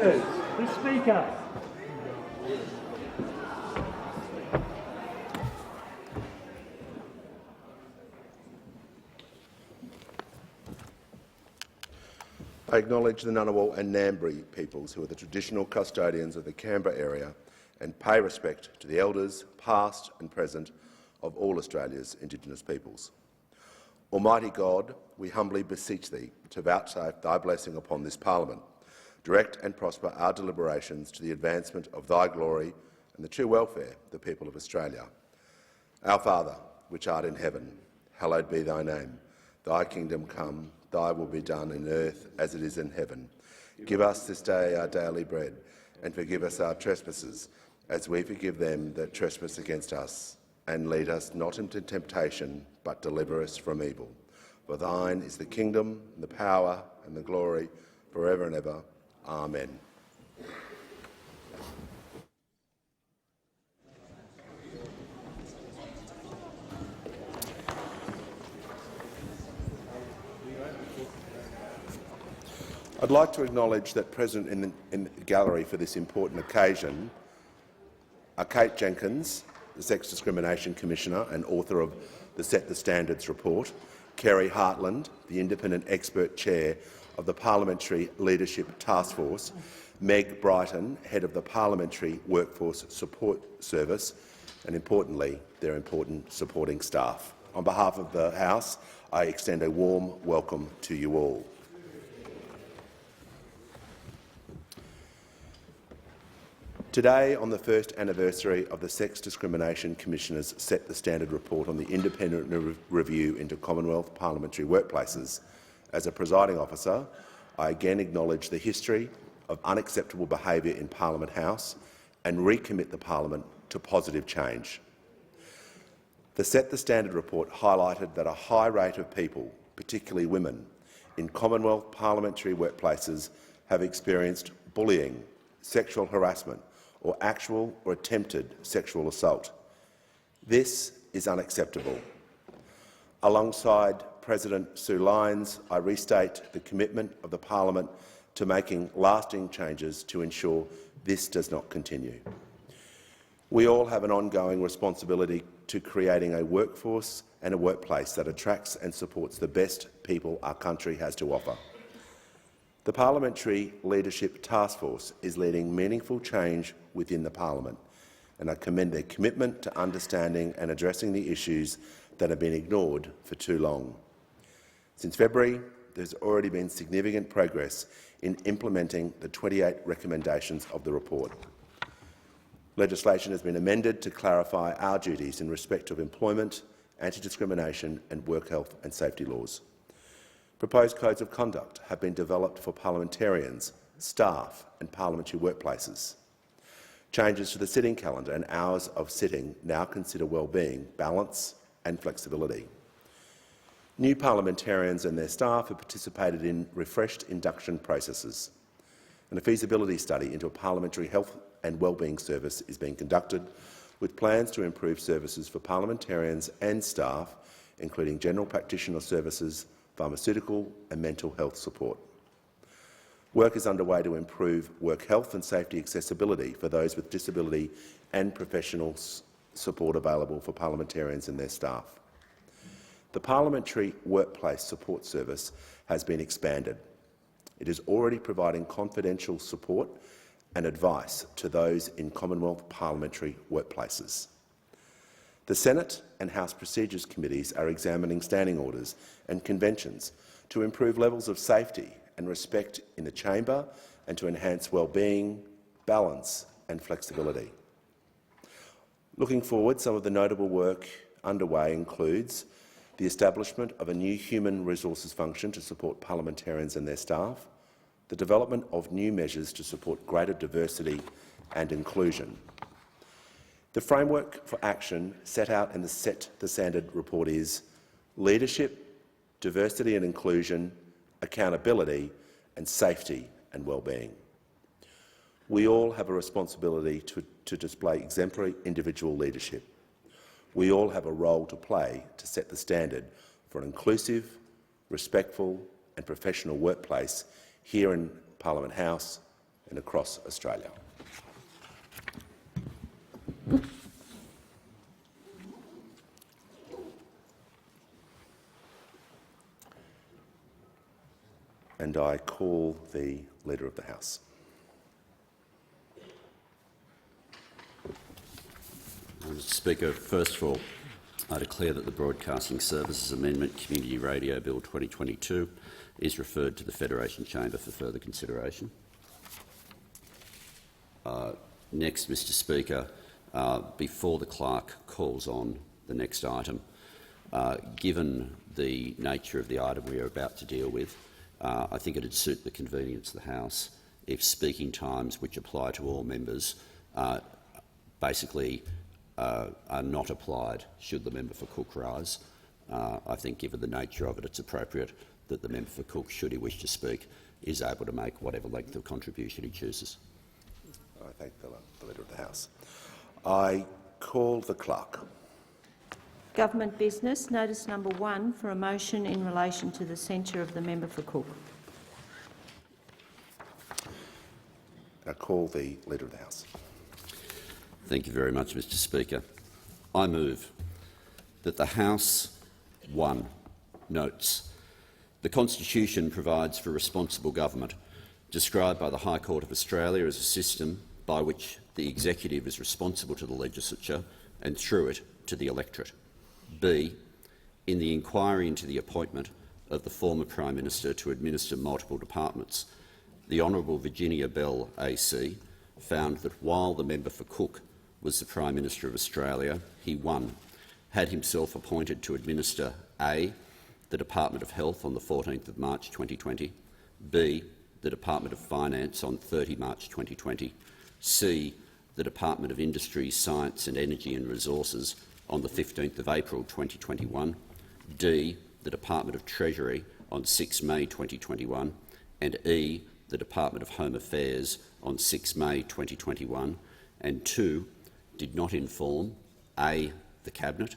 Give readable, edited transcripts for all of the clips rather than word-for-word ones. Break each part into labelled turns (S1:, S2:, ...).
S1: Order. The Speaker.
S2: I acknowledge the Ngunnawal and Ngambri peoples who are the traditional custodians of the Canberra area and pay respect to the elders, past and present, of all Australia's Indigenous peoples. Almighty God, we humbly beseech Thee to vouchsafe Thy blessing upon this Parliament. Direct and prosper our deliberations to the advancement of Thy glory and the true welfare of the people of Australia. Our Father, which art in heaven, hallowed be Thy name. Thy kingdom come, Thy will be done in earth as it is in heaven. Give us this day our daily bread, and forgive us our trespasses, as we forgive them that trespass against us. And lead us not into temptation, but deliver us from evil. For Thine is the kingdom, and the power, and the glory, forever and ever. Amen. I'd like to acknowledge that present in the gallery for this important occasion are Kate Jenkins, the Sex Discrimination Commissioner and author of the Set the Standards report, Kerry Hartland, the Independent Expert Chair of the Parliamentary Leadership Task Force, Meg Brighton, Head of the Parliamentary Workforce Support Service, and importantly, their important supporting staff. On behalf of the House, I extend a warm welcome to you all. Today, on the first anniversary of the Sex Discrimination Commissioner's Set the Standard report on the independent review into Commonwealth parliamentary workplaces, as a presiding officer, I again acknowledge the history of unacceptable behaviour in Parliament House and recommit the Parliament to positive change. The Set the Standard report highlighted that a high rate of people, particularly women, in Commonwealth parliamentary workplaces have experienced bullying, sexual harassment, or actual or attempted sexual assault. This is unacceptable. Alongside President Sue Lyons, I restate the commitment of the Parliament to making lasting changes to ensure this does not continue. We all have an ongoing responsibility to creating a workforce and a workplace that attracts and supports the best people our country has to offer. The Parliamentary Leadership Task Force is leading meaningful change within the Parliament, and I commend their commitment to understanding and addressing the issues that have been ignored for too long. Since February, there has already been significant progress in implementing the 28 recommendations of the report. Legislation has been amended to clarify our duties in respect of employment, anti-discrimination and work health and safety laws. Proposed codes of conduct have been developed for parliamentarians, staff and parliamentary workplaces. Changes to the sitting calendar and hours of sitting now consider well-being, balance and flexibility. New parliamentarians and their staff have participated in refreshed induction processes, and a feasibility study into a parliamentary health and wellbeing service is being conducted, with plans to improve services for parliamentarians and staff, including general practitioner services, pharmaceutical and mental health support. Work is underway to improve work health and safety accessibility for those with disability and professional support available for parliamentarians and their staff. The Parliamentary Workplace Support Service has been expanded. It is already providing confidential support and advice to those in Commonwealth parliamentary workplaces. The Senate and House Procedures Committees are examining standing orders and conventions to improve levels of safety and respect in the chamber and to enhance well-being, balance and flexibility. Looking forward, some of the notable work underway includes the establishment of a new human resources function to support parliamentarians and their staff, the development of new measures to support greater diversity and inclusion. The framework for action set out in the Set the Standard report is leadership, diversity and inclusion, accountability and safety and well-being. We all have a responsibility to display exemplary individual leadership. We all have a role to play to set the standard for an inclusive, respectful and professional workplace here in Parliament House and across Australia. And I call the Leader of the House.
S1: Mr. Speaker, first of all, I declare that the Broadcasting Services Amendment Community Radio Bill 2022 is referred to the Federation Chamber for further consideration. Next, Mr. Speaker, before the clerk calls on the next item, given the nature of the item we are about to deal with, I think it would suit the convenience of the House if speaking times which apply to all members basically are not applied should the member for Cook rise. I think, given the nature of it, it's appropriate that the member for Cook, should he wish to speak, is able to make whatever length of contribution he chooses.
S2: I thank the Leader of the House. I call the clerk.
S3: Government business, notice number 1 for a motion in relation to the censure of the member for Cook.
S2: I call the Leader of the House.
S1: Thank you very much, Mr. Speaker. I move that the House 1 notes the Constitution provides for responsible government, described by the High Court of Australia as a system by which the executive is responsible to the legislature and, through it, to the electorate. B. In the inquiry into the appointment of the former Prime Minister to administer multiple departments, the Honourable Virginia Bell AC found that while the member for Cook was the Prime Minister of Australia, he, 1, had himself appointed to administer A. the Department of Health on the 14th of March 2020, B. the Department of Finance on 30 March 2020, C. the Department of Industry, Science and Energy and Resources on the 15th of April 2021, D. the Department of Treasury on 6 May 2021, and E. the Department of Home Affairs on 6 May 2021, and 2. did not inform A. the Cabinet,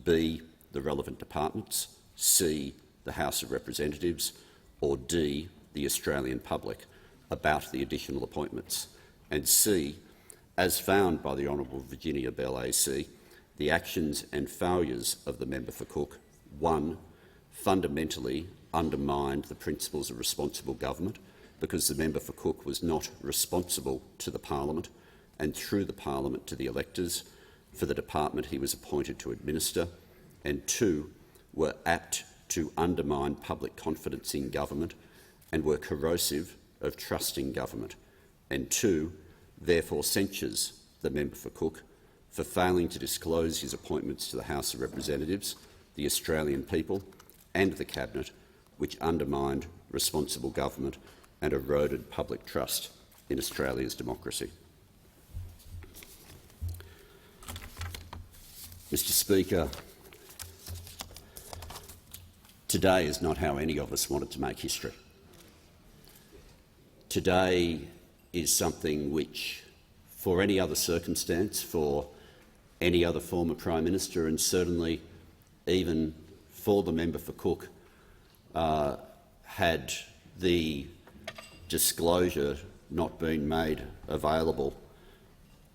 S1: B. the relevant departments, C. the House of Representatives, or D. the Australian public about the additional appointments, and C. as found by the Honourable Virginia Bell AC, the actions and failures of the member for Cook, 1. fundamentally undermined the principles of responsible government because the member for Cook was not responsible to the Parliament and through the Parliament to the electors for the department he was appointed to administer, and 2. were apt to undermine public confidence in government and were corrosive of trust in government, and 2. therefore censures the member for Cook for failing to disclose his appointments to the House of Representatives, the Australian people and the Cabinet, which undermined responsible government and eroded public trust in Australia's democracy. Mr. Speaker, today is not how any of us wanted to make history. Today is something which, for any other circumstance, for any other former Prime Minister, and certainly even for the member for Cook, had the disclosure not been made available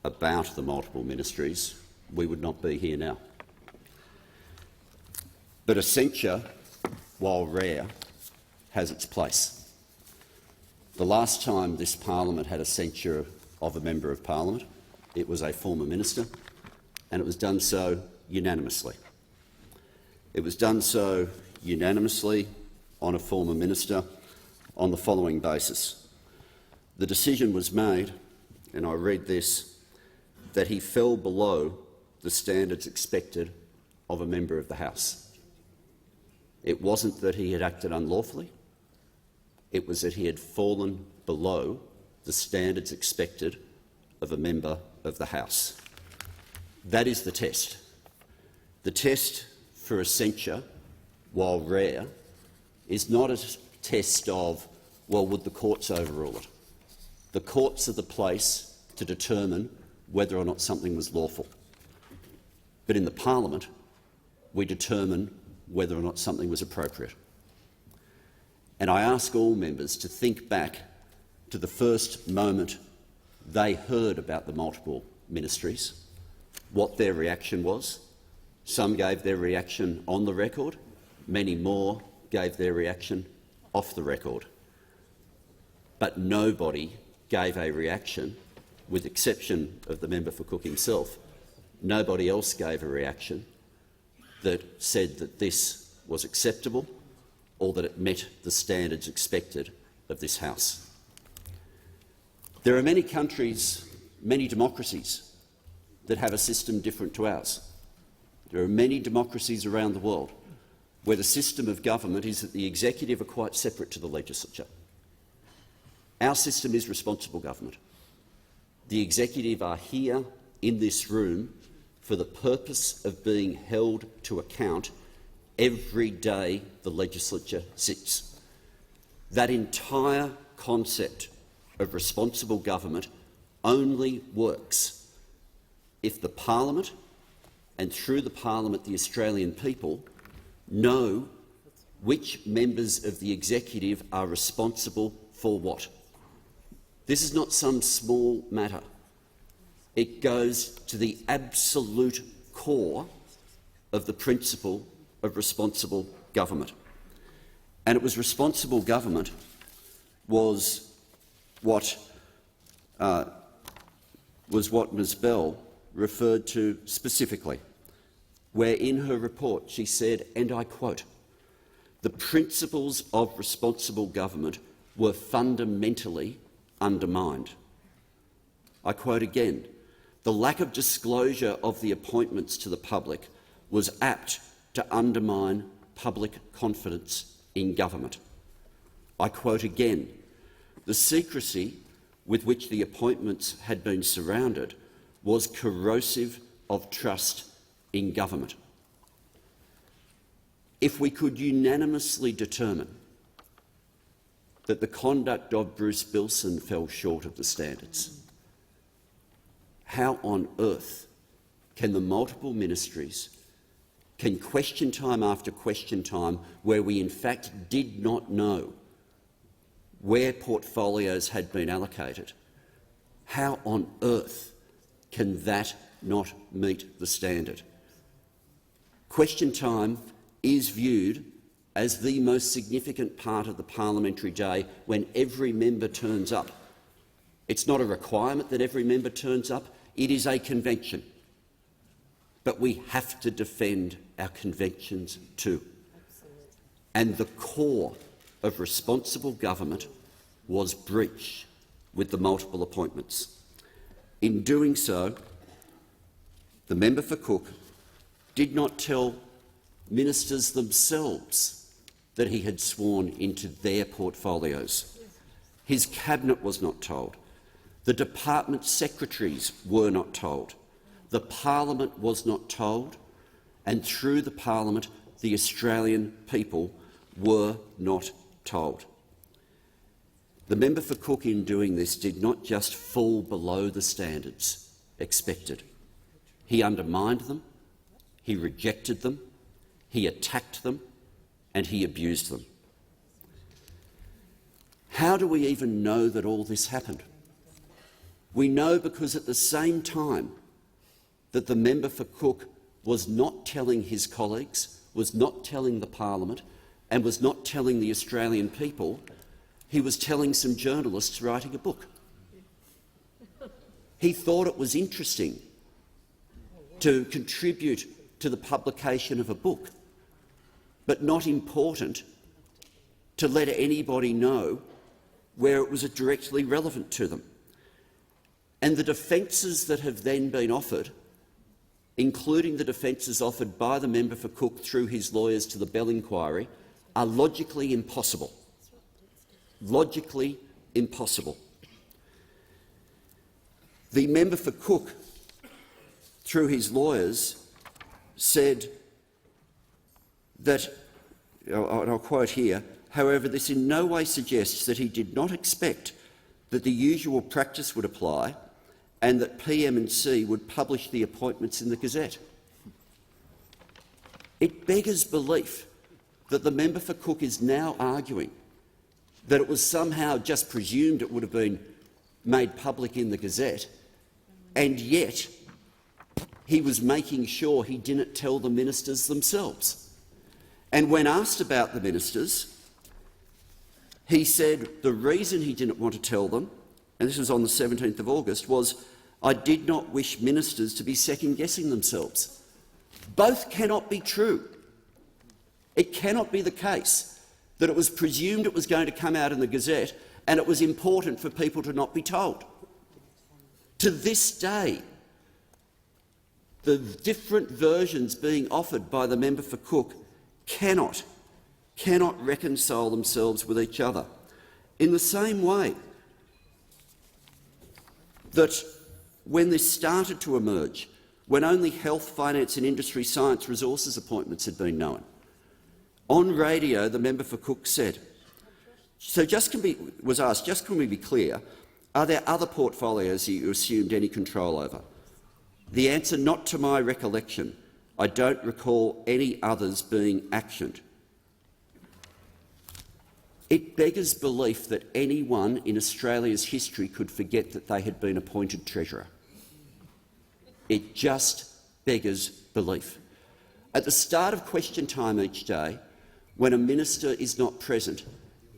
S1: about the multiple ministries, we would not be here now. But a censure, while rare, has its place. The last time this parliament had a censure of a member of parliament, it was a former minister, and it was done so unanimously. It was done so unanimously on a former minister on the following basis. The decision was made, and I read this, that he fell below the standards expected of a member of the House. It wasn't that he had acted unlawfully, it was that he had fallen below the standards expected of a member of the House. That is the test. The test for a censure, while rare, is not a test of, well, would the courts overrule it? The courts are the place to determine whether or not something was lawful. But in the Parliament, we determine whether or not something was appropriate. And I ask all members to think back to the first moment they heard about the multiple ministries, what their reaction was. Some gave their reaction on the record, many more gave their reaction off the record. But nobody gave a reaction, with exception of the member for Cook himself. Nobody else gave a reaction that said that this was acceptable or that it met the standards expected of this House. There are many countries, many democracies, that have a system different to ours. There are many democracies around the world where the system of government is that the executive are quite separate to the legislature. Our system is responsible government. The executive are here in this room for the purpose of being held to account every day the legislature sits. That entire concept of responsible government only works if the Parliament, and through the Parliament the Australian people, know which members of the executive are responsible for what. This is not some small matter. It goes to the absolute core of the principle of responsible government. And it was responsible government was what Ms Bell referred to specifically, where in her report she said, and I quote, "The principles of responsible government were fundamentally undermined." I quote again, "The lack of disclosure of the appointments to the public was apt to undermine public confidence in government." I quote again, "The secrecy with which the appointments had been surrounded was corrosive of trust in government." If we could unanimously determine that the conduct of Bruce Bilson fell short of the standards, how on earth can the multiple ministries, can question time after question time where we in fact did not know where portfolios had been allocated, how on earth can that not meet the standard? Question time is viewed as the most significant part of the parliamentary day when every member turns up. It's not a requirement that every member turns up, it is a convention. But we have to defend our conventions too. And the core of responsible government was breached with the multiple appointments. In doing so, the member for Cook did not tell ministers themselves that he had sworn into their portfolios. His cabinet was not told. The department secretaries were not told. The Parliament was not told. And through the Parliament, the Australian people were not told. The member for Cook in doing this did not just fall below the standards expected. He undermined them, he rejected them, he attacked them, and he abused them. How do we even know that all this happened? We know because at the same time that the member for Cook was not telling his colleagues, was not telling the Parliament, and was not telling the Australian people, he was telling some journalists writing a book. He thought it was interesting to contribute to the publication of a book, but not important to let anybody know where it was directly relevant to them. And the defences that have then been offered, including the defences offered by the member for Cook through his lawyers to the Bell inquiry, are logically impossible. Logically impossible. The member for Cook, through his lawyers, said that, and I'll quote here, "However, this in no way suggests that he did not expect that the usual practice would apply and that PM&C would publish the appointments in the Gazette." It beggars belief that the member for Cook is now arguing that it was somehow just presumed it would have been made public in the Gazette, and yet he was making sure he didn't tell the ministers themselves. And when asked about the ministers, he said the reason he didn't want to tell them, and this was on the 17th of August, was, "I did not wish ministers to be second-guessing themselves." Both cannot be true. It cannot be the case that it was presumed it was going to come out in the Gazette and it was important for people to not be told. To this day, the different versions being offered by the member for Cook cannot reconcile themselves with each other. In the same way that when this started to emerge, when only health, finance and industry science resources appointments had been known, on radio the member for Cook said, was asked, just can we be clear, are there other portfolios that you assumed any control over? The answer, not to my recollection. I don't recall any others being actioned. It beggars belief that anyone in Australia's history could forget that they had been appointed Treasurer. It just beggars belief. At the start of question time each day, when a minister is not present,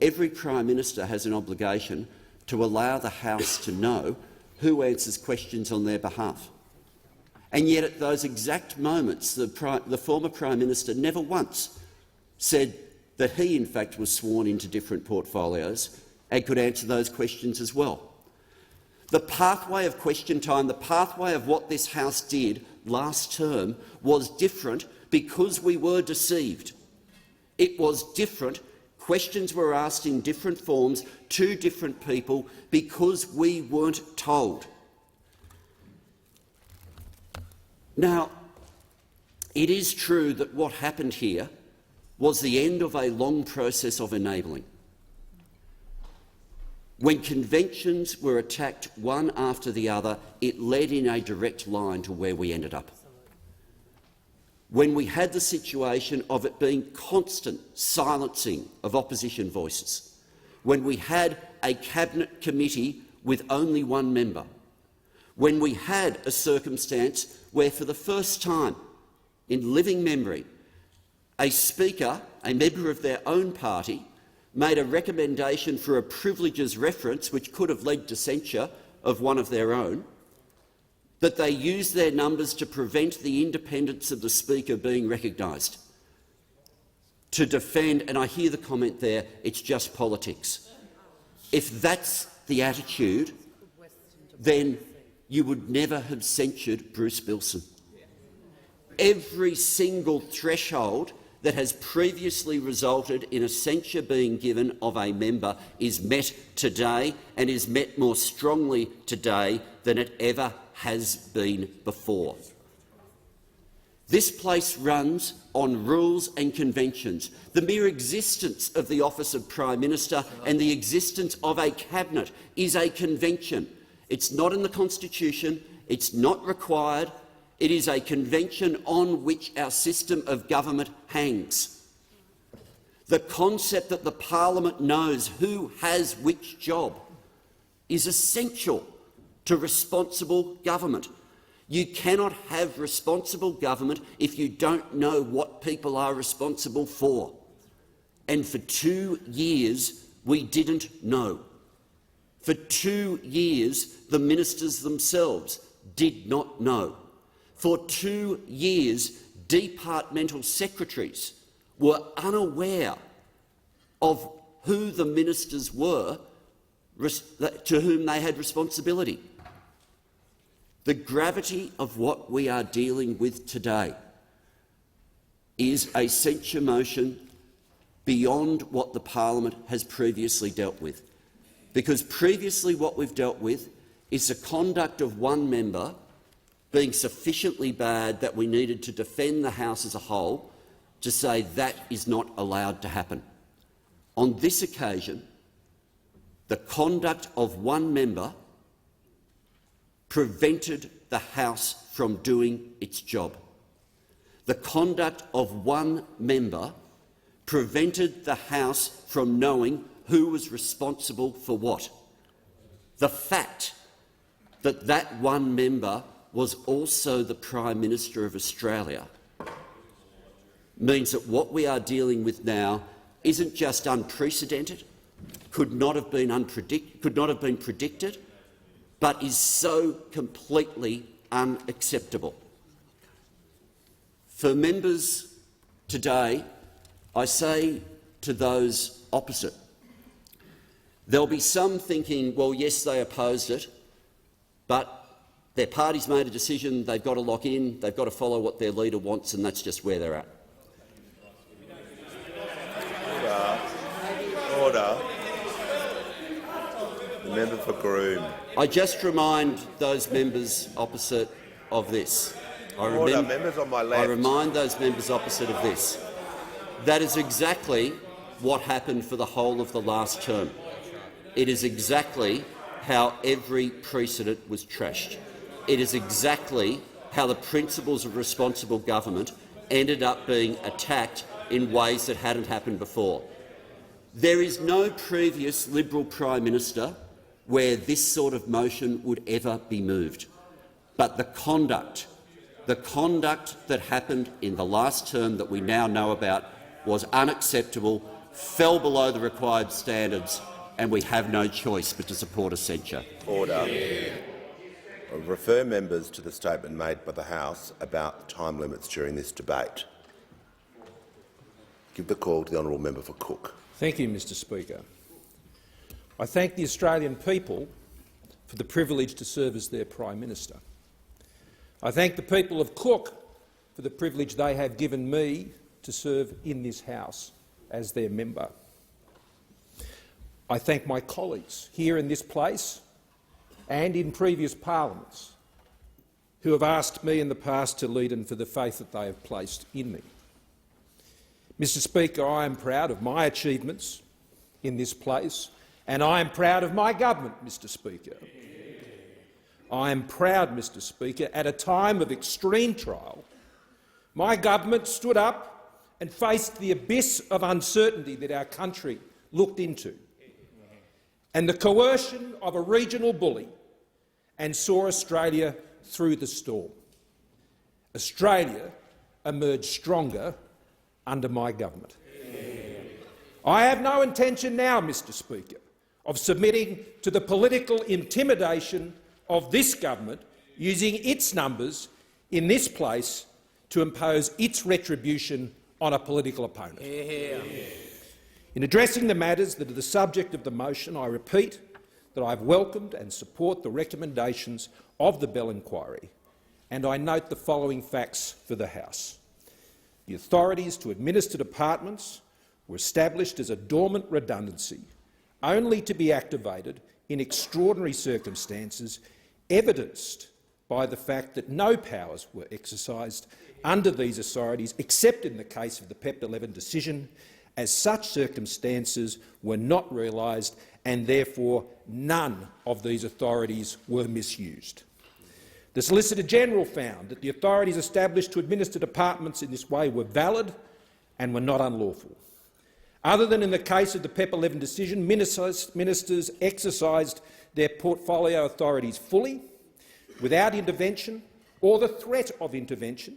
S1: every Prime Minister has an obligation to allow the House to know who answers questions on their behalf. And yet at those exact moments, the former Prime Minister never once said that he, in fact, was sworn into different portfolios and could answer those questions as well. The pathway of question time, the pathway of what this House did last term was different because we were deceived. It was different. Questions were asked in different forms to different people because we weren't told. Now, it is true that what happened here was the end of a long process of enabling. When conventions were attacked one after the other, it led in a direct line to where we ended up. When we had the situation of it being constant silencing of opposition voices, when we had a cabinet committee with only one member, when we had a circumstance where for the first time in living memory a speaker, a member of their own party, made a recommendation for a privileges reference which could have led to censure of one of their own, that they used their numbers to prevent the independence of the Speaker being recognised, to defend, and I hear the comment there, it's just politics. If that's the attitude, then you would never have censured Bruce Bilson. Every single threshold that has previously resulted in a censure being given of a member is met today and is met more strongly today than it ever has been before. This place runs on rules and conventions. The mere existence of the office of Prime Minister and the existence of a cabinet is a convention. It's not in the Constitution, it's not required. It is a convention on which our system of government hangs. The concept that the parliament knows who has which job is essential to responsible government. You cannot have responsible government if you don't know what people are responsible for. And for 2 years, we didn't know. For 2 years, the ministers themselves did not know. For 2 years, departmental secretaries were unaware of who the ministers were to whom they had responsibility. The gravity of what we are dealing with today is a censure motion beyond what the parliament has previously dealt with. Because previously what we've dealt with is the conduct of one member being sufficiently bad that we needed to defend the House as a whole to say that is not allowed to happen. On this occasion, the conduct of one member prevented the House from doing its job. The conduct of one member prevented the House from knowing who was responsible for what. The fact that that one member was also the Prime Minister of Australia means that what we are dealing with now isn't just unprecedented, could not have been predicted, but is so completely unacceptable. For members today, I say to those opposite, there'll be some thinking, well, yes, they opposed it, but their party's made a decision, they've got to lock in, they've got to follow what their leader wants, and that's just where they're at.
S2: Order. The member for Quorum.
S1: I just remind those members opposite of this.
S2: Order. Members on my left.
S1: I remind those members opposite of this. That is exactly what happened for the whole of the last term. It is exactly how every precedent was trashed. It is exactly how the principles of responsible government ended up being attacked in ways that hadn't happened before. There is no previous Liberal Prime Minister where this sort of motion would ever be moved. But the conduct that happened in the last term that we now know about was unacceptable, fell below the required standards, and we have no choice but to support a censure.
S2: Order. I refer members to the statement made by the House about time limits during this debate. Give the call to the honourable member for Cook.
S4: Thank you, Mr Speaker. I thank the Australian people for the privilege to serve as their Prime Minister. I thank the people of Cook for the privilege they have given me to serve in this House as their member. I thank my colleagues here in this place and in previous parliaments who have asked me in the past to lead and for the faith that they have placed in me. Mr Speaker, I am proud of my achievements in this place, and I am proud of my government, Mr Speaker. I am proud, Mr Speaker, at a time of extreme trial, my government stood up and faced the abyss of uncertainty that our country looked into, and the coercion of a regional bully, and saw Australia through the storm. Australia emerged stronger under my government. I have no intention now, Mr Speaker, of submitting to the political intimidation of this government using its numbers in this place to impose its retribution on a political opponent. In addressing the matters that are the subject of the motion, I repeat that I have welcomed and support the recommendations of the Bell Inquiry, and I note the following facts for the House. The authorities to administer departments were established as a dormant redundancy, only to be activated in extraordinary circumstances, evidenced by the fact that no powers were exercised under these authorities except in the case of the PEP 11 decision, as such circumstances were not realised and therefore none of these authorities were misused. The Solicitor General found that the authorities established to administer departments in this way were valid and were not unlawful. Other than in the case of the PEP 11 decision, ministers exercised their portfolio authorities fully, without intervention or the threat of intervention,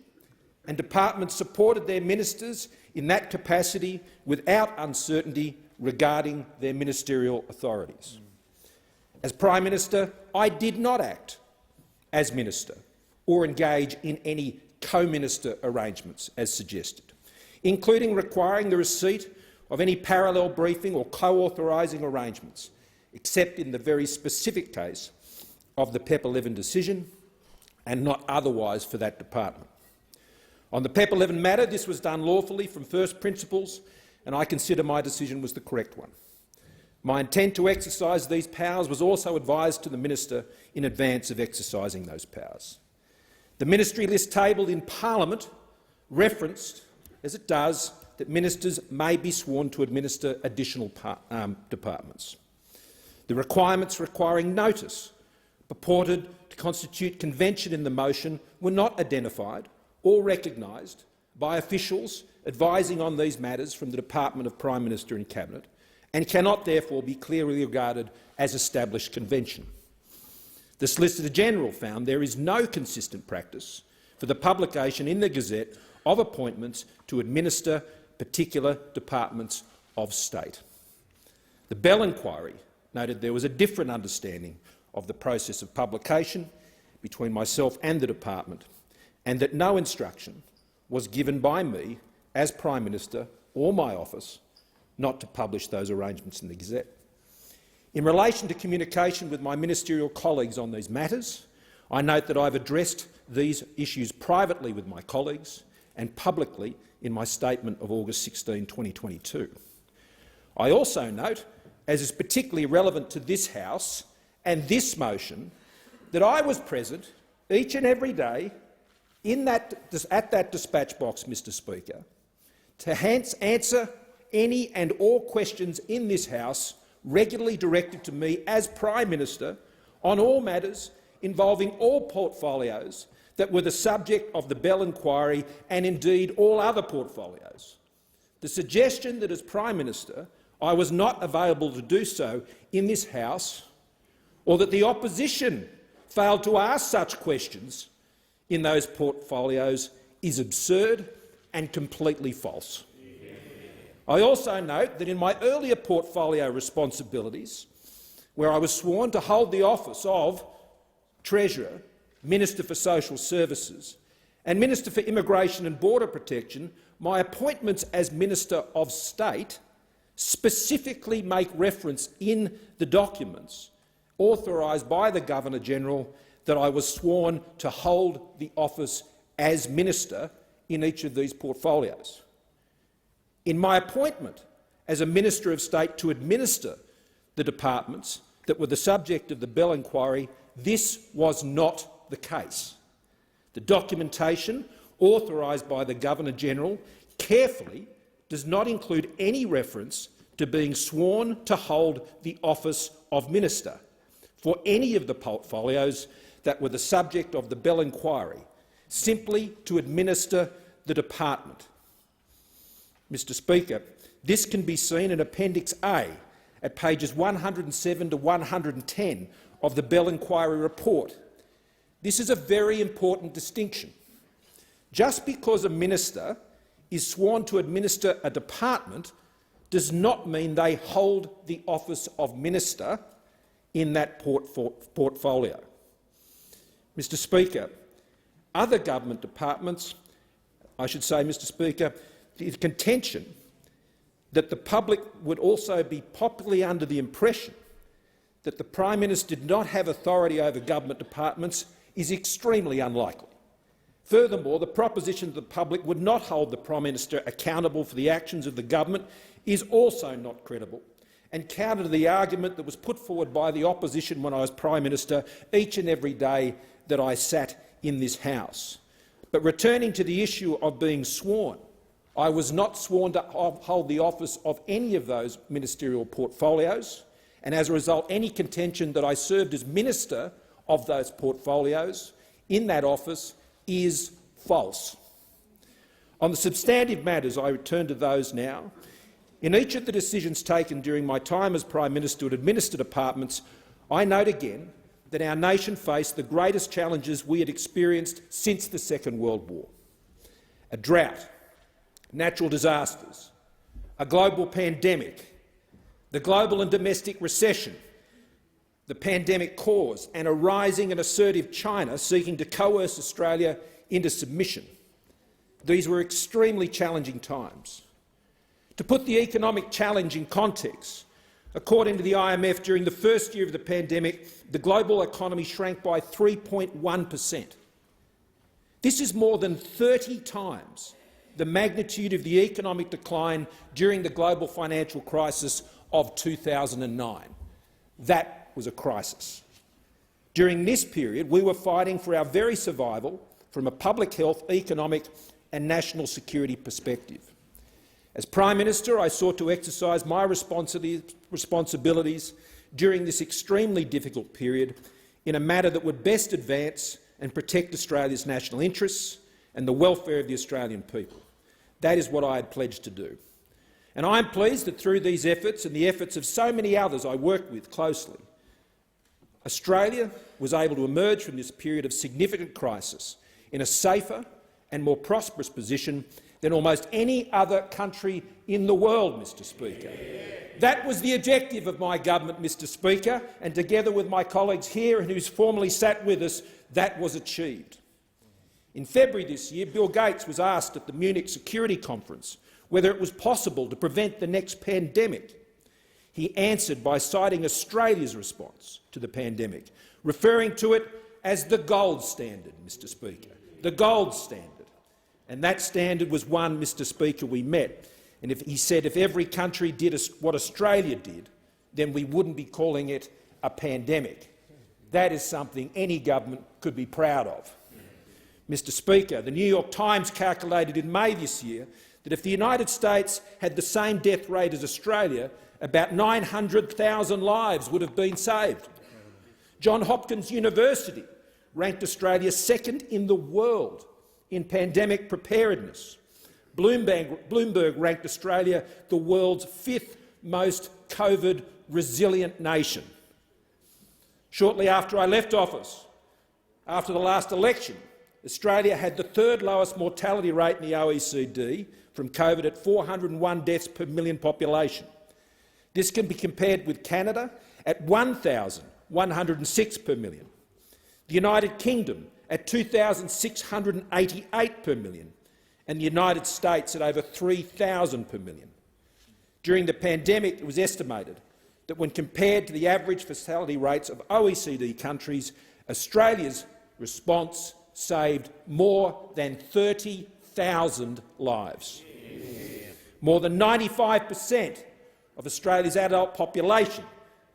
S4: and departments supported their ministers in that capacity without uncertainty regarding their ministerial authorities. As Prime Minister, I did not act as minister or engage in any co-minister arrangements as suggested, including requiring the receipt of any parallel briefing or co-authorising arrangements, except in the very specific case of the PEP 11 decision and not otherwise for that department. On the PEP 11 matter, this was done lawfully from first principles, and I consider my decision was the correct one. My intent to exercise these powers was also advised to the minister in advance of exercising those powers. The ministry list tabled in Parliament referenced, as it does, that ministers may be sworn to administer additional departments. The requirements requiring notice purported to constitute convention in the motion were not identified or recognised by officials advising on these matters from the Department of Prime Minister and Cabinet, and cannot therefore be clearly regarded as established convention. The Solicitor-General found there is no consistent practice for the publication in the Gazette of appointments to administer particular departments of state. The Bell inquiry noted there was a different understanding of the process of publication between myself and the department, and that no instruction was given by me as Prime Minister or my office not to publish those arrangements in the Gazette. In relation to communication with my ministerial colleagues on these matters, I note that I have addressed these issues privately with my colleagues and publicly in my statement of August 16, 2022. I also note, as is particularly relevant to this House and this motion, that I was present each and every day at that dispatch box, Mr Speaker, to answer any and all questions in this House regularly directed to me as Prime Minister on all matters involving all portfolios that were the subject of the Bell inquiry and indeed all other portfolios. The suggestion that as Prime Minister I was not available to do so in this House, or that the opposition failed to ask such questions in those portfolios, is absurd and completely false. I also note that in my earlier portfolio responsibilities, where I was sworn to hold the office of Treasurer, Minister for Social Services and Minister for Immigration and Border Protection, my appointments as Minister of State specifically make reference in the documents authorised by the Governor-General that I was sworn to hold the office as Minister in each of these portfolios. In my appointment as a Minister of State to administer the departments that were the subject of the Bell inquiry, this was not the case. The documentation authorised by the Governor-General carefully does not include any reference to being sworn to hold the office of Minister for any of the portfolios that were the subject of the Bell inquiry, simply to administer the department. Mr Speaker, this can be seen in Appendix A at pages 107 to 110 of the Bell inquiry report. This is a very important distinction. Just because a minister is sworn to administer a department does not mean they hold the office of minister in that portfolio. Mr Speaker, other government departments, Mr Speaker, the contention that the public would also be popularly under the impression that the Prime Minister did not have authority over government departments is extremely unlikely. Furthermore, the proposition that the public would not hold the Prime Minister accountable for the actions of the government is also not credible, and counter to the argument that was put forward by the opposition when I was Prime Minister each and every day that I sat in this House. But returning to the issue of being sworn, I was not sworn to hold the office of any of those ministerial portfolios, and as a result any contention that I served as Minister of those portfolios in that office is false. On the substantive matters, I return to those now. In each of the decisions taken during my time as Prime Minister to administer departments, I note again that our nation faced the greatest challenges we had experienced since the Second World War. A drought, natural disasters, a global pandemic, the global and domestic recession, the pandemic cause, and a rising and assertive China seeking to coerce Australia into submission. These were extremely challenging times. To put the economic challenge in context, according to the IMF, during the first year of the pandemic, the global economy shrank by 3.1%. This is more than 30 times the magnitude of the economic decline during the global financial crisis of 2009. That was a crisis. During this period, we were fighting for our very survival from a public health, economic and national security perspective. As Prime Minister, I sought to exercise my responsibilities during this extremely difficult period in a manner that would best advance and protect Australia's national interests and the welfare of the Australian people. That is what I had pledged to do. And I'm pleased that through these efforts and the efforts of so many others I work with closely, Australia was able to emerge from this period of significant crisis in a safer and more prosperous position than almost any other country in the world, Mr Speaker. That was the objective of my government, Mr Speaker, and together with my colleagues here and who's formerly sat with us, that was achieved. In February this year, Bill Gates was asked at the Munich Security Conference whether it was possible to prevent the next pandemic. He answered by citing Australia's response to the pandemic, referring to it as the gold standard, Mr Speaker, the gold standard. And that standard was one, Mr Speaker, we met. And he said if every country did what Australia did, then we wouldn't be calling it a pandemic. That is something any government could be proud of. Mr Speaker, the New York Times calculated in May this year that if the United States had the same death rate as Australia, about 900,000 lives would have been saved. Johns Hopkins University ranked Australia second in the world in pandemic preparedness. Bloomberg ranked Australia the world's fifth most COVID-resilient nation. Shortly after I left office, after the last election, Australia had the third lowest mortality rate in the OECD from COVID at 401 deaths per million population. This can be compared with Canada at 1,106 per million, the United Kingdom at 2,688 per million, and the United States at over 3,000 per million. During the pandemic, it was estimated that when compared to the average fatality rates of OECD countries, Australia's response saved more than 30,000 lives. More than 95% of Australia's adult population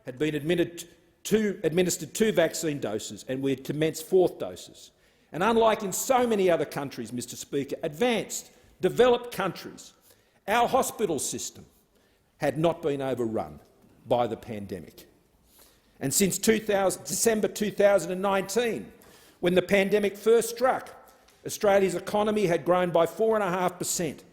S4: had been administered two vaccine doses, and we had commenced fourth doses. And unlike in so many other countries, Mr Speaker, advanced, developed countries, our hospital system had not been overrun by the pandemic. And since December 2019, when the pandemic first struck, Australia's economy had grown by 4.5%.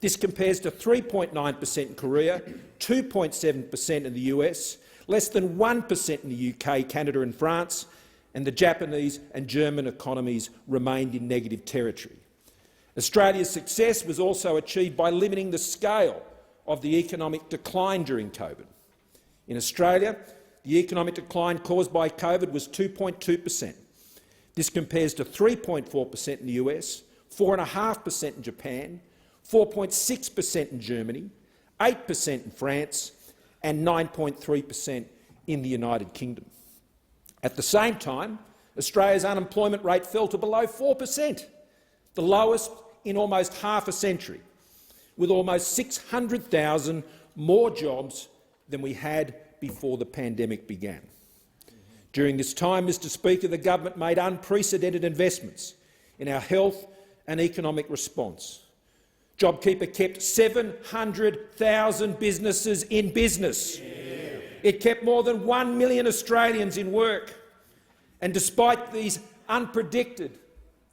S4: This compares to 3.9% in Korea, 2.7% in the US, less than 1% in the UK, Canada and France, and the Japanese and German economies remained in negative territory. Australia's success was also achieved by limiting the scale of the economic decline during COVID. In Australia, the economic decline caused by COVID was 2.2%. This compares to 3.4% in the US, 4.5% in Japan, 4.6% in Germany, 8% in France and 9.3% in the United Kingdom. At the same time, Australia's unemployment rate fell to below 4%, the lowest in almost half a century, with almost 600,000 more jobs than we had before the pandemic began. During this time, Mr Speaker, the government made unprecedented investments in our health and economic response. JobKeeper kept 700,000 businesses in business. It kept more than 1 million Australians in work. And despite these unpredicted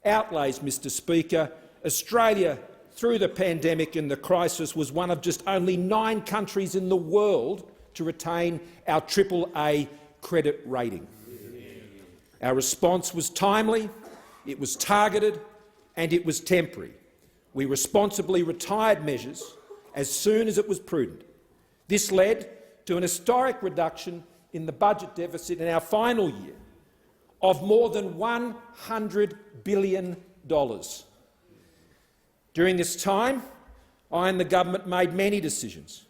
S4: outlays, Mr Speaker, Australia, through the pandemic and the crisis, was one of just only 9 countries in the world to retain our AAA credit rating. Our response was timely, it was targeted and it was temporary. We responsibly retired measures as soon as it was prudent. This led to an historic reduction in the budget deficit in our final year of more than $100 billion. During this time, I and the government made many decisions,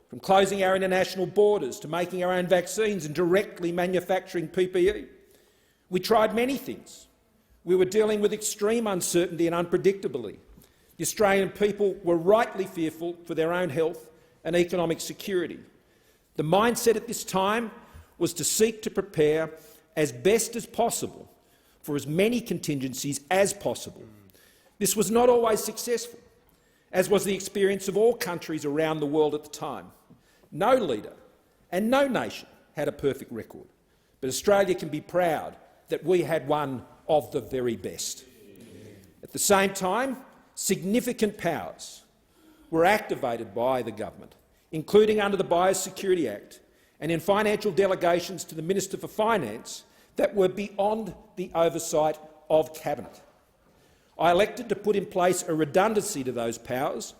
S4: from closing our international borders to making our own vaccines and directly manufacturing PPE. We tried many things. We were dealing with extreme uncertainty and unpredictability. The Australian people were rightly fearful for their own health and economic security. The mindset at this time was to seek to prepare as best as possible for as many contingencies as possible. This was not always successful, as was the experience of all countries around the world at the time. No leader and no nation had a perfect record, but Australia can be proud that we had one of the very best. At the same time, significant powers were activated by the government, including under the Biosecurity Act and in financial delegations to the Minister for Finance that were beyond the oversight of Cabinet. I elected to put in place a redundancy to those powers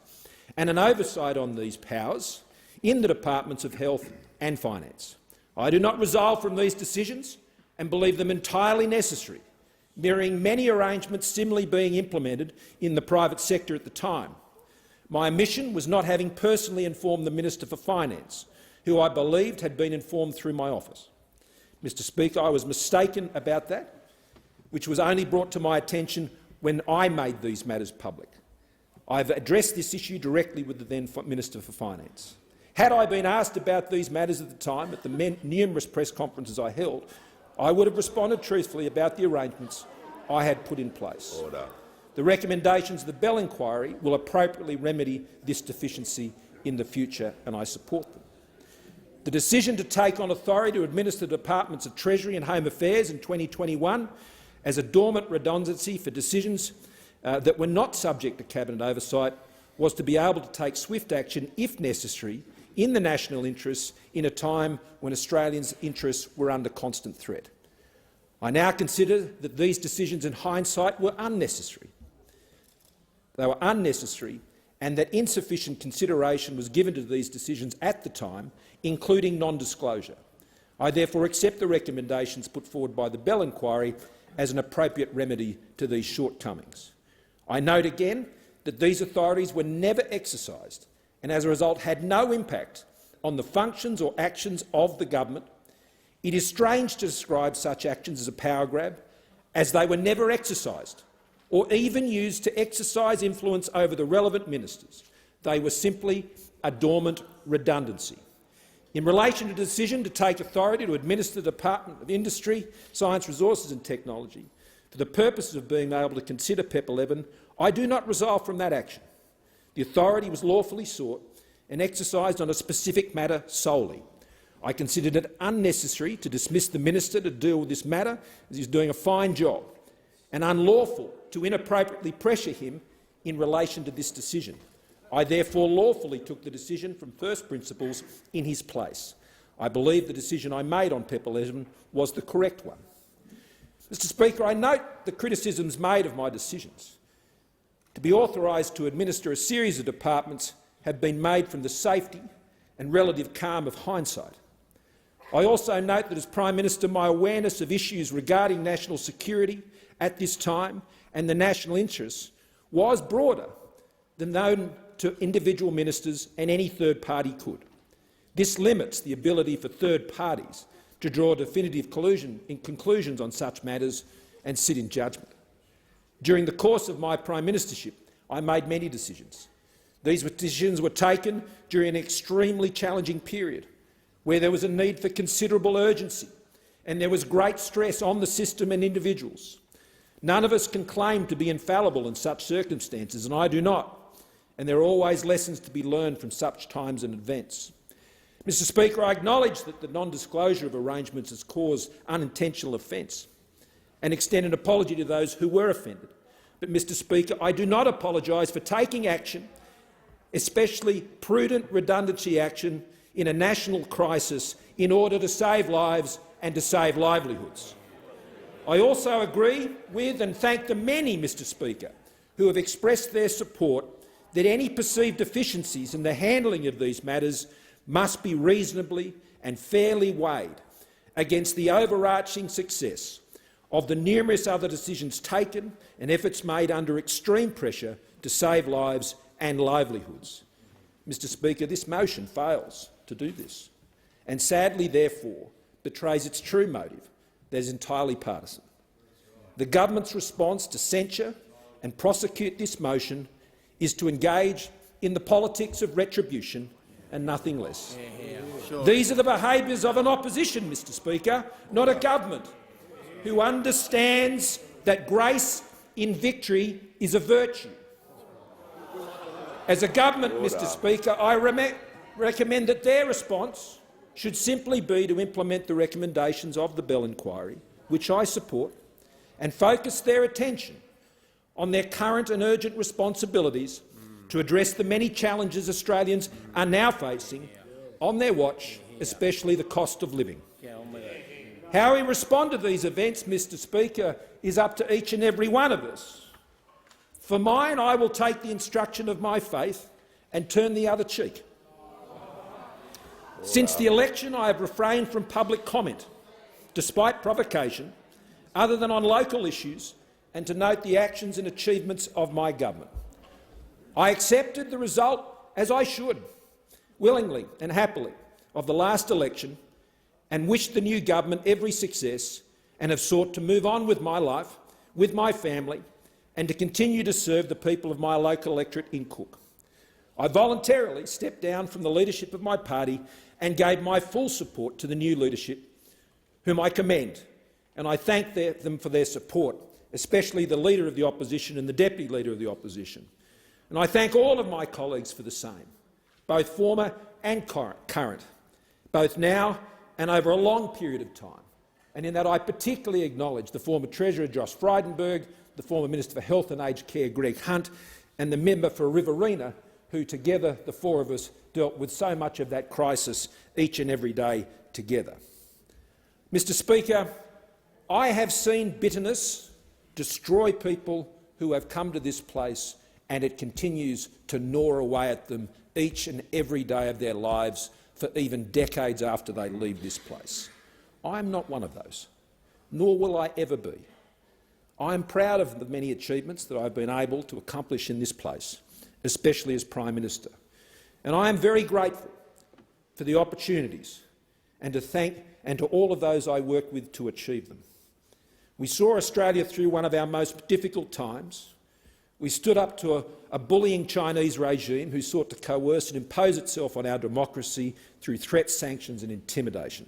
S4: and an oversight on these powers in the Departments of Health and Finance. I do not resolve from these decisions and believe them entirely necessary, mirroring many arrangements similarly being implemented in the private sector at the time. My omission was not having personally informed the Minister for Finance, who I believed had been informed through my office. Mr Speaker, I was mistaken about that, which was only brought to my attention when I made these matters public. I have addressed this issue directly with the then Minister for Finance. Had I been asked about these matters at the time at the numerous press conferences I held, I would have responded truthfully about the arrangements I had put in place.
S2: Order.
S4: The recommendations of the Bell inquiry will appropriately remedy this deficiency in the future, and I support them. The decision to take on authority to administer the Departments of Treasury and Home Affairs in 2021 as a dormant redundancy for decisions that were not subject to Cabinet oversight was to be able to take swift action, if necessary, in the national interests in a time when Australians' interests were under constant threat. I now consider that these decisions in hindsight were unnecessary. They were unnecessary, and that insufficient consideration was given to these decisions at the time, including non-disclosure. I therefore accept the recommendations put forward by the Bell inquiry as an appropriate remedy to these shortcomings. I note again that these authorities were never exercised and as a result had no impact on the functions or actions of the government. It is strange to describe such actions as a power grab, as they were never exercised or even used to exercise influence over the relevant ministers. They were simply a dormant redundancy. In relation to the decision to take authority to administer the Department of Industry, Science, Resources and Technology for the purposes of being able to consider PEP 11, I do not resolve from that action. The authority was lawfully sought and exercised on a specific matter solely. I considered it unnecessary to dismiss the minister to deal with this matter, as he is doing a fine job, and unlawful to inappropriately pressure him in relation to this decision. I therefore lawfully took the decision from first principles in his place. I believe the decision I made on PEP 11 was the correct one. Mr Speaker, I note the criticisms made of my decisions to be authorised to administer a series of departments have been made from the safety and relative calm of hindsight. I also note that as Prime Minister my awareness of issues regarding national security at this time and the national interests was broader than known to individual ministers and any third party could. This limits the ability for third parties to draw definitive conclusions on such matters and sit in judgment. During the course of my Prime Ministership, I made many decisions. These decisions were taken during an extremely challenging period where there was a need for considerable urgency and there was great stress on the system and individuals. None of us can claim to be infallible in such circumstances, and I do not, and there are always lessons to be learned from such times and events. Mr Speaker, I acknowledge that the non-disclosure of arrangements has caused unintentional offence and extend an apology to those who were offended. But, Mr Speaker, I do not apologise for taking action, especially prudent redundancy action, in a national crisis in order to save lives and to save livelihoods. I also agree with and thank the many, Mr Speaker, who have expressed their support that any perceived deficiencies in the handling of these matters must be reasonably and fairly weighed against the overarching success of the numerous other decisions taken and efforts made under extreme pressure to save lives and livelihoods. Mr Speaker, this motion fails to do this and sadly, therefore, betrays its true motive that is entirely partisan. The government's response to censure and prosecute this motion is to engage in the politics of retribution and nothing less. These are the behaviours of an opposition, Mr Speaker, not a government, who understands that grace in victory is a virtue. As a government, Mr Speaker, I recommend that their response should simply be to implement the recommendations of the Bell inquiry, which I support, and focus their attention on their current and urgent responsibilities to address the many challenges Australians are now facing on their watch, especially the cost of living. How we respond to these events, Mr Speaker, is up to each and every one of us. For mine, I will take the instruction of my faith and turn the other cheek. Since the election, I have refrained from public comment, despite provocation, other than on local issues, and to note the actions and achievements of my government. I accepted the result, as I should, willingly and happily, of the last election, and wished the new government every success, and have sought to move on with my life, with my family, and to continue to serve the people of my local electorate in Cook. I voluntarily stepped down from the leadership of my party and gave my full support to the new leadership, whom I commend, and I thank them for their support, especially the Leader of the Opposition and the Deputy Leader of the Opposition. And I thank all of my colleagues for the same, both former and current, both now and over a long period of time. And in that I particularly acknowledge the former Treasurer Josh Frydenberg, the former Minister for Health and Aged Care Greg Hunt, and the member for Riverina, who together, the four of us, dealt with so much of that crisis each and every day together. Mr Speaker, I have seen bitterness destroy people who have come to this place, and it continues to gnaw away at them each and every day of their lives for even decades after they leave this place. I am not one of those, nor will I ever be. I am proud of the many achievements that I've been able to accomplish in this place, especially as Prime Minister, and I am very grateful for the opportunities and to all of those I work with to achieve them. We saw Australia through one of our most difficult times. We stood up to a bullying Chinese regime who sought to coerce and impose itself on our democracy through threats, sanctions and intimidation.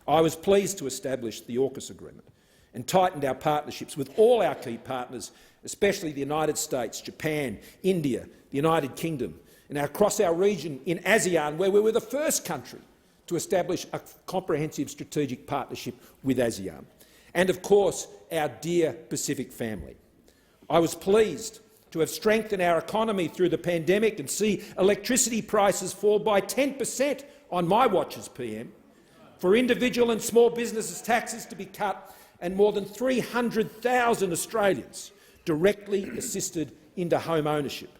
S4: I was pleased to establish the AUKUS agreement and tightened our partnerships with all our key partners, especially the United States, Japan, India, the United Kingdom, and across our region in ASEAN, where we were the first country to establish a comprehensive strategic partnership with ASEAN, and of course our dear Pacific family. I was pleased to have strengthened our economy through the pandemic and see electricity prices fall by 10% on my watch as PM, for individual and small businesses' taxes to be cut, and more than 300,000 Australians directly assisted into home ownership.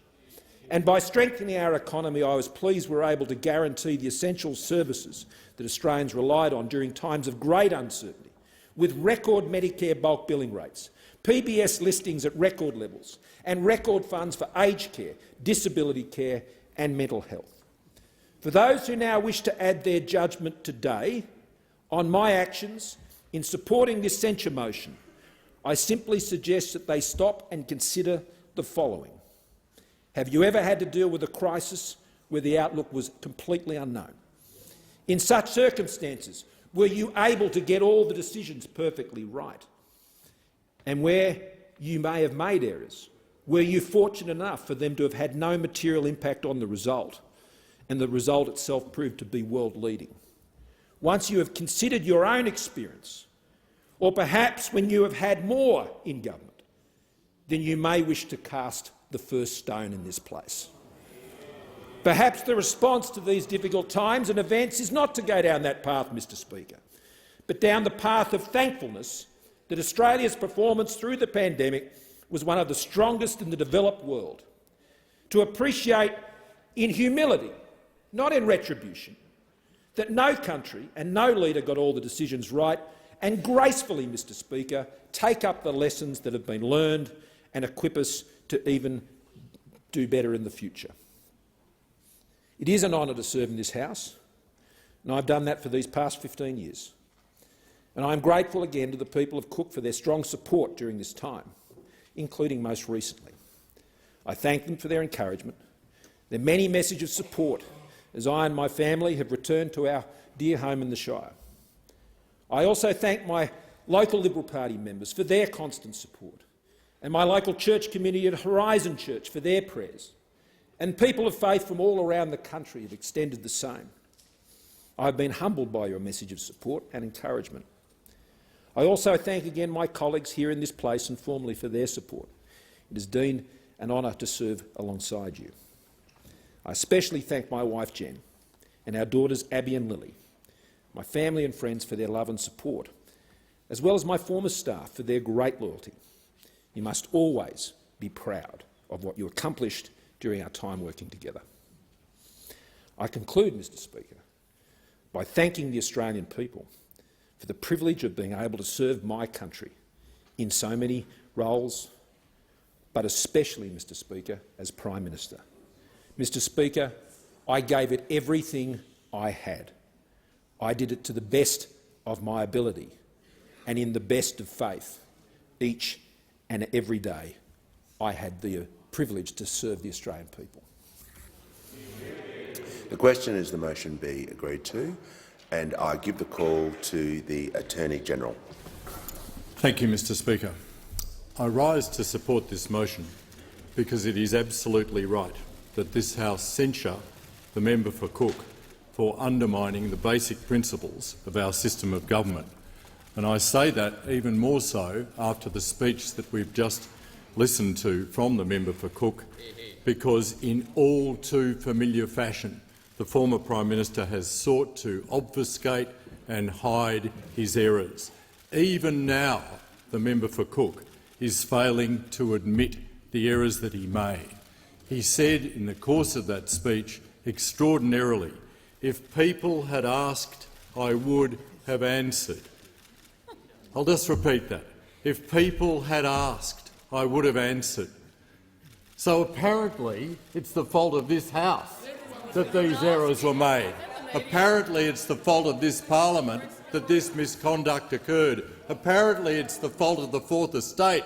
S4: And by strengthening our economy, I was pleased we were able to guarantee the essential services that Australians relied on during times of great uncertainty, with record Medicare bulk billing rates, PBS listings at record levels, and record funds for aged care, disability care and mental health. For those who now wish to add their judgment today on my actions in supporting this censure motion, I simply suggest that they stop and consider the following. Have you ever had to deal with a crisis where the outlook was completely unknown? In such circumstances, were you able to get all the decisions perfectly right? And where you may have made errors, were you fortunate enough for them to have had no material impact on the result, and the result itself proved to be world-leading? Once you have considered your own experience, or perhaps when you have had more in government, then you may wish to cast the first stone in this place. Perhaps the response to these difficult times and events is not to go down that path, Mr Speaker, but down the path of thankfulness that Australia's performance through the pandemic was one of the strongest in the developed world, to appreciate in humility, not in retribution, that no country and no leader got all the decisions right, and gracefully, Mr Speaker, take up the lessons that have been learned and equip us to even do better in the future. It is an honour to serve in this House, and I've done that for these past 15 years. And I am grateful again to the people of Cook for their strong support during this time, including most recently. I thank them for their encouragement, their many messages of support as I and my family have returned to our dear home in the Shire. I also thank my local Liberal Party members for their constant support, and my local church community at Horizon Church for their prayers, and people of faith from all around the country have extended the same. I have been humbled by your message of support and encouragement. I also thank again my colleagues here in this place and formally for their support. It has been an honour to serve alongside you. I especially thank my wife Jen and our daughters Abby and Lily, my family and friends for their love and support, as well as my former staff for their great loyalty. You must always be proud of what you accomplished during our time working together. I conclude, Mr Speaker, by thanking the Australian people for the privilege of being able to serve my country in so many roles, but especially, Mr Speaker, as Prime Minister. Mr Speaker, I gave it everything I had. I did it to the best of my ability and in the best of faith. Each and every day I had the privilege to serve the Australian people.
S2: The question is the motion be agreed to, and I give the call to the Attorney-General.
S5: Thank you, Mr Speaker. I rise to support this motion because it is absolutely right that this House censure the member for Cook for undermining the basic principles of our system of government. And I say that even more so after the speech that we've just listened to from the member for Cook, because in all too familiar fashion the former Prime Minister has sought to obfuscate and hide his errors. Even now the member for Cook is failing to admit the errors that he made. He said in the course of that speech, extraordinarily, "If people had asked, I would have answered." I'll just repeat that. If people had asked, I would have answered. So apparently it's the fault of this House that these errors were made. Apparently it's the fault of this parliament that this misconduct occurred. Apparently it's the fault of the Fourth Estate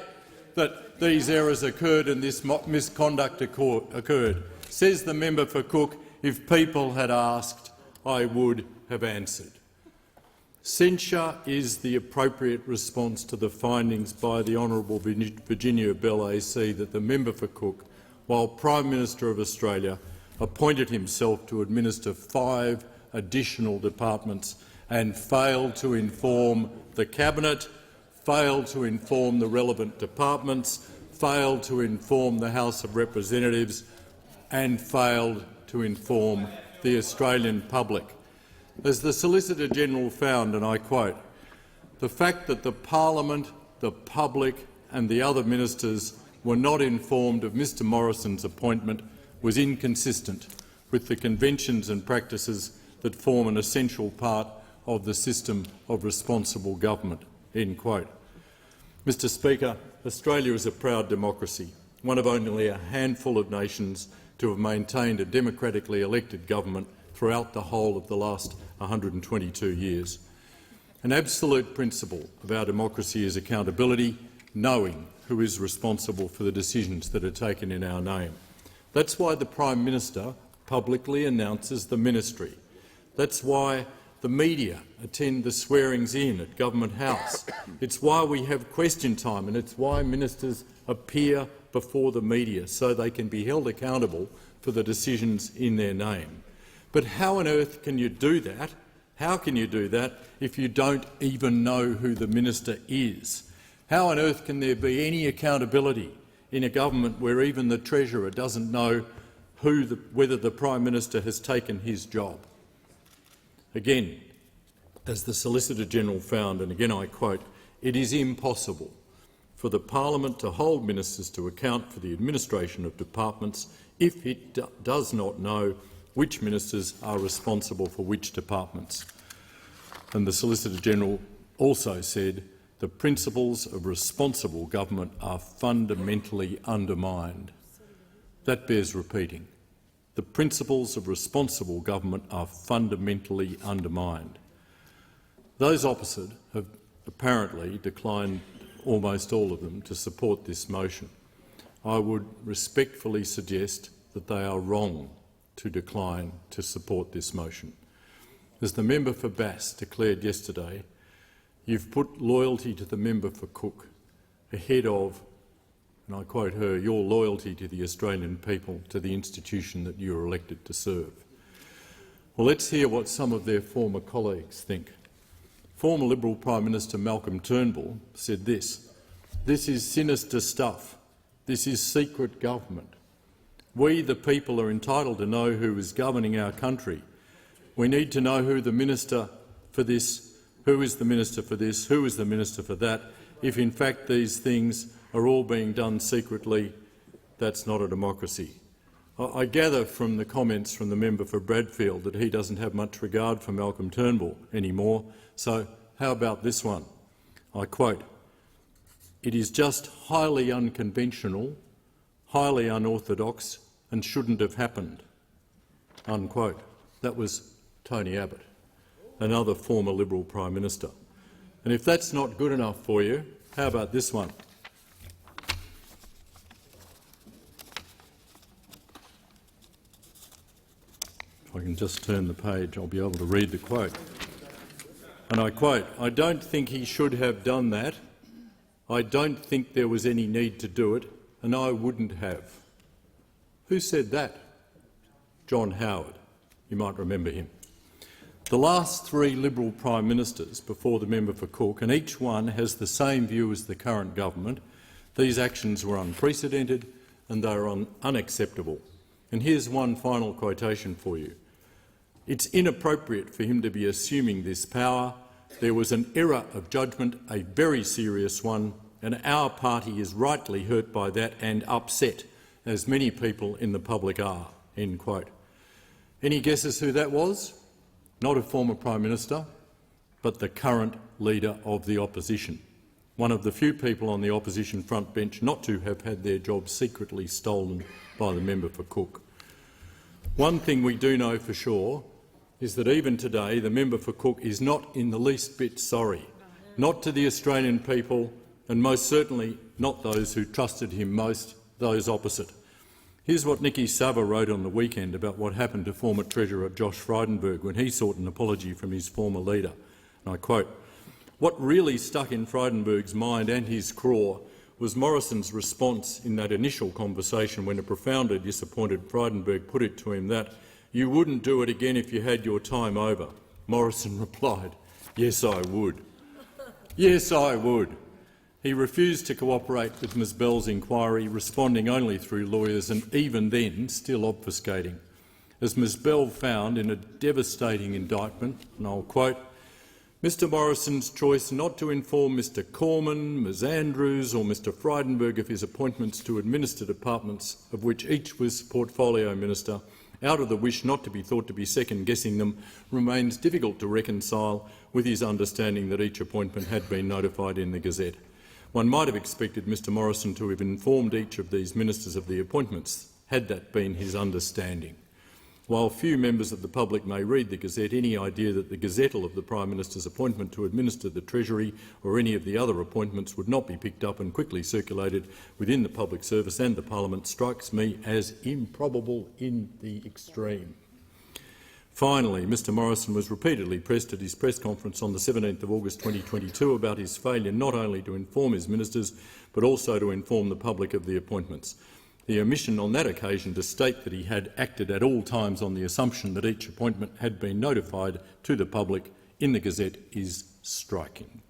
S5: that these errors occurred and this misconduct occurred. Says the member for Cook, if people had asked, I would have answered. Censure is the appropriate response to the findings by the Honourable Virginia Bell AC that the member for Cook, while Prime Minister of Australia, appointed himself to administer 5 additional departments and failed to inform the Cabinet, failed to inform the relevant departments, failed to inform the House of Representatives and failed to inform the Australian public. As the Solicitor-General found, and I quote, "The fact that the Parliament, the public and the other ministers were not informed of Mr Morrison's appointment was inconsistent with the conventions and practices that form an essential part of the system of responsible government." End quote. Mr Speaker, Australia is a proud democracy, one of only a handful of nations to have maintained a democratically elected government throughout the whole of the last 122 years. An absolute principle of our democracy is accountability, knowing who is responsible for the decisions that are taken in our name. That's why the Prime Minister publicly announces the ministry. That's why the media attend the swearings-in at Government House. It's why we have question time, and it's why ministers appear before the media so they can be held accountable for the decisions in their name. But how on earth can you do that? How can you do that if you don't even know who the minister is? How on earth can there be any accountability in a government where even the Treasurer doesn't know whether the Prime Minister has taken his job? Again, as the Solicitor-General found, and again I quote, "It is impossible for the Parliament to hold ministers to account for the administration of departments if it does not know which ministers are responsible for which departments." And the Solicitor-General also said, "The principles of responsible government are fundamentally undermined." That bears repeating. The principles of responsible government are fundamentally undermined. Those opposite have apparently declined, almost all of them, to support this motion. I would respectfully suggest that they are wrong to decline to support this motion. As the member for Bass declared yesterday, you've put loyalty to the member for Cook ahead of, and I quote her, "your loyalty to the Australian people, to the institution that you are elected to serve." Well, let's hear what some of their former colleagues think. Former Liberal Prime Minister Malcolm Turnbull said this: "This is sinister stuff. This is secret government. We, the people, are entitled to know who is governing our country. We need to know who the minister for this, who is the minister for this, who is the minister for that. If in fact these things are all being done secretly, that's not a democracy. I gather from the comments from the member for Bradfield that he doesn't have much regard for Malcolm Turnbull anymore, so how about this one? I quote, "It is just highly unconventional, highly unorthodox and shouldn't have happened." Unquote. That was Tony Abbott, another former Liberal Prime Minister. And if that's not good enough for you, how about this one? If I can just turn the page, I'll be able to read the quote. And I quote, "I don't think he should have done that. I don't think there was any need to do it, and I wouldn't have." Who said that? John Howard. You might remember him. The last three Liberal Prime Ministers before the member for Cook, and each one has the same view as the current government, these actions were unprecedented and they are unacceptable. And here's one final quotation for you. "It's inappropriate for him to be assuming this power. There was an error of judgment, a very serious one, and our party is rightly hurt by that and upset, as many people in the public are." End quote. Any guesses who that was? Not a former Prime Minister, but the current Leader of the Opposition, one of the few people on the opposition front bench not to have had their job secretly stolen by the member for Cook. One thing we do know for sure is that even today the member for Cook is not in the least bit sorry, not to the Australian people and most certainly not those who trusted him most, those opposite. Here's what Nikki Sava wrote on the weekend about what happened to former Treasurer Josh Frydenberg when he sought an apology from his former leader. And I quote, "What really stuck in Frydenberg's mind and his craw was Morrison's response in that initial conversation when a profoundly disappointed Frydenberg put it to him that, 'You wouldn't do it again if you had your time over.' Morrison replied, 'Yes, I would.' Yes, I would." He refused to cooperate with Ms Bell's inquiry, responding only through lawyers and even then still obfuscating. As Ms Bell found in a devastating indictment, and I'll quote, "Mr Morrison's choice not to inform Mr Cormann, Ms Andrews or Mr Frydenberg of his appointments to administer departments of which each was portfolio minister, out of the wish not to be thought to be second-guessing them, remains difficult to reconcile with his understanding that each appointment had been notified in the Gazette. One might have expected Mr Morrison to have informed each of these ministers of the appointments, had that been his understanding. While few members of the public may read the Gazette, any idea that the gazettal of the Prime Minister's appointment to administer the Treasury or any of the other appointments would not be picked up and quickly circulated within the public service and the Parliament strikes me as improbable in the extreme." Finally, Mr Morrison was repeatedly pressed at his press conference on the 17th of August 2022 about his failure not only to inform his ministers but also to inform the public of the appointments. The omission on that occasion to state that he had acted at all times on the assumption that each appointment had been notified to the public in the Gazette is striking.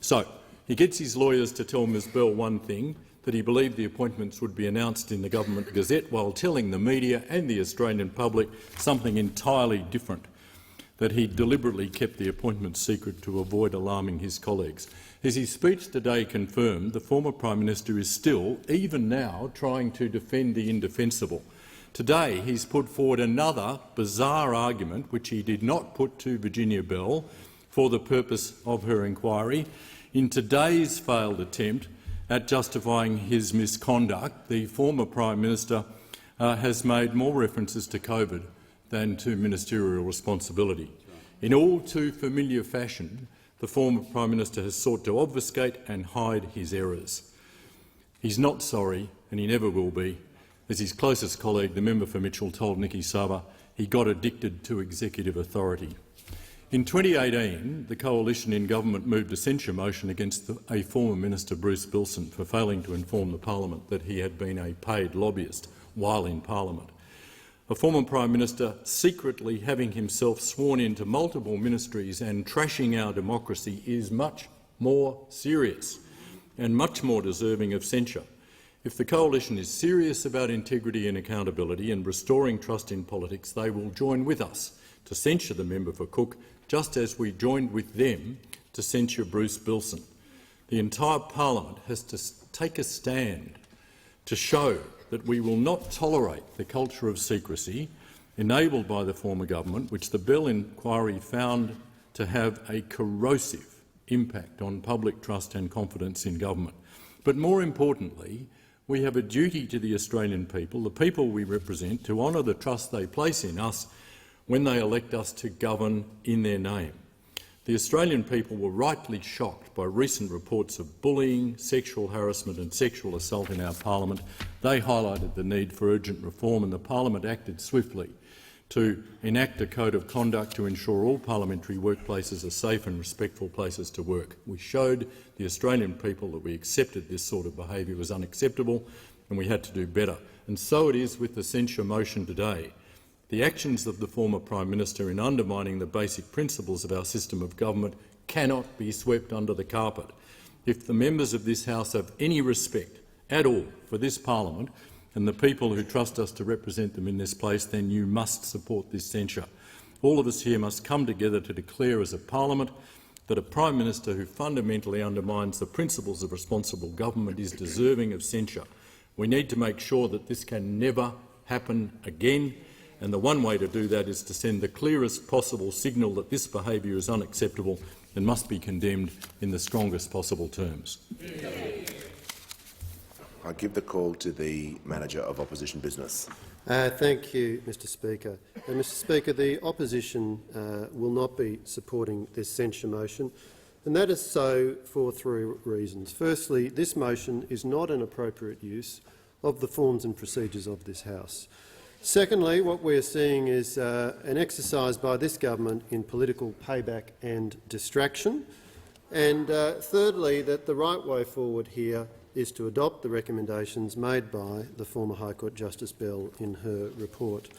S5: So, he gets his lawyers to tell Ms Bell one thing, that he believed the appointments would be announced in the Government Gazette, while telling the media and the Australian public something entirely different, that he deliberately kept the appointments secret to avoid alarming his colleagues. As his speech today confirmed, the former Prime Minister is still, even now, trying to defend the indefensible. Today he's put forward another bizarre argument, which he did not put to Virginia Bell for the purpose of her inquiry. In today's failed attempt at justifying his misconduct, the former Prime Minister has made more references to COVID than to ministerial responsibility. In all too familiar fashion, the former Prime Minister has sought to obfuscate and hide his errors. He's not sorry, and he never will be. As his closest colleague, the member for Mitchell, told Nikki Sava, he got addicted to executive authority. In 2018, the coalition in government moved a censure motion against a former minister, Bruce Bilson, for failing to inform the parliament that he had been a paid lobbyist while in parliament. A former Prime Minister secretly having himself sworn into multiple ministries and trashing our democracy is much more serious and much more deserving of censure. If the Coalition is serious about integrity and accountability and restoring trust in politics, they will join with us to censure the member for Cook, just as we joined with them to censure Bruce Bilson. The entire parliament has to take a stand to show that we will not tolerate the culture of secrecy enabled by the former government, which the Bell inquiry found to have a corrosive impact on public trust and confidence in government. But more importantly, we have a duty to the Australian people, the people we represent, to honour the trust they place in us when they elect us to govern in their name. The Australian people were rightly shocked by recent reports of bullying, sexual harassment and sexual assault in our parliament. They highlighted the need for urgent reform, and the parliament acted swiftly to enact a code of conduct to ensure all parliamentary workplaces are safe and respectful places to work. We showed the Australian people that we accepted this sort of behaviour was unacceptable and we had to do better. And so it is with the censure motion today. The actions of the former Prime Minister in undermining the basic principles of our system of government cannot be swept under the carpet. If the members of this House have any respect at all for this parliament and the people who trust us to represent them in this place, then you must support this censure. All of us here must come together to declare as a parliament that a Prime Minister who fundamentally undermines the principles of responsible government is deserving of censure. We need to make sure that this can never happen again, and the one way to do that is to send the clearest possible signal that this behaviour is unacceptable and must be condemned in the strongest possible terms.
S2: I give the call to the Manager of Opposition Business.
S6: Thank you, Mr Speaker. Mr Speaker, the opposition will not be supporting this censure motion, and that is so for three reasons. Firstly, this motion is not an appropriate use of the forms and procedures of this House. Secondly, what we are seeing is an exercise by this government in political payback and distraction. And thirdly, that the right way forward here is to adopt the recommendations made by the former High Court Justice Bell in her report.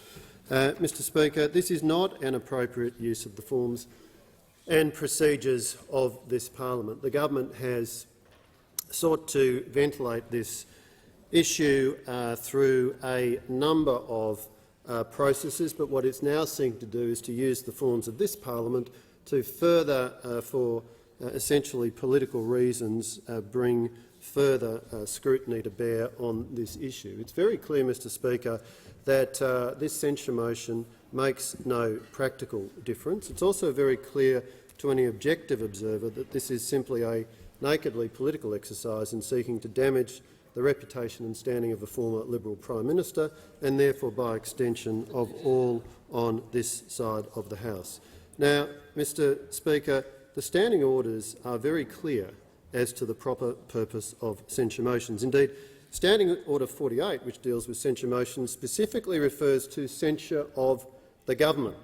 S6: Mr Speaker, this is not an appropriate use of the forms and procedures of this parliament. The government has sought to ventilate this issue through a number of processes, but what it's now seeking to do is to use the forms of this parliament to further, for essentially political reasons, bring further scrutiny to bear on this issue. It's very clear, Mr Speaker, that this censure motion makes no practical difference. It's also very clear to any objective observer that this is simply a nakedly political exercise in seeking to damage the reputation and standing of a former Liberal Prime Minister and therefore, by extension, of all on this side of the House. Now, Mr Speaker, the standing orders are very clear as to the proper purpose of censure motions. Indeed, Standing Order 48, which deals with censure motions, specifically refers to censure of the government,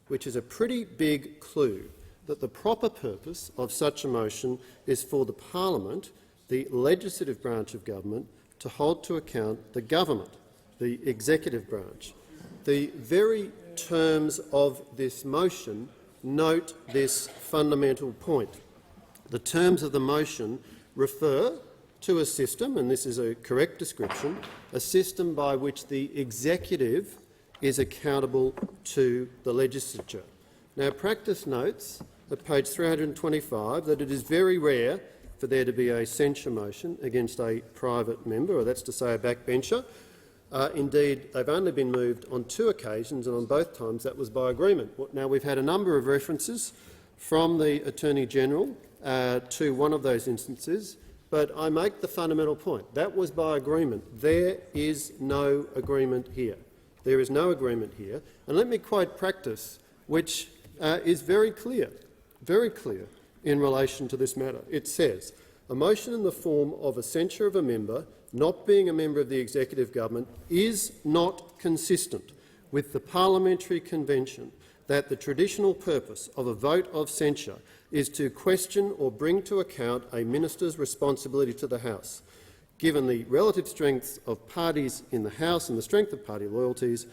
S6: which is a pretty big clue that the proper purpose of such a motion is for the parliament, the legislative branch of government, to hold to account the government, the executive branch. The very terms of this motion note this fundamental point. The terms of the motion refer to a system, and this is a correct description, a system by which the executive is accountable to the legislature. Now, practice notes at page 325 that it is very rare for there to be a censure motion against a private member, or that's to say a backbencher. Indeed, they've only been moved on 2 occasions, and on both times that was by agreement. Now, we've had a number of references from the Attorney-General to one of those instances, but I make the fundamental point. That was by agreement. There is no agreement here. There is no agreement here. And let me quote practice, which is very clear in relation to this matter. It says, "A motion in the form of a censure of a member not being a member of the executive government is not consistent with the parliamentary convention that the traditional purpose of a vote of censure is to question or bring to account a minister's responsibility to the House. Given the relative strengths of parties in the House and the strength of party loyalties,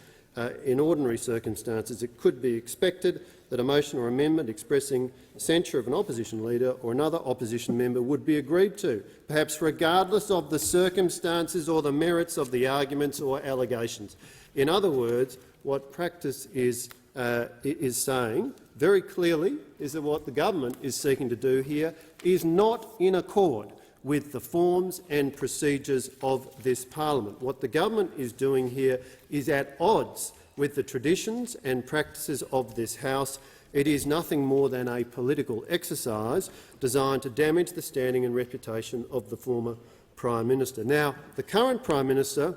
S6: in ordinary circumstances it could be expected that a motion or amendment expressing censure of an opposition leader or another opposition member would be agreed to, perhaps regardless of the circumstances or the merits of the arguments or allegations. In other words, what practice is saying very clearly is that what the government is seeking to do here is not in accord with the forms and procedures of this parliament. What the government is doing here is at odds with the traditions and practices of this House. It is nothing more than a political exercise designed to damage the standing and reputation of the former Prime Minister. Now, the current Prime Minister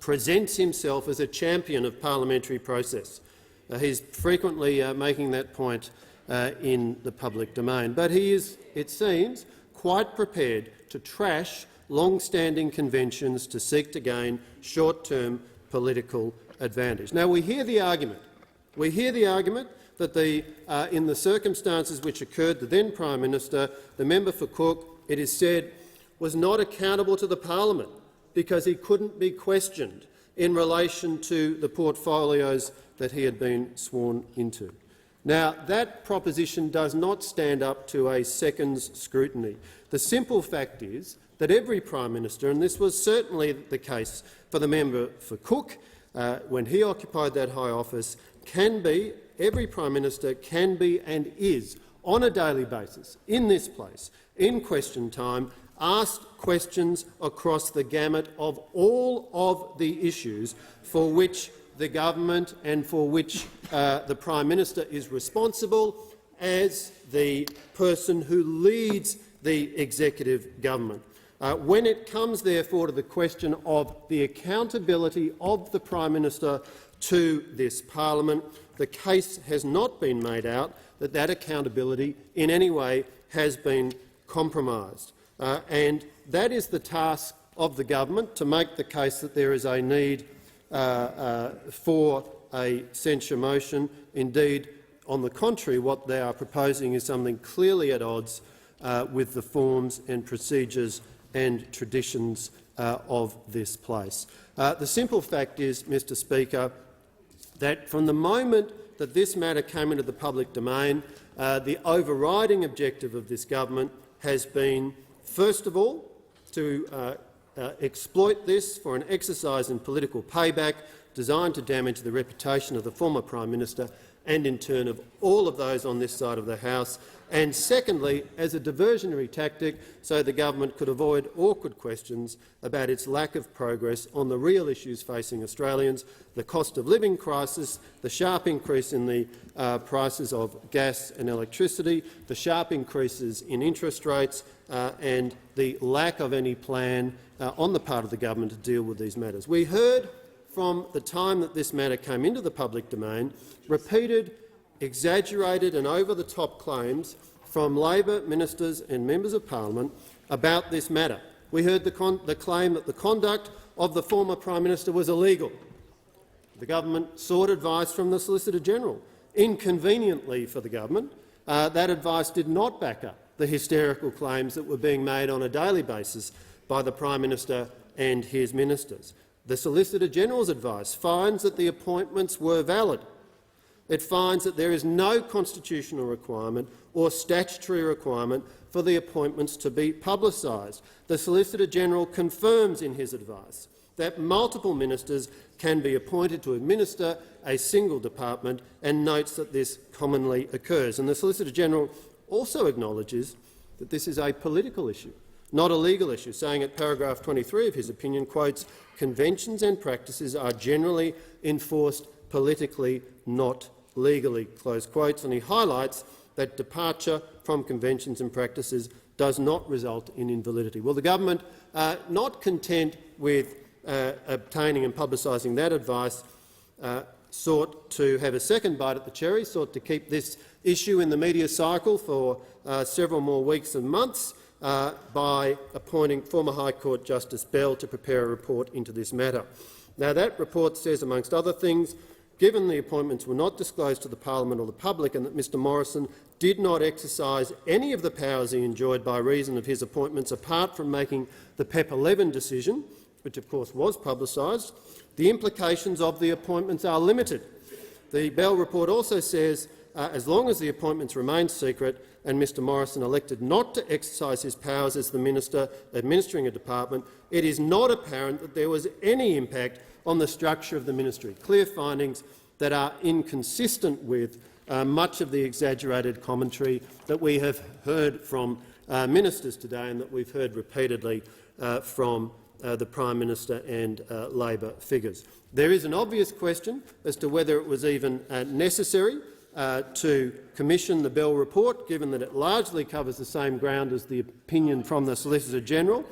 S6: presents himself as a champion of parliamentary process. He's frequently making that point in the public domain, but he is, it seems, quite prepared to trash long-standing conventions to seek to gain short-term political advantage. Now, we hear the argument. We hear the argument that in the circumstances which occurred, the then Prime Minister, the member for Cook, it is said, was not accountable to the parliament because he couldn't be questioned in relation to the portfolios that he had been sworn into. Now, that proposition does not stand up to a second's scrutiny. The simple fact is that every Prime Minister, and this was certainly the case for the member for Cook when he occupied that high office, every Prime Minister can be and is, on a daily basis, in this place, in question time, asked questions across the gamut of all of the issues for which the government and for which the Prime Minister is responsible as the person who leads the executive government. When it comes, therefore, to the question of the accountability of the Prime Minister to this parliament, the case has not been made out that that accountability in any way has been compromised. And that is the task of the government, to make the case that there is a need for a censure motion. Indeed, on the contrary, what they are proposing is something clearly at odds with the forms and procedures and traditions of this place. The simple fact is, Mr Speaker, that from the moment that this matter came into the public domain, the overriding objective of this government has been, first of all, to exploit this for an exercise in political payback designed to damage the reputation of the former Prime Minister and, in turn, of all of those on this side of the House, and secondly, as a diversionary tactic so the government could avoid awkward questions about its lack of progress on the real issues facing Australians, the cost of living crisis, the sharp increase in the prices of gas and electricity, the sharp increases in interest rates and the lack of any plan on the part of the government to deal with these matters. We heard from the time that this matter came into the public domain repeated, exaggerated and over-the-top claims from Labor ministers and members of parliament about this matter. We heard the claim that the conduct of the former Prime Minister was illegal. The government sought advice from the Solicitor-General. Inconveniently for the government, that advice did not back up the hysterical claims that were being made on a daily basis by the Prime Minister and his ministers. The Solicitor-General's advice finds that the appointments were valid. It finds that there is no constitutional requirement or statutory requirement for the appointments to be publicised. The Solicitor-General confirms in his advice that multiple ministers can be appointed to administer a single department and notes that this commonly occurs. And the Solicitor-General also acknowledges that this is a political issue, not a legal issue, saying at paragraph 23 of his opinion, quotes, "Conventions and practices are generally enforced politically, not legally," close quotes, and he highlights that departure from conventions and practices does not result in invalidity. Well, the government, not content with obtaining and publicising that advice, sought to have a second bite at the cherry, sought to keep this issue in the media cycle for several more weeks and months by appointing former High Court Justice Bell to prepare a report into this matter. Now, that report says, amongst other things, given the appointments were not disclosed to the parliament or the public and that Mr Morrison did not exercise any of the powers he enjoyed by reason of his appointments apart from making the PEP 11 decision, which of course was publicised, the implications of the appointments are limited. The Bell report also says as long as the appointments remain secret and Mr Morrison elected not to exercise his powers as the minister administering a department, it is not apparent that there was any impact on the structure of the ministry. Clear findings that are inconsistent with much of the exaggerated commentary that we have heard from ministers today and that we've heard repeatedly from the Prime Minister and Labor figures. There is an obvious question as to whether it was even necessary to commission the Bell report, given that it largely covers the same ground as the opinion from the Solicitor-General,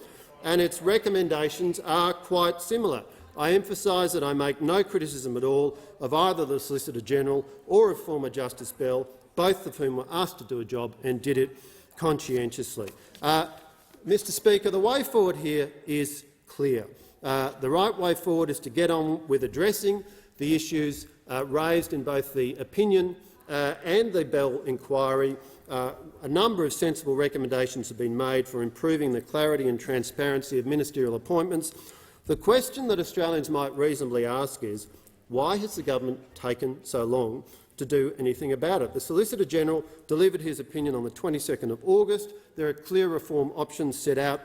S6: and its recommendations are quite similar. I emphasise that I make no criticism at all of either the Solicitor-General or of former Justice Bell, both of whom were asked to do a job and did it conscientiously. Mr Speaker, the way forward here is clear. The right way forward is to get on with addressing the issues raised in both the opinion and the Bell inquiry. A number of sensible recommendations have been made for improving the clarity and transparency of ministerial appointments. The question that Australians might reasonably ask is, why has the government taken so long to do anything about it? The Solicitor-General delivered his opinion on the 22nd of August. There are clear reform options set out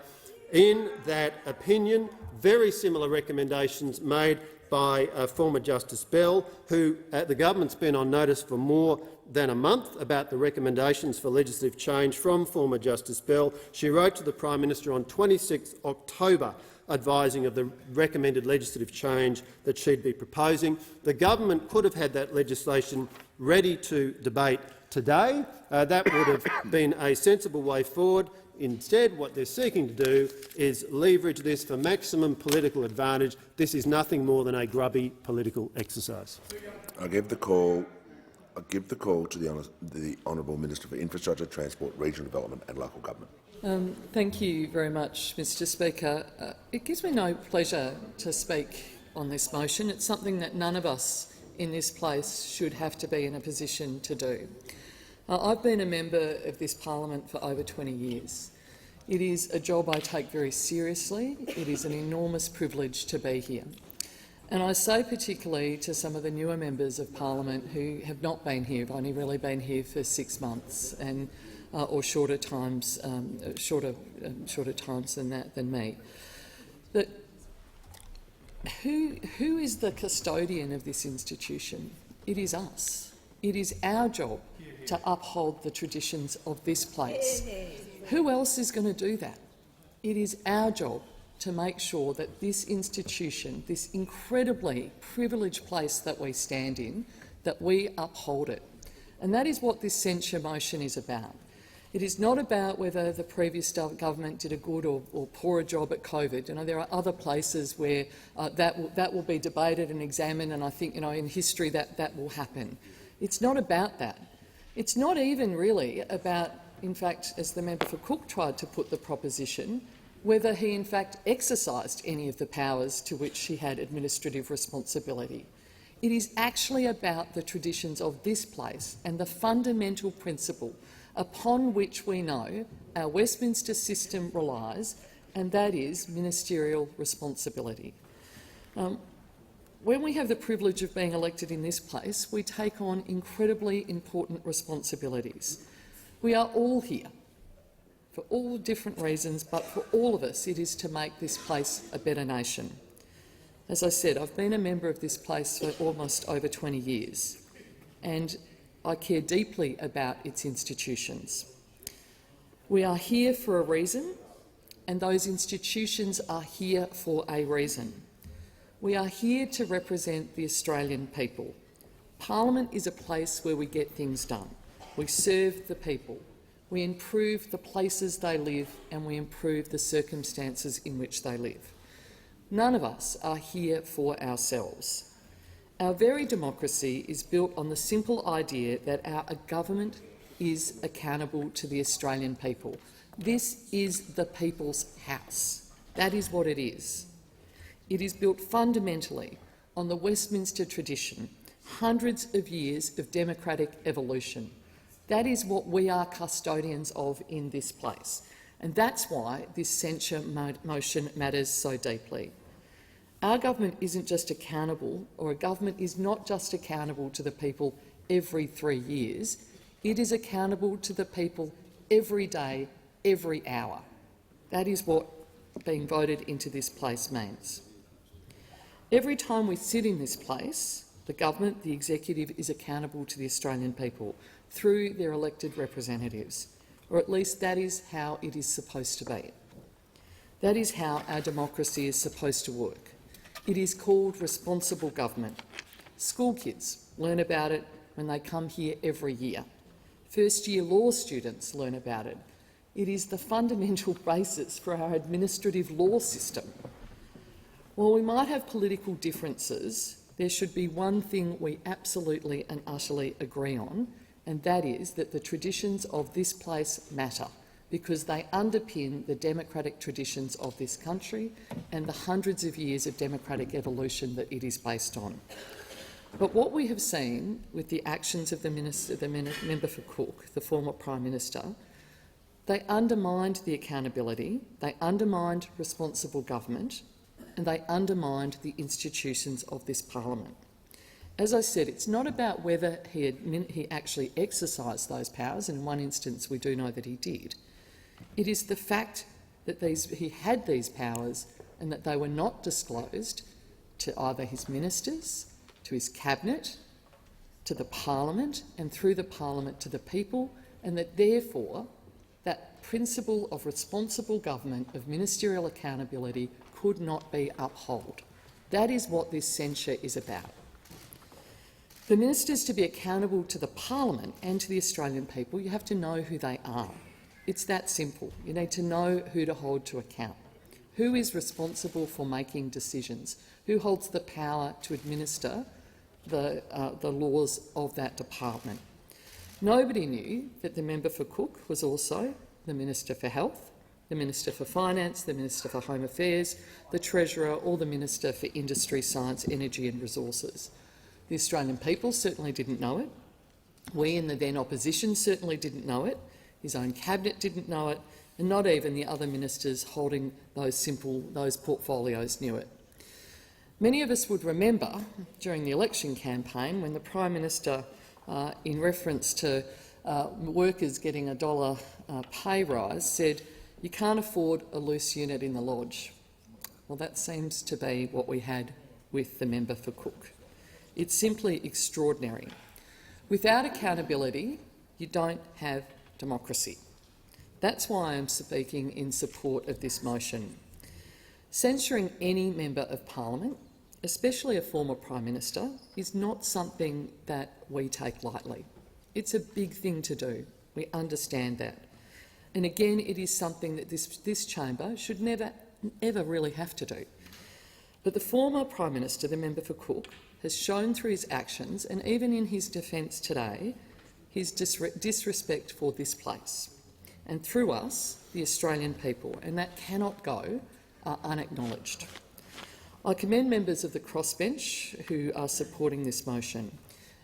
S6: in that opinion, very similar recommendations made by former Justice Bell, who the government's been on notice for more than a month about the recommendations for legislative change from former Justice Bell. She wrote to the Prime Minister on 26 October advising of the recommended legislative change that she'd be proposing. The government could have had that legislation ready to debate today. That would have been a sensible way forward. Instead, what they're seeking to do is leverage this for maximum political advantage. This is nothing more than a grubby political exercise.
S2: I give the call to the Honourable Minister for Infrastructure, Transport, Regional Development and Local Government.
S7: Thank you very much, Mr Speaker. It gives me no pleasure to speak on this motion. It's something that none of us in this place should have to be in a position to do. I've been a member of this parliament for over 20 years. It is a job I take very seriously. It is an enormous privilege to be here. And I say particularly to some of the newer members of parliament who have not been here, have only really been here for 6 months and or shorter times than me, that who is the custodian of this institution? It is us. It is our job to uphold the traditions of this place. Who else is going to do that? It is our job to make sure that this institution, this incredibly privileged place that we stand in, that we uphold it. And that is what this censure motion is about. It is not about whether the previous government did a good or poor job at COVID. You know, there are other places where that will be debated and examined, and I think in history that will happen. It's not about that. It's not even really about, in fact, as the member for Cook tried to put the proposition, whether he in fact exercised any of the powers to which he had administrative responsibility. It is actually about the traditions of this place and the fundamental principle upon which we know our Westminster system relies, and that is ministerial responsibility. When we have the privilege of being elected in this place, we take on incredibly important responsibilities. We are all here for all different reasons, but for all of us it is to make this place a better nation. As I said, I've been a member of this place for almost over 20 years, and I care deeply about its institutions. We are here for a reason, and those institutions are here for a reason. We are here to represent the Australian people. Parliament is a place where we get things done. We serve the people. We improve the places they live, and we improve the circumstances in which they live. None of us are here for ourselves. Our very democracy is built on the simple idea that our government is accountable to the Australian people. This is the people's house. That is what it is. It is built fundamentally on the Westminster tradition, hundreds of years of democratic evolution. That is what we are custodians of in this place, and that's why this censure motion matters so deeply. Our government isn't just accountable, or a government is not just accountable to the people every 3 years. It is accountable to the people every day, every hour. That is what being voted into this place means. Every time we sit in this place, the government, the executive, is accountable to the Australian people through their elected representatives, or at least that is how it is supposed to be. That is how our democracy is supposed to work. It is called responsible government. School kids learn about it when they come here every year. First-year law students learn about it. It is the fundamental basis for our administrative law system. While we might have political differences, there should be one thing we absolutely and utterly agree on, and that is that the traditions of this place matter, because they underpin the democratic traditions of this country and the hundreds of years of democratic evolution that it is based on. But what we have seen with the actions of the member for Cook, the former Prime Minister, they undermined the accountability, they undermined responsible government, and they undermined the institutions of this parliament. As I said, it's not about whether he actually exercised those powers, and in one instance we do know that he did. It is the fact that he had these powers and that they were not disclosed to either his ministers, to his cabinet, to the parliament, and through the parliament to the people, and that therefore that principle of responsible government, of ministerial accountability, could not be upheld. That is what this censure is about. For ministers to be accountable to the parliament and to the Australian people, you have to know who they are. It's that simple. You need to know who to hold to account. Who is responsible for making decisions? Who holds the power to administer the laws of that department? Nobody knew that the member for Cook was also the Minister for Health, the Minister for Finance, the Minister for Home Affairs, the Treasurer, or the Minister for Industry, Science, Energy and Resources. The Australian people certainly didn't know it. We in the then opposition certainly didn't know it. His own cabinet didn't know it, and not even the other ministers holding those portfolios knew it. Many of us would remember during the election campaign when the Prime Minister, in reference to workers getting a $1 pay rise, said, "You can't afford a loose unit in the lodge." Well, that seems to be what we had with the member for Cook. It's simply extraordinary. Without accountability, you don't have democracy. That's why I'm speaking in support of this motion. Censuring any member of parliament, especially a former Prime Minister, is not something that we take lightly. It's a big thing to do. We understand that. And again, it is something that this chamber should never, ever really have to do. But the former Prime Minister, the member for Cook, has shown through his actions, and even in his defence today, his disrespect for this place, and through us, the Australian people, and that cannot go unacknowledged. I commend members of the crossbench who are supporting this motion,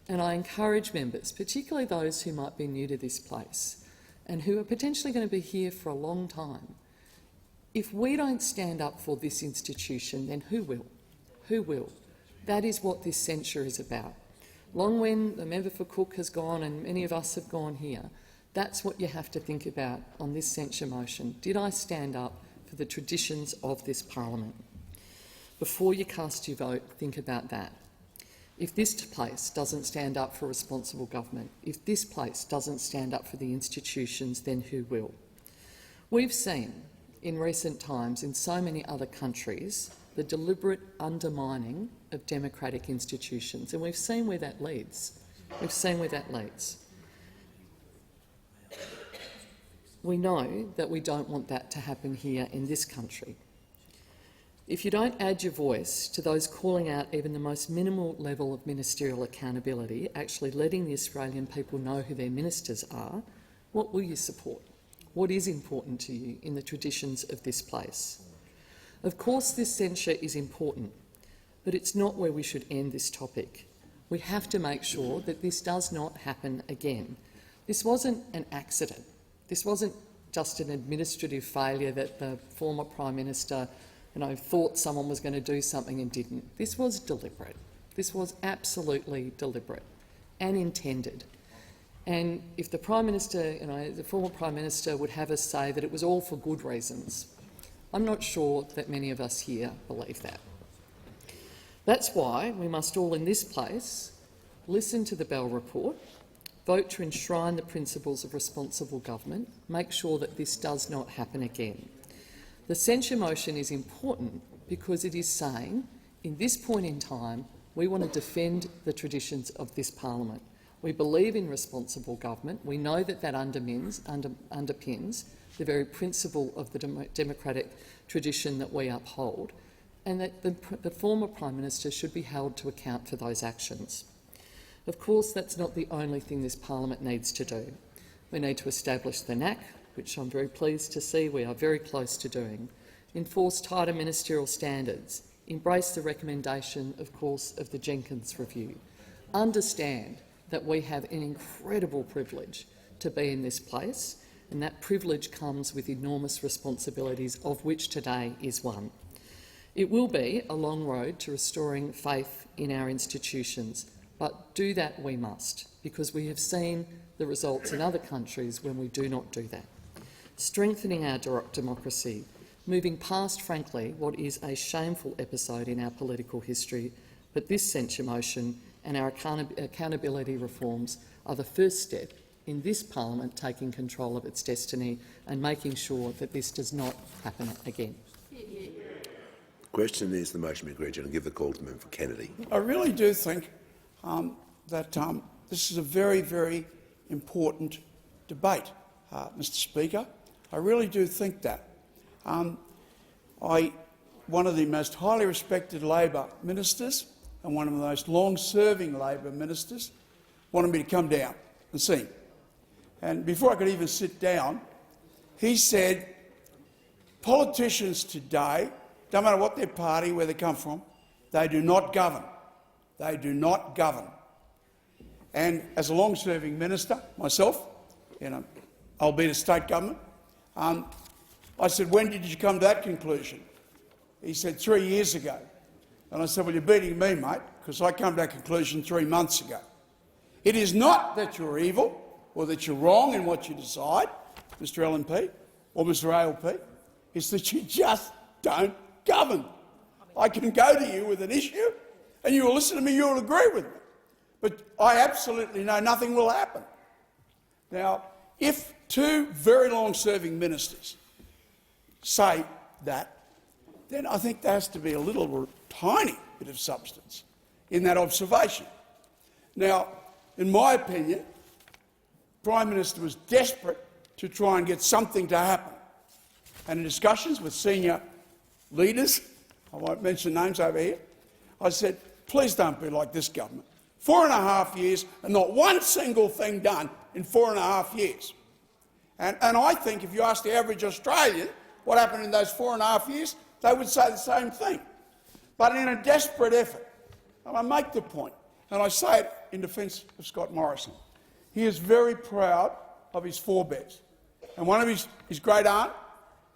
S7: and I encourage members, particularly those who might be new to this place and who are potentially going to be here for a long time, if we don't stand up for this institution, then who will? Who will? That is what this censure is about. Long when the member for Cook has gone and many of us have gone here, that's what you have to think about on this censure motion. Did I stand up for the traditions of this parliament? Before you cast your vote, think about that. If this place doesn't stand up for responsible government, if this place doesn't stand up for the institutions, then who will? We've seen in recent times in so many other countries the deliberate undermining of democratic institutions, and we've seen where that leads. We've seen where that leads. We know that we don't want that to happen here in this country. If you don't add your voice to those calling out even the most minimal level of ministerial accountability, actually letting the Australian people know who their ministers are, what will you support? What is important to you in the traditions of this place? Of course this censure is important, but it's not where we should end this topic. We have to make sure that this does not happen again. This wasn't an accident. This wasn't just an administrative failure that the former Prime Minister thought someone was going to do something and didn't. This was deliberate. This was absolutely deliberate. and intended. And if the Prime Minister, the former Prime Minister, would have us say that it was all for good reasons, I'm not sure that many of us here believe that. That's why we must all in this place listen to the Bell report, vote to enshrine the principles of responsible government, make sure that this does not happen again. The censure motion is important because it is saying, in this point in time, we want to defend the traditions of this parliament. We believe in responsible government. We know that that underpins the very principle of the democratic tradition that we uphold, and that the former Prime Minister should be held to account for those actions. Of course, that's not the only thing this parliament needs to do. We need to establish the NAC, which I'm very pleased to see we are very close to doing, enforce tighter ministerial standards, embrace the recommendation, of course, of the Jenkins Review, understand that we have an incredible privilege to be in this place, and that privilege comes with enormous responsibilities, of which today is one. It will be a long road to restoring faith in our institutions, but do that we must, because we have seen the results in other countries when we do not do that. Strengthening our democracy, moving past, frankly, what is a shameful episode in our political history, but this censure motion and our accountability reforms are the first step in this parliament taking control of its destiny and making sure that this does not happen again.
S2: The question is the motion be agreed, and give the call to the member for Kennedy.
S8: I really do think that this is a very, very important debate, Mr Speaker. I really do think that. One of the most highly respected Labor ministers and one of the most long-serving Labor ministers wanted me to come down and see him. And before I could even sit down, he said, politicians today, don't matter what their party, where they come from, they do not govern. They do not govern. And as a long-serving minister myself, albeit a state government, I said, when did you come to that conclusion? He said, 3 years ago. And I said, well, you're beating me, mate, because I came to that conclusion 3 months ago. It is not that you're evil or that you're wrong in what you decide, Mr LNP or Mr ALP, it's that you just don't govern. I can go to you with an issue and you will listen to me, you will agree with me. But I absolutely know nothing will happen. Now, if two very long-serving ministers say that, then I think there has to be a little tiny bit of substance in that observation. Now, in my opinion, the Prime Minister was desperate to try and get something to happen. And in discussions with senior leaders, I won't mention names over here, I said, please don't be like this government. 4.5 years and not one single thing done in 4.5 years. And I think if you ask the average Australian what happened in those 4.5 years, they would say the same thing. But in a desperate effort, and I make the point, and I say it in defence of Scott Morrison, he is very proud of his forebears. And one of his great aunt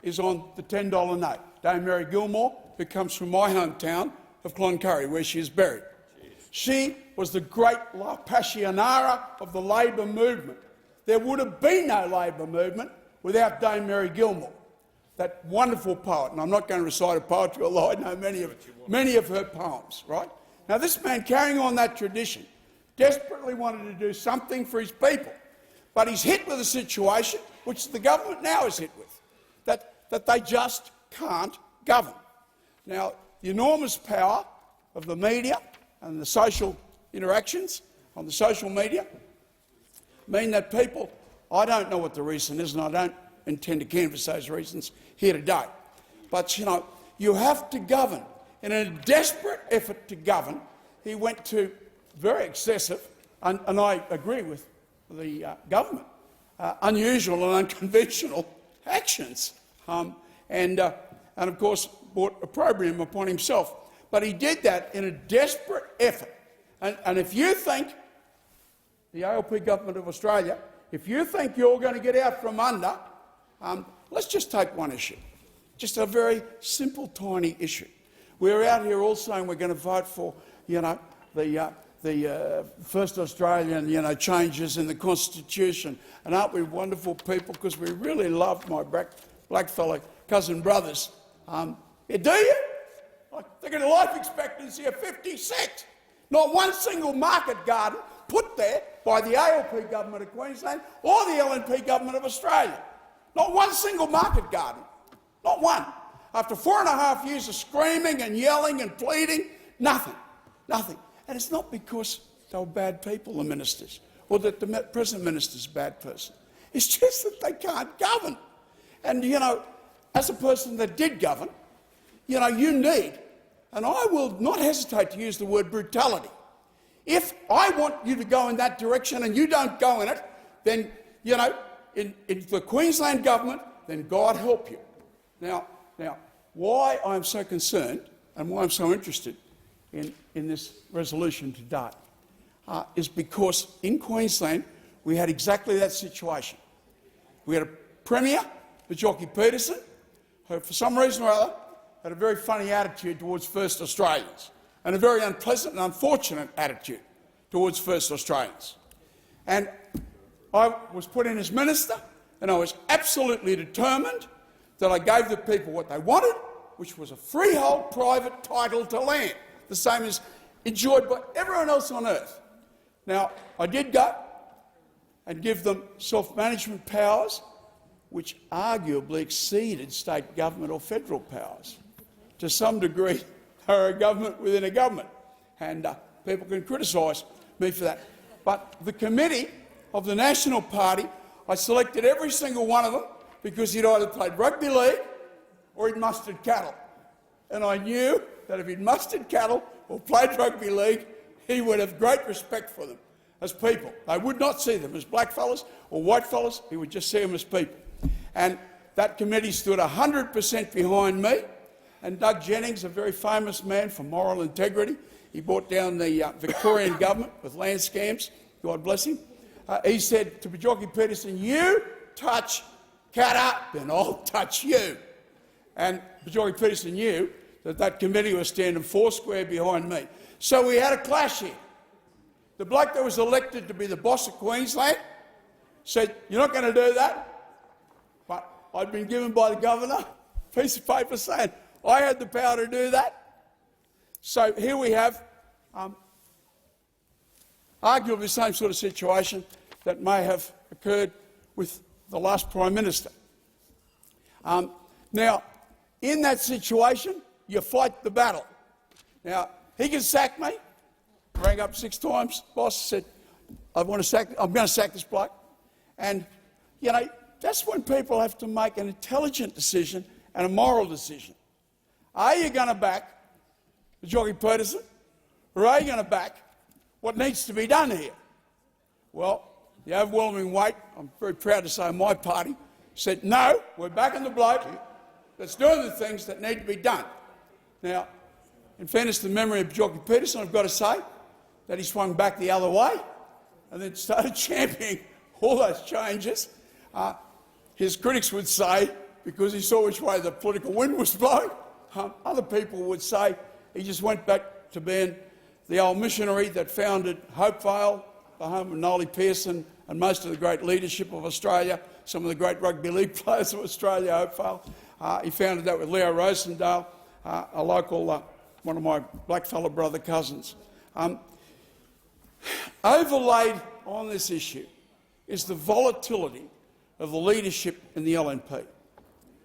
S8: is on the $10 note, Dame Mary Gilmore, who comes from my hometown of Cloncurry, where she is buried. She was the great La Passionara of the Labor movement. There would have been no Labor movement without Dame Mary Gilmore, that wonderful poet. And I'm not going to recite her poetry, although I know many of her poems. Right? Now, this man, carrying on that tradition, desperately wanted to do something for his people, but he's hit with a situation which the government now is hit with, that they just can't govern. Now, the enormous power of the media and the social interactions on the social media mean that people, I don't know what the reason is, and I don't intend to canvass those reasons here today, but you have to govern. And in a desperate effort to govern, he went to very excessive, and I agree with the government, unusual and unconventional actions, and of course brought opprobrium upon himself. But he did that in a desperate effort. And if you think, the ALP government of Australia, if you think you're going to get out from under, let's just take one issue, just a very simple, tiny issue. We're out here all saying we're going to vote for, the first Australian, changes in the Constitution. And aren't we wonderful people? Because we really love my blackfellow cousin brothers. Do you? They get a life expectancy of 56. Not one single market garden put there by the ALP government of Queensland or the LNP government of Australia. Not one single market garden. Not one. After 4.5 years of screaming and yelling and pleading, nothing. Nothing. And it's not because they were bad people, the ministers, or that the present minister's a bad person. It's just that they can't govern. And, as a person that did govern, you need, and I will not hesitate to use the word brutality. If I want you to go in that direction and you don't go in it, then, in the Queensland government, then God help you. Now, why I'm so concerned and why I'm so interested in this resolution today is because in Queensland we had exactly that situation. We had a Premier, Bajorki Peterson, who for some reason or other had a very funny attitude towards First Australians and a very unpleasant and unfortunate attitude towards First Australians. And I was put in as minister and I was absolutely determined that I gave the people what they wanted, which was a freehold private title to land, the same as enjoyed by everyone else on earth. Now, I did go and give them self-management powers, which arguably exceeded state government or federal powers. To some degree, they're a government within a government, and people can criticise me for that. But the committee of the National Party, I selected every single one of them because he'd either played rugby league or he'd mustered cattle. And I knew that if he'd mustered cattle or played rugby league, he would have great respect for them as people. They would not see them as blackfellas or whitefellas, he would just see them as people. And that committee stood 100% behind me. And Doug Jennings, a very famous man for moral integrity, he brought down the Victorian government with land scams, God bless him. He said to Bajorki Peterson, "You touch Katter, then I'll touch you." And Bajorki Peterson knew that that committee was standing foursquare behind me. So we had a clash here. The bloke that was elected to be the boss of Queensland said, "You're not going to do that." But I'd been given by the governor a piece of paper saying I had the power to do that. So here we have arguably the same sort of situation that may have occurred with the last Prime Minister. Now, in that situation, you fight the battle. Now, he can sack me. Rang up 6 times. Boss said, I'm going to sack this bloke. And, that's when people have to make an intelligent decision and a moral decision. Are you going to back Bajorki Peterson, or are you going to back what needs to be done here? Well, the overwhelming weight, I'm very proud to say, my party said, no, we're backing the bloke that's doing the things that need to be done. Now, in fairness to the memory of Bajorki Peterson, I've got to say that he swung back the other way and then started championing all those changes. His critics would say, because he saw which way the political wind was blowing, other people would say he just went back to being the old missionary that founded Hopevale, the home of Noel Pearson and most of the great leadership of Australia, some of the great rugby league players of Australia, Hopevale. He founded that with Leo Rosendale, a local, one of my blackfellow brother cousins. Overlaid on this issue is the volatility of the leadership in the LNP.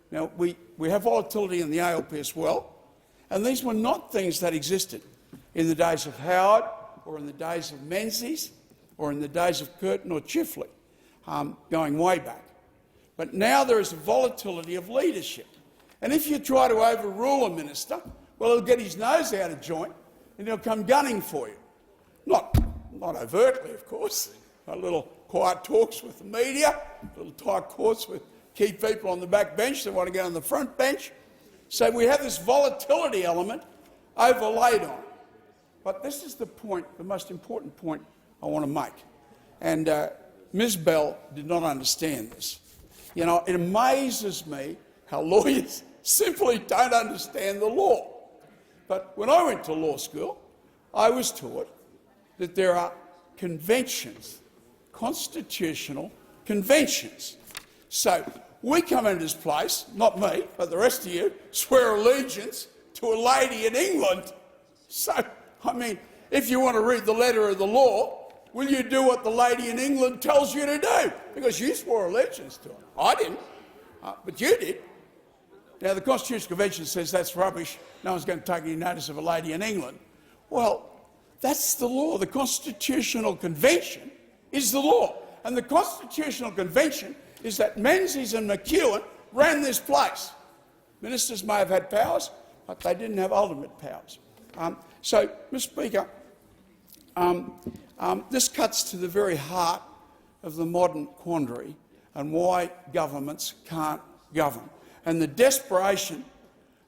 S8: Now, we have volatility in the ALP as well, and these were not things that existed in the days of Howard or in the days of Menzies or in the days of Curtin or Chifley, going way back. But now there is a volatility of leadership. And if you try to overrule a minister, well, he'll get his nose out of joint and he'll come gunning for you. Not overtly, of course. A little quiet talks with the media, little tight talks with key people on the back bench that want to get on the front bench. So we have this volatility element overlaid on it. But this is the point, the most important point I want to make. And Ms Bell did not understand this. It amazes me how lawyers simply don't understand the law. But when I went to law school, I was taught that there are conventions, constitutional conventions. So we come into this place, not me, but the rest of you, swear allegiance to a lady in England. So, I mean, if you want to read the letter of the law, will you do what the lady in England tells you to do? Because you swore allegiance to her. I didn't, but you did. Now, the Constitutional Convention says that's rubbish. No one's going to take any notice of a lady in England. Well, that's the law. The Constitutional Convention is the law. And the Constitutional Convention is that Menzies and McEwen ran this place. Ministers may have had powers, but they didn't have ultimate powers. So, Mr. Speaker, this cuts to the very heart of the modern quandary and why governments can't govern, and the desperation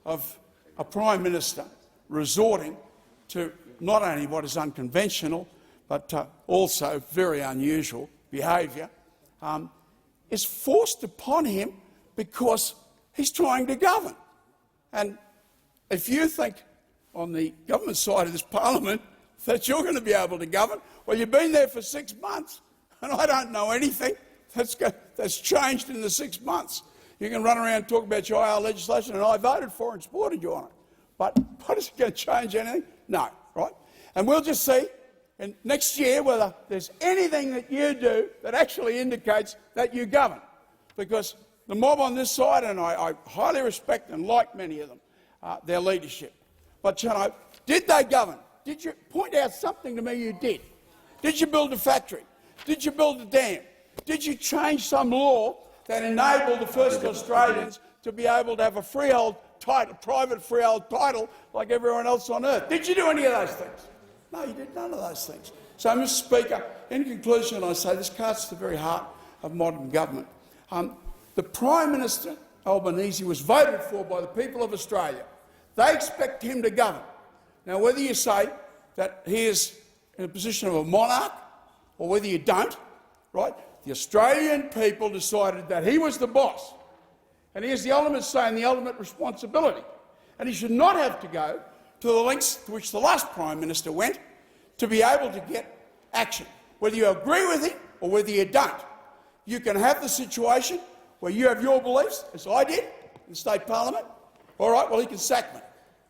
S8: of a Prime Minister resorting to not only what is unconventional but also very unusual behaviour is forced upon him because he's trying to govern. And if you think on the government side of this parliament that you're going to be able to govern, well, you've been there for 6 months, and I don't know anything that's changed in the 6 months. You can run around and talk about your IR legislation, and I voted for and supported you on it. But what is it going to change anything? No, right? And we'll just see next year whether there's anything that you do that actually indicates that you govern. Because the mob on this side, and I highly respect and like many of them, their leadership. But, you know, did they govern? Did you point out something to me you did? Did you build a factory? Did you build a dam? Did you change some law that enabled the first Australians to be able to have a freehold title, private freehold title like everyone else on earth? Did you do any of those things? No, you did none of those things. So, Mr. Speaker, in conclusion, I say this cuts to the very heart of modern government. The Prime Minister, Albanese, was voted for by the people of Australia. They expect him to govern. Now, whether you say that he is in a position of a monarch or whether you don't, right, the Australian people decided that he was the boss, and he has the ultimate say and the ultimate responsibility. And he should not have to go to the lengths to which the last Prime Minister went to be able to get action. Whether you agree with him or whether you don't, you can have the situation where you have your beliefs, as I did in the state parliament. All right, well, he can sack me,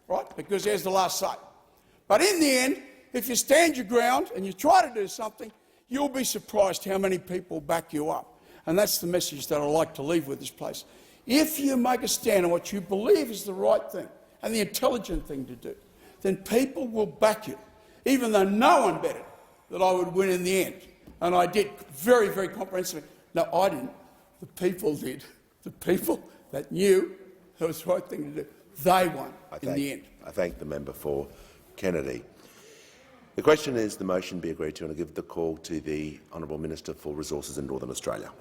S8: right, because he has the last say. But in the end, if you stand your ground and you try to do something, you'll be surprised how many people back you up. And that's the message that I'd like to leave with this place. If you make a stand on what you believe is the right thing and the intelligent thing to do, then people will back you, even though no one betted that I would win in the end. And I did very, very comprehensively. No, I didn't. The people did. The people that knew it was the right thing to do, they won in the end.
S2: I thank the member for Kennedy. The question is the motion be agreed to, and I give the call to the Honourable Minister for Resources in Northern Australia.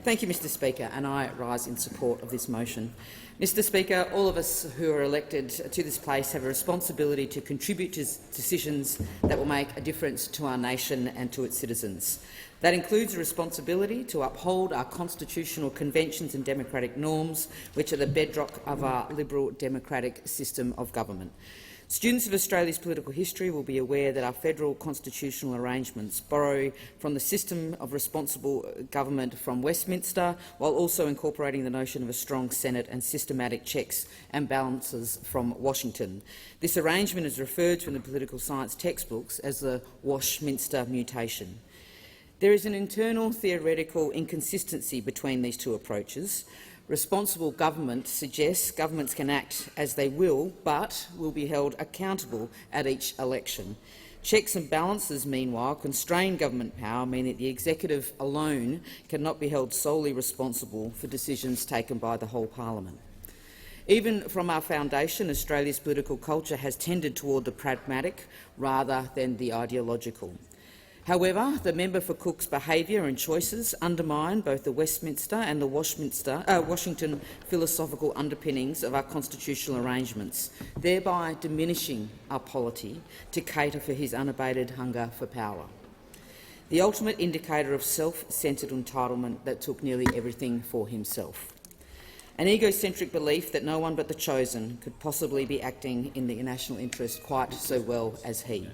S9: Thank you, Mr. Speaker, and I rise in support of this motion. Mr. Speaker, all of us who are elected to this place have a responsibility to contribute to decisions that will make a difference to our nation and to its citizens. That includes a responsibility to uphold our constitutional conventions and democratic norms, which are the bedrock of our liberal democratic system of government. Students of Australia's political history will be aware that our federal constitutional arrangements borrow from the system of responsible government from Westminster, while also incorporating the notion of a strong Senate and systematic checks and balances from Washington. This arrangement is referred to in the political science textbooks as the Washminster mutation. There is an internal theoretical inconsistency between these two approaches. Responsible government suggests governments can act as they will, but will be held accountable at each election. Checks and balances, meanwhile, constrain government power, meaning that the executive alone cannot be held solely responsible for decisions taken by the whole parliament. Even from our foundation, Australia's political culture has tended toward the pragmatic rather than the ideological. However, the member for Cook's behaviour and choices undermine both the Westminster and the Washington philosophical underpinnings of our constitutional arrangements, thereby diminishing our polity to cater for his unabated hunger for power. The ultimate indicator of self-centred entitlement that took nearly everything for himself. An egocentric belief that no one but the chosen could possibly be acting in the national interest quite so well as he.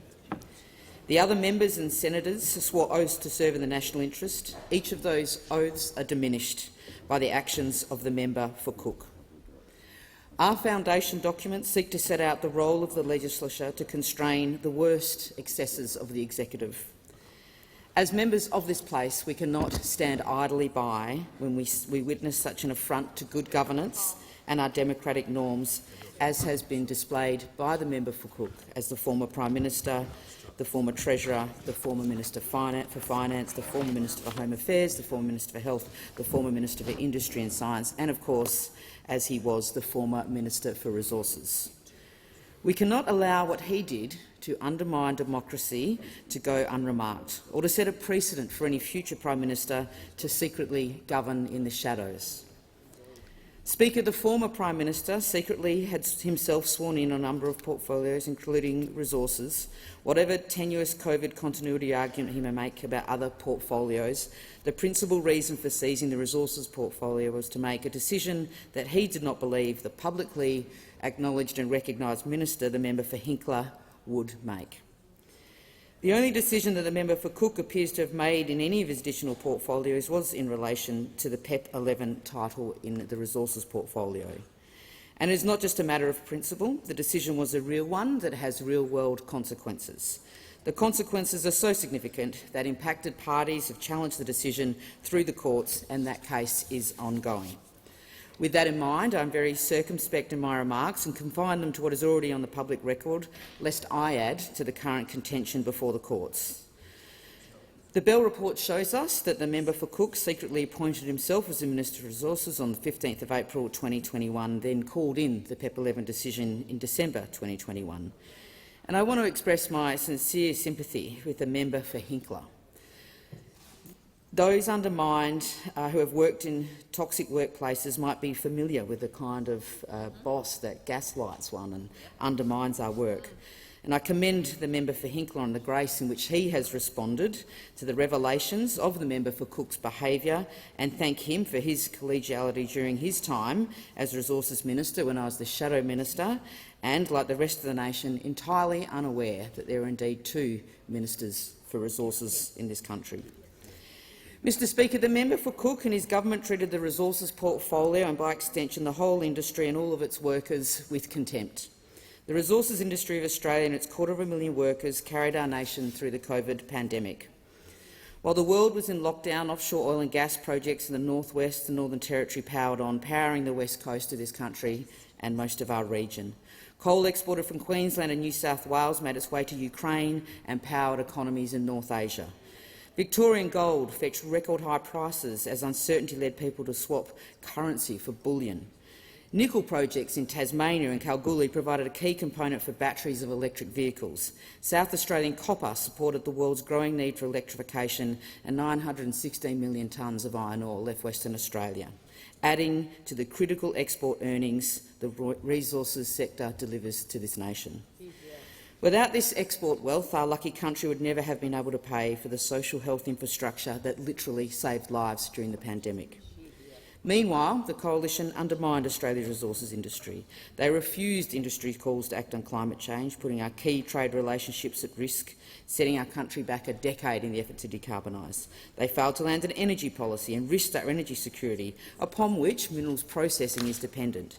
S9: The other members and senators swore oaths to serve in the national interest. Each of those oaths are diminished by the actions of the member for Cook. Our foundation documents seek to set out the role of the legislature to constrain the worst excesses of the executive. As members of this place, we cannot stand idly by when we witness such an affront to good governance and our democratic norms, as has been displayed by the member for Cook as the former Prime Minister, the former Treasurer, the former Minister for Finance, the former Minister for Home Affairs, the former Minister for Health, the former Minister for Industry and Science, and, of course, as he was, the former Minister for Resources. We cannot allow what he did to undermine democracy to go unremarked, or to set a precedent for any future Prime Minister to secretly govern in the shadows. Speaker, the former Prime Minister secretly had himself sworn in on a number of portfolios, including resources. Whatever tenuous COVID continuity argument he may make about other portfolios, the principal reason for seizing the resources portfolio was to make a decision that he did not believe the publicly acknowledged and recognised minister, the member for Hinkler, would make. The only decision that the member for Cook appears to have made in any of his additional portfolios was in relation to the PEP 11 title in the resources portfolio. And it is not just a matter of principle. The decision was a real one that has real-world consequences. The consequences are so significant that impacted parties have challenged the decision through the courts, and that case is ongoing. With that in mind, I am very circumspect in my remarks and confine them to what is already on the public record, lest I add to the current contention before the courts. The Bell report shows us that the member for Cook secretly appointed himself as the Minister for Resources on the 15th of April 2021, then called in the PEP 11 decision in December 2021. And I want to express my sincere sympathy with the member for Hinkler. Those undermined who have worked in toxic workplaces might be familiar with the kind of boss that gaslights one and undermines our work. And I commend the member for Hinkler on the grace in which he has responded to the revelations of the member for Cook's behaviour, and thank him for his collegiality during his time as Resources Minister when I was the Shadow Minister, and, like the rest of the nation, entirely unaware that there are indeed two ministers for resources in this country. Mr Speaker, the member for Cook and his government treated the resources portfolio and, by extension, the whole industry and all of its workers with contempt. The resources industry of Australia and its 250,000 workers carried our nation through the COVID pandemic. While the world was in lockdown, offshore oil and gas projects in the North-West and Northern Territory powered on, powering the west coast of this country and most of our region. Coal exported from Queensland and New South Wales made its way to Ukraine and powered economies in North Asia. Victorian gold fetched record-high prices as uncertainty led people to swap currency for bullion. Nickel projects in Tasmania and Kalgoorlie provided a key component for batteries of electric vehicles. South Australian copper supported the world's growing need for electrification, and 916 million tonnes of iron ore left Western Australia, adding to the critical export earnings the resources sector delivers to this nation. Without this export wealth, our lucky country would never have been able to pay for the social health infrastructure that literally saved lives during the pandemic. Meanwhile, the Coalition undermined Australia's resources industry. They refused industry calls to act on climate change, putting our key trade relationships at risk, setting our country back a decade in the effort to decarbonise. They failed to land an energy policy and risked our energy security, upon which minerals processing is dependent.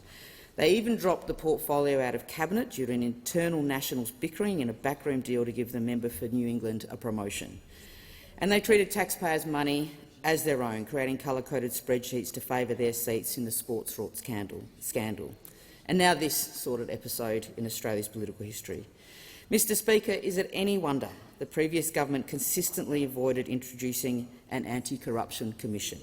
S9: They even dropped the portfolio out of Cabinet due to an internal Nationals bickering and a backroom deal to give the member for New England a promotion. And they treated taxpayers' money as their own, creating colour-coded spreadsheets to favour their seats in the sports rorts scandal. And now this sordid episode in Australia's political history. Mr Speaker, is it any wonder the previous government consistently avoided introducing an anti-corruption commission?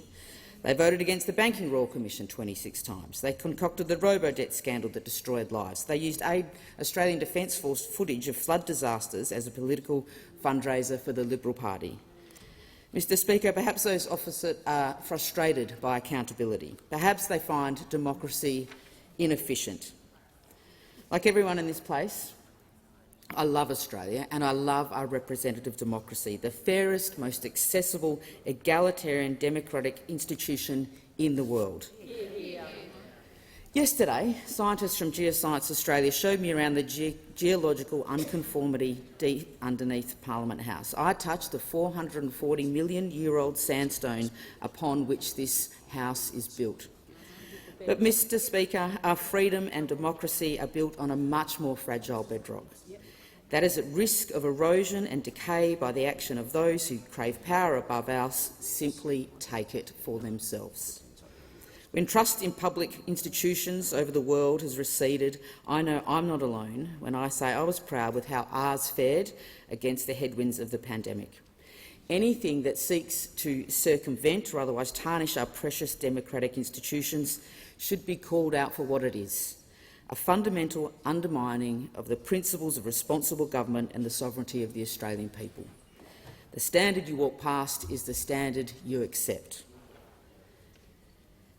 S9: They voted against the Banking Royal Commission 26 times. They concocted the robo-debt scandal that destroyed lives. They used Australian Defence Force footage of flood disasters as a political fundraiser for the Liberal Party. Mr Speaker, perhaps those officers are frustrated by accountability. Perhaps they find democracy inefficient. Like everyone in this place, I love Australia and I love our representative democracy, the fairest, most accessible, egalitarian democratic institution in the world. Yesterday, scientists from Geoscience Australia showed me around the geological unconformity deep underneath Parliament House. I touched the 440-million-year-old sandstone upon which this house is built. But, Mr Speaker, our freedom and democracy are built on a much more fragile bedrock. That is at risk of erosion and decay by the action of those who crave power above us, simply take it for themselves. When trust in public institutions over the world has receded, I know I'm not alone when I say I was proud with how ours fared against the headwinds of the pandemic. Anything that seeks to circumvent or otherwise tarnish our precious democratic institutions should be called out for what it is: a fundamental undermining of the principles of responsible government and the sovereignty of the Australian people. The standard you walk past is the standard you accept.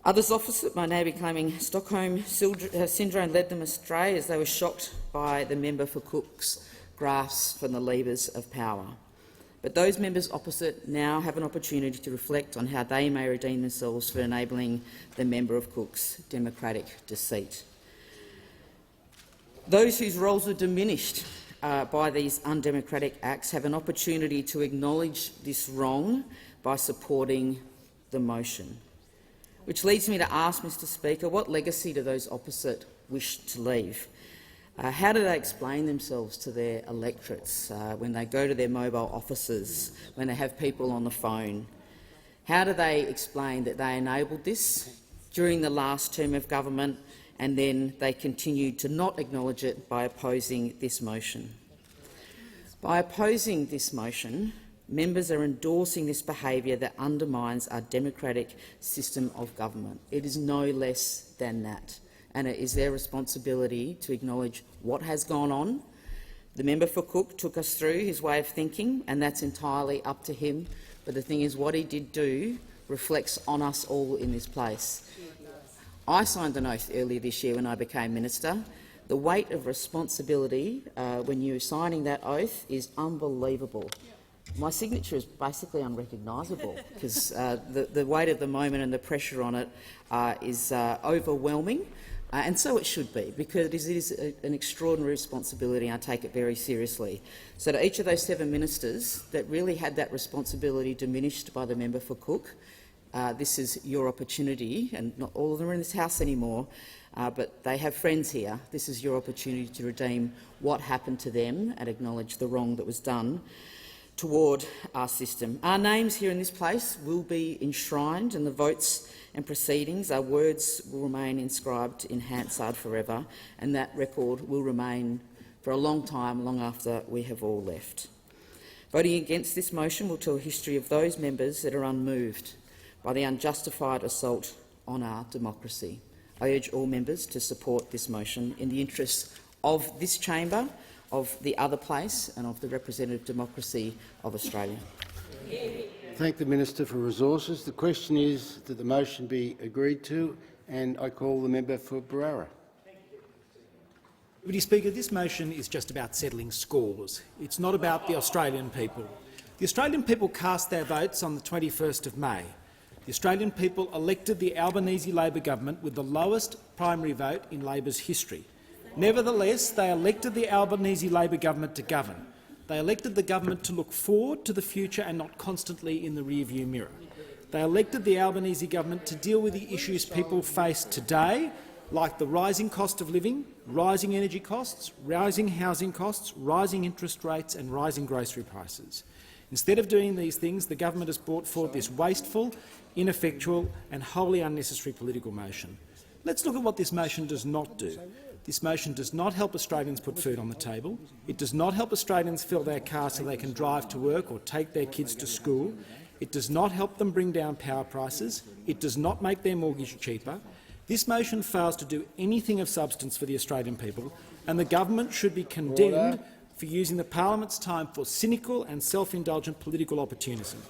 S9: Others opposite may now be claiming Stockholm Syndrome led them astray as they were shocked by the member for Cook's graphs from the levers of power. But those members opposite now have an opportunity to reflect on how they may redeem themselves for enabling the member of Cook's democratic deceit. Those whose roles are diminished by these undemocratic acts have an opportunity to acknowledge this wrong by supporting the motion. Which leads me to ask, Mr Speaker, what legacy do those opposite wish to leave? How do they explain themselves to their electorates when they go to their mobile offices, when they have people on the phone? How do they explain that they enabled this during the last term of government and then they continued to not acknowledge it by opposing this motion? By opposing this motion, members are endorsing this behaviour that undermines our democratic system of government. It is no less than that, and it is their responsibility to acknowledge what has gone on. The member for Cook took us through his way of thinking, and that's entirely up to him. But the thing is, what he did do reflects on us all in this place. I signed an oath earlier this year when I became minister. The weight of responsibility when you're signing that oath is unbelievable. My signature is basically unrecognisable because the weight of the moment and the pressure on it is overwhelming, and so it should be, because it is an extraordinary responsibility, and I take it very seriously. So to each of those 7 ministers that really had that responsibility diminished by the member for Cook, this is your opportunity, and not all of them are in this House anymore, but they have friends here. This is your opportunity to redeem what happened to them and acknowledge the wrong that was done toward our system. Our names here in this place will be enshrined in the votes and proceedings. Our words will remain inscribed in Hansard forever, and that record will remain for a long time, long after we have all left. Voting against this motion will tell a history of those members that are unmoved by the unjustified assault on our democracy. I urge all members to support this motion in the interests of this chamber, of the other place and of the representative democracy of Australia.
S10: Thank the Minister for Resources. The question is that the motion be agreed to, and I call the member for Barara.
S11: Deputy Speaker, this motion is just about settling scores. It's not about the Australian people. The Australian people cast their votes on the 21st of May. The Australian people elected the Albanese Labor government with the lowest primary vote in Labor's history. Nevertheless, they elected the Albanese Labor government to govern. They elected the government to look forward to the future and not constantly in the rearview mirror. They elected the Albanese government to deal with the issues people face today, like the rising cost of living, rising energy costs, rising housing costs, rising interest rates and rising grocery prices. Instead of doing these things, the government has brought forward this wasteful, ineffectual and wholly unnecessary political motion. Let's look at what this motion does not do. This motion does not help Australians put food on the table. It does not help Australians fill their cars so they can drive to work or take their kids to school. It does not help them bring down power prices. It does not make their mortgage cheaper. This motion fails to do anything of substance for the Australian people, and the government should be condemned for using the parliament's time for cynical and self-indulgent political opportunism.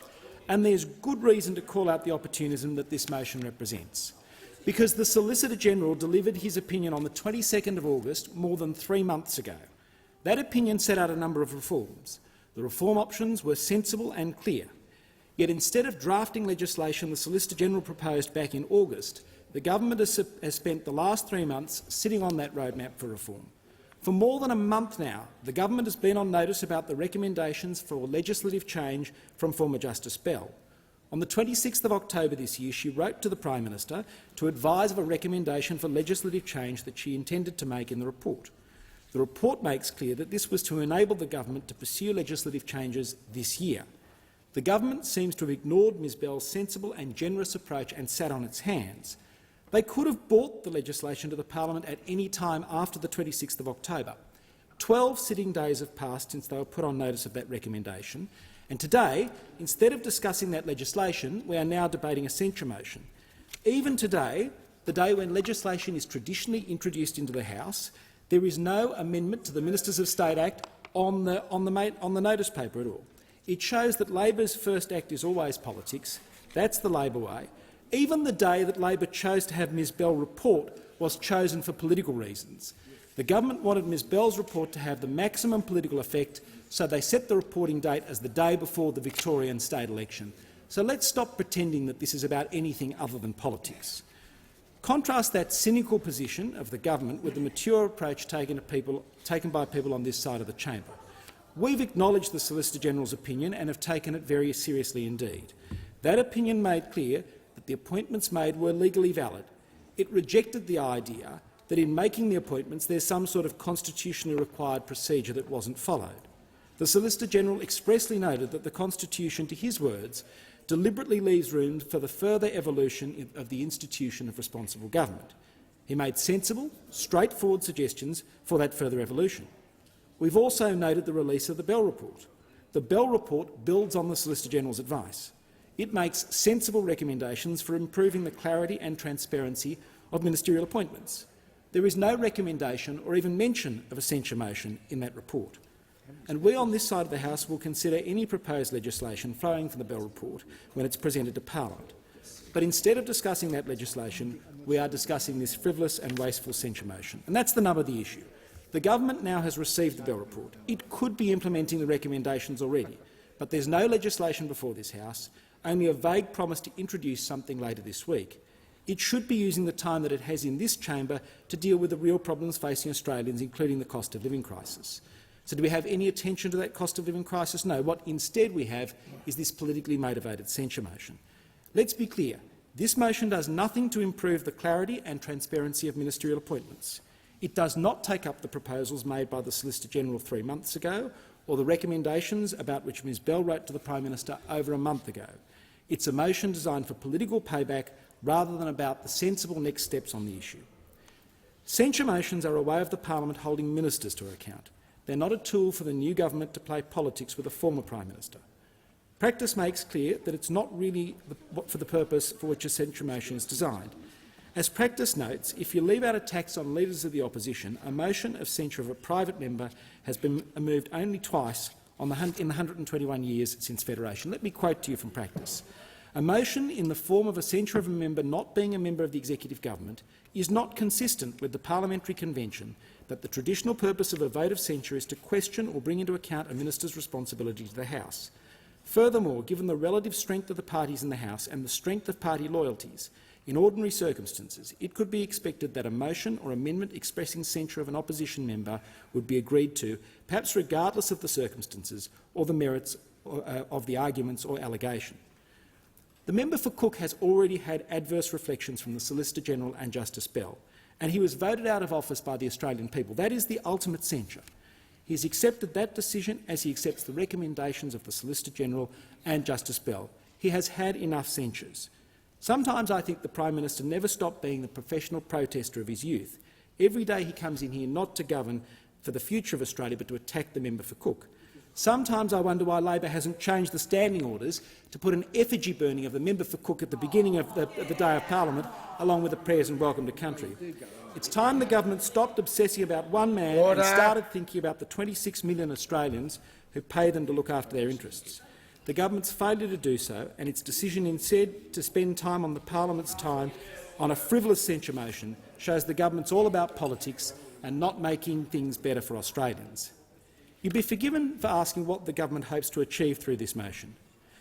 S11: And there's good reason to call out the opportunism that this motion represents. Because the Solicitor-General delivered his opinion on the 22nd of August, more than 3 months ago. That opinion set out a number of reforms. The reform options were sensible and clear. Yet instead of drafting legislation the Solicitor-General proposed back in August, the government has spent the last 3 months sitting on that roadmap for reform. For more than a month now, the government has been on notice about the recommendations for legislative change from former Justice Bell. On the 26th of October this year, she wrote to the Prime Minister to advise of a recommendation for legislative change that she intended to make in the report. The report makes clear that this was to enable the government to pursue legislative changes this year. The government seems to have ignored Ms Bell's sensible and generous approach and sat on its hands. They could have brought the legislation to the parliament at any time after the 26th of October. 12 sitting days have passed since they were put on notice of that recommendation, and today, instead of discussing that legislation, we are now debating a censure motion. Even today, the day when legislation is traditionally introduced into the House, there is no amendment to the Ministers of State Act on the notice paper at all. It shows that Labor's first act is always politics. That's the Labor way. Even the day that Labor chose to have Ms Bell report was chosen for political reasons. The government wanted Ms Bell's report to have the maximum political effect, so they set the reporting date as the day before the Victorian state election. So let's stop pretending that this is about anything other than politics. Contrast that cynical position of the government with the mature approach taken by people on this side of the chamber. We've acknowledged the Solicitor-General's opinion and have taken it very seriously indeed. That opinion made clear that the appointments made were legally valid. It rejected the idea that in making the appointments there's some sort of constitutionally required procedure that wasn't followed. The Solicitor-General expressly noted that the Constitution, to his words, deliberately leaves room for the further evolution of the institution of responsible government. He made sensible, straightforward suggestions for that further evolution. We've also noted the release of the Bell Report. The Bell Report builds on the Solicitor-General's advice. It makes sensible recommendations for improving the clarity and transparency of ministerial appointments. There is no recommendation or even mention of a censure motion in that report. And we on this side of the House will consider any proposed legislation flowing from the Bell Report when it's presented to Parliament. But instead of discussing that legislation, we are discussing this frivolous and wasteful censure motion. And that's the nub of the issue. The government now has received the Bell Report. It could be implementing the recommendations already, but there's no legislation before this House, only a vague promise to introduce something later this week. It should be using the time that it has in this chamber to deal with the real problems facing Australians, including the cost of living crisis. So do we have any attention to that cost of living crisis? No. What instead we have is this politically motivated censure motion. Let's be clear. This motion does nothing to improve the clarity and transparency of ministerial appointments. It does not take up the proposals made by the Solicitor-General 3 months ago or the recommendations about which Ms Bell wrote to the Prime Minister over a month ago. It's a motion designed for political payback rather than about the sensible next steps on the issue. Censure motions are a way of the Parliament holding ministers to account. They're not a tool for the new government to play politics with a former Prime Minister. Practice makes clear that it's not really for the purpose for which a censure motion is designed. As practice notes, if you leave out attacks on leaders of the opposition, a motion of censure of a private member has been moved only twice in the 121 years since Federation. Let me quote to you from practice. A motion in the form of a censure of a member not being a member of the executive government is not consistent with the parliamentary convention that the traditional purpose of a vote of censure is to question or bring into account a minister's responsibility to the House. Furthermore, given the relative strength of the parties in the House and the strength of party loyalties, in ordinary circumstances, it could be expected that a motion or amendment expressing censure of an opposition member would be agreed to, perhaps regardless of the circumstances or the merits of the arguments or allegation. The member for Cook has already had adverse reflections from the Solicitor-General and Justice Bell, and he was voted out of office by the Australian people. That is the ultimate censure. He has accepted that decision as he accepts the recommendations of the Solicitor-General and Justice Bell. He has had enough censures. Sometimes I think the Prime Minister never stopped being the professional protester of his youth. Every day he comes in here not to govern for the future of Australia but to attack the member for Cook. Sometimes I wonder why Labor hasn't changed the standing orders to put an effigy burning of the member for Cook at the beginning of the day of Parliament, along with the prayers and welcome to country. It's time the government stopped obsessing about one man and started thinking about the 26 million Australians who pay them to look after their interests. The government's failure to do so and its decision instead to spend time on the Parliament's time on a frivolous censure motion shows the government's all about politics and not making things better for Australians. You'd be forgiven for asking what the government hopes to achieve through this motion.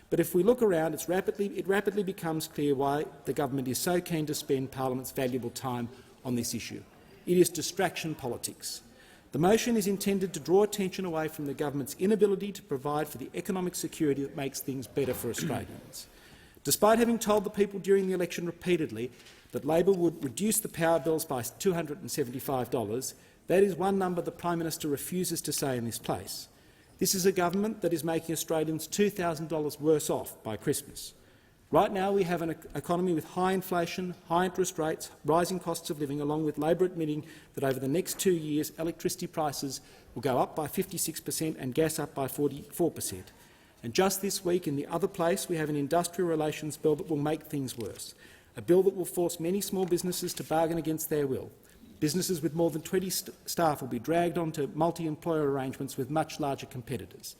S11: But if we look around, it rapidly becomes clear why the government is so keen to spend Parliament's valuable time on this issue. It is distraction politics. The motion is intended to draw attention away from the government's inability to provide for the economic security that makes things better for Australians. Despite having told the people during the election repeatedly that Labor would reduce the power bills by $275, that is one number the Prime Minister refuses to say in this place. This is a government that is making Australians $2,000 worse off by Christmas. Right now we have an economy with high inflation, high interest rates, rising costs of living, along with Labor admitting that over the next 2 years electricity prices will go up by 56% and gas up by 44%. And just this week, in the other place, we have an industrial relations bill that will make things worse, a bill that will force many small businesses to bargain against their will. Businesses with more than 20 staff will be dragged onto multi-employer arrangements with much larger competitors.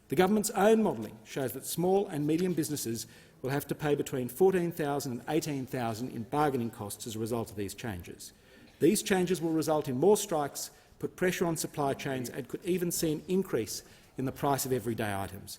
S11: The government's own modelling shows that small and medium businesses will have to pay between $14,000 and $18,000 in bargaining costs as a result of these changes. These changes will result in more strikes, put pressure on supply chains and could even see an increase in the price of everyday items.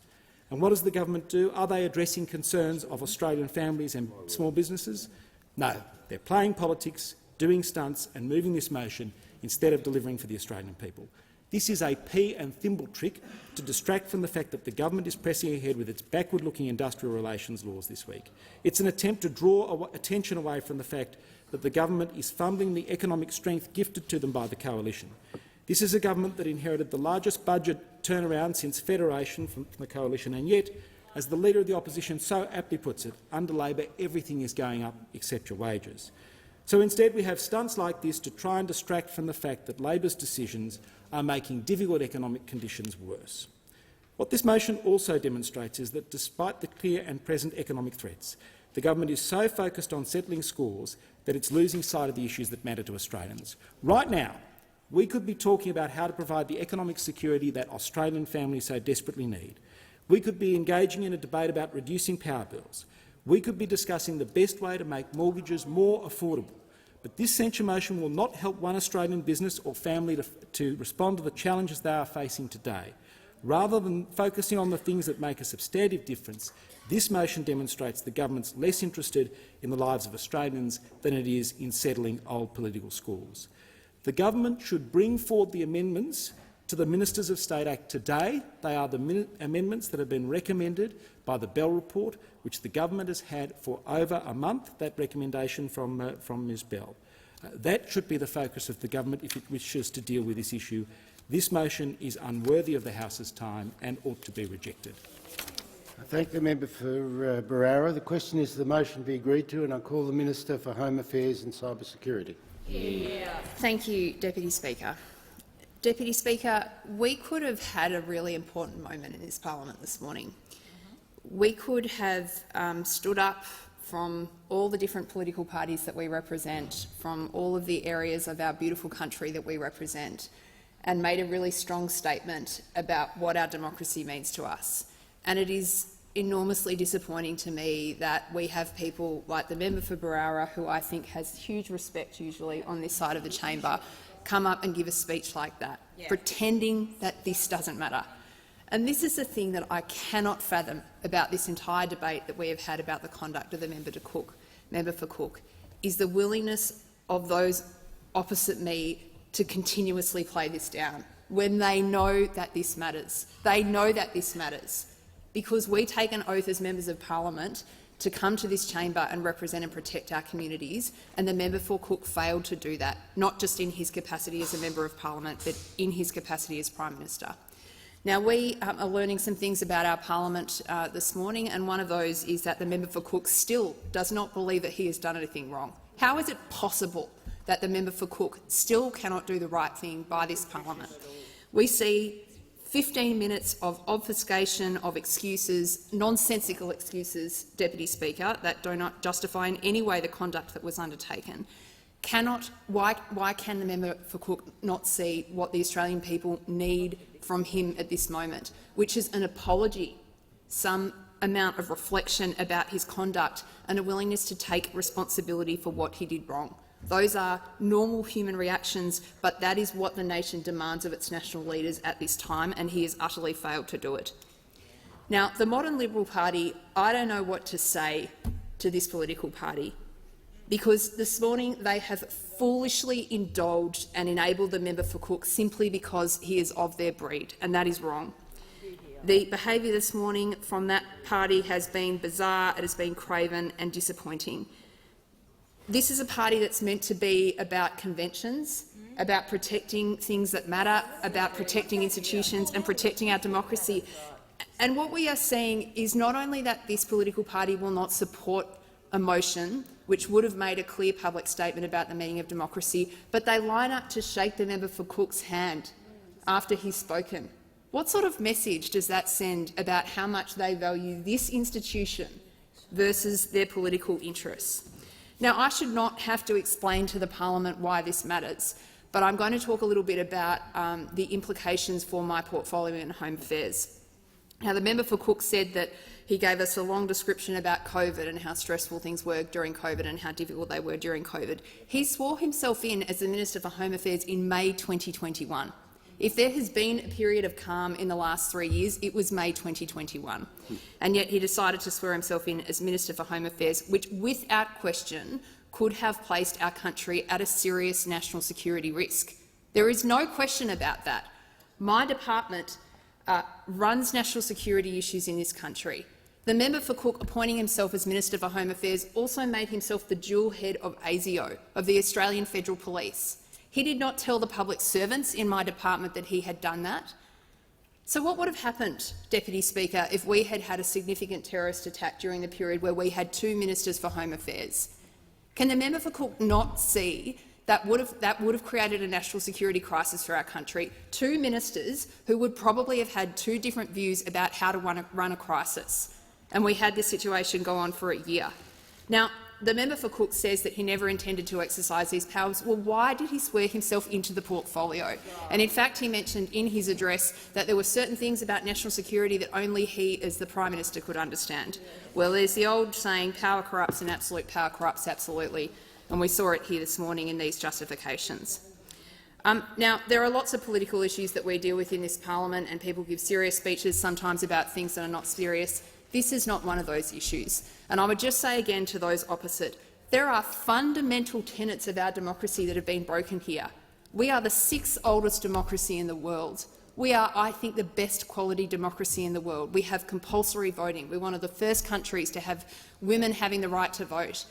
S11: And what does the government do? Are they addressing concerns of Australian families and small businesses? No, they're playing politics, doing stunts and moving this motion instead of delivering for the Australian people. This is a pea and thimble trick to distract from the fact that the government is pressing ahead with its backward-looking industrial relations laws this week. It's an attempt to draw attention away from the fact that the government is fumbling the economic strength gifted to them by the coalition. This is a government that inherited the largest budget turnaround since federation from the coalition, and yet, as the Leader of the Opposition so aptly puts it, under Labor everything is going up except your wages. So instead we have stunts like this to try and distract from the fact that Labor's decisions are making difficult economic conditions worse. What this motion also demonstrates is that despite the clear and present economic threats, the government is so focused on settling scores that it's losing sight of the issues that matter to Australians. Right now, we could be talking about how to provide the economic security that Australian families so desperately need. We could be engaging in a debate about reducing power bills. We could be discussing the best way to make mortgages more affordable. But this censure motion will not help one Australian business or family to respond to the challenges they are facing today. Rather than focusing on the things that make a substantive difference, this motion demonstrates the government's less interested in the lives of Australians than it is in settling old political scores. The government should bring forward the amendments to the Ministers of State Act today. They are the amendments that have been recommended by the Bell report, which the government has had for over a month, that recommendation from Ms Bell. That should be the focus of the government if it wishes to deal with this issue. This motion is unworthy of the House's time and ought to be rejected.
S10: I thank the member for Barara. The question is the motion be agreed to, and I call the Minister for Home Affairs and Cyber Security.
S12: Thank you, Deputy Speaker. Deputy Speaker, we could have had a really important moment in this parliament this morning. We could have stood up from all the different political parties that we represent, from all of the areas of our beautiful country that we represent, and made a really strong statement about what our democracy means to us. And it is enormously disappointing to me that we have people like the member for Barara, who I think has huge respect usually on this side of the chamber, come up and give a speech like that, pretending that this doesn't matter. And this is the thing that I cannot fathom about this entire debate that we have had about the conduct of the member for Cook, is the willingness of those opposite me to continuously play this down when they know that this matters. They know that this matters because we take an oath as members of parliament to come to this chamber and represent and protect our communities, and the member for Cook failed to do that, not just in his capacity as a member of parliament, but in his capacity as Prime Minister. Now, we are learning some things about our parliament this morning, and one of those is that the member for Cook still does not believe that he has done anything wrong. How is it possible that the member for Cook still cannot do the right thing by this parliament? We see 15 minutes of obfuscation of excuses, nonsensical excuses, Deputy Speaker, that do not justify in any way the conduct that was undertaken. Why can the member for Cook not see what the Australian people need from him at this moment, which is an apology, some amount of reflection about his conduct and a willingness to take responsibility for what he did wrong? Those are normal human reactions, but that is what the nation demands of its national leaders at this time, and he has utterly failed to do it. Now, the modern Liberal Party, I don't know what to say to this political party, because this morning they have foolishly indulged and enabled the member for Cook simply because he is of their breed, and that is wrong. The behaviour this morning from that party has been bizarre, it has been craven and disappointing. This is a party that's meant to be about conventions, about protecting things that matter, about protecting institutions and protecting our democracy. And what we are seeing is not only that this political party will not support a motion which would have made a clear public statement about the meaning of democracy, but they line up to shake the member for Cook's hand after he's spoken. What sort of message does that send about how much they value this institution versus their political interests? Now, I should not have to explain to the parliament why this matters, but I'm going to talk a little bit about the implications for my portfolio in Home Affairs. Now, the member for Cook said that he gave us a long description about COVID and how stressful things were during COVID and how difficult they were during COVID. He swore himself in as the Minister for Home Affairs in May 2021. If there has been a period of calm in the last 3 years, it was May 2021. And yet he decided to swear himself in as Minister for Home Affairs, which without question could have placed our country at a serious national security risk. There is no question about that. My department runs national security issues in this country. The member for Cook appointing himself as Minister for Home Affairs also made himself the dual head of ASIO, of the Australian Federal Police. He did not tell the public servants in my department that he had done that. So what would have happened, Deputy Speaker, if we had had a significant terrorist attack during the period where we had 2 Ministers for Home Affairs? Can the member for Cook not see that would have created a national security crisis for our country? 2 ministers who would probably have had 2 different views about how to run a crisis. And we had this situation go on for a year. Now, the member for Cook says that he never intended to exercise these powers. Well, why did he swear himself into the portfolio? And in fact, he mentioned in his address that there were certain things about national security that only he, as the Prime Minister, could understand. Well, there's the old saying, power corrupts and absolute power corrupts absolutely, and we saw it here this morning in these justifications. Now, there are lots of political issues that we deal with in this parliament, and people give serious speeches sometimes about things that are not serious. This is not one of those issues. And I would just say again to those opposite, there are fundamental tenets of our democracy that have been broken here. We are the 6th oldest democracy in the world. We are, I think, the best quality democracy in the world. We have compulsory voting. We're one of the first countries to have women having the right to vote.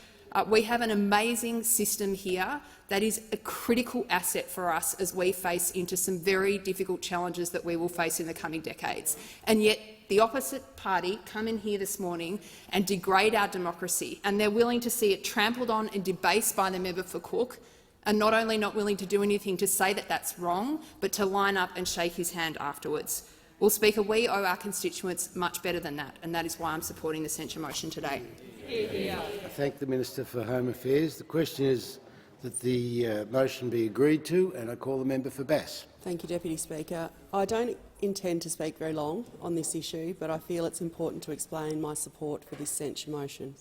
S12: We have an amazing system here that is a critical asset for us as we face into some very difficult challenges that we will face in the coming decades. And yet the opposite party come in here this morning and degrade our democracy, and they're willing to see it trampled on and debased by the member for Cook, and not only not willing to do anything to say that that's wrong, but to line up and shake his hand afterwards. Well, Speaker, we owe our constituents much better than that, and that is why I'm supporting the censure motion today.
S10: I thank the Minister for Home Affairs. The question is that the motion be agreed to, and I call the member for Bass.
S13: Thank you, Deputy Speaker. I don't intend to speak very long on this issue, but I feel it's important to explain my support for this censure motion.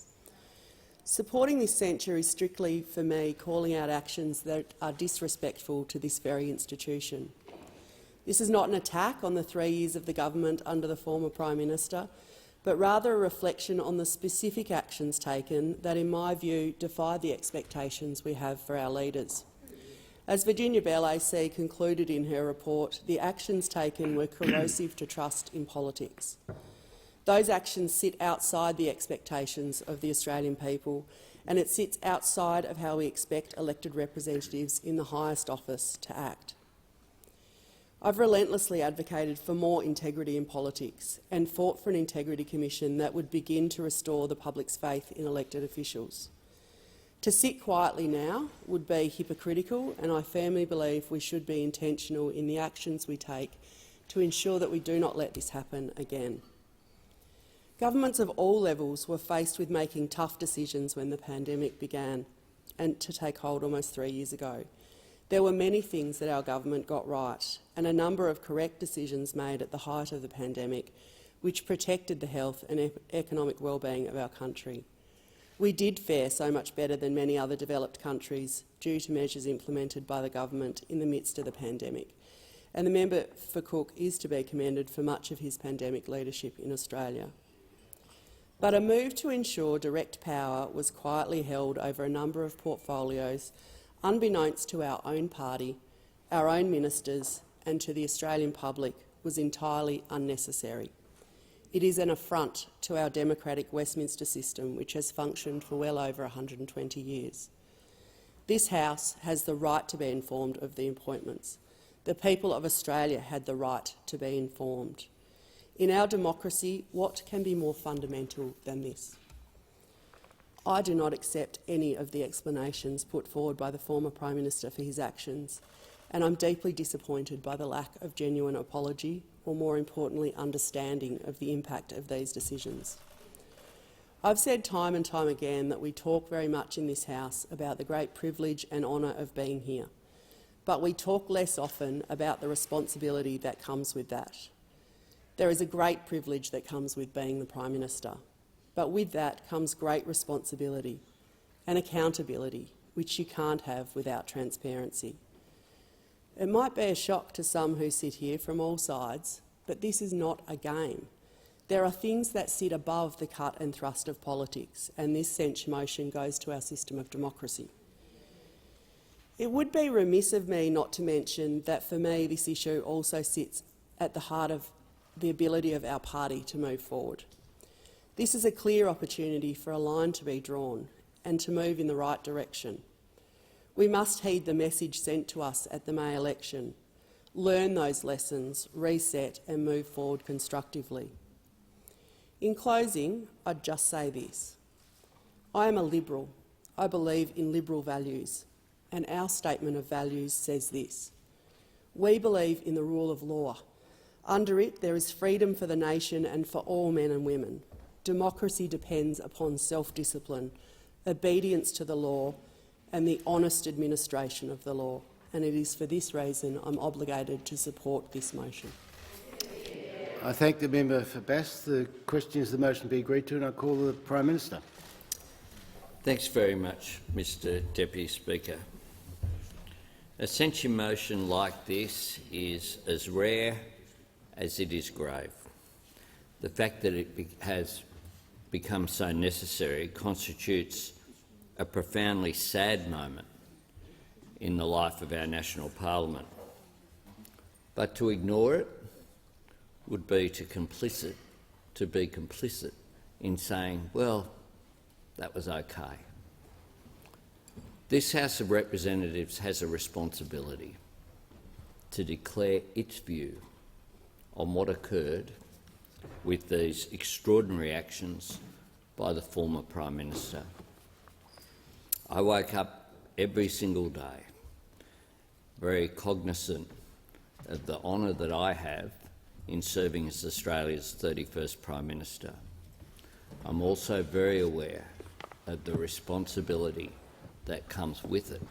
S13: Supporting this censure is strictly, for me, calling out actions that are disrespectful to this very institution. This is not an attack on the 3 years of the government under the former Prime Minister, but rather a reflection on the specific actions taken that, in my view, defy the expectations we have for our leaders. As Virginia Bell AC concluded in her report, the actions taken were corrosive to trust in politics. Those actions sit outside the expectations of the Australian people, and it sits outside of how we expect elected representatives in the highest office to act. I've relentlessly advocated for more integrity in politics and fought for an integrity commission that would begin to restore the public's faith in elected officials. To sit quietly now would be hypocritical, and I firmly believe we should be intentional in the actions we take to ensure that we do not let this happen again. Governments of all levels were faced with making tough decisions when the pandemic began and to take hold almost 3 years ago. There were many things that our government got right, and a number of correct decisions made at the height of the pandemic which protected the health and economic well-being of our country. We did fare so much better than many other developed countries due to measures implemented by the government in the midst of the pandemic. and the member for Cook is to be commended for much of his pandemic leadership in Australia. But a move to ensure direct power was quietly held over a number of portfolios, unbeknownst to our own party, our own ministers and to the Australian public, was entirely unnecessary. It is an affront to our democratic Westminster system, which has functioned for well over 120 years. This House has the right to be informed of the appointments. The people of Australia had the right to be informed. In our democracy, what can be more fundamental than this? I do not accept any of the explanations put forward by the former Prime Minister for his actions, and I'm deeply disappointed by the lack of genuine apology, or more importantly, understanding of the impact of these decisions. I've said time and time again that we talk very much in this House about the great privilege and honour of being here, but we talk less often about the responsibility that comes with that. There is a great privilege that comes with being the Prime Minister, but with that comes great responsibility and accountability, which you can't have without transparency. It might be a shock to some who sit here from all sides, but this is not a game. There are things that sit above the cut and thrust of politics, and this censure motion goes to our system of democracy. It would be remiss of me not to mention that for me this issue also sits at the heart of the ability of our party to move forward. This is a clear opportunity for a line to be drawn and to move in the right direction. We must heed the message sent to us at the May election, learn those lessons, reset and move forward constructively. In closing, I'd just say this. I am a Liberal. I believe in Liberal values, and our statement of values says this. We believe in the rule of law. Under it, there is freedom for the nation and for all men and women. Democracy depends upon self-discipline, obedience to the law and the honest administration of the law, and it is for this reason I'm obligated to support this motion.
S10: I thank the member for Bass. The question is the motion be agreed to, and I call the Prime Minister.
S14: Thanks very much, Mr Deputy Speaker. A censure motion like this is as rare as it is grave. The fact that it has become so necessary constitutes a profoundly sad moment in the life of our national parliament. But to ignore it would be to be complicit in saying, well, that was okay. This House of Representatives has a responsibility to declare its view on what occurred with these extraordinary actions by the former Prime Minister. I wake up every single day very cognisant of the honour that I have in serving as Australia's 31st Prime Minister. I'm also very aware of the responsibility that comes with it.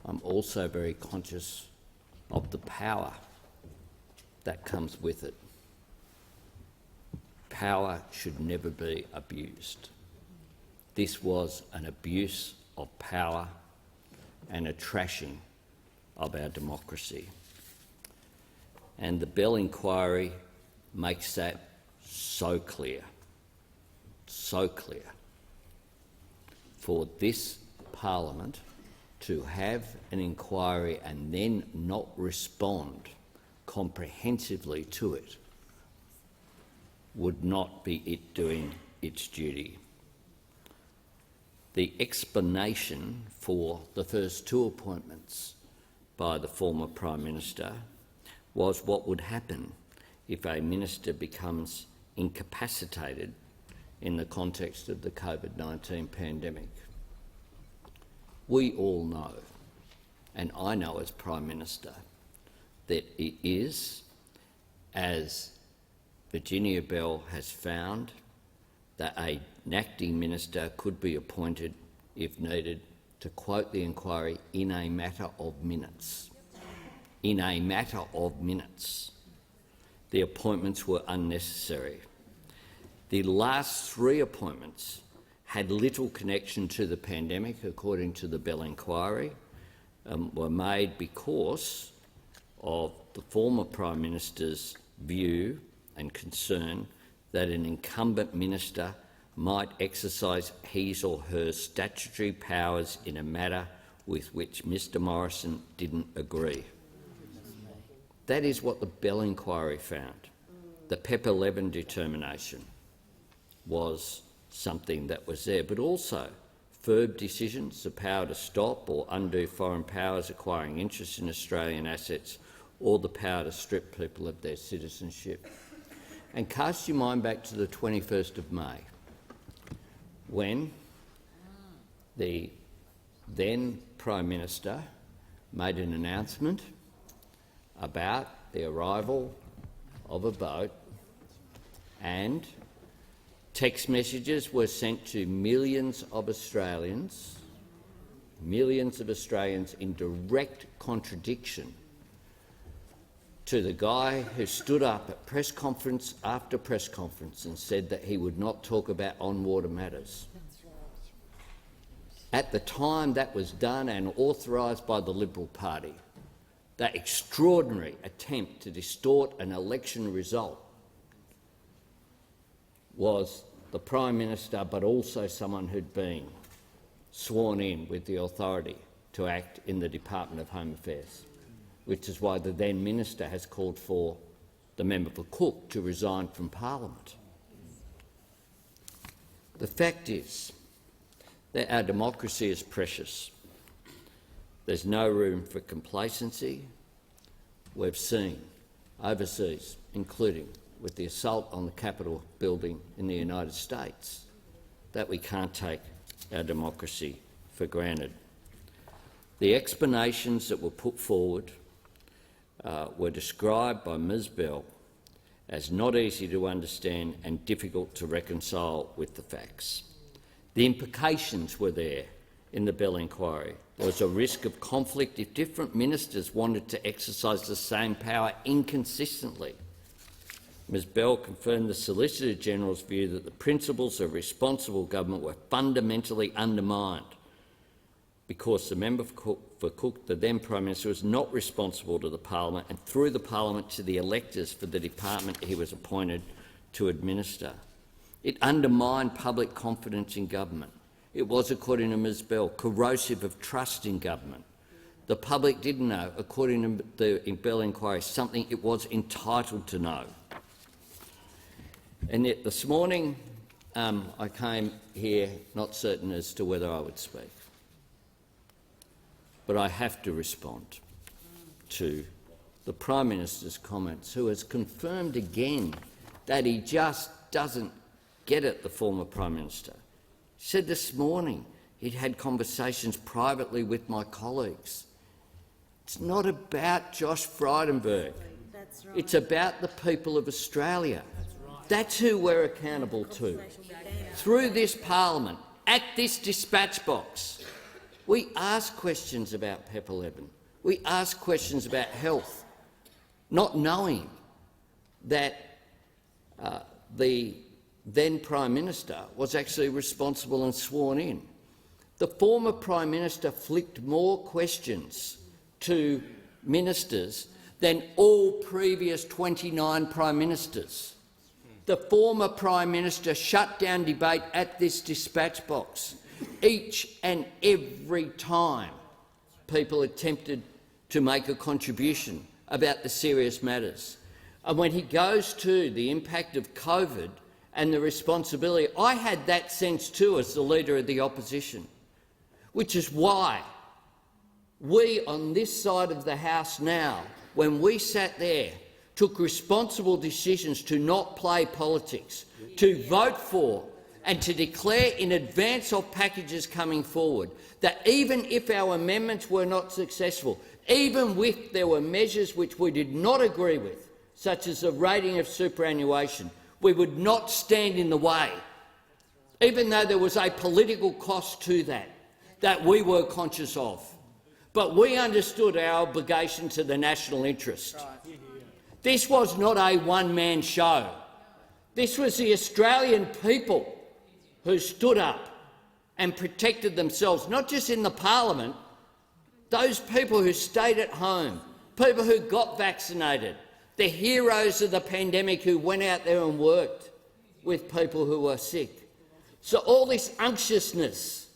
S14: I'm also very conscious of the power that comes with it. Power should never be abused. This was an abuse of power and a trashing of our democracy. And the Bell inquiry makes that so clear, so clear. For this parliament to have an inquiry and then not respond comprehensively to it would not be it doing its duty. The explanation for the first two appointments by the former Prime Minister was what would happen if a minister becomes incapacitated in the context of the COVID-19 pandemic. We all know, and I know as Prime Minister, that it is, as Virginia Bell has found, that an acting minister could be appointed, if needed, to quote the inquiry, in a matter of minutes. In a matter of minutes. The appointments were unnecessary. The last three appointments had little connection to the pandemic, according to the Bell inquiry, were made because of the former Prime Minister's view and concern that an incumbent minister might exercise his or her statutory powers in a matter with which Mr Morrison didn't agree. That is what the Bell inquiry found. The Pepper Levin determination was something that was there, but also FIRB decisions, the power to stop or undo foreign powers acquiring interest in Australian assets, or the power to strip people of their citizenship. And cast your mind back to the 21st of May, when the then Prime Minister made an announcement about the arrival of a boat, and text messages were sent to millions of Australians in direct contradiction to the guy who stood up at press conference after press conference and said that he would not talk about on-water matters. At the time that was done and authorised by the Liberal Party, that extraordinary attempt to distort an election result was the Prime Minister, but also someone who'd been sworn in with the authority to act in the Department of Home Affairs, which is why the then Minister has called for the member for Cook to resign from Parliament. The fact is that our democracy is precious. There's no room for complacency. We've seen overseas, including with the assault on the Capitol building in the United States, that we can't take our democracy for granted. The explanations that were put forward were described by Ms Bell as not easy to understand and difficult to reconcile with the facts. The implications were there in the Bell inquiry. There was a risk of conflict if different ministers wanted to exercise the same power inconsistently. Ms Bell confirmed the Solicitor General's view that the principles of responsible government were fundamentally undermined because the member for Cook, the then Prime Minister, was not responsible to the Parliament and through the Parliament to the electors for the department he was appointed to administer. It undermined public confidence in government. It was, according to Ms Bell, corrosive of trust in government. The public didn't know, according to the Bell inquiry, something it was entitled to know. And yet this morning I came here not certain as to whether I would speak. But I have to respond to the Prime Minister's comments, who has confirmed again that he just doesn't get it, the former Prime Minister. He said this morning he'd had conversations privately with my colleagues. It's not about Josh Frydenberg. That's right. It's about the people of Australia. That's who we're accountable to. Through this parliament, at this dispatch box, we ask questions about Pepper Levin. We ask questions about health, not knowing that the then Prime Minister was actually responsible and sworn in. The former Prime Minister flicked more questions to ministers than all previous 29 Prime Ministers. The former Prime Minister shut down debate at this dispatch box each and every time people attempted to make a contribution about the serious matters. And when he goes to the impact of COVID and the responsibility, I had that sense too as the Leader of the Opposition, which is why we on this side of the House now, when we sat there, took responsible decisions to not play politics, to vote for and to declare in advance of packages coming forward that even if our amendments were not successful, even if there were measures which we did not agree with, such as the rating of superannuation, we would not stand in the way, even though there was a political cost to that we were conscious of. But we understood our obligation to the national interest. This was not a one-man show. This was the Australian people who stood up and protected themselves, not just in the parliament, those people who stayed at home people who got vaccinated, the heroes of the pandemic who went out there and worked with people who were sick. So all this unctuousness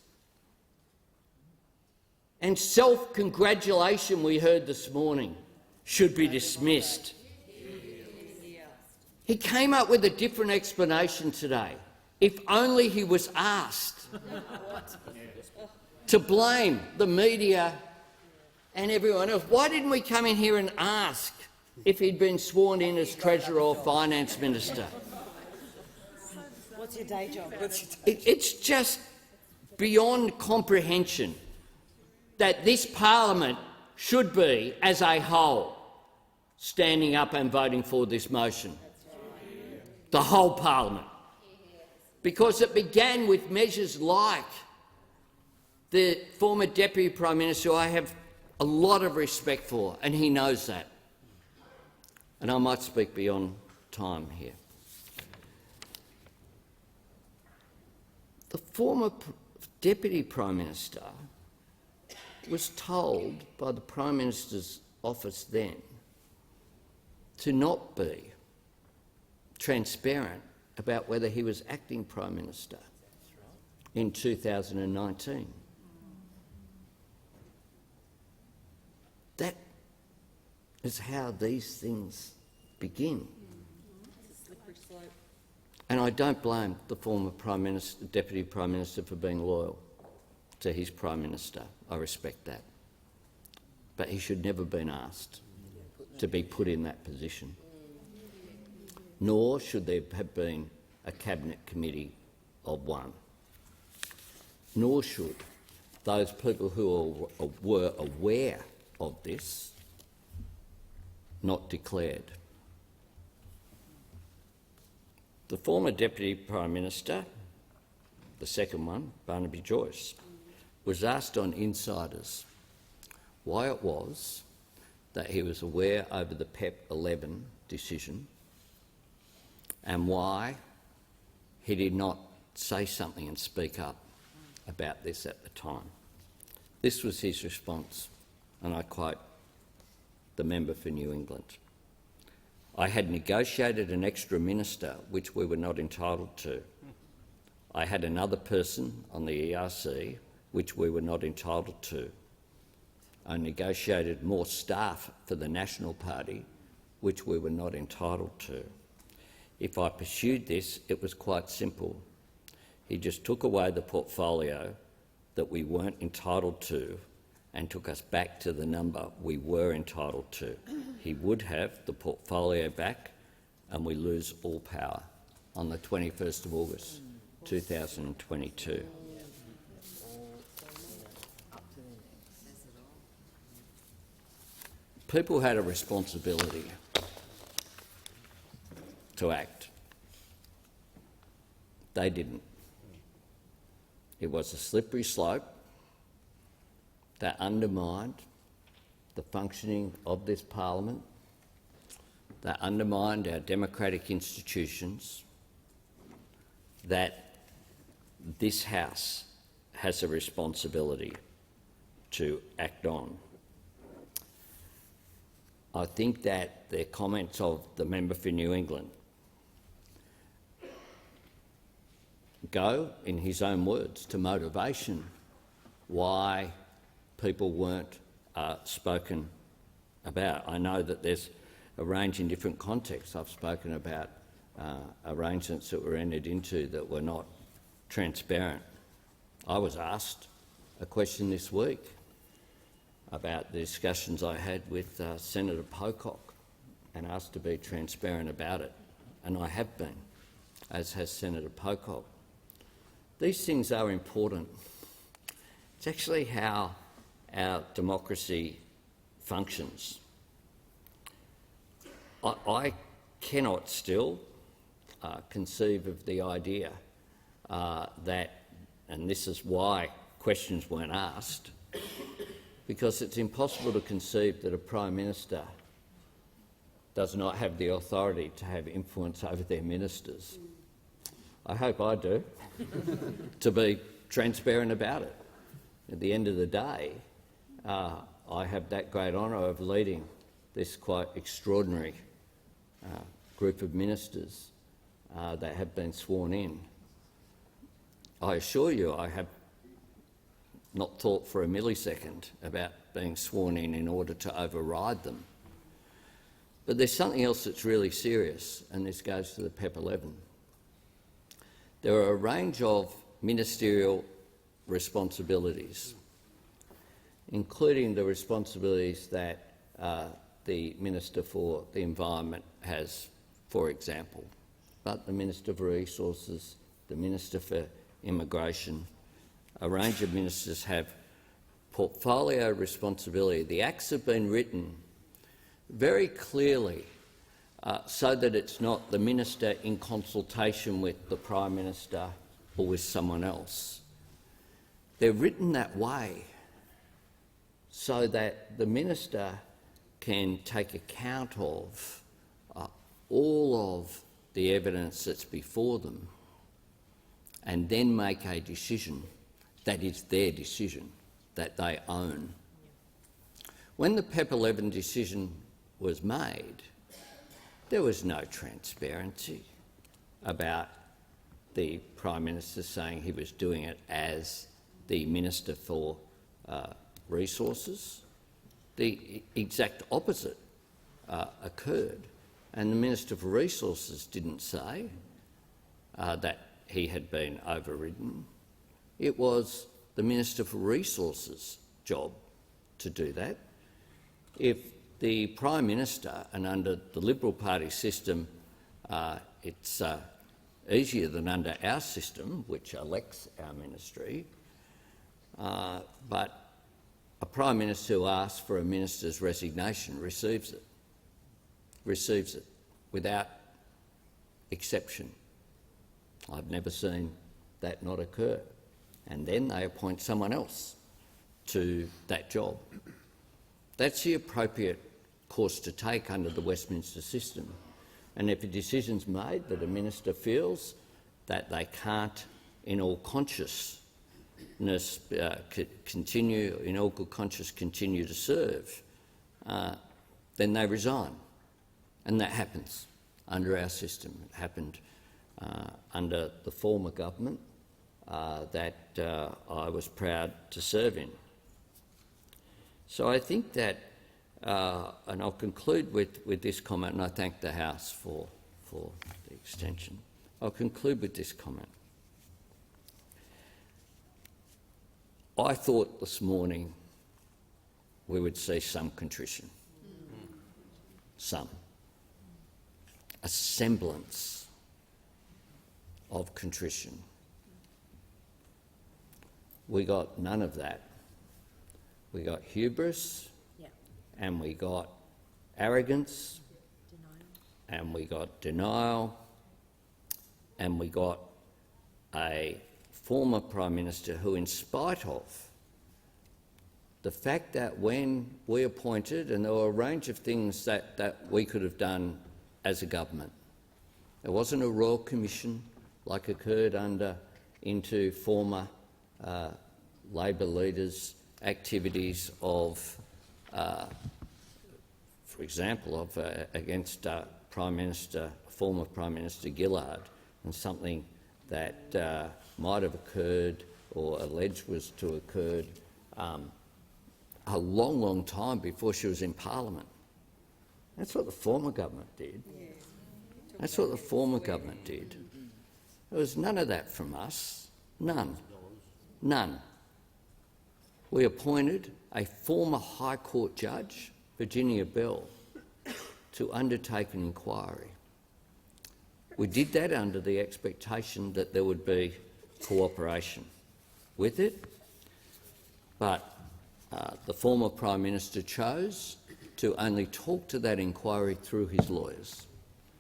S14: and self-congratulation we heard this morning should be dismissed. He came up with a different explanation today. If only he was asked to blame the media and everyone else. Why didn't we come in here and ask if he'd been sworn in as Treasurer or Finance Minister?
S15: What's your day job?
S14: It's just beyond comprehension that this parliament should be, as a whole, standing up and voting for this motion. The whole parliament. Because it began with measures like the former Deputy Prime Minister, who I have a lot of respect for, and he knows that. And I might speak beyond time here. The former Deputy Prime Minister was told by the Prime Minister's office then to not be transparent about whether he was acting Prime Minister in 2019. That is how these things begin. And I don't blame the former Prime Minister, Deputy Prime Minister for being loyal to his Prime Minister. I respect that. But he should never have been asked to be put in that position. Nor should there have been a Cabinet committee of one. Nor should those people who were aware of this not declared. The former Deputy Prime Minister, the second one, Barnaby Joyce, was asked on Insiders why it was that he was aware over the PEP 11 decision and why he did not say something and speak up about this at the time. This was his response, and I quote the member for New England. "I had negotiated an extra minister, which we were not entitled to. I had another person on the ERC, which we were not entitled to. I negotiated more staff for the National Party, which we were not entitled to. If I pursued this, it was quite simple. He just took away the portfolio that we weren't entitled to and took us back to the number we were entitled to. He would have the portfolio back and we lose all power." On the 21st of August 2022. People had a responsibility to act. They didn't. It was a slippery slope that undermined the functioning of this parliament, that undermined our democratic institutions, that this House has a responsibility to act on. I think that the comments of the member for New England go, in his own words, to motivation why people weren't spoken about. I know that there's a range in different contexts. I've spoken about arrangements that were entered into that were not transparent. I was asked a question this week about the discussions I had with Senator Pocock and asked to be transparent about it, and I have been, as has Senator Pocock. These things are important. It's actually how our democracy functions. I cannot still conceive of the idea that, and this is why questions weren't asked, because it's impossible to conceive that a Prime Minister does not have the authority to have influence over their ministers. I hope I do, to be transparent about it. At the end of the day, I have that great honour of leading this quite extraordinary group of ministers that have been sworn in. I assure you I have not thought for a millisecond about being sworn in order to override them. But there's something else that's really serious, and this goes to the PEP 11. There are a range of ministerial responsibilities, including the responsibilities that the Minister for the Environment has, for example, but the Minister for Resources, the Minister for Immigration, a range of ministers have portfolio responsibility. The acts have been written very clearly so that it's not the minister in consultation with the Prime Minister or with someone else. They're written that way so that the minister can take account of all of the evidence that's before them and then make a decision that is their decision, that they own. When the PEP 11 decision was made, there was no transparency about the Prime Minister saying he was doing it as the Minister for Resources. The exact opposite occurred, and the Minister for Resources didn't say that he had been overridden. It was the Minister for Resources' job to do that. If the Prime Minister, and under the Liberal Party system, it's easier than under our system, which elects our ministry, but a Prime Minister who asks for a minister's resignation receives it without exception. I've never seen that not occur. And then they appoint someone else to that job. That's the appropriate course to take under the Westminster system. And if a decision's made that a minister feels that they can't, in all consciousness, continue to serve, then they resign. And that happens under our system. It happened under the former government that I was proud to serve in. So I think that, and I'll conclude with this comment, and I thank the House for the extension. I'll conclude with this comment. I thought this morning we would see some contrition, a semblance of contrition. We got none of that. We got hubris, and we got arrogance, and we got denial, and we got a former Prime Minister who, in spite of the fact that when we appointed, and there were a range of things that we could have done as a government, it wasn't a royal commission like occurred into former Labor leaders' activities of, for example, against former Prime Minister Gillard, and something that might have occurred or alleged was to have occurred a long, long time before she was in Parliament. That's what the former government did. That's what the former government did. There was none of that from us. None. None. We appointed a former High Court judge, Virginia Bell, to undertake an inquiry. We did that under the expectation that there would be cooperation with it, but the former Prime Minister chose to only talk to that inquiry through his lawyers,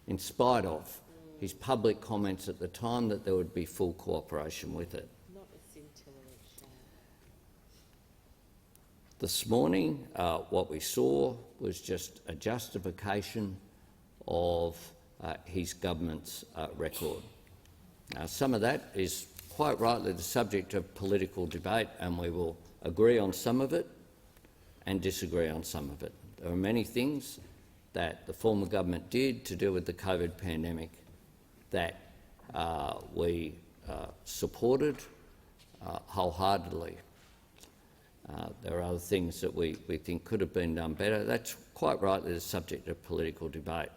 S14: in spite of his public comments at the time that there would be full cooperation with it. This morning, what we saw was just a justification of his government's record. Now, some of that is quite rightly the subject of political debate, and we will agree on some of it and disagree on some of it. There are many things that the former government did to deal with the COVID pandemic that we supported wholeheartedly. There are other things that we think could have been done better. That's quite rightly the subject of political debate.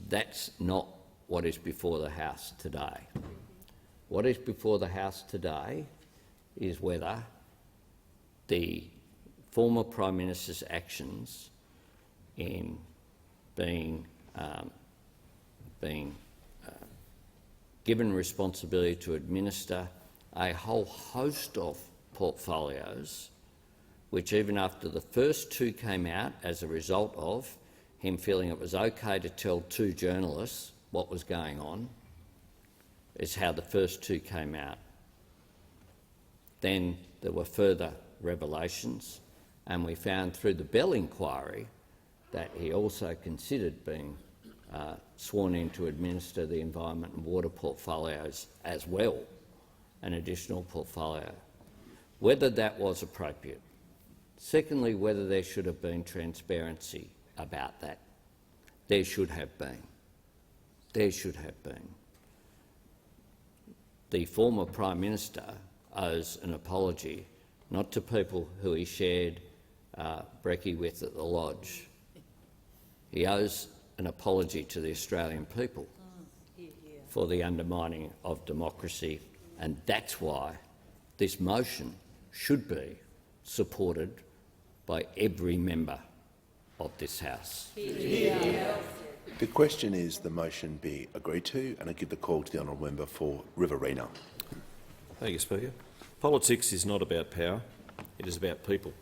S14: That's not what is before the House today. What is before the House today is whether the former Prime Minister's actions in being given responsibility to administer a whole host of portfolios, which even after the first two came out as a result of him feeling it was okay to tell two journalists what was going on, is how the first two came out. Then there were further revelations, and we found through the Bell inquiry that he also considered being sworn in to administer the environment and water portfolios as well, an additional portfolio. Whether that was appropriate. Secondly, whether there should have been transparency about that. There should have been. There should have been. The former Prime Minister owes an apology not to people who he shared brekkie with at the Lodge. He owes an apology to the Australian people for the undermining of democracy, and that's why this motion should be supported by every member of this House.
S2: The question is the motion be agreed to, and I give the call to the honourable member for Riverina.
S15: Thank you, Speaker. Politics is not about power, it is about people.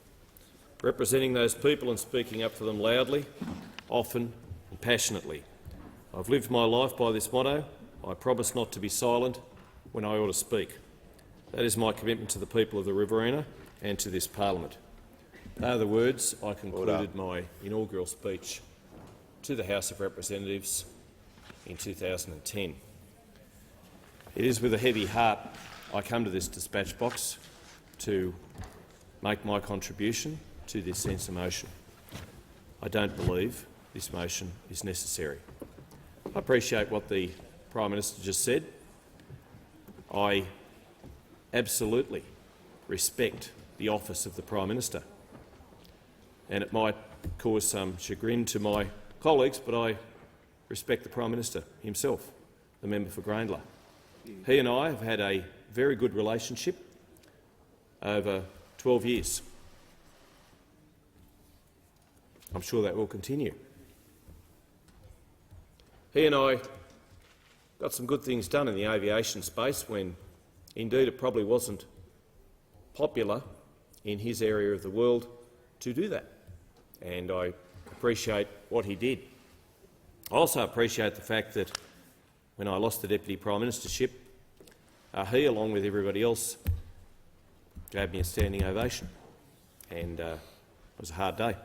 S15: Representing those people and speaking up for them loudly, often and passionately. I've lived my life by this motto: I promise not to be silent when I ought to speak. That is my commitment to the people of the Riverina and to this parliament. They are the words I concluded my inaugural speech to the House of Representatives in 2010. It is with a heavy heart I come to this dispatch box to make my contribution to this censure motion. I don't believe this motion is necessary. I appreciate what the Prime Minister just said. I absolutely respect the office of the Prime Minister, and it might cause some chagrin to my colleagues, but I respect the Prime Minister himself, the member for Grayndler. He and I have had a very good relationship over 12 years. I'm sure that will continue. He and I got some good things done in the aviation space when, indeed, it probably wasn't popular in his area of the world to do that, and I appreciate what he did. I also appreciate the fact that when I lost the Deputy Prime Ministership, he, along with everybody else, gave me a standing ovation, and it was a hard day.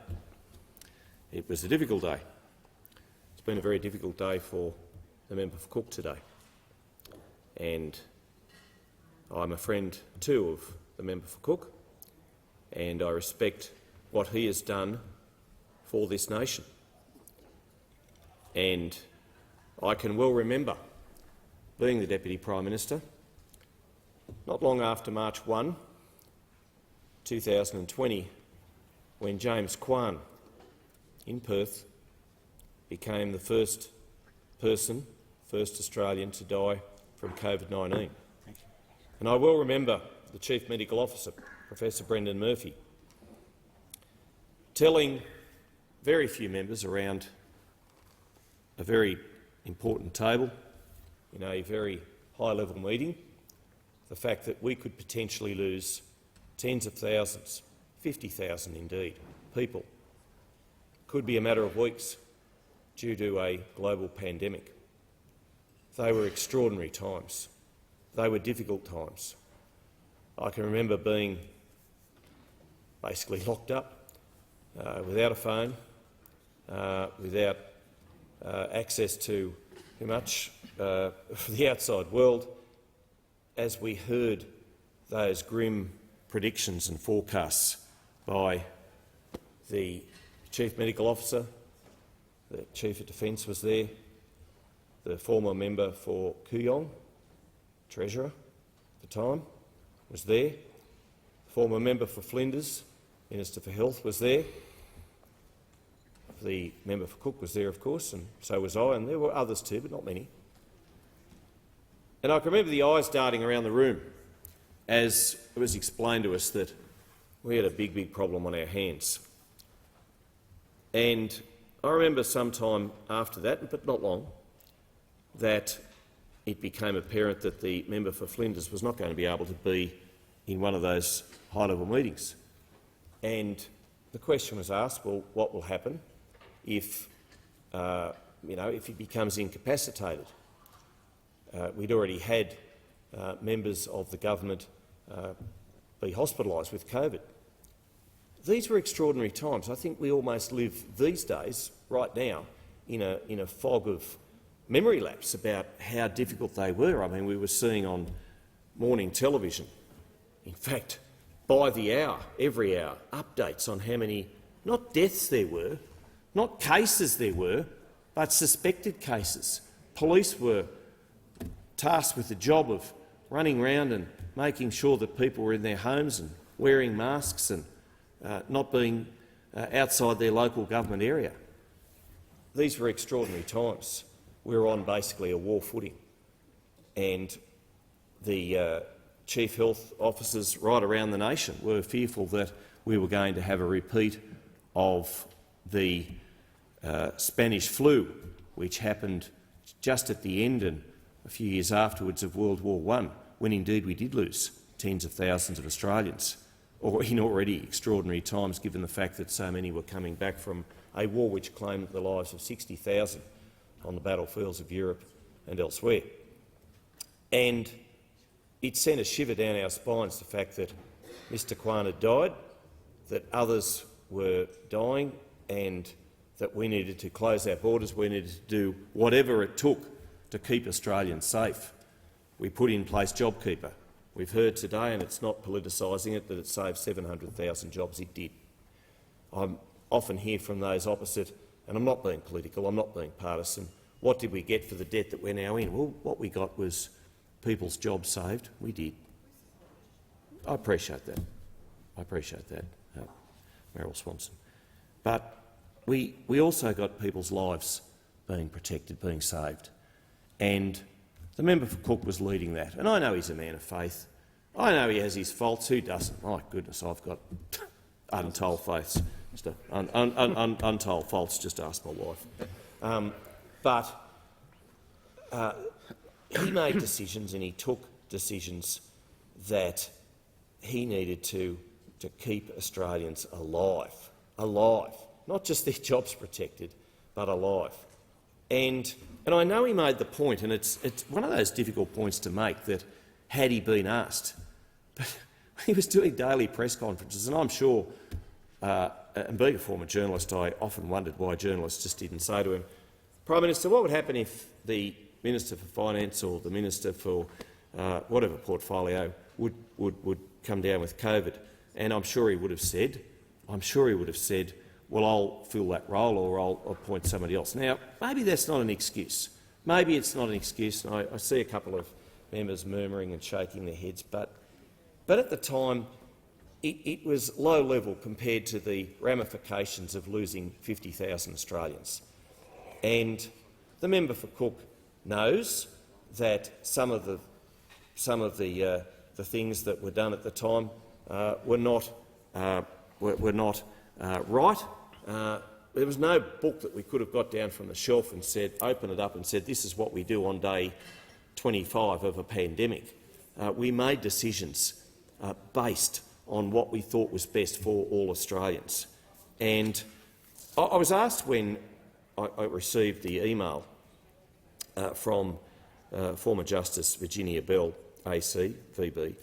S15: It was a difficult day. It's been a very difficult day for the member for Cook today, and I'm a friend too of the member for Cook, and I respect what he has done for this nation. And I can well remember being the Deputy Prime Minister not long after March 1, 2020, when James Kwan in Perth became the first Australian to die from COVID-19. And I well remember the Chief Medical Officer, Professor Brendan Murphy, telling very few members around a very important table in a very high-level meeting the fact that we could potentially lose tens of thousands, 50,000 indeed, people. Could be a matter of weeks due to a global pandemic. They were extraordinary times. They were difficult times. I can remember being basically locked up, without a phone, without access to much for the outside world, as we heard those grim predictions and forecasts by the the Chief Medical Officer, the Chief of Defence was there, the former member for Kooyong, Treasurer at the time, was there, the former member for Flinders, Minister for Health, was there, the member for Cook was there, of course, and so was I, and there were others too, but not many. And I can remember the eyes darting around the room as it was explained to us that we had a big problem on our hands. And I remember sometime after that, but not long, that it became apparent that the member for Flinders was not going to be able to be in one of those high-level meetings. And the question was asked, well, what will happen if, if he becomes incapacitated? We'd already had members of the government be hospitalised with COVID. These were extraordinary times. I think we almost live these days, right now, in a fog of memory lapse about how difficult they were. I mean, we were seeing on morning television, in fact, by the hour, every hour, updates on how many, not deaths there were, not cases there were, but suspected cases. Police were tasked with the job of running around and making sure that people were in their homes and wearing masks and not being outside their local government area. These were extraordinary times. We were on basically a war footing, and the chief health officers right around the nation were fearful that we were going to have a repeat of the Spanish flu, which happened just at the end and a few years afterwards of World War I, when indeed we did lose tens of thousands of Australians, or in already extraordinary times given the fact that so many were coming back from a war which claimed the lives of 60,000 on the battlefields of Europe and elsewhere. And it sent a shiver down our spines, the fact that Mr Kwan had died, that others were dying, and that we needed to close our borders, we needed to do whatever it took to keep Australians safe. We put in place JobKeeper. We've heard today, and it's not politicising it, that it saved 700,000 jobs. It did. I often hear from those opposite, and I'm not being political, I'm not being partisan, what did we get for the debt that we're now in? Well, what we got was people's jobs saved. We did. I appreciate that. I appreciate that, Meryl Swanson. But we also got people's lives being protected, being saved. And the member for Cook was leading that. And I know he's a man of faith. I know he has his faults. Who doesn't? My goodness, I've got untold faiths. Untold faults, just ask my wife. But he made decisions, and he took decisions that he needed to keep Australians alive, not just their jobs protected, but alive. And I know he made the point, and it's one of those difficult points to make, that had he been asked, but he was doing daily press conferences, and I'm sure, and being a former journalist, I often wondered why journalists just didn't say to him, Prime Minister, what would happen if the Minister for Finance or the Minister for whatever portfolio would come down with COVID? And I'm sure he would have said, well, I'll fill that role, or I'll appoint somebody else. Now, maybe that's not an excuse. Maybe it's not an excuse, and I see a couple of members murmuring and shaking their heads, but at the time it was low level compared to the ramifications of losing 50,000 Australians. And the member for Cook knows that some of the things that were done at the time were not right. There was no book that we could have got down from the shelf and said, open it up and said, this is what we do on day 25 of a pandemic. We made decisions based on what we thought was best for all Australians. And I was asked when I received the email from former Justice Virginia Bell, AC, VB,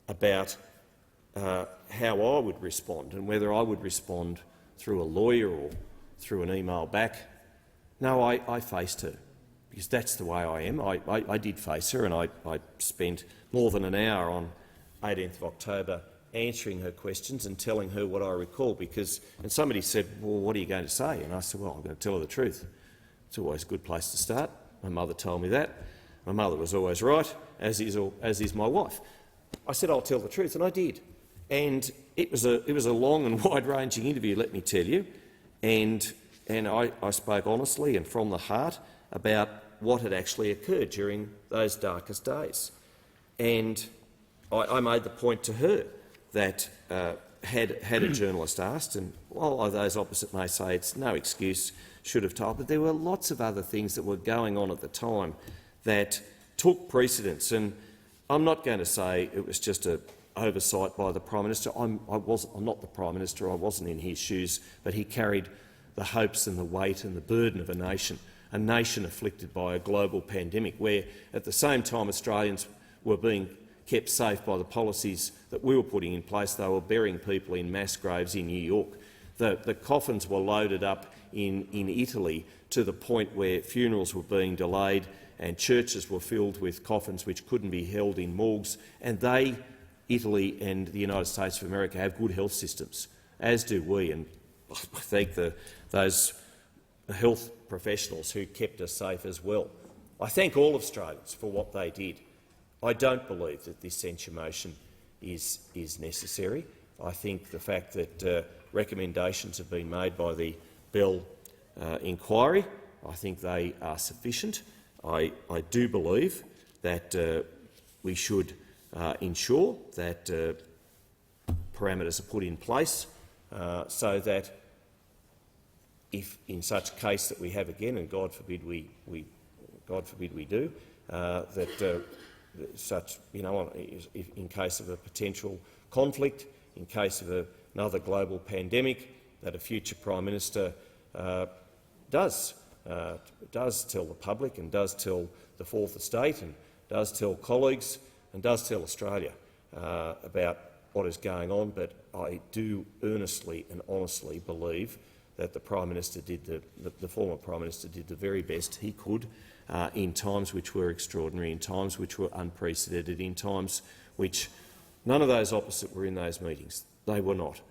S15: about how I would respond and whether I would respond through a lawyer or through an email back. No, I faced her, because that's the way I am. I did face her, and I spent more than an hour on 18th of October answering her questions and telling her what I recall. And somebody said, well, what are you going to say? And I said, well, I'm going to tell her the truth. It's always a good place to start. My mother told me that. My mother was always right, as is my wife. I said I'll tell the truth, and I did. And it was a long and wide-ranging interview, let me tell you. And I spoke honestly and from the heart about what had actually occurred during those darkest days. And I made the point to her that had a journalist asked, and while those opposite may say it's no excuse, should have told, but there were lots of other things that were going on at the time that took precedence. And I'm not going to say it was just an oversight by the Prime Minister. I'm not the Prime Minister, I wasn't in his shoes, but he carried the hopes and the weight and the burden of a nation afflicted by a global pandemic, where at the same time Australians were being kept safe by the policies that we were putting in place. They were burying people in mass graves in New York. The coffins were loaded up in Italy to the point where funerals were being delayed and churches were filled with coffins which couldn't be held in morgues. And Italy and the United States of America have good health systems, as do we. And I thank those health professionals who kept us safe as well. I thank all Australians for what they did. I don't believe that this censure motion is necessary. I think the fact that recommendations have been made by the Bell inquiry, I think they are sufficient. I do believe that we should ensure that parameters are put in place so that if in such a case that we have again, and God forbid we do, that such, in case of a potential conflict, in case of another global pandemic, that a future Prime Minister does tell the public and does tell the Fourth Estate and does tell colleagues and does tell Australia about what is going on. But I do earnestly and honestly believe that the Prime Minister the former Prime Minister did the very best he could in times which were extraordinary, in times which were unprecedented, in times which none of those opposite were in those meetings. They were not.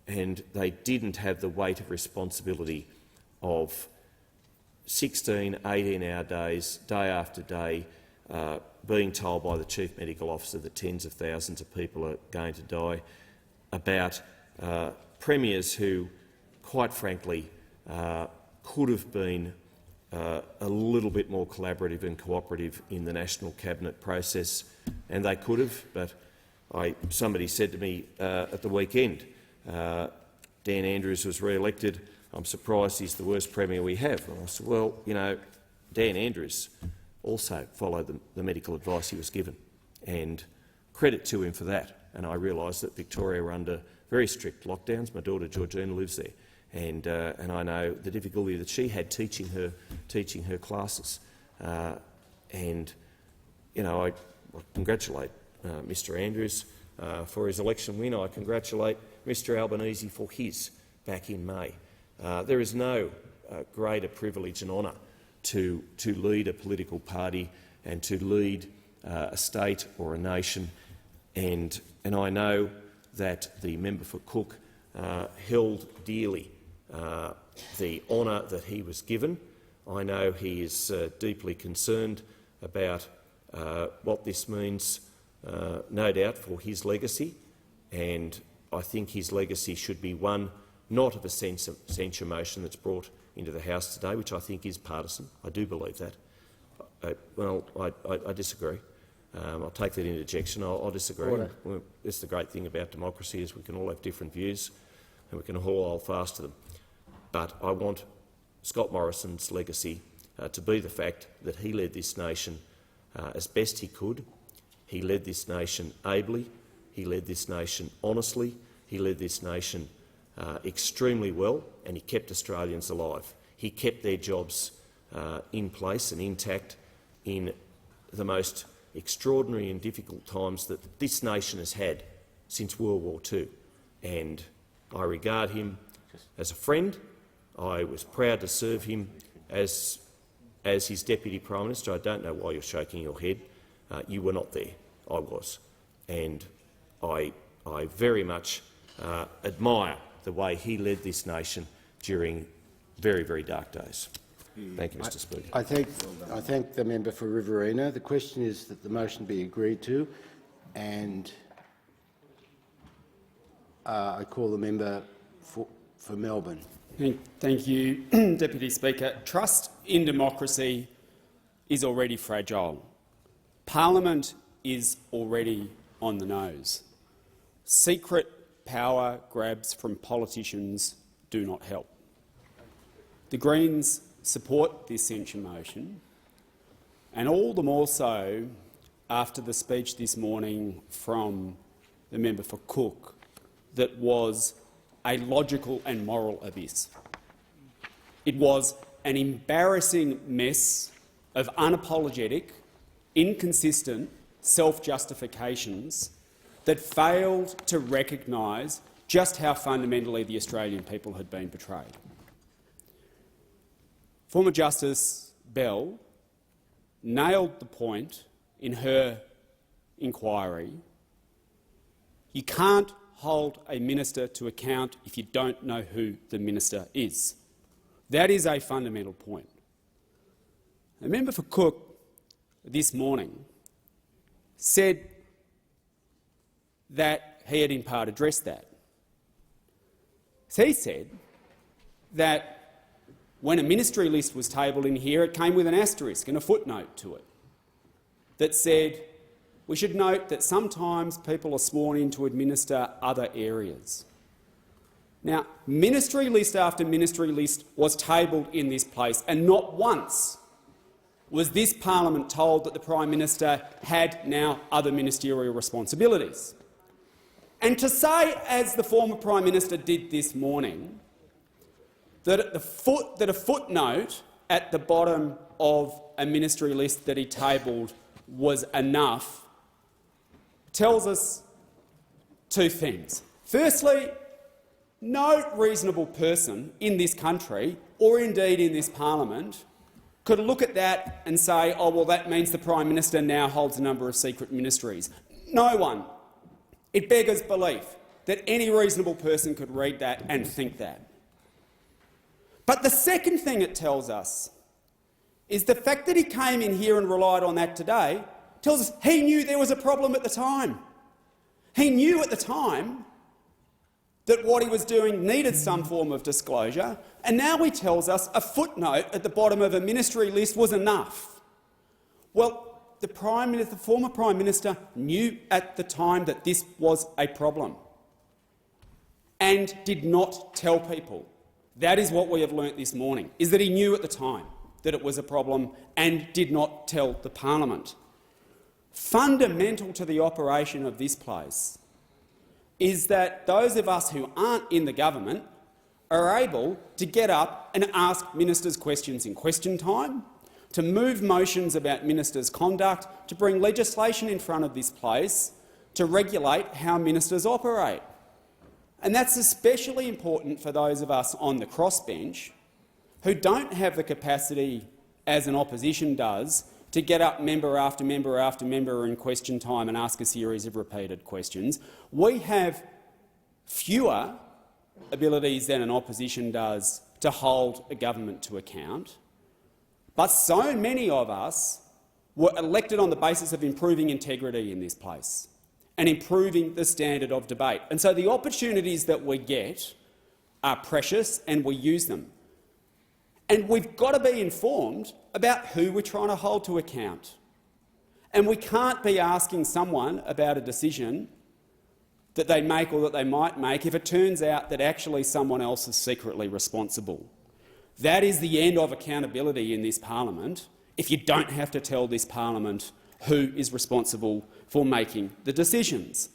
S15: And they didn't have the weight of responsibility of 16, 18-hour days, day after day, being told by the Chief Medical Officer that tens of thousands of people are going to die, about premiers who, quite frankly, could have been a little bit more collaborative and cooperative in the National Cabinet process, and they could have. But somebody said to me at the weekend, Dan Andrews was re-elected. I'm surprised he's the worst Premier we have. And I said, well, Dan Andrews also followed the medical advice he was given, and credit to him for that. And I realised that Victoria were under very strict lockdowns. My daughter Georgina lives there, and I know the difficulty that she had teaching her classes. And I congratulate Mr Andrews for his election win. I congratulate Mr Albanese for his back in May. There is no greater privilege and honour to lead a political party and to lead a state or a nation, and I know that the member for Cook held dearly the honour that he was given. I know he is deeply concerned about what this means, no doubt, for his legacy, and I think his legacy should be one not of a censure motion that's brought into the House today, which I think is partisan. I do believe that. I disagree. I'll take that interjection. I'll disagree. It's the great thing about democracy is we can all have different views and we can all hold fast to them. But I want Scott Morrison's legacy to be the fact that he led this nation as best he could. He led this nation ably. He led this nation honestly. He led this nation extremely well, and he kept Australians alive. He kept their jobs in place and intact in the most extraordinary and difficult times that this nation has had since World War II. And I regard him as a friend. I was proud to serve him as his Deputy Prime Minister. I don't know why you're shaking your head. You were not there. I was. And I I very much admire the way he led this nation during very, very dark days. Thank you, Mr. Speaker.
S10: I thank the member for Riverina. The question is that the motion be agreed to, and I call the member for Melbourne.
S16: Thank you, Deputy Speaker. Trust in democracy is already fragile. Parliament is already on the nose. Secret power grabs from politicians do not help. The Greens support this censure motion, and all the more so after the speech this morning from the member for Cook that was a logical and moral abyss. It was an embarrassing mess of unapologetic, inconsistent self-justifications that failed to recognise just how fundamentally the Australian people had been betrayed. Former Justice Bell nailed the point in her inquiry. You can't hold a minister to account if you don't know who the minister is. That is a fundamental point. The member for Cook this morning said that he had in part addressed that. He said that when a ministry list was tabled in here, it came with an asterisk and a footnote to it that said we should note that sometimes people are sworn in to administer other areas. Now, ministry list after ministry list was tabled in this place, and not once was this parliament told that the Prime Minister had now other ministerial responsibilities. And to say, as the former Prime Minister did this morning, that a footnote at the bottom of a ministry list that he tabled was enough tells us two things. Firstly, no reasonable person in this country, or indeed in this parliament, could look at that and say, oh, well, that means the Prime Minister now holds a number of secret ministries. No one. It beggars belief that any reasonable person could read that and think that. But the second thing it tells us is the fact that he came in here and relied on that today tells us he knew there was a problem at the time. He knew at the time that what he was doing needed some form of disclosure, and now he tells us a footnote at the bottom of a ministry list was enough. Well, the former Prime Minister knew at the time that this was a problem and did not tell people. That is what we have learnt this morning, is that he knew at the time that it was a problem and did not tell the parliament. Fundamental to the operation of this place is that those of us who aren't in the government are able to get up and ask ministers questions in question time, to move motions about ministers' conduct, to bring legislation in front of this place to regulate how ministers operate. And that's especially important for those of us on the crossbench who don't have the capacity, as an opposition does, to get up member after member after member in question time and ask a series of repeated questions. We have fewer abilities than an opposition does to hold a government to account, but so many of us were elected on the basis of improving integrity in this place and improving the standard of debate. And so the opportunities that we get are precious and we use them. And we've got to be informed about who we're trying to hold to account. And we can't be asking someone about a decision that they make or that they might make if it turns out that actually someone else is secretly responsible. That is the end of accountability in this parliament, if you don't have to tell this parliament who is responsible for making the decisions.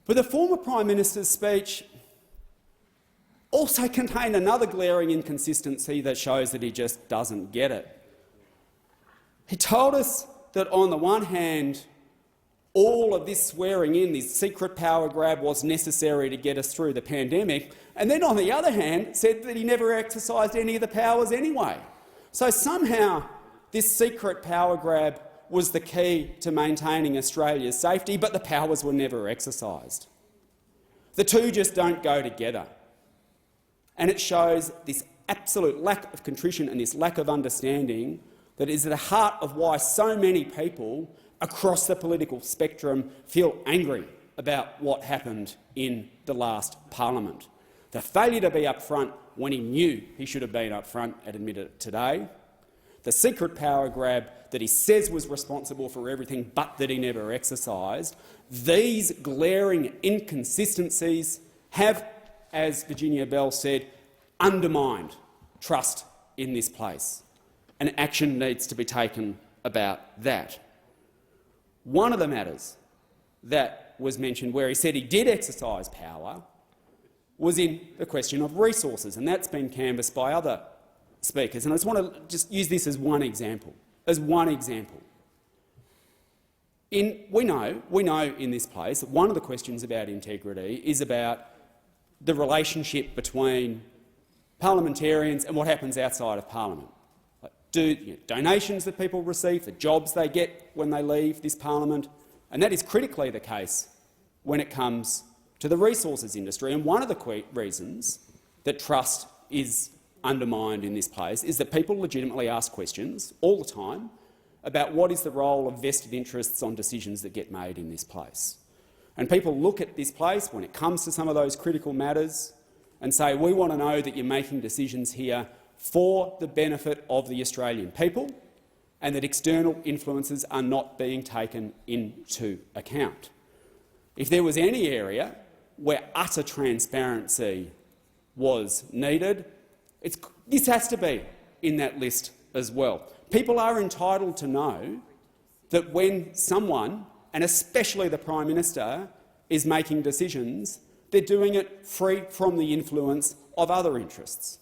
S16: But the former Prime Minister's speech also contained another glaring inconsistency that shows that he just doesn't get it. He told us that on the one hand, all of this swearing in, this secret power grab, was necessary to get us through the pandemic, and then on the other hand said that he never exercised any of the powers anyway. So somehow this secret power grab was the key to maintaining Australia's safety, but the powers were never exercised. The two just don't go together. And it shows this absolute lack of contrition and this lack of understanding that is at the heart of why so many people across the political spectrum feel angry about what happened in the last parliament. The failure to be upfront when he knew he should have been upfront and admitted it today. The secret power grab that he says was responsible for everything but that he never exercised. These glaring inconsistencies have, as Virginia Bell said, undermined trust in this place, and action needs to be taken about that. One of the matters that was mentioned where he said he did exercise power was in the question of resources, and that's been canvassed by other speakers. And I just want to just use this as one example. We know in this place that one of the questions about integrity is about the relationship between parliamentarians and what happens outside of parliament. Donations that people receive, the jobs they get when they leave this parliament, and that is critically the case when it comes to the resources industry. And one of the reasons that trust is undermined in this place is that people legitimately ask questions all the time about what is the role of vested interests on decisions that get made in this place. And people look at this place when it comes to some of those critical matters and say, we want to know that you're making decisions here for the benefit of the Australian people and that external influences are not being taken into account. If there was any area where utter transparency was needed, this has to be in that list as well. People are entitled to know that when someone, and especially the Prime Minister, is making decisions, they're doing it free from the influence of other interests.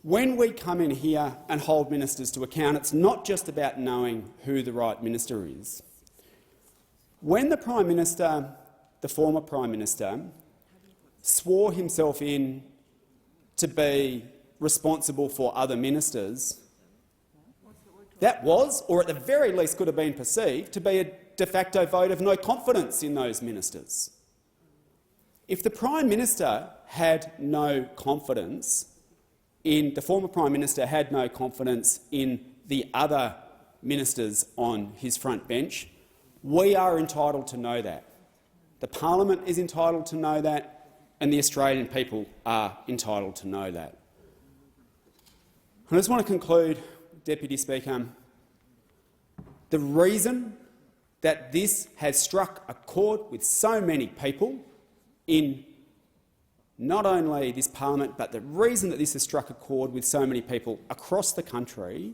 S16: When we come in here and hold ministers to account, it's not just about knowing who the right minister is. When the Prime Minister, the former Prime Minister, swore himself in to be responsible for other ministers, that was, or at the very least could have been perceived, to be a de facto vote of no confidence in those ministers. If the Prime Minister had no confidence in the former Prime Minister had no confidence in the other ministers on his front bench, we are entitled to know that. The Parliament is entitled to know that, and the Australian people are entitled to know that. I just want to conclude, Deputy Speaker. The reason that this has struck a chord with so many people in not only this parliament, but the reason that this has struck a chord with so many people across the country,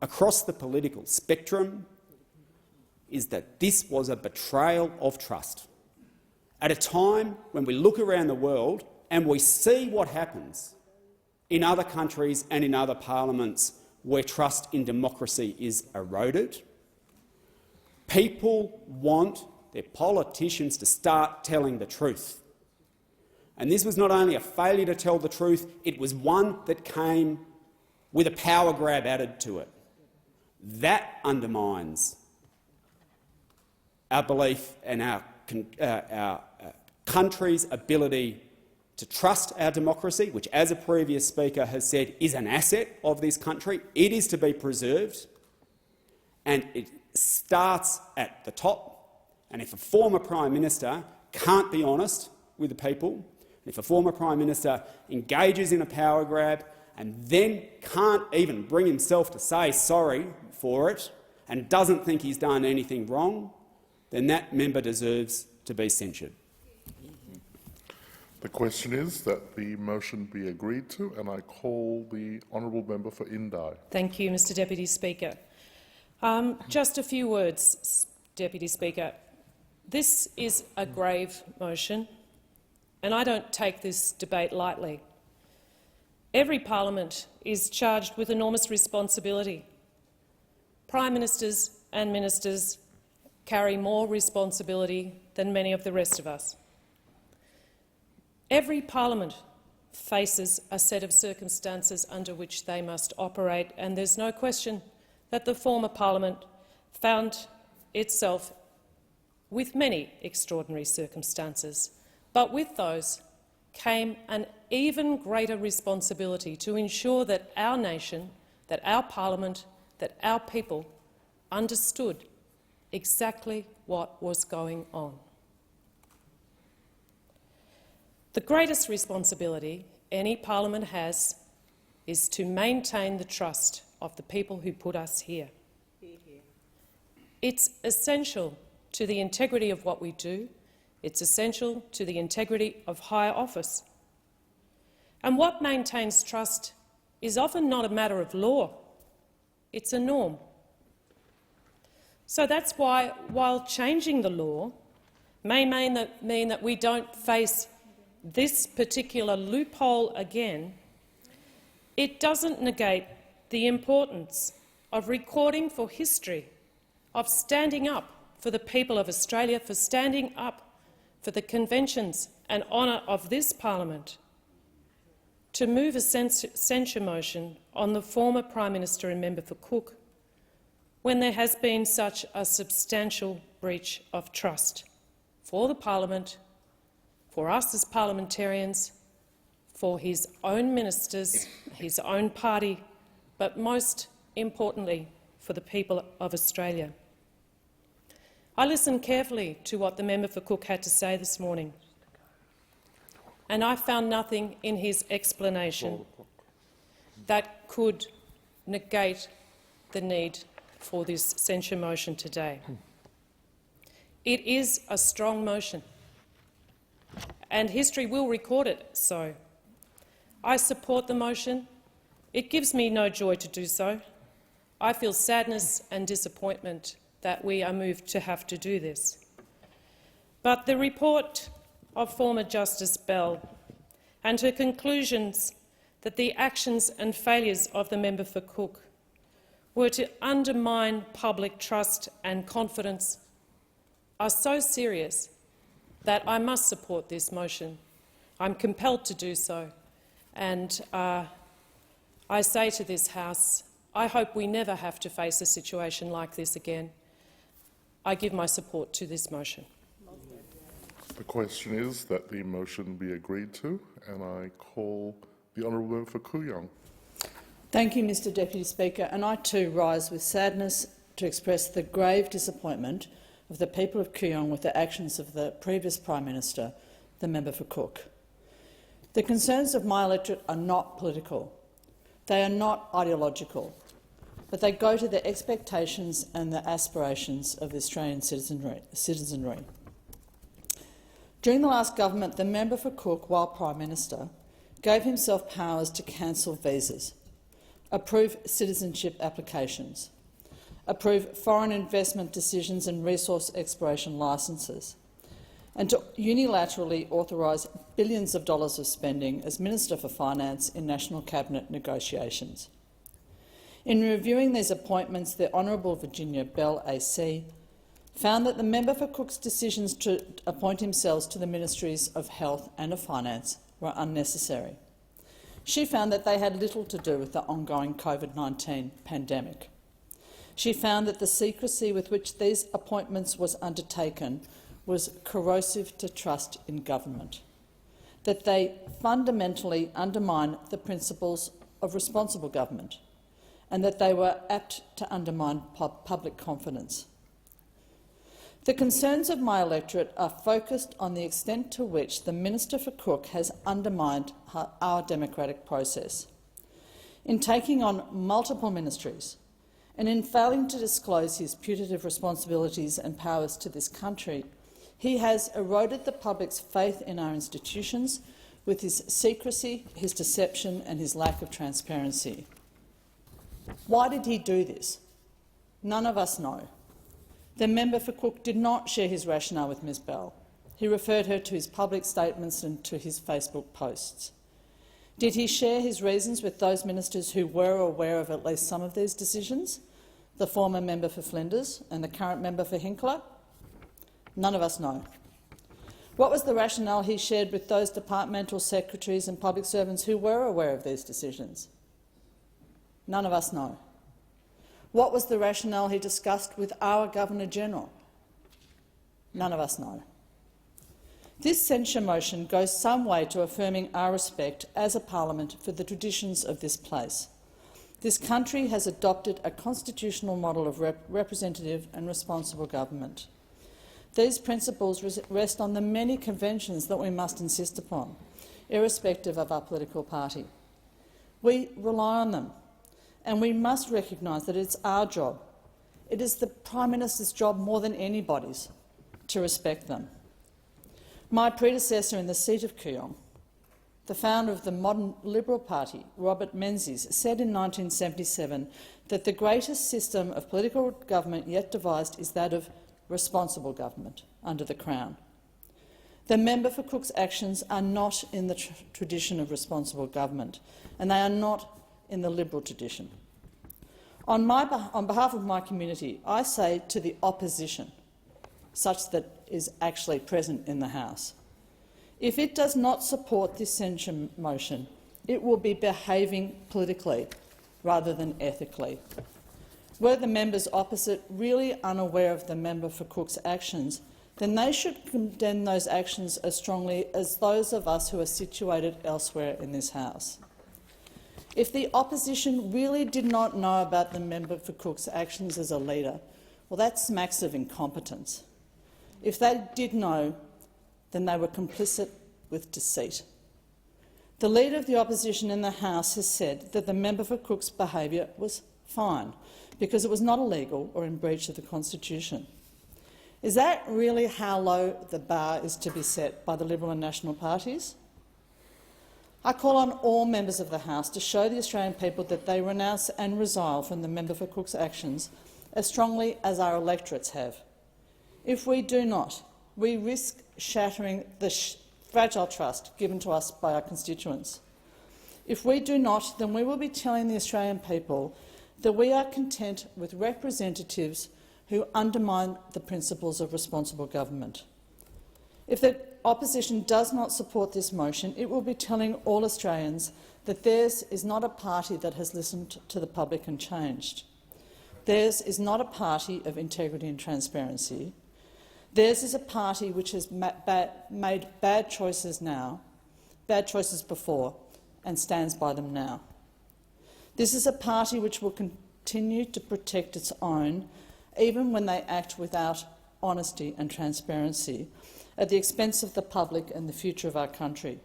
S16: across the political spectrum, is that this was a betrayal of trust. At a time when we look around the world and we see what happens in other countries and in other parliaments where trust in democracy is eroded, people want their politicians to start telling the truth. And this was not only a failure to tell the truth, it was one that came with a power grab added to it. That undermines our belief and our country's ability to trust our democracy, which, as a previous speaker has said, is an asset of this country. It is to be preserved, and it starts at the top. And if a former Prime Minister can't be honest with the people, if a former Prime Minister engages in a power grab and then can't even bring himself to say sorry for it and doesn't think he's done anything wrong, then that member deserves to be censured.
S17: The question is that the motion be agreed to, and I call the honourable member for Indi.
S18: Thank you, Mr Deputy Speaker. Just a few words, Deputy Speaker. This is a grave motion, and I don't take this debate lightly. Every parliament is charged with enormous responsibility. Prime Ministers and ministers carry more responsibility than many of the rest of us. Every parliament faces a set of circumstances under which they must operate, and there's no question that the former parliament found itself with many extraordinary circumstances, but with those came an even greater responsibility to ensure that our nation, that our parliament, that our people understood exactly what was going on. The greatest responsibility any parliament has is to maintain the trust of the people who put us here. It's essential to the integrity of what we do. It's essential to the integrity of higher office. And what maintains trust is often not a matter of law. It's a norm. So that's why, while changing the law may mean that we don't face this particular loophole again, it doesn't negate the importance of recording for history, of standing up for the people of Australia, for standing up for the conventions and honour of this parliament, to move a censure motion on the former Prime Minister and member for Cook when there has been such a substantial breach of trust for the parliament, for us as parliamentarians, for his own ministers, his own party, but most importantly for the people of Australia. I listened carefully to what the member for Cook had to say this morning, and I found nothing in his explanation that could negate the need for this censure motion today. It is a strong motion, and history will record it so. I support the motion. It gives me no joy to do so. I feel sadness and disappointment that we are moved to have to do this. But the report of former Justice Bell and her conclusions that the actions and failures of the member for Cook were to undermine public trust and confidence are so serious that I must support this motion. I'm compelled to do so, and I say to this House, I hope we never have to face a situation like this again. I give my support to this motion.
S17: The question is that the motion be agreed to, and I call the honourable member for Kooyong.
S19: Thank you, Mr Deputy Speaker, and I too rise with sadness to express the grave disappointment of the people of Kooyong with the actions of the previous Prime Minister, the member for Cook. The concerns of my electorate are not political. They are not ideological, but they go to the expectations and the aspirations of the Australian citizenry. During the last government, the member for Cook, while Prime Minister, gave himself powers to cancel visas, approve citizenship applications, approve foreign investment decisions and resource exploration licences, and to unilaterally authorise billions of dollars of spending as Minister for Finance in National Cabinet negotiations. In reviewing these appointments, the Honourable Virginia Bell AC found that the member for Cook's decisions to appoint himself to the Ministries of Health and of Finance were unnecessary. She found that they had little to do with the ongoing COVID-19 pandemic. She found that the secrecy with which these appointments was undertaken was corrosive to trust in government, that they fundamentally undermine the principles of responsible government, and that they were apt to undermine public confidence. The concerns of my electorate are focused on the extent to which the Minister for Cook has undermined our democratic process. In taking on multiple ministries and in failing to disclose his putative responsibilities and powers to this country, he has eroded the public's faith in our institutions with his secrecy, his deception and his lack of transparency. Why did he do this? None of us know. The member for Cook did not share his rationale with Ms Bell. He referred her to his public statements and to his Facebook posts. Did he share his reasons with those ministers who were aware of at least some of these decisions, the former member for Flinders and the current member for Hinkler? None of us know. What was the rationale he shared with those departmental secretaries and public servants who were aware of these decisions? None of us know. What was the rationale he discussed with our Governor-General? None of us know. This censure motion goes some way to affirming our respect as a parliament for the traditions of this place. This country has adopted a constitutional model of representative and responsible government. These principles rest on the many conventions that we must insist upon, irrespective of our political party. We rely on them, and we must recognise that it's our job. It is the Prime Minister's job more than anybody's to respect them. My predecessor in the seat of Kooyong, the founder of the modern Liberal Party, Robert Menzies, said in 1977 that the greatest system of political government yet devised is that of responsible government under the Crown. The member for Cook's actions are not in the tradition of responsible government, and they are not in the Liberal tradition. On behalf of my community, I say to the opposition, such that is actually present in the House, if it does not support this censure motion, it will be behaving politically rather than ethically. Were the members opposite really unaware of the member for Cook's actions, then they should condemn those actions as strongly as those of us who are situated elsewhere in this House. If the opposition really did not know about the member for Cook's actions as a leader, well, that smacks of incompetence. If they did know, then they were complicit with deceit. The Leader of the Opposition in the House has said that the member for Cook's behaviour was fine because it was not illegal or in breach of the Constitution. Is that really how low the bar is to be set by the Liberal and National parties? I call on all members of the House to show the Australian people that they renounce and resile from the member for Cook's actions as strongly as our electorates have. If we do not, we risk shattering the fragile trust given to us by our constituents. If we do not, then we will be telling the Australian people that we are content with representatives who undermine the principles of responsible government. If the opposition does not support this motion, it will be telling all Australians that theirs is not a party that has listened to the public and changed. Theirs is not a party of integrity and transparency. Theirs is a party which has made bad choices before, and stands by them now. This is a party which will continue to protect its own, even when they act without honesty and transparency, at the expense of the public and the future of our country.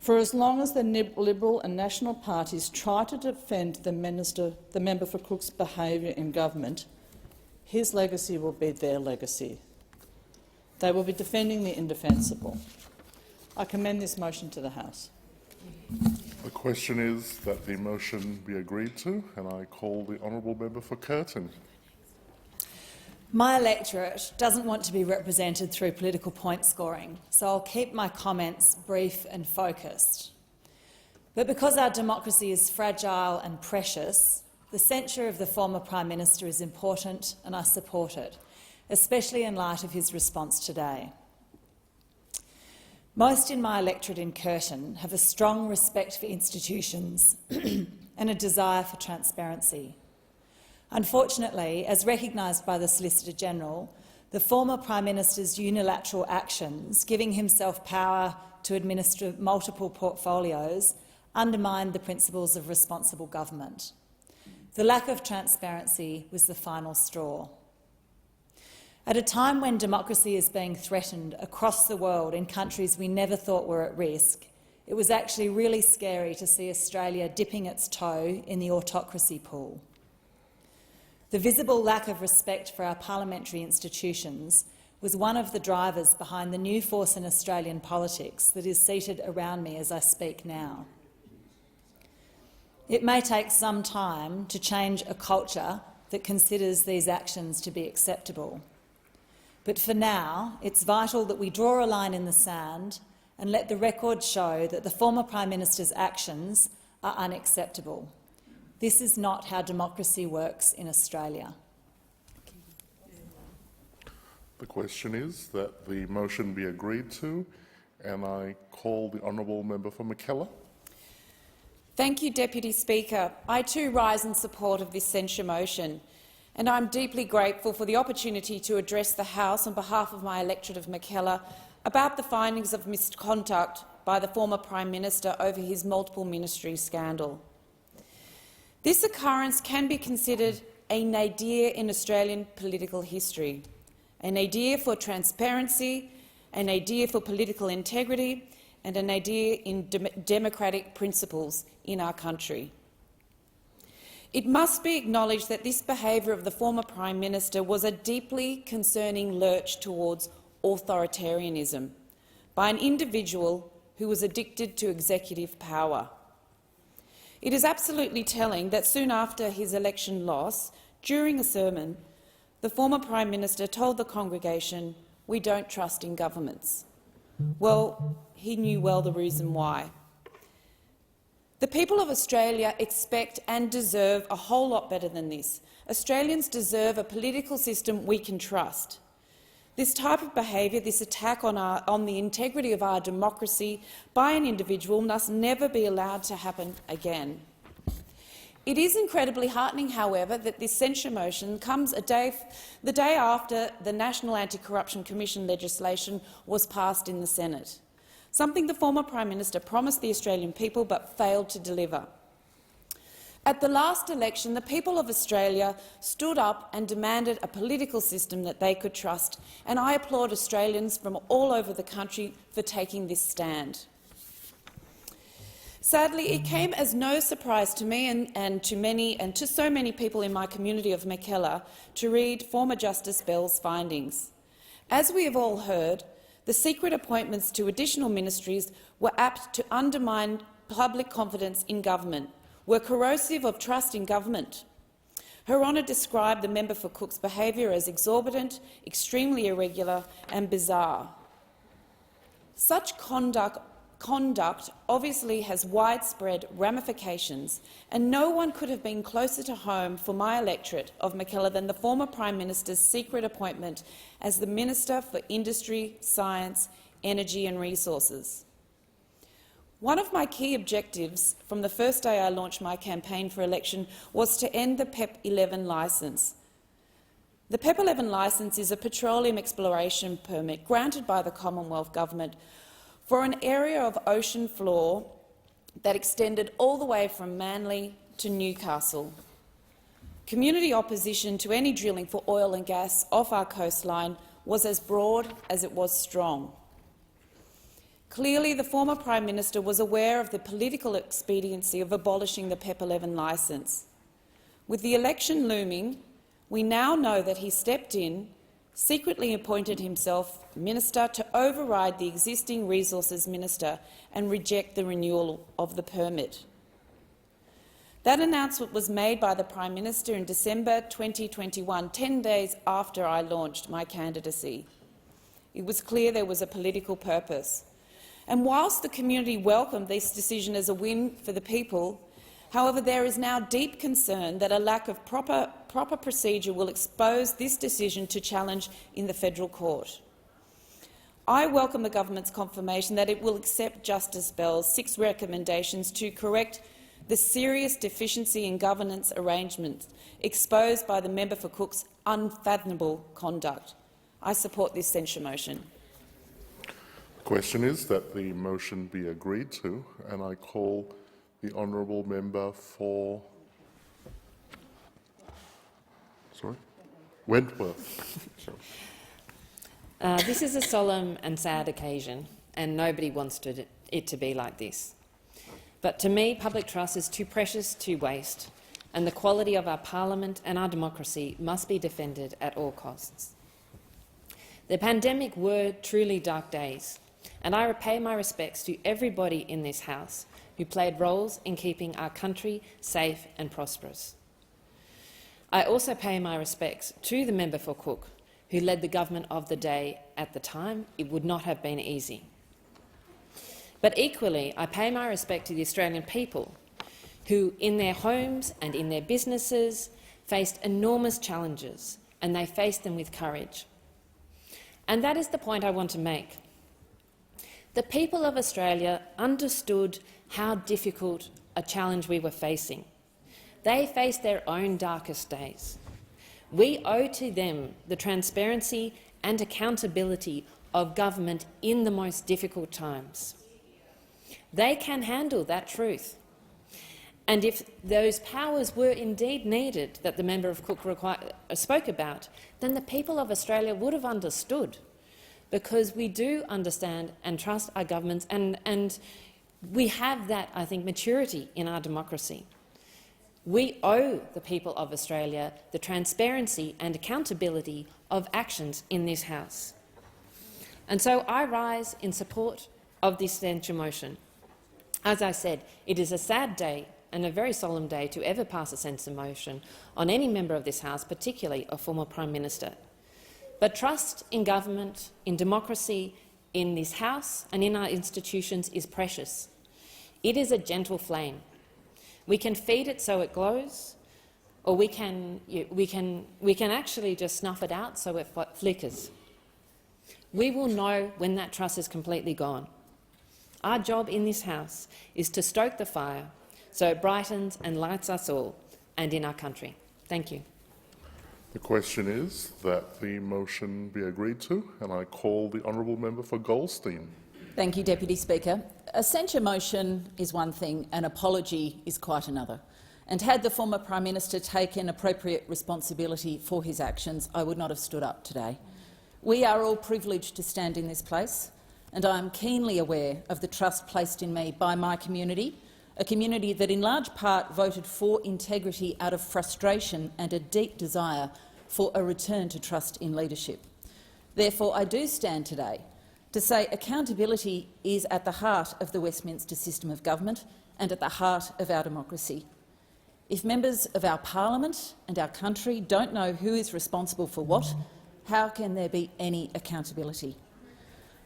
S19: For as long as the Liberal and National parties try to defend the member for Cook's behaviour in government, his legacy will be their legacy. They will be defending the indefensible. I commend this motion to the House.
S17: The question is that the motion be agreed to, and I call the honourable member for Curtin.
S20: My electorate doesn't want to be represented through political point scoring, so I'll keep my comments brief and focused. But because our democracy is fragile and precious, the censure of the former Prime Minister is important, and I support it, especially in light of his response today. Most in my electorate in Curtin have a strong respect for institutions and a desire for transparency. Unfortunately, as recognised by the Solicitor-General, the former Prime Minister's unilateral actions, giving himself power to administer multiple portfolios, undermined the principles of responsible government. The lack of transparency was the final straw. At a time when democracy is being threatened across the world in countries we never thought were at risk, it was actually really scary to see Australia dipping its toe in the autocracy pool. The visible lack of respect for our parliamentary institutions was one of the drivers behind the new force in Australian politics that is seated around me as I speak now. It may take some time to change a culture that considers these actions to be acceptable. But for now, it's vital that we draw a line in the sand and let the record show that the former Prime Minister's actions are unacceptable. This is not how democracy works in Australia.
S17: The question is that the motion be agreed to, and I call the honourable member for Mackellar.
S21: Thank you, Deputy Speaker. I too rise in support of this censure motion, and I'm deeply grateful for the opportunity to address the House on behalf of my electorate of Mackellar about the findings of misconduct by the former Prime Minister over his multiple ministry scandal. This occurrence can be considered a nadir in Australian political history, a nadir for transparency, a nadir for political integrity, and a nadir in democratic principles in our country. It must be acknowledged that this behaviour of the former Prime Minister was a deeply concerning lurch towards authoritarianism by an individual who was addicted to executive power. It is absolutely telling that soon after his election loss, during a sermon, the former Prime Minister told the congregation, "We don't trust in governments." Well, he knew well the reason why. The people of Australia expect and deserve a whole lot better than this. Australians deserve a political system we can trust. This type of behaviour, this attack on the integrity of our democracy by an individual must never be allowed to happen again. It is incredibly heartening, however, that this censure motion comes the day after the National Anti-Corruption Commission legislation was passed in the Senate, something the former Prime Minister promised the Australian people but failed to deliver. At the last election, the people of Australia stood up and demanded a political system that they could trust, and I applaud Australians from all over the country for taking this stand. Sadly, it came as no surprise to me and to so many people in my community of Mackellar to read former Justice Bell's findings. As we have all heard, the secret appointments to additional ministries were apt to undermine public confidence in government, were corrosive of trust in government. Her Honour described the member for Cook's behaviour as exorbitant, extremely irregular and bizarre. Such conduct obviously has widespread ramifications, and no one could have been closer to home for my electorate of Mackellar than the former Prime Minister's secret appointment as the Minister for Industry, Science, Energy and Resources. One of my key objectives from the first day I launched my campaign for election was to end the PEP 11 licence. The PEP 11 licence is a petroleum exploration permit granted by the Commonwealth Government for an area of ocean floor that extended all the way from Manly to Newcastle. Community opposition to any drilling for oil and gas off our coastline was as broad as it was strong. Clearly, the former Prime Minister was aware of the political expediency of abolishing the PEP 11 licence. With the election looming, we now know that he stepped in, secretly appointed himself Minister to override the existing Resources Minister and reject the renewal of the permit. That announcement was made by the Prime Minister in December 2021, 10 days after I launched my candidacy. It was clear there was a political purpose. And whilst the community welcomed this decision as a win for the people, however, there is now deep concern that a lack of proper procedure will expose this decision to challenge in the federal court. I welcome the government's confirmation that it will accept Justice Bell's 6 recommendations to correct the serious deficiency in governance arrangements exposed by the member for Cook's unfathomable conduct. I support this censure motion.
S17: The question is that the motion be agreed to, and I call the honourable member for Wentworth.
S22: This is a solemn and sad occasion, and nobody wants it to be like this. But to me, public trust is too precious to waste, and the quality of our parliament and our democracy must be defended at all costs. The pandemic were truly dark days, and I pay my respects to everybody in this House who played roles in keeping our country safe and prosperous. I also pay my respects to the member for Cook, who led the government of the day at the time. It would not have been easy. But equally, I pay my respect to the Australian people who, in their homes and in their businesses, faced enormous challenges, and they faced them with courage. And that is the point I want to make. The people of Australia understood how difficult a challenge we were facing. They faced their own darkest days. We owe to them the transparency and accountability of government in the most difficult times. They can handle that truth. And if those powers were indeed needed that the member of Cook spoke about, then the people of Australia would have understood, because we do understand and trust our governments, and we have that, I think, maturity in our democracy. We owe the people of Australia the transparency and accountability of actions in this House. And so I rise in support of this censure motion. As I said, it is a sad day and a very solemn day to ever pass a censure motion on any member of this House, particularly a former Prime Minister. But trust in government, in democracy, in this House and in our institutions is precious. It is a gentle flame. We can feed it so it glows, or we can actually just snuff it out so it flickers. We will know when that trust is completely gone. Our job in this House is to stoke the fire so it brightens and lights us all and in our country. Thank you.
S17: The question is that the motion be agreed to, and I call the honourable member for Goldstein.
S19: Thank you, Deputy Speaker. A censure motion is one thing, an apology is quite another. And had the former Prime Minister taken appropriate responsibility for his actions, I would not have stood up today. We are all privileged to stand in this place, and I am keenly aware of the trust placed in me by my community, a community that in large part voted for integrity out of frustration and a deep desire for a return to trust in leadership. Therefore, I do stand today to say accountability is at the heart of the Westminster system of government and at the heart of our democracy. If members of our parliament and our country don't know who is responsible for what, how can there be any accountability?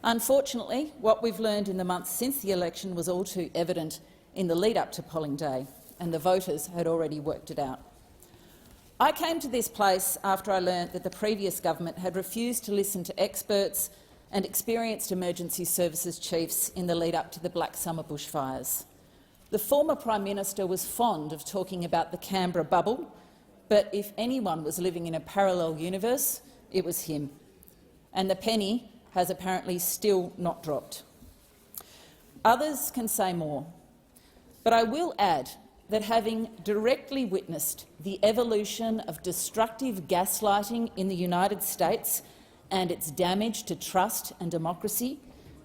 S19: Unfortunately, what we've learned in the months since the election was all too evident in the lead-up to polling day, and the voters had already worked it out. I came to this place after I learnt that the previous government had refused to listen to experts and experienced emergency services chiefs in the lead-up to the Black Summer bushfires. The former Prime Minister was fond of talking about the Canberra bubble, but if anyone was living in a parallel universe, it was him. And the penny has apparently still not dropped. Others can say more, but I will add that having directly witnessed the evolution of destructive gaslighting in the United States and its damage to trust and democracy,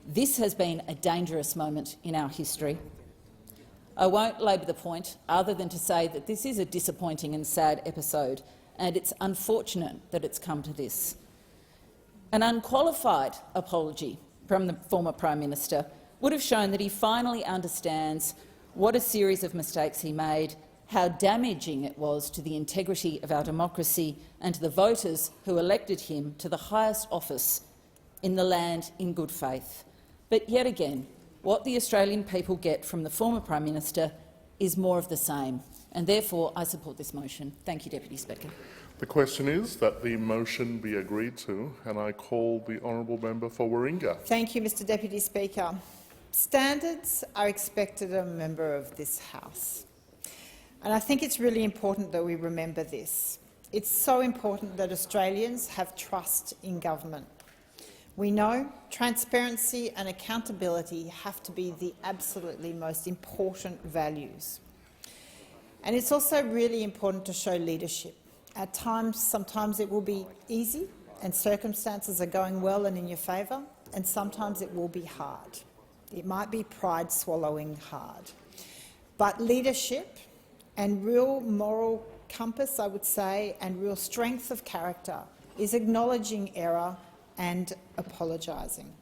S19: this has been a dangerous moment in our history. I won't labour the point other than to say that this is a disappointing and sad episode, and it's unfortunate that it's come to this. An unqualified apology from the former Prime Minister would have shown that he finally understands what a series of mistakes he made, how damaging it was to the integrity of our democracy and to the voters who elected him to the highest office in the land in good faith. But yet again, what the Australian people get from the former Prime Minister is more of the same, and therefore I support this motion. Thank you, Deputy Speaker.
S17: The question is that the motion be agreed to, and I call the honourable member for Warringah.
S1: Thank you, Mr Deputy Speaker. Standards are expected of a member of this House, and I think it's really important that we remember this. It's so important that Australians have trust in government. We know transparency and accountability have to be the absolutely most important values. And it's also really important to show leadership. At times, sometimes it will be easy and circumstances are going well and in your favour, and sometimes it will be hard. It might be pride swallowing hard. But leadership and real moral compass, I would say, and real strength of character is acknowledging error and apologising.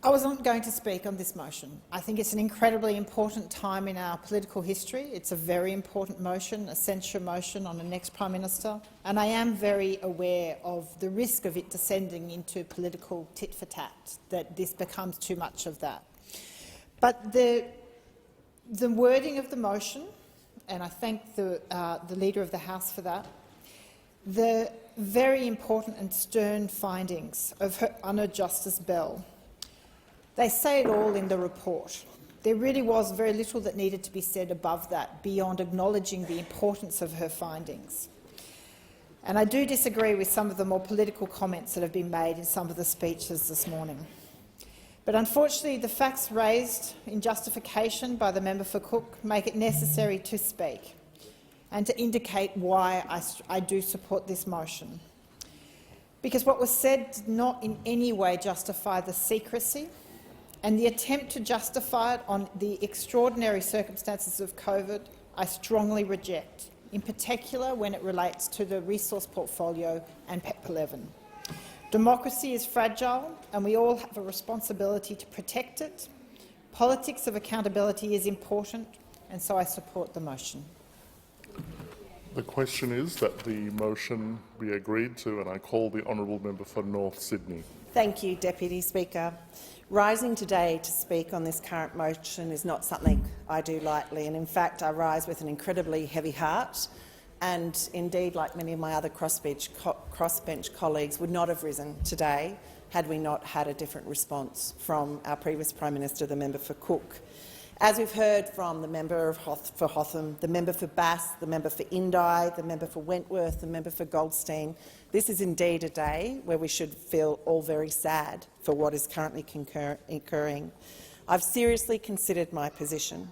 S1: I wasn't going to speak on this motion. I think it's an incredibly important time in our political history. It's a very important motion, a censure motion on the next Prime Minister, and I am very aware of the risk of it descending into political tit-for-tat, that this becomes too much of that. But the wording of the motion, and I thank the Leader of the House for that, the very important and stern findings of Her Honour Justice Bell, they say it all in the report. There really was very little that needed to be said above that, beyond acknowledging the importance of her findings. And I do disagree with some of the more political comments that have been made in some of the speeches this morning. But unfortunately, the facts raised in justification by the member for Cook make it necessary to speak and to indicate why I do support this motion. Because what was said did not in any way justify the secrecy, and the attempt to justify it on the extraordinary circumstances of COVID, I strongly reject, in particular when it relates to the resource portfolio and PEP 11. Democracy is fragile, and we all have a responsibility to protect it. Politics of accountability is important, and so I support the motion.
S17: The question is that the motion be agreed to, and I call the honourable member for North Sydney.
S3: Thank you, Deputy Speaker. Rising today to speak on this current motion is not something I do lightly, and in fact I rise with an incredibly heavy heart, and indeed, like many of my other crossbench colleagues, would not have risen today had we not had a different response from our previous Prime Minister, the member for Cook. As we've heard from the member for Hotham, the member for Bass, the member for Indi, the member for Wentworth, the member for Goldstein, this is indeed a day where we should feel all very sad for what is currently occurring. I've seriously considered my position.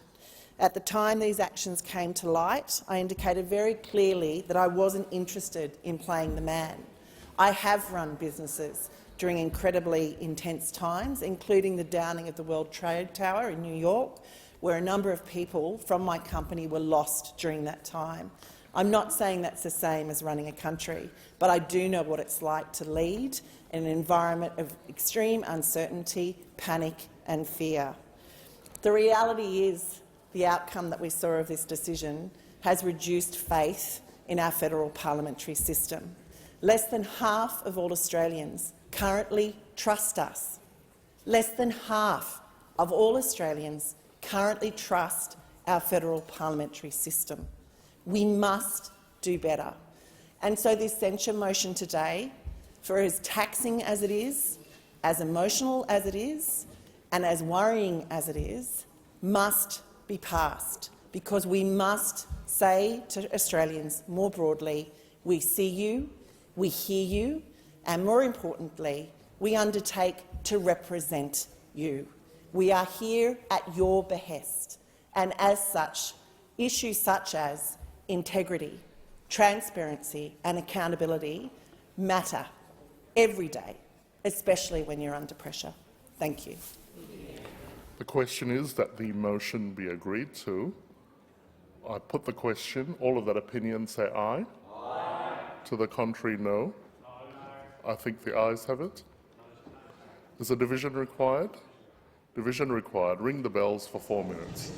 S3: At the time these actions came to light, I indicated very clearly that I wasn't interested in playing the man. I have run businesses during incredibly intense times, including the downing of the World Trade Tower in New York, where a number of people from my company were lost during that time. I'm not saying that's the same as running a country, but I do know what it's like to lead in an environment of extreme uncertainty, panic and fear. The reality is the outcome that we saw of this decision has reduced faith in our federal parliamentary system. Less than half of all Australians currently trust us. Less than half of all Australians currently trust our federal parliamentary system. We must do better. And so this censure motion today, for as taxing as it is, as emotional as it is, and as worrying as it is, must be passed, because we must say to Australians more broadly, we see you, we hear you, and more importantly, we undertake to represent you. We are here at your behest, and as such, issues such as integrity, transparency and accountability matter every day, especially when you're under pressure. Thank you.
S17: The question is that the motion be agreed to. I put the question. All of that opinion say aye. Aye. To the contrary, no. I think the ayes have it. Is a division required? Division required. Ring the bells for 4 minutes.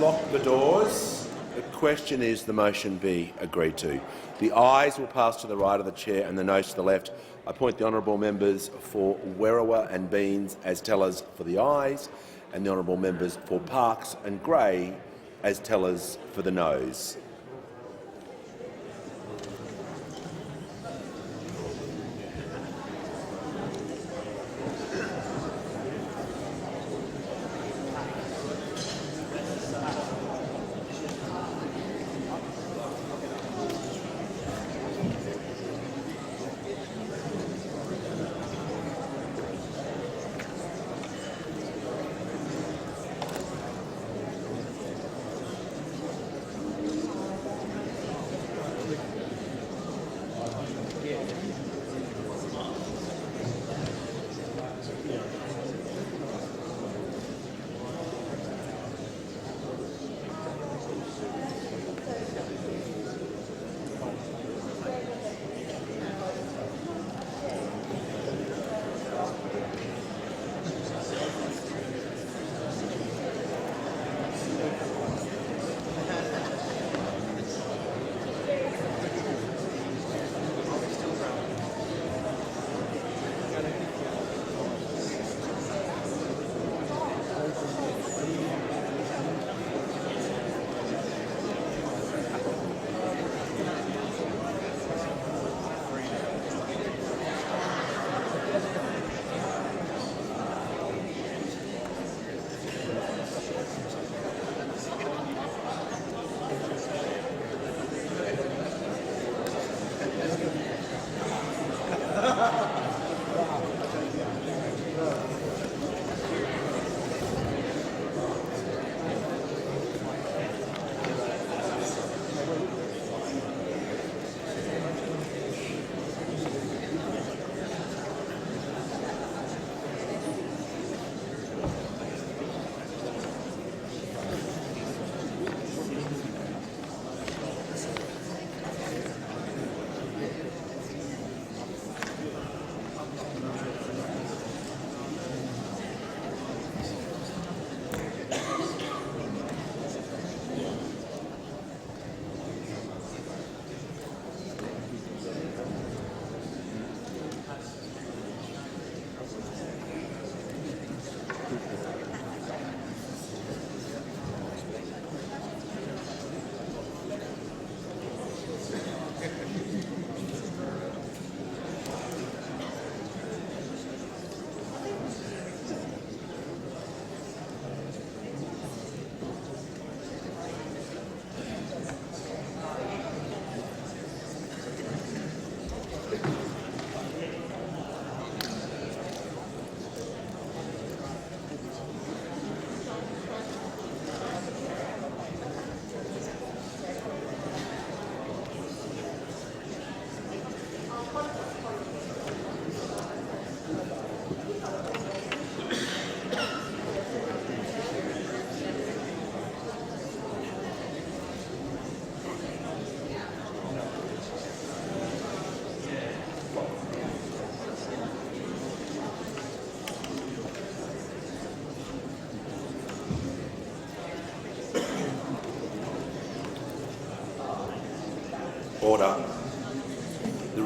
S2: Lock the doors. The question is the motion be agreed to. The ayes will pass to the right of the chair and the noes to the left. I appoint the honourable members for Werriwa and Beans as tellers for the ayes and the honourable members for Parkes and Grey as tellers for the noes.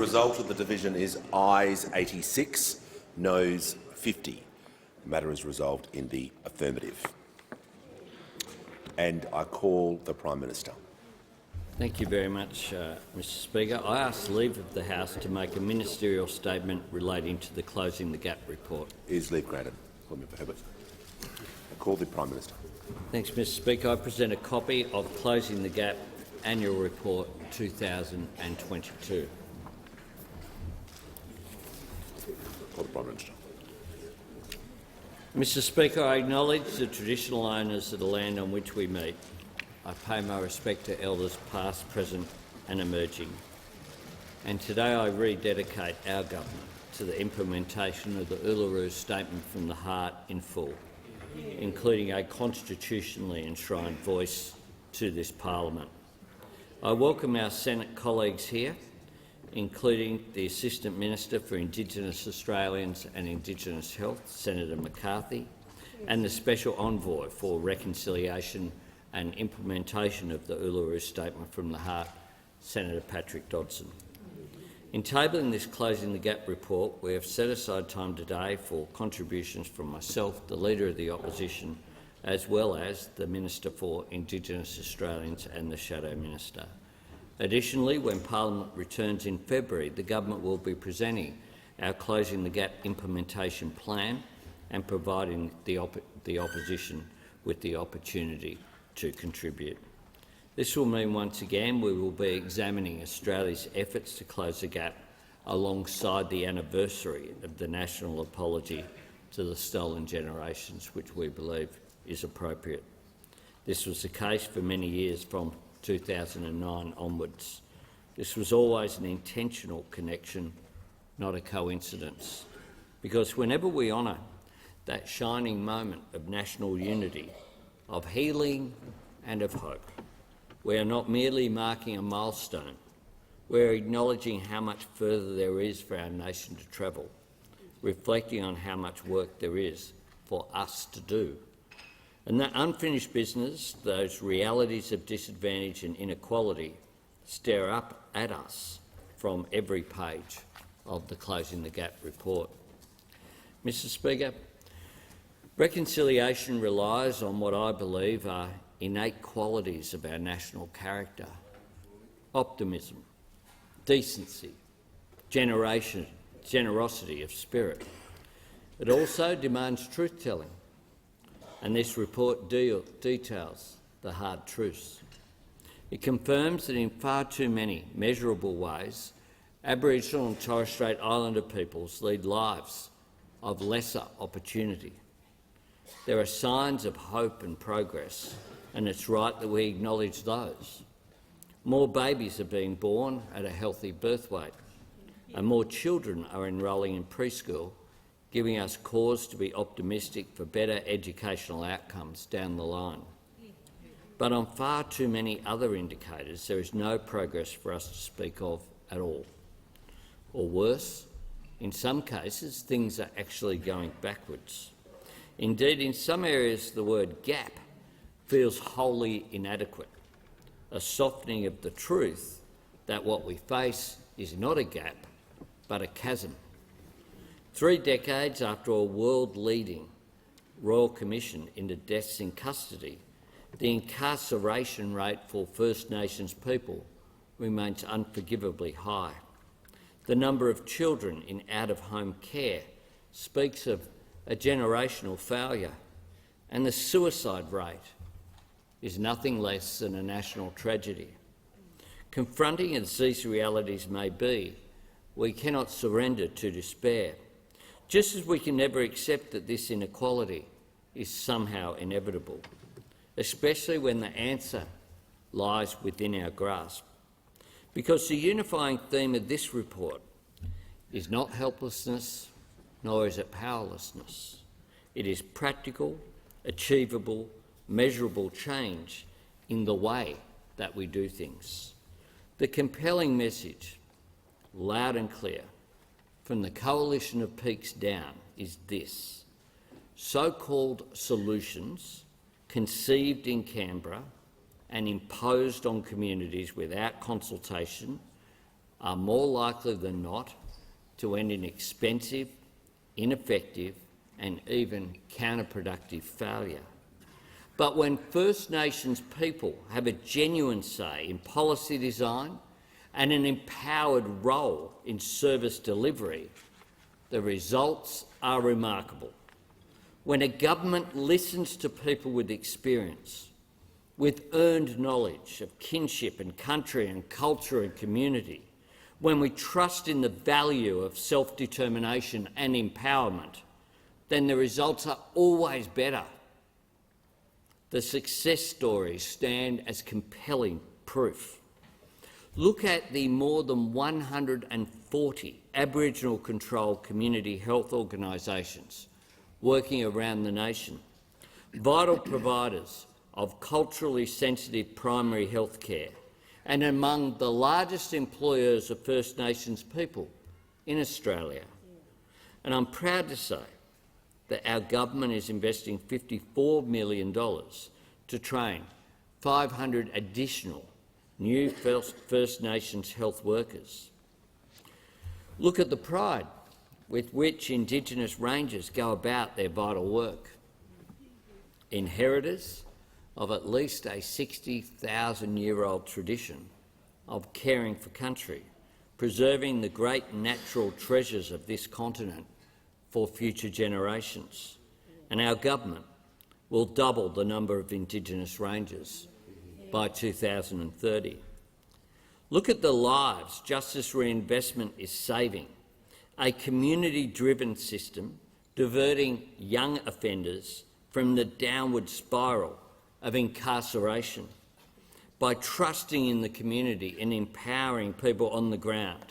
S2: result of the division is ayes 86, noes 50. The matter is resolved in the affirmative. And I call the Prime Minister.
S14: Thank you very much, Mr Speaker. I ask leave of the House to make a ministerial statement relating to the Closing the Gap report.
S2: Is leave granted? Member Herbert. I call the Prime Minister.
S14: Thanks, Mr Speaker. I present a copy of Closing the Gap Annual Report 2022.
S2: Call the Prime Minister.
S14: Mr Speaker, I acknowledge the traditional owners of the land on which we meet. I pay my respect to elders past, present and emerging. And today I rededicate our government to the implementation of the Uluru Statement from the Heart in full, including a constitutionally enshrined voice to this parliament. I welcome our Senate colleagues here, including the Assistant Minister for Indigenous Australians and Indigenous Health, Senator McCarthy, and the Special Envoy for Reconciliation and Implementation of the Uluru Statement from the Heart, Senator Patrick Dodson. In tabling this Closing the Gap report, we have set aside time today for contributions from myself, the Leader of the Opposition, as well as the Minister for Indigenous Australians and the Shadow Minister. Additionally, when Parliament returns in February, the Government will be presenting our Closing the Gap implementation plan and providing the Opposition with the opportunity to contribute. This will mean once again we will be examining Australia's efforts to close the gap alongside the anniversary of the national apology to the stolen generations, which we believe is appropriate. This was the case for many years from 2009 onwards. This was always an intentional connection, not a coincidence, because whenever we honour that shining moment of national unity, of healing and of hope, we are not merely marking a milestone, we are acknowledging how much further there is for our nation to travel, reflecting on how much work there is for us to do. And that unfinished business, those realities of disadvantage and inequality, stare up at us from every page of the Closing the Gap report. Mr Speaker, reconciliation relies on what I believe are innate qualities of our national character: optimism, decency, generosity of spirit. It also demands truth-telling, and this report details the hard truths. It confirms that in far too many measurable ways, Aboriginal and Torres Strait Islander peoples lead lives of lesser opportunity. There are signs of hope and progress, and it's right that we acknowledge those. More babies are being born at a healthy birth weight, and more children are enrolling in preschool, giving us cause to be optimistic for better educational outcomes down the line. But on far too many other indicators, there is no progress for us to speak of at all. Or worse, in some cases, things are actually going backwards. Indeed, in some areas, the word gap feels wholly inadequate, a softening of the truth that what we face is not a gap, but a chasm. 3 decades after a world-leading Royal Commission into deaths in custody, the incarceration rate for First Nations people remains unforgivably high. The number of children in out-of-home care speaks of a generational failure, and the suicide rate is nothing less than a national tragedy. Confronting as these realities may be, we cannot surrender to despair, just as we can never accept that this inequality is somehow inevitable, especially when the answer lies within our grasp. Because the unifying theme of this report is not helplessness, nor is it powerlessness. It is practical, achievable, measurable change in the way that we do things. The compelling message, loud and clear, from the Coalition of Peaks down is this: so-called solutions conceived in Canberra and imposed on communities without consultation are more likely than not to end in expensive, ineffective and even counterproductive failure. But when First Nations people have a genuine say in policy design and an empowered role in service delivery, the results are remarkable. When a government listens to people with experience, with earned knowledge of kinship and country and culture and community, when we trust in the value of self-determination and empowerment, then the results are always better. The success stories stand as compelling proof. Look at the more than 140 Aboriginal-controlled community health organisations working around the nation, vital providers of culturally sensitive primary health care and among the largest employers of First Nations people in Australia. And I'm proud to say that our government is investing $54 million to train 500 additional new First Nations health workers. Look at the pride with which Indigenous rangers go about their vital work. Inheritors of at least a 60,000-year-old tradition of caring for country, preserving the great natural treasures of this continent for future generations. And our government will double the number of Indigenous rangers by 2030. Look at the lives Justice Reinvestment is saving, a community-driven system diverting young offenders from the downward spiral of incarceration by trusting in the community and empowering people on the ground.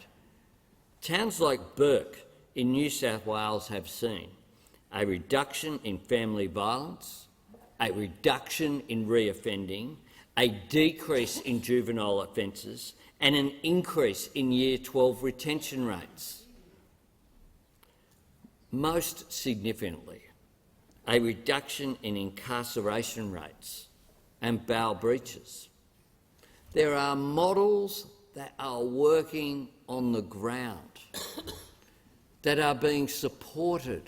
S14: Towns like Burke in New South Wales have seen a reduction in family violence, a reduction in reoffending, a decrease in juvenile offences and an increase in Year 12 retention rates. Most significantly, a reduction in incarceration rates and bail breaches. There are models that are working on the ground, that are being supported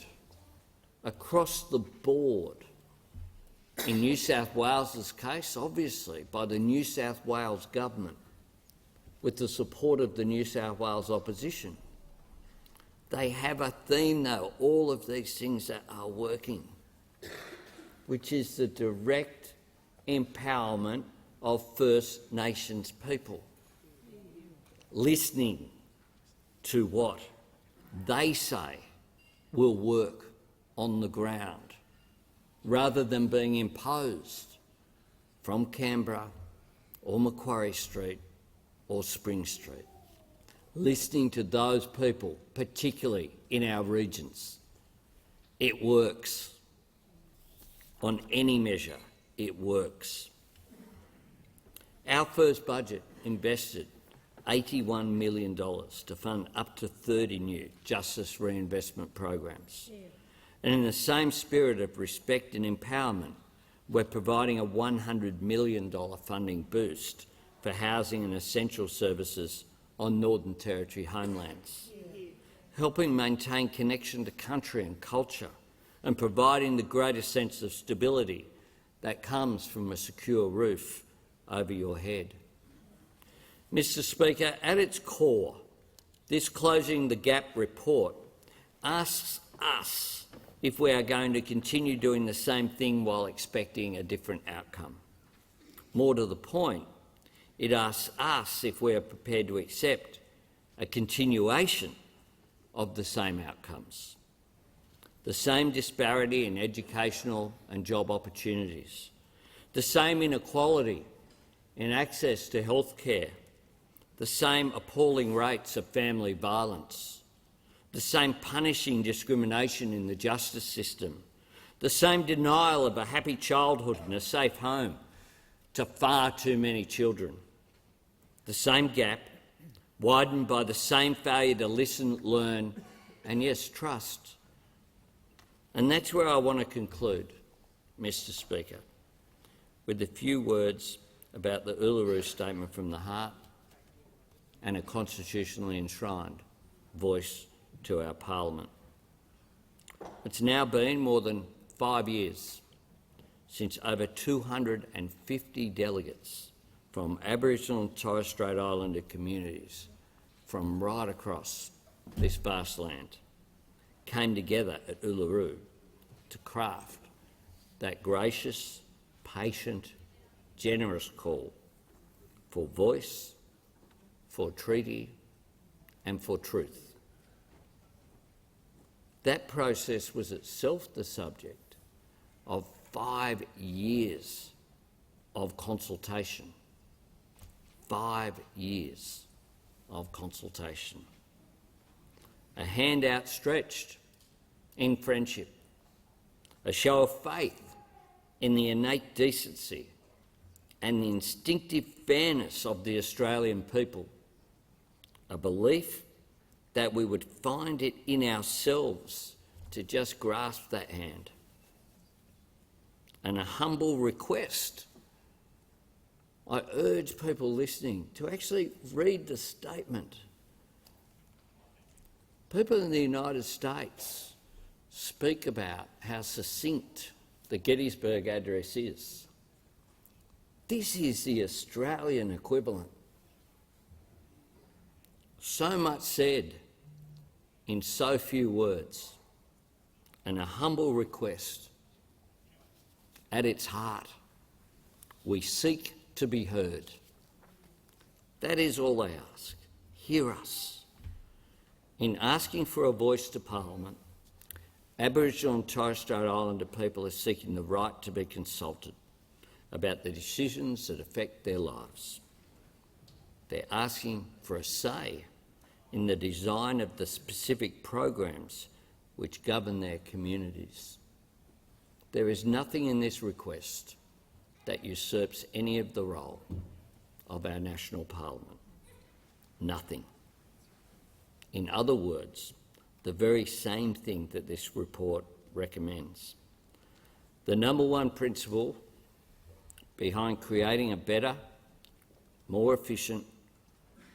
S14: across the board. In New South Wales's case, obviously, by the New South Wales government, with the support of the New South Wales opposition. They have a theme, though, all of these things that are working, which is the direct empowerment of First Nations people, listening to what they say will work on the ground, rather than being imposed from Canberra or Macquarie Street or Spring Street. Listening to those people, particularly in our regions. It works. On any measure, it works. Our first budget invested $81 million to fund up to 30 new justice reinvestment programs. And in the same spirit of respect and empowerment, we're providing a $100 million funding boost for housing and essential services on Northern Territory homelands, helping maintain connection to country and culture and providing the greatest sense of stability that comes from a secure roof over your head. Mr Speaker, at its core, this Closing the Gap report asks us if we are going to continue doing the same thing while expecting a different outcome. More to the point, it asks us if we are prepared to accept a continuation of the same outcomes. The same disparity in educational and job opportunities, the same inequality in access to health care, the same appalling rates of family violence, the same punishing discrimination in the justice system, the same denial of a happy childhood and a safe home to far too many children. The same gap, widened by the same failure to listen, learn and, yes, trust. And that's where I want to conclude, Mr Speaker, with a few words about the Uluru Statement from the Heart and a constitutionally enshrined voice to our parliament. It's now been more than 5 years since over 250 delegates from Aboriginal and Torres Strait Islander communities from right across this vast land came together at Uluru to craft that gracious, patient, generous call for voice, for treaty and for truth. That process was itself the subject of 5 years of consultation. 5 years of consultation. A hand outstretched in friendship, a show of faith in the innate decency and the instinctive fairness of the Australian people, a belief that we would find it in ourselves to just grasp that hand, and a humble request. I urge people listening to actually read the statement. People in the United States speak about how succinct the Gettysburg Address is. This is the Australian equivalent. So much said in so few words, and a humble request. At its heart, we seek to be heard. That is all they ask. Hear us. In asking for a voice to Parliament, Aboriginal and Torres Strait Islander people are seeking the right to be consulted about the decisions that affect their lives. They're asking for a say in the design of the specific programs which govern their communities. There is nothing in this request that usurps any of the role of our national parliament. Nothing. In other words, the very same thing that this report recommends. The number one principle behind creating a better, more efficient,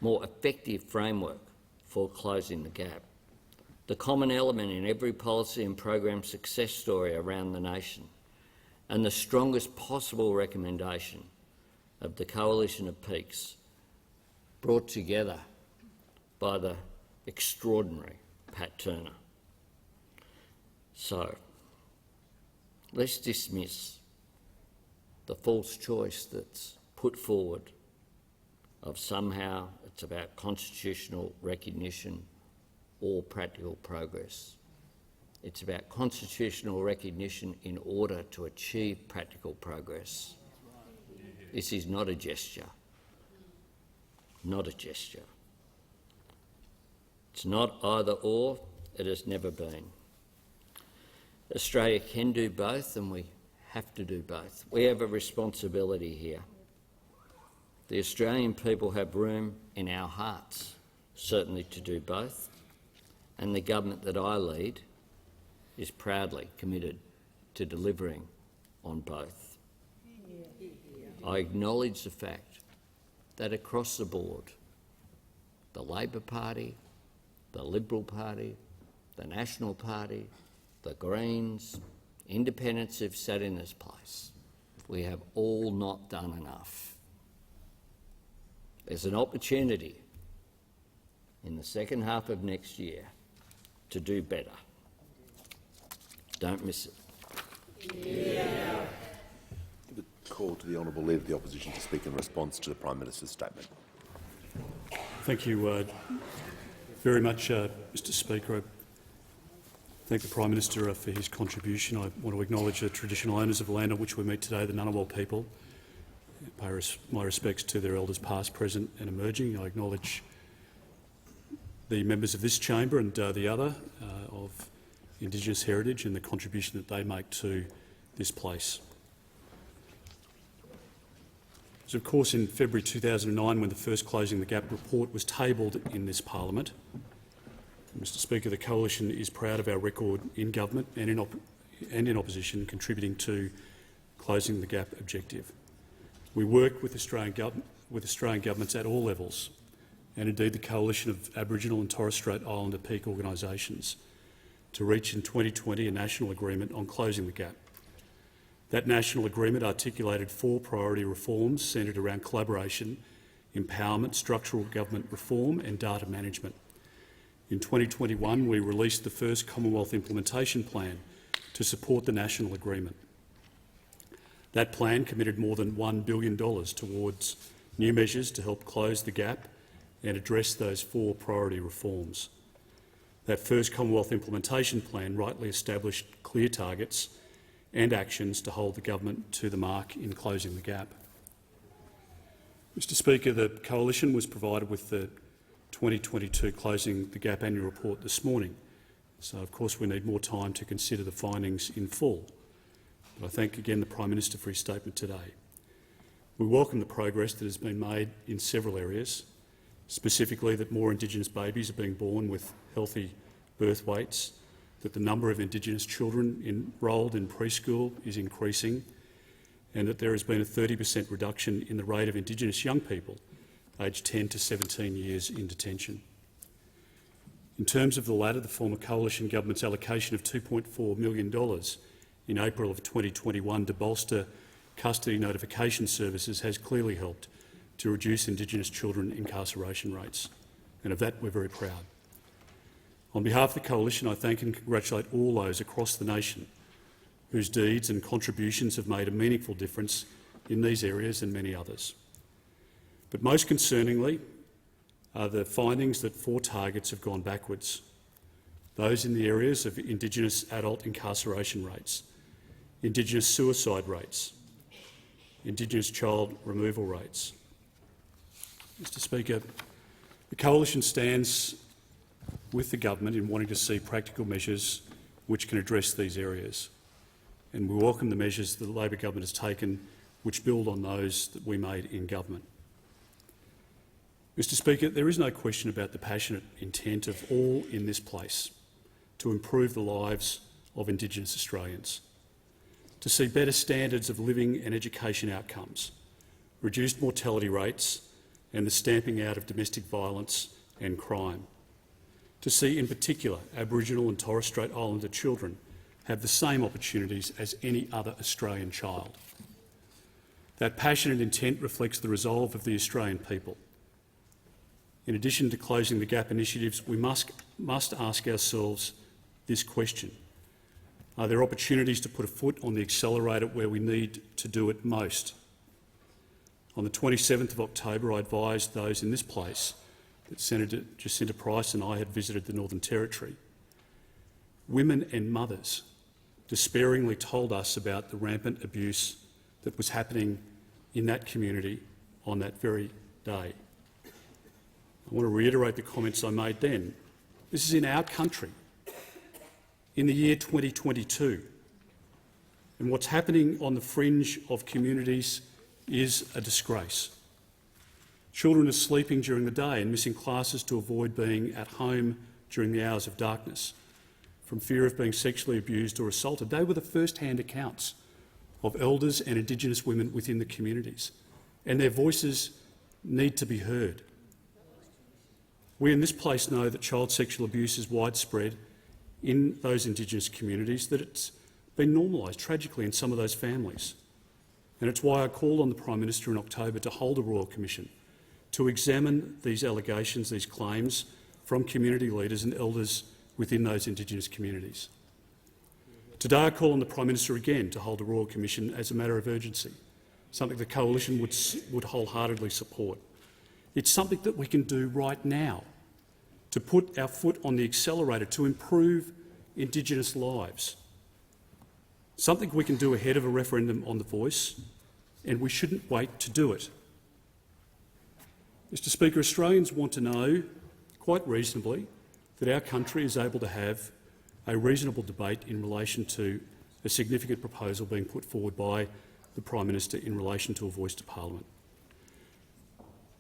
S14: more effective framework for closing the gap. The common element in every policy and program success story around the nation, and the strongest possible recommendation of the coalition of peaks brought together by the extraordinary Pat Turner. So, let's dismiss the false choice that's put forward of somehow it's about constitutional recognition or practical progress. It's about constitutional recognition in order to achieve practical progress. This is not a gesture. Not a gesture. It's not either or, it has never been. Australia can do both and we have to do both. We have a responsibility here. The Australian people have room in our hearts, certainly to do both, and the government that I lead is proudly committed to delivering on both. I acknowledge the fact that across the board, the Labor Party, the Liberal Party, the National Party, the Greens, independents have sat in this place. We have all not done enough. There's an opportunity in the second half of next year to do better. Don't miss it.
S2: Yeah. The call to the Honourable Leader of the Opposition to speak in response to the Prime Minister's statement.
S4: Thank you very much, Mr Speaker. I thank the Prime Minister for his contribution. I want to acknowledge the traditional owners of the land on which we meet today, the Ngunnawal people. Pay my respects to their elders past, present and emerging. I acknowledge the members of this chamber and the other of Indigenous heritage and the contribution that they make to this place. It was, of course, in February 2009 when the first Closing the Gap report was tabled in this parliament. Mr Speaker, the Coalition is proud of our record in government and in opposition, contributing to closing the gap objective. We work with Australian governments at all levels and indeed the coalition of Aboriginal and Torres Strait Islander peak organisations to reach in 2020 a national agreement on closing the gap. That national agreement articulated 4 priority reforms centred around collaboration, empowerment, structural government reform and data management. In 2021, we released the first Commonwealth implementation plan to support the national agreement. That plan committed more than $1 billion towards new measures to help close the gap and address those 4 priority reforms. That first Commonwealth implementation plan rightly established clear targets and actions to hold the government to the mark in closing the gap. Mr Speaker, the Coalition was provided with the 2022 Closing the Gap annual report this morning, so of course we need more time to consider the findings in full. But I thank again the Prime Minister for his statement today. We welcome the progress that has been made in several areas, specifically that more Indigenous babies are being born with healthy birth weights, that the number of Indigenous children enrolled in preschool is increasing, and that there has been a 30% reduction in the rate of Indigenous young people aged 10 to 17 years in detention. In terms of the latter, the former Coalition Government's allocation of $2.4 million in April of 2021 to bolster custody notification services has clearly helped to reduce Indigenous children incarceration rates, and of that we're very proud. On behalf of the Coalition, I thank and congratulate all those across the nation whose deeds and contributions have made a meaningful difference in these areas and many others. But most concerningly are the findings that 4 targets have gone backwards, those in the areas of Indigenous adult incarceration rates, Indigenous suicide rates, Indigenous child removal rates. Mr Speaker, the Coalition stands with the government in wanting to see practical measures which can address these areas, and we welcome the measures that the Labor government has taken which build on those that we made in government. Mr Speaker, there is no question about the passionate intent of all in this place to improve the lives of Indigenous Australians, to see better standards of living and education outcomes, reduced mortality rates and the stamping out of domestic violence and crime, to see in particular Aboriginal and Torres Strait Islander children have the same opportunities as any other Australian child. That passionate intent reflects the resolve of the Australian people. In addition to closing the gap initiatives, we must ask ourselves this question: are there opportunities to put a foot on the accelerator where we need to do it most? On the 27th of October, I advised those in this place that Senator Jacinta Price and I had visited the Northern Territory. Women and mothers despairingly told us about the rampant abuse that was happening in that community on that very day. I want to reiterate the comments I made then. This is in our country, in the year 2022, and what's happening on the fringe of communities is a disgrace. Children are sleeping during the day and missing classes to avoid being at home during the hours of darkness, from fear of being sexually abused or assaulted. They were the first-hand accounts of elders and Indigenous women within the communities, and their voices need to be heard. We in this place know that child sexual abuse is widespread in those Indigenous communities, that it's been normalised tragically in some of those families. And it's why I called on the Prime Minister in October to hold a Royal Commission to examine these allegations, these claims from community leaders and elders within those Indigenous communities. Today I call on the Prime Minister again to hold a Royal Commission as a matter of urgency, something the Coalition would wholeheartedly support. It's something that we can do right now to put our foot on the accelerator to improve Indigenous lives, something we can do ahead of a referendum on the voice, and we shouldn't wait to do it. Mr Speaker, Australians want to know, quite reasonably, that our country is able to have a reasonable debate in relation to a significant proposal being put forward by the Prime Minister in relation to a voice to Parliament.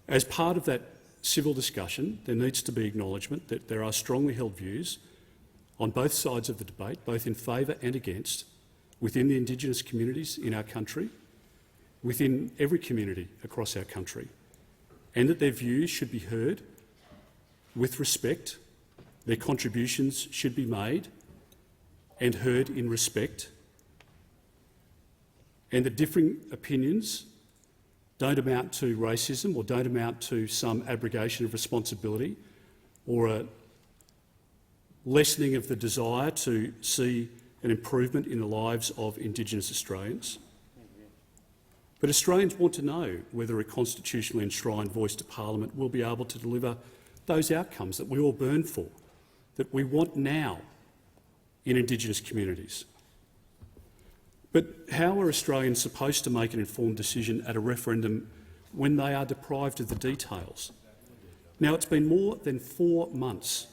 S4: As part of that civil discussion, there needs to be acknowledgement that there are strongly held views on both sides of the debate, both in favour and against, within the Indigenous communities in our country, within every community across our country, and that their views should be heard with respect. Their contributions should be made and heard in respect, and the differing opinions don't amount to racism or don't amount to some abrogation of responsibility or a lessening of the desire to see an improvement in the lives of Indigenous Australians. But Australians want to know whether a constitutionally enshrined voice to Parliament will be able to deliver those outcomes that we all burn for, that we want now in Indigenous communities. But how are Australians supposed to make an informed decision at a referendum when they are deprived of the details? Now, it's been more than 4 months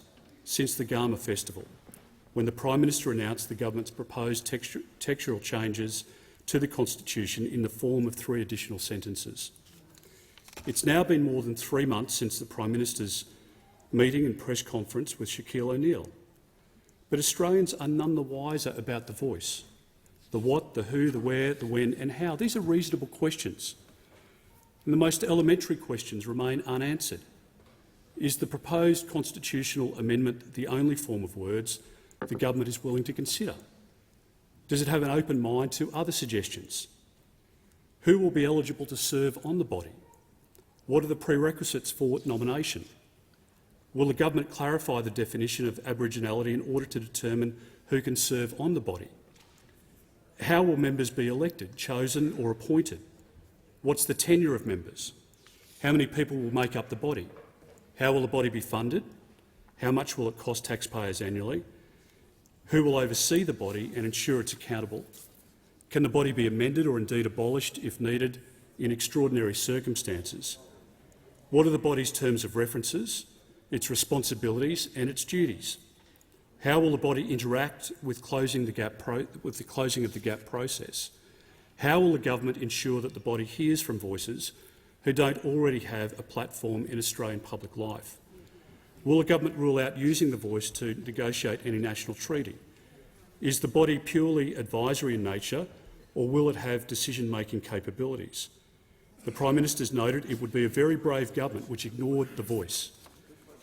S4: since the Garma Festival, when the Prime Minister announced the government's proposed textual changes to the Constitution in the form of 3 additional sentences. It's now been more than 3 months since the Prime Minister's meeting and press conference with Shaquille O'Neil. But Australians are none the wiser about the voice. The what, the who, the where, the when and how. These are reasonable questions. And the most elementary questions remain unanswered. Is the proposed constitutional amendment the only form of words the government is willing to consider? Does it have an open mind to other suggestions? Who will be eligible to serve on the body? What are the prerequisites for nomination? Will the government clarify the definition of Aboriginality in order to determine who can serve on the body? How will members be elected, chosen or appointed? What's the tenure of members? How many people will make up the body? How will the body be funded? How much will it cost taxpayers annually? Who will oversee the body and ensure it's accountable? Can the body be amended or indeed abolished if needed in extraordinary circumstances? What are the body's terms of references, its responsibilities and its duties? How will the body interact with the closing of the gap process? How will the government ensure that the body hears from voices who don't already have a platform in Australian public life? Will the government rule out using the voice to negotiate any national treaty? Is the body purely advisory in nature, or will it have decision-making capabilities? The Prime Minister's noted it would be a very brave government which ignored the voice.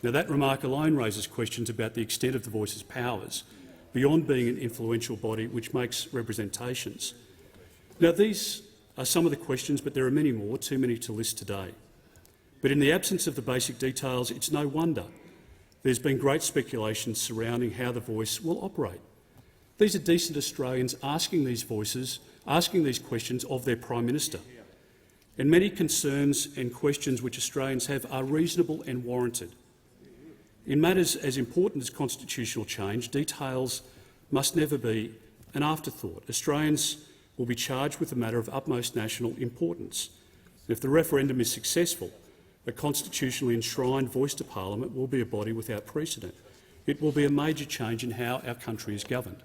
S4: Now, that remark alone raises questions about the extent of the voice's powers, beyond being an influential body which makes representations. Now, these are some of the questions, but there are many more, too many to list today. But in the absence of the basic details, it's no wonder there's been great speculation surrounding how the voice will operate. These are decent Australians asking these questions of their Prime Minister. And many concerns and questions which Australians have are reasonable and warranted. In matters as important as constitutional change, details must never be an afterthought. Australians will be charged with a matter of utmost national importance. If the referendum is successful, a constitutionally enshrined voice to Parliament will be a body without precedent. It will be a major change in how our country is governed.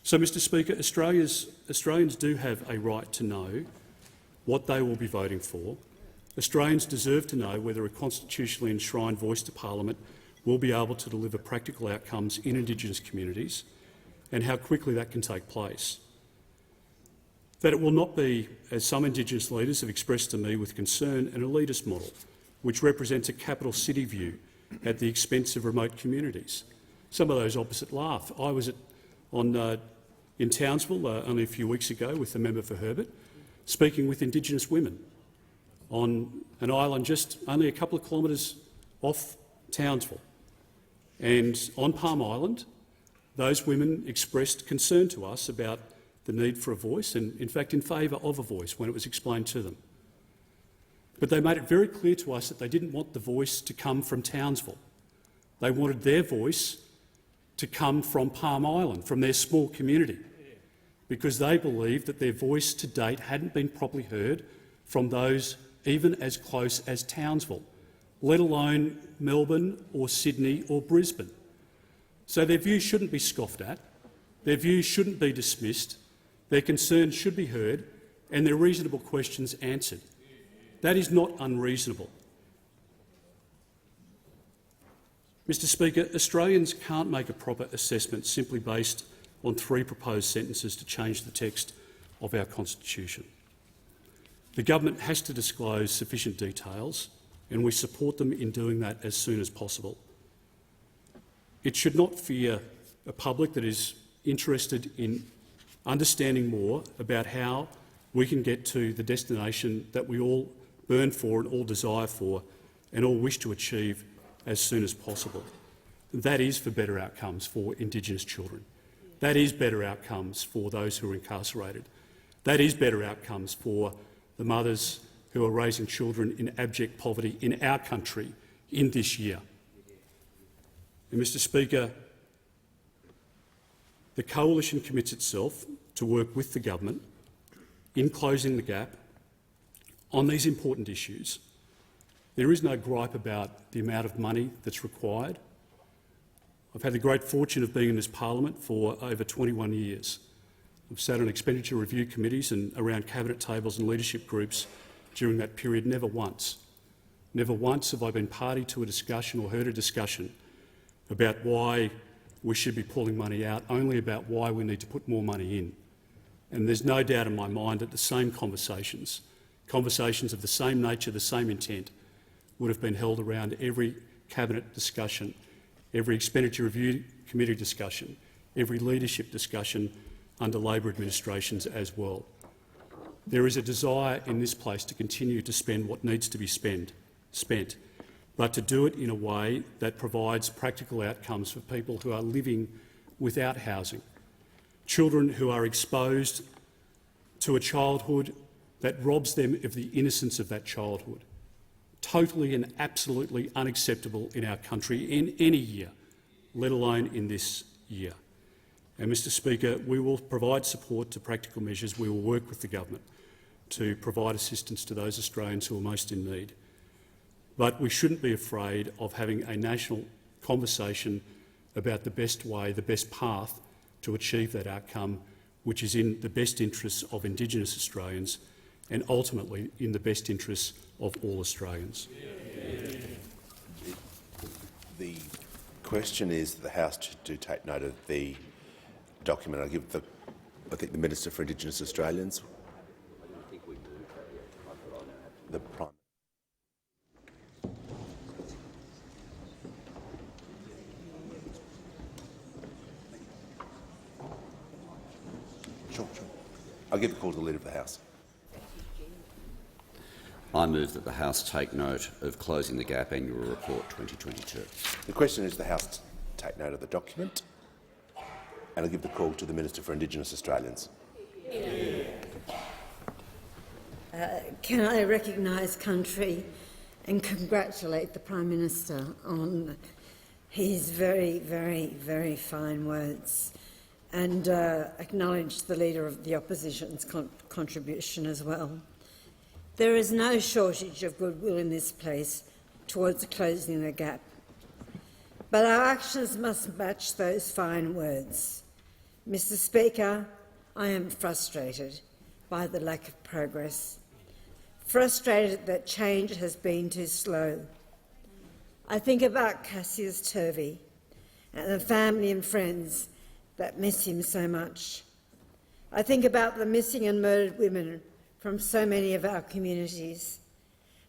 S4: So, Mr Speaker, Australians do have a right to know what they will be voting for. Australians deserve to know whether a constitutionally enshrined voice to Parliament will be able to deliver practical outcomes in Indigenous communities and how quickly that can take place. That it will not be, as some Indigenous leaders have expressed to me with concern, an elitist model which represents a capital city view at the expense of remote communities. Some of those opposite laugh. I was in Townsville only a few weeks ago with the member for Herbert, speaking with Indigenous women on an island just only a couple of kilometres off Townsville. And on Palm Island, those women expressed concern to us about the need for a voice and, in fact, in favour of a voice when it was explained to them. But they made it very clear to us that they didn't want the voice to come from Townsville. They wanted their voice to come from Palm Island, from their small community, because they believed that their voice to date hadn't been properly heard from those even as close as Townsville, let alone Melbourne or Sydney or Brisbane. So their views shouldn't be scoffed at, their views shouldn't be dismissed, their concerns should be heard and their reasonable questions answered. That is not unreasonable. Mr Speaker, Australians can't make a proper assessment simply based on 3 proposed sentences to change the text of our Constitution. The government has to disclose sufficient details and we support them in doing that as soon as possible. It should not fear a public that is interested in understanding more about how we can get to the destination that we all burn for and all desire for and all wish to achieve as soon as possible. That is for better outcomes for Indigenous children. That is better outcomes for those who are incarcerated. That is better outcomes for the mothers who are raising children in abject poverty in our country in this year. And Mr Speaker, the Coalition commits itself to work with the government in closing the gap on these important issues. There is no gripe about the amount of money that's required. I've had the great fortune of being in this parliament for over 21 years. I've sat on expenditure review committees and around cabinet tables and leadership groups during that period. Never once have I been party to a discussion or heard a discussion about why we should be pulling money out, only about why we need to put more money in. And there's no doubt in my mind that the same conversations of the same nature, the same intent, would have been held around every cabinet discussion, every expenditure review committee discussion, every leadership discussion under Labor administrations as well. There is a desire in this place to continue to spend what needs to be spent, but to do it in a way that provides practical outcomes for people who are living without housing, children who are exposed to a childhood that robs them of the innocence of that childhood. Totally and absolutely unacceptable in our country in any year, let alone in this year. And, Mr Speaker, we will provide support to practical measures. We will work with the government to provide assistance to those Australians who are most in need. But we shouldn't be afraid of having a national conversation about the best way, the best path to achieve that outcome, which is in the best interests of Indigenous Australians and ultimately in the best interests of all Australians.
S2: The question is the House to take note of the document. I think the Minister for Indigenous Australians. The Prime. Sure. I'll give the call to the Leader of the House.
S5: I move that the House take note of Closing the Gap Annual Report 2022.
S2: The question is the House take note of the document, and I'll give the call to the Minister for Indigenous Australians.
S6: Can I recognise country and congratulate the Prime Minister on his very, very, very fine words, and acknowledge the Leader of the Opposition's contribution as well. There is no shortage of goodwill in this place towards closing the gap, but our actions must match those fine words. Mr Speaker, I am frustrated by the lack of progress, frustrated that change has been too slow. I think about Cassius Turvey and the family and friends that miss him so much. I think about the missing and murdered women from so many of our communities,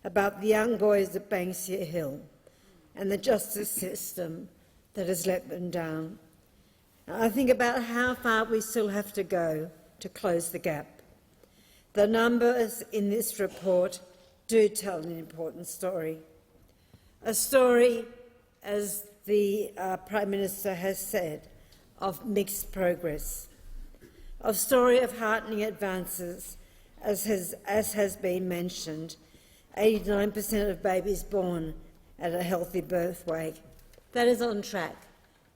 S6: about the young boys at Banksia Hill and the justice system that has let them down. I think about how far we still have to go to close the gap. The numbers in this report do tell an important story. A story, as the Prime Minister has said, of mixed progress, a story of heartening advances, as has been mentioned, 89% of babies born at a healthy birth weight. That is on track,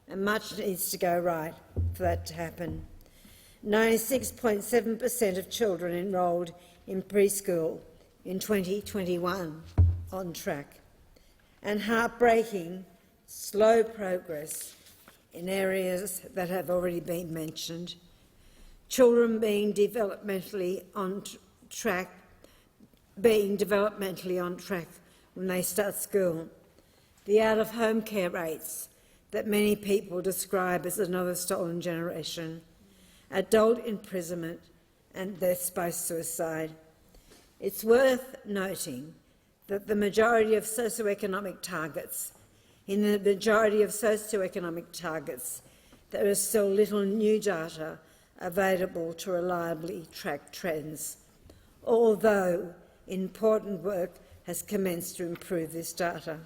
S6: and much needs to go right for that to happen. 96.7% of children enrolled in preschool in 2021, on track. And heartbreaking, slow progress in areas that have already been mentioned. Children being developmentally on track when they start school. The out-of-home care rates that many people describe as another stolen generation. Adult imprisonment and deaths by suicide. It's worth noting that the majority of socioeconomic targets, in the majority of socioeconomic targets, there is still little new data available to reliably track trends, although important work has commenced to improve this data.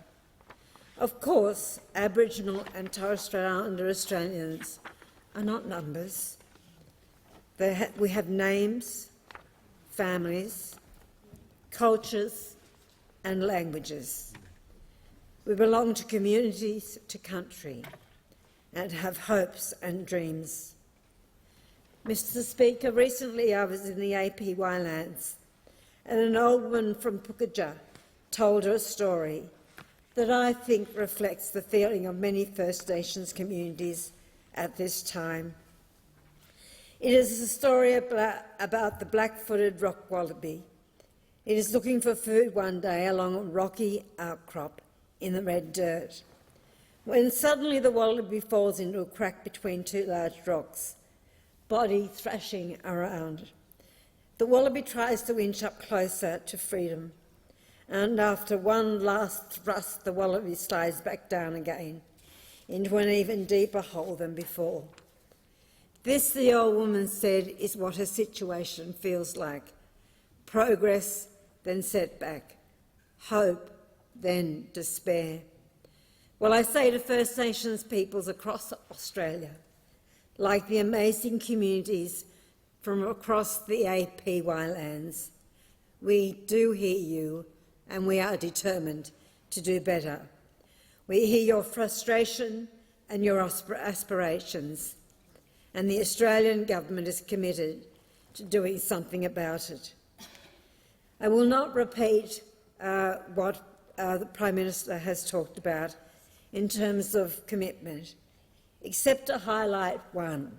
S6: Of course, Aboriginal and Torres Strait Islander Australians are not numbers. We have names, families, cultures and languages. We belong to communities, to country, and have hopes and dreams. Mr. Speaker, recently I was in the APY lands, and an old woman from Pukaja told her a story that I think reflects the feeling of many First Nations communities at this time. It is a story about the black-footed rock wallaby. It is looking for food one day along a rocky outcrop in the red dirt, when suddenly the wallaby falls into a crack between two large rocks, body thrashing around. The wallaby tries to inch up closer to freedom, and after one last thrust, the wallaby slides back down again into an even deeper hole than before. This, the old woman said, is what her situation feels like. Progress, then setback. Hope, then despair. Well, I say to First Nations peoples across Australia, like the amazing communities from across the APY lands, we do hear you and we are determined to do better. We hear your frustration and your aspirations, and the Australian government is committed to doing something about it. I will not repeat what the Prime Minister has talked about in terms of commitment, except to highlight one,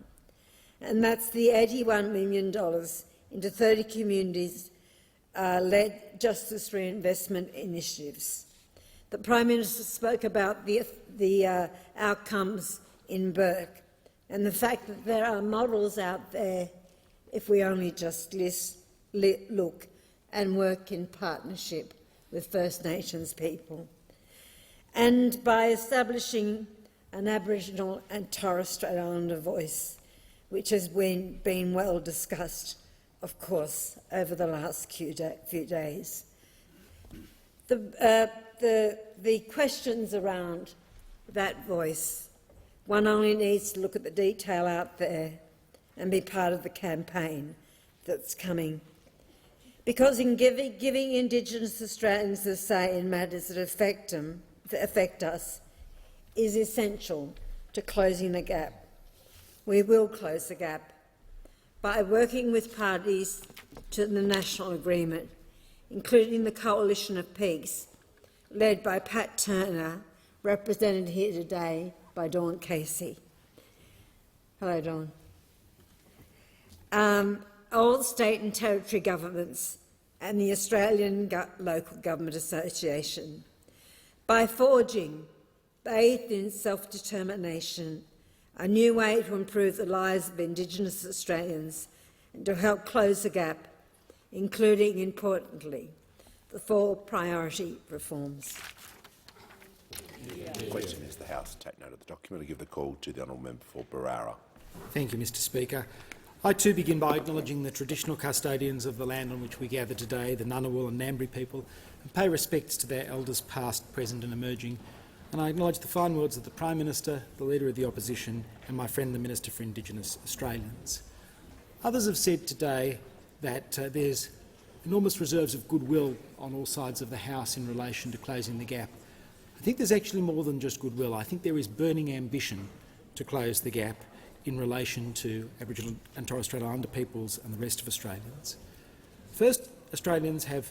S6: and that's the $81 million into 30 communities-led justice reinvestment initiatives. The Prime Minister spoke about the outcomes in Burke and the fact that there are models out there if we only just look and work in partnership with First Nations people. And by establishing an Aboriginal and Torres Strait Islander voice, which has been well discussed, of course, over the last few days. The questions around that voice, one only needs to look at the detail out there and be part of the campaign that's coming. Because in giving Indigenous Australians a say in matters that affect us is essential to closing the gap. We will close the gap by working with parties to the national agreement, including the Coalition of Peace, led by Pat Turner, represented here today by Dawn Casey. Hello, Dawn. All state and territory governments and the Australian Local Government Association, by forging faith in self-determination, a new way to improve the lives of Indigenous Australians and to help close the gap, including, importantly, the 4 priority reforms.
S2: The question is the House take note of the document. I give the call to the honourable member for Barara.
S11: Thank you, Mr. Speaker. I too begin by acknowledging the traditional custodians of the land on which we gather today, the Ngunnawal and Ngambri people, and pay respects to their elders past, present and emerging. And I acknowledge the fine words of the Prime Minister, the Leader of the Opposition and my friend the Minister for Indigenous Australians. Others have said today that there's enormous reserves of goodwill on all sides of the House in relation to closing the gap. I think there's actually more than just goodwill. I think there is burning ambition to close the gap in relation to Aboriginal and Torres Strait Islander peoples and the rest of Australians. First, Australians have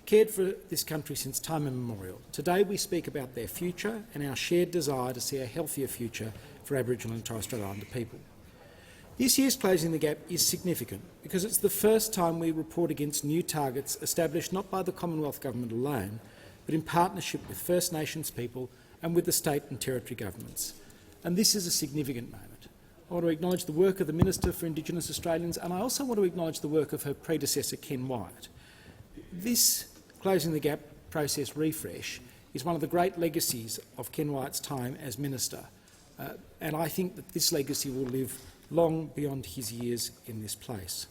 S11: cared for this country since time immemorial. Today we speak about their future and our shared desire to see a healthier future for Aboriginal and Torres Strait Islander people. This year's Closing the Gap is significant because it's the first time we report against new targets established not by the Commonwealth Government alone, but in partnership with First Nations people and with the state and territory governments. And this is a significant moment. I want to acknowledge the work of the Minister for Indigenous Australians, and I also want to acknowledge the work of her predecessor, Ken Wyatt. This Closing the Gap process refresh is one of the great legacies of Ken Wyatt's time as minister, and I think that this legacy will live long beyond his years in this place.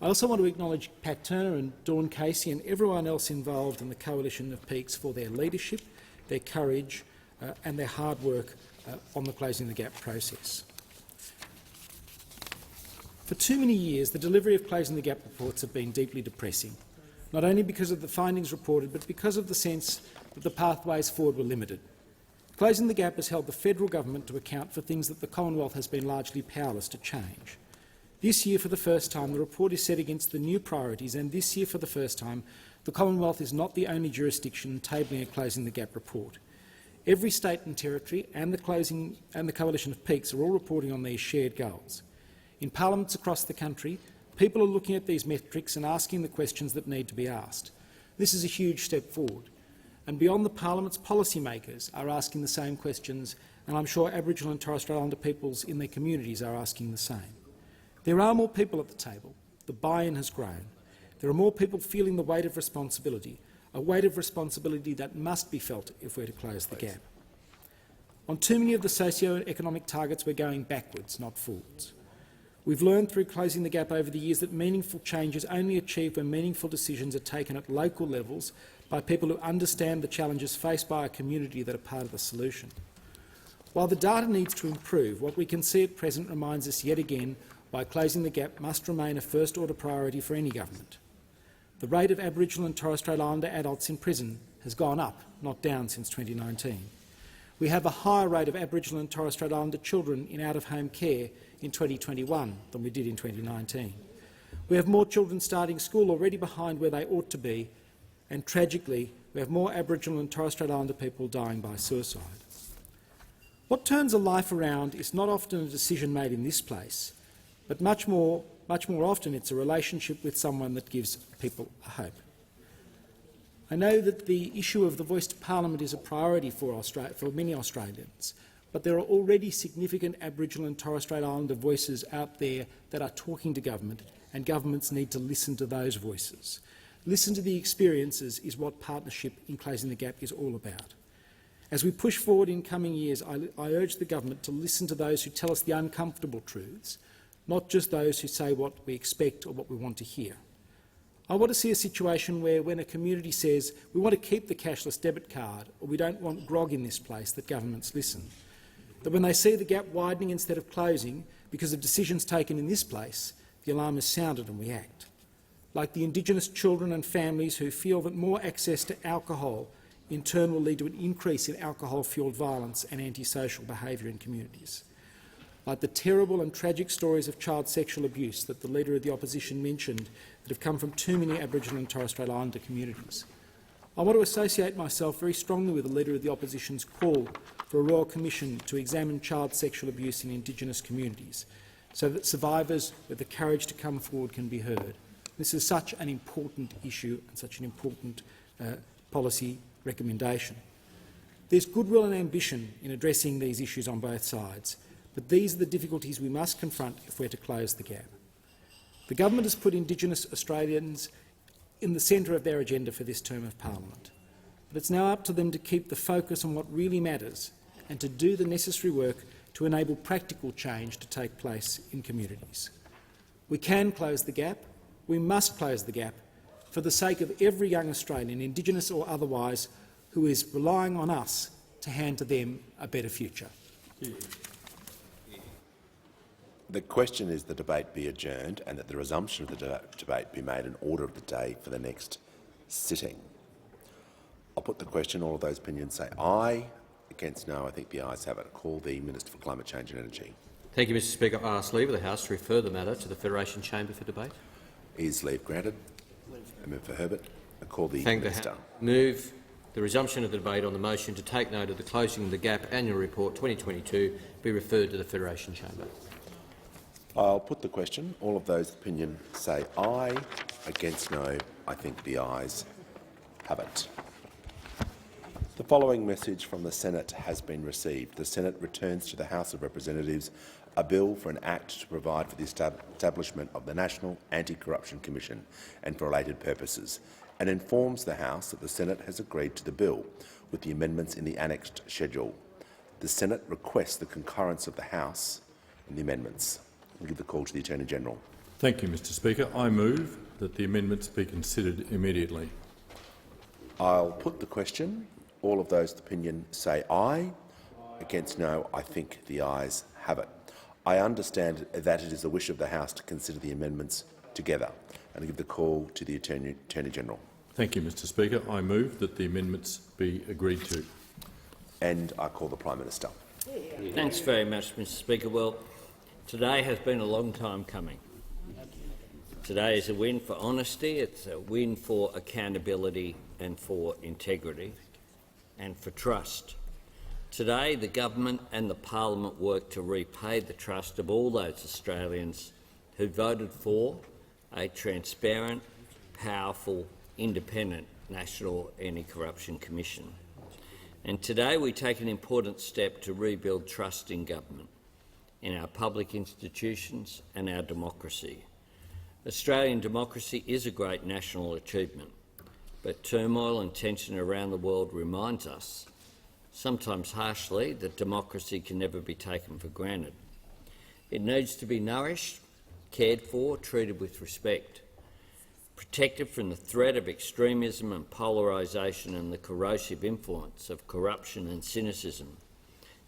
S11: I also want to acknowledge Pat Turner and Dawn Casey and everyone else involved in the Coalition of Peaks for their leadership, their courage and their hard work on the Closing the Gap process. For too many years, the delivery of Closing the Gap reports have been deeply depressing, not only because of the findings reported, but because of the sense that the pathways forward were limited. Closing the Gap has held the federal government to account for things that the Commonwealth has been largely powerless to change. This year, for the first time, the report is set against the new priorities, and this year, for the first time, the Commonwealth is not the only jurisdiction tabling a Closing the Gap report. Every state and territory and the Coalition of Peaks are all reporting on these shared goals. In parliaments across the country, people are looking at these metrics and asking the questions that need to be asked. This is a huge step forward. And beyond the parliaments, policymakers are asking the same questions, and I'm sure Aboriginal and Torres Strait Islander peoples in their communities are asking the same. There are more people at the table. The buy-in has grown. There are more people feeling the weight of responsibility, a weight of responsibility that must be felt if we're to close the gap. On too many of the socio-economic targets, we're going backwards, not forwards. We've learned through Closing the Gap over the years that meaningful change is only achieved when meaningful decisions are taken at local levels by people who understand the challenges faced by a community that are part of the solution. While the data needs to improve, what we can see at present reminds us yet again why Closing the Gap must remain a first-order priority for any government. The rate of Aboriginal and Torres Strait Islander adults in prison has gone up, not down, since 2019. We have a higher rate of Aboriginal and Torres Strait Islander children in out-of-home care in 2021 than we did in 2019. We have more children starting school already behind where they ought to be, and tragically, we have more Aboriginal and Torres Strait Islander people dying by suicide. What turns a life around is not often a decision made in this place, but much more often it's a relationship with someone that gives people a hope. I know that the issue of the voice to Parliament is a priority for many Australians, but there are already significant Aboriginal and Torres Strait Islander voices out there that are talking to government, and governments need to listen to those voices. Listen to the experiences is what partnership in Closing the Gap is all about. As we push forward in coming years, I urge the government to listen to those who tell us the uncomfortable truths, not just those who say what we expect or what we want to hear. I want to see a situation where, when a community says we want to keep the cashless debit card or we don't want grog in this place, that governments listen. That when they see the gap widening instead of closing because of decisions taken in this place, the alarm is sounded and we act. Like the Indigenous children and families who feel that more access to alcohol in turn will lead to an increase in alcohol-fuelled violence and antisocial behaviour in communities. Like the terrible and tragic stories of child sexual abuse that the Leader of the Opposition mentioned that have come from too many Aboriginal and Torres Strait Islander communities. I want to associate myself very strongly with the Leader of the Opposition's call for a Royal Commission to examine child sexual abuse in Indigenous communities so that survivors with the courage to come forward can be heard. This is such an important issue and such an important policy recommendation. There's goodwill and ambition in addressing these issues on both sides, but these are the difficulties we must confront if we're to close the gap. The government has put Indigenous Australians in the centre of their agenda for this term of Parliament, but it's now up to them to keep the focus on what really matters and to do the necessary work to enable practical change to take place in communities. We can close the gap. We must close the gap for the sake of every young Australian, Indigenous or otherwise, who is relying on us to hand to them a better future.
S2: The question is the debate be adjourned and that the resumption of the debate be made an order of the day for the next sitting. I'll put the question. All of those opinions say aye. Against no. I think the ayes have it. Call the Minister for Climate Change and Energy.
S7: Thank you, Mr Speaker. I ask leave of the House to refer the matter to the Federation Chamber for debate.
S2: Is leave granted? Member for Herbert. I call the Minister.
S7: Move the resumption of the debate on the motion to take note of the Closing the Gap Annual Report 2022 be referred to the Federation Chamber.
S2: I'll put the question. All of those opinions say aye. Against no. I think the ayes have it. The following message from the Senate has been received. The Senate returns to the House of Representatives a bill for an act to provide for the establishment of the National Anti-Corruption Commission and for related purposes, and informs the House that the Senate has agreed to the bill with the amendments in the annexed schedule. The Senate requests the concurrence of the House in the amendments. I'll give the call to the Attorney-General.
S8: Thank you, Mr Speaker. I move that the amendments be considered immediately.
S2: I'll put the question. All of those of opinion say aye. Against no, I think the ayes have it. I understand that it is the wish of the House to consider the amendments together. And I give the call to the Attorney-General.
S8: Thank you, Mr Speaker. I move that the amendments be agreed to.
S2: And I call the Prime Minister.
S14: Thanks very much, Mr Speaker. Well, today has been a long time coming. Today is a win for honesty, it's a win for accountability and for integrity and for trust. Today, the government and the parliament work to repay the trust of all those Australians who voted for a transparent, powerful, independent National Anti-Corruption Commission. And today we take an important step to rebuild trust in government, in our public institutions and our democracy. Australian democracy is a great national achievement, but turmoil and tension around the world reminds us, sometimes harshly, that democracy can never be taken for granted. It needs to be nourished, cared for, treated with respect, protected from the threat of extremism and polarisation and the corrosive influence of corruption and cynicism.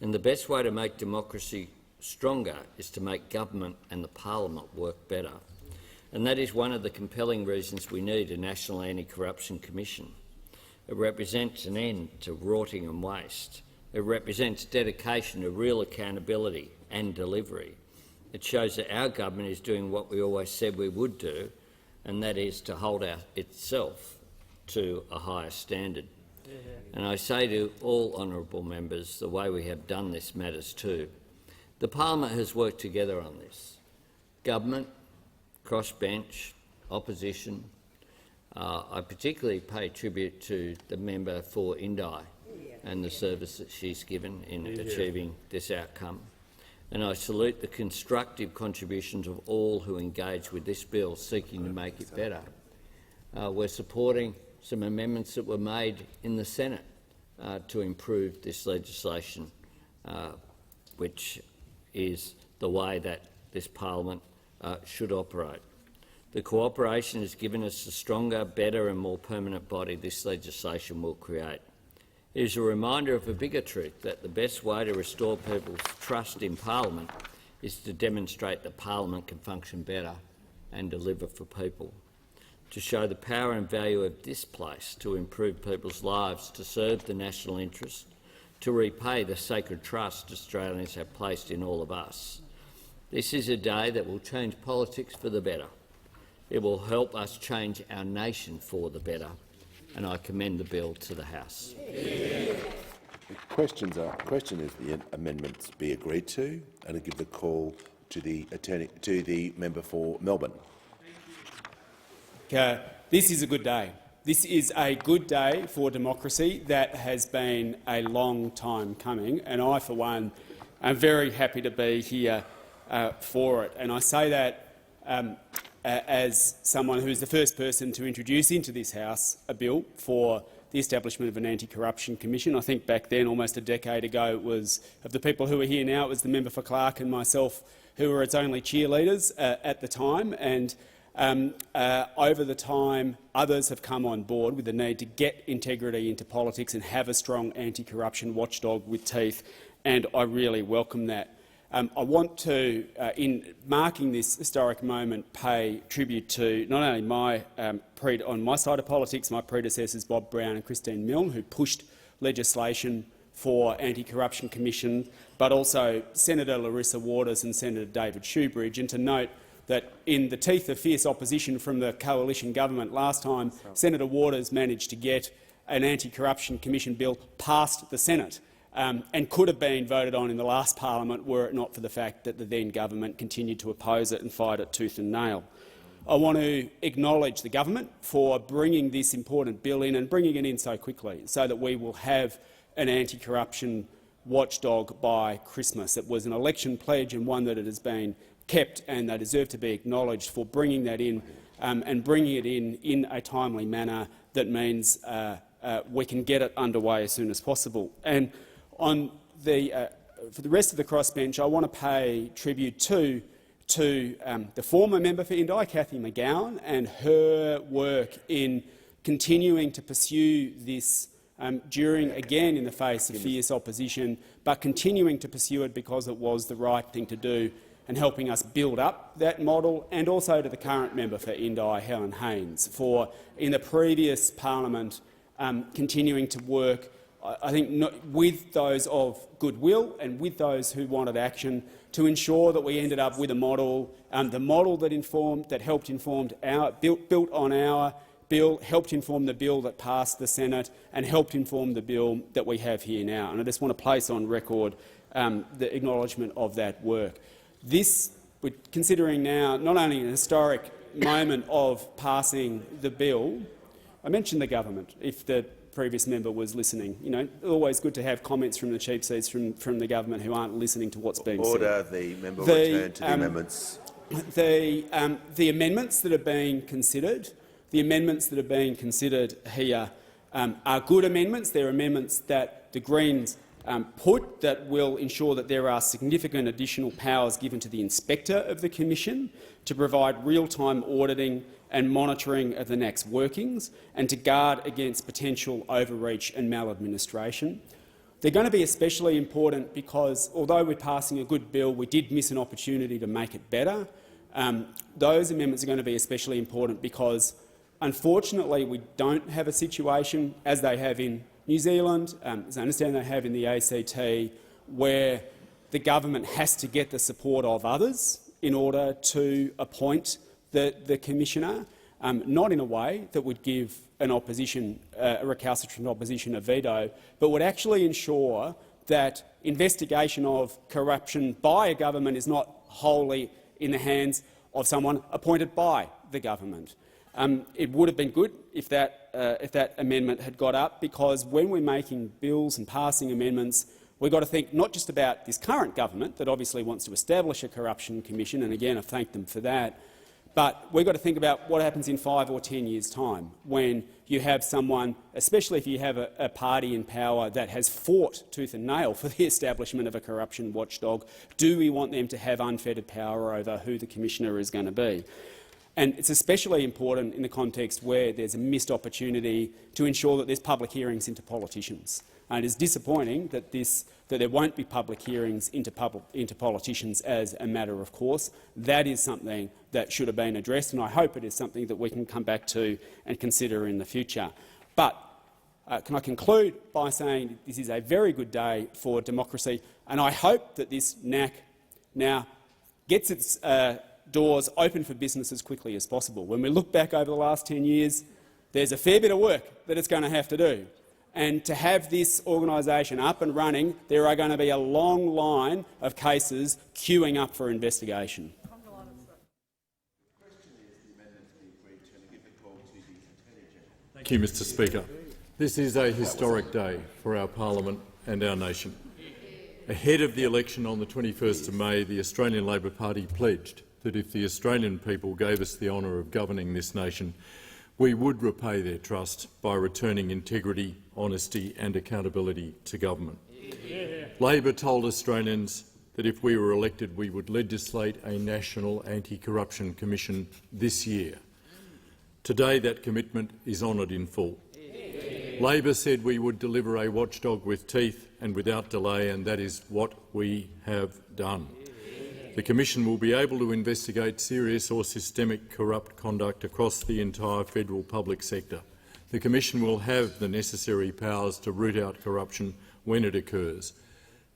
S14: And the best way to make democracy stronger is to make government and the parliament work better. And that is one of the compelling reasons we need a National Anti-Corruption Commission. It represents an end to rorting and waste. It represents dedication to real accountability and delivery. It shows that our government is doing what we always said we would do, and that is to hold itself to a higher standard. And I say to all honourable members, the way we have done this matters too. The parliament has worked together on this. Government, crossbench, opposition. I particularly pay tribute to the member for Indi and the service that she's given in achieving this outcome. And I salute the constructive contributions of all who engage with this bill, seeking to make it better. We're supporting some amendments that were made in the Senate to improve this legislation, which is the way that this parliament should operate. The cooperation has given us a stronger, better and more permanent body this legislation will create. It is a reminder of a bigger truth, that the best way to restore people's trust in parliament is to demonstrate that parliament can function better and deliver for people, to show the power and value of this place to improve people's lives, to serve the national interest, to repay the sacred trust Australians have placed in all of us. This is a day that will change politics for the better. It will help us change our nation for the better, and I commend the bill to the House.
S2: The question is the amendments be agreed to, and I give the call to the member for Melbourne.
S16: This is a good day. This is a good day for democracy that has been a long time coming, and I, for one, am very happy to be here for it. And I say that as someone who is the first person to introduce into this House a bill for the establishment of an anti-corruption commission. I think back then, almost a decade ago, it was, of the people who are here now, it was the member for Clark and myself who were its only cheerleaders at the time. And over the time, others have come on board with the need to get integrity into politics and have a strong anti-corruption watchdog with teeth, and I really welcome that. I want to, in marking this historic moment, pay tribute to not only on my side of politics, my predecessors Bob Brown and Christine Milne, who pushed legislation for anti-corruption commission, but also Senator Larissa Waters and Senator David Shoebridge, and to note that in the teeth of fierce opposition from the coalition government last time, Senator Waters managed to get an anti-corruption commission bill past the Senate. And could have been voted on in the last parliament were it not for the fact that the then government continued to oppose it and fight it tooth and nail. I want to acknowledge the government for bringing this important bill in and bringing it in so quickly, so that we will have an anti-corruption watchdog by Christmas. It was an election pledge and one that it has been kept, and they deserve to be acknowledged for bringing that in and bringing it in a timely manner that means we can get it underway as soon as possible. And on for the rest of the crossbench, I want to pay tribute to the former member for Indi, Cathy McGowan, and her work in continuing to pursue this during, again, in the face of fierce opposition, but continuing to pursue it because it was the right thing to do and helping us build up that model, and also to the current member for Indi, Helen Haines, for, in the previous parliament, continuing to work, I think, with those of goodwill and with those who wanted action to ensure that we ended up with a model, the model that helped inform built on our bill, helped inform the bill that passed the Senate, and helped inform the bill that we have here now. And I just want to place on record the acknowledgement of that work. We're considering now not only an historic moment of passing the bill. I mentioned the government, if the previous member was listening. You know, always good to have comments from the cheap seats from the government who aren't listening to what's being said.
S2: Order. The member will return to the amendments.
S16: The amendments that are being considered, here are good amendments. They're amendments that the Greens put that will ensure that there are significant additional powers given to the inspector of the Commission to provide real-time auditing and monitoring of the NAC's workings, and to guard against potential overreach and maladministration. They're going to be especially important because, although we're passing a good bill, we did miss an opportunity to make it better. Those amendments are going to be especially important because, unfortunately, we don't have a situation, as they have in New Zealand, as I understand they have in the ACT, where the government has to get the support of others in order to appoint the Commissioner, not in a way that would give an opposition, a recalcitrant opposition a veto, but would actually ensure that investigation of corruption by a government is not wholly in the hands of someone appointed by the government. It would have been good if that amendment had got up, because when we're making bills and passing amendments, we've got to think not just about this current government that obviously wants to establish a corruption commission, and again I thank them for that, but we've got to think about what happens in 5 or 10 years' time when you have someone, especially if you have a party in power that has fought tooth and nail for the establishment of a corruption watchdog. Do we want them to have unfettered power over who the Commissioner is going to be? And it's especially important in the context where there's a missed opportunity to ensure that there's public hearings into politicians. And it is disappointing that there won't be public hearings into politicians as a matter of course. That is something that should have been addressed, and I hope it is something that we can come back to and consider in the future. But can I conclude by saying this is a very good day for democracy, and I hope that this NAC now gets its doors open for business as quickly as possible. When we look back over the last 10 years, there's a fair bit of work that it's going to have to do. And to have this organisation up and running, there are going to be a long line of cases queuing up for investigation.
S8: Thank you, Mr Speaker. This is a historic day for our parliament and our nation. Ahead of the election on the 21st of May, the Australian Labor Party pledged that if the Australian people gave us the honour of governing this nation, we would repay their trust by returning integrity, honesty and accountability to government. Yeah. Labor told Australians that if we were elected, we would legislate a national anti-corruption commission this year. Today that commitment is honoured in full. Yeah. Labor said we would deliver a watchdog with teeth and without delay, and that is what we have done. The Commission will be able to investigate serious or systemic corrupt conduct across the entire federal public sector. The Commission will have the necessary powers to root out corruption when it occurs.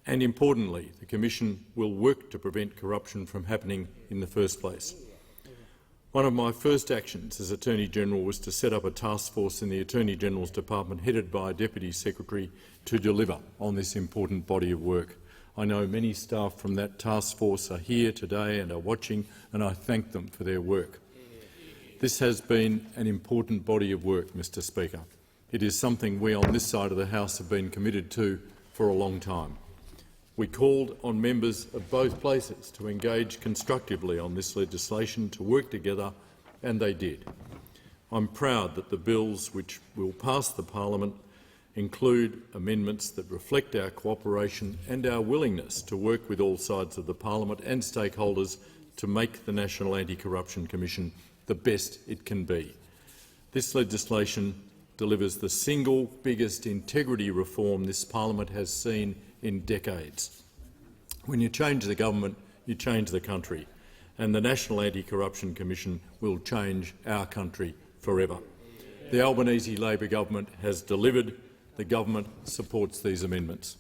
S8: And importantly, the Commission will work to prevent corruption from happening in the first place. One of my first actions as Attorney-General was to set up a task force in the Attorney-General's Department headed by a Deputy Secretary to deliver on this important body of work. I know many staff from that task force are here today and are watching, and I thank them for their work. This has been an important body of work, Mr Speaker. It is something we on this side of the House have been committed to for a long time. We called on members of both places to engage constructively on this legislation, to work together and they did. I'm proud that the bills which will pass the parliament include amendments that reflect our cooperation and our willingness to work with all sides of the parliament and stakeholders to make the National Anti-Corruption Commission the best it can be. This legislation delivers the single biggest integrity reform this parliament has seen in decades. When you change the government, you change the country, and the National Anti-Corruption Commission will change our country forever. The Albanese Labor government has delivered. The government supports these amendments.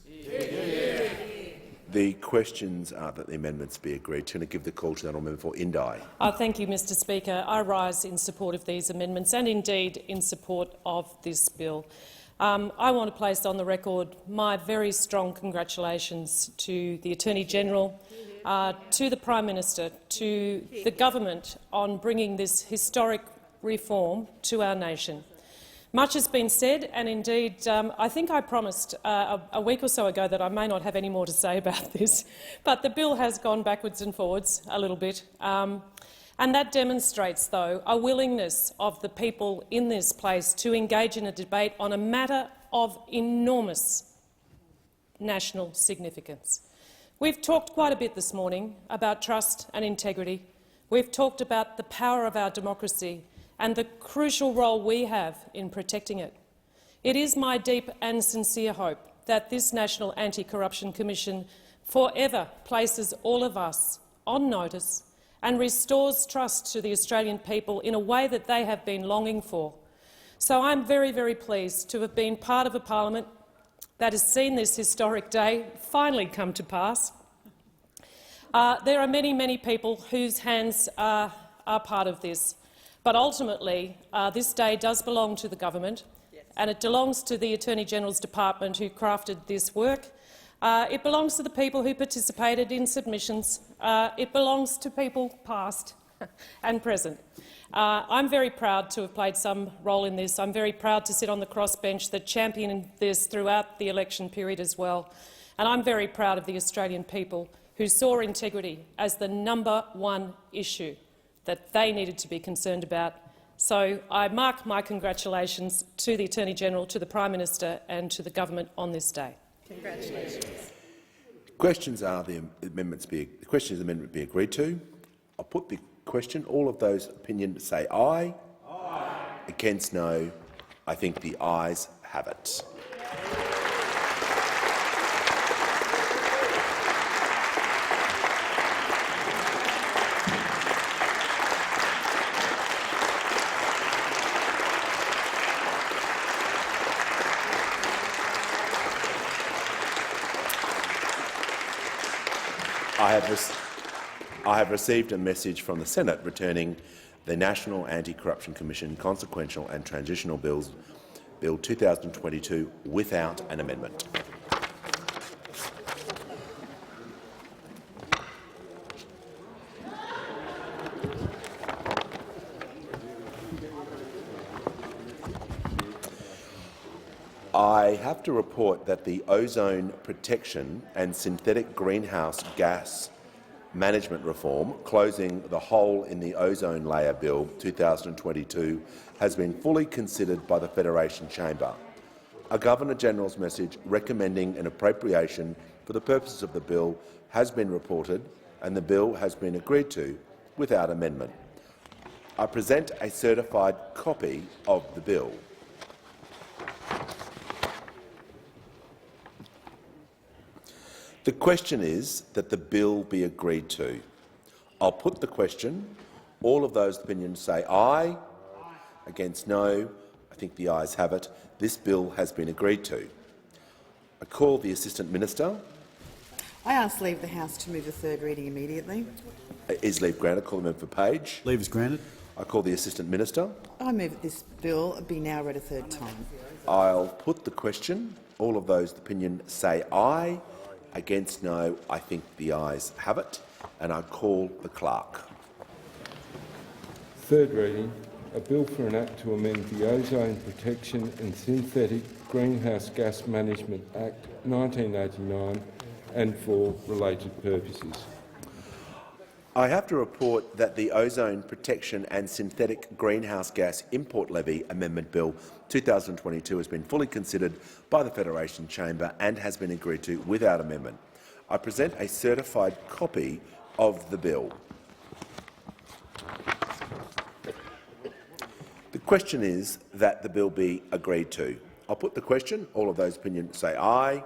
S2: The questions are that the amendments be agreed to, and I give the call to the honourable member for Indi.
S18: Thank you, Mr Speaker. I rise in support of these amendments and indeed in support of this bill. I want to place on the record my very strong congratulations to the Attorney-General, to the Prime Minister, to the government on bringing this historic reform to our nation. Much has been said, and indeed I think I promised a week or so ago that I may not have any more to say about this, but the bill has gone backwards and forwards a little bit. And that demonstrates, though, a willingness of the people in this place to engage in a debate on a matter of enormous national significance. We've talked quite a bit this morning about trust and integrity. We've talked about the power of our democracy and the crucial role we have in protecting it. It is my deep and sincere hope that this National Anti-Corruption Commission forever places all of us on notice and restores trust to the Australian people in a way that they have been longing for. So I'm very, very pleased to have been part of a parliament that has seen this historic day finally come to pass. There are many, many people whose hands are part of this. But ultimately, this day does belong to the government, and it belongs to the Attorney-General's department who crafted this work. It belongs to the people who participated in submissions. It belongs to people past and present. I'm very proud to have played some role in this. I'm very proud to sit on the crossbench that championed this throughout the election period as well. And I'm very proud of the Australian people who saw integrity as the #1 issue that they needed to be concerned about. So I mark my congratulations to the Attorney-General, to the Prime Minister and to the government on this day.
S3: Congratulations.
S2: Questions are the amendments be agreed to. I'll put the question. All of those opinions say aye. Aye. Against no. I think the ayes have it. I have received a message from the Senate returning the National Anti-Corruption Commission Consequential and Transitional Bills, Bill 2022, without an amendment. I have to report that the Ozone Protection and Synthetic Greenhouse Gas Management Reform, Closing the Hole in the Ozone Layer Bill 2022, has been fully considered by the Federation Chamber. A Governor-General's message recommending an appropriation for the purposes of the bill has been reported, and the bill has been agreed to without amendment. I present a certified copy of the bill. The question is that the bill be agreed to. I'll put the question. All of those opinions say aye. Against no. I think the ayes have it. This bill has been agreed to. I call the Assistant Minister.
S3: I ask leave the House to move the third reading immediately.
S2: Is leave granted? Call the member for Page.
S9: Leave is granted.
S2: I call the Assistant Minister.
S3: I move that this bill be now read a third time.
S2: I'll put the question. All of those opinions say aye. Against no. I think the ayes have it. And I call the Clerk.
S12: Third reading. A bill for an act to amend the Ozone Protection and Synthetic Greenhouse Gas Management Act 1989 and for related purposes.
S2: I have to report that the Ozone Protection and Synthetic Greenhouse Gas Import Levy Amendment Bill 2022 has been fully considered by the Federation Chamber and has been agreed to without amendment. I present a certified copy of the bill. The question is that the bill be agreed to. I'll put the question. All of those opinions say aye.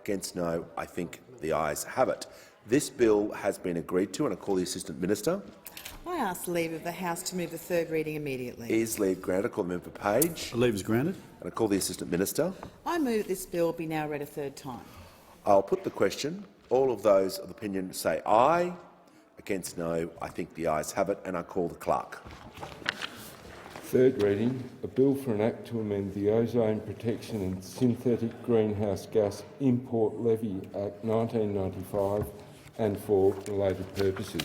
S2: Against no. I think the ayes have it. This bill has been agreed to, and I call the Assistant Minister.
S9: I ask leave of the House to move the third reading immediately.
S2: Is leave granted? I call the member for Page.
S4: Leave is granted.
S2: And I call the Assistant Minister.
S9: I move this bill be now read a third time.
S2: I'll put the question. All of those of opinion say aye. Against no. I think the ayes have it, and I call the clerk.
S12: Third reading, a bill for an act to amend the Ozone Protection and Synthetic Greenhouse Gas Import Levy Act 1995 and for related purposes.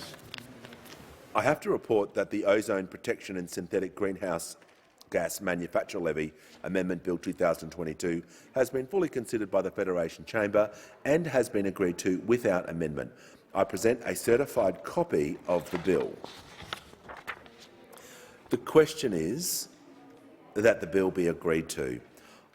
S2: I have to report that the Ozone Protection and Synthetic Greenhouse Gas Manufacture Levy Amendment Bill 2022 has been fully considered by the Federation Chamber and has been agreed to without amendment. I present a certified copy of the bill. The question is that the bill be agreed to.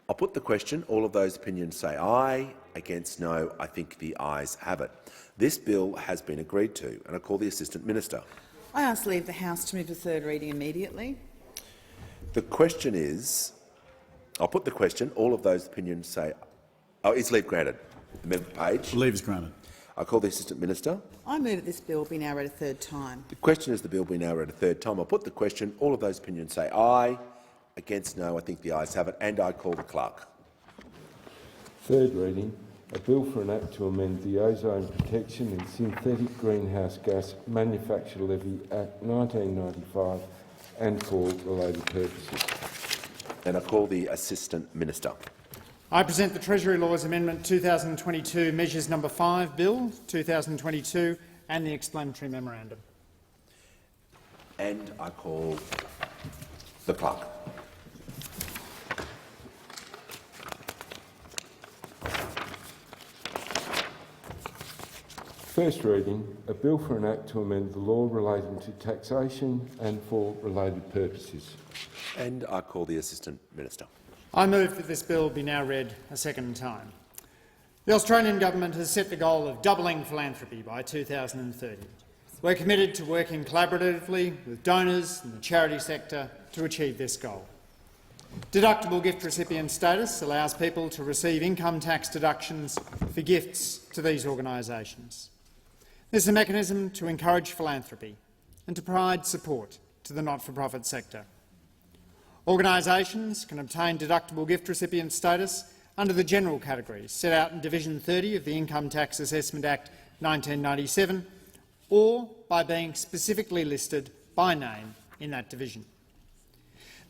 S2: I'll put the question. All of those opinions say aye. Against no. I think the ayes have it. This bill has been agreed to, and I call the Assistant Minister.
S9: I ask leave the House to move the third reading immediately.
S2: The question is, I'll put the question. All of those opinions say, is leave granted? Member Page.
S4: Leave is granted.
S2: I call the Assistant Minister.
S9: I move that this bill be now read a third time.
S2: The question is the bill be now read a third time. I'll put the question. All of those opinions say aye. Against no. I think the ayes have it, and I call the clerk.
S12: Third reading, a bill for an act to amend the Ozone Protection and Synthetic Greenhouse Gas Manufacture Levy Act 1995 and for related purposes.
S2: And I call the Assistant Minister.
S11: I present the Treasury Laws Amendment 2022 Measures No. 5 Bill 2022 and the explanatory memorandum.
S2: And I call the clerk.
S12: First reading, a bill for an act to amend the law relating to taxation and for related purposes.
S2: And I call the Assistant Minister.
S11: I move that this bill be now read a second time. The Australian government has set the goal of doubling philanthropy by 2030. We're committed to working collaboratively with donors and the charity sector to achieve this goal. Deductible gift recipient status allows people to receive income tax deductions for gifts to these organisations. This is a mechanism to encourage philanthropy and to provide support to the not-for-profit sector. Organisations can obtain deductible gift recipient status under the general categories set out in Division 30 of the Income Tax Assessment Act 1997 or by being specifically listed by name in that division.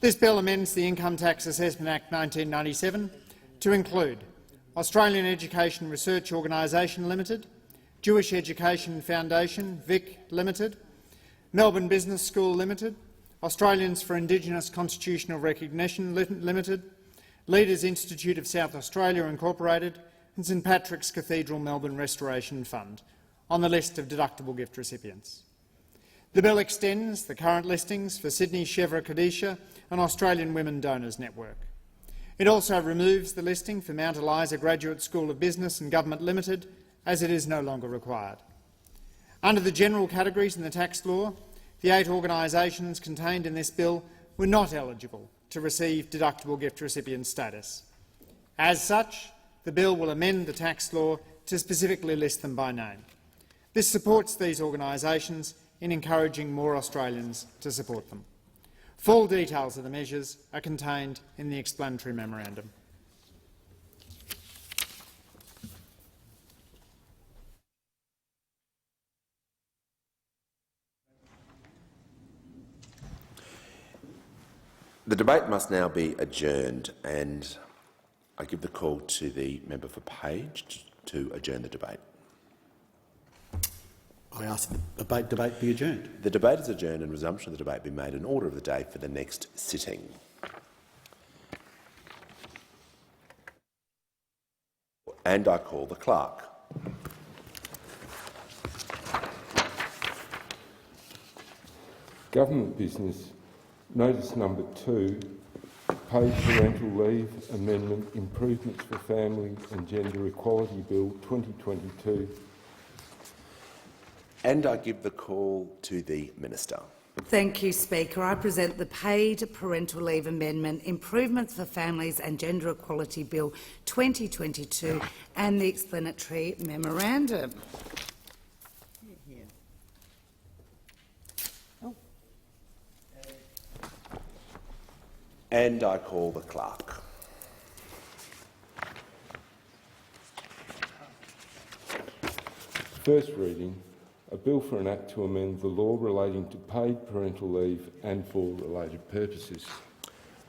S11: This bill amends the Income Tax Assessment Act 1997 to include Australian Education Research Organisation Limited, Jewish Education Foundation (VIC) Limited, Melbourne Business School Limited, Australians for Indigenous Constitutional Recognition Limited, Leaders Institute of South Australia Incorporated and St Patrick's Cathedral Melbourne Restoration Fund on the list of deductible gift recipients. The bill extends the current listings for Sydney Chevra Kadisha and Australian Women Donors Network. It also removes the listing for Mount Eliza Graduate School of Business and Government Limited, as it is no longer required. Under the general categories in the tax law, the 8 organisations contained in this bill were not eligible to receive deductible gift recipient status. As such, the bill will amend the tax law to specifically list them by name. This supports these organisations in encouraging more Australians to support them. Full details of the measures are contained in the explanatory memorandum.
S2: The debate must now be adjourned, and I give the call to the member for Page to adjourn the debate.
S4: I ask that the debate be adjourned.
S2: The debate is adjourned and resumption of the debate be made in order of the day for the next sitting. And I call the clerk.
S12: Government business. Notice number 2, Paid Parental Leave Amendment Improvements for Family and Gender Equality Bill 2022.
S2: And I give the call to the Minister.
S13: Thank you, Speaker. I present the Paid Parental Leave Amendment Improvements for Families and Gender Equality Bill 2022 and the explanatory memorandum.
S2: And I call the clerk.
S12: First reading, a bill for an act to amend the law relating to paid parental leave and for related purposes.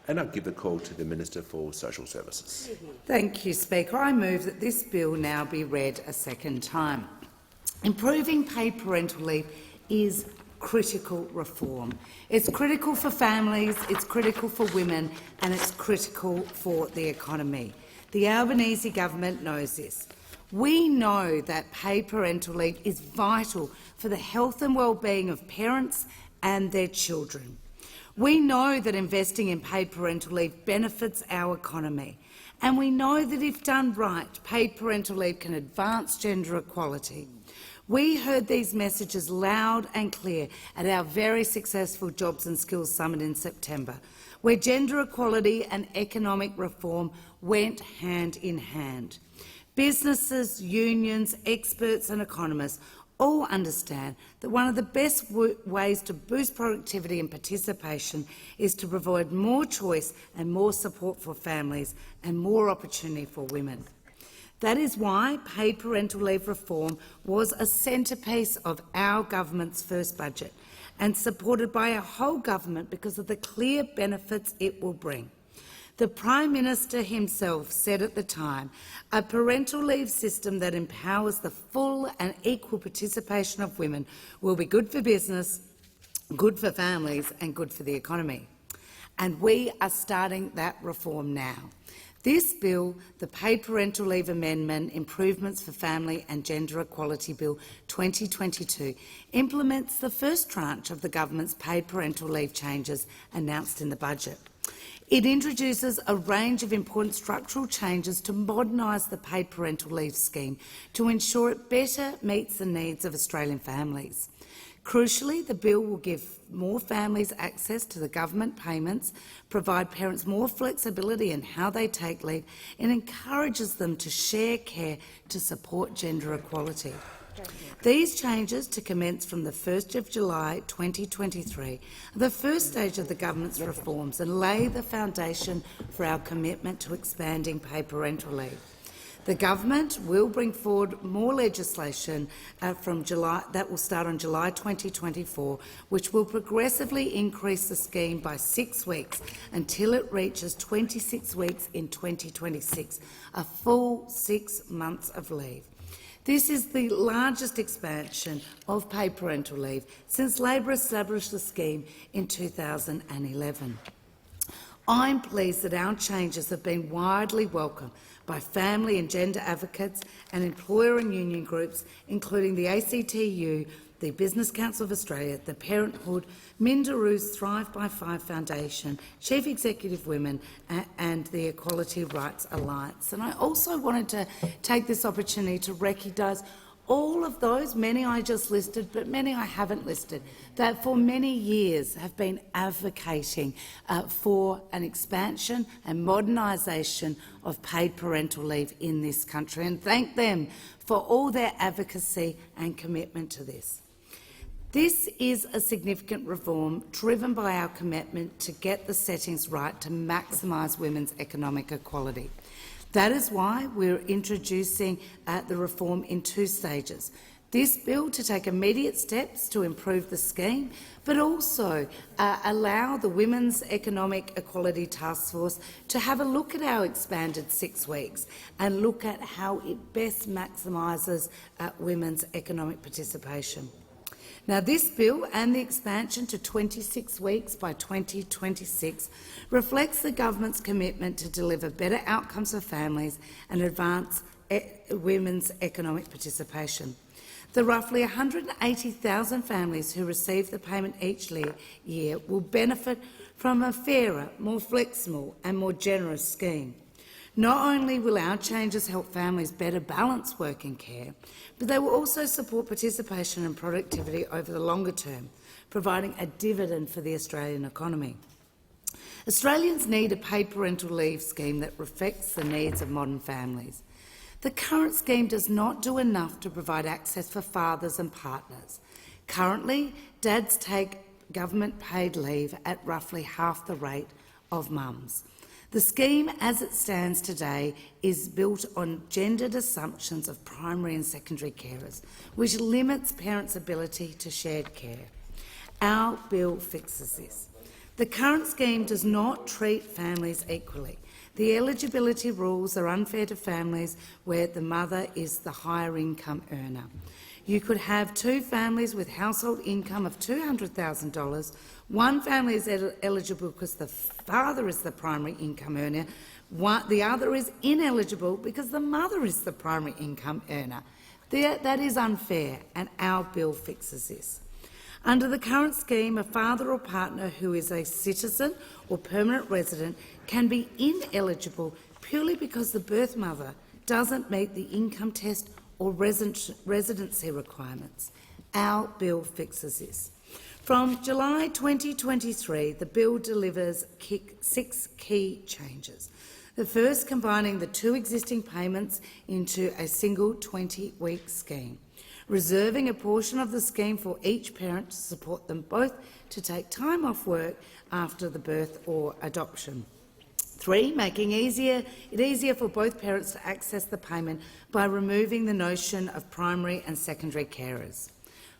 S2: And I give the call to the Minister for Social Services.
S13: Thank you, Speaker. I move that this bill now be read a second time. Improving paid parental leave is critical reform. It's critical for families, it's critical for women, and it's critical for the economy. The Albanese government knows this. We know that paid parental leave is vital for the health and well-being of parents and their children. We know that investing in paid parental leave benefits our economy, and we know that if done right, paid parental leave can advance gender equality. We heard these messages loud and clear at our very successful Jobs and Skills Summit in September, where gender equality and economic reform went hand in hand. Businesses, unions, experts and economists all understand that one of the best ways to boost productivity and participation is to provide more choice and more support for families and more opportunity for women. That is why paid parental leave reform was a centrepiece of our government's first budget and supported by our whole government because of the clear benefits it will bring. The Prime Minister himself said at the time, a parental leave system that empowers the full and equal participation of women will be good for business, good for families and good for the economy. And we are starting that reform now. This bill, the Paid Parental Leave Amendment Improvements for Family and Gender Equality Bill 2022, implements the first tranche of the government's paid parental leave changes announced in the budget. It introduces a range of important structural changes to modernise the paid parental leave scheme to ensure it better meets the needs of Australian families. Crucially, the bill will give more families access to the government payments, provide parents more flexibility in how they take leave, and encourages them to share care to support gender equality. These changes, to commence from the 1st of July 2023, are the first stage of the government's reforms and lay the foundation for our commitment to expanding paid parental leave. The government will bring forward more legislation that will start on July 2024, which will progressively increase the scheme by 6 weeks until it reaches 26 weeks in 2026, a full 6 months of leave. This is the largest expansion of paid parental leave since Labor established the scheme in 2011. I'm pleased that our changes have been widely welcomed by family and gender advocates and employer and union groups, including the ACTU, the Business Council of Australia, the Parenthood, Minderoo's Thrive by 5 Foundation, Chief Executive Women and the Equality Rights Alliance. And I also wanted to take this opportunity to recognise all of those, many I just listed, but many I haven't listed, that for many years have been advocating for an expansion and modernisation of paid parental leave in this country, and thank them for all their advocacy and commitment to this. This is a significant reform driven by our commitment to get the settings right to maximise women's economic equality. That is why we're introducing the reform in 2 stages. This bill to take immediate steps to improve the scheme, but also allow the Women's Economic Equality Task Force to have a look at our expanded 6 weeks and look at how it best maximises women's economic participation. Now, this bill and the expansion to 26 weeks by 2026 reflects the government's commitment to deliver better outcomes for families and advance women's economic participation. The roughly 180,000 families who receive the payment each year will benefit from a fairer, more flexible and more generous scheme. Not only will our changes help families better balance work and care, but they will also support participation and productivity over the longer term, providing a dividend for the Australian economy. Australians need a paid parental leave scheme that reflects the needs of modern families. The current scheme does not do enough to provide access for fathers and partners. Currently, dads take government-paid leave at roughly half the rate of mums. The scheme, as it stands today, is built on gendered assumptions of primary and secondary carers, which limits parents' ability to shared care. Our bill fixes this. The current scheme does not treat families equally. The eligibility rules are unfair to families where the mother is the higher income earner. You could have two families with household income of $200,000. One family is eligible because the father is the primary income earner. The other is ineligible because the mother is the primary income earner. That is unfair, and our bill fixes this. Under the current scheme, a father or partner who is a citizen or permanent resident can be ineligible purely because the birth mother doesn't meet the income test or residency requirements. Our bill fixes this. From July 2023, the bill delivers 6 key changes. The first, combining the two existing payments into a single 20-week scheme, reserving a portion of the scheme for each parent to support them both to take time off work after the birth or adoption. 3, making it easier for both parents to access the payment by removing the notion of primary and secondary carers.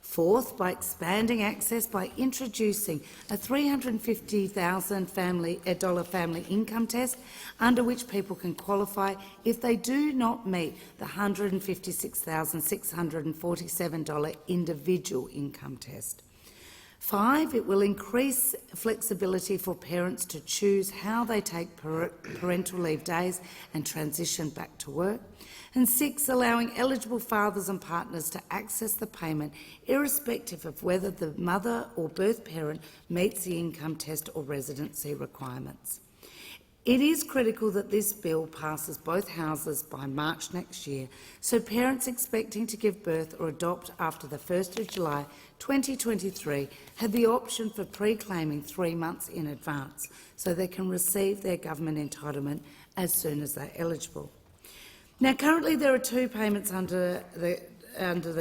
S13: 4th, by expanding access by introducing a $350,000 family income test under which people can qualify if they do not meet the $156,647 individual income test. 5, it will increase flexibility for parents to choose how they take parental leave days and transition back to work. And 6, allowing eligible fathers and partners to access the payment irrespective of whether the mother or birth parent meets the income test or residency requirements. It is critical that this bill passes both houses by March next year, so parents expecting to give birth or adopt after the 1st of July 2023 have the option for pre-claiming 3 months in advance, so they can receive their government entitlement as soon as they're eligible. Now, currently there are 2 payments under the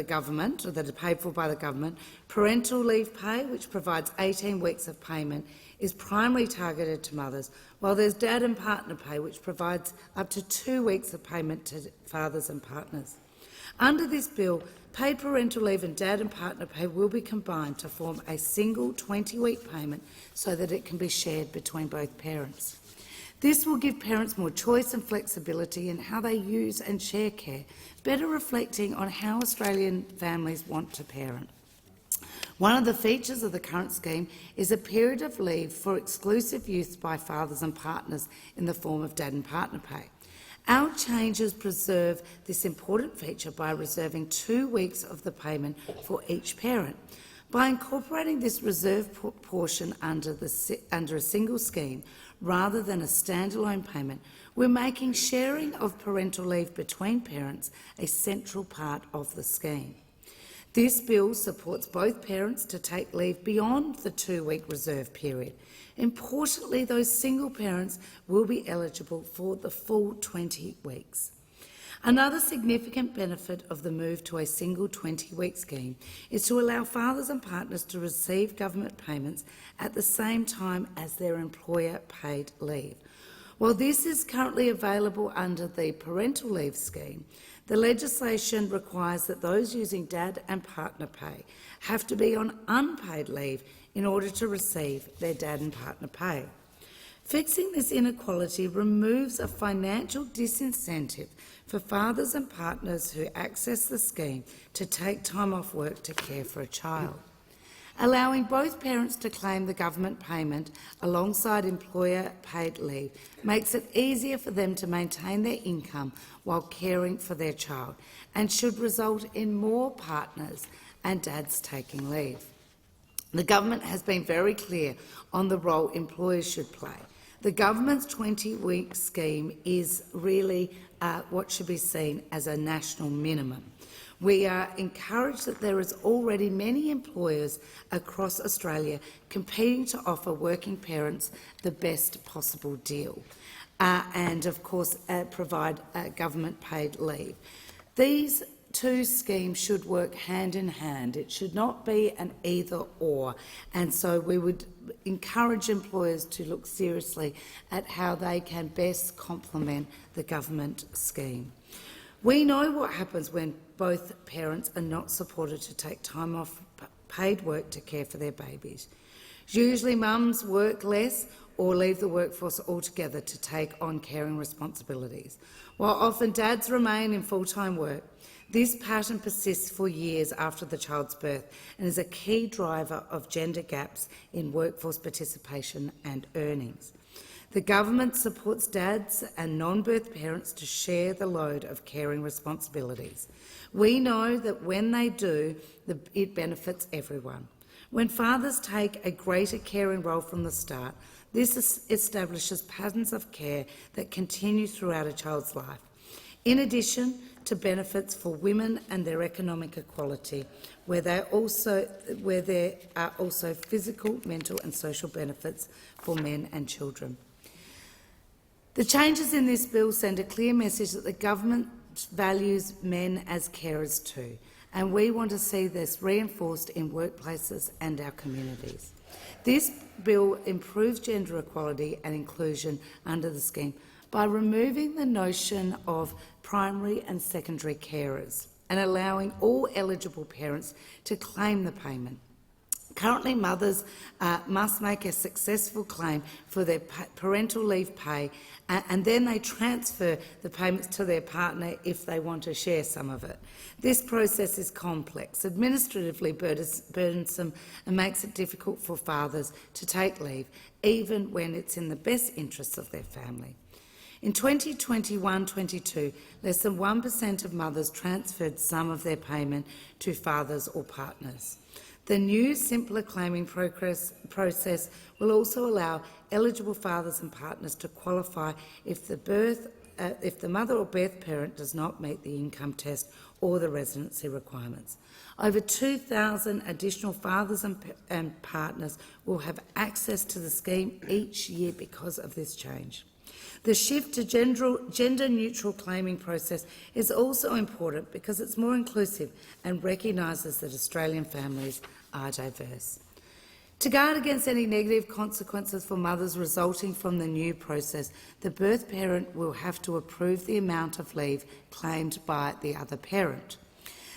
S13: government, or that are paid for by the government. Parental leave pay, which provides 18 weeks of payment, is primarily targeted to mothers, while there's dad and partner pay, which provides up to 2 weeks of payment to fathers and partners. Under this bill, paid parental leave and dad and partner pay will be combined to form a single 20-week payment so that it can be shared between both parents. This will give parents more choice and flexibility in how they use and share care, better reflecting on how Australian families want to parent. One of the features of the current scheme is a period of leave for exclusive use by fathers and partners in the form of dad and partner pay. Our changes preserve this important feature by reserving 2 weeks of the payment for each parent. By incorporating this reserved portion under a single scheme rather than a standalone payment, we're making sharing of parental leave between parents a central part of the scheme. This bill supports both parents to take leave beyond the 2-week reserve period. Importantly, those single parents will be eligible for the full 20 weeks. Another significant benefit of the move to a single 20-week scheme is to allow fathers and partners to receive government payments at the same time as their employer-paid leave. While this is currently available under the parental leave scheme, the legislation requires that those using dad and partner pay have to be on unpaid leave in order to receive their dad and partner pay. Fixing this inequality removes a financial disincentive for fathers and partners who access the scheme to take time off work to care for a child. Allowing both parents to claim the government payment alongside employer-paid leave makes it easier for them to maintain their income while caring for their child, and should result in more partners and dads taking leave. The government has been very clear on the role employers should play. The government's 20-week scheme is really what should be seen as a national minimum. We are encouraged that there is already many employers across Australia competing to offer working parents the best possible deal and, of course, provide government-paid leave. These two schemes should work hand in hand. It should not be an either-or, and so we would encourage employers to look seriously at how they can best complement the government scheme. We know what happens when both parents are not supported to take time off paid work to care for their babies. Usually mums work less or leave the workforce altogether to take on caring responsibilities, while often dads remain in full-time work. This pattern persists for years after the child's birth and is a key driver of gender gaps in workforce participation and earnings. The government supports dads and non-birth parents to share the load of caring responsibilities. We know that when they do, it benefits everyone. When fathers take a greater caring role from the start, this establishes patterns of care that continue throughout a child's life. In addition to benefits for women and their economic equality, where there are also physical, mental and social benefits for men and children. The changes in this bill send a clear message that the government values men as carers too, and we want to see this reinforced in workplaces and our communities. This bill improves gender equality and inclusion under the scheme by removing the notion of primary and secondary carers and allowing all eligible parents to claim the payment. Currently, mothers must make a successful claim for their parental leave pay and then they transfer the payments to their partner if they want to share some of it. This process is complex, administratively burdensome and makes it difficult for fathers to take leave, even when it's in the best interests of their family. In 2021-22, less than 1% of mothers transferred some of their payment to fathers or partners. The new, simpler claiming process will also allow eligible fathers and partners to qualify if the mother or birth parent does not meet the income test or the residency requirements. Over 2,000 additional fathers and partners will have access to the scheme each year because of this change. The shift to gender-neutral claiming process is also important because it's more inclusive and recognises that Australian families are diverse. To guard against any negative consequences for mothers resulting from the new process, the birth parent will have to approve the amount of leave claimed by the other parent.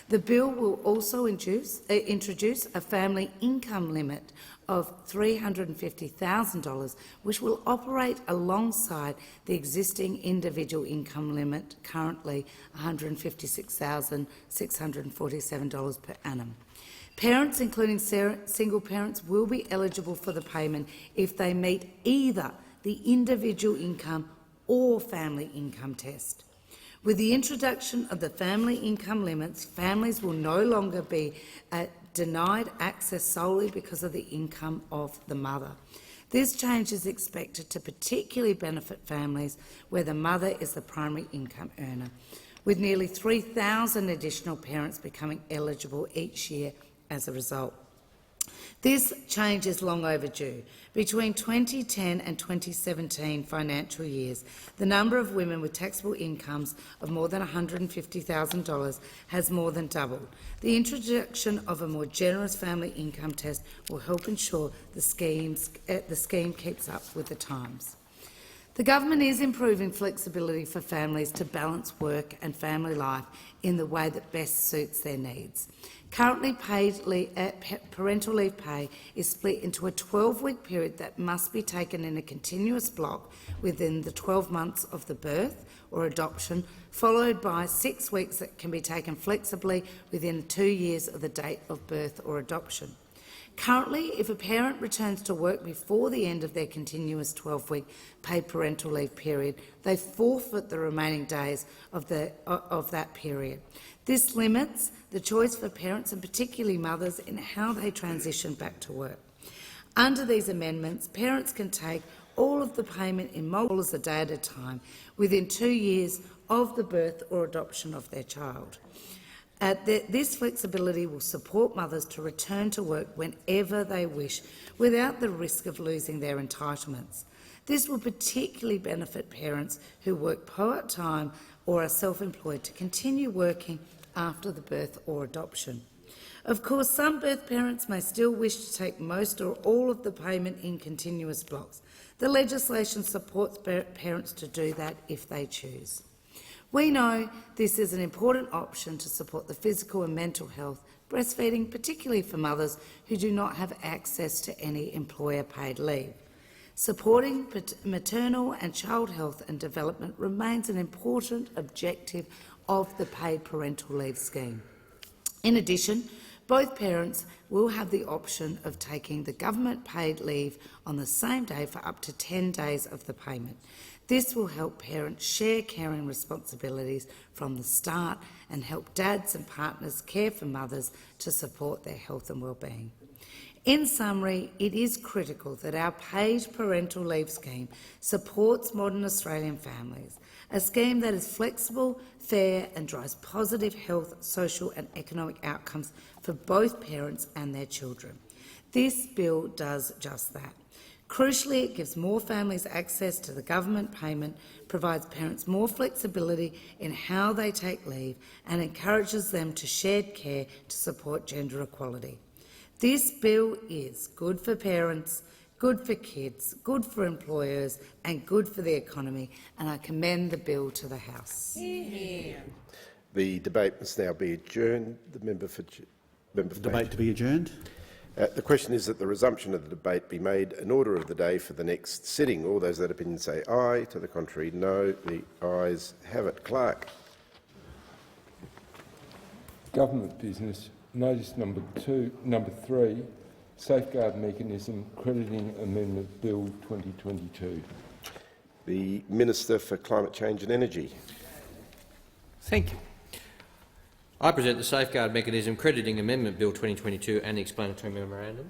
S13: The bill will also introduce a family income limit of $350,000, which will operate alongside the existing individual income limit, currently $156,647 per annum. Parents, including single parents, will be eligible for the payment if they meet either the individual income or family income test. With the introduction of the family income limits, families will no longer be denied access solely because of the income of the mother. This change is expected to particularly benefit families where the mother is the primary income earner, with nearly 3,000 additional parents becoming eligible each year as a result. This change is long overdue. Between 2010 and 2017 financial years, the number of women with taxable incomes of more than $150,000 has more than doubled. The introduction of a more generous family income test will help ensure the scheme keeps up with the times. The government is improving flexibility for families to balance work and family life in the way that best suits their needs. Currently, parental leave pay is split into a 12-week period that must be taken in a continuous block within the 12 months of the birth or adoption, followed by 6 weeks that can be taken flexibly within 2 years of the date of birth or adoption. Currently, if a parent returns to work before the end of their continuous 12-week paid parental leave period, they forfeit the remaining days of that period. This limits the choice for parents, and particularly mothers, in how they transition back to work. Under these amendments, parents can take all of the payment in multiple a day at a time within 2 years of the birth or adoption of their child. This flexibility will support mothers to return to work whenever they wish, without the risk of losing their entitlements. This will particularly benefit parents who work part-time or are self-employed to continue working after the birth or adoption. Of course, some birth parents may still wish to take most or all of the payment in continuous blocks. The legislation supports parents to do that if they choose. We know this is an important option to support the physical and mental health breastfeeding, particularly for mothers who do not have access to any employer-paid leave. Supporting maternal and child health and development remains an important objective of the paid parental leave scheme. In addition, both parents will have the option of taking the government-paid leave on the same day for up to 10 days of the payment. This will help parents share caring responsibilities from the start and help dads and partners care for mothers to support their health and well-being. In summary, it is critical that our paid parental leave scheme supports modern Australian families, a scheme that is flexible, fair and drives positive health, social and economic outcomes for both parents and their children. This bill does just that. Crucially, it gives more families access to the government payment, provides parents more flexibility in how they take leave and encourages them to shared care to support gender equality. This bill is good for parents, good for kids, good for employers and good for the economy, and I commend the bill to the House.
S2: The debate must now be adjourned. The member for
S10: debate to be adjourned.
S2: The question is that the resumption of the debate be made an order of the day for the next sitting. All those that opinion say aye. To the contrary, no. The ayes have it. Clerk.
S12: Government business. Notice number 3, Safeguard Mechanism Crediting Amendment Bill 2022.
S2: The Minister for Climate Change and Energy.
S7: Thank you. I present the Safeguard Mechanism Crediting Amendment Bill 2022 and the explanatory memorandum.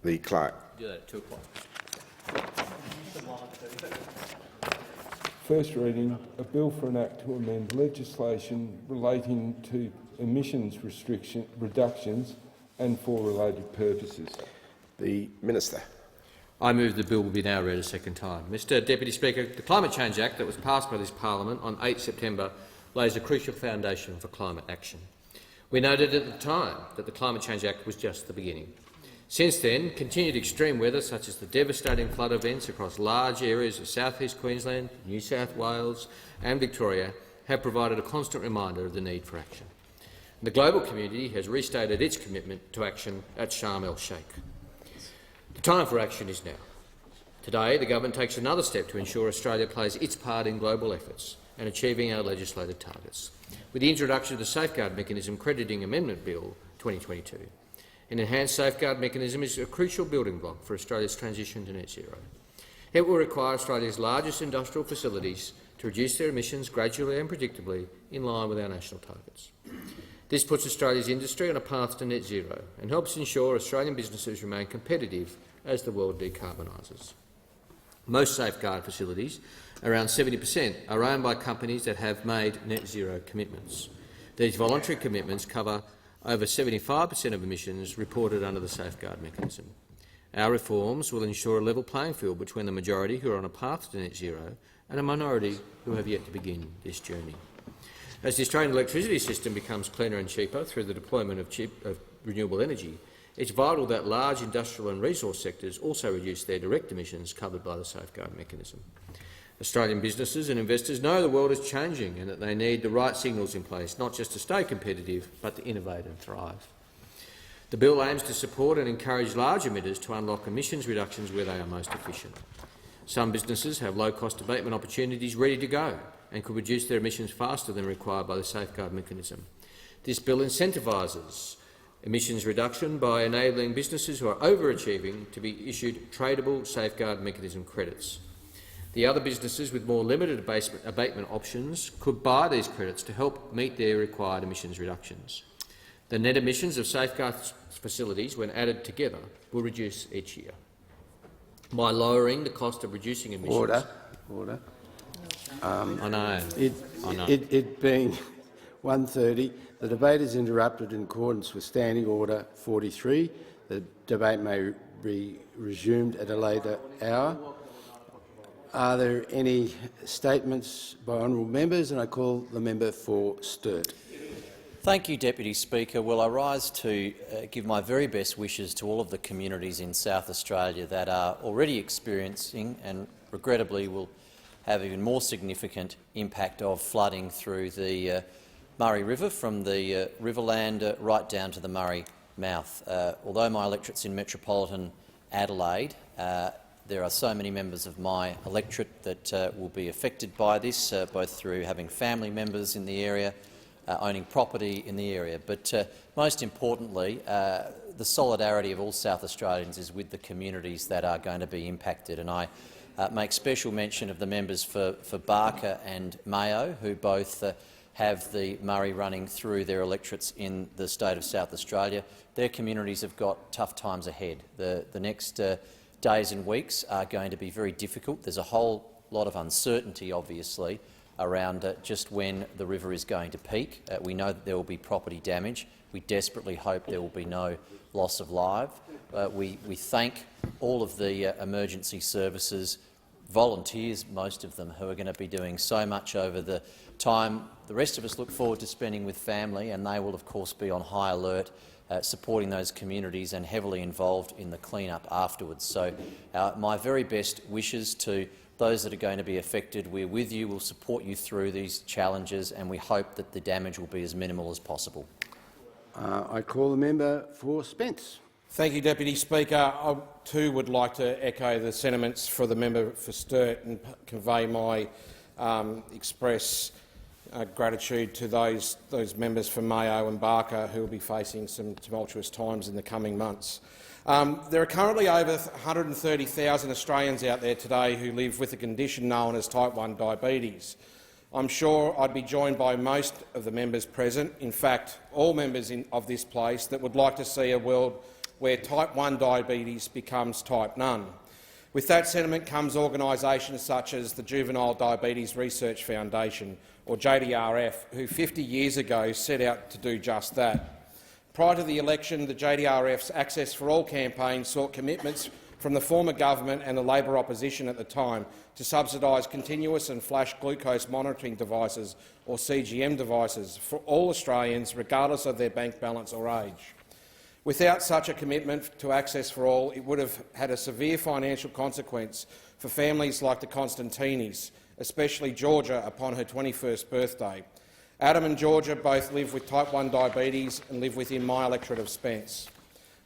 S2: The Clerk.
S7: Do that at 2 o'clock.
S12: First reading, a bill for an act to amend legislation relating to emissions reductions and for related purposes.
S2: The Minister.
S7: I move the bill will be now read a second time. Mr Deputy Speaker, the Climate Change Act that was passed by this parliament on 8 September lays a crucial foundation for climate action. We noted at the time that the Climate Change Act was just the beginning. Since then, continued extreme weather, such as the devastating flood events across large areas of South East Queensland, New South Wales and Victoria, have provided a constant reminder of the need for action. The global community has restated its commitment to action at Sharm el-Sheikh. The time for action is now. Today, the government takes another step to ensure Australia plays its part in global efforts and achieving our legislated targets, with the introduction of the Safeguard Mechanism Crediting Amendment Bill 2022. An enhanced safeguard mechanism is a crucial building block for Australia's transition to net zero. It will require Australia's largest industrial facilities to reduce their emissions gradually and predictably in line with our national targets. This puts Australia's industry on a path to net zero and helps ensure Australian businesses remain competitive as the world decarbonises. Most safeguard facilities, around 70%, are owned by companies that have made net zero commitments. These voluntary commitments cover over 75% of emissions reported under the safeguard mechanism. Our reforms will ensure a level playing field between the majority who are on a path to net zero and a minority who have yet to begin this journey. As the Australian electricity system becomes cleaner and cheaper through the deployment of renewable energy, it's vital that large industrial and resource sectors also reduce their direct emissions covered by the safeguard mechanism. Australian businesses and investors know the world is changing and that they need the right signals in place, not just to stay competitive, but to innovate and thrive. The bill aims to support and encourage large emitters to unlock emissions reductions where they are most efficient. Some businesses have low-cost abatement opportunities ready to go and could reduce their emissions faster than required by the safeguard mechanism. This bill incentivises emissions reduction by enabling businesses who are overachieving to be issued tradable safeguard mechanism credits. The other businesses with more limited abatement options could buy these credits to help meet their required emissions reductions. The net emissions of safeguard facilities, when added together, will reduce each year. By lowering the cost of reducing emissions—
S15: Order.
S7: I know.
S15: It being 1:30, the debate is interrupted in accordance with Standing Order 43. The debate may be resumed at a later hour. Are there any statements by honourable members? And I call the member for Sturt.
S20: Thank you, Deputy Speaker. Well, I rise to give my very best wishes to all of the communities in South Australia that are already experiencing and regrettably will have even more significant impact of flooding through the Murray River from the Riverland right down to the Murray mouth. Although my electorate's in metropolitan Adelaide, there are so many members of my electorate that will be affected by this, both through having family members in the area, owning property in the area. But most importantly, the solidarity of all South Australians is with the communities that are going to be impacted. And I make special mention of the members for Barker and Mayo, who both have the Murray running through their electorates in the state of South Australia. Their communities have got tough times ahead. The next days and weeks are going to be very difficult. There's a whole lot of uncertainty, obviously, around just when the river is going to peak. We know that there will be property damage. We desperately hope there will be no loss of life. We thank all of the emergency services, volunteers, most of them, who are going to be doing so much over the time the rest of us look forward to spending with family, and they will of course be on high alert, supporting those communities and heavily involved in the clean-up afterwards. So my very best wishes to those that are going to be affected. We're with you, we'll support you through these challenges, and we hope that the damage will be as minimal as possible.
S15: I call the member for Spence.
S23: Thank you, Deputy Speaker. I too would like to echo the sentiments for the member for Sturt and convey my express gratitude to those members for Mayo and Barker who will be facing some tumultuous times in the coming months. There are currently over 130,000 Australians out there today who live with a condition known as type 1 diabetes. I'm sure I'd be joined by most of the members present, in fact all members of this place, that would like to see a world where type 1 diabetes becomes type none. With that sentiment comes organisations such as the Juvenile Diabetes Research Foundation, or JDRF, who 50 years ago set out to do just that. Prior to the election, the JDRF's Access for All campaign sought commitments from the former government and the Labor opposition at the time to subsidise continuous and flash glucose monitoring devices, or CGM devices, for all Australians, regardless of their bank balance or age. Without such a commitment to Access for All, it would have had a severe financial consequence for families like the Constantinis, especially Georgia upon her 21st birthday. Adam and Georgia both live with type 1 diabetes and live within my electorate of Spence.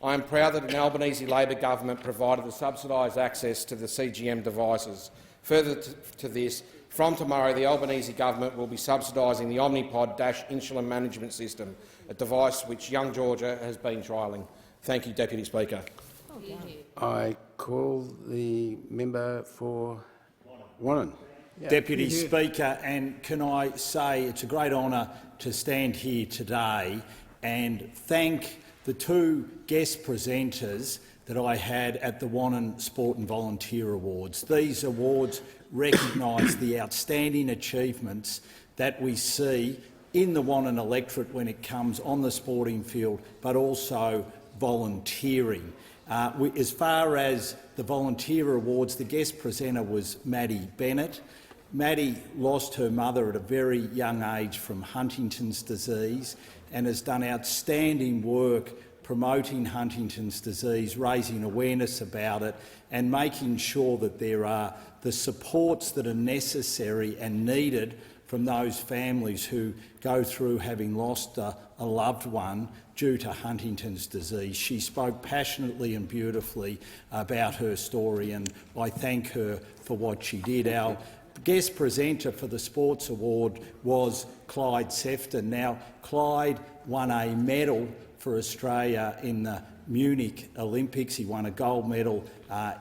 S23: I am proud that an Albanese Labor government provided the subsidised access to the CGM devices. Further to this, from tomorrow the Albanese government will be subsidising the Omnipod insulin management system, a device which young Georgia has been trialling. Thank you, Deputy Speaker.
S15: I call the member for Wannon.
S11: Deputy Speaker, and can I say it's a great honour to stand here today and thank the two guest presenters that I had at the Wannon Sport and Volunteer Awards. These awards recognise the outstanding achievements that we see in the Wannon electorate when it comes on the sporting field, but also volunteering. As far as the volunteer awards, the guest presenter was Maddie Bennett. Maddie lost her mother at a very young age from Huntington's disease and has done outstanding work promoting Huntington's disease, raising awareness about it and making sure that there are the supports that are necessary and needed from those families who go through having lost a loved one due to Huntington's disease. She spoke passionately and beautifully about her story, and I thank her for what she did. Our guest presenter for the Sports Award was Clyde Sefton. Now, Clyde won a medal for Australia in the Munich Olympics. He won a gold medal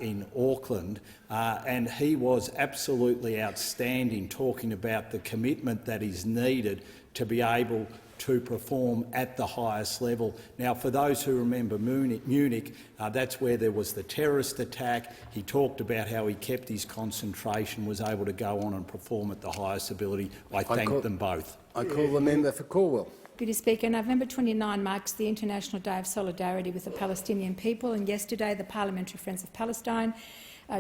S11: in Auckland, and he was absolutely outstanding, talking about the commitment that is needed to be able to perform at the highest level. Now, for those who remember Munich, that's where there was the terrorist attack. He talked about how he kept his concentration, was able to go on and perform at the highest ability. I thank them both.
S15: I call the member for Cornwall.
S19: Deputy Speaker, November 29 marks the International Day of Solidarity with the Palestinian people, and yesterday the Parliamentary Friends of Palestine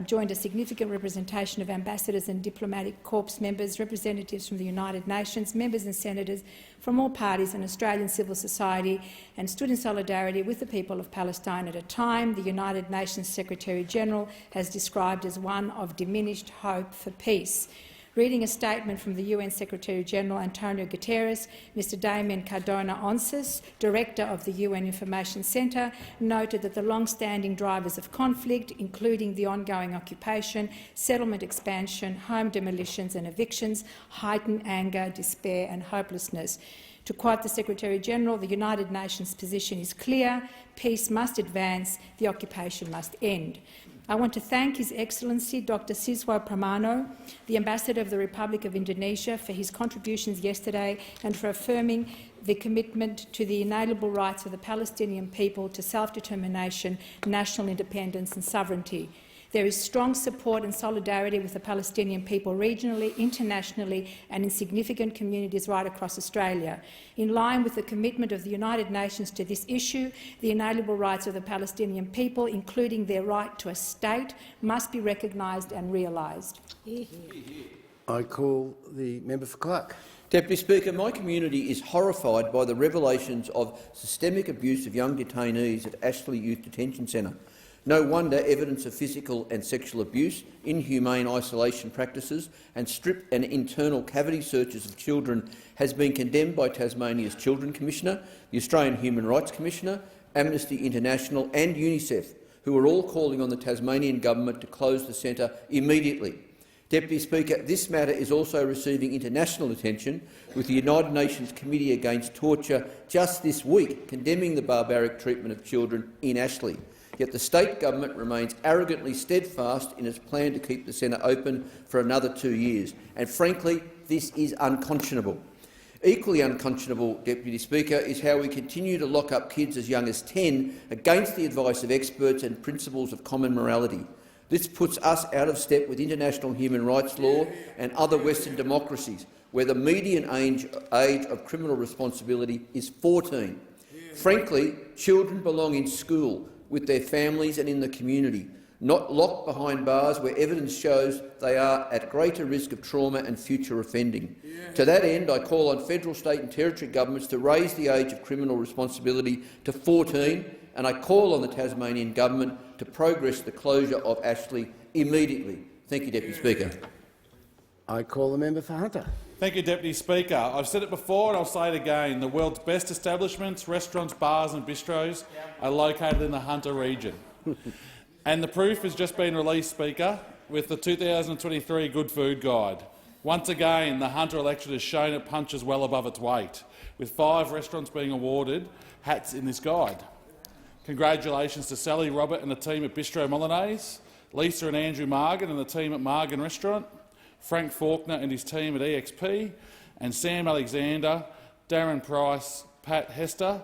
S19: joined a significant representation of ambassadors and diplomatic corps members, representatives from the United Nations, members and senators from all parties and Australian civil society, and stood in solidarity with the people of Palestine at a time the United Nations Secretary-General has described as one of diminished hope for peace. Reading a statement from the UN Secretary-General Antonio Guterres, Mr Damien Cardona-Onsis, Director of the UN Information Centre, noted that the long-standing drivers of conflict, including the ongoing occupation, settlement expansion, home demolitions and evictions, heighten anger, despair and hopelessness. To quote the Secretary-General, the United Nations position is clear: peace must advance, the occupation must end. I want to thank His Excellency Dr Siswa Pramano, the Ambassador of the Republic of Indonesia, for his contributions yesterday and for affirming the commitment to the inalienable rights of the Palestinian people to self-determination, national independence and sovereignty. There is strong support and solidarity with the Palestinian people regionally, internationally and in significant communities right across Australia. In line with the commitment of the United Nations to this issue, the inalienable rights of the Palestinian people, including their right to a state, must be recognised and realised.
S15: I call the member for Clark.
S21: Deputy Speaker, my community is horrified by the revelations of systemic abuse of young detainees at Ashley Youth Detention Centre. No wonder evidence of physical and sexual abuse, inhumane isolation practices and strip and internal cavity searches of children has been condemned by Tasmania's Children Commissioner, the Australian Human Rights Commissioner, Amnesty International and UNICEF, who are all calling on the Tasmanian Government to close the centre immediately. Deputy Speaker, this matter is also receiving international attention, with the United Nations Committee Against Torture just this week condemning the barbaric treatment of children in Ashley. Yet the state government remains arrogantly steadfast in its plan to keep the centre open for another 2 years. And frankly, this is unconscionable. Equally unconscionable, Deputy Speaker, is how we continue to lock up kids as young as 10 against the advice of experts and principles of common morality. This puts us out of step with international human rights law and other Western democracies, where the median age of criminal responsibility is 14. Frankly, children belong in school, with their families and in the community, not locked behind bars where evidence shows they are at greater risk of trauma and future offending. To that end, I call on federal, state and territory governments to raise the age of criminal responsibility to 14, and I call on the Tasmanian Government to progress the closure of Ashley immediately. Thank you, Deputy Speaker.
S15: I call the member for Hunter.
S22: Thank you, Deputy Speaker. I've said it before and I'll say it again. The world's best establishments, restaurants, bars and bistros are located in the Hunter region. And the proof has just been released, Speaker, with the 2023 Good Food Guide. Once again, the Hunter election has shown it punches well above its weight, with 5 restaurants being awarded hats in this guide. Congratulations to Sally, Robert and the team at Bistro Molyneux, Lisa and Andrew Margan and the team at Margan Restaurant, Frank Faulkner and his team at EXP, and Sam Alexander, Darren Price, Pat Hester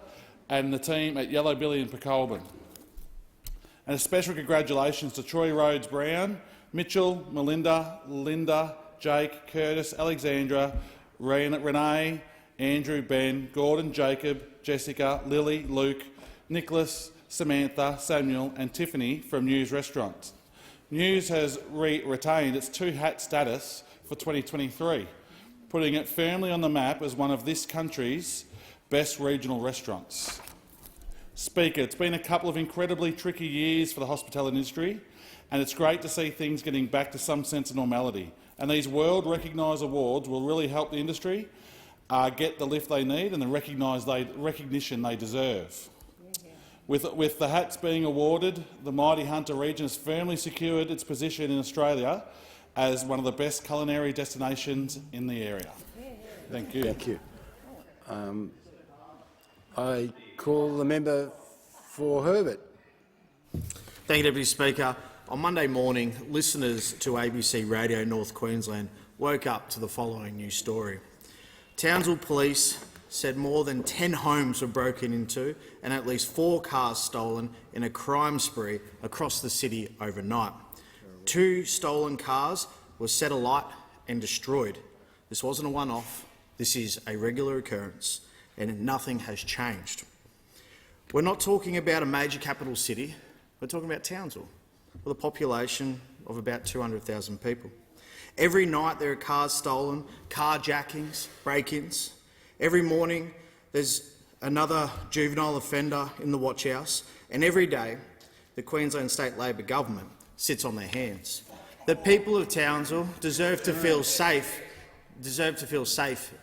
S22: and the team at Yellow Billy and Pecolbin. And a special congratulations to Troy Rhodes-Brown, Mitchell, Melinda, Linda, Jake, Curtis, Alexandra, Renee, Andrew, Ben, Gordon, Jacob, Jessica, Lily, Luke, Nicholas, Samantha, Samuel and Tiffany from News Restaurants. News has retained its 2-hat status for 2023, putting it firmly on the map as one of this country's best regional restaurants. Speaker, it's been a couple of incredibly tricky years for the hospitality industry, and it's great to see things getting back to some sense of normality. And these world-recognised awards will really help the industry get the lift they need and the recognition they deserve. With the hats being awarded, the mighty Hunter region has firmly secured its position in Australia as one of the best culinary destinations in the area. Thank you.
S15: Thank you. I call the member for Herbert.
S1: Thank you, Deputy Speaker. On Monday morning, listeners to ABC Radio North Queensland woke up to the following news story. Townsville Police said more than 10 homes were broken into and at least 4 cars stolen in a crime spree across the city overnight. 2 stolen cars were set alight and destroyed. This wasn't a one-off. This is a regular occurrence, and nothing has changed. We're not talking about a major capital city. We're talking about Townsville, with a population of about 200,000 people. Every night there are cars stolen, carjackings, break-ins. Every morning there's another juvenile offender in the watch house, and every day the Queensland State Labor government sits on their hands. The people of Townsville deserve to feel safe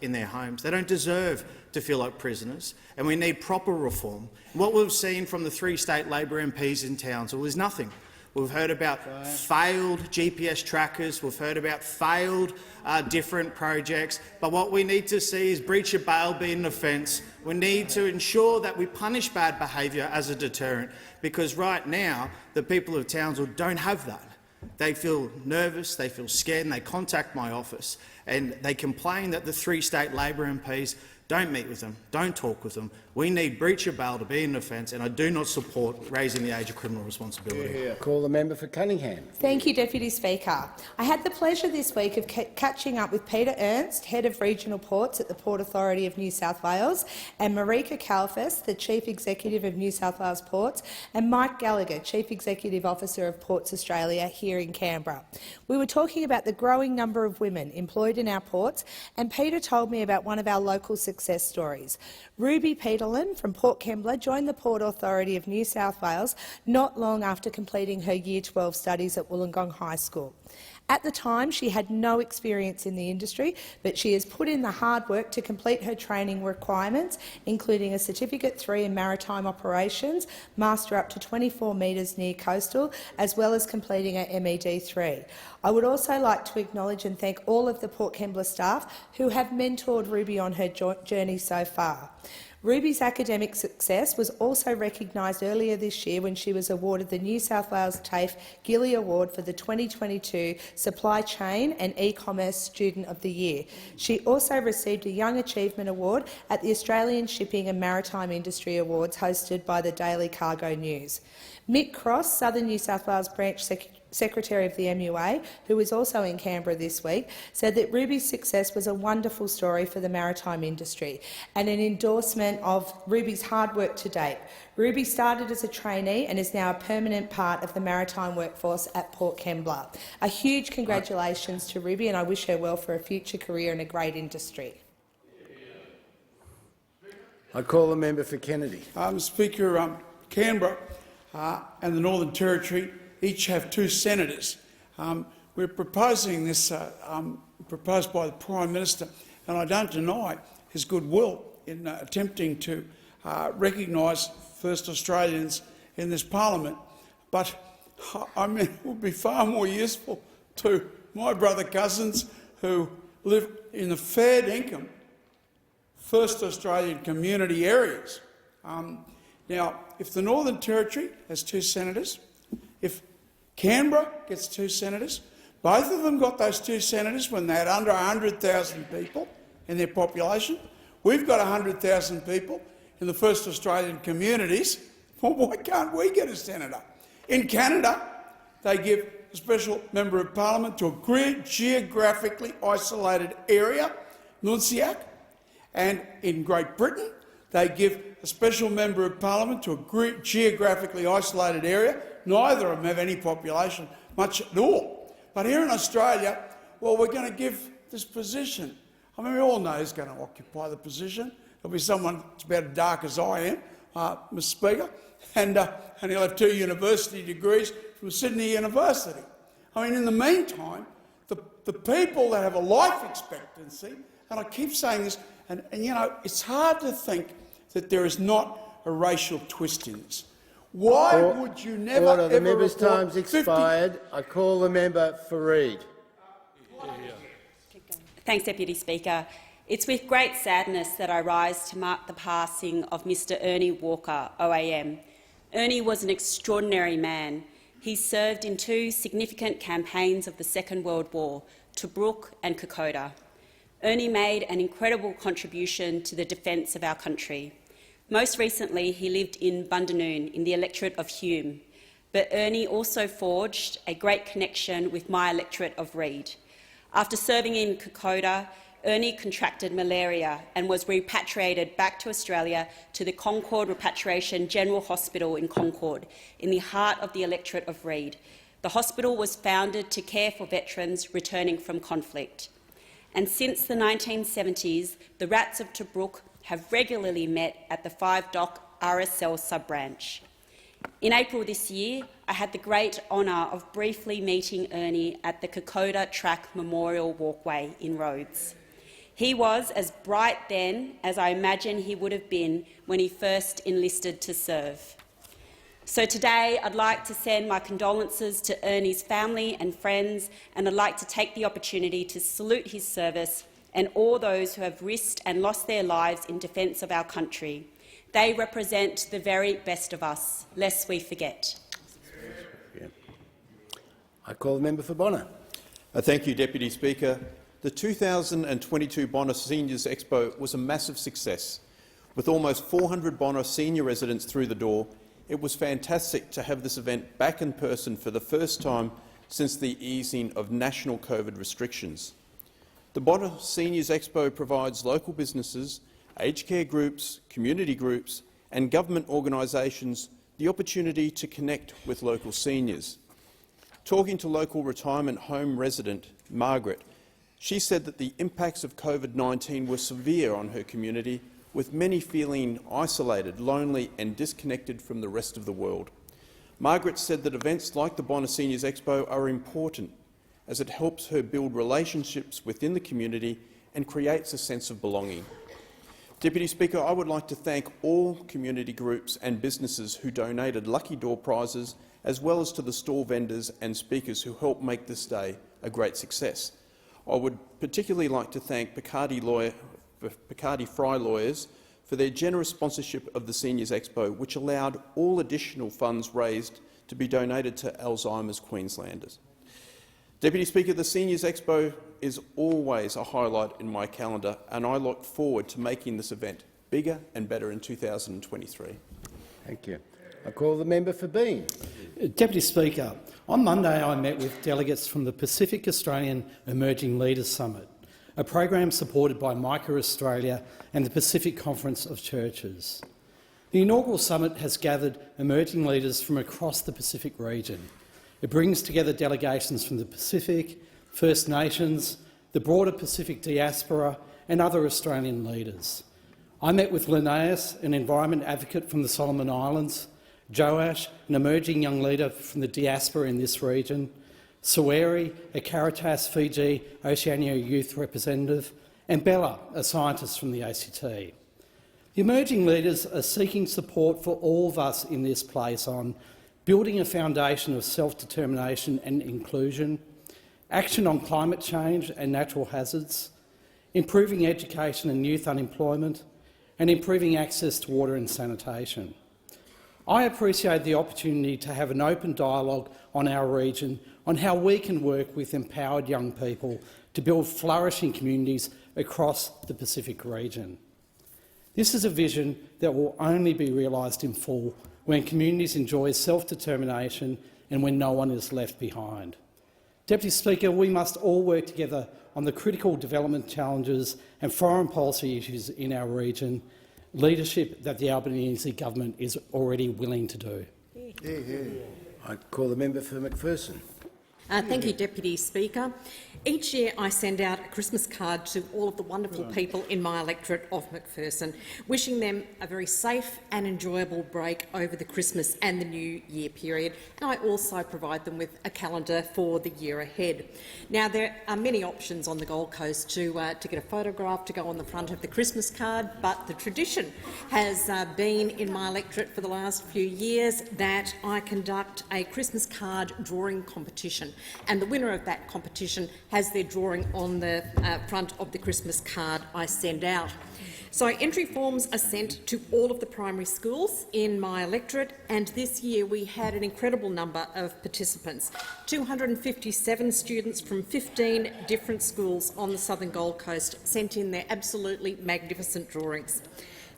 S1: in their homes. They don't deserve to feel like prisoners, and we need proper reform. What we've seen from the 3 state Labor MPs in Townsville is nothing. We've heard about failed GPS trackers, we've heard about failed different projects, but what we need to see is breach of bail being an offence. We need to ensure that we punish bad behaviour as a deterrent, because right now the people of Townsville don't have that. They feel nervous, they feel scared, and they contact my office and they complain that the 3 state Labor MPs don't meet with them, don't talk with them. We need breach of bail to be an offence, and I do not support raising the age of criminal responsibility.
S15: Call the member for Cunningham.
S5: Thank you, Deputy Speaker. I had the pleasure this week of catching up with Peter Ernst, Head of Regional Ports at the Port Authority of New South Wales, and Marika Kalfas, the Chief Executive of New South Wales Ports, and Mike Gallagher, Chief Executive Officer of Ports Australia here in Canberra. We were talking about the growing number of women employed in our ports, and Peter told me about one of our local success stories. Ruby Peterlin from Port Kembla joined the Port Authority of New South Wales not long after completing her Year 12 studies at Wollongong High School. At the time, she had no experience in the industry, but she has put in the hard work to complete her training requirements, including a Certificate 3 in Maritime Operations, Master up to 24 metres near coastal, as well as completing her MED3. I would also like to acknowledge and thank all of the Port Kembla staff who have mentored Ruby on her journey so far. Ruby's academic success was also recognised earlier this year when she was awarded the New South Wales TAFE Gilly Award for the 2022 Supply Chain and E-Commerce Student of the Year. She also received a Young Achievement Award at the Australian Shipping and Maritime Industry Awards hosted by the Daily Cargo News. Mick Cross, Southern New South Wales Branch Secretary of the MUA, who was also in Canberra this week, said that Ruby's success was a wonderful story for the maritime industry and an endorsement of Ruby's hard work to date. Ruby started as a trainee and is now a permanent part of the maritime workforce at Port Kembla. A huge congratulations to Ruby, and I wish her well for a future career in a great industry.
S15: I call the member for Kennedy.
S17: Speaker, Canberra and the Northern Territory each have 2 senators. We're proposing this, proposed by the Prime Minister, and I don't deny his goodwill in attempting to recognise First Australians in this parliament. But I mean, it would be far more useful to my brother cousins who live in the fair income First Australian community areas. Now, if the Northern Territory has 2 senators, if Canberra gets 2 senators, both of them got those 2 senators when they had under 100,000 people in their population. We've got 100,000 people in the First Australian communities. Well, why can't we get a senator? In Canada, they give a special member of parliament to a geographically isolated area, Nunsiak, and in Great Britain, they give a special member of parliament to a geographically isolated area. Neither of them have any population, much at all. But here in Australia, well, we're going to give this position. I mean, we all know who's going to occupy the position. There'll be someone that's about as dark as I am, Mr. Speaker, and he'll have 2 university degrees from Sydney University. I mean, in the meantime, the people that have a life expectancy, and I keep saying this, and you know, it's hard to think that there is not a racial twist in this. Why would you never
S15: Order. The
S17: ever
S15: member's
S17: report
S15: time's expired. I call the member for Reid.
S24: Thanks, Deputy Speaker.
S6: It's with great sadness that I rise to mark the passing of Mr Ernie Walker, OAM. Ernie was an extraordinary man. He served in 2 significant campaigns of the Second World War, Tobruk and Kokoda. Ernie made an incredible contribution to the defence of our country. Most recently, he lived in Bundanoon in the electorate of Hume, but Ernie also forged a great connection with my electorate of Reid. After serving in Kokoda, Ernie contracted malaria and was repatriated back to Australia to the Concord Repatriation General Hospital in Concord, in the heart of the electorate of Reid. The hospital was founded to care for veterans returning from conflict. And since the 1970s, the Rats of Tobruk have regularly met at the 5 Dock RSL sub-branch. In April this year, I had the great honour of briefly meeting Ernie at the Kokoda Track Memorial Walkway in Rhodes. He was as bright then as I imagine he would have been when he first enlisted to serve. So today I'd like to send my condolences to Ernie's family and friends, and I'd like to take the opportunity to salute his service and all those who have risked and lost their lives in defence of our country. They represent the very best of us, lest we forget.
S15: I call the member for Bonner.
S14: Thank you, Deputy Speaker. The 2022 Bonner Seniors Expo was a massive success. With almost 400 Bonner senior residents through the door, it was fantastic to have this event back in person for the first time since the easing of national COVID restrictions. The Bonner Seniors Expo provides local businesses, aged care groups, community groups and government organisations the opportunity to connect with local seniors. Talking to local retirement home resident Margaret, she said that the impacts of COVID-19 were severe on her community, with many feeling isolated, lonely and disconnected from the rest of the world. Margaret said that events like the Bonner Seniors Expo are important, as it helps her build relationships within the community and creates a sense of belonging. Deputy Speaker, I would like to thank all community groups and businesses who donated lucky door prizes, as well as to the stall vendors and speakers who helped make this day a great success. I would particularly like to thank Picardy Fry Lawyers for their generous sponsorship of the Seniors Expo, which allowed all additional funds raised to be donated to Alzheimer's Queenslanders. Deputy Speaker, the Seniors Expo is always a highlight in my calendar, and I look forward to making this event bigger and better in 2023.
S15: Thank you. I call the member for Bean.
S10: Deputy Speaker, on Monday I met with delegates from the Pacific Australian Emerging Leaders Summit, a program supported by MICA Australia and the Pacific Conference of Churches. The inaugural summit has gathered emerging leaders from across the Pacific region. It brings together delegations from the Pacific, First Nations, the broader Pacific diaspora and other Australian leaders. I met with Noes, an environment advocate from the Solomon Islands, Joash, an emerging young leader from the diaspora in this region, Saweri, a Caritas Fiji Oceania youth representative, and Bella, a scientist from the ACT. The emerging leaders are seeking support for all of us in this place on building a foundation of self-determination and inclusion, action on climate change and natural hazards, improving education and youth unemployment, and improving access to water and sanitation. I appreciate the opportunity to have an open dialogue on our region on how we can work with empowered young people to build flourishing communities across the Pacific region. This is a vision that will only be realised in full when communities enjoy self-determination and when no one is left behind. Deputy Speaker, we must all work together on the critical development challenges and foreign policy issues in our region, leadership that the Albanese government is already willing to do.
S15: I call the member for McPherson.
S16: Thank you, Deputy Speaker. Each year I send out a Christmas card to all of the wonderful people in my electorate of McPherson, wishing them a very safe and enjoyable break over the Christmas and the New Year period, and I also provide them with a calendar for the year ahead. Now, there are many options on the Gold Coast to get a photograph to go on the front of the Christmas card, but the tradition has been in my electorate for the last few years that I conduct a Christmas card drawing competition, and the winner of that competition has their drawing on the the front of the Christmas card I send out. So entry forms are sent to all of the primary schools in my electorate, and this year we had an incredible number of participants. 257 students from 15 different schools on the southern Gold Coast sent in their absolutely magnificent drawings.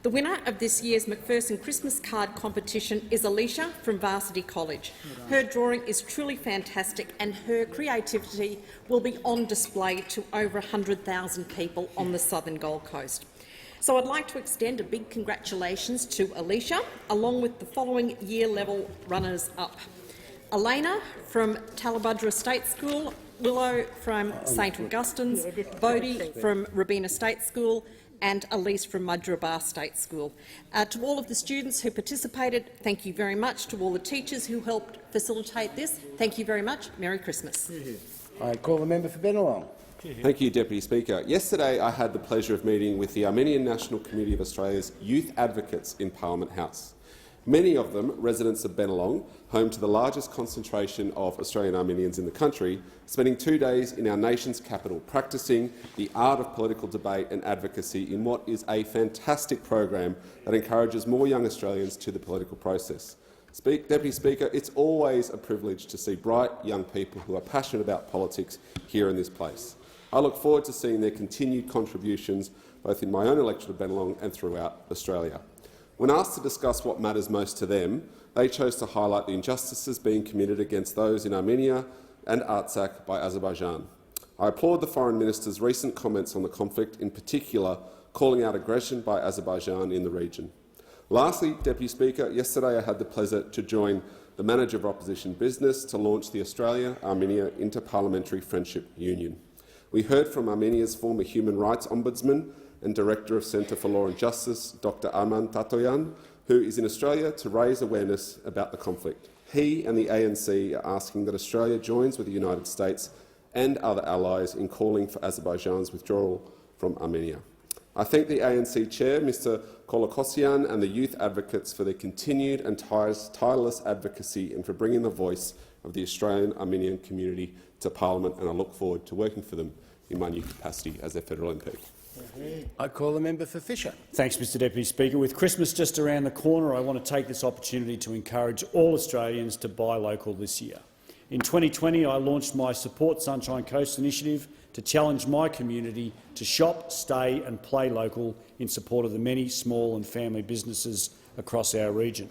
S16: The winner of this year's McPherson Christmas card competition is Alicia from Varsity College. Her drawing is truly fantastic and her creativity will be on display to over 100,000 people on the southern Gold Coast. So I'd like to extend a big congratulations to Alicia, along with the following year-level runners-up. Elena from Talabudra State School, Willow from St Augustine's, Bodie from Robina State School, and Elise from Mudgeeraba State School. To all of the students who participated, thank you very much. To all the teachers who helped facilitate this, thank you very much. Merry Christmas.
S15: I call the member for Bennelong.
S3: Thank you, Deputy Speaker. Yesterday I had the pleasure of meeting with the Armenian National Committee of Australia's youth advocates in Parliament House. Many of them residents of Bennelong, home to the largest concentration of Australian Armenians in the country, spending 2 days in our nation's capital practising the art of political debate and advocacy in what is a fantastic program that encourages more young Australians to the political process. Deputy Speaker, it's always a privilege to see bright young people who are passionate about politics here in this place. I look forward to seeing their continued contributions both in my own electorate of Bennelong and throughout Australia. When asked to discuss what matters most to them, they chose to highlight the injustices being committed against those in Armenia and Artsakh by Azerbaijan. I applaud the Foreign Minister's recent comments on the conflict, in particular calling out aggression by Azerbaijan in the region. Lastly, Deputy Speaker, yesterday I had the pleasure to join the Manager of Opposition Business to launch the Australia-Armenia Inter-Parliamentary Friendship Union. We heard from Armenia's former Human Rights Ombudsman and Director of Centre for Law and Justice, Dr Arman Tatoyan, who is in Australia to raise awareness about the conflict. He and the ANC are asking that Australia joins with the United States and other allies in calling for Azerbaijan's withdrawal from Armenia. I thank the ANC Chair, Mr Kolokosian, and the youth advocates for their continued and tireless advocacy and for bringing the voice of the Australian-Armenian community to Parliament, and I look forward to working for them in my new capacity as their federal MP.
S15: I call the member for Fisher.
S8: Thanks, Mr Deputy Speaker. With Christmas just around the corner, I want to take this opportunity to encourage all Australians to buy local this year. In 2020, I launched my Support Sunshine Coast initiative to challenge my community to shop, stay and play local in support of the many small and family businesses across our region.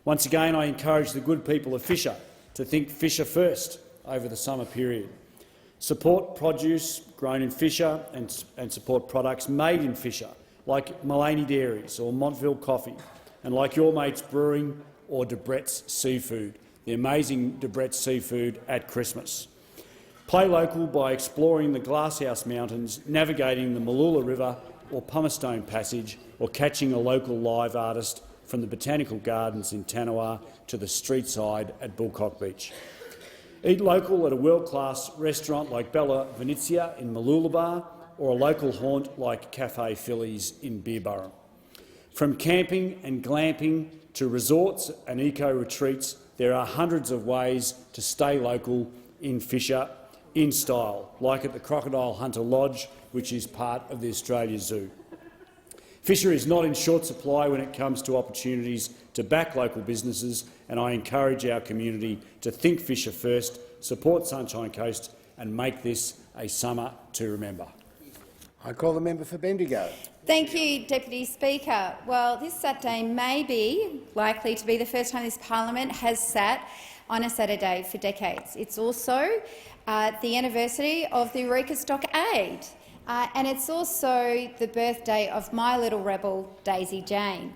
S8: Once again, I encourage the good people of Fisher to think Fisher first over the summer period. Support produce grown in Fisher and support products made in Fisher, like Mullaney Dairies or Montville Coffee, and like your mates Brewing or Debrett's Seafood, the amazing Debrett's Seafood at Christmas. Play local by exploring the Glasshouse Mountains, navigating the Malula River or Pumicestone Passage, or catching a local live artist from the Botanical Gardens in Tanawa to the street side at Bullcock Beach. Eat local at a world-class restaurant like Bella Venezia in Mooloolaba or a local haunt like Cafe Phillies in Beerborough. From camping and glamping to resorts and eco-retreats, there are hundreds of ways to stay local in Fisher in style, like at the Crocodile Hunter Lodge, which is part of the Australia Zoo. Fisher is not in short supply when it comes to opportunities to back local businesses, and I encourage our community to think Fisher first, support Sunshine Coast and make this a summer to remember.
S15: I call the member for Bendigo.
S18: Thank you, Deputy Speaker. Well, this Saturday may be likely to be the first time this parliament has sat on a Saturday for decades. It's also the anniversary of the Eureka Stockade. And it's also the birthday of my little rebel, Daisy Jane.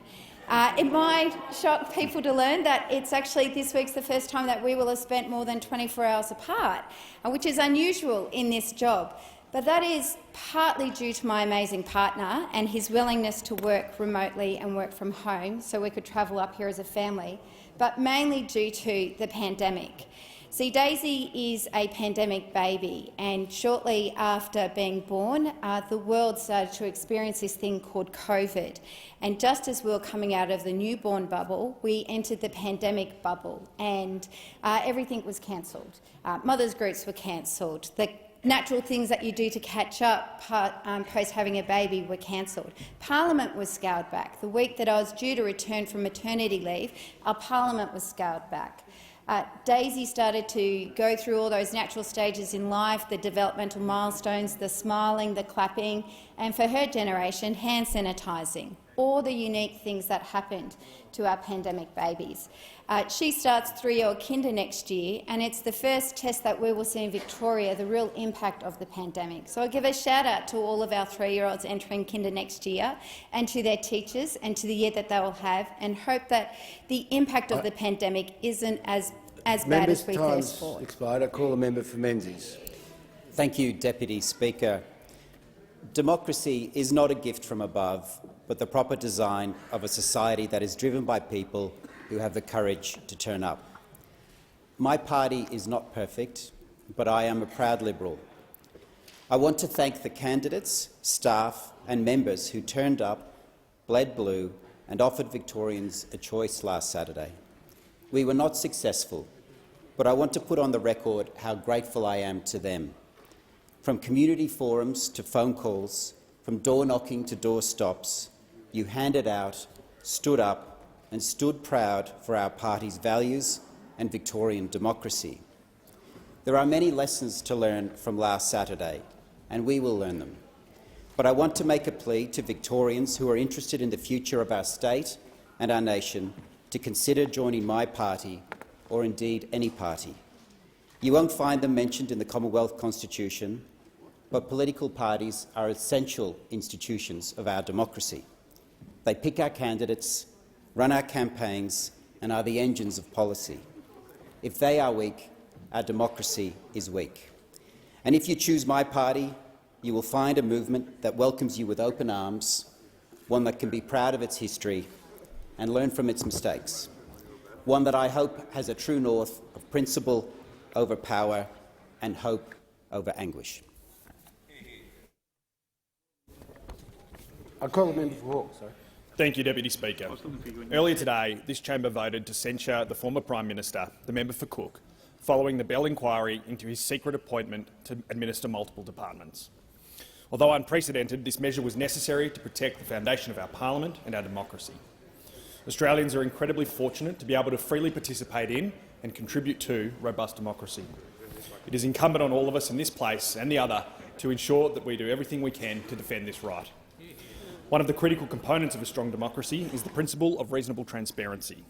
S18: It might shock people to learn that it's actually this week's the first time that we will have spent more than 24 hours apart, which is unusual in this job. But that is partly due to my amazing partner and his willingness to work remotely and work from home so we could travel up here as a family, but mainly due to the pandemic. See, Daisy is a pandemic baby, and shortly after being born, the world started to experience this thing called COVID. And just as we were coming out of the newborn bubble, we entered the pandemic bubble, and everything was cancelled. Mothers' groups were cancelled. The natural things that you do to catch up post having a baby were cancelled. Parliament was scaled back. The week that I was due to return from maternity leave, our Parliament was scaled back. Daisy started to go through all those natural stages in life, the developmental milestones, the smiling, the clapping, and for her generation, hand sanitising, all the unique things that happened to our pandemic babies. She starts 3-year-old kinder next year, and it's the first test that we will see in Victoria, the real impact of the pandemic. So I give a shout-out to all of our 3-year-olds entering kinder next year, and to their teachers, and to the year that they will have, and hope that the impact of the pandemic isn't as bad as we first thought.
S15: Expired. I call a member for Menzies.
S4: Thank you, Deputy Speaker. Democracy is not a gift from above, but the proper design of a society that is driven by people who have the courage to turn up. My party is not perfect, but I am a proud Liberal. I want to thank the candidates, staff and members who turned up, bled blue and offered Victorians a choice last Saturday. We were not successful, but I want to put on the record how grateful I am to them. From community forums to phone calls, from door-knocking to door-stops, you handed out, stood up and stood proud for our party's values and Victorian democracy. There are many lessons to learn from last Saturday, and we will learn them. But I want to make a plea to Victorians who are interested in the future of our state and our nation to consider joining my party, or indeed any party. You won't find them mentioned in the Commonwealth Constitution, but political parties are essential institutions of our democracy. They pick our candidates, run our campaigns and are the engines of policy. If they are weak, our democracy is weak. And if you choose my party, you will find a movement that welcomes you with open arms, one that can be proud of its history and learn from its mistakes, one that I hope has a true north of principle over power and hope over anguish.
S15: I call a member for Hawke. Sorry.
S9: Thank you, Deputy Speaker. Earlier today, this chamber voted to censure the former Prime Minister, the member for Cook, following the Bell inquiry into his secret appointment to administer multiple departments. Although unprecedented, this measure was necessary to protect the foundation of our parliament and our democracy. Australians are incredibly fortunate to be able to freely participate in and contribute to robust democracy. It is incumbent on all of us in this place and the other to ensure that we do everything we can to defend this right. One of the critical components of a strong democracy is the principle of reasonable transparency.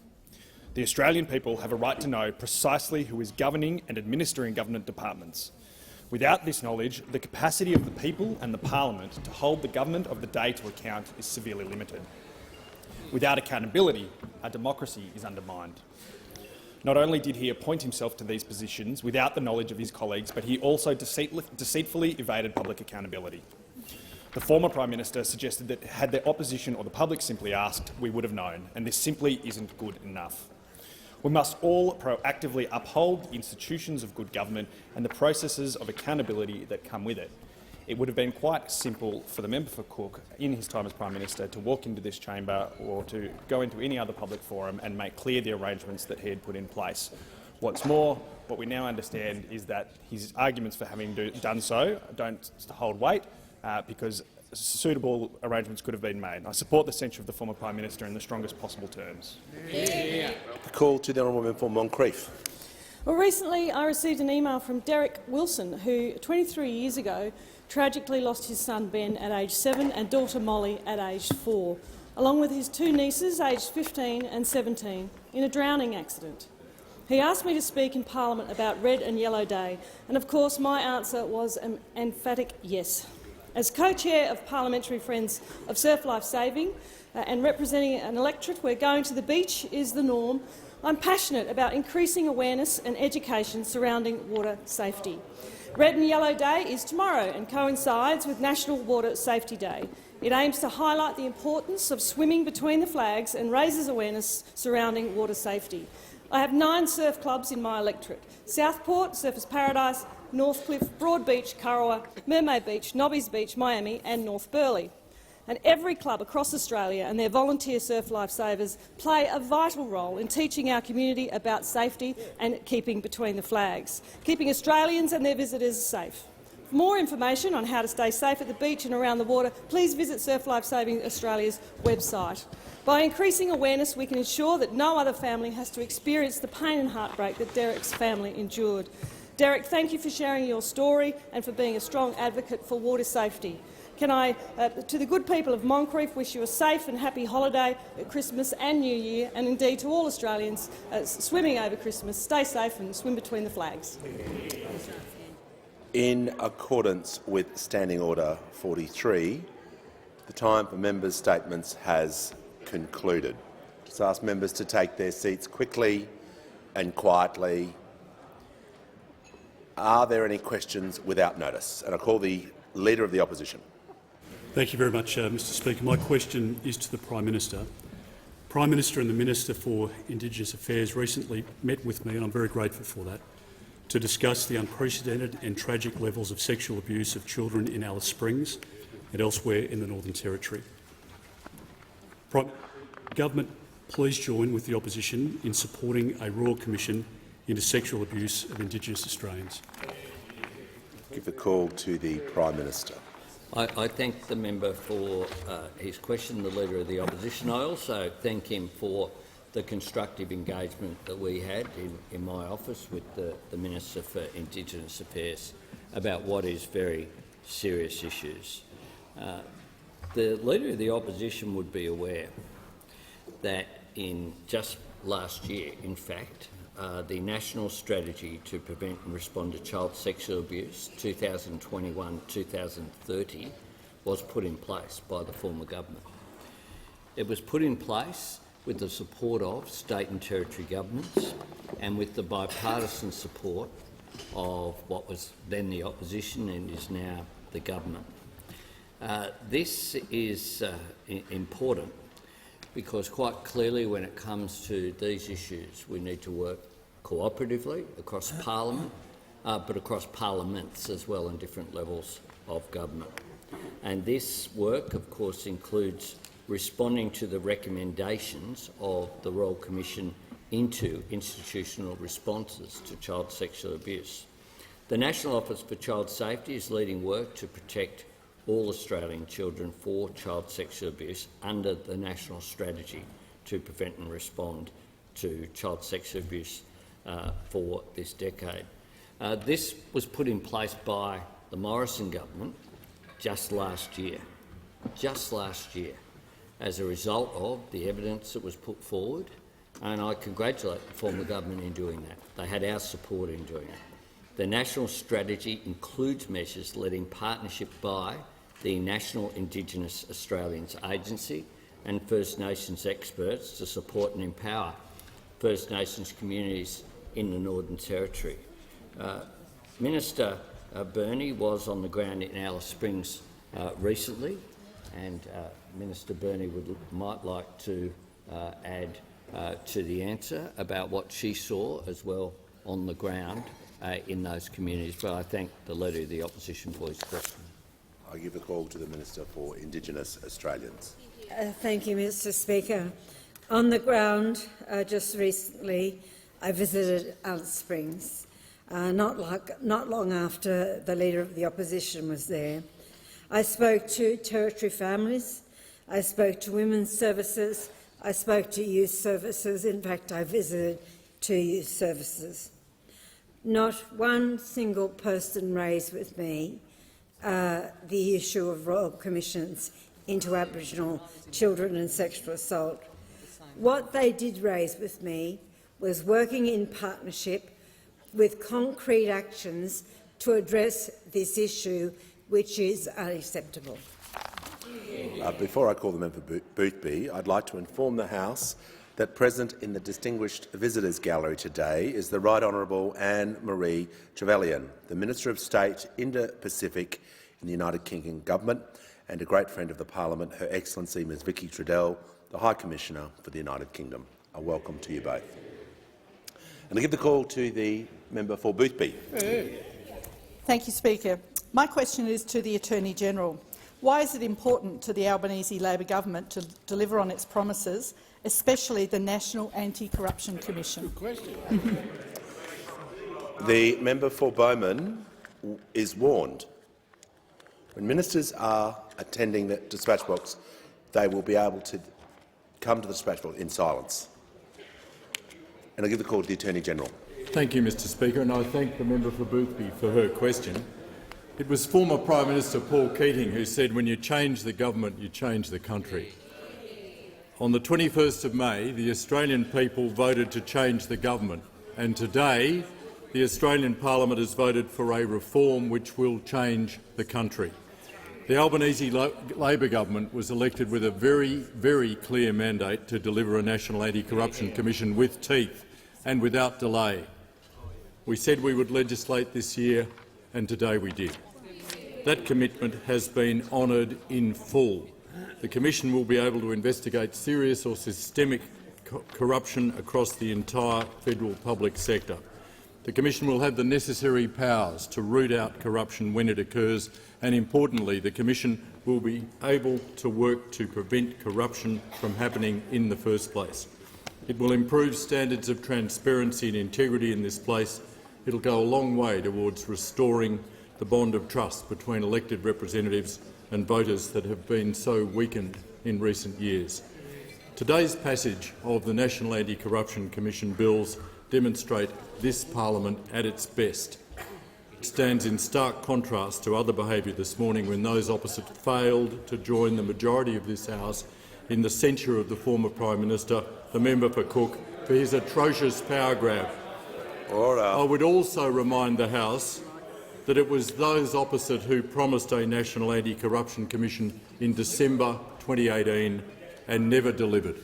S9: The Australian people have a right to know precisely who is governing and administering government departments. Without this knowledge, the capacity of the people and the parliament to hold the government of the day to account is severely limited. Without accountability, our democracy is undermined. Not only did he appoint himself to these positions without the knowledge of his colleagues, but he also deceitfully evaded public accountability. The former Prime Minister suggested that had the opposition or the public simply asked, we would have known, and this simply isn't good enough. We must all proactively uphold the institutions of good government and the processes of accountability that come with it. It would have been quite simple for the member for Cook, in his time as Prime Minister, to walk into this chamber or to go into any other public forum and make clear the arrangements that he had put in place. What's more, what we now understand is that his arguments for having done so don't hold weight, because suitable arrangements could have been made. I support the censure of the former Prime Minister in the strongest possible terms.
S2: The call to the honourable member for Moncrief.
S13: Well, recently I received an email from Derek Wilson, who 23 years ago tragically lost his son Ben at age 7 and daughter Molly at age 4, along with his 2 nieces aged 15 and 17, in a drowning accident. He asked me to speak in Parliament about Red and Yellow Day, and of course my answer was an emphatic yes. As co-chair of Parliamentary Friends of Surf Life Saving and representing an electorate where going to the beach is the norm, I'm passionate about increasing awareness and education surrounding water safety. Red and Yellow Day is tomorrow and coincides with National Water Safety Day. It aims to highlight the importance of swimming between the flags and raises awareness surrounding water safety. I have 9 surf clubs in my electorate: Southport, Surfers Paradise, Northcliffe, Broadbeach, Kurrawa, Mermaid Beach, Nobby's Beach, Miami and North Burleigh. And every club across Australia and their volunteer surf lifesavers play a vital role in teaching our community about safety and keeping between the flags, keeping Australians and their visitors safe. For more information on how to stay safe at the beach and around the water, please visit Surf Life Saving Australia's website. By increasing awareness, we can ensure that no other family has to experience the pain and heartbreak that Derek's family endured. Derek, thank you for sharing your story and for being a strong advocate for water safety. Can I, to the good people of Moncrief, wish you a safe and happy holiday at Christmas and New Year, and indeed to all Australians swimming over Christmas, stay safe and swim between the flags.
S2: In accordance with Standing Order 43, the time for members' statements has concluded. Just ask members to take their seats quickly and quietly. Are there any questions without notice? And I call the Leader of the Opposition.
S7: Thank you very much, Mr Speaker. My question is to the Prime Minister. Prime Minister and the Minister for Indigenous Affairs recently met with me, and I'm very grateful for that, to discuss the unprecedented and tragic levels of sexual abuse of children in Alice Springs and elsewhere in the Northern Territory. Government, please join with the opposition in supporting a Royal Commission into sexual abuse of Indigenous Australians.
S2: Give the call to the Prime Minister.
S12: I thank the member for his question, the Leader of the Opposition. I also thank him for the constructive engagement that we had in my office with the Minister for Indigenous Affairs about what is very serious issues. The Leader of the Opposition would be aware that in just last year, in fact, the National Strategy to Prevent and Respond to Child Sexual Abuse 2021-2030 was put in place by the former government. It was put in place with the support of state and territory governments and with the bipartisan support of what was then the opposition and is now the government. This is important because quite clearly when it comes to these issues we need to work cooperatively across Parliament, but across parliaments as well in different levels of government. And this work, of course, includes responding to the recommendations of the Royal Commission into institutional responses to child sexual abuse. The National Office for Child Safety is leading work to protect all Australian children for child sexual abuse under the National Strategy to Prevent and Respond to Child Sexual Abuse for this decade. This was put in place by the Morrison government just last year, as a result of the evidence that was put forward, and I congratulate the former government in doing that. They had our support in doing it. The National Strategy includes measures led in partnership by the National Indigenous Australians Agency and First Nations experts to support and empower First Nations communities in the Northern Territory. Minister Burney was on the ground in Alice Springs recently, and Minister Burney might like to add to the answer about what she saw as well on the ground in those communities. But I thank the Leader of the Opposition for his question.
S2: I give the call to the Minister for Indigenous Australians.
S20: Thank you, Mr Speaker. On the ground, just recently, I visited Alice Springs, not long after the Leader of the Opposition was there. I spoke to Territory families, I spoke to women's services, I spoke to youth services. In fact, I visited 2 youth services. Not one single person raised with me the issue of Royal Commissions into Aboriginal children and sexual assault. What they did raise with me was working in partnership with concrete actions to address this issue, which is unacceptable.
S2: Before I call the member for Boothby, I'd like to inform the House that present in the Distinguished Visitors Gallery today is the Right Honourable Anne-Marie Trevelyan, the Minister of State, Indo-Pacific in the United Kingdom Government, and a great friend of the Parliament, Her Excellency Ms Vicky Trudell, the High Commissioner for the United Kingdom. A welcome to you both. And I give the call to the member for Boothby.
S24: Thank you, Speaker. My question is to the Attorney-General. Why is it important to the Albanese Labor government to deliver on its promises, especially the National Anti-Corruption Commission?
S2: Good question. The member for Bowman is warned. When ministers are attending the dispatch box, they will be able to come to the dispatch box in silence. And I give the call to the Attorney-General.
S11: Thank you, Mr Speaker, and I thank the member for Boothby for her question. It was former Prime Minister Paul Keating who said, when you change the government, you change the country. On the 21st of May, the Australian people voted to change the government, and today the Australian Parliament has voted for a reform which will change the country. The Albanese Labor government was elected with a very, very clear mandate to deliver a National Anti-Corruption Commission with teeth and without delay. We said we would legislate this year, and today we did. That commitment has been honoured in full. The Commission will be able to investigate serious or systemic corruption across the entire federal public sector. The Commission will have the necessary powers to root out corruption when it occurs, and importantly, the Commission will be able to work to prevent corruption from happening in the first place. It will improve standards of transparency and integrity in this place. It will go a long way towards restoring the bond of trust between elected representatives and voters that have been so weakened in recent years. Today's passage of the National Anti-Corruption Commission bills demonstrate this parliament at its best. It stands in stark contrast to other behaviour this morning when those opposite failed to join the majority of this House in the censure of the former Prime Minister, the member for Cook, for his atrocious power grab.
S2: Order.
S11: I would also remind the House that it was those opposite who promised a National Anti-Corruption Commission in December 2018 and never delivered.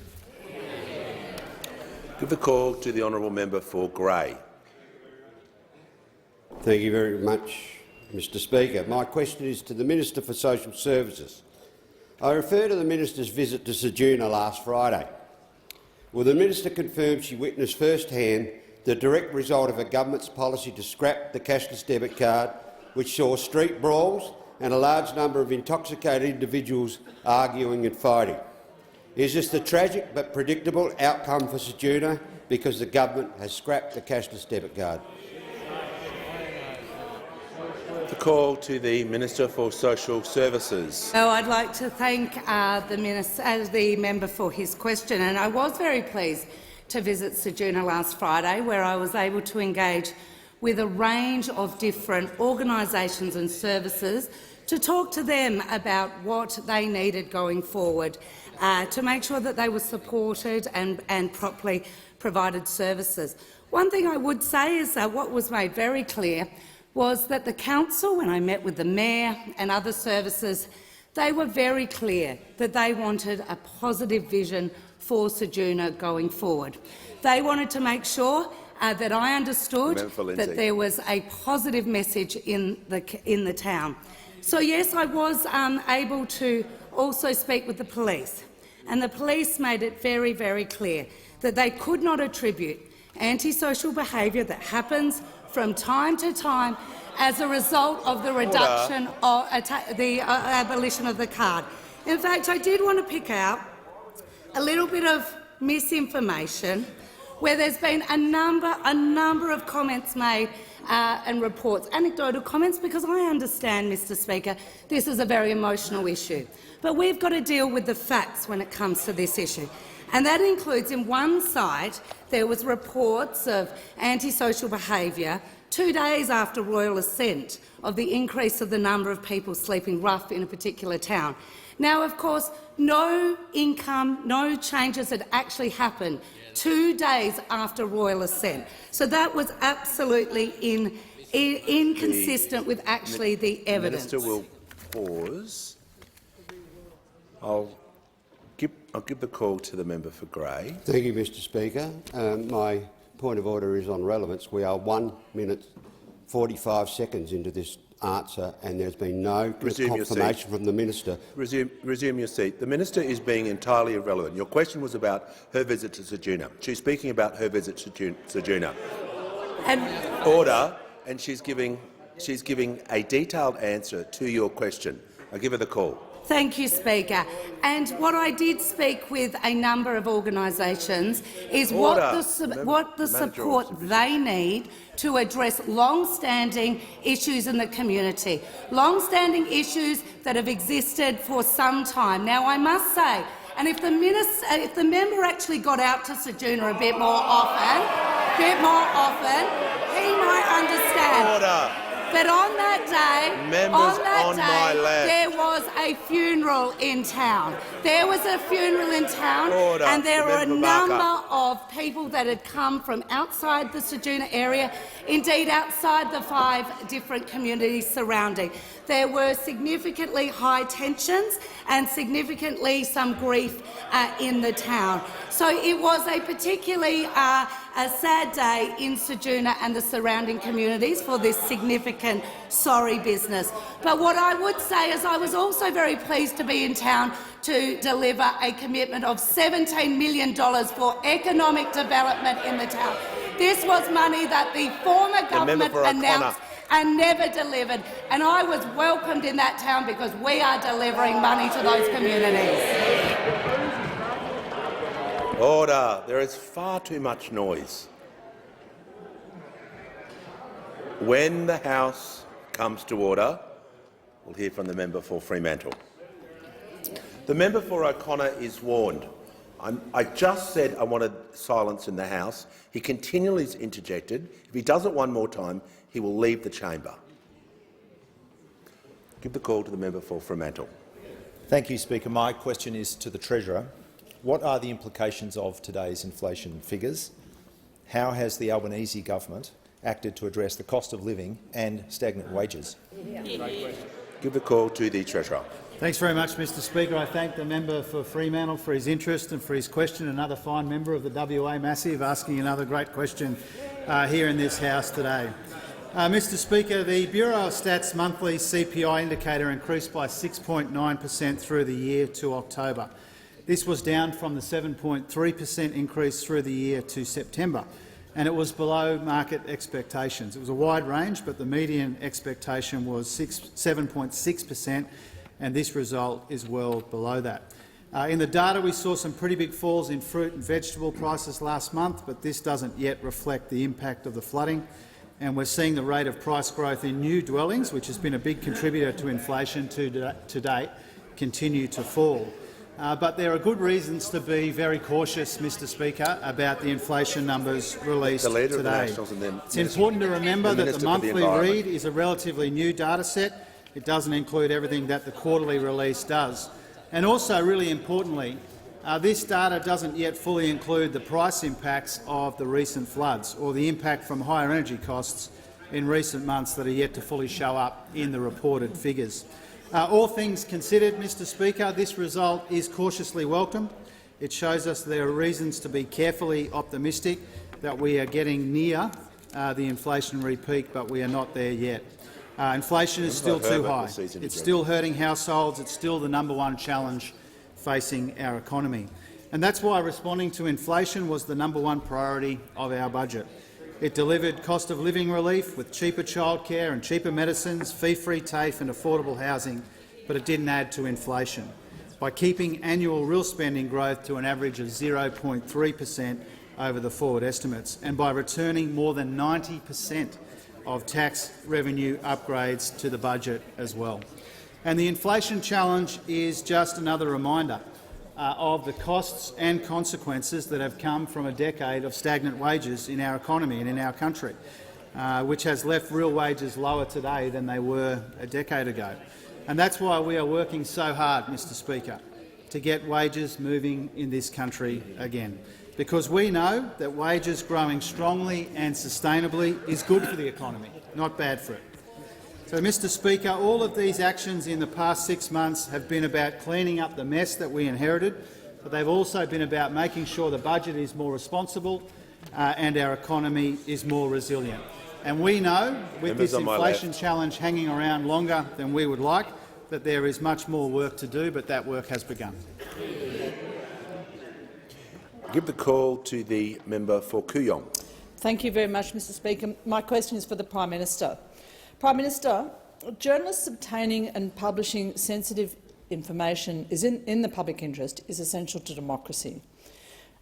S2: Give the call to the honourable member for Grey.
S19: Thank you very much, Mr Speaker. My question is to the Minister for Social Services. I refer to the Minister's visit to Ceduna last Friday. Will the Minister confirm she witnessed firsthand the direct result of a government's policy to scrap the cashless debit card, which saw street brawls and a large number of intoxicated individuals arguing and fighting? Is this the tragic but predictable outcome for Ceduna because the government has scrapped the cashless debit card?
S2: The call to the Minister for Social Services.
S5: I'd like to thank the member for his question, and I was very pleased to visit Ceduna last Friday, where I was able to engage with a range of different organisations and services to talk to them about what they needed going forward to make sure that they were supported and properly provided services. One thing I would say is that what was made very clear was that the council, when I met with the mayor and other services, they were very clear that they wanted a positive vision for Ceduna going forward. They wanted to make sure that I understood that there was a positive message in the town. So yes, I was able to also speak with the police, and the police made it very, very clear that they could not attribute antisocial behaviour that happens from time to time as a result of the reduction of the abolition of the card. In fact, I did want to pick out a little bit of misinformation where there's been a number of comments made and reports, anecdotal comments, because I understand, Mr Speaker, this is a very emotional issue. But we've got to deal with the facts when it comes to this issue. And that includes, in one site, there was reports of antisocial behaviour 2 days after royal assent of the increase of the number of people sleeping rough in a particular town. Now, of course, no changes had actually happened 2 days after royal assent. So that was absolutely inconsistent with actually the evidence.
S2: The Minister will pause. I'll give the call to the member for Grey.
S19: Thank you, Mr Speaker. My point of order is on relevance. We are 1 minute 45 seconds into this answer, and there's been no confirmation from the Minister.
S2: Resume your seat. The Minister is being entirely irrelevant. Your question was about her visit to Ceduna. She's speaking about her visit to Ceduna. Order, and she's giving a detailed answer to your question. I give her the call.
S1: Thank you, Speaker. And what I did speak with a number of organisations is what the support they need to address long-standing issues in the community, long-standing issues that have existed for some time. Now, I must say, and if the member actually got out to Ceduna a bit more often, he might understand.
S2: Order.
S1: But on that day, there was a funeral in town. There was a funeral in town,
S2: Order.
S1: and there were a number of people that had come from outside the Ceduna area, indeed outside the 5 different communities surrounding. There were significantly high tensions and significantly some grief in the town. So it was a particularly a sad day in Ceduna and the surrounding communities for this significant sorry business. But what I would say is I was also very pleased to be in town to deliver a commitment of $17 million for economic development in the town. This was money that the former government announced and never delivered, and I was welcomed in that town because we are delivering money to those communities.
S2: Order. There is far too much noise. When the House comes to order, we'll hear from the member for Fremantle. The member for O'Connor is warned. I just said I wanted silence in the House. He continually is interjected. If he does it one more time, he will leave the chamber. Give the call to the member for Fremantle.
S21: Thank you, Speaker. My question is to the Treasurer. What are the implications of today's inflation figures? How has the Albanese government acted to address the cost of living and stagnant wages?
S2: Give the call to the Treasurer.
S22: Thanks very much, Mr Speaker. I thank the member for Fremantle for his interest and for his question. Another fine member of the WA Massive asking another great question here in this House today. Mr Speaker, the Bureau of Stats monthly CPI indicator increased by 6.9% through the year to October. This was down from the 7.3% increase through the year to September, and it was below market expectations. It was a wide range, but the median expectation was 7.6%, and this result is well below that. In the data, we saw some pretty big falls in fruit and vegetable prices last month, but this doesn't yet reflect the impact of the flooding. And we're seeing the rate of price growth in new dwellings, which has been a big contributor to inflation to date, continue to fall. But there are good reasons to be very cautious, Mr Speaker, about the inflation numbers released today. It's important to remember that the monthly read is a relatively new data set. It doesn't include everything that the quarterly release does. And also, really importantly, this data doesn't yet fully include the price impacts of the recent floods or the impact from higher energy costs in recent months that are yet to fully show up in the reported figures. All things considered, Mr Speaker, this result is cautiously welcome. It shows us there are reasons to be carefully optimistic that we are getting near the inflationary peak, but we are not there yet. Inflation is still too high. It's still hurting households. It's still the #1 challenge facing our economy. And that's why responding to inflation was the #1 priority of our budget. It delivered cost of living relief with cheaper childcare and cheaper medicines, fee-free TAFE and affordable housing, but it didn't add to inflation. By keeping annual real spending growth to an average of 0.3% over the forward estimates, and by returning more than 90% of tax revenue upgrades to the budget as well. And the inflation challenge is just another reminder of the costs and consequences that have come from a decade of stagnant wages in our economy and in our country, which has left real wages lower today than they were a decade ago. And that's why we are working so hard, Mr Speaker, to get wages moving in this country again. Because we know that wages growing strongly and sustainably is good for the economy, not bad for it. So, Mr Speaker, all of these actions in the past 6 months have been about cleaning up the mess that we inherited, but they've also been about making sure the budget is more responsible and our economy is more resilient. And we know, with this inflation challenge hanging around longer than we would like, that there is much more work to do, but that work has begun.
S2: Give the call to the member for Kooyong.
S24: Thank you very much, Mr Speaker. My question is for the Prime Minister. Prime Minister, journalists obtaining and publishing sensitive
S6: information is in the public interest is essential to democracy.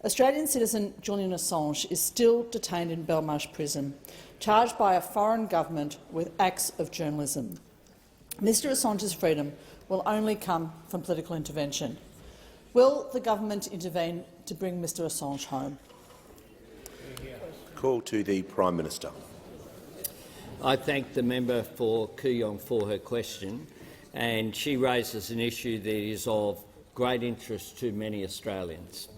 S6: Australian citizen Julian Assange is still detained in Belmarsh prison, charged by a foreign government with acts of journalism. Mr Assange's freedom will only come from political intervention. Will the government intervene to bring Mr Assange home?
S2: Call to the Prime Minister.
S12: I thank the member for Kooyong for her question, and she raises an issue that is of great interest to many Australians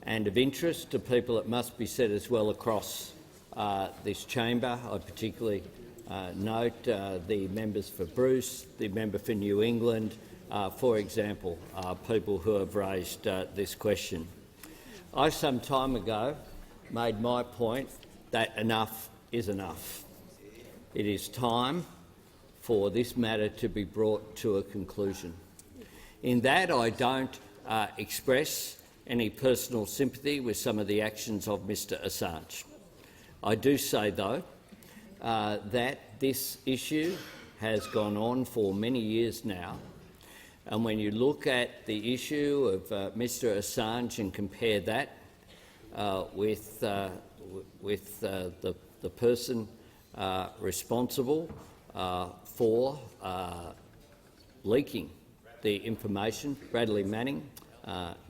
S12: and of interest to people, it must be said as well, across this chamber. I particularly note the members for Bruce, the member for New England, for example, people who have raised this question. I some time ago made my point that enough is enough. It is time for this matter to be brought to a conclusion. In that, I don't express any personal sympathy with some of the actions of Mr Assange. I do say, though, that this issue has gone on for many years now, and when you look at the issue of Mr Assange and compare that with the person responsible for leaking the information, Bradley Manning,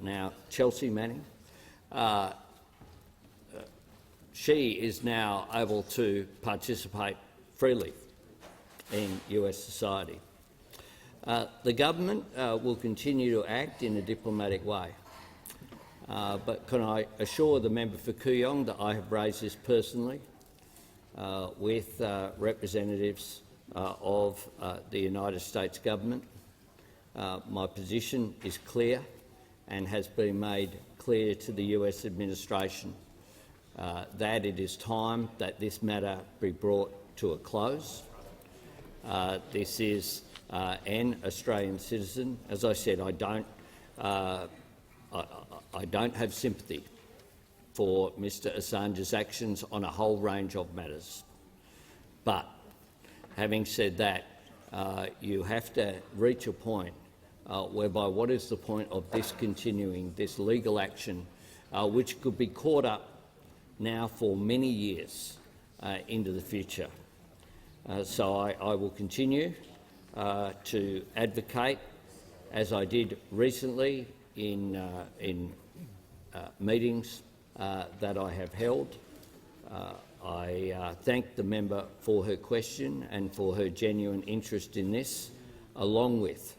S12: now Chelsea Manning, she is now able to participate freely in US society. The government will continue to act in a diplomatic way, but can I assure the member for Kooyong that I have raised this personally with representatives of the United States government. My position is clear and has been made clear to the US administration that it is time that this matter be brought to a close. This is an Australian citizen. As I said, I don't have sympathy for Mr Assange's actions on a whole range of matters. But having said that, you have to reach a point whereby what is the point of discontinuing this legal action, which could be caught up now for many years into the future. So I will continue to advocate, as I did recently in meetings that I have held. I thank the member for her question and for her genuine interest in this, along with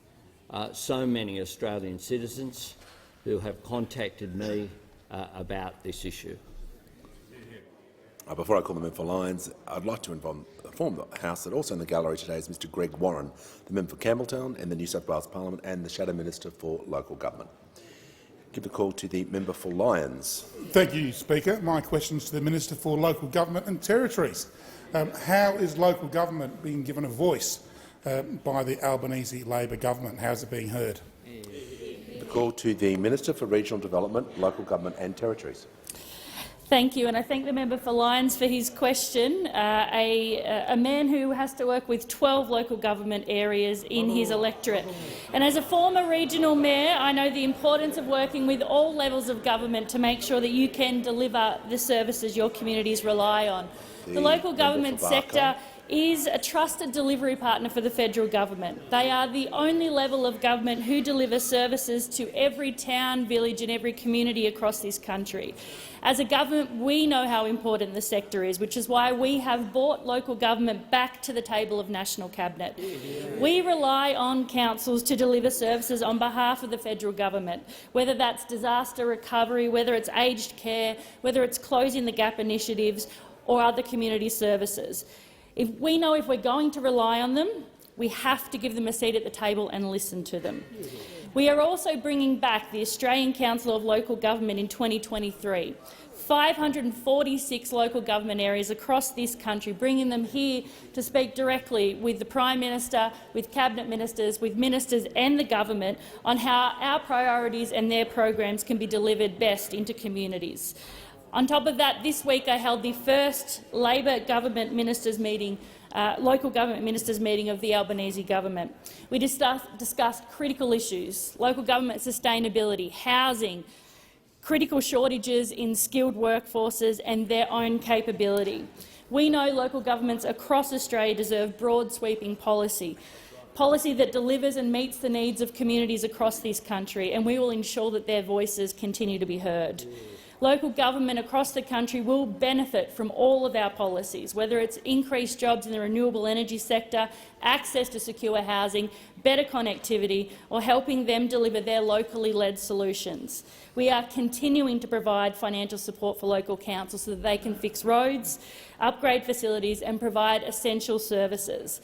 S12: so many Australian citizens who have contacted me about this issue.
S2: Before I call the member for Lyons, I'd like to inform the House that also in the gallery today is Mr Greg Warren, the member for Campbelltown and the New South Wales Parliament and the Shadow Minister for Local Government. Give the call to the member for Lyons.
S14: Thank you, Speaker. My question is to the Minister for Local Government and Territories. How is local government being given a voice by the Albanese Labor government? How is it being heard?
S2: The call to the Minister for Regional Development, Local Government and Territories.
S17: Thank you, and I thank the member for Lyons for his question. A man who has to work with 12 local government areas in his electorate. And as a former regional mayor, I know the importance of working with all levels of government to make sure that you can deliver the services your communities rely on. The local government sector is a trusted delivery partner for the federal government. They are the only level of government who deliver services to every town, village and every community across this country. As a government, we know how important the sector is, which is why we have brought local government back to the table of National Cabinet. We rely on councils to deliver services on behalf of the federal government, whether that's disaster recovery, whether it's aged care, whether it's closing the gap initiatives or other community services. If we're going to rely on them, we have to give them a seat at the table and listen to them. We are also bringing back the Australian Council of Local Government in 2023. 546 local government areas across this country, bringing them here to speak directly with the Prime Minister, with Cabinet Ministers, with Ministers and the government on how our priorities and their programs can be delivered best into communities. On top of that, this week I held the first Labor government ministers meeting local government ministers' meeting of the Albanese government. We discussed critical issues: local government sustainability, housing, critical shortages in skilled workforces and their own capability. We know local governments across Australia deserve broad sweeping policy that delivers and meets the needs of communities across this country, and we will ensure that their voices continue to be heard. Local government across the country will benefit from all of our policies, whether it's increased jobs in the renewable energy sector, access to secure housing, better connectivity, or helping them deliver their locally led solutions. We are continuing to provide financial support for local councils so that they can fix roads, upgrade facilities and provide essential services.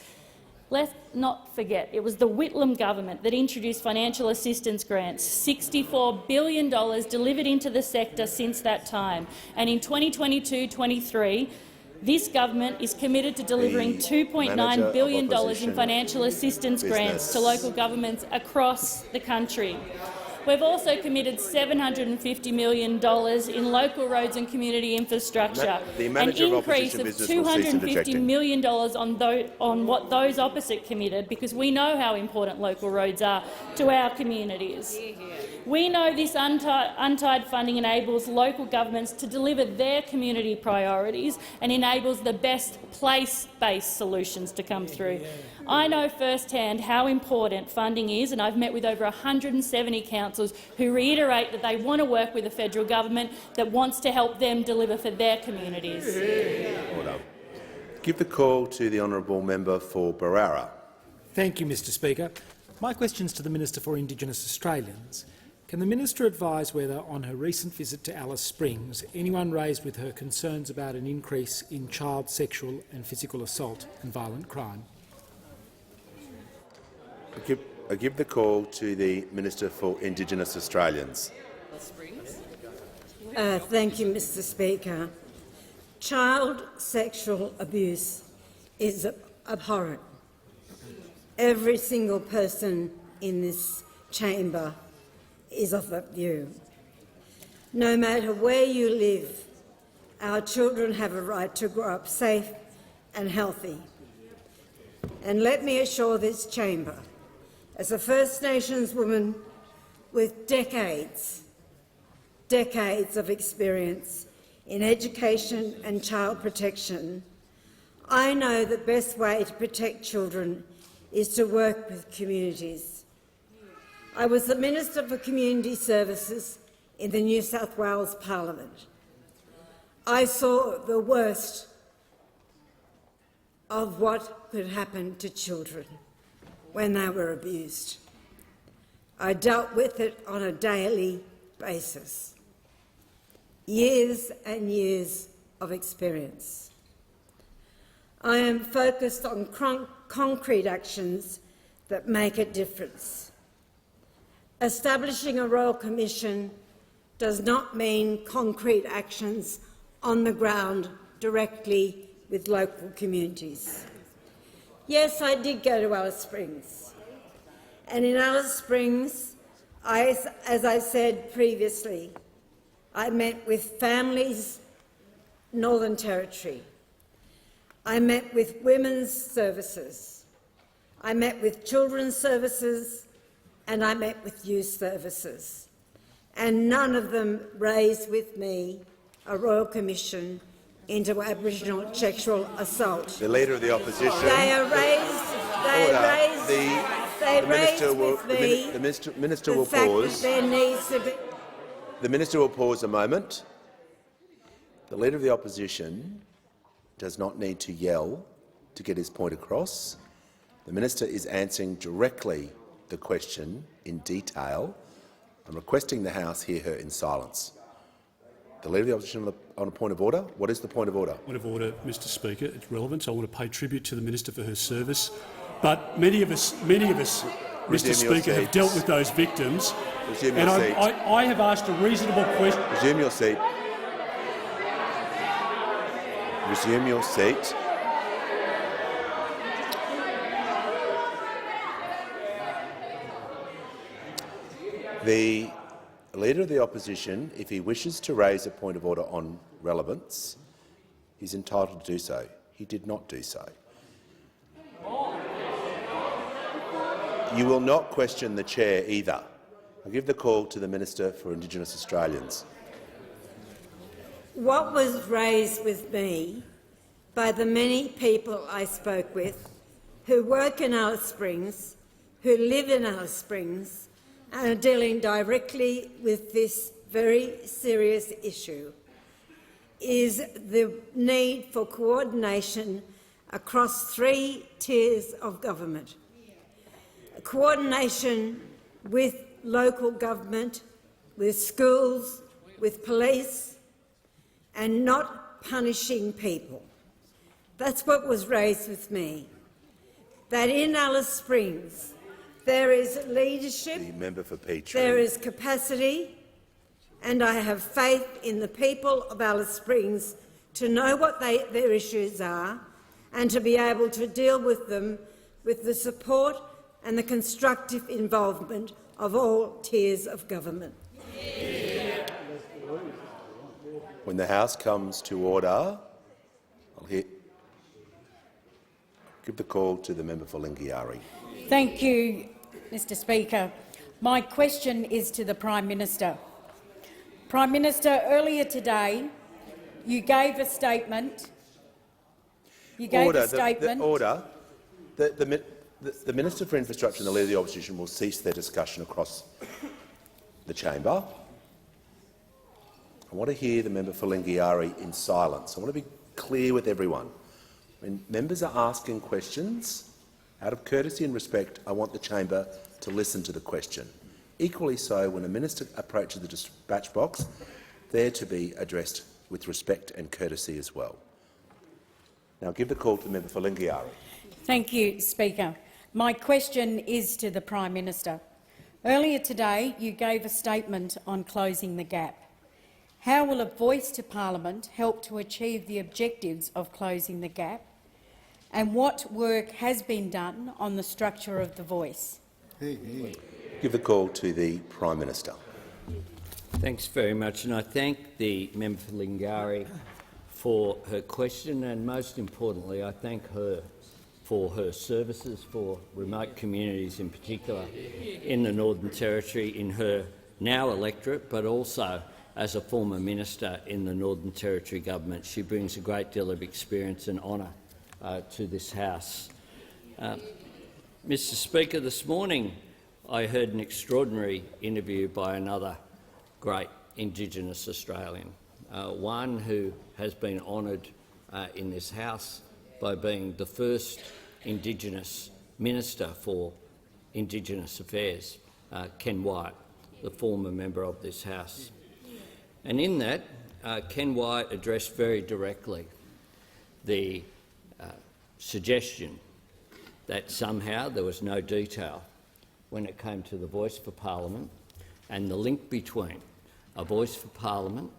S17: Let's not forget, it was the Whitlam government that introduced financial assistance grants, $64 billion delivered into the sector since that time. And in 2022-23, this government is committed to delivering $2.9 billion in financial assistance grants to local governments across the country. We've also committed $750 million in local roads and community infrastructure, an increase of $250 million on what those opposite committed, because we know how important local roads are to our communities. We know this untied funding enables local governments to deliver their community priorities and enables the best place-based solutions to come through. I know firsthand how important funding is, and I've met with over 170 councils who reiterate that they want to work with a federal government that wants to help them deliver for their communities.
S2: Order. Give the call to the honourable member for Barara.
S3: Thank you, Mr Speaker. My question is to the Minister for Indigenous Australians. Can the minister advise whether, on her recent visit to Alice Springs, anyone raised with her concerns about an increase in child sexual and physical assault and violent crime?
S2: I give the call to the Minister for Indigenous Australians.
S20: Thank you, Mr Speaker. Child sexual abuse is abhorrent. Every single person in this chamber is of that view. No matter where you live, our children have a right to grow up safe and healthy. And let me assure this chamber, as a First Nations woman with decades of experience in education and child protection, I know the best way to protect children is to work with communities. I was the Minister for Community Services in the New South Wales Parliament. I saw the worst of what could happen to children when they were abused. I dealt with it on a daily basis. Years and years of experience. I am focused on concrete actions that make a difference. Establishing a Royal Commission does not mean concrete actions on the ground directly with local communities. Yes, I did go to Alice Springs. And in Alice Springs, as I said previously, I met with families, Northern Territory. I met with women's services. I met with children's services, and I met with youth services. And none of them raised with me a Royal Commission into Aboriginal sexual assault.
S2: The Leader of the Opposition. The Minister will pause. The Minister will pause a moment. The Leader of the Opposition does not need to yell to get his point across. The Minister is answering directly the question in detail. I'm requesting the House hear her in silence. The Leader of the Opposition on a point of order. What is the point of order?
S7: Point of order, Mr Speaker. It's relevant. I want to pay tribute to the Minister for her service. But many of us, Mr Speaker, have dealt with those victims. And I have asked a reasonable question.
S2: Resume your seat. Resume your seat. The Leader of the Opposition, if he wishes to raise a point of order on relevance, he's entitled to do so. He did not do so. You will not question the chair either. I give the call to the Minister for Indigenous Australians.
S20: What was raised with me by the many people I spoke with who work in Alice Springs, who live in Alice Springs, and are dealing directly with this very serious issue, is the need for coordination across 3 tiers of government. Coordination with local government, with schools, with police, and not punishing people. That's what was raised with me. That in Alice Springs there is leadership,
S2: The member for Peachtree.
S20: there is capacity, and I have faith in the people of Alice Springs to know what their issues are and to be able to deal with them with the support and the constructive involvement of all tiers of government.
S2: When the House comes to order, I'll give the call to the member for Lingiari.
S8: Thank you, Mr Speaker. My question is to the Prime Minister. Prime Minister, earlier today you gave a statement.
S2: The Minister for Infrastructure and the Leader of the Opposition will cease their discussion across the chamber. I want to hear the member for Lingiari in silence. I want to be clear with everyone. When members are asking questions, out of courtesy and respect, I want the chamber to listen to the question. Equally so, when a minister approaches the dispatch box, they're to be addressed with respect and courtesy as well. Now give the call to the member for Lingiari.
S8: Thank you, Speaker. My question is to the Prime Minister. Earlier today you gave a statement on closing the gap. How will a voice to Parliament help to achieve the objectives of closing the gap? And what work has been done on the structure of the voice?
S2: Give the call to the Prime Minister.
S12: Thanks very much, and I thank the member for Lingiari for her question, and most importantly, I thank her for her services for remote communities, in particular in the Northern Territory, in her now electorate, but also as a former minister in the Northern Territory government. She brings a great deal of experience and honour to this House. Mr Speaker, this morning I heard an extraordinary interview by another great Indigenous Australian, one who has been honoured in this House by being the first Indigenous Minister for Indigenous Affairs, Ken Wyatt, the former member of this House. And in that, Ken Wyatt addressed very directly the suggestion that somehow there was no detail when it came to the Voice for Parliament and the link between a Voice for Parliament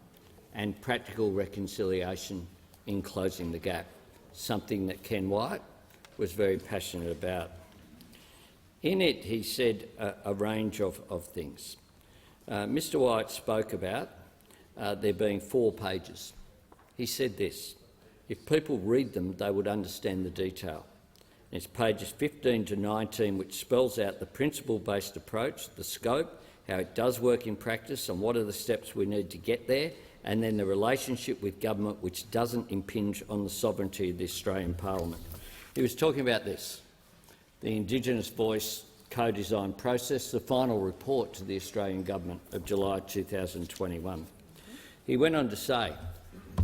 S12: and practical reconciliation in closing the gap, something that Ken Wyatt was very passionate about. In it, he said a range of things. Mr Wyatt spoke about there being 4 pages. He said this: if people read them, they would understand the detail. And it's pages 15 to 19, which spells out the principle-based approach, the scope, how it does work in practice and what are the steps we need to get there, and then the relationship with government which doesn't impinge on the sovereignty of the Australian Parliament. He was talking about this, the Indigenous Voice co-design process, the final report to the Australian Government of July 2021. He went on to say,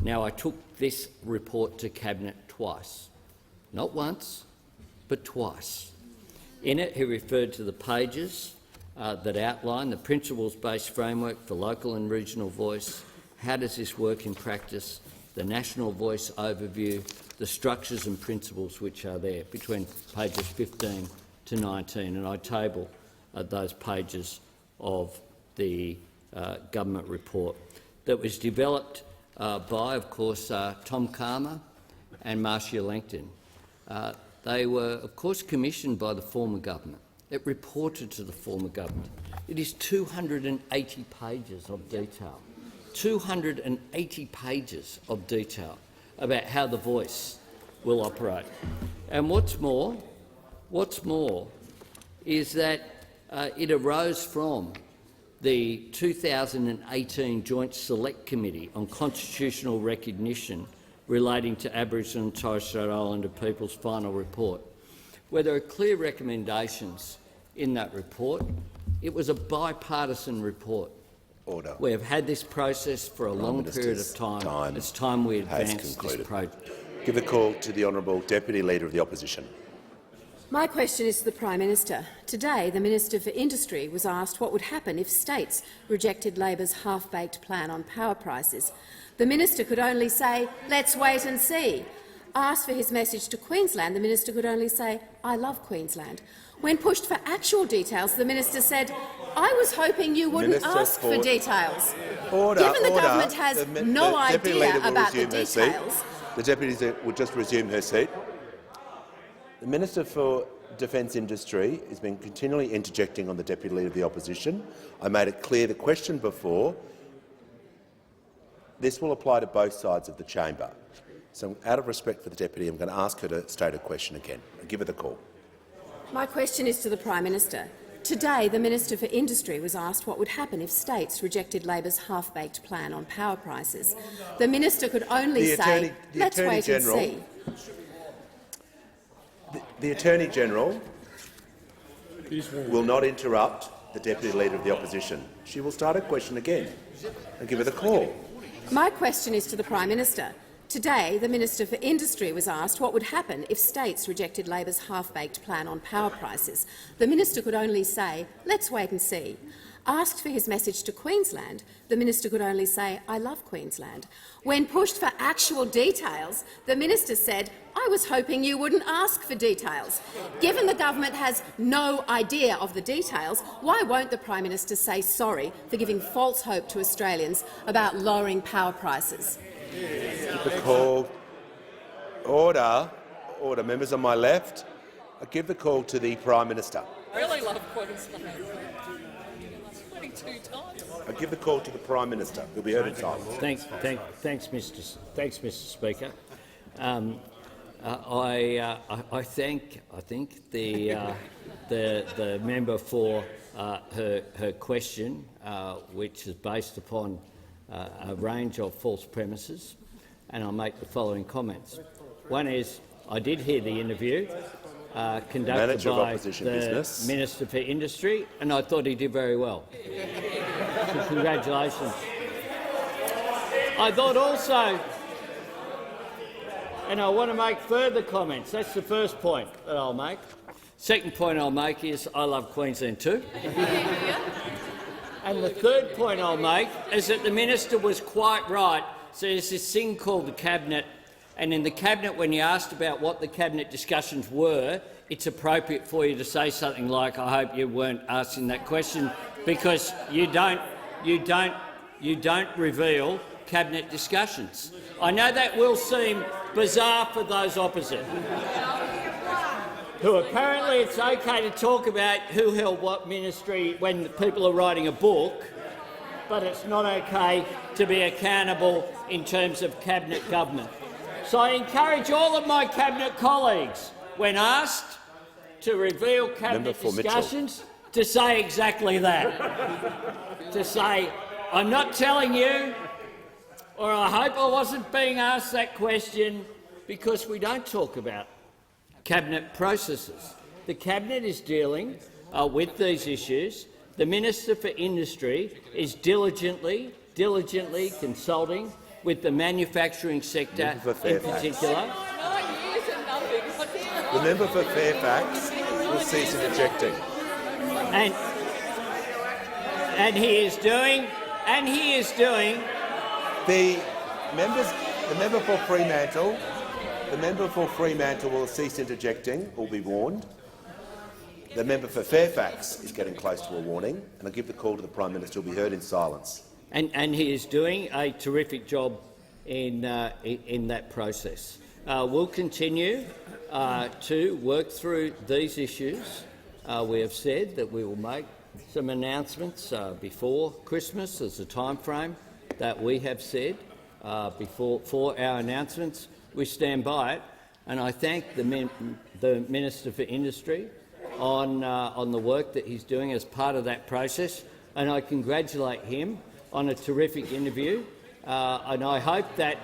S12: now I took this report to Cabinet twice, not once, but twice. In it, he referred to the pages that outline the principles-based framework for local and regional voice, how does this work in practice, the national voice overview, the structures and principles which are there between pages 15 to 19, and I table those pages of the government report that was developed by, of course, Tom Calma and Marcia Langton. They were, of course, commissioned by the former government. It reported to the former government. It is 280 pages of detail, 280 pages of detail about how the voice will operate. And what's more is that it arose from the 2018 Joint Select Committee on Constitutional Recognition relating to Aboriginal and Torres Strait Islander people's final report, where there are clear recommendations in that report. It was a bipartisan report.
S2: Order.
S12: We have had this process for a long period of time. It's time we advance this project.
S2: Give the call to the Honourable Deputy Leader of the Opposition.
S10: My question is to the Prime Minister. Today, the Minister for Industry was asked what would happen if states rejected Labor's half-baked plan on power prices. The Minister could only say, "Let's wait and see." Asked for his message to Queensland, the Minister could only say, "I love Queensland." When pushed for actual details, the Minister said, "I was hoping you wouldn't ask for details." Given the government has no idea about the details—
S2: The Deputy will just resume her seat. The Minister for Defence Industry has been continually interjecting on the Deputy Leader of the Opposition. I made it clear the question before. This will apply to both sides of the chamber. So, out of respect for the Deputy, I'm going to ask her to state a question again. I'll give her the call.
S10: My question is to the Prime Minister. Today, the Minister for Industry was asked what would happen if states rejected Labor's half-baked plan on power prices. The Minister could only say, "Let's wait and see."
S2: The Attorney-General will not interrupt the Deputy Leader of the Opposition. She will start a question again and give her the call.
S10: My question is to the Prime Minister. Today, the Minister for Industry was asked what would happen if states rejected Labor's half-baked plan on power prices. The Minister could only say, "Let's wait and see." Asked for his message to Queensland, the Minister could only say, "I love Queensland." When pushed for actual details, the Minister said, "I was hoping you wouldn't ask for details." Given the government has no idea of the details, why won't the Prime Minister say sorry for giving false hope to Australians about lowering power prices?
S2: The call. Order. Order. Members on my left, I give the call to the Prime Minister.
S16: I really love Queensland. 22 times.
S2: I give the call to the Prime Minister. He'll be heard in silence.
S12: Thanks, Mr. Speaker. I think the member for her question, which is based upon a range of false premises, and I'll make the following comments. One is, I did hear the interview conducted by the Minister for Industry, and I thought he did very well. So congratulations. I thought also, and I want to make further comments. That's the first point that I'll make. Second point I'll make is I love Queensland too. And the third point I'll make is that the Minister was quite right. So there's this thing called the Cabinet, and in the Cabinet, when you asked about what the Cabinet discussions were, it's appropriate for you to say something like, "I hope you weren't asking that question," because you don't reveal Cabinet discussions. I know that will seem bizarre for those opposite, who apparently it's okay to talk about who held what ministry when people are writing a book, but it's not okay to be accountable in terms of Cabinet government. So I encourage all of my Cabinet colleagues, when asked to reveal Cabinet discussions, to say exactly that. To say, "I'm not telling you," or "I hope I wasn't being asked that question," because we don't talk about Cabinet processes. The Cabinet is dealing with these issues. The Minister for Industry is diligently consulting with the manufacturing sector in particular.
S2: The member for Fairfax will cease interjecting.
S12: And he is doing.
S2: The member for Fremantle. The member for Fremantle will cease interjecting, will be warned. The member for Fairfax is getting close to a warning, and I give the call to the Prime Minister, who will be heard in silence.
S12: And he is doing a terrific job in that process. We'll continue to work through these issues. We have said that we will make some announcements before Christmas. There's a time frame that we have said for our announcements. We stand by it, and I thank the Minister for Industry on the work that he's doing as part of that process, and I congratulate him on a terrific interview. And I hope that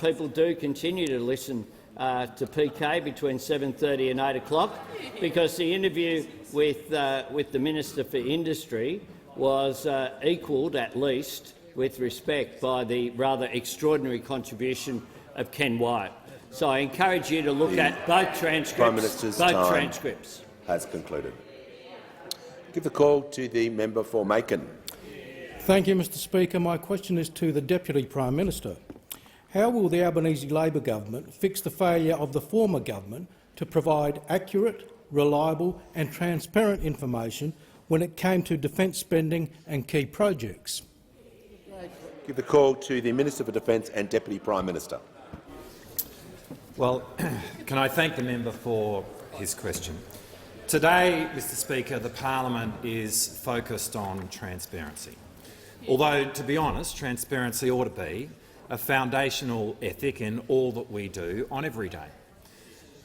S12: people do continue to listen to PK between 7:30 and 8 o'clock, because the interview with the Minister for Industry was equalled, at least, with respect, by the rather extraordinary contribution of Ken Wyatt. So I encourage you to look at both transcripts.
S2: Prime Minister's time has concluded. Give the call to the member for Macon.
S4: Thank you, Mr Speaker. My question is to the Deputy Prime Minister. How will the Albanese Labor government fix the failure of the former government to provide accurate, reliable and transparent information when it came to defence spending and key projects?
S2: Give the call to the Minister for Defence and Deputy Prime Minister.
S15: Well, can I thank the member for his question? Today, Mr Speaker, the parliament is focused on transparency. Although, to be honest, transparency ought to be a foundational ethic in all that we do on every day.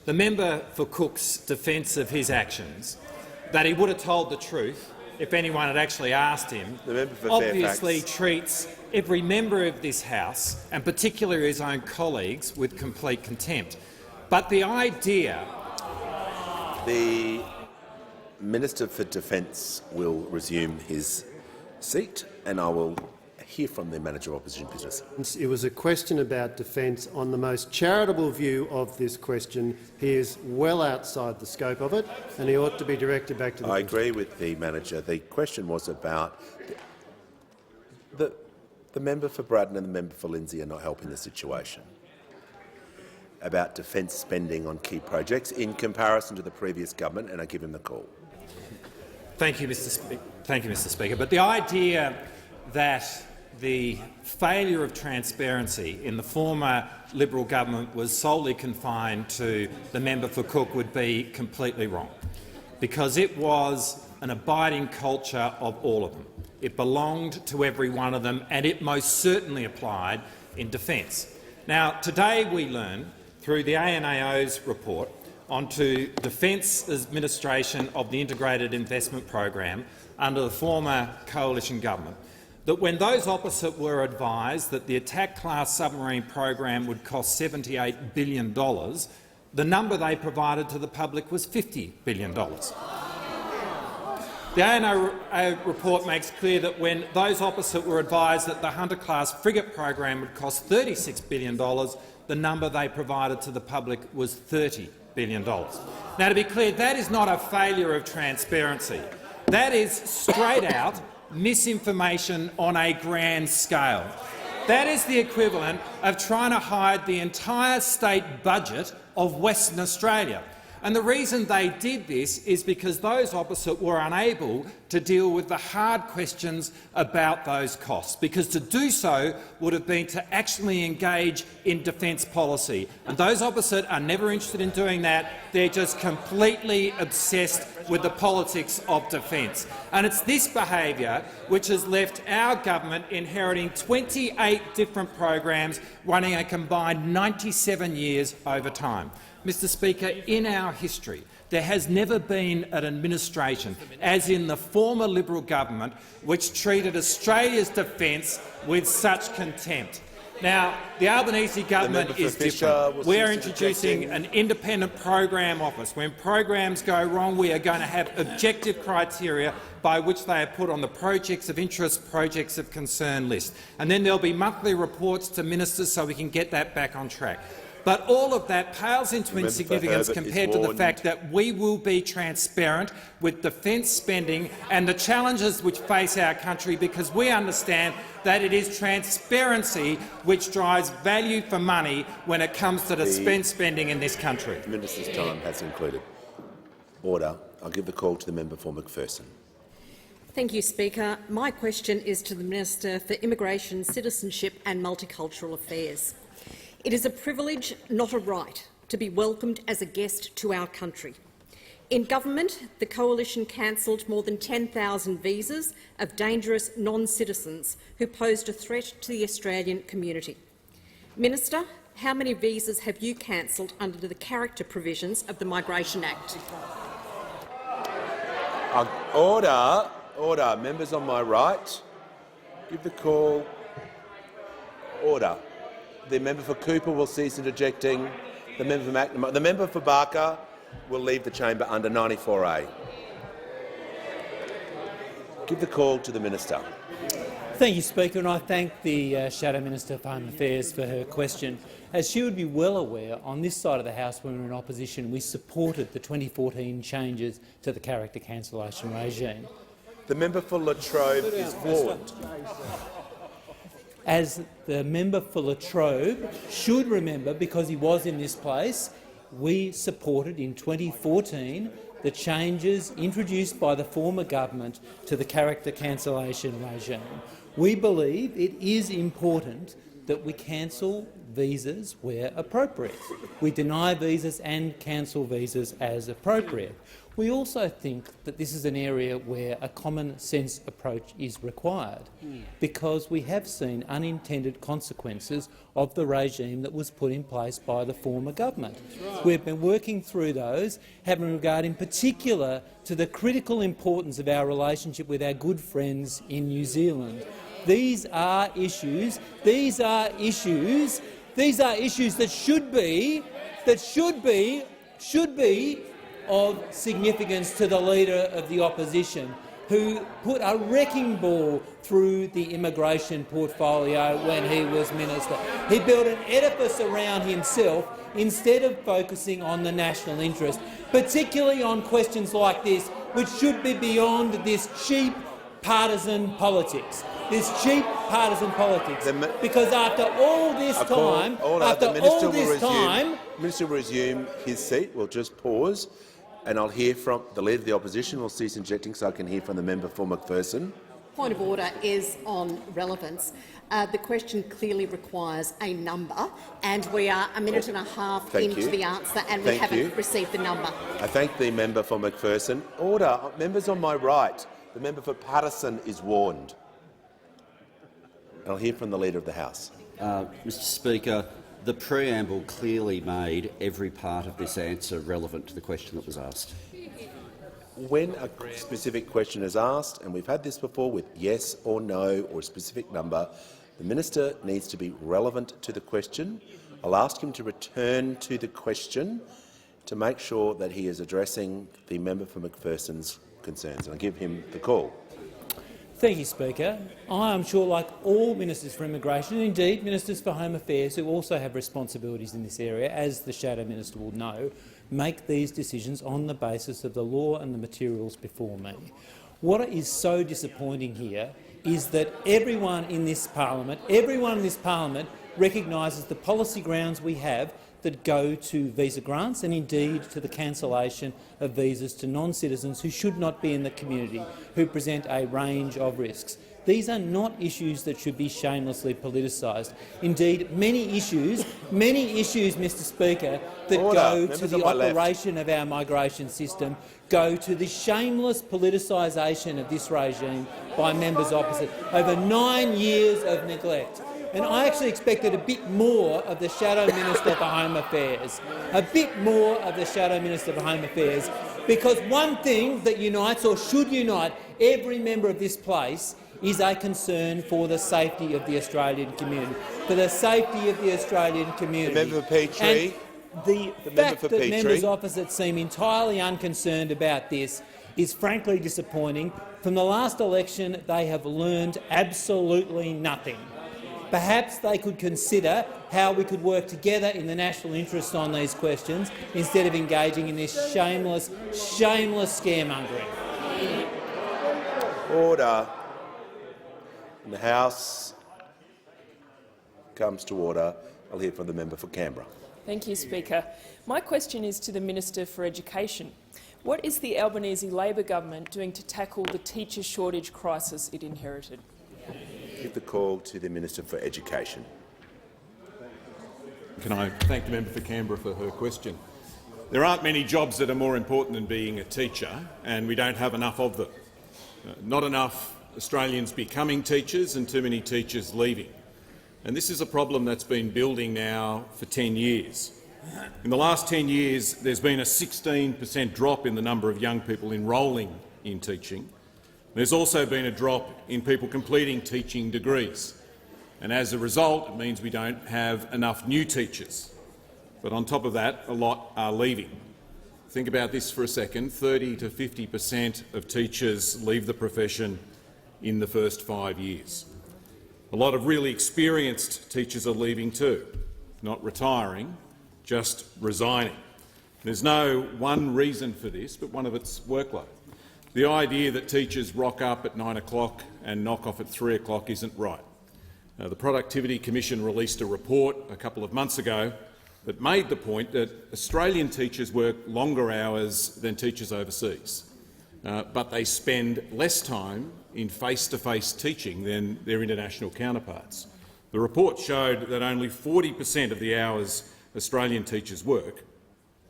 S15: The member for Cook's defence of his actions, that he would have told the truth if anyone had actually asked him, obviously treats every member of this House, and particularly his own colleagues, with complete contempt. But the idea—
S2: The Minister for Defence will resume his seat, and I will hear from the Manager of Opposition Business.
S18: It was a question about defence. On the most charitable view of this question, he is well outside the scope of it, and he ought to be directed back to the—
S2: I agree with the Manager. The question was about the member for Braddon and the member for Lindsay are not helping the situation about defence spending on key projects in comparison to the previous government, and I give him the call.
S15: Thank you, Mr. Speaker. But the idea that the failure of transparency in the former Liberal government was solely confined to the member for Cook would be completely wrong, because it was an abiding culture of all of them. It belonged to every one of them, and it most certainly applied in defence. Now, today we learn, through the ANAO's report onto Defence administration of the Integrated Investment Program under the former coalition government, that when those opposite were advised that the attack class submarine program would cost $78 billion, the number they provided to the public was $50 billion. The ANAO report makes clear that when those opposite were advised that the Hunter-class frigate program would cost $36 billion, the number they provided to the public was $30 billion. Now, to be clear, that is not a failure of transparency. That is straight-out misinformation on a grand scale. That is the equivalent of trying to hide the entire state budget of Western Australia. And the reason they did this is because those opposite were unable to deal with the hard questions about those costs, because to do so would have been to actually engage in defence policy. And those opposite are never interested in doing that. They're just completely obsessed with the politics of defence. And it's this behaviour which has left our government inheriting 28 different programs running a combined 97 years over time. Mr Speaker, in our history, there has never been an administration, as in the former Liberal government, which treated Australia's defence with such contempt. Now, the Albanese government is different. We are introducing an independent program office. When programs go wrong, we are going to have objective criteria by which they are put on the projects of interest, projects of concern list. And then there will be monthly reports to ministers so we can get that back on track. But all of that pales into insignificance compared to the fact that we will be transparent with defence spending and the challenges which face our country, because we understand that it is transparency which drives value for money when it comes to defence spending in this country.
S2: The Minister's time has concluded. Order. I'll give the call to the member for McPherson.
S10: Thank you, Speaker. My question is to the Minister for Immigration, Citizenship and Multicultural Affairs. It is a privilege, not a right, to be welcomed as a guest to our country. In government, the Coalition cancelled more than 10,000 visas of dangerous non-citizens who posed a threat to the Australian community. Minister,
S16: how many visas have you cancelled under the character provisions of the Migration Act?
S2: Order. Order. Members on my right. Give the call. Order. The member for Cooper will cease interjecting. The member for Barker will leave the chamber under 94A. Give the call to the Minister.
S9: Thank you, Speaker, and I thank the Shadow Minister for Home Affairs for her question. As she would be well aware, on this side of the House when we were in opposition, we supported the 2014 changes to the character cancellation regime.
S2: The member for Latrobe is warned.
S9: As the member for Latrobe should remember, because he was in this place, we supported in 2014 the changes introduced by the former government to the character cancellation regime. We believe it is important that we cancel visas where appropriate. We deny visas and cancel visas as appropriate. We also think that this is an area where a common-sense approach is required, because we have seen unintended consequences of the regime that was put in place by the former government. We've been working through those, having regard in particular to the critical importance of our relationship with our good friends in New Zealand. These are issues that should be of significance to the Leader of the Opposition, who put a wrecking ball through the immigration portfolio when he was Minister. He built an edifice around himself instead of focusing on the national interest, particularly on questions like this, which should be beyond this cheap partisan politics. Because after all this time,
S2: Minister will resume his seat. We'll just pause, and I'll hear from the Leader of the Opposition. Will cease injecting so I can hear from the member for McPherson.
S10: Point of order is on relevance. The question clearly requires a number, and we are a minute and a half into the answer, and we haven't received the number.
S2: I thank the member for McPherson. Order. Members on my right. The member for Patterson is warned. I'll hear from the Leader of the House.
S11: Mr Speaker, the preamble clearly made every part of this answer relevant to the question that was asked.
S2: When a specific question is asked, and we've had this before with yes or no or a specific number, the minister needs to be relevant to the question. I'll ask him to return to the question to make sure that he is addressing the member for McPherson's concerns. And I'll give him the call.
S9: Thank you, Speaker. I am sure, like all ministers for immigration, and indeed ministers for home affairs who also have responsibilities in this area, as the Shadow Minister will know, make these decisions on the basis of the law and the materials before me. What is so disappointing here is that everyone in this parliament recognises the policy grounds we have that go to visa grants and indeed to the cancellation of visas to non-citizens who should not be in the community, who present a range of risks. These are not issues that should be shamelessly politicised. Indeed, many issues, Mr Speaker, that go to the operation of our migration system go to the shameless politicisation of this regime by members opposite over 9 years of neglect. And I actually expected a bit more of the Shadow Minister for Home Affairs, because one thing that unites or should unite every member of this place is a concern for the safety of the Australian community. The
S2: member for Petrie.
S9: And the fact that members opposite seem entirely unconcerned about this is frankly disappointing. From the last election, they have learned absolutely nothing. Perhaps they could consider how we could work together in the national interest on these questions instead of engaging in this shameless scaremongering.
S2: Order. And the House comes to order. I'll hear from the member for Canberra.
S13: Thank you, Speaker. My question is to the Minister for Education. What is the Albanese Labor government doing to tackle the teacher shortage crisis it inherited?
S2: Give the call to the Minister for Education.
S23: Can I thank the member for Canberra for her question? There aren't many jobs that are more important than being a teacher, and we don't have enough of them. Not enough Australians becoming teachers and too many teachers leaving. And this is a problem that's been building now for 10 years. In the last 10 years, there's been a 16% drop in the number of young people enrolling in teaching. There's also been a drop in people completing teaching degrees. And as a result, it means we don't have enough new teachers. But on top of that, a lot are leaving. Think about this for a second. 30 to 50% of teachers leave the profession in the first 5 years. A lot of really experienced teachers are leaving too, not retiring, just resigning. There's no one reason for this, but one of it's workload. The idea that teachers rock up at 9 o'clock and knock off at 3 o'clock isn't right. The Productivity Commission released a report a couple of months ago that made the point that Australian teachers work longer hours than teachers overseas, but they spend less time in face-to-face teaching than their international counterparts. The report showed that only 40% of the hours Australian teachers work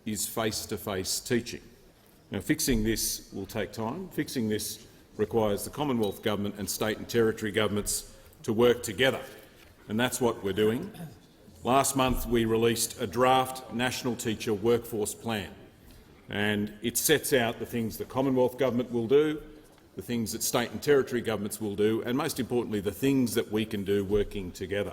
S23: is face-to-face teaching. Now, fixing this will take time. Fixing this requires the Commonwealth Government and state and territory governments to work together, and that's what we're doing. Last month we released a draft National Teacher Workforce Plan, and it sets out the things the Commonwealth Government will do, the things that state and territory governments will do, and most importantly the things that we can do working together.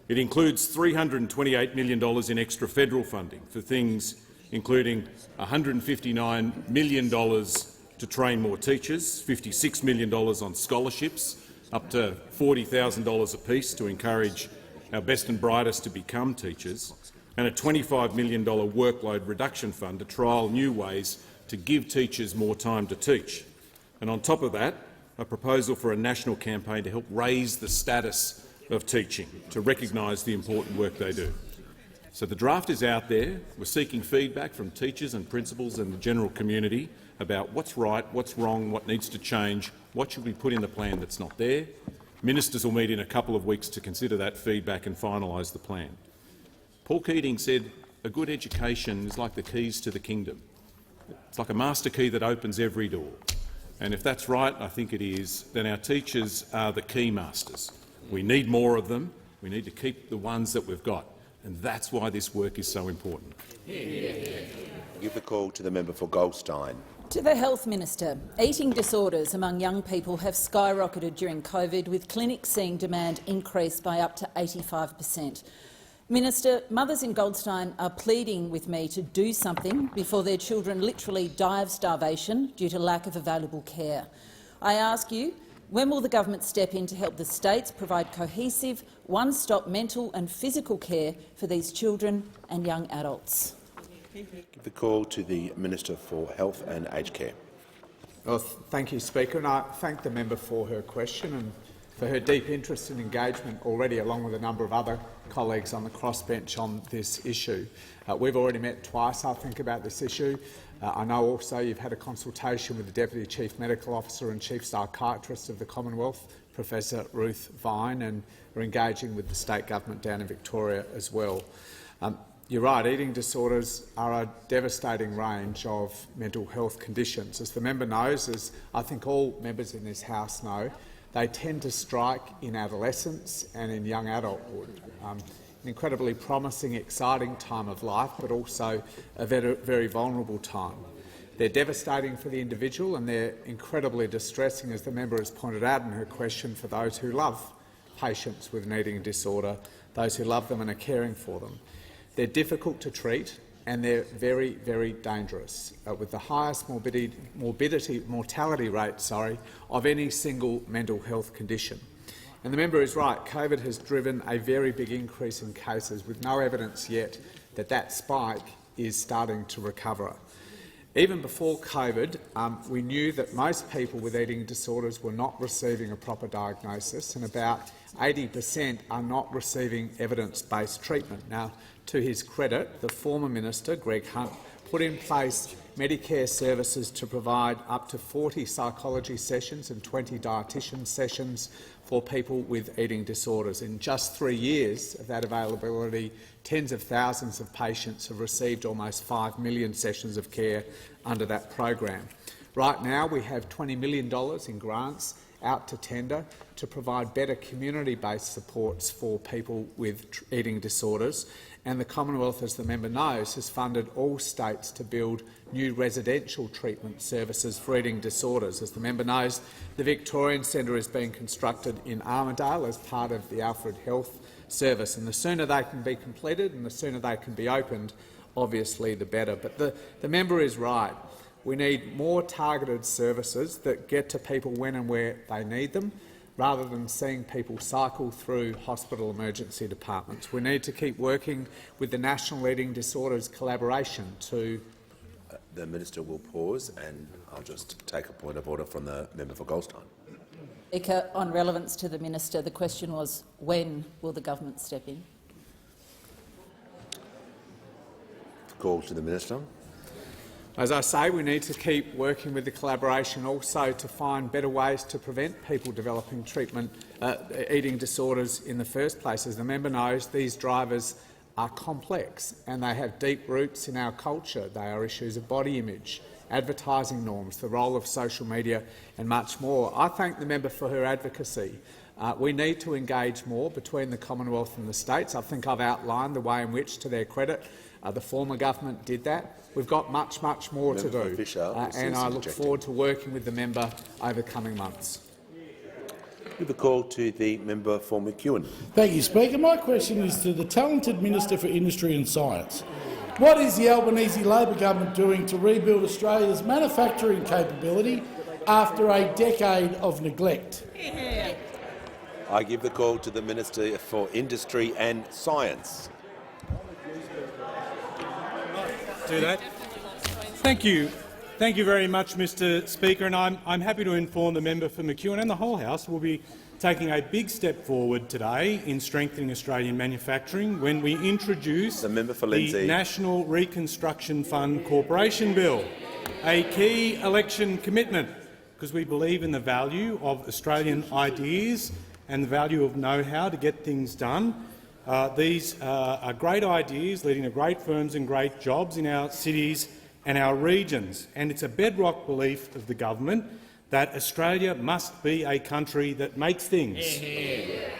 S23: It includes $328 million in extra federal funding for things including $159 million to train more teachers, $56 million on scholarships, up to $40,000 apiece to encourage our best and brightest to become teachers, and a $25 million workload reduction fund to trial new ways to give teachers more time to teach. And on top of that, a proposal for a national campaign to help raise the status of teaching, to recognise the important work they do. So the draft is out there. We're seeking feedback from teachers and principals and the general community about what's right, what's wrong, what needs to change, what should we put in the plan that's not there. Ministers will meet in a couple of weeks to consider that feedback and finalise the plan. Paul Keating said a good education is like the keys to the kingdom. It's like a master key that opens every door. And if that's right, I think it is, then our teachers are the key masters. We need more of them. We need to keep the ones that we've got. And that's why this work is so important.
S2: Give the call to the member for Goldstein.
S1: To the Health Minister, eating disorders among young people have skyrocketed during COVID, with clinics seeing demand increase by up to 85%. Minister, mothers in Goldstein are pleading with me to do something before their children literally die of starvation due to lack of available care. I ask you, when will the government step in to help the states provide cohesive, one-stop mental and physical care for these children and young adults?
S2: Give the call to the Minister for Health and Aged Care.
S5: Well, thank you, Speaker, and I thank the member for her question and for her deep interest and engagement already, along with a number of other colleagues on the crossbench on this issue. We've already met twice, I think, about this issue. I know also you've had a consultation with the Deputy Chief Medical Officer and Chief Psychiatrist of the Commonwealth, Professor Ruth Vine, and are engaging with the state government down in Victoria as well. You're right, eating disorders are a devastating range of mental health conditions. As the member knows, as I think all members in this House know, they tend to strike in adolescence and in young adulthood. An incredibly promising, exciting time of life, but also a very vulnerable time. They're devastating for the individual and they're incredibly distressing, as the member has pointed out in her question, for those who love patients with an eating disorder, those who love them and are caring for them. They're difficult to treat and they're very, very dangerous, with the highest mortality rate of any single mental health condition. And the member is right, COVID has driven a very big increase in cases, with no evidence yet that that spike is starting to recover. Even before COVID, we knew that most people with eating disorders were not receiving a proper diagnosis, and about 80% are not receiving evidence-based treatment. Now, to his credit, the former minister, Greg Hunt, put in place Medicare services to provide up to 40 psychology sessions and 20 dietitian sessions for people with eating disorders. In just 3 years of that availability, tens of thousands of patients have received almost 5 million sessions of care under that program. Right now we have $20 million in grants out to tender to provide better community-based supports for people with eating disorders, and the Commonwealth, as the member knows, has funded all states to build new residential treatment services for eating disorders. As the member knows, the Victorian Centre is being constructed in Armidale as part of the Alfred Health Service, and the sooner they can be completed and the sooner they can be opened, obviously the better. But the member is right. We need more targeted services that get to people when and where they need them, rather than seeing people cycle through hospital emergency departments. We need to keep working with the National Eating Disorders Collaboration to—
S2: The minister will pause, and I'll just take a point of order from the member for Goldstein.
S1: Speaker, on relevance to the minister, the question was, when will the government step in?
S2: Call to the minister.
S5: As I say, we need to keep working with the collaboration also to find better ways to prevent people developing eating disorders in the first place. As the member knows, these drivers are complex and they have deep roots in our culture. They are issues of body image, advertising norms, the role of social media and much more. I thank the member for her advocacy. We need to engage more between the Commonwealth and the states. I think I've outlined the way in which, to their credit, the former government did that. We've got much more to do, and I look forward to working with the member over coming months.
S2: Give a call to the member for McEwen.
S19: Thank you, Speaker. My question is to the talented Minister for Industry and Science. What is the Albanese Labor government doing to rebuild Australia's manufacturing capability after a decade of neglect?
S2: I give the call to the Minister for Industry and Science.
S15: Do that. Thank you. Thank you very much, Mr Speaker, and I'm happy to inform the member for McEwen and the whole House will be taking a big step forward today in strengthening Australian manufacturing when we introduce the National Reconstruction Fund Corporation Bill, a key election commitment, because we believe in the value of Australian ideas and the value of know-how to get things done. These are great ideas leading to great firms and great jobs in our cities and our regions, and it's a bedrock belief of the government that Australia must be a country that makes things.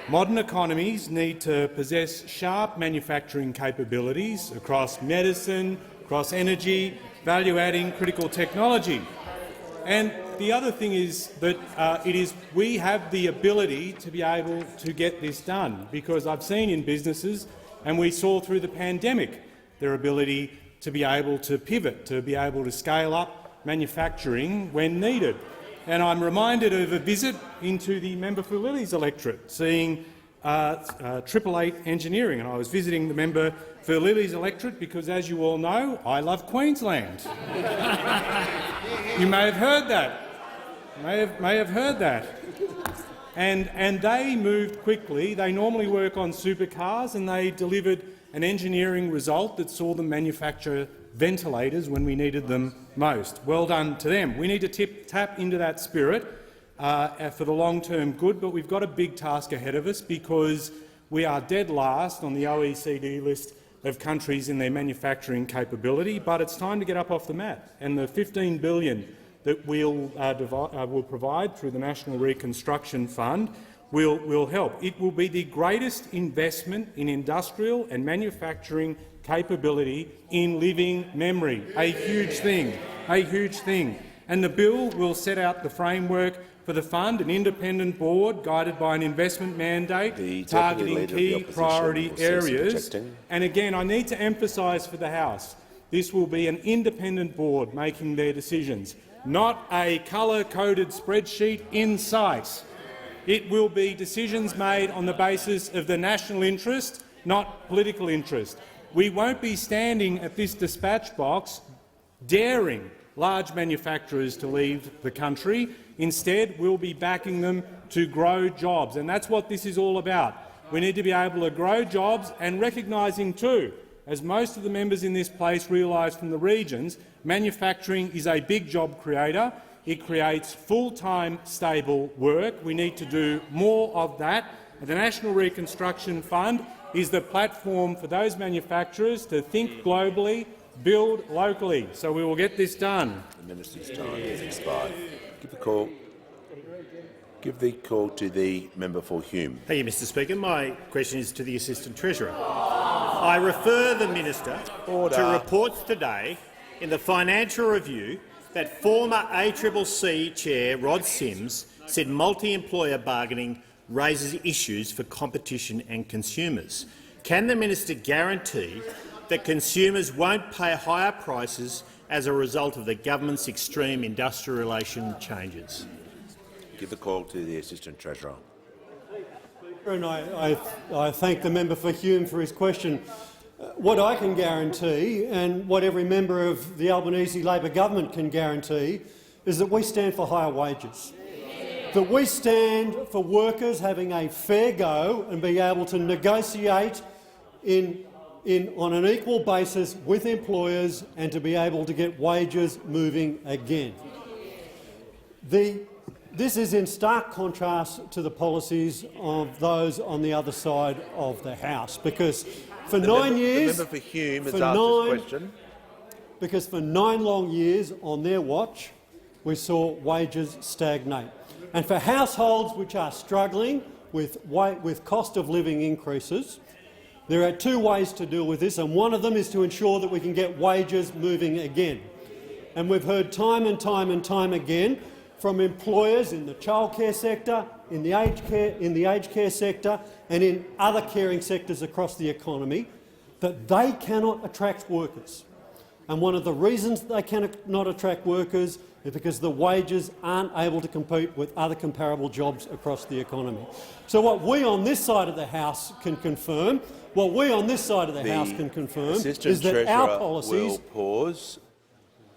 S15: Modern economies need to possess sharp manufacturing capabilities across medicine, across energy, value-adding critical technology. And the other thing is that we have the ability to be able to get this done, because I've seen in businesses, and we saw through the pandemic, their ability to be able to pivot, to be able to scale up manufacturing when needed. And I'm reminded of a visit into the member for Lily's electorate, seeing 888 Engineering, and I was visiting the member for Lily's electorate because, as you all know, I love Queensland. You may have heard that. May have heard that. And they moved quickly. They normally work on supercars, and they delivered an engineering result that saw them manufacture ventilators when we needed them most. Well done to them. We need to tap into that spirit for the long-term good, but we've got a big task ahead of us because we are dead last on the OECD list of countries in their manufacturing capability, but it's time to get up off the mat. And the $15 billion that we'll provide through the National Reconstruction Fund will help. It will be the greatest investment in industrial and manufacturing capability in living memory. A huge thing. And the bill will set out the framework for the fund, an independent board guided by an investment mandate targeting key priority areas. And again, I need to emphasise for the House, this will be an independent board making their decisions, not a colour-coded spreadsheet in sight. It will be decisions made on the basis of the national interest, not political interest. We won't be standing at this dispatch box daring large manufacturers to leave the country. Instead, we'll be backing them to grow jobs, and that's what this is all about. We need to be able to grow jobs and recognising too, as most of the members in this place realise from the regions, manufacturing is a big job creator. It creates full-time, stable work. We need to do more of that. And the National Reconstruction Fund is the platform for those manufacturers to think globally,
S6: build locally, so we will get this done.
S2: The minister's time has expired. Give the call to the member for Hume.
S21: Thank you, Mr Speaker. My question is to the Assistant Treasurer. I refer the minister to reports today in the Financial Review that former ACCC Chair Rod Sims said multi-employer bargaining raises issues for competition and consumers. Can the minister guarantee that consumers won't pay higher prices as a result of the government's extreme industrial relation changes?
S2: Give the call to the Assistant Treasurer.
S18: And I thank the member for Hume for his question. What I can guarantee, and what every member of the Albanese Labor government can guarantee, is that we stand for higher wages, that we stand for workers having a fair go and being able to negotiate on an equal basis with employers and to be able to get wages moving again. This is in stark contrast to the policies of those on the other side of the House, because for 9 years—
S2: the member for Hume has asked this question.
S18: Because for 9 long years on their watch, we saw wages stagnate. And for households which are struggling with cost of living increases, there are 2 ways to deal with this, and one of them is to ensure that we can get wages moving again. And we've heard time and time and time again from employers in the childcare sector, in the aged care sector and in other caring sectors across the economy that they cannot attract workers. And one of the reasons they cannot attract workers is because the wages aren't able to compete with other comparable jobs across the economy. So what we on this side of the House can confirm, is that our policies—
S2: will pause.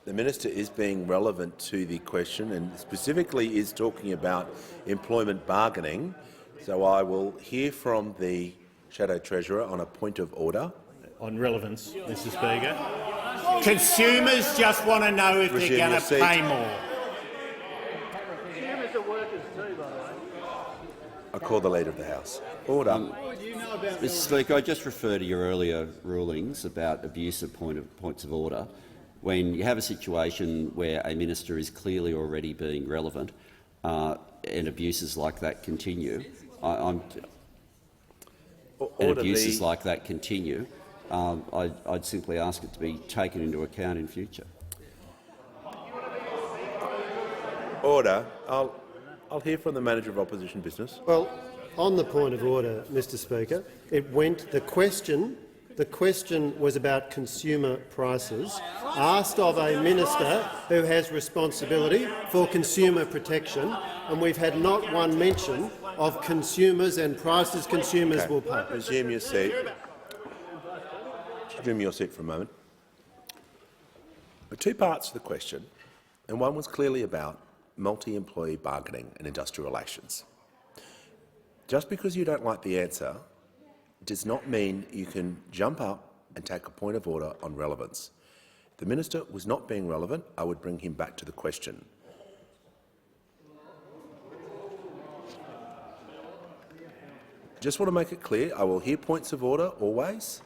S2: The minister is being relevant to the question and specifically is talking about employment bargaining. So I will hear from the Shadow Treasurer on a point of order.
S21: On relevance, Mr Speaker. Consumers just want to know if they're going to pay more.
S18: Consumers are workers too, by the way.
S2: I call the Leader of the House. Order.
S11: Mr Speaker, I just refer to your earlier rulings about abuse of points of order. When you have a situation where a minister is clearly already being relevant and abuses like that continue, I'd simply ask it to be taken into account in future.
S2: Order. I'll hear from the Manager of Opposition Business.
S18: Well, on the point of order, Mr Speaker, the question was about consumer prices, asked of a minister who has responsibility for consumer protection, and we've had not one mention of consumers and prices consumers will pay.
S2: Resume your seat. Resume your seat for a moment. There are 2 parts to the question, and one was clearly about multi-employee bargaining and industrial relations. Just because you don't like the answer does not mean you can jump up and take a point of order on relevance. If the minister was not being relevant, I would bring him back to the question. Just want to make it clear, I will hear points of order always,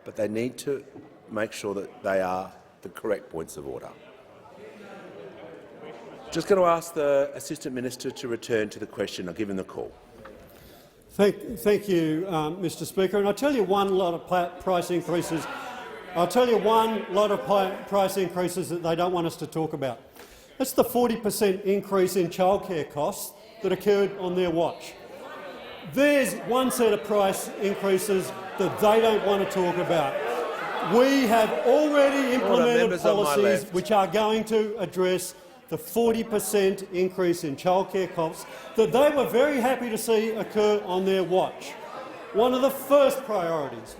S2: but they need to make sure that they are the correct points of order. Just going to ask the Assistant Minister to return to the question. I'll give him the call.
S18: Thank you, Mr Speaker. And I'll tell you one lot of price increases. I'll tell you one lot of price increases that they don't want us to talk about. That's the 40% increase in childcare costs that occurred on their watch. There's one set of price increases that they don't want to talk about. We have already implemented policies which are going to address the 40% increase in childcare costs that they were very happy to see occur on their watch. One of the first priorities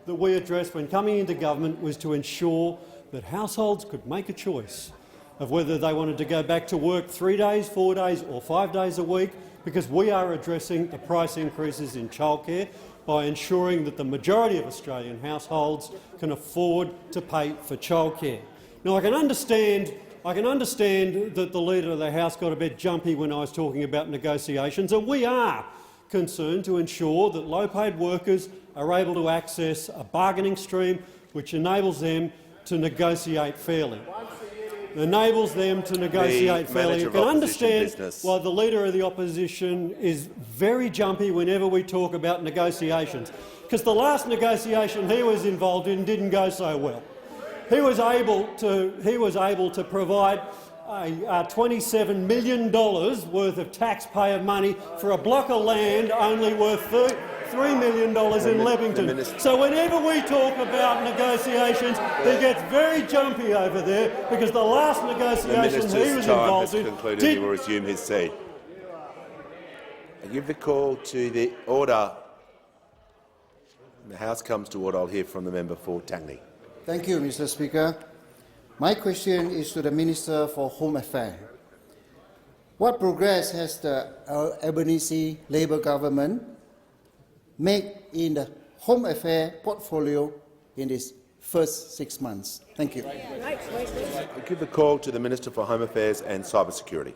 S18: that we addressed when coming into government was to ensure that households could make a choice of whether they wanted to go back to work 3 days, 4 days or 5 days a week, because we are addressing the price increases in childcare by ensuring that the majority of Australian households can afford to pay for childcare. Now, I can understand that the Leader of the House got a bit jumpy when I was talking about negotiations, and we are concerned to ensure that low-paid workers are able to access a bargaining stream which enables them to negotiate fairly. Enables them to negotiate fairly. You can understand why the Leader of the Opposition is very jumpy whenever we talk about negotiations, because the last negotiation he was involved in didn't go so well. He was able to provide $27 million worth of taxpayer money for a block of land only worth $3 million in Leppington. So whenever we talk about negotiations, he gets very jumpy over there, because the last negotiation he was involved in
S2: concluded. He will resume his seat. I give the call to the order. The House comes to order. I'll hear from the member for Tangney.
S14: Thank you, Mr. Speaker. My question is to the Minister for Home Affairs. What progress has the Albanese Labor government made in the Home Affairs portfolio in its first 6 months? Thank you.
S2: I give the call to the Minister for Home Affairs and Cybersecurity.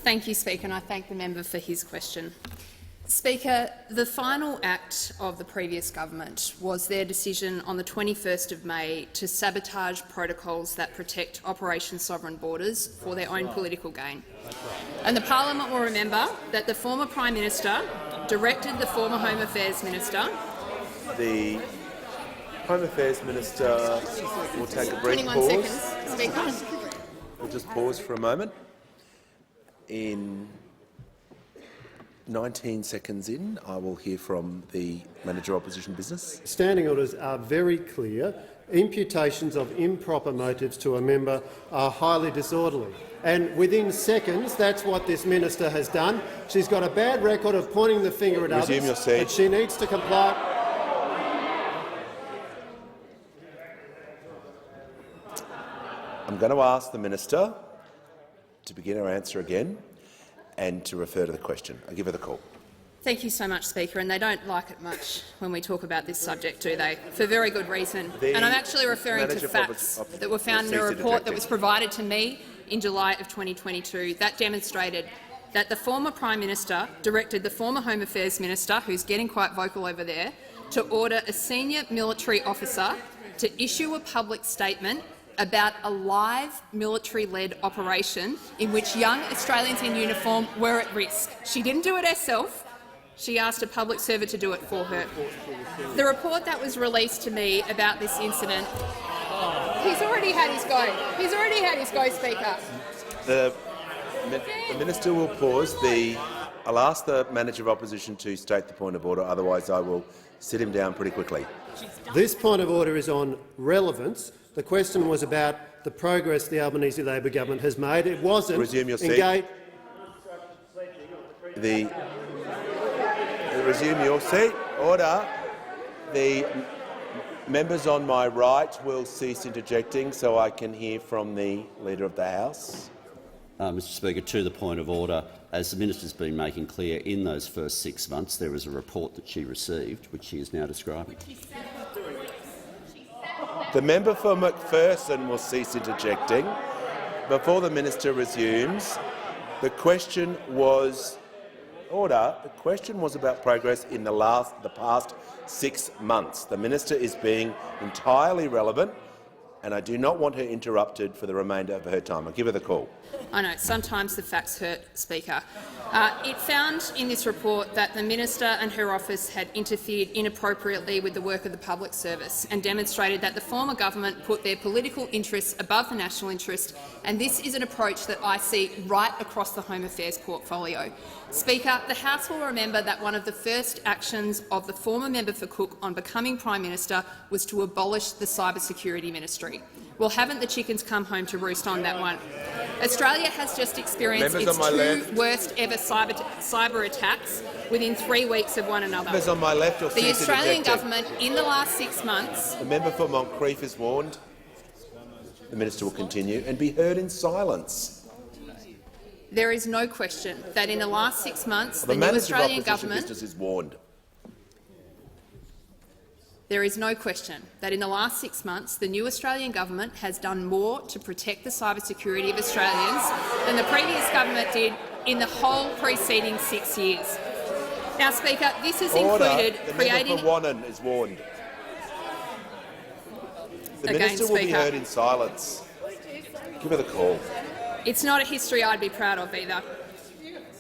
S10: Thank you, Speaker, and I thank the member for his question. Speaker, the final act of the previous government was their decision on the 21st of May to sabotage protocols that protect Operation Sovereign Borders for their own political gain. And the parliament will remember that the former Prime Minister directed the former Home Affairs Minister.
S2: The Home Affairs Minister will take a brief
S10: 21
S2: pause.
S10: seconds, Speaker.
S2: We'll just pause for a moment. In 19 seconds in, I will hear from the Manager of Opposition Business.
S17: Standing orders are very clear. Imputations of improper motives to a member are highly disorderly. And within seconds, that's what this minister has done. She's got a bad record of pointing the finger at others.
S2: Resume your seat.
S17: But she needs to comply.
S2: I'm going to ask the minister to begin her answer again and to refer to the question. I give her the call.
S10: Thank you so much, Speaker. And they don't like it much when we talk about this subject, do they? For very good reason. And I'm actually referring to facts that were found in a report that was provided to me in July of 2022 that demonstrated that the former Prime Minister directed the former Home Affairs Minister, who's getting quite vocal over there, to order a senior military officer to issue a public statement about a live military-led operation in which young Australians in uniform were at risk. She didn't do it herself. She asked a public servant to do it for her. The report that was released to me about this incident— He's already had his go. He's already had his go, Speaker.
S2: The minister will pause. I'll ask the Manager of Opposition to state the point of order, otherwise I will sit him down pretty quickly.
S17: This point of order is on relevance. The question was about the progress the Albanese Labor government has made. It wasn't
S2: Resume your seat. Resume your seat. Order. The members on my right will cease interjecting so I can hear from the Leader of the House.
S11: Mr Speaker, to the point of order, as the minister has been making clear, in those first 6 months there was a report that she received, which she is now describing.
S2: The member for McPherson will cease interjecting. Before the minister resumes, the question was The question was about progress in the past 6 months. The minister is being entirely relevant, and I do not want her interrupted for the remainder of her time. I'll give her the call.
S10: I know, sometimes the facts hurt, Speaker. It found in this report that the minister and her office had interfered inappropriately with the work of the public service and demonstrated that the former government put their political interests above the national interest, and this is an approach that I see right across the Home Affairs portfolio. Speaker, the House will remember that one of the first actions of the former member for Cook on becoming Prime Minister was to abolish the Cybersecurity Ministry. Well, haven't the chickens come home to roost on that one? Australia has just experienced its two worst ever cyber attacks within 3 weeks of one another.
S2: Members on my left will
S10: the Australian government, in the last 6 months—
S2: The member for Moncrieff is warned. The minister will continue and be heard in silence.
S10: There is no question that in the last 6 months the new Australian government—
S2: is warned.
S10: There is no question that in the last 6 months the new Australian government has done more to protect the cybersecurity of Australians than the previous government did in the whole preceding 6 years. Now, Speaker, this has included
S2: The member for Wannon is warned. The
S10: again,
S2: minister will be
S10: Speaker.
S2: heard in silence. Give her the call.
S3: It's not a history I'd be proud of either.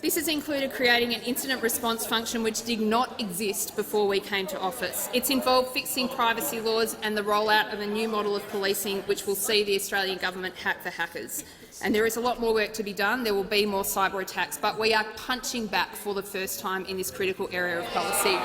S3: This has included creating an incident response function which did not exist before we came to office. It's involved fixing privacy laws and the rollout of a new model of policing which will see the Australian government hack for hackers. And there is a lot more work to be done. There will be more cyber attacks, but we are punching back for the first time in this critical area of policy.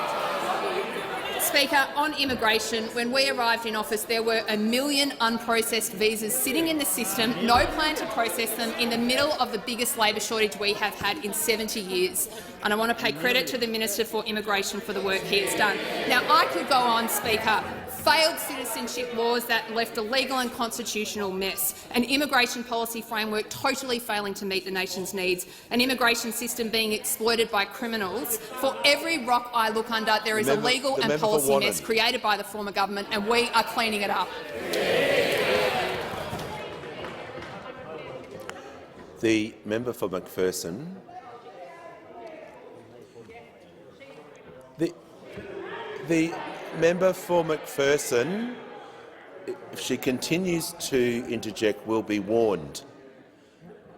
S3: Speaker, on immigration, when we arrived in office, there were 1 million unprocessed visas sitting in the system, no plan to process them, in the middle of the biggest labour shortage we have had in 70 years. And I want to pay credit to the Minister for Immigration for the work he has done. Now, I could go on, Speaker. Failed citizenship laws that left a legal and constitutional mess, an immigration policy framework totally failing to meet the nation's needs, an immigration system being exploited by criminals. For every rock I look under, there is a legal and policy mess created by the former government, and we are cleaning it up.
S2: The member for McPherson. The member for McPherson, if she continues to interject, will be warned.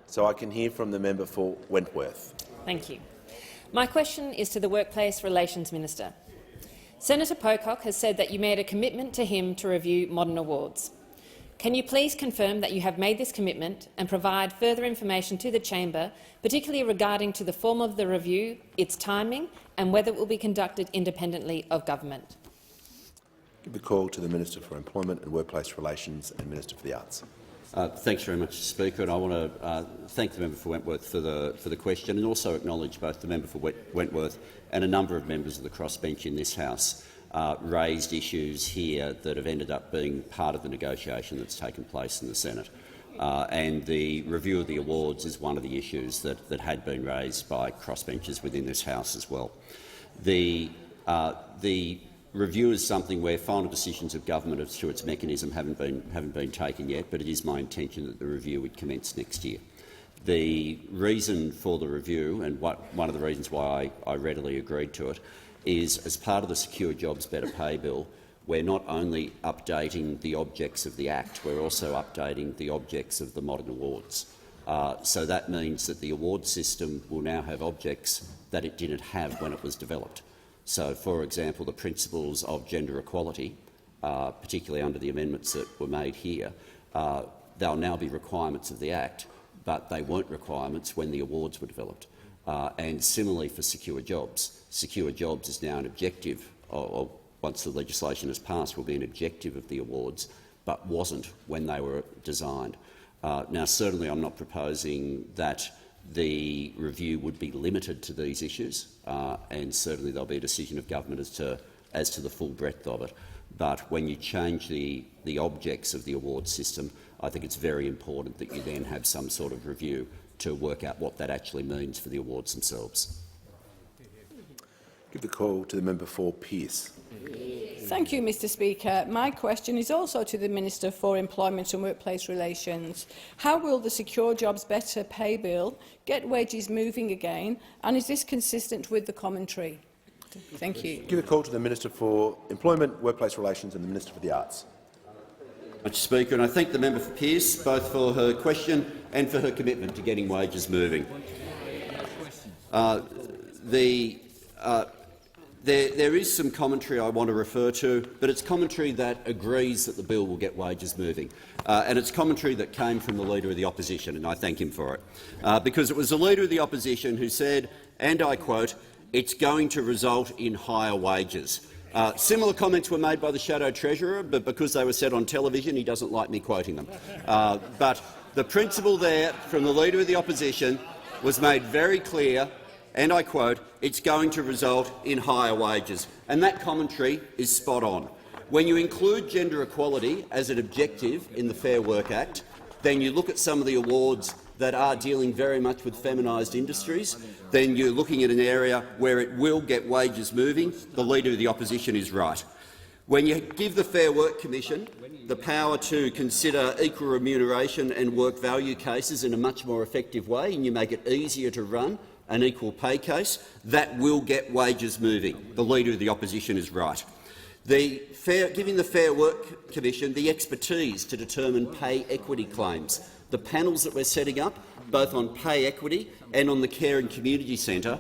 S2: So I can hear from the member for Wentworth.
S7: Thank you. My question is to the Workplace Relations Minister. Senator Pocock has said that you made a commitment to him to review modern awards. Can you please confirm that you have made this commitment and provide further information to the chamber, particularly regarding to the form of the review, its timing and whether it will be conducted independently of government?
S2: Give the call to the Minister for Employment and Workplace Relations and Minister for the Arts.
S11: Thanks very much, Speaker. And I want to thank the member for Wentworth for the question, and also acknowledge both the member for Wentworth and a number of members of the crossbench in this House raised issues here that have ended up being part of the negotiation that's taken place in the Senate. And the review of the awards is one of the issues that had been raised by crossbenchers within this House as well. The review is something where final decisions of government as to its mechanism haven't been taken yet, but it is my intention that the review would commence next year. The reason for the review, and one of the reasons why I readily agreed to it, is as part of the Secure Jobs Better Pay Bill, we're not only updating the objects of the Act, we're also updating the objects of the modern awards. So that means that the award system will now have objects that it didn't have when it was developed. So, for example, the principles of gender equality, particularly under the amendments that were made here, they'll now be requirements of the Act, but they weren't requirements when the awards were developed. And similarly for secure jobs. Secure jobs is now an objective, or once the legislation is passed, will be an objective of the awards, but wasn't when they were designed. Now, certainly I'm not proposing that the review would be limited to these issues, and certainly there'll be a decision of government as to the full breadth of it. But when you change the objects of the award system, I think it's very important that you then have some sort of review to work out what that actually means for the awards themselves.
S2: Give the call to the member for Pearce.
S22: Thank you, Mr Speaker. My question is also to the Minister for Employment and Workplace Relations. How will the Secure Jobs Better Pay Bill get wages moving again, and is this consistent with the commentary? Thank you.
S2: Give a call to the Minister for Employment, Workplace Relations and the Minister for the Arts.
S11: Mr Speaker, and I thank the member for Pearce both for her question and for her commitment to getting wages moving. There is some commentary I want to refer to, but it's commentary that agrees that the bill will get wages moving. And it's commentary that came from the Leader of the Opposition, and I thank him for it. Because it was the Leader of the Opposition who said, and I quote, "It's going to result in higher wages." Similar comments were made by the Shadow Treasurer, but because they were said on television, he doesn't like me quoting them. But the principle there from the Leader of the Opposition was made very clear, and I quote, "It's going to result in higher wages." And that commentary is spot on. When you include gender equality as an objective in the Fair Work Act, then you look at some of the awards that are dealing very much with feminised industries, then you're looking at an area where it will get wages moving. The Leader of the Opposition is right. When you give the Fair Work Commission the power to consider equal remuneration and work value cases in a much more effective way, and you make it easier to run an equal pay case, that will get wages moving. The Leader of the Opposition is right. Giving the Fair Work Commission the expertise to determine pay equity claims. The panels that we're setting up, both on pay equity and on the care and community sector,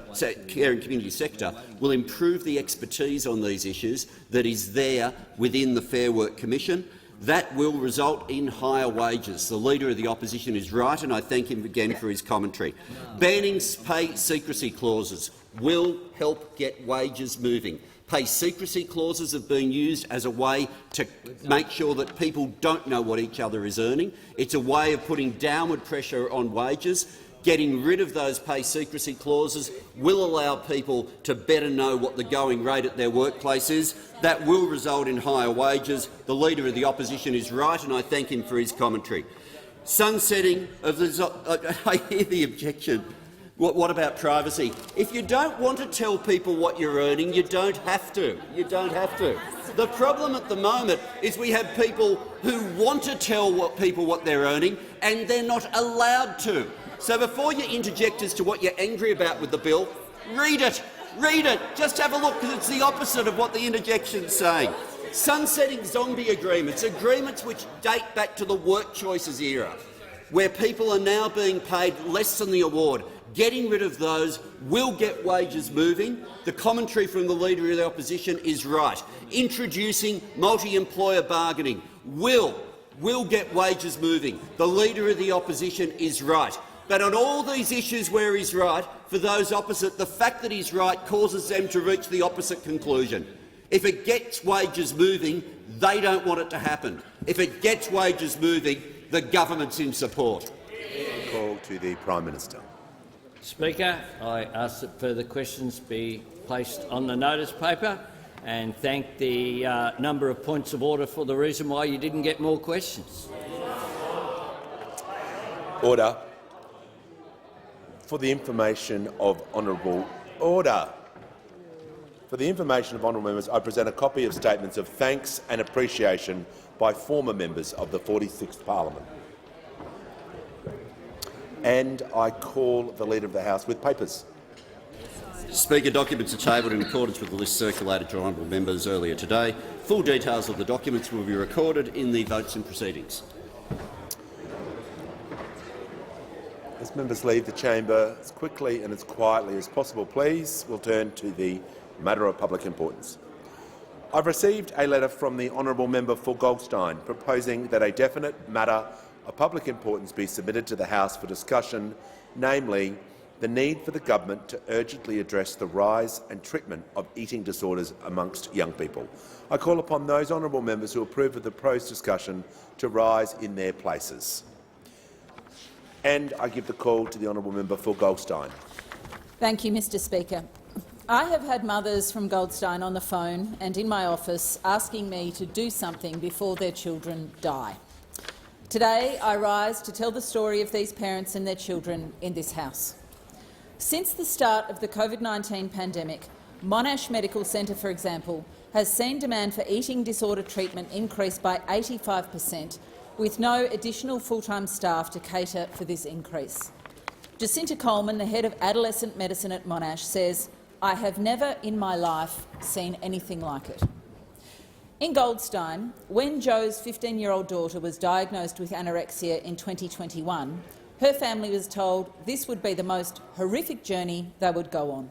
S11: will improve the expertise on these issues that is there within the Fair Work Commission. That will result in higher wages. The Leader of the Opposition is right, and I thank him again for his commentary. Banning pay secrecy clauses will help get wages moving. Pay secrecy clauses have been used as a way to make sure that people don't know what each other is earning. It's a way of putting downward pressure on wages. Getting rid of those pay secrecy clauses will allow people to better know what the going rate at their workplace is. That will result in higher wages. The Leader of the Opposition is right, and I thank him for his commentary. Sunsetting of the... I hear the objection. What about privacy? If you don't want to tell people what you're earning, you don't have to. You don't have to. The problem at the moment is we have people who want to tell people what they're earning, and they're not allowed to. So before you interject as to what you're angry about with the bill, read it. Read it. Just have a look, because it's the opposite of what the interjection's saying. Sunsetting zombie agreements, agreements which date back to the work choices era, where people are now being paid less than the award. Getting rid of those will get wages moving. The commentary from the Leader of the Opposition is right. Introducing multi-employer bargaining will get wages moving. The Leader of the Opposition is right. But on all these issues where he's right, for those opposite, the fact that he's right causes them to reach the opposite conclusion. If it gets wages moving, they don't want it to happen. If it gets wages moving, the government's in support.
S2: Call to the Prime Minister.
S8: Speaker, I ask that further questions be placed on the notice paper and thank the number of points of order for the reason why you didn't get more questions.
S2: Order. For the information of honourable members, I present a copy of statements of thanks and appreciation by former members of the 46th Parliament. And I call the Leader of the House with papers.
S11: Speaker, documents are tabled in accordance with the list circulated to honourable members earlier today. Full details of the documents will be recorded in the votes and proceedings.
S2: As members leave the chamber as quickly and as quietly as possible, please, we'll turn to the matter of public importance. I've received a letter from the honourable member for Goldstein proposing that a definite matter of public importance be submitted to the House for discussion, namely the need for the government to urgently address the rise and treatment of eating disorders amongst young people. I call upon those honourable members who approve of the proposed discussion to rise in their places. And I give the call to the honourable member for Goldstein.
S1: Thank you, Mr Speaker. I have had mothers from Goldstein on the phone and in my office asking me to do something before their children die. Today, I rise to tell the story of these parents and their children in this House. Since the start of the COVID-19 pandemic, Monash Medical Centre, for example, has seen demand for eating disorder treatment increase by 85%, with no additional full-time staff to cater for this increase. Jacinta Coleman, the head of adolescent medicine at Monash, says, "I have never in my life seen anything like it." In Goldstein, when Jo's 15-year-old daughter was diagnosed with anorexia in 2021, her family was told this would be the most horrific journey they would go on.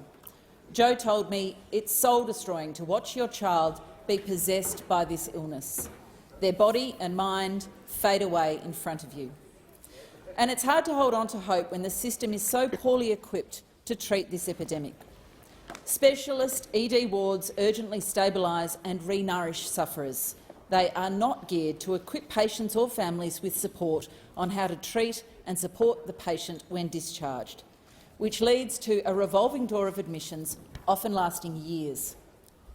S1: Jo told me, "It's soul-destroying to watch your child be possessed by this illness. Their body and mind fade away in front of you." And it's hard to hold on to hope when the system is so poorly equipped to treat this epidemic. Specialist ED wards urgently stabilise and re-nourish sufferers. They are not geared to equip patients or families with support on how to treat and support the patient when discharged, which leads to a revolving door of admissions, often lasting years.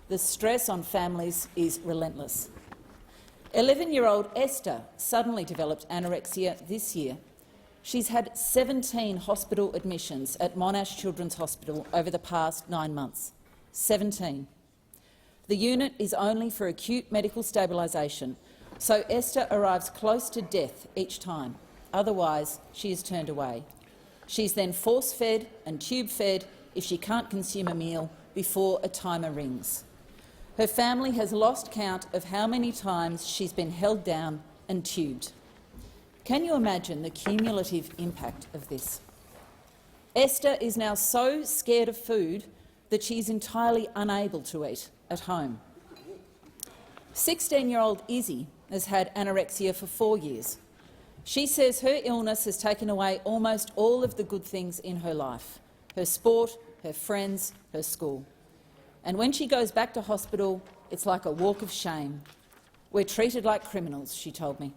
S1: The stress on families is relentless. 11-year-old Esther suddenly developed anorexia this year. She's had 17 hospital admissions at Monash Children's Hospital over the past 9 months. 17. The unit is only for acute medical stabilisation, so Esther arrives close to death each time. Otherwise, she is turned away. She's then force-fed and tube-fed if she can't consume a meal before a timer rings. Her family has lost count of how many times she's been held down and tubed. Can you imagine the cumulative impact of this? Esther is now so scared of food that she's entirely unable to eat at home. 16-year-old Izzy has had anorexia for 4 years. She says her illness has taken away almost all of the good things in her life: her sport, her friends, her school. And when she goes back to hospital, it's like a walk of shame. We're treated like criminals, she told me.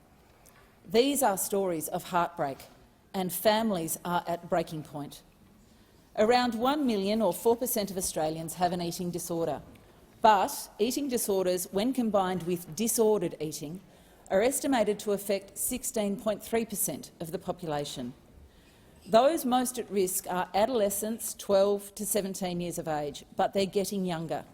S1: These are stories of heartbreak, and families are at breaking point. Around 1 million, or 4% of Australians, have an eating disorder. But eating disorders, when combined with disordered eating, are estimated to affect 16.3% of the population. Those most at risk are adolescents 12 to 17 years of age, but they're getting younger.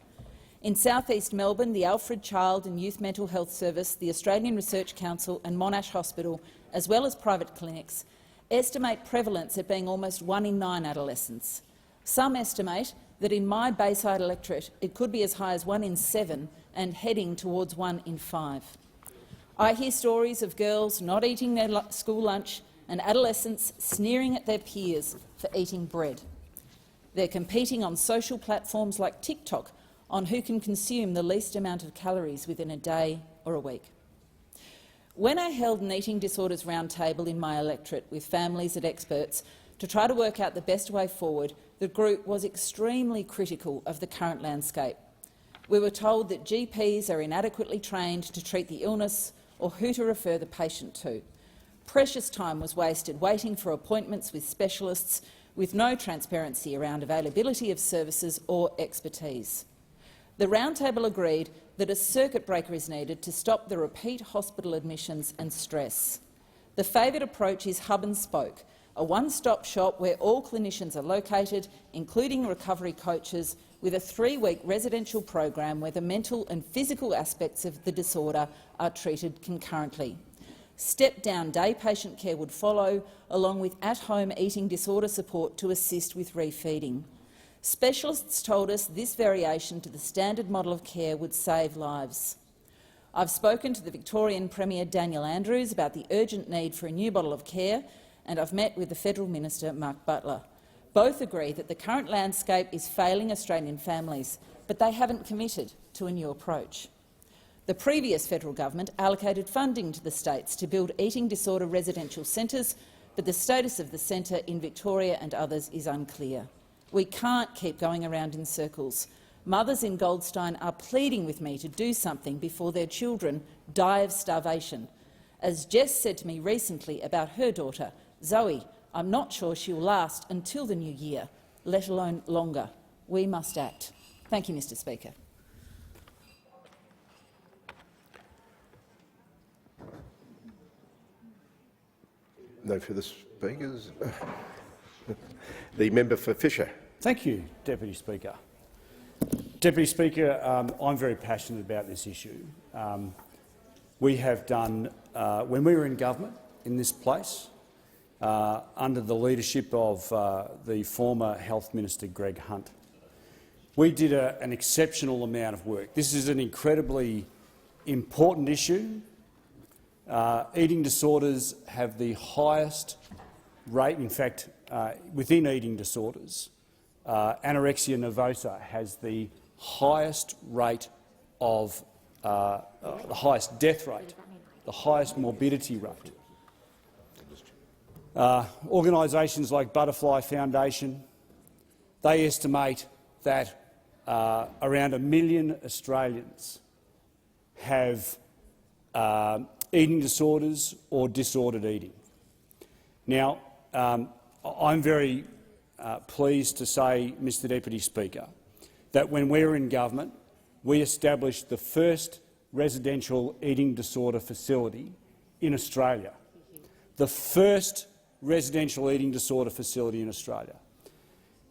S1: In south-east Melbourne, the Alfred Child and Youth Mental Health Service, the Australian Research Council and Monash Hospital, as well as private clinics, estimate prevalence at being almost 1 in 9 adolescents. Some estimate that in my Bayside electorate it could be as high as 1 in 7 and heading towards 1 in 5. I hear stories of girls not eating their school lunch and adolescents sneering at their peers for eating bread. They're competing on social platforms like TikTok on who can consume the least amount of calories within a day or a week. When I held an eating disorders roundtable in my electorate with families and experts to try to work out the best way forward, the group was extremely critical of the current landscape. We were told that GPs are inadequately trained to treat the illness or who to refer the patient to. Precious time was wasted waiting for appointments with specialists with no transparency around availability of services or expertise. The roundtable agreed that a circuit breaker is needed to stop the repeat hospital admissions and stress. The favoured approach is hub and spoke, a one-stop shop where all clinicians are located, including recovery coaches, with a 3-week residential program where the mental and physical aspects of the disorder are treated concurrently. Step-down day patient care would follow, along with at-home eating disorder support to assist with refeeding. Specialists told us this variation to the standard model of care would save lives. I've spoken to the Victorian Premier Daniel Andrews about the urgent need for a new model of care, and I've met with the Federal Minister Mark Butler. Both agree that the current landscape is failing Australian families, but they haven't committed to a new approach. The previous federal government allocated funding to the states to build eating disorder residential centres, but the status of the centre in Victoria and others is unclear. We can't keep going around in circles. Mothers in Goldstein are pleading with me to do something before their children die of starvation. As Jess said to me recently about her daughter, Zoe, I'm not sure she will last until the new year, let alone longer. We must act. Thank you, Mr Speaker.
S4: No further speakers. The member for Fisher.
S12: Thank you, Deputy Speaker. Deputy Speaker, I'm very passionate about this issue. We have done, when we were in government in this place, under the leadership of the former Health Minister Greg Hunt, we did an exceptional amount of work. This is an incredibly important issue. Eating disorders have the highest rate, in fact, within eating disorders, anorexia nervosa has the highest rate of the highest death rate, the highest morbidity rate. Organisations like Butterfly Foundation, they estimate that around 1 million Australians have eating disorders or disordered eating. Now, I'm very pleased to say, Mr Deputy Speaker, that when we were in government, we established the first residential eating disorder facility in Australia. The first residential eating disorder facility in Australia.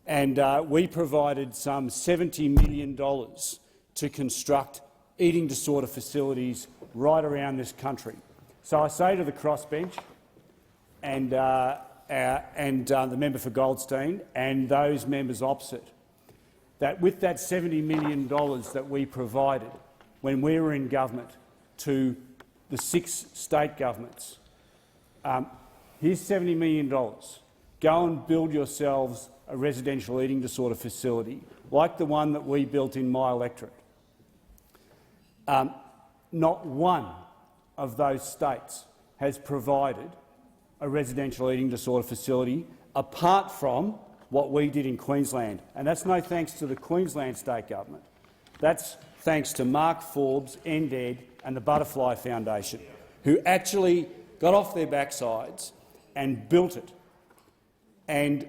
S12: And we provided some $70 million to construct eating disorder facilities right around this country. So I say to the crossbench and the member for Goldstein and those members opposite, that with that $70 million that we provided when we were in government to the 6 state governments, here's $70 million. Go and build yourselves a residential eating disorder facility like the one that we built in my electorate. Not one of those states has provided a residential eating disorder facility apart from what we did in Queensland. And that's no thanks to the Queensland state government. That's thanks to Mark Forbes, NDED and the Butterfly Foundation, who actually got off their backsides and built it. And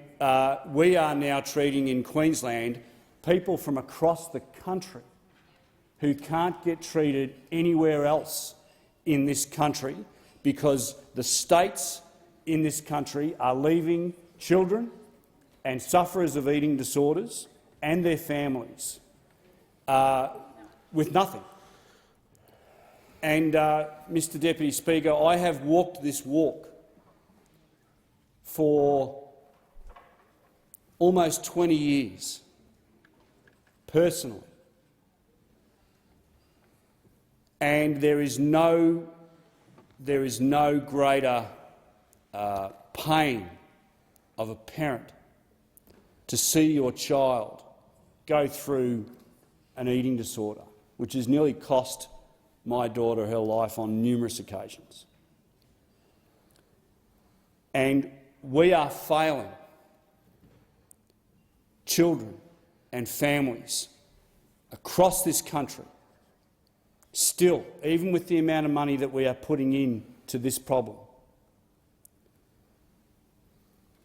S12: we are now treating in Queensland people from across the country who can't get treated anywhere else in this country because the states in this country are leaving children and sufferers of eating disorders and their families with nothing. And, Mr Deputy Speaker, I have walked this walk for almost 20 years, personally. And there is no greater pain of a parent to see your child go through an eating disorder, which has nearly cost my daughter her life on numerous occasions. And we are failing children and families across this country still, even with the amount of money that we are putting into this problem.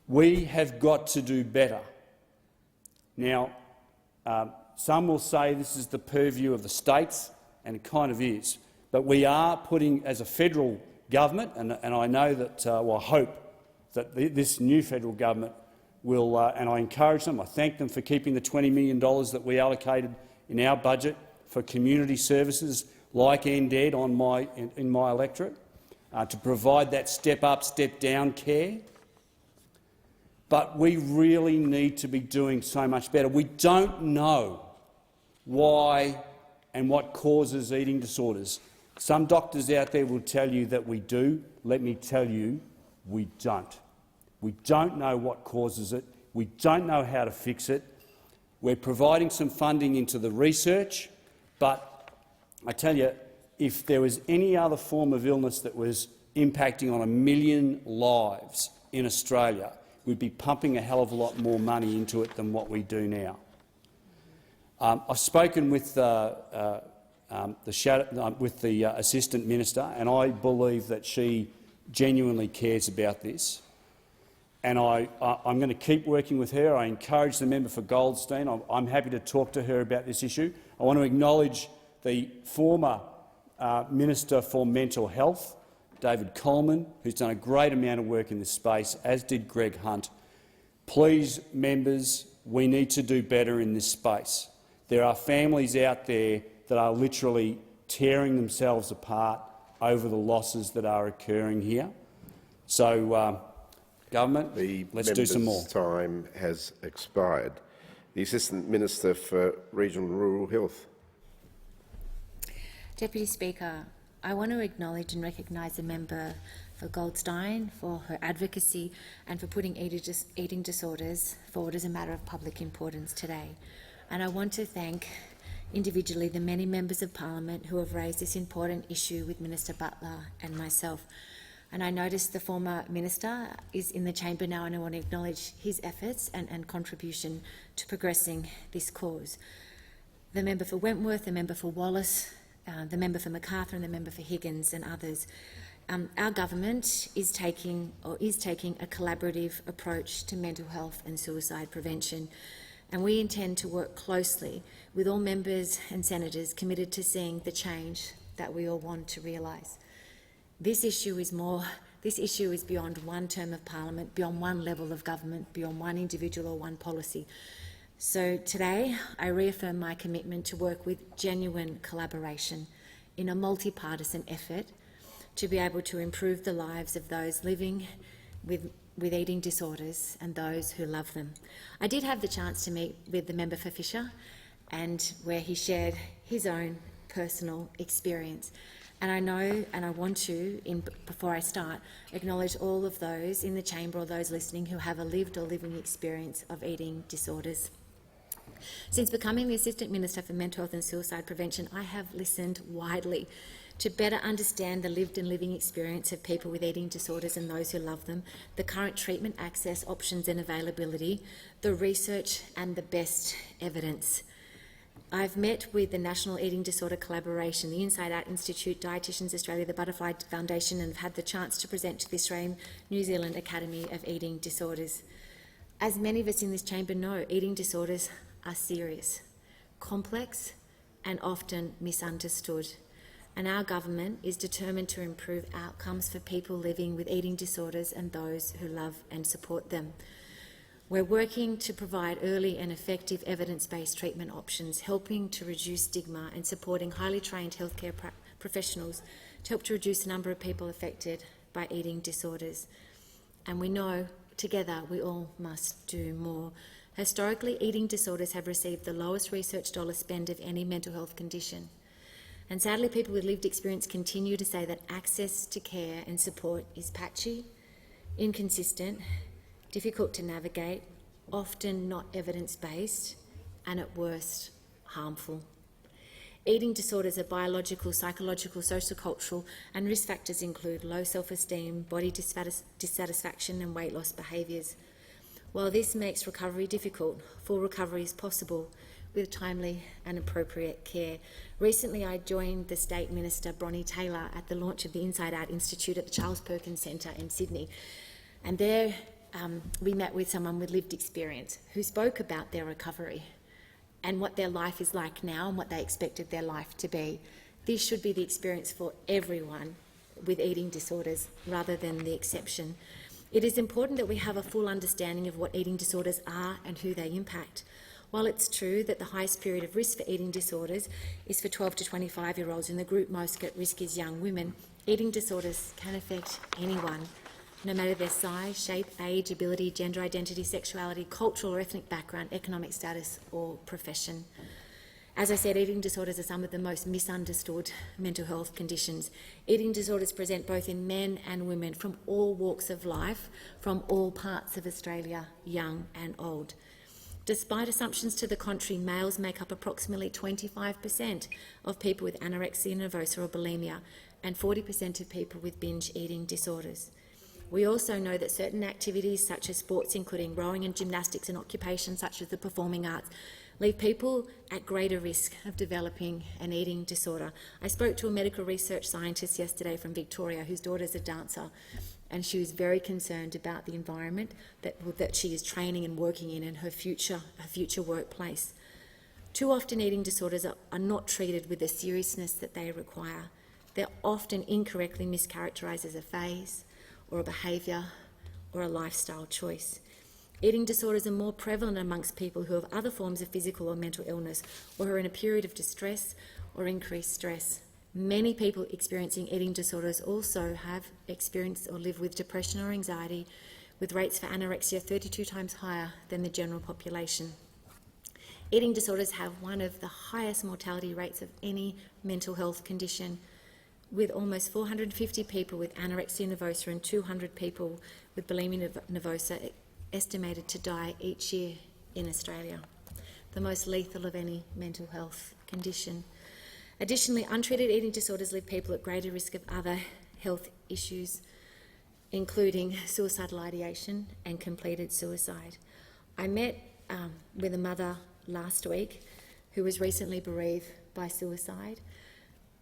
S12: We have got to do better. Now, some will say this is the purview of the states, and it kind of is. But we are putting, as a federal government, and I know that, well, I hope that this new federal government will, and I encourage them, I thank them for keeping the $20 million that we allocated in our budget for community services like NDED in my electorate, to provide that step-up, step-down care. But we really need to be doing so much better. We don't know why and what causes eating disorders. Some doctors out there will tell you that we do. Let me tell you, we don't. We don't know what causes it. We don't know how to fix it. We're providing some funding into the research, but I tell you, if there was any other form of illness that was impacting on 1 million lives in Australia, we'd be pumping a hell of a lot more money into it than what we do now. I've spoken with the Assistant Minister, and I believe that she genuinely cares about this. And I'm going to keep working with her. I encourage the member for Goldstein. I'm happy to talk to her about this issue. I want to acknowledge the former Minister for Mental Health, David Coleman, who's done a great amount of work in this space, as did Greg Hunt. Please, members, we need to do better in this space. There are families out there that are literally tearing themselves apart over the losses that are occurring here. So, government, let's do some more.
S4: The time has expired. The Assistant Minister for Regional and Rural Health.
S9: Deputy Speaker, I want to acknowledge and recognise the member for Goldstein for her advocacy and for putting eating disorders forward as a matter of public importance today. And I want to thank individually the many members of Parliament who have raised this important issue with Minister Butler and myself. And I notice the former Minister is in the chamber now, and I want to acknowledge his efforts and contribution to progressing this cause. The member for Wentworth, the member for Wallace, the member for Macarthur and the member for Higgins and others. Our government is taking a collaborative approach to mental health and suicide prevention, and we intend to work closely with all members and senators committed to seeing the change that we all want to realise. This issue is beyond one term of Parliament, beyond one level of government, beyond one individual or one policy. So today I reaffirm my commitment to work with genuine collaboration in a multi-partisan effort to be able to improve the lives of those living with eating disorders and those who love them. I did have the chance to meet with the member for Fisher, and where he shared his own personal experience. And I know, and I want to, before I start, acknowledge all of those in the chamber or those listening who have a lived or living experience of eating disorders. Since becoming the Assistant Minister for Mental Health and Suicide Prevention, I have listened widely to better understand the lived and living experience of people with eating disorders and those who love them, the current treatment access, options and availability, the research and the best evidence. I've met with the National Eating Disorder Collaboration, the Inside Out Institute, Dietitians Australia, the Butterfly Foundation, and have had the chance to present to the Australian New Zealand Academy of Eating Disorders. As many of us in this chamber know, eating disorders are serious, complex and often misunderstood. And our government is determined to improve outcomes for people living with eating disorders and those who love and support them. We're working to provide early and effective evidence-based treatment options, helping to reduce stigma and supporting highly trained healthcare professionals to help to reduce the number of people affected by eating disorders. And we know together we all must do more. Historically, eating disorders have received the lowest research dollar spend of any mental health condition. And sadly, people with lived experience continue to say that access to care and support is patchy, inconsistent, difficult to navigate, often not evidence-based, and at worst, harmful. Eating disorders are biological, psychological, sociocultural, and risk factors include low self-esteem, body dissatisfaction and weight loss behaviours. While this makes recovery difficult, full recovery is possible with timely and appropriate care. Recently, I joined the State Minister, Bronnie Taylor, at the launch of the Inside Out Institute at the Charles Perkins Centre in Sydney. And there we met with someone with lived experience who spoke about their recovery and what their life is like now and what they expected their life to be. This should be the experience for everyone with eating disorders rather than the exception. It is important that we have a full understanding of what eating disorders are and who they impact. While it's true that the highest period of risk for eating disorders is for 12 to 25-year-olds and the group most at risk is young women, eating disorders can affect anyone, no matter their size, shape, age, ability, gender identity, sexuality, cultural or ethnic background, economic status or profession. As I said, eating disorders are some of the most misunderstood mental health conditions. Eating disorders present both in men and women from all walks of life, from all parts of Australia, young and old. Despite assumptions to the contrary, males make up approximately 25% of people with anorexia nervosa or bulimia and 40% of people with binge eating disorders. We also know that certain activities such as sports, including rowing and gymnastics, and occupations such as the performing arts, leave people at greater risk of developing an eating disorder. I spoke to a medical research scientist yesterday from Victoria whose daughter is a dancer, and she was very concerned about the environment that she is training and working in her future workplace. Too often eating disorders are not treated with the seriousness that they require. They're often incorrectly mischaracterised as a phase or a behaviour or a lifestyle choice. Eating disorders are more prevalent amongst people who have other forms of physical or mental illness or who are in a period of distress or increased stress. Many people experiencing eating disorders also have experienced or live with depression or anxiety, with rates for anorexia 32 times higher than the general population. Eating disorders have one of the highest mortality rates of any mental health condition, with almost 450 people with anorexia nervosa and 200 people with bulimia nervosa estimated to die each year in Australia, the most lethal of any mental health condition. Additionally, untreated eating disorders leave people at greater risk of other health issues, including suicidal ideation and completed suicide. I met with a mother last week who was recently bereaved by suicide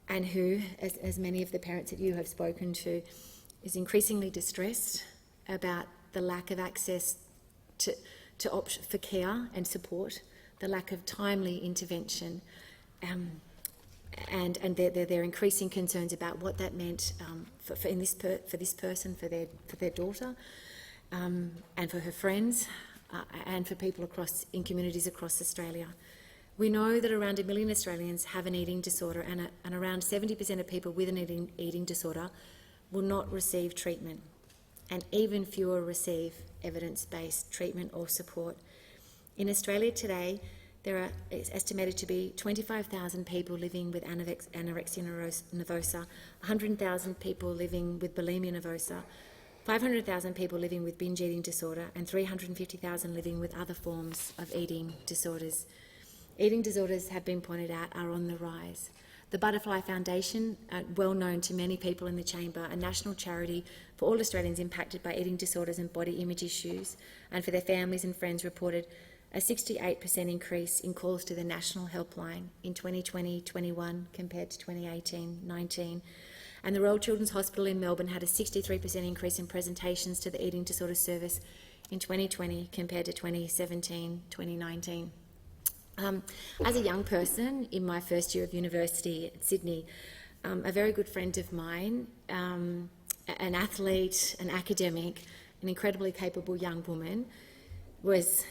S9: and who, as many of the parents that you have spoken to, is increasingly distressed about the lack of access for care and support, the lack of timely intervention, and their increasing concerns about what that meant for this person, for their daughter, and for her friends, and for people in communities across Australia. We know that around 1 million Australians have an eating disorder, and around 70% of people with an eating disorder will not receive treatment. and even fewer receive evidence-based treatment or support. In Australia today, it's estimated to be 25,000 people living with anorexia nervosa, 100,000 people living with bulimia nervosa, 500,000 people living with binge eating disorder, and 350,000 living with other forms of eating disorders. Eating disorders, have been pointed out, are on the rise. The Butterfly Foundation, well known to many people in the chamber, a national charity for all Australians impacted by eating disorders and body image issues, and for their families and friends, reported a 68% increase in calls to the national helpline in 2020-21 compared to 2018-19. And the Royal Children's Hospital in Melbourne had a 63% increase in presentations to the Eating Disorder Service in 2020 compared to 2017-2019. As a young person in my first year of university at Sydney, a very good friend of mine, an athlete, an academic, an incredibly capable young woman, was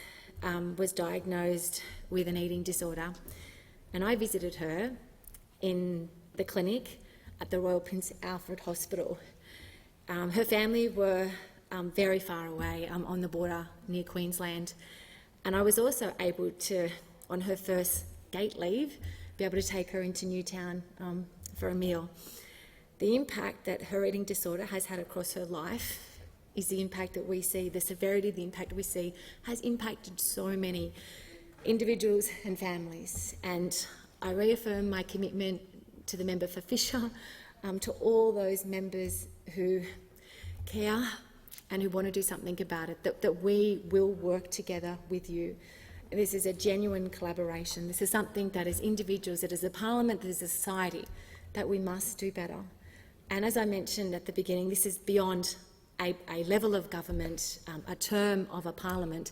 S9: diagnosed with an eating disorder, and I visited her in the clinic at the Royal Prince Alfred Hospital. Her family were very far away on the border near Queensland, and I was also able to, on her first gate leave, be able to take her into Newtown for a meal. The impact that her eating disorder has had across her life is the impact that we see, the severity of the impact we see has impacted so many individuals and families. And I reaffirm my commitment to the member for Fisher, to all those members who care and who want to do something about it, that we will work together with you. This is a genuine collaboration. This is something that as individuals, that as a parliament, that as a society, that we must do better. And as I mentioned at the beginning, this is beyond a level of government, a term of a parliament.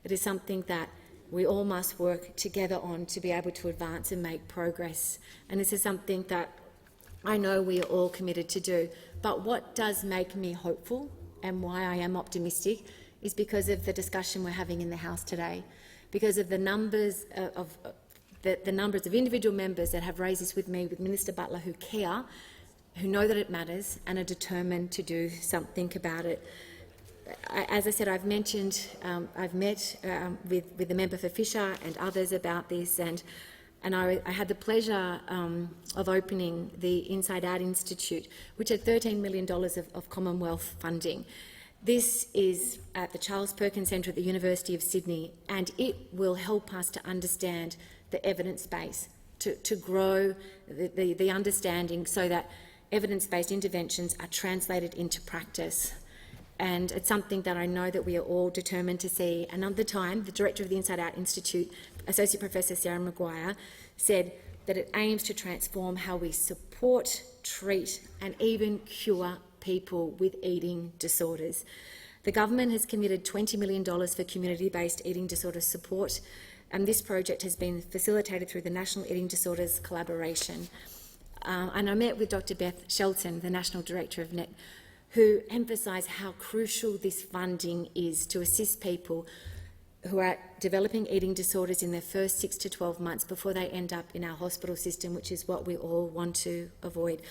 S9: It is something that we all must work together on to be able to advance and make progress. And this is something that I know we are all committed to do. But what does make me hopeful and why I am optimistic is because of the discussion we're having in the House today, because of the numbers of individual members that have raised this with me, with Minister Butler, who care, who know that it matters and are determined to do something about it. As I said, I've mentioned, I've met with the member for Fisher and others about this, and I had the pleasure of opening the Inside Out Institute, which had $13 million of Commonwealth funding. This is at the Charles Perkins Centre at the University of Sydney, and it will help us to understand the evidence base, to grow the understanding so that evidence-based interventions are translated into practice. And it's something that I know that we are all determined to see. Another time, the director of the Inside Out Institute, Associate Professor Sarah Maguire, said that it aims to transform how we support, treat and even cure people with eating disorders. The government has committed $20 million for community-based eating disorder support, and this project has been facilitated through the National Eating Disorders Collaboration. And I met with Dr Beth Shelton, the National Director of NET, who emphasised how crucial this funding is to assist people who are developing eating disorders in their first 6 to 12 months before they end up in our hospital system, which is what we all want to avoid.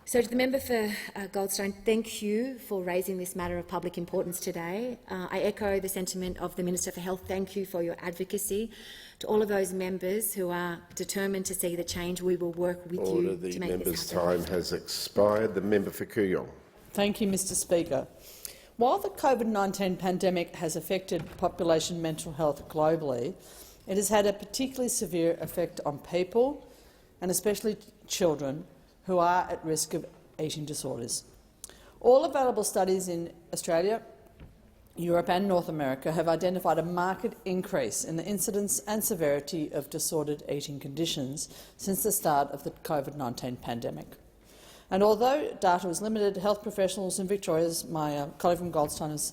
S9: So to the member for Goldstein, thank you for raising this matter of public importance today. I echo the sentiment of the Minister for Health. Thank you for your advocacy. To all of those members who are determined to see the change, we will work with you to make this happen.
S4: The member's time has expired. The member for Kooyong.
S13: Thank you, Mr Speaker. While the COVID-19 pandemic has affected population mental health globally, it has had a particularly severe effect on people, and especially children, who are at risk of eating disorders. All available studies in Australia, Europe and North America have identified a marked increase in the incidence and severity of disordered eating conditions since the start of the COVID-19 pandemic. And although data is limited, health professionals in Victoria, as my colleague from Goldstein has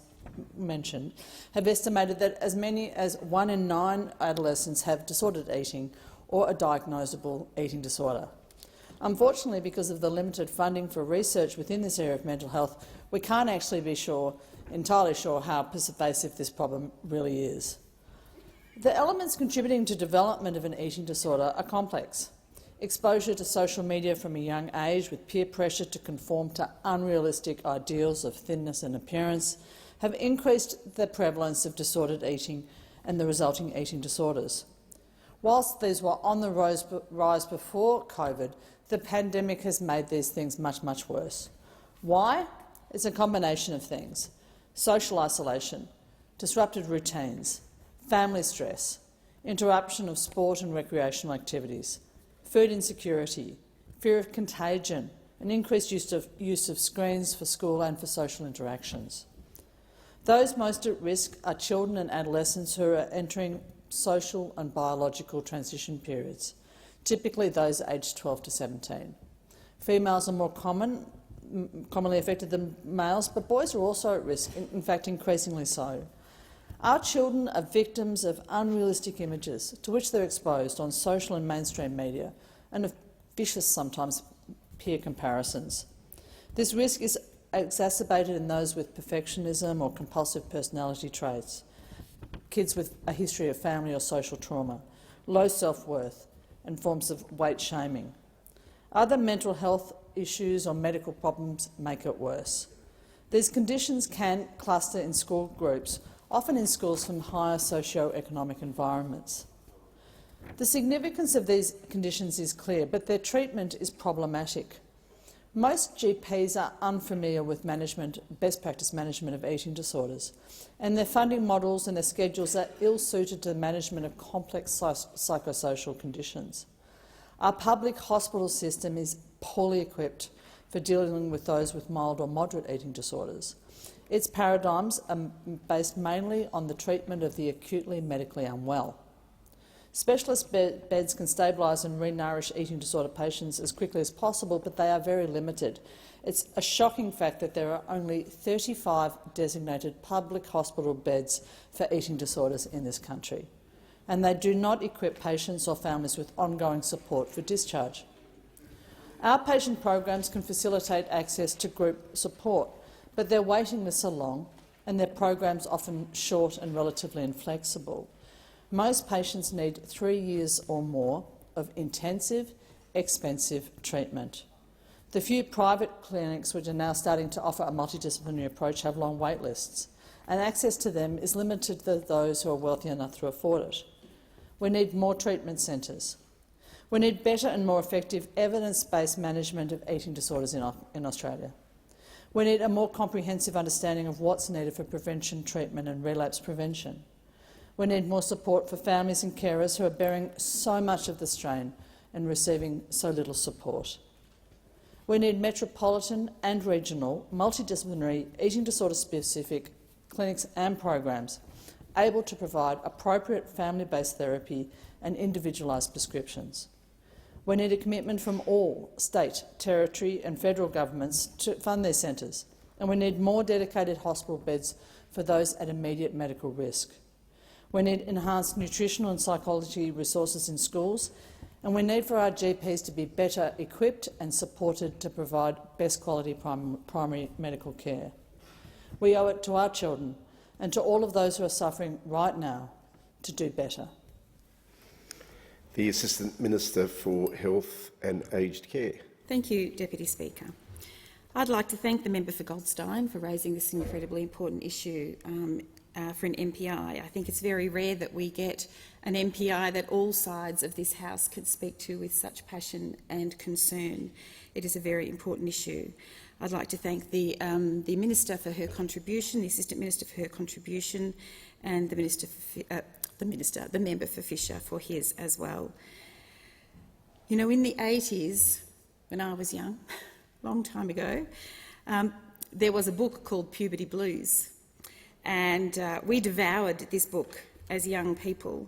S13: mentioned, have estimated that as many as 1 in 9 adolescents have disordered eating or a diagnosable eating disorder. Unfortunately, because of the limited funding for research within this area of mental health, we can't actually be entirely sure how pervasive this problem really is. The elements contributing to development of an eating disorder are complex. exposure to social media from a young age with peer pressure to conform to unrealistic ideals of thinness and appearance have increased the prevalence of disordered eating and the resulting eating disorders. Whilst these were on the rise before COVID, the pandemic has made these things much, much worse. Why? It's a combination of things: social isolation, disrupted routines, family stress, interruption of sport and recreational activities, food insecurity, fear of contagion, and increased use of screens for school and for social interactions. Those most at risk are children and adolescents who are entering social and biological transition periods, typically those aged 12 to 17. Females are more commonly affected than males, but boys are also at risk, in fact increasingly so. Our children are victims of unrealistic images to which they're exposed on social and mainstream media, and of vicious, sometimes, peer comparisons. This risk is exacerbated in those with perfectionism or compulsive personality traits, kids with a history of family or social trauma, low self-worth and forms of weight shaming. Other mental health issues or medical problems make it worse. These conditions can cluster in school groups, often in schools from higher socio-economic environments. The significance of these conditions is clear, but their treatment is problematic. Most GPs are unfamiliar with best practice management of eating disorders, and their funding models and their schedules are ill-suited to the management of complex psychosocial conditions. Our public hospital system is poorly equipped for dealing with those with mild or moderate eating disorders. Its paradigms are based mainly on the treatment of the acutely medically unwell. Specialist beds can stabilise and re-nourish eating disorder patients as quickly as possible, but they are very limited. It's a shocking fact that there are only 35 designated public hospital beds for eating disorders in this country, and they do not equip patients or families with ongoing support for discharge. Outpatient programs can facilitate access to group support, but their waiting lists are long and their programs often short and relatively inflexible. Most patients need 3 years or more of intensive, expensive treatment. The few private clinics which are now starting to offer a multidisciplinary approach have long wait lists, and access to them is limited to those who are wealthy enough to afford it. We need more treatment centres. We need better and more effective evidence-based management of eating disorders in Australia. We need a more comprehensive understanding of what's needed for prevention, treatment and relapse prevention. We need more support for families and carers who are bearing so much of the strain and receiving so little support. We need metropolitan and regional, multidisciplinary, eating disorder-specific clinics and programs able to provide appropriate family-based therapy and individualised prescriptions. We need a commitment from all state, territory and federal governments to fund these centres, and we need more dedicated hospital beds for those at immediate medical risk. We need enhanced nutritional and psychology resources in schools, and we need for our GPs to be better equipped and supported to provide best quality primary medical care. We owe it to our children and to all of those who are suffering right now to do better.
S4: The Assistant Minister for Health and Aged Care.
S16: Thank you, Deputy Speaker. I'd like to thank the member for Goldstein for raising this incredibly important issue for an MPI. I think it's very rare that we get an MPI that all sides of this House can speak to with such passion and concern. It is a very important issue. I'd like to thank the Minister for her contribution, the Assistant Minister for her contribution, and the member for Fisher for his as well. You know, in the 80s, when I was young, a long time ago, there was a book called Puberty Blues, and we devoured this book as young people.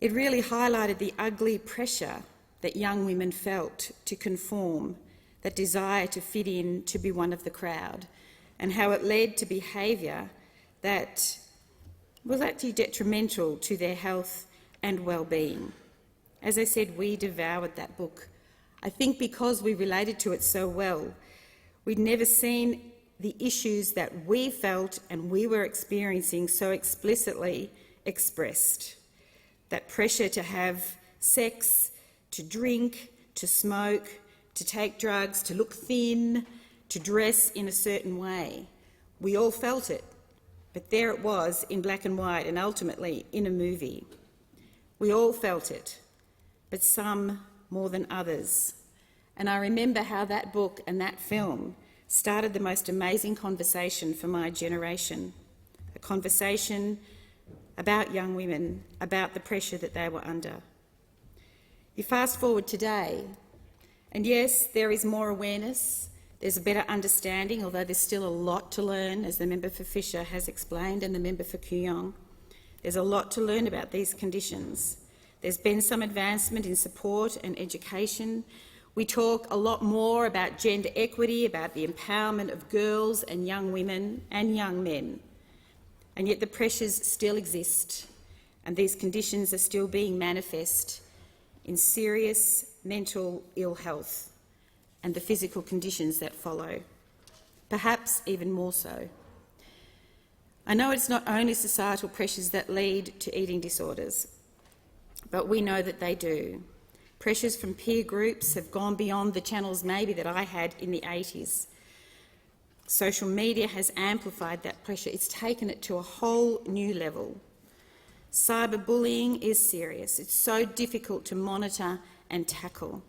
S16: It really highlighted the ugly pressure that young women felt to conform, that desire to fit in, to be one of the crowd, and how it led to behaviour that was actually detrimental to their health and well-being. As I said, we devoured that book. I think because we related to it so well, we'd never seen the issues that we felt and we were experiencing so explicitly expressed. That pressure to have sex, to drink, to smoke, to take drugs, to look thin, to dress in a certain way. We all felt it, but there it was in black and white and ultimately in a movie. We all felt it, but some more than others. And I remember how that book and that film started the most amazing conversation for my generation, a conversation about young women, about the pressure that they were under. You fast forward today, and yes, there is more awareness, there's a better understanding, although there's still a lot to learn, as the member for Fisher has explained and the member for Kooyong. There's a lot to learn about these conditions. There's been some advancement in support and education. We talk a lot more about gender equity, about the empowerment of girls and young women and young men. And yet the pressures still exist, and these conditions are still being manifest in serious mental ill health and the physical conditions that follow, perhaps even more so. I know it's not only societal pressures that lead to eating disorders, but we know that they do. Pressures from peer groups have gone beyond the channels maybe that I had in the 80s. Social media has amplified that pressure. It's taken it to a whole new level. Cyberbullying is serious. It's so difficult to monitor and tackle.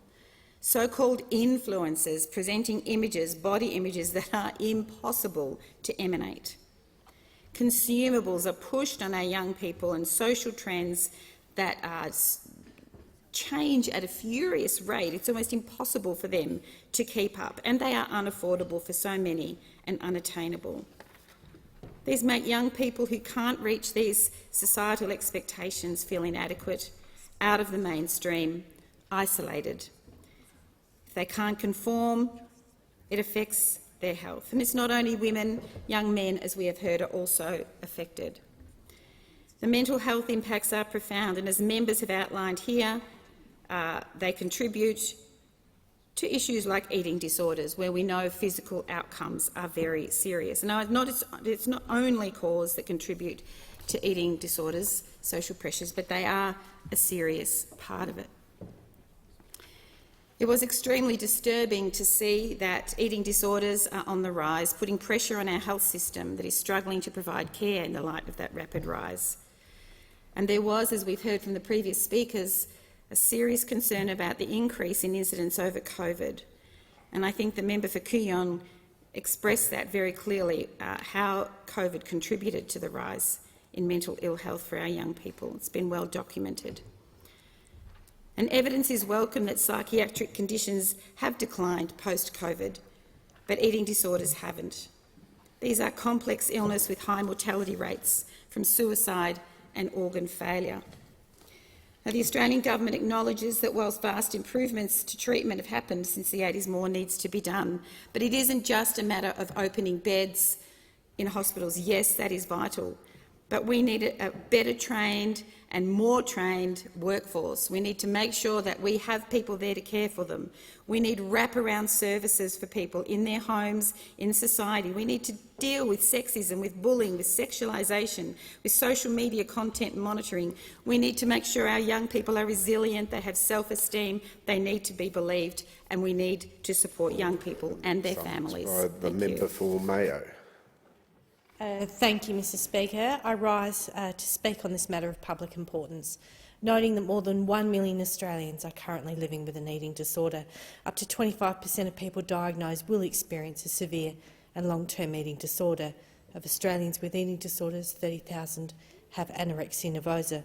S16: So-called influencers presenting images, body images that are impossible to emanate. Consumables are pushed on our young people, and social trends that are change at a furious rate. It's almost impossible for them to keep up, and they are unaffordable for so many and unattainable. These make young people who can't reach these societal expectations feel inadequate, out of the mainstream, isolated. If they can't conform, it affects their health. And it's not only women, young men, as we have heard, are also affected. The mental health impacts are profound, and as members have outlined here, they contribute to issues like eating disorders, where we know physical outcomes are very serious. Now, it's not only causes that contribute to eating disorders, social pressures, but they are a serious part of it. It was extremely disturbing to see that eating disorders are on the rise, putting pressure on our health system that is struggling to provide care in the light of that rapid rise. And there was, as we've heard from the previous speakers, a serious concern about the increase in incidents over COVID. And I think the member for Kooyong expressed that very clearly, how COVID contributed to the rise in mental ill health for our young people. It's been well documented. And evidence is welcome that psychiatric conditions have declined post-COVID, but eating disorders haven't. These are complex illness with high mortality rates from suicide and organ failure. Now, the Australian government acknowledges that whilst vast improvements to treatment have happened since the 80s, more needs to be done. But it isn't just a matter of opening beds in hospitals. Yes, that is vital. But we need a better trained and more trained workforce. We need to make sure that we have people there to care for them. We need wraparound services for people in their homes, in society. We need to deal with sexism, with bullying, with sexualisation, with social media content monitoring. We need to make sure our young people are resilient, they have self-esteem, they need to be believed, and we need to support young people and their families.
S4: The member for Mayo.
S5: Thank you, Mr Speaker. I rise to speak on this matter of public importance, noting that more than 1 million Australians are currently living with an eating disorder. Up to 25% of people diagnosed will experience a severe and long-term eating disorder. Of Australians with eating disorders, 30,000 have anorexia nervosa.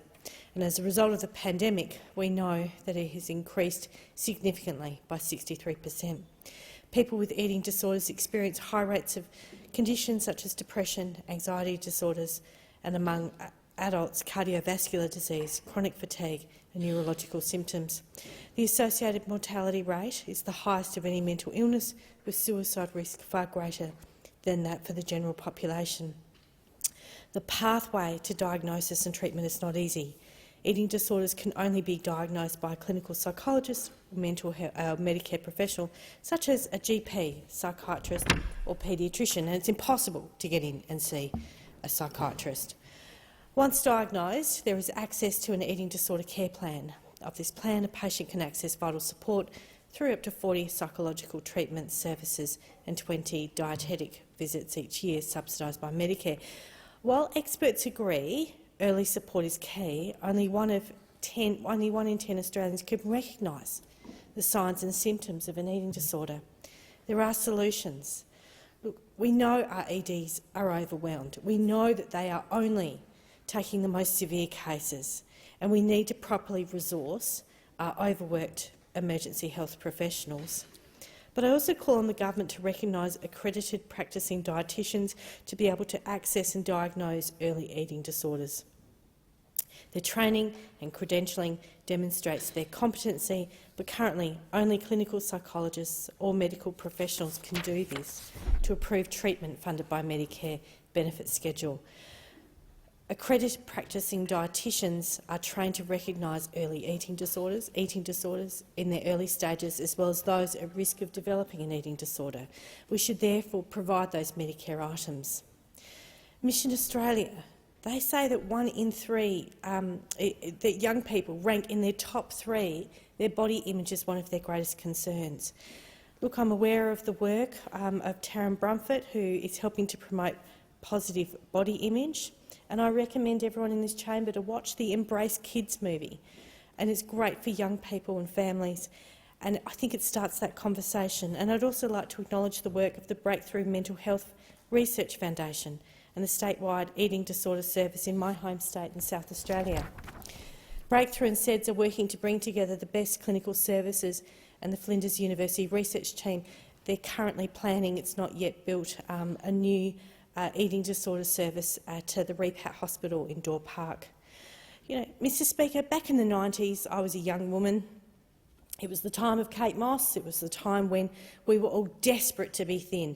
S5: And as a result of the pandemic, we know that it has increased significantly by 63%. People with eating disorders experience high rates of conditions such as depression, anxiety disorders, and among adults, cardiovascular disease, chronic fatigue and neurological symptoms. The associated mortality rate is the highest of any mental illness, with suicide risk far greater than that for the general population. The pathway to diagnosis and treatment is not easy. Eating disorders can only be diagnosed by a clinical psychologist or Medicare professional, such as a GP, psychiatrist or paediatrician, and it's impossible to get in and see a psychiatrist. Once diagnosed, there is access to an eating disorder care plan. of this plan, a patient can access vital support through up to 40 psychological treatment services and 20 dietetic visits each year, subsidised by Medicare. While experts agree early support is key, only one in 10 Australians can recognise the signs and symptoms of an eating disorder. There are solutions. Look, we know our EDs are overwhelmed. We know that they are only taking the most severe cases, and we need to properly resource our overworked emergency health professionals. But I also call on the government to recognise accredited practising dietitians to be able to access and diagnose early eating disorders. Their training and credentialing demonstrates their competency, but currently only clinical psychologists or medical professionals can do this to approve treatment funded by Medicare benefit schedule. Accredited practising dietitians are trained to recognise early eating disorders in their early stages, as well as those at risk of developing an eating disorder. We should therefore provide those Medicare items. Mission Australia, they say that 1 in 3 that young people rank in their top 3, their body image is one of their greatest concerns. Look, I'm aware of the work of Taryn Brumford, who is helping to promote positive body image. And I recommend everyone in this chamber to watch the Embrace Kids movie. And it's great for young people and families. And I think it starts that conversation. And I'd also like to acknowledge the work of the Breakthrough Mental Health Research Foundation and the statewide eating disorder service in my home state in South Australia. Breakthrough and SEDS are working to bring together the best clinical services, and the Flinders University research team, they're currently planning, it's not yet built, a new eating disorder service at the Repat Hospital in Door Park. You know, Mr Speaker, back in the 90s, I was a young woman. It was the time of Kate Moss. It was the time when we were all desperate to be thin.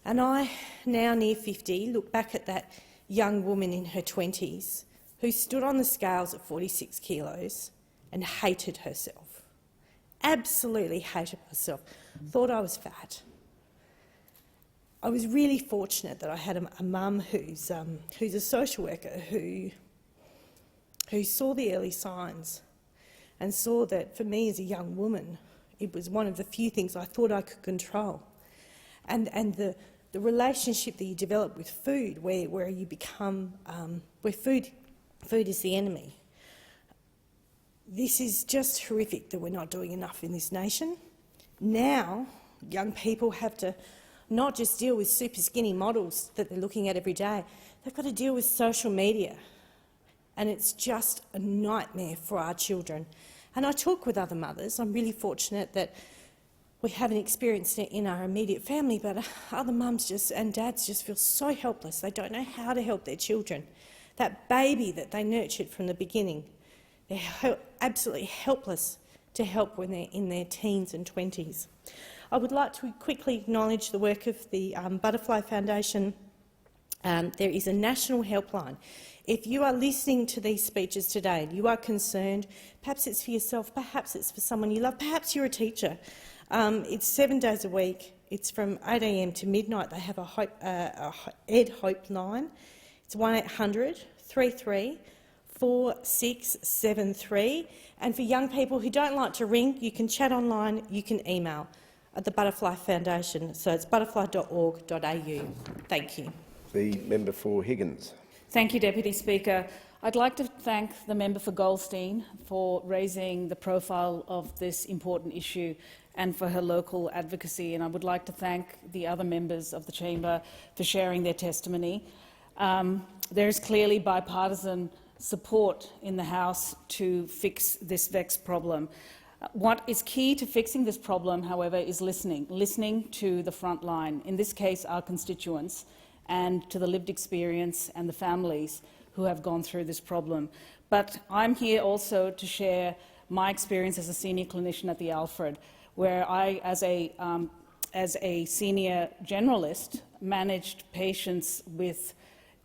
S5: And I, now near 50, look back at that young woman in her 20s who stood on the scales at 46 kilos and hated herself, absolutely hated herself, thought I was fat. I was really fortunate that I had a mum who's a social worker who saw the early signs and saw that for me as a young woman, it was one of the few things I thought I could control. And the relationship that you develop with food, where you become, where food is the enemy. This is just horrific that we're not doing enough in this nation. Now, young people have to not just deal with super skinny models that they're looking at every day, they've got to deal with social media. And it's just a nightmare for our children. And I talk with other mothers. I'm really fortunate that we haven't experienced it in our immediate family, but other mums and dads just feel so helpless. They don't know how to help their children. That baby that they nurtured from the beginning, they're absolutely helpless to help when they're in their teens and 20s. I would like to quickly acknowledge the work of the Butterfly Foundation. There is a national helpline. If you are listening to these speeches today and you are concerned, perhaps it's for yourself, perhaps it's for someone you love, perhaps you're a teacher. It's 7 days a week. It's from 8 a.m. to midnight. They have a Ed Hope line. It's 1800 33 4673. And for young people who don't like to ring, you can chat online, you can email at the Butterfly Foundation. So it's butterfly.org.au. Thank you.
S4: The member for Higgins.
S22: Thank you, Deputy Speaker. I'd like to thank the member for Goldstein for raising the profile of this important issue and for her local advocacy, and I would like to thank the other members of the chamber for sharing their testimony. There is clearly bipartisan support in the House to fix this vexed problem. What is key to fixing this problem, however, is listening to the front line, in this case our constituents, and to the lived experience and the families who have gone through this problem. But I'm here also to share my experience as a senior clinician at the Alfred, where I, as a senior generalist, managed patients with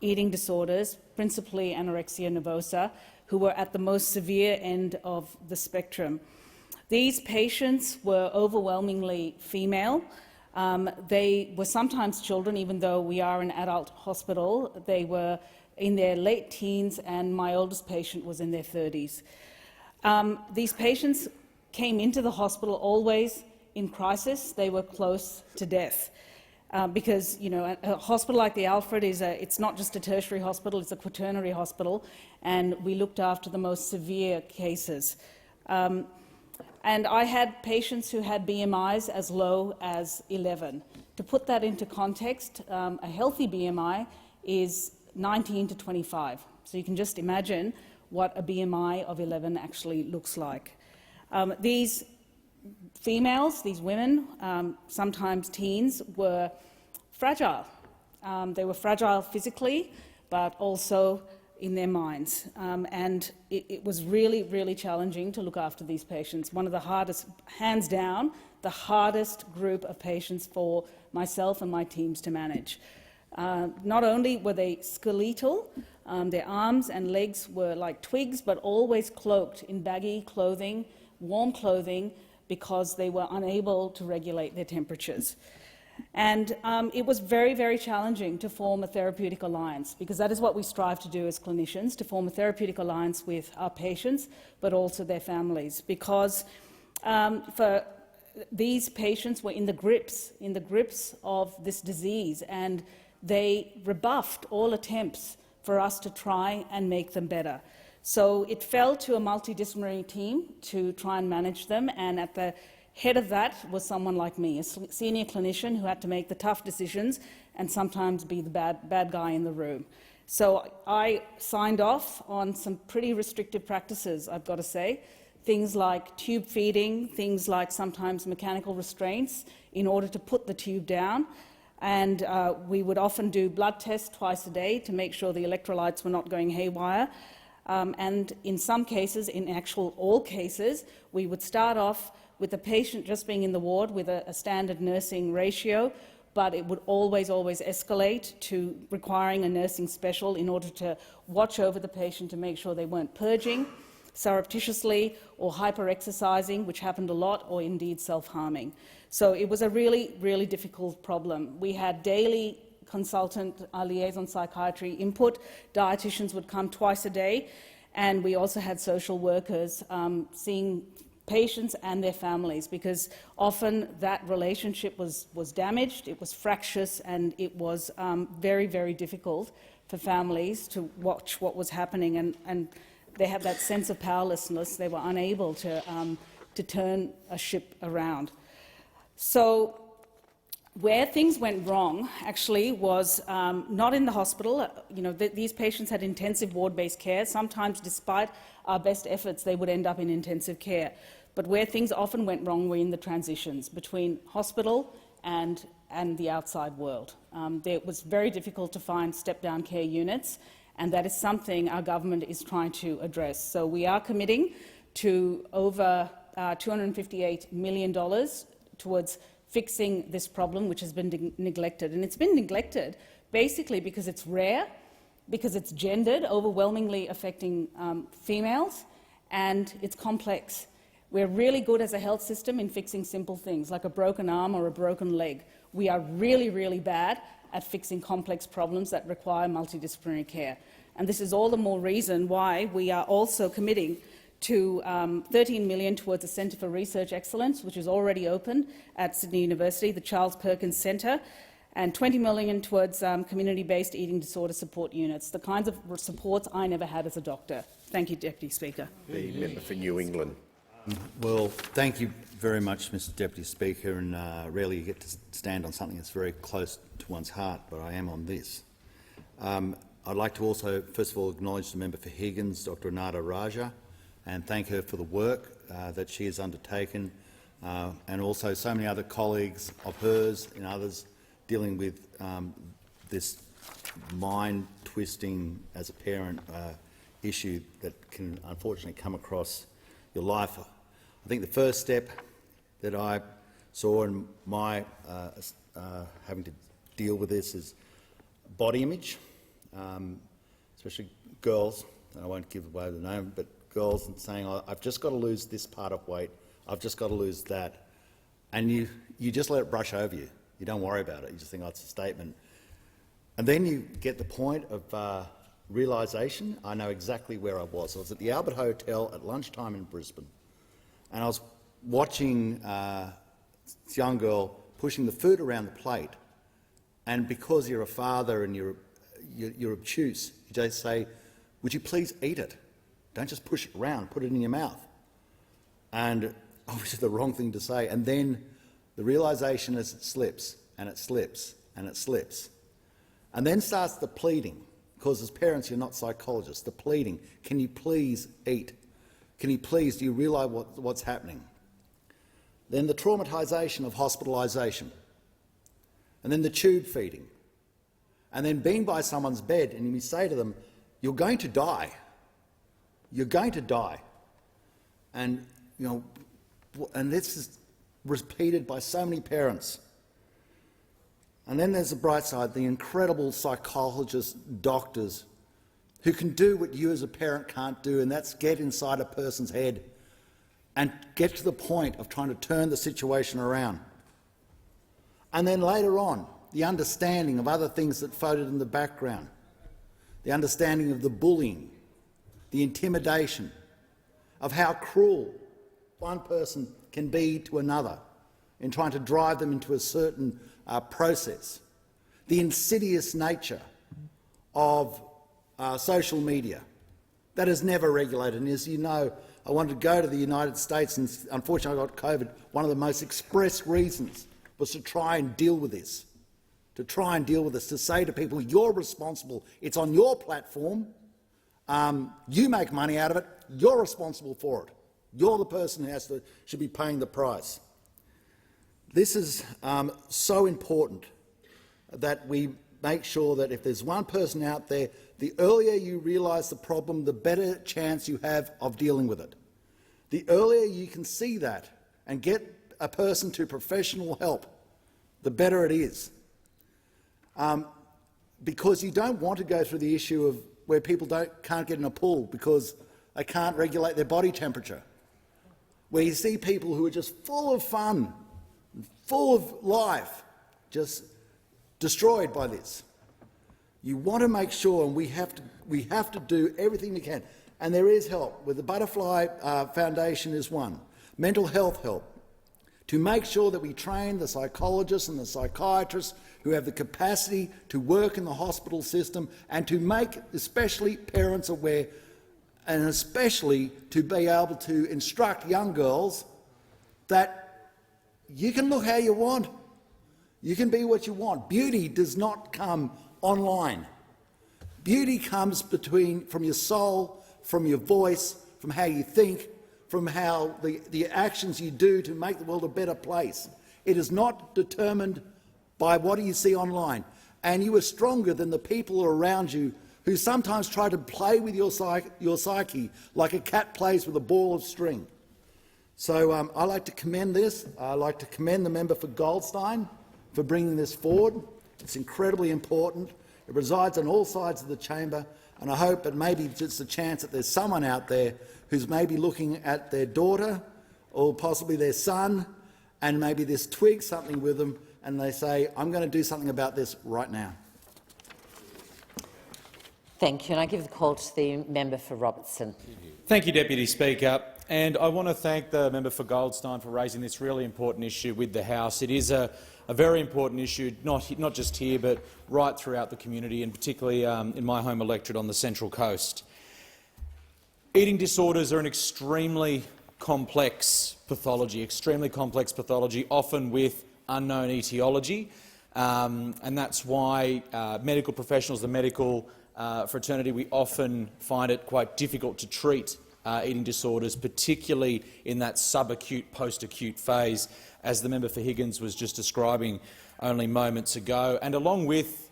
S22: eating disorders, principally anorexia nervosa, who were at the most severe end of the spectrum. These patients were overwhelmingly female. They were sometimes children, even though we are an adult hospital. They were in their late teens, and my oldest patient was in their 30s. These patients came into the hospital always in crisis. They were close to death. Because a hospital like the Alfred it's not just a tertiary hospital, it's a quaternary hospital, and we looked after the most severe cases. And I had patients who had BMIs as low as 11. To put that into context, a healthy BMI is 19 to 25. So you can just imagine what a BMI of 11 actually looks like. These females, these women, sometimes teens, were fragile. They were fragile physically, but also in their minds. And it was really, really challenging to look after these patients. One of the hardest, hands down, the hardest group of patients for myself and my teams to manage. Not only were they skeletal, their arms and legs were like twigs, but always cloaked in baggy clothing, warm clothing, because they were unable to regulate their temperatures. And it was very, very challenging to form a therapeutic alliance, because that is what we strive to do as clinicians, to form a therapeutic alliance with our patients, but also their families, because for these patients were in the grips of this disease, and they rebuffed all attempts for us to try and make them better. So it fell to a multidisciplinary team to try and manage them, and at the head of that was someone like me, a senior clinician who had to make the tough decisions and sometimes be the bad guy in the room. So I signed off on some pretty restrictive practices, I've got to say, things like tube feeding, things like sometimes mechanical restraints in order to put the tube down. And we would often do blood tests twice a day to make sure the electrolytes were not going haywire. And in some cases, in actual all cases, we would start off with the patient just being in the ward with a standard nursing ratio, but it would always escalate to requiring a nursing special in order to watch over the patient to make sure they weren't purging surreptitiously or hyper-exercising, which happened a lot, or indeed self-harming. So it was a really, really difficult problem. We had daily consultant liaison psychiatry input. Dietitians would come twice a day, and we also had social workers seeing patients and their families, because often that relationship was damaged, it was fractious, and it was very, very difficult for families to watch what was happening, and they had that sense of powerlessness. They were unable to turn a ship around. So where things went wrong actually was not in the hospital. These patients had intensive ward-based care. Sometimes, despite our best efforts, they would end up in intensive care. But where things often went wrong were in the transitions between hospital and the outside world. It was very difficult to find step-down care units, and that is something our government is trying to address. So we are committing to over $258 million towards fixing this problem, which has been neglected. And it's been neglected basically because it's rare, because it's gendered, overwhelmingly affecting females, and it's complex. We're really good as a health system in fixing simple things like a broken arm or a broken leg. We are really, really bad at fixing complex problems that require multidisciplinary care. And this is all the more reason why we are also committing to $13 million towards the Centre for Research Excellence, which is already opened at Sydney University, the Charles Perkins Centre, and $20 million towards community-based eating disorder support units, the kinds of supports I never had as a doctor. Thank you, Deputy Speaker.
S2: The member for New England.
S19: Well, thank you very much, Mr Deputy Speaker, and rarely you get to stand on something that's very close to one's heart, but I am on this. I'd like to also, first of all, acknowledge the member for Higgins, Dr Anada Raja, and thank her for the work that she has undertaken, and also so many other colleagues of hers and others dealing with this mind-twisting, as a parent, issue that can unfortunately come across your life. I think the first step that I saw in my having to deal with this is body image, especially girls, and I won't give away the name, but girls and saying, oh, I've just got to lose this part of weight, I've just got to lose that, and you just let it brush over you. You don't worry about it. You just think, oh, it's a statement. And then you get the point of realisation, I know exactly where I was. I was at the Albert Hotel at lunchtime in Brisbane, and I was watching this young girl pushing the food around the plate, and because you're a father and you're obtuse, you just say, "Would you please eat it? Don't just push it around, put it in your mouth." And obviously the wrong thing to say. And then the realisation is it slips, and it slips, and it slips. And then starts the pleading, because as parents you're not psychologists, the pleading, "Can you please eat? Can you please, do you realise what's happening?" Then the traumatisation of hospitalisation, and then the tube feeding, and then being by someone's bed and you say to them, "You're going to die. You're going to die." And, you know, and this is repeated by so many parents. And then there's the bright side, the incredible psychologists, doctors, who can do what you as a parent can't do, and that's get inside a person's head and get to the point of trying to turn the situation around. And then later on, the understanding of other things that floated in the background, the understanding of the bullying, the intimidation, of how cruel one person can be to another in trying to drive them into a certain process, the insidious nature of social media that is never regulated. And as you know, I wanted to go to the United States, and unfortunately I got COVID. One of the most express reasons was to try and deal with this, to say to people, you're responsible, it's on your platform, you make money out of it, you're responsible for it. You're the person who should be paying the price. This is so important that we make sure that if there's one person out there, the earlier you realise the problem, the better chance you have of dealing with it. The earlier you can see that and get a person to professional help, the better it is. Because you don't want to go through the issue of where people can't get in a pool because they can't regulate their body temperature, where you see people who are just full of fun, full of life, just destroyed by this. You want to make sure, and we have to do everything we can, and there is help. With the Butterfly Foundation is one. Mental health help, to make sure that we train the psychologists and the psychiatrists who have the capacity to work in the hospital system, and to make especially parents aware, and especially to be able to instruct young girls that you can look how you want, you can be what you want. Beauty does not come online. Beauty comes from your soul, from your voice, from how you think, from how the actions you do to make the world a better place. It is not determined by what you see online. And you are stronger than the people around you who sometimes try to play with your psyche like a cat plays with a ball of string. So I like to commend this. I like to commend the member for Goldstein for bringing this forward. It's incredibly important. It resides on all sides of the chamber, and I hope that maybe just a chance that there's someone out there who's maybe looking at their daughter or possibly their son, and maybe this twigs something with them, and they say, I'm going to do something about this right now.
S15: Thank you. And I give the call to the member for Robertson.
S20: Thank you, Deputy Speaker. And I want to thank the member for Goldstein for raising this really important issue with the House. It is a very important issue, not just here but right throughout the community, and particularly in my home electorate on the Central Coast. Eating disorders are an extremely complex pathology, often with unknown etiology, and that's why medical professionals, the medical fraternity, we often find it quite difficult to treat eating disorders, particularly in that subacute, post-acute phase, as the member for Higgins was just describing only moments ago. And along with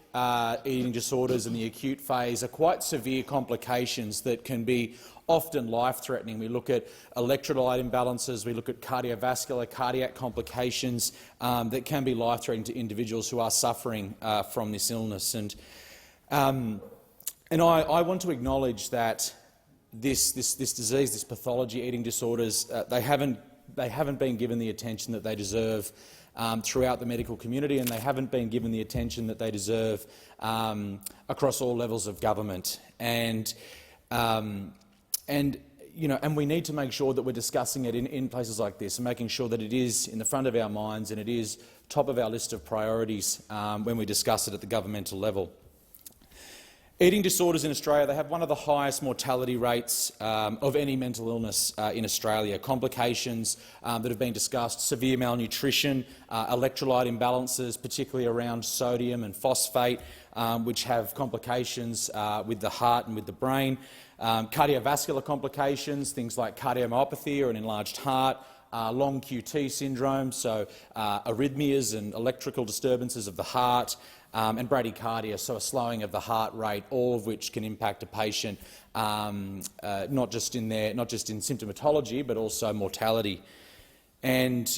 S20: eating disorders in the acute phase are quite severe complications that can be often life-threatening. We look at electrolyte imbalances, we look at cardiac complications that can be life-threatening to individuals who are suffering from this illness. And I want to acknowledge that this disease, this pathology, eating disorders, they haven't been given the attention that they deserve throughout the medical community, and they haven't been given the attention that they deserve across all levels of government. And we need to make sure that we're discussing it in places like this and making sure that it is in the front of our minds and it is top of our list of priorities when we discuss it at the governmental level. Eating disorders in Australia, they have one of the highest mortality rates of any mental illness in Australia. Complications that have been discussed, severe malnutrition, electrolyte imbalances, particularly around sodium and phosphate, which have complications with the heart and with the brain. Cardiovascular complications, things like cardiomyopathy or an enlarged heart, long QT syndrome, so arrhythmias and electrical disturbances of the heart, and bradycardia, so a slowing of the heart rate, all of which can impact a patient not just in symptomatology but also mortality. And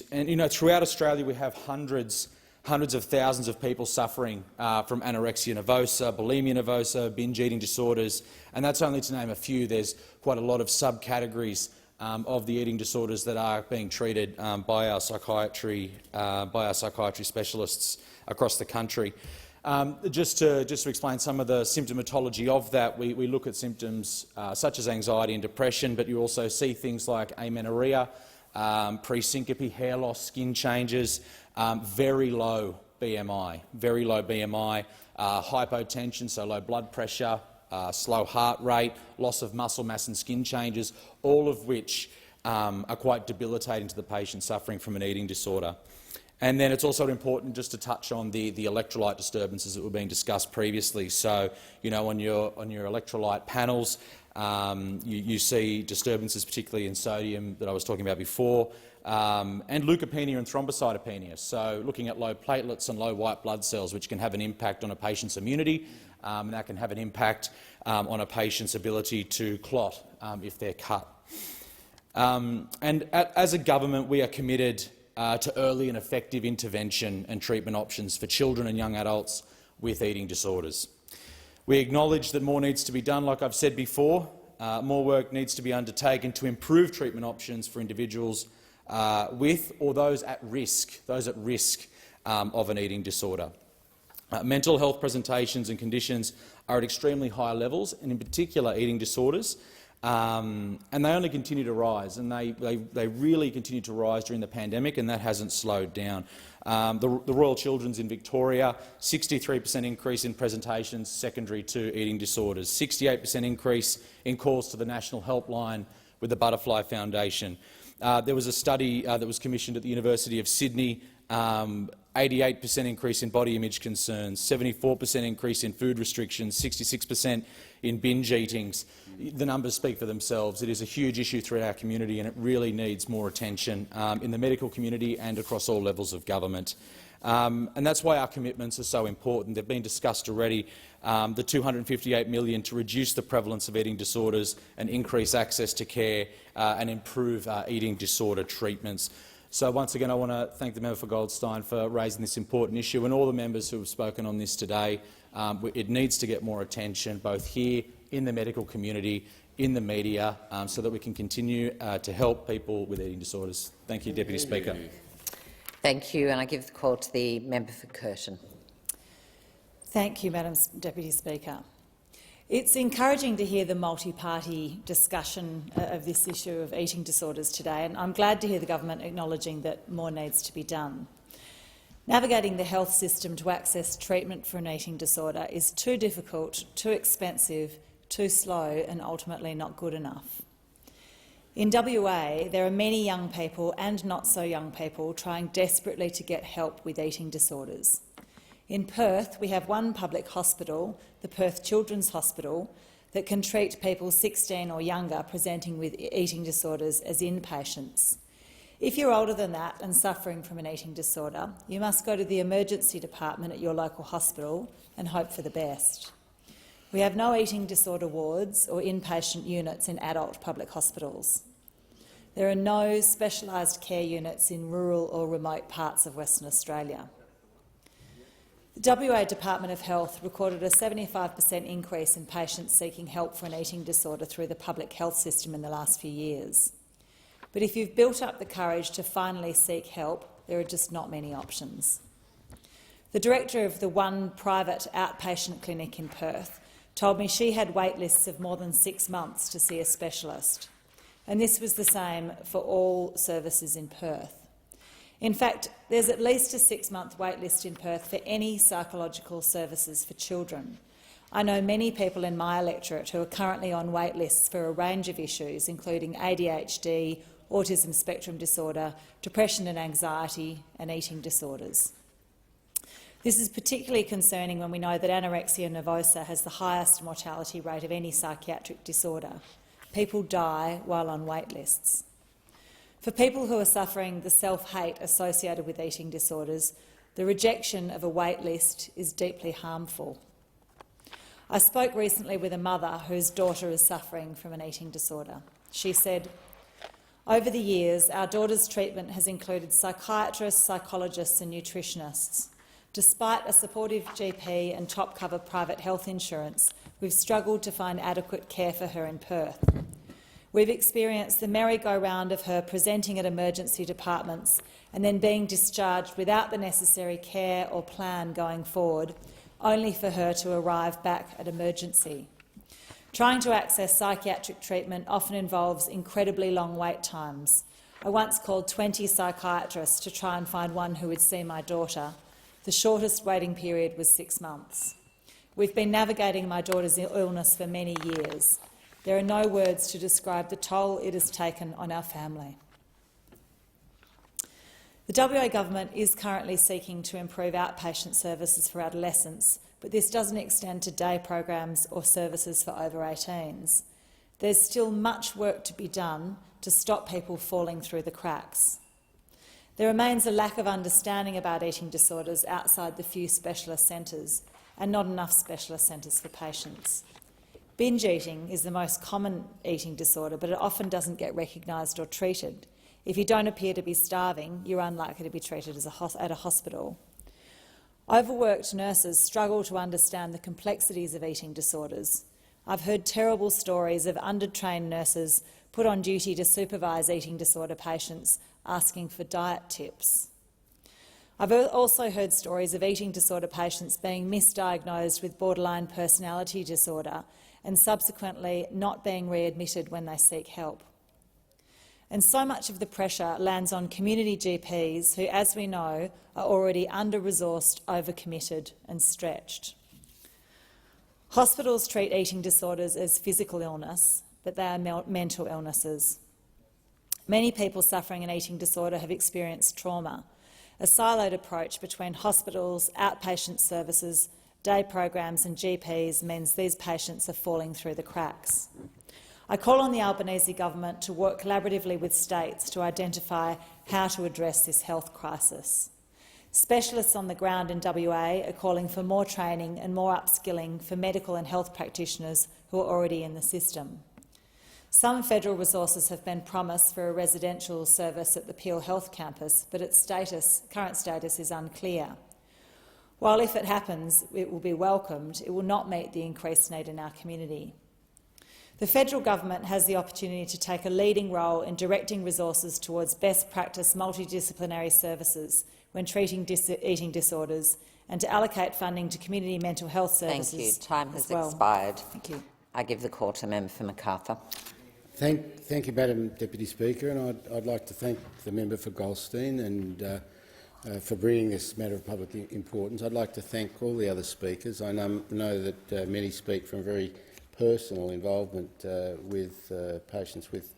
S20: throughout Australia we have hundreds of thousands of people suffering from anorexia nervosa, bulimia nervosa, binge eating disorders, and that's only to name a few. There's quite a lot of subcategories of the eating disorders that are being treated by our psychiatry specialists across the country. Just to explain some of the symptomatology of that, we look at symptoms such as anxiety and depression, but you also see things like amenorrhea, presyncope, hair loss, skin changes, very low BMI, hypotension, so low blood pressure, slow heart rate, loss of muscle mass and skin changes, all of which are quite debilitating to the patient suffering from an eating disorder. And then it's also important just to touch on the electrolyte disturbances that were being discussed previously. So, on your electrolyte panels, you see disturbances particularly in sodium that I was talking about before, and leukopenia and thrombocytopenia. So looking at low platelets and low white blood cells, which can have an impact on a patient's immunity, and that can have an impact on a patient's ability to clot if they're cut. As a government, we are committed to early and effective intervention and treatment options for children and young adults with eating disorders. We acknowledge that more needs to be done, like I've said before. More work needs to be undertaken to improve treatment options for individuals with or those at risk of an eating disorder. Mental health presentations and conditions are at extremely high levels, and in particular eating disorders, and they only continue to rise, and they really continue to rise during the pandemic, and that hasn't slowed down. The Royal Children's in Victoria, 63% increase in presentations secondary to eating disorders, 68% increase in calls to the National Helpline with the Butterfly Foundation. There was a study that was commissioned at the University of Sydney, 88% increase in body image concerns, 74% increase in food restrictions, 66% in binge eatings. The numbers speak for themselves. It is a huge issue throughout our community, and it really needs more attention in the medical community and across all levels of government. And that's why our commitments are so important. They've been discussed already. The $258 million to reduce the prevalence of eating disorders and increase access to care and improve eating disorder treatments. So once again, I want to thank the member for Goldstein for raising this important issue, and all the members who have spoken on this today. It needs to get more attention, both here in the medical community, in the media, so that we can continue to help people with eating disorders. Thank you, Deputy Speaker.
S15: Thank you, and I give the call to the member for Curtin.
S1: Thank you, Madam Deputy Speaker. It's encouraging to hear the multi-party discussion of this issue of eating disorders today, and I'm glad to hear the government acknowledging that more needs to be done. Navigating the health system to access treatment for an eating disorder is too difficult, too expensive, too slow and ultimately not good enough. In WA, there are many young people and not so young people trying desperately to get help with eating disorders. In Perth, we have one public hospital, the Perth Children's Hospital, that can treat people 16 or younger presenting with eating disorders as inpatients. If you're older than that and suffering from an eating disorder, you must go to the emergency department at your local hospital and hope for the best. We have no eating disorder wards or inpatient units in adult public hospitals. There are no specialised care units in rural or remote parts of Western Australia. The WA Department of Health recorded a 75% increase in patients seeking help for an eating disorder through the public health system in the last few years. But if you've built up the courage to finally seek help, There are just not many options. The director of the one private outpatient clinic in Perth told me she had wait lists of more than 6 months to see a specialist, and this was the same for all services in Perth. In fact, there's at least a 6-month wait list in Perth for any psychological services for children. I know many people in my electorate who are currently on wait lists for a range of issues, including ADHD, autism spectrum disorder, depression and anxiety, and eating disorders. This is particularly concerning when we know that anorexia nervosa has the highest mortality rate of any psychiatric disorder. People die while on wait lists. For people who are suffering the self-hate associated with eating disorders, the rejection of a wait list is deeply harmful. I spoke recently with a mother whose daughter is suffering from an eating disorder. She said, "Over the years, our daughter's treatment has included psychiatrists, psychologists and nutritionists. Despite a supportive GP and top-cover private health insurance, we've struggled to find adequate care for her in Perth. We've experienced the merry-go-round of her presenting at emergency departments and then being discharged without the necessary care or plan going forward, only for her to arrive back at emergency. Trying to access psychiatric treatment often involves incredibly long wait times. I once called 20 psychiatrists to try and find one who would see my daughter. The shortest waiting period was 6 months. We've been navigating my daughter's illness for many years. There are no words to describe the toll it has taken on our family." The WA government is currently seeking to improve outpatient services for adolescents, but this doesn't extend to day programs or services for over 18s. There's still much work to be done to stop people falling through the cracks. There remains a lack of understanding about eating disorders outside the few specialist centres, and not enough specialist centres for patients. Binge eating is the most common eating disorder, but it often doesn't get recognised or treated. If you don't appear to be starving, you're unlikely to be treated at a hospital. Overworked nurses struggle to understand the complexities of eating disorders. I've heard terrible stories of undertrained nurses put on duty to supervise eating disorder patients asking for diet tips. I've also heard stories of eating disorder patients being misdiagnosed with borderline personality disorder and subsequently not being readmitted when they seek help. And so much of the pressure lands on community GPs who, as we know, are already under-resourced, overcommitted and stretched. Hospitals treat eating disorders as physical illness, but they are mental illnesses. Many people suffering an eating disorder have experienced trauma. A siloed approach between hospitals, outpatient services, day programs and GPs means these patients are falling through the cracks. I call on the Albanese government to work collaboratively with states to identify how to address this health crisis. Specialists on the ground in WA are calling for more training and more upskilling for medical and health practitioners who are already in the system. Some federal resources have been promised for a residential service at the Peel Health Campus, but its current status is unclear. While if it happens, it will be welcomed, it will not meet the increased need in our community. The federal government has the opportunity to take a leading role in directing resources towards best practice multidisciplinary services when treating eating disorders and to allocate funding to community mental health services.
S15: Thank you. Time has
S1: well.
S15: expired.
S1: Thank you.
S15: I give the call to member for Macarthur.
S6: Thank you, Madam Deputy Speaker, and I'd like to thank the member for Goldstein and for bringing this matter of public importance. I'd like to thank all the other speakers. I know that many speak from very personal involvement with patients with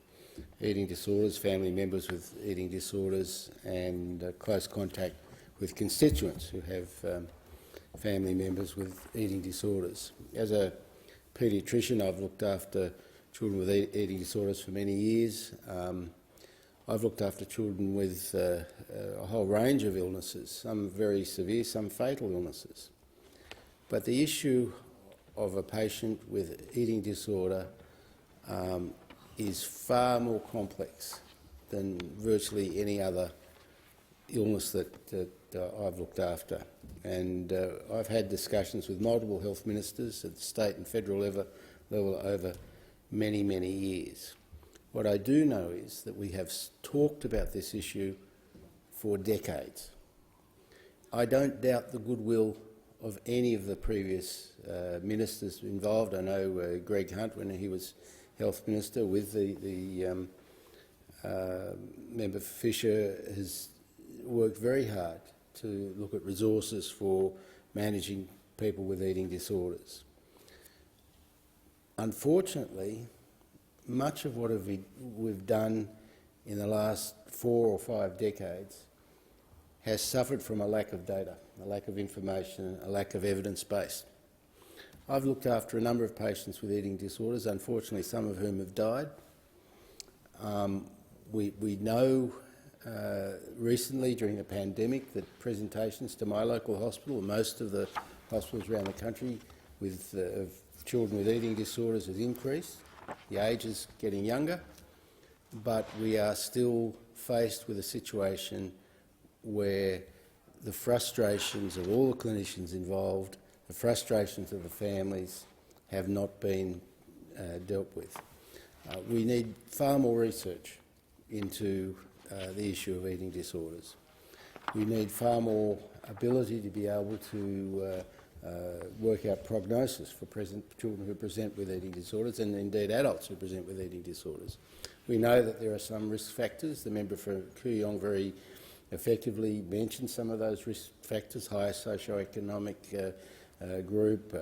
S6: eating disorders, family members with eating disorders and close contact with constituents who have family members with eating disorders. As a paediatrician, I've looked after children with eating disorders for many years. I've looked after children with a whole range of illnesses, some very severe, some fatal illnesses. But the issue of a patient with eating disorder is far more complex than virtually any other illness that I've looked after. And I've had discussions with multiple health ministers at the state and federal level over many, many years. What I do know is that we have talked about this issue for decades. I don't doubt the goodwill of any of the previous ministers involved. I know Greg Hunt, when he was Health Minister, with the member for Fisher, has worked very hard to look at resources for managing people with eating disorders. Unfortunately, much of what we've done in the last 4 or 5 decades has suffered from a lack of data, a lack of information, a lack of evidence base. I've looked after a number of patients with eating disorders, unfortunately some of whom have died. We know recently during the pandemic that presentations to my local hospital, most of the hospitals around the country with children with eating disorders, has increased. The age is getting younger, but we are still faced with a situation where the frustrations of all the clinicians involved, the frustrations of the families, have not been dealt with. We need far more research into the issue of eating disorders. We need far more ability to be able to work out prognosis for children who present with eating disorders, and indeed adults who present with eating disorders. We know that there are some risk factors. The member for Kooyong very effectively mentioned some of those risk factors: higher socioeconomic group,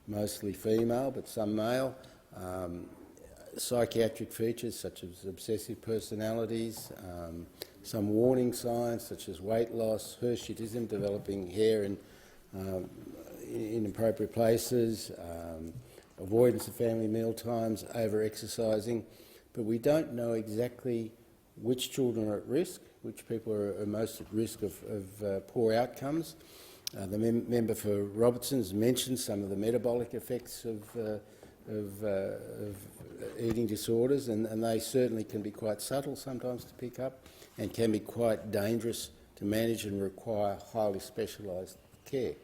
S6: mostly female but some male, psychiatric features such as obsessive personalities, some warning signs such as weight loss, hirsutism, developing hair in inappropriate places, avoidance of family meal times, over-exercising. But we don't know exactly which children are at risk, which people are most at risk of poor outcomes. The member for Robertson's mentioned some of the metabolic effects of eating disorders, and they certainly can be quite subtle sometimes to pick up and can be quite dangerous to manage and require highly specialised care.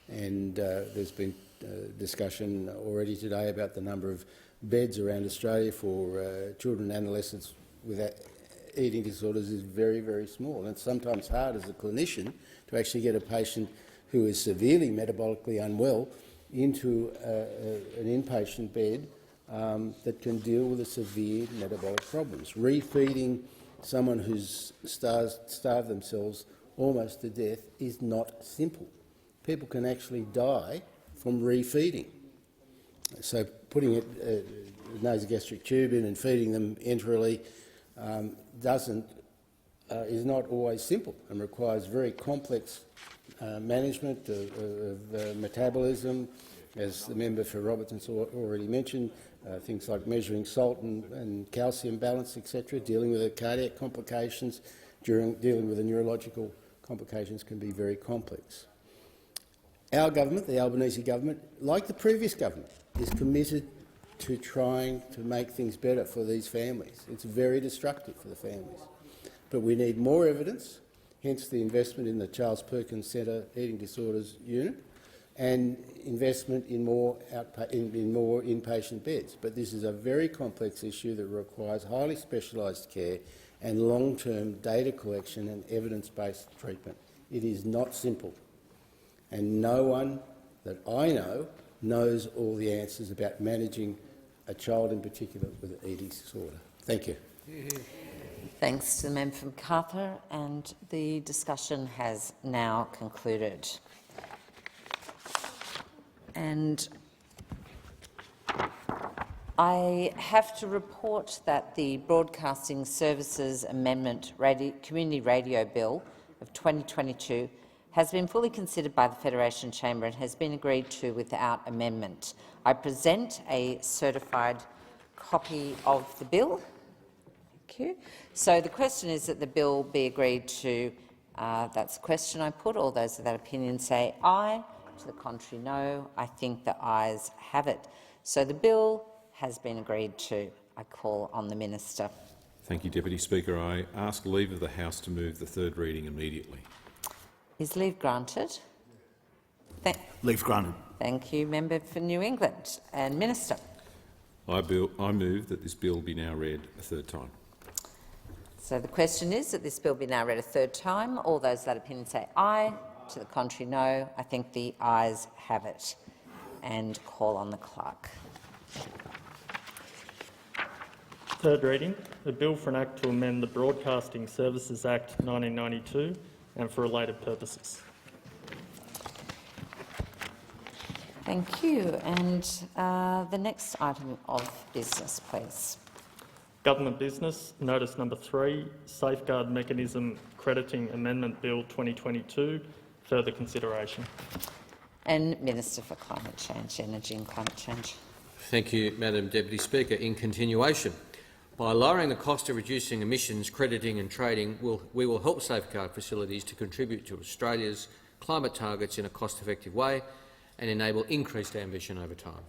S6: And there's been discussion already today about the number of beds around Australia for children and adolescents with eating disorders is very, very small. And it's sometimes hard as a clinician to actually get a patient who is severely metabolically unwell into an inpatient bed that can deal with the severe metabolic problems. Refeeding someone who's starved themselves almost to death is not simple. People can actually die from refeeding. So putting a nasogastric tube in and feeding them enterally is not always simple and requires very complex management of metabolism, as the member for Robertson's already mentioned, things like measuring salt and calcium balance, etc., dealing with the cardiac complications, dealing with the neurological complications can be very complex. Our government, the Albanese government, like the previous government, is committed to trying to make things better for these families. It's very destructive for the families. But we need more evidence, hence the investment in the Charles Perkins Centre Eating Disorders Unit and investment in more inpatient beds. But this is a very complex issue that requires highly specialised care and long-term data collection and evidence-based treatment. It is not simple. And no one that I know knows all the answers about managing a child in particular with an eating disorder. Thank you.
S15: Thanks to the member from Macarthur, and the discussion has now concluded. And I have to report that the Broadcasting Services Amendment Community Radio Bill of 2022 has been fully considered by the Federation Chamber and has been agreed to without amendment. I present a certified copy of the bill. Thank you. So the question is that the bill be agreed to. That's the question I put. All those of that opinion say aye. To the contrary, no. I think the ayes have it. So the bill has been agreed to. I call on the Minister.
S18: Thank you, Deputy Speaker. I ask leave of the House to move the third reading immediately.
S15: Is leave granted?
S19: Leave granted.
S15: Thank you, Member for New England. And Minister.
S18: I move that this bill be now read a third time.
S15: So the question is that this bill be now read a third time. All those of that opinion say aye. To the contrary, no. I think the ayes have it. And call on the clerk.
S14: Third reading, a bill for an act to amend the Broadcasting Services Act 1992 and for related purposes.
S15: Thank you. And the next item of business, please.
S14: Government business, notice number 3, Safeguard Mechanism Crediting Amendment Bill 2022, further consideration.
S15: And Minister for Climate Change, Energy and Climate Change.
S21: Thank you, Madam Deputy Speaker. In continuation, by lowering the cost of reducing emissions, crediting and trading, we will help safeguard facilities to contribute to Australia's climate targets in a cost-effective way and enable increased ambition over time.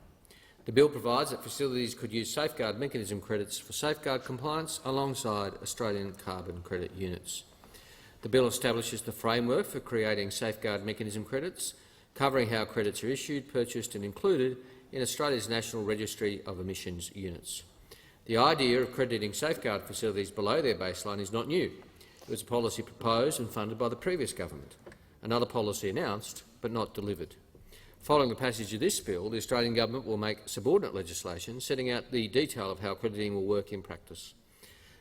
S21: The bill provides that facilities could use safeguard mechanism credits for safeguard compliance alongside Australian carbon credit units. The bill establishes the framework for creating safeguard mechanism credits, covering how credits are issued, purchased and included in Australia's National Registry of Emissions Units. The idea of crediting safeguard facilities below their baseline is not new. It was a policy proposed and funded by the previous government, another policy announced but not delivered. Following the passage of this bill, the Australian government will make subordinate legislation setting out the detail of how crediting will work in practice.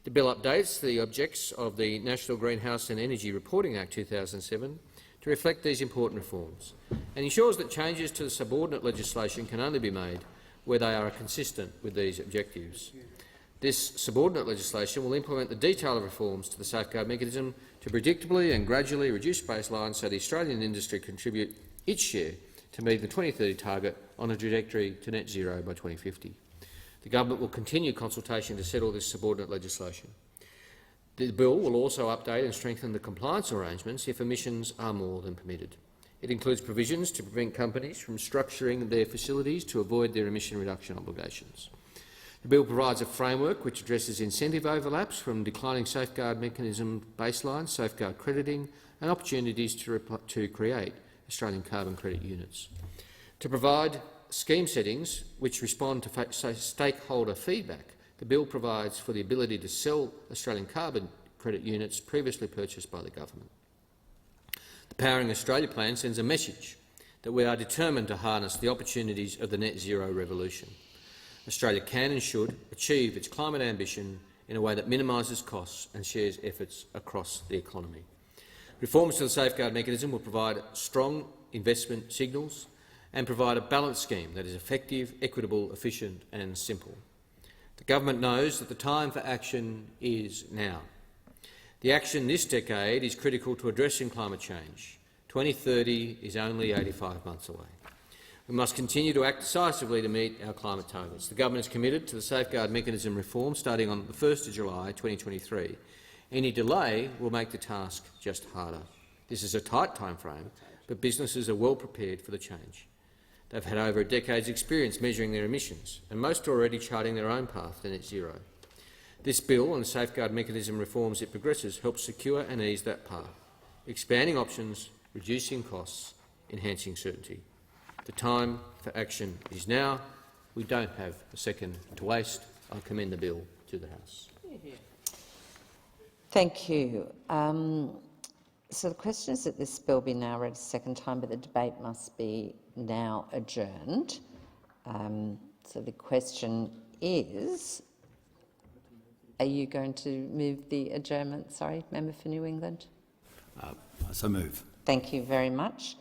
S21: The bill updates the objects of the National Greenhouse and Energy Reporting Act 2007 to reflect these important reforms and ensures that changes to the subordinate legislation can only be made where they are consistent with these objectives. This subordinate legislation will implement the detail of reforms to the safeguard mechanism to predictably and gradually reduce baselines so the Australian industry contribute its share to meet the 2030 target on a trajectory to net zero by 2050. The government will continue consultation to settle this subordinate legislation. The bill will also update and strengthen the compliance arrangements if emissions are more than permitted. It includes provisions to prevent companies from structuring their facilities to avoid their emission reduction obligations. The bill provides a framework which addresses incentive overlaps from declining safeguard mechanism baselines, safeguard crediting and opportunities to create Australian carbon credit units. To provide scheme settings which respond to stakeholder feedback, the bill provides for the ability to sell Australian carbon credit units previously purchased by the government. The Powering Australia plan sends a message that we are determined to harness the opportunities of the net zero revolution. Australia can and should achieve its climate ambition in a way that minimises costs and shares efforts across the economy. Reforms to the safeguard mechanism will provide strong investment signals and provide a balanced scheme that is effective, equitable, efficient and simple. The government knows that the time for action is now. The action this decade is critical to addressing climate change. 2030 is only 85 months away. We must continue to act decisively to meet our climate targets. The government is committed to the safeguard mechanism reform starting on the 1st of July 2023. Any delay will make the task just harder. This is a tight timeframe, but businesses are well prepared for the change. They've had over a decade's experience measuring their emissions, and most are already charting their own path to net zero. This bill and the safeguard mechanism reforms it progresses help secure and ease that path, expanding options, reducing costs, enhancing certainty. The time for action is now. We don't have a second to waste. I commend the bill to the House.
S15: Thank you. So the question is that this bill be now read a second time, but the debate must be now adjourned. So the question is, are you going to move the adjournment? Sorry, member for New England.
S19: So move.
S15: Thank you very much.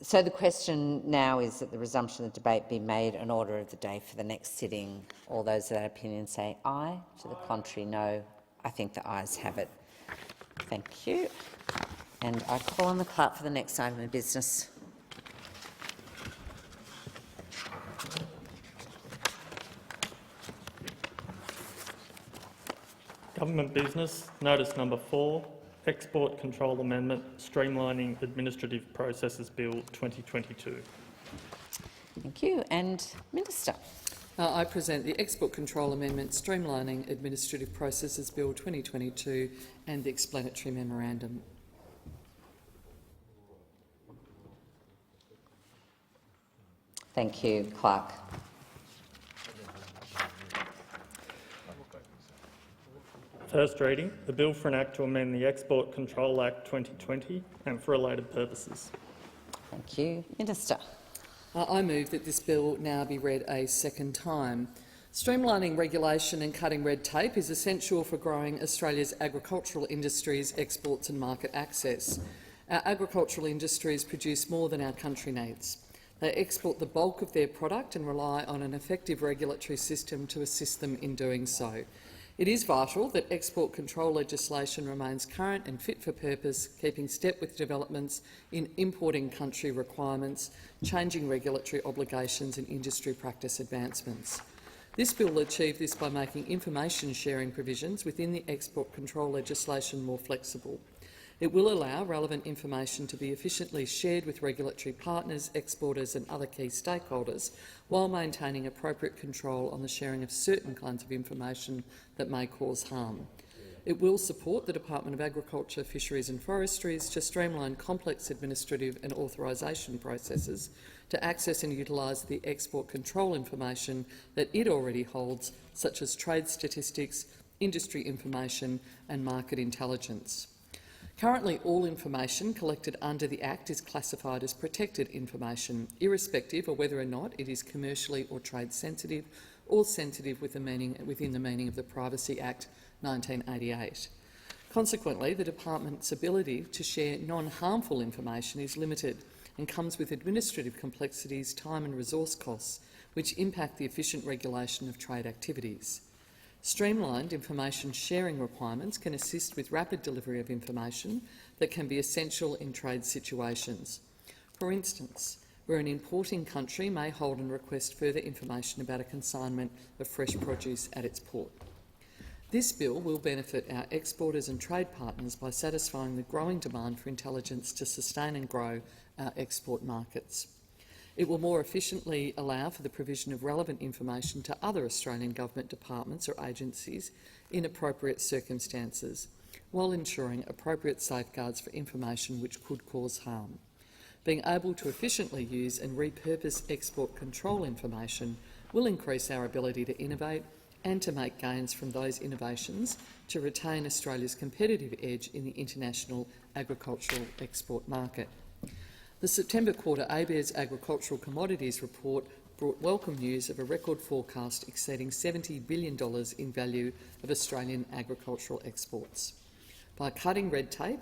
S15: So the question now is that the resumption of the debate be made an order of the day for the next sitting. All those of that opinion say aye. To the contrary, no. I think the ayes have it. Thank you. And I call on the clerk for the next item of business.
S14: Government business, notice number 4, Export Control Amendment, Streamlining Administrative Processes Bill 2022.
S15: Thank you. And Minister.
S23: I present the Export Control Amendment, Streamlining Administrative Processes Bill 2022 and the explanatory memorandum.
S15: Thank you, Clerk.
S14: First reading, the bill for an act to amend the Export Control Act 2020 and for related purposes.
S15: Thank you. Minister.
S23: I move that this bill now be read a second time. Streamlining regulation and cutting red tape is essential for growing Australia's agricultural industries, exports and market access. Our agricultural industries produce more than our country needs. They export the bulk of their product and rely on an effective regulatory system to assist them in doing so. It is vital that export control legislation remains current and fit for purpose, keeping step with developments in importing country requirements, changing regulatory obligations and industry practice advancements. This bill will achieve this by making information sharing provisions within the export control legislation more flexible. It will allow relevant information to be efficiently shared with regulatory partners, exporters and other key stakeholders, while maintaining appropriate control on the sharing of certain kinds of information that may cause harm. It will support the Department of Agriculture, Fisheries and Forestries to streamline complex administrative and authorisation processes to access and utilise the export control information that it already holds, such as trade statistics, industry information and market intelligence. Currently, all information collected under the Act is classified as protected information, irrespective of whether or not it is commercially or trade sensitive or sensitive within the meaning of the Privacy Act 1988. Consequently, the Department's ability to share non-harmful information is limited and comes with administrative complexities, time and resource costs, which impact the efficient regulation of trade activities. Streamlined information sharing requirements can assist with rapid delivery of information that can be essential in trade situations. For instance, where an importing country may hold and request further information about a consignment of fresh produce at its port. This bill will benefit our exporters and trade partners by satisfying the growing demand for intelligence to sustain and grow our export markets. It will more efficiently allow for the provision of relevant information to other Australian government departments or agencies in appropriate circumstances, while ensuring appropriate safeguards for information which could cause harm. Being able to efficiently use and repurpose export control information will increase our ability to innovate and to make gains from those innovations to retain Australia's competitive edge in the international agricultural export market. The September quarter ABARES Agricultural Commodities Report brought welcome news of a record forecast exceeding $70 billion in value of Australian agricultural exports. By cutting red tape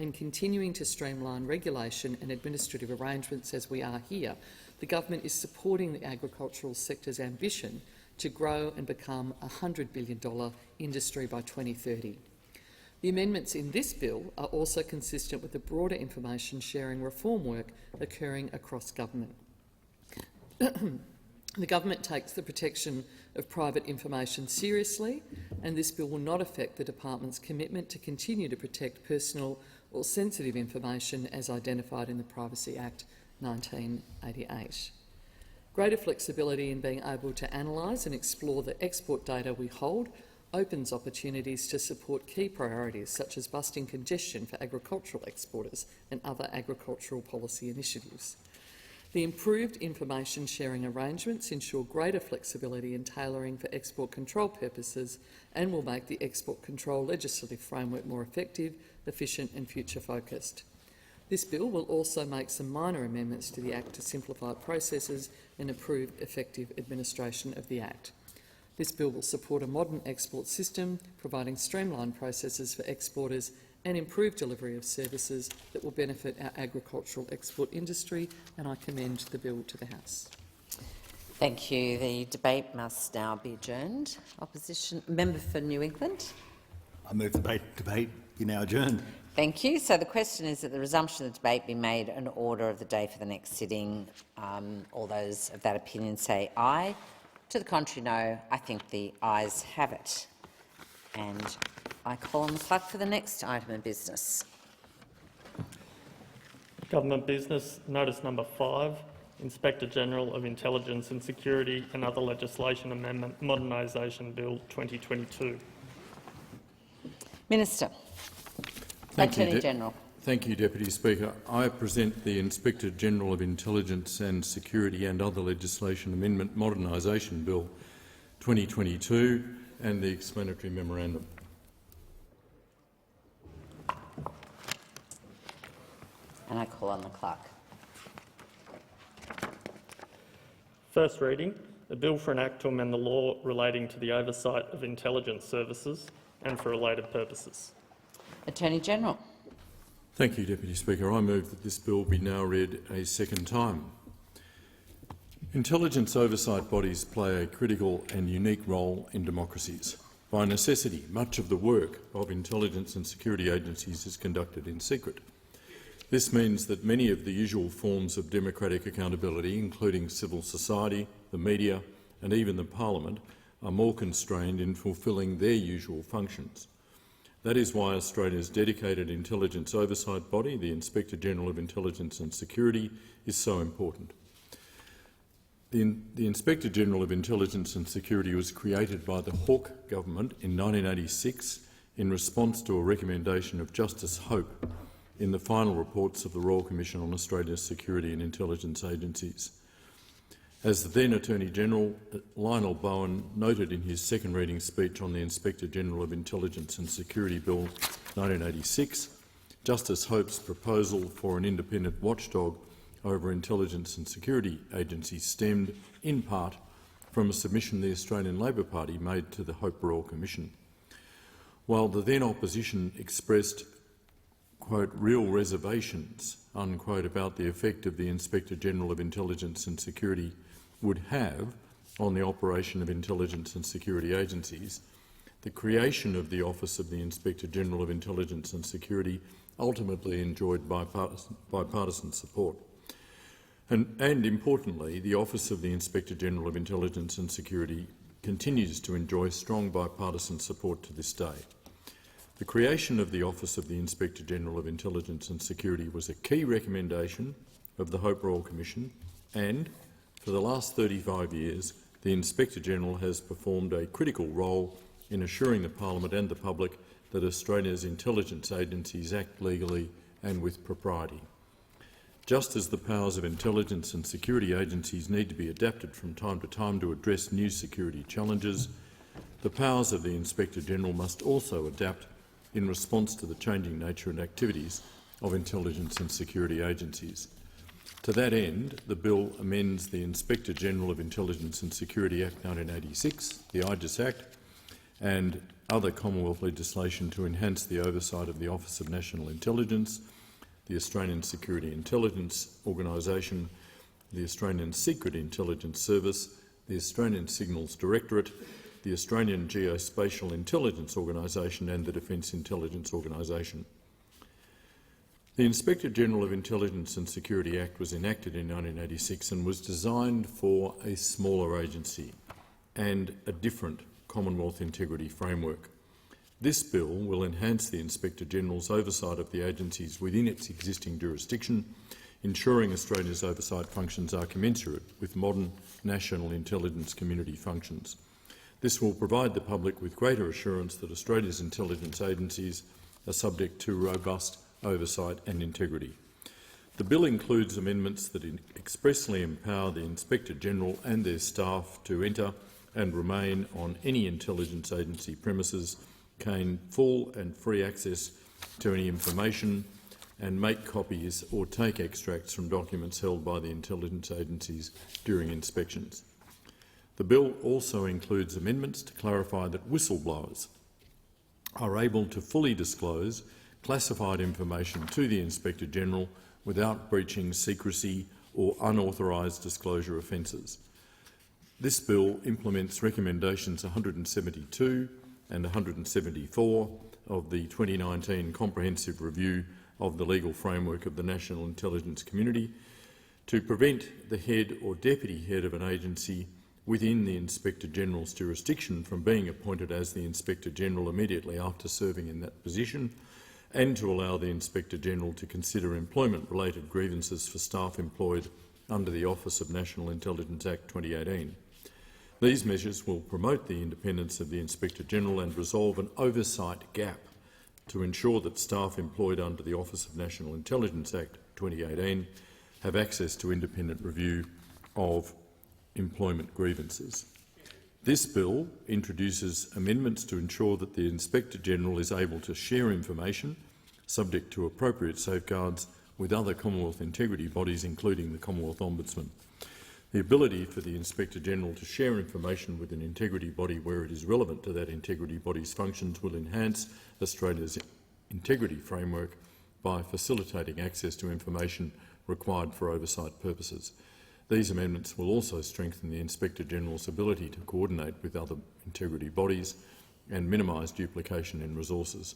S23: and continuing to streamline regulation and administrative arrangements as we are here, the government is supporting the agricultural sector's ambition to grow and become a $100 billion industry by 2030. The amendments in this bill are also consistent with the broader information sharing reform work occurring across government. The government takes the protection of private information seriously, and this bill will not affect the department's commitment to continue to protect personal or sensitive information as identified in the Privacy Act 1988. Greater flexibility in being able to analyse and explore the export data we hold opens opportunities to support key priorities such as busting congestion for agricultural exporters and other agricultural policy initiatives. The improved information sharing arrangements ensure greater flexibility and tailoring for export control purposes and will make the export control legislative framework more effective, efficient and future-focused. This bill will also make some minor amendments to the Act to simplify processes and improve effective administration of the Act. This bill will support a modern export system, providing streamlined processes for exporters and improved delivery of services that will benefit our agricultural export industry, and I commend the bill to the House.
S15: Thank you. The debate must now be adjourned. Opposition member for New England.
S19: I move the debate be now adjourned.
S15: Thank you. So the question is that the resumption of the debate be made an order of the day for the next sitting. All those of that opinion say aye. To the contrary, no. I think the ayes have it. And I call on the clerk for the next item of business.
S14: Government business, notice number 5, Inspector General of Intelligence and Security and other legislation amendment modernisation Bill 2022.
S15: Minister. Attorney General.
S18: Thank you, Deputy Speaker. I present the Inspector General of Intelligence and Security and other legislation amendment modernisation Bill 2022 and the explanatory memorandum.
S15: And I call on the clerk.
S14: First reading, a bill for an act to amend the law relating to the oversight of intelligence services and for related purposes.
S15: Attorney General.
S18: Thank you, Deputy Speaker. I move that this bill be now read a second time. Intelligence oversight bodies play a critical and unique role in democracies. By necessity, much of the work of intelligence and security agencies is conducted in secret. This means that many of the usual forms of democratic accountability, including civil society, the media and even the Parliament, are more constrained in fulfilling their usual functions. That is why Australia's dedicated intelligence oversight body, the Inspector-General of Intelligence and Security, is so important. The Inspector-General of Intelligence and Security was created by the Hawke government in 1986 in response to a recommendation of Justice Hope in the final reports of the Royal Commission on Australia's Security and Intelligence Agencies. As the then Attorney-General, Lionel Bowen, noted in his second reading speech on the Inspector-General of Intelligence and Security Bill 1986, Justice Hope's proposal for an independent watchdog over intelligence and security agencies stemmed, in part, from a submission the Australian Labor Party made to the Hope Royal Commission. While the then opposition expressed, quote, real reservations, unquote, about the effect of the Inspector-General of Intelligence and Security would have on the operation of intelligence and security agencies, the creation of the Office of the Inspector-General of Intelligence and Security ultimately enjoyed bipartisan support. And importantly, the Office of the Inspector-General of Intelligence and Security continues to enjoy strong bipartisan support to this day. The creation of the Office of the Inspector-General of Intelligence and Security was a key recommendation of the Hope Royal Commission, and for the last 35 years, the Inspector-General has performed a critical role in assuring the Parliament and the public that Australia's intelligence agencies act legally and with propriety. Just as the powers of intelligence and security agencies need to be adapted from time to time to address new security challenges, the powers of the Inspector-General must also adapt in response to the changing nature and activities of intelligence and security agencies. To that end, the bill amends the Inspector-General of Intelligence and Security Act 1986, the IGIS Act, and other Commonwealth legislation to enhance the oversight of the Office of National Intelligence, the Australian Security Intelligence Organisation, the Australian Secret Intelligence Service, the Australian Signals Directorate, the Australian Geospatial Intelligence Organisation and the Defence Intelligence Organisation. The Inspector-General of Intelligence and Security Act was enacted in 1986 and was designed for a smaller agency and a different Commonwealth integrity framework. This bill will enhance the Inspector-General's oversight of the agencies within its existing jurisdiction, ensuring Australia's oversight functions are commensurate with modern national intelligence community functions. This will provide the public with greater assurance that Australia's intelligence agencies are subject to robust oversight and integrity. The bill includes amendments that expressly empower the Inspector-General and their staff to enter and remain on any intelligence agency premises, gain full and free access to any information and make copies or take extracts from documents held by the intelligence agencies during inspections. The bill also includes amendments to clarify that whistleblowers are able to fully disclose classified information to the Inspector-General without breaching secrecy or unauthorised disclosure offences. This bill implements recommendations 172 and 174 of the 2019 Comprehensive Review of the Legal Framework of the National Intelligence Community to prevent the head or deputy head of an agency within the Inspector-General's jurisdiction from being appointed as the Inspector-General immediately after serving in that position, and to allow the Inspector-General to consider employment-related grievances for staff employed under the Office of National Intelligence Act 2018. These measures will promote the independence of the Inspector-General and resolve an oversight gap to ensure that staff employed under the Office of National Intelligence Act 2018 have access to independent review of employment grievances. This bill introduces amendments to ensure that the Inspector-General is able to share information, subject to appropriate safeguards, with other Commonwealth integrity bodies, including the Commonwealth Ombudsman. The ability for the Inspector-General to share information with an integrity body where it is relevant to that integrity body's functions will enhance Australia's integrity framework by facilitating access to information required for oversight purposes. These amendments will also strengthen the Inspector-General's ability to coordinate with other integrity bodies and minimise duplication in resources.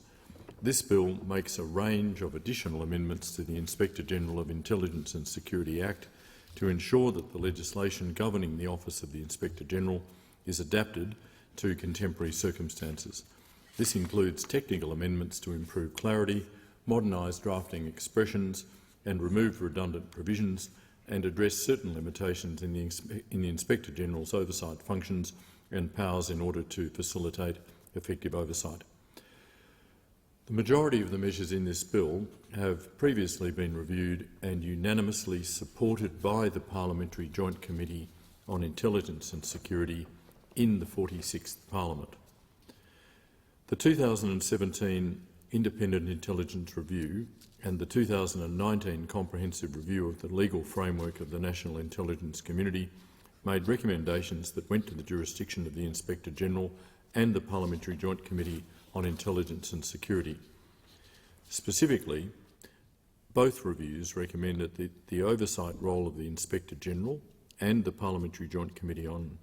S18: This bill makes a range of additional amendments to the Inspector-General of Intelligence and Security Act to ensure that the legislation governing the Office of the Inspector-General is adapted to contemporary circumstances. This includes technical amendments to improve clarity, modernise drafting expressions and remove redundant provisions, and address certain limitations in the Inspector-General's oversight functions and powers in order to facilitate effective oversight. The majority of the measures in this bill have previously been reviewed and unanimously supported by the Parliamentary Joint Committee on Intelligence and Security in the 46th Parliament. The 2017 Independent Intelligence Review and the 2019 Comprehensive Review of the Legal Framework of the National Intelligence Community made recommendations that went to the jurisdiction of the Inspector-General and the Parliamentary Joint Committee on Intelligence and Security. Specifically, both reviews recommended that the oversight role of the Inspector-General and the Parliamentary Joint Committee on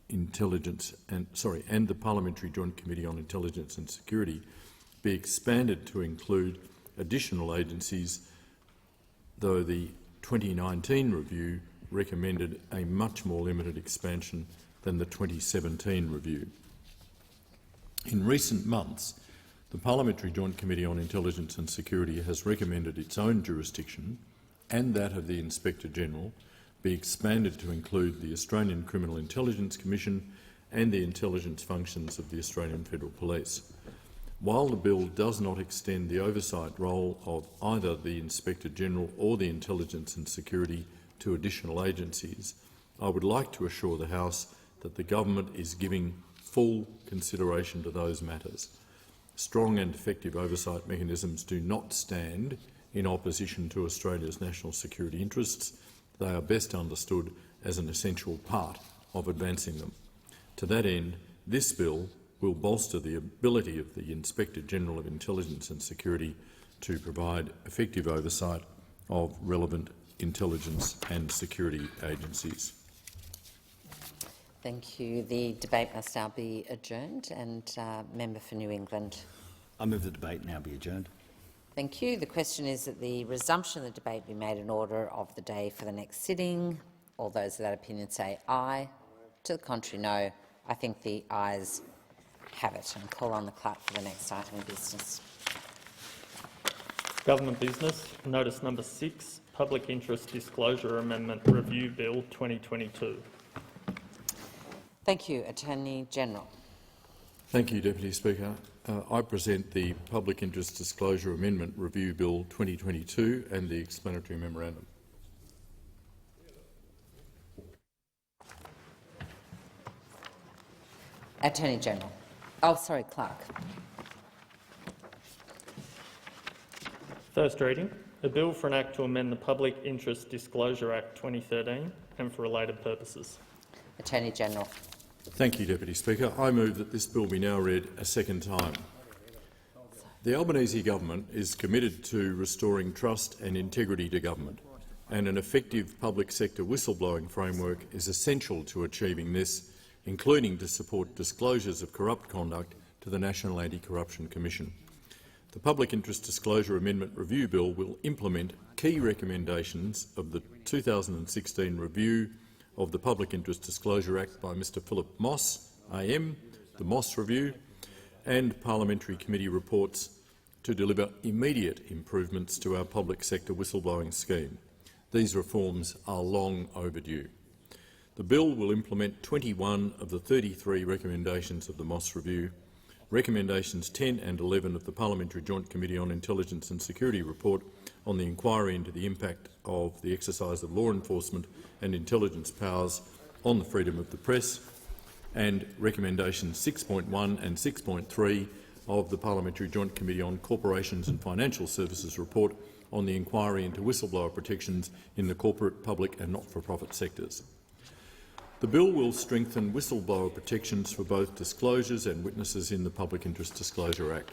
S18: Intelligence and the Parliamentary Joint Committee on Intelligence and Security be expanded to include additional agencies, though the 2019 review recommended a much more limited expansion than the 2017 review. In recent months, the Parliamentary Joint Committee on Intelligence and Security has recommended its own jurisdiction and that of the Inspector-General be expanded to include the Australian Criminal Intelligence Commission and the intelligence functions of the Australian Federal Police. While the bill does not extend the oversight role of either the Inspector-General or the Intelligence and Security to additional agencies, I would like to assure the House that the government is giving full consideration to those matters. Strong and effective oversight mechanisms do not stand in opposition to Australia's national security interests. They are best understood as an essential part of advancing them. To that end, this bill will bolster the ability of the Inspector-General of Intelligence and Security to provide effective oversight of relevant intelligence and security agencies.
S15: Thank you. The debate must now be adjourned. And member for New England.
S19: I move the debate now be adjourned.
S15: Thank you. The question is that the resumption of the debate be made in order of the day for the next sitting. All those of that opinion say aye. To the contrary, no. I think the ayes have it. And call on the clerk for the next item of business.
S14: Government business. Notice number 6, Public Interest Disclosure Amendment Review Bill 2022.
S15: Thank you. Attorney General.
S18: Thank you, Deputy Speaker. I present the Public Interest Disclosure Amendment Review Bill 2022 and the explanatory memorandum.
S15: Attorney General. Oh, sorry, Clerk.
S14: First reading. A bill for an act to amend the Public Interest Disclosure Act 2013 and for related purposes.
S15: Attorney General.
S18: Thank you, Deputy Speaker. I move that this bill be now read a second time. The Albanese government is committed to restoring trust and integrity to government, and an effective public sector whistleblowing framework is essential to achieving this, including to support disclosures of corrupt conduct to the National Anti-Corruption Commission. The Public Interest Disclosure Amendment Review Bill will implement key recommendations of the 2016 review of the Public Interest Disclosure Act by Mr Philip Moss, AM, the Moss Review, and parliamentary committee reports to deliver immediate improvements to our public sector whistleblowing scheme. These reforms are long overdue. The bill will implement 21 of the 33 recommendations of the Moss Review. Recommendations 10 and 11 of the Parliamentary Joint Committee on Intelligence and Security report on the inquiry into the impact of the exercise of law enforcement and intelligence powers on the freedom of the press, and recommendations 6.1 and 6.3 of the Parliamentary Joint Committee on Corporations and Financial Services report on the inquiry into whistleblower protections in the corporate, public and not-for-profit sectors. The bill will strengthen whistleblower protections for both disclosures and witnesses in the Public Interest Disclosure Act.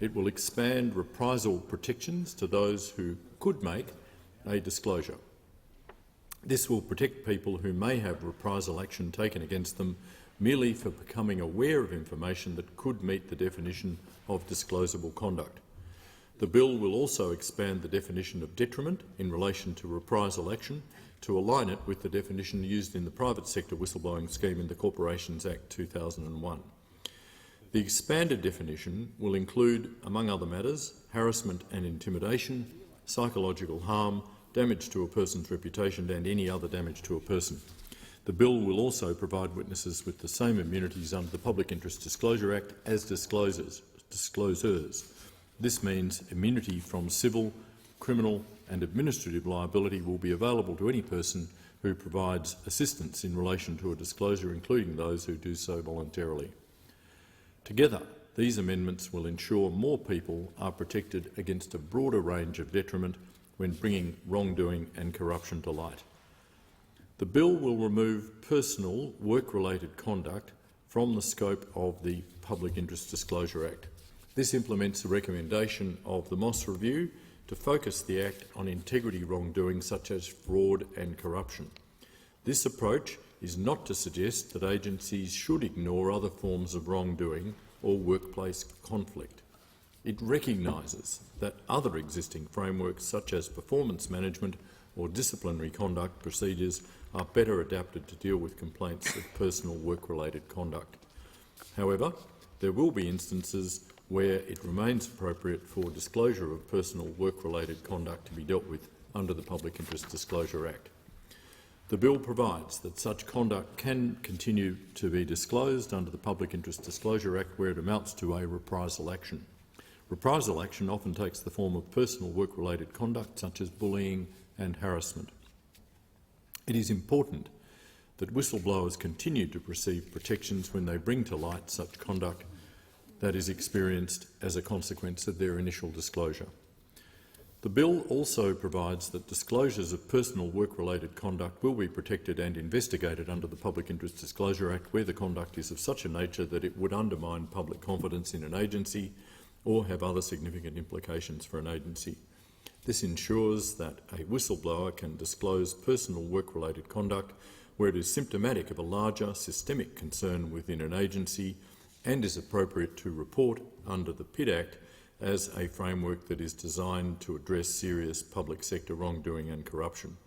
S18: It will expand reprisal protections to those who could make a disclosure. This will protect people who may have reprisal action taken against them merely for becoming aware of information that could meet the definition of disclosable conduct. The bill will also expand the definition of detriment in relation to reprisal action to align it with the definition used in the private sector whistleblowing scheme in the Corporations Act 2001. The expanded definition will include, among other matters, harassment and intimidation, psychological harm, damage to a person's reputation and any other damage to a person. The bill will also provide witnesses with the same immunities under the Public Interest Disclosure Act as disclosures. This means immunity from civil, criminal and administrative liability will be available to any person who provides assistance in relation to a disclosure, including those who do so voluntarily. Together, these amendments will ensure more people are protected against a broader range of detriment when bringing wrongdoing and corruption to light. The bill will remove personal work-related conduct from the scope of the Public Interest Disclosure Act. This implements the recommendation of the Moss Review to focus the Act on integrity wrongdoing such as fraud and corruption. This approach is not to suggest that agencies should ignore other forms of wrongdoing or workplace conflict. It recognises that other existing frameworks such as performance management or disciplinary conduct procedures are better adapted to deal with complaints of personal work-related conduct. However, there will be instances where it remains appropriate for disclosure of personal work-related conduct to be dealt with under the Public Interest Disclosure Act. The bill provides that such conduct can continue to be disclosed under the Public Interest Disclosure Act where it amounts to a reprisal action. Reprisal action often takes the form of personal work-related conduct such as bullying and harassment. It is important that whistleblowers continue to receive protections when they bring to light such conduct that is experienced as a consequence of their initial disclosure. The bill also provides that disclosures of personal work-related conduct will be protected and investigated under the Public Interest Disclosure Act where the conduct is of such a nature that it would undermine public confidence in an agency or have other significant implications for an agency. This ensures that a whistleblower can disclose personal work-related conduct where it is symptomatic of a larger systemic concern within an agency and is appropriate to report under the PID Act as a framework that is designed to address serious public sector wrongdoing and corruption.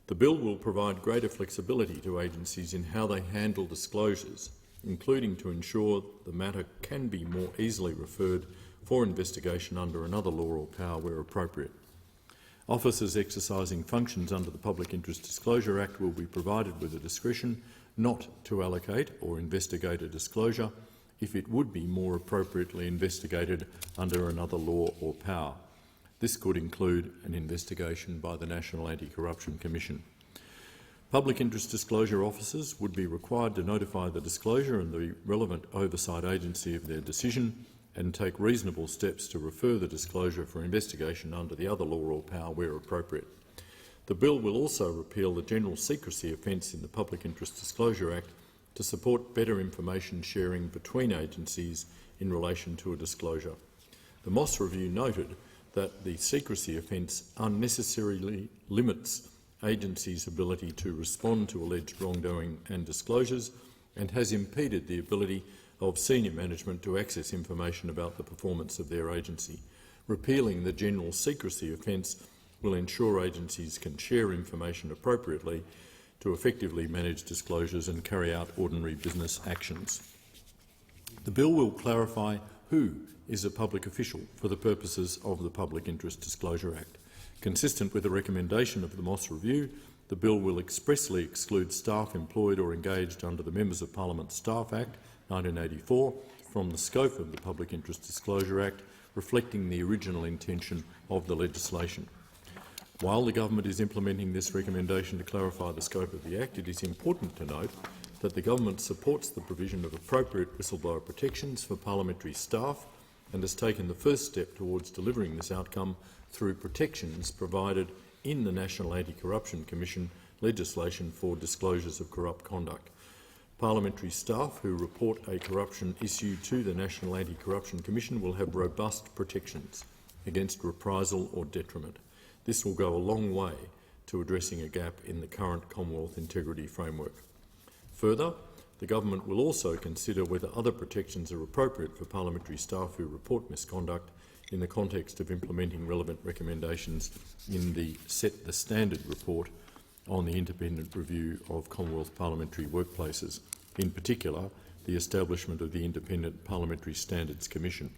S18: The bill will provide greater flexibility to agencies in how they handle disclosures, including to ensure the matter can be more easily referred for investigation under another law or power where appropriate. Officers exercising functions under the Public Interest Disclosure Act will be provided with the discretion not to allocate or investigate a disclosure if it would be more appropriately investigated under another law or power. This could include an investigation by the National Anti-Corruption Commission. Public interest disclosure officers would be required to notify the disclosure and the relevant oversight agency of their decision and take reasonable steps to refer the disclosure for investigation under the other law or power where appropriate. The bill will also repeal the general secrecy offence in the Public Interest Disclosure Act to support better information sharing between agencies in relation to a disclosure. The Moss Review noted that the secrecy offence unnecessarily limits agencies' ability to respond to alleged wrongdoing and disclosures and has impeded the ability of senior management to access information about the performance of their agency. Repealing the general secrecy offence will ensure agencies can share information appropriately to effectively manage disclosures and carry out ordinary business actions. The bill will clarify who is a public official for the purposes of the Public Interest Disclosure Act. Consistent with the recommendation of the Moss Review, the bill will expressly exclude staff employed or engaged under the Members of Parliament Staff Act 1984 from the scope of the Public Interest Disclosure Act, reflecting the original intention of the legislation. While the government is implementing this recommendation to clarify the scope of the Act, it is important to note that the government supports the provision of appropriate whistleblower protections for parliamentary staff and has taken the first step towards delivering this outcome through protections provided in the National Anti-Corruption Commission legislation for disclosures of corrupt conduct. Parliamentary staff who report a corruption issue to the National Anti-Corruption Commission will have robust protections against reprisal or detriment. This will go a long way to addressing a gap in the current Commonwealth integrity framework. Further, the government will also consider whether other protections are appropriate for parliamentary staff who report misconduct in the context of implementing relevant recommendations in the Set the Standard report on the independent review of Commonwealth parliamentary workplaces, in particular the establishment of the Independent Parliamentary Standards Commission.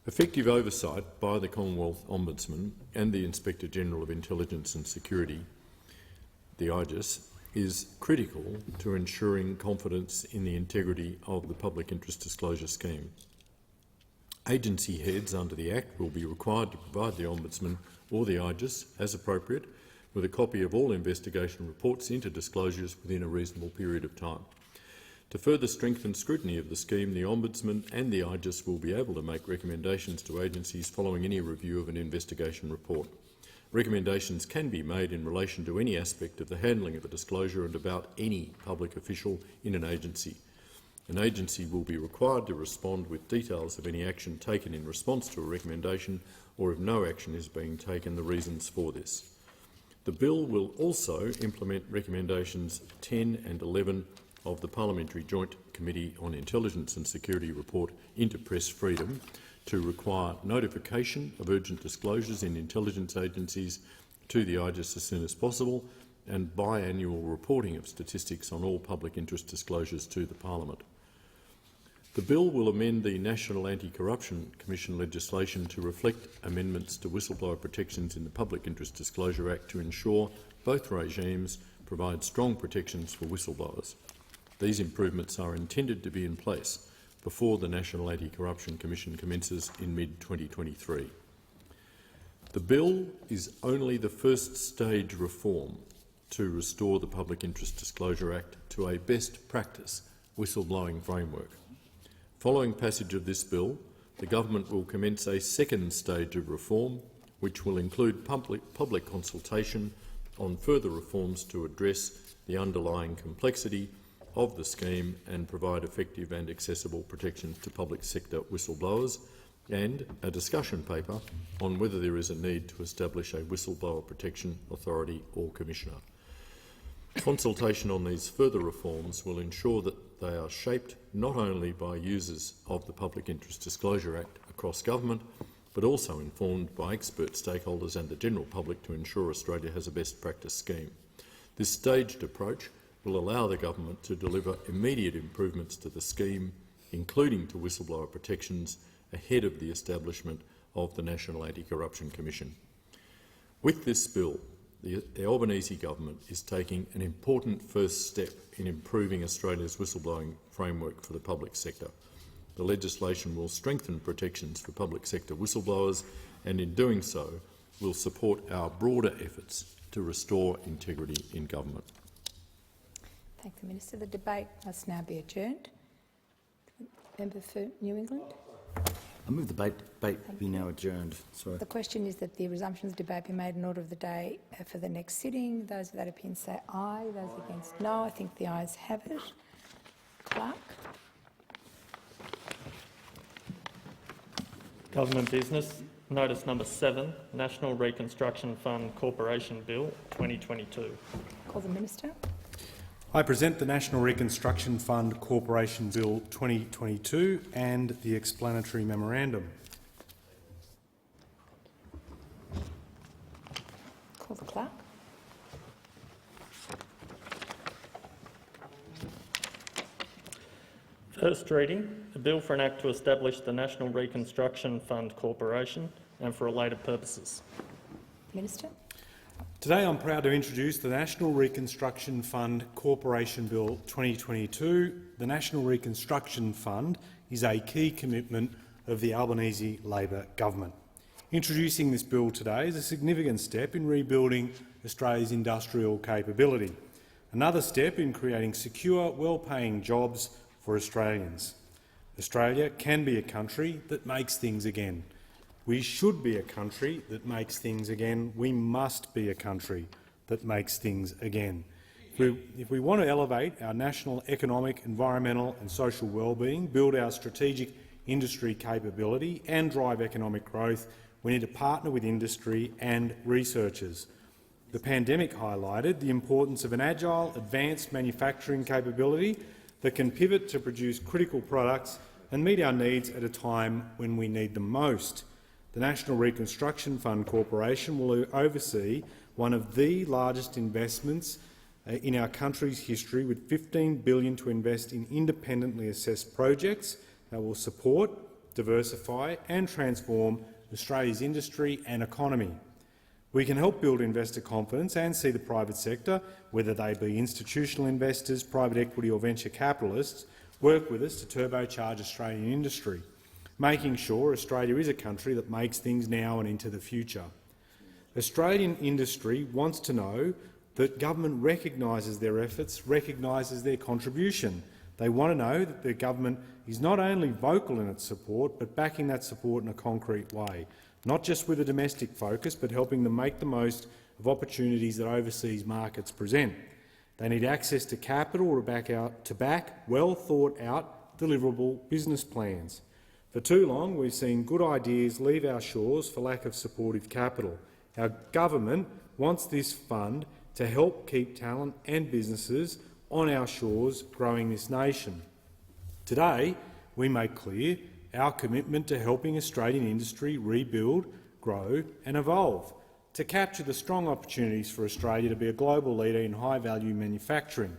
S18: Effective oversight by the Commonwealth Ombudsman and the Inspector-General of Intelligence and Security, the IGIS, is critical to ensuring confidence in the integrity of the public interest disclosure scheme. Agency heads under the Act will be required to provide the Ombudsman or the IGIS, as appropriate, with a copy of all investigation reports into disclosures within a reasonable period of time. To further strengthen scrutiny of the scheme, the Ombudsman and the IGIS will be able to make recommendations to agencies following any review of an investigation report. Recommendations can be made in relation to any aspect of the handling of a disclosure and about any public official in an agency. An agency will be required to respond with details of any action taken in response to a recommendation, or if no action is being taken, the reasons for this. The bill will also implement recommendations 10 and 11 of the Parliamentary Joint Committee on Intelligence and Security report into press freedom to require notification of urgent disclosures in intelligence agencies to the IGIS as soon as possible, and biannual reporting of statistics on all public interest disclosures to the Parliament. The bill will amend the National Anti-Corruption Commission legislation to reflect amendments to whistleblower protections in the Public Interest Disclosure Act to ensure both regimes provide strong protections for whistleblowers. These improvements are intended to be in place before the National Anti-Corruption Commission commences in mid-2023. The bill is only the first stage reform to restore the Public Interest Disclosure Act to a best practice whistleblowing framework. Following passage of this bill, the government will commence a second stage of reform, which will include public consultation on further reforms to address the underlying complexity of the scheme and provide effective and accessible protections to public sector whistleblowers, and a discussion paper on whether there is a need to establish a whistleblower protection authority or commissioner. Consultation on these further reforms will ensure that they are shaped not only by users of the Public Interest Disclosure Act across government, but also informed by expert stakeholders and the general public to ensure Australia has a best practice scheme. This staged approach will allow the government to deliver immediate improvements to the scheme, including to whistleblower protections, ahead of the establishment of the National Anti-Corruption Commission. With this bill, the Albanese government is taking an important first step in improving Australia's whistleblowing framework for the public sector. The legislation will strengthen protections for public sector whistleblowers and, in doing so, will support our broader efforts to restore integrity in government.
S22: Thank the Minister. The debate must now be adjourned. Member for New England.
S19: I move the debate be now adjourned. Sorry.
S22: The question is that the resumption of the debate be made in order of the day for the next sitting. Those of that opinion say aye. Those against no. I think the ayes have it. Clerk.
S14: Government business. Notice number 7, National Reconstruction Fund Corporation Bill 2022.
S22: Call the Minister.
S3: I present the National Reconstruction Fund Corporation Bill 2022 and the explanatory memorandum.
S22: Call the clerk.
S14: First reading, a bill for an act to establish the National Reconstruction Fund Corporation and for related purposes.
S22: Minister.
S3: Today I'm proud to introduce the National Reconstruction Fund Corporation Bill 2022. The National Reconstruction Fund is a key commitment of the Albanese Labor government. Introducing this bill today is a significant step in rebuilding Australia's industrial capability, another step in creating secure, well-paying jobs for Australians. Australia can be a country that makes things again. We should be a country that makes things again. We must be a country that makes things again. If we want to elevate our national economic, environmental and social well-being, build our strategic industry capability and drive economic growth, we need to partner with industry and researchers. The pandemic highlighted the importance of an agile, advanced manufacturing capability that can pivot to produce critical products and meet our needs at a time when we need them most. The National Reconstruction Fund Corporation will oversee one of the largest investments in our country's history, with $15 billion to invest in independently assessed projects that will support, diversify and transform Australia's industry and economy. We can help build investor confidence and see the private sector, whether they be institutional investors, private equity or venture capitalists, work with us to turbocharge Australian industry, making sure Australia is a country that makes things now and into the future. Australian industry wants to know that government recognises their efforts, recognises their contribution. They want to know that the government is not only vocal in its support, but backing that support in a concrete way, not just with a domestic focus, but helping them make the most of opportunities that overseas markets present. They need access to capital to back well-thought-out, deliverable business plans. For too long, we've seen good ideas leave our shores for lack of supportive capital. Our government wants this fund to help keep talent and businesses on our shores growing this nation. Today, we make clear our commitment to helping Australian industry rebuild, grow and evolve, to capture the strong opportunities for Australia to be a global leader in high-value manufacturing.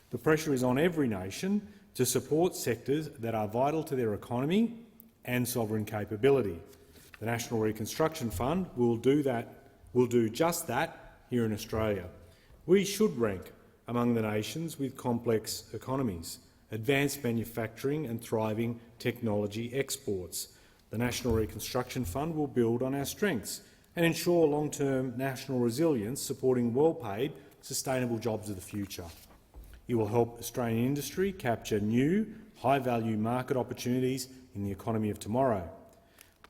S3: The pressure is on every nation to support sectors that are vital to their economy and sovereign capability. The National Reconstruction Fund will do just that here in Australia. We should rank among the nations with complex economies, advanced manufacturing and thriving technology exports. The National Reconstruction Fund will build on our strengths and ensure long-term national resilience, supporting well-paid, sustainable jobs of the future. It will help Australian industry capture new, high-value market opportunities in the economy of tomorrow.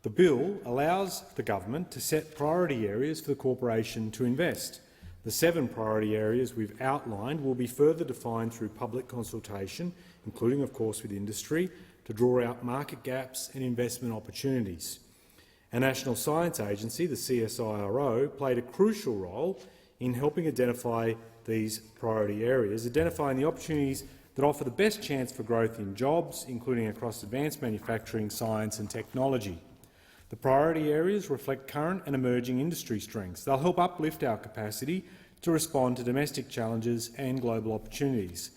S3: The bill allows the government to set priority areas for the corporation to invest. The 7 priority areas we've outlined will be further defined through public consultation, including, of course, with industry, to draw out market gaps and investment opportunities. Our National Science Agency, the CSIRO, played a crucial role in helping identify these priority areas, identifying the opportunities that offer the best chance for growth in jobs, including across advanced manufacturing, science and technology. The priority areas reflect current and emerging industry strengths. They'll help uplift our capacity to respond to domestic challenges and global opportunities.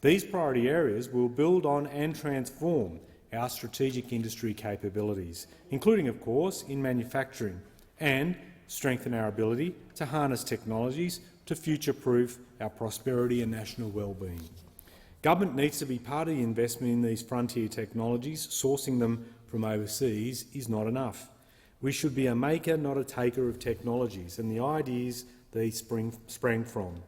S3: These priority areas will build on and transform our strategic industry capabilities, including, of course, in manufacturing, and strengthen our ability to harness technologies to future-proof our prosperity and national well-being. Government needs to be part of the investment in these frontier technologies. Sourcing them from overseas is not enough. We should be a maker, not a taker of technologies, and the ideas these sprang from.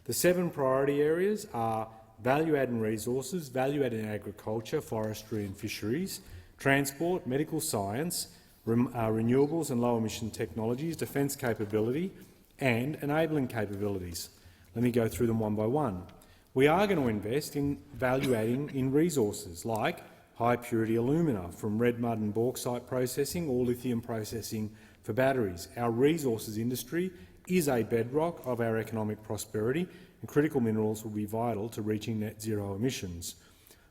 S3: The 7 priority areas are value-add in resources, value-add in agriculture, forestry and fisheries, transport, medical science, renewables and low-emission technologies, defence capability and enabling capabilities. Let me go through them one by one. We are going to invest in value-adding in resources like high-purity alumina from red mud and bauxite processing or lithium processing for batteries. Our resources industry is a bedrock of our economic prosperity, and critical minerals will be vital to reaching net zero emissions.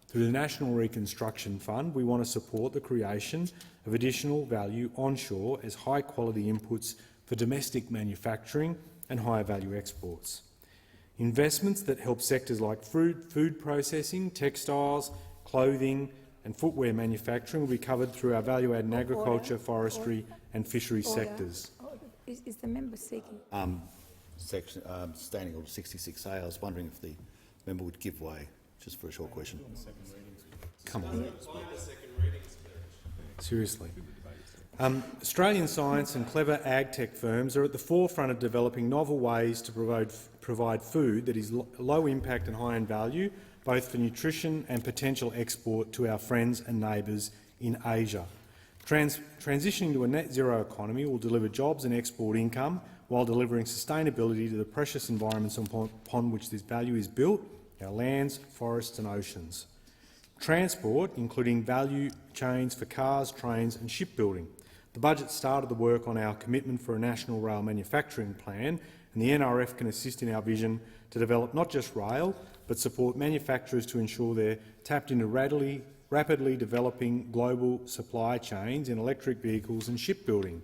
S3: Through the National Reconstruction Fund, we want to support the creation of additional value onshore as high-quality inputs for domestic manufacturing and higher-value exports. Investments that help sectors like food processing, textiles, clothing and footwear manufacturing will be covered through our value-add in agriculture, forestry and fisheries sectors.
S7: Is the member seeking?
S19: Standing Order 66A, I was wondering if the member would give way, just for a short question.
S3: Come on. Seriously. Australian science and clever ag-tech firms are at the forefront of developing novel ways to provide food that is low impact and high in value both for nutrition and potential export to our friends and neighbours in Asia. Transitioning to a net zero economy will deliver jobs and export income while delivering sustainability to the precious environments upon which this value is built, our lands, forests and oceans. Transport, including value chains for cars, trains and shipbuilding. The budget started the work on our commitment for a national rail manufacturing plan, and the NRF can assist in our vision to develop not just rail, but support manufacturers to ensure they're tapped into rapidly developing global supply chains in electric vehicles and shipbuilding.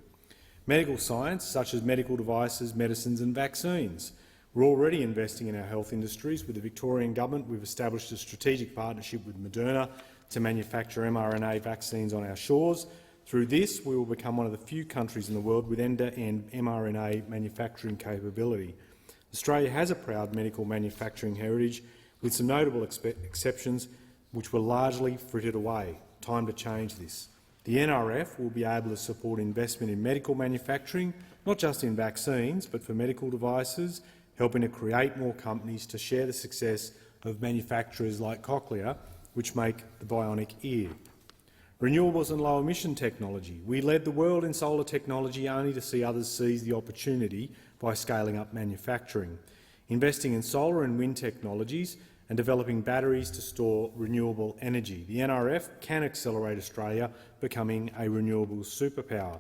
S3: Medical science, such as medical devices, medicines and vaccines. We're already investing in our health industries. With the Victorian Government, we've established a strategic partnership with Moderna to manufacture mRNA vaccines on our shores. Through this, we will become one of the few countries in the world with end-to-end mRNA manufacturing capability. Australia has a proud medical manufacturing heritage, with some notable exceptions which were largely frittered away. Time to change this. The NRF will be able to support investment in medical manufacturing, not just in vaccines, but for medical devices, helping to create more companies to share the success of manufacturers like Cochlear, which make the bionic ear. Renewables and low-emission technology. We led the world in solar technology only to see others seize the opportunity by scaling up manufacturing. Investing in solar and wind technologies and developing batteries to store renewable energy. The NRF can accelerate Australia becoming a renewables superpower.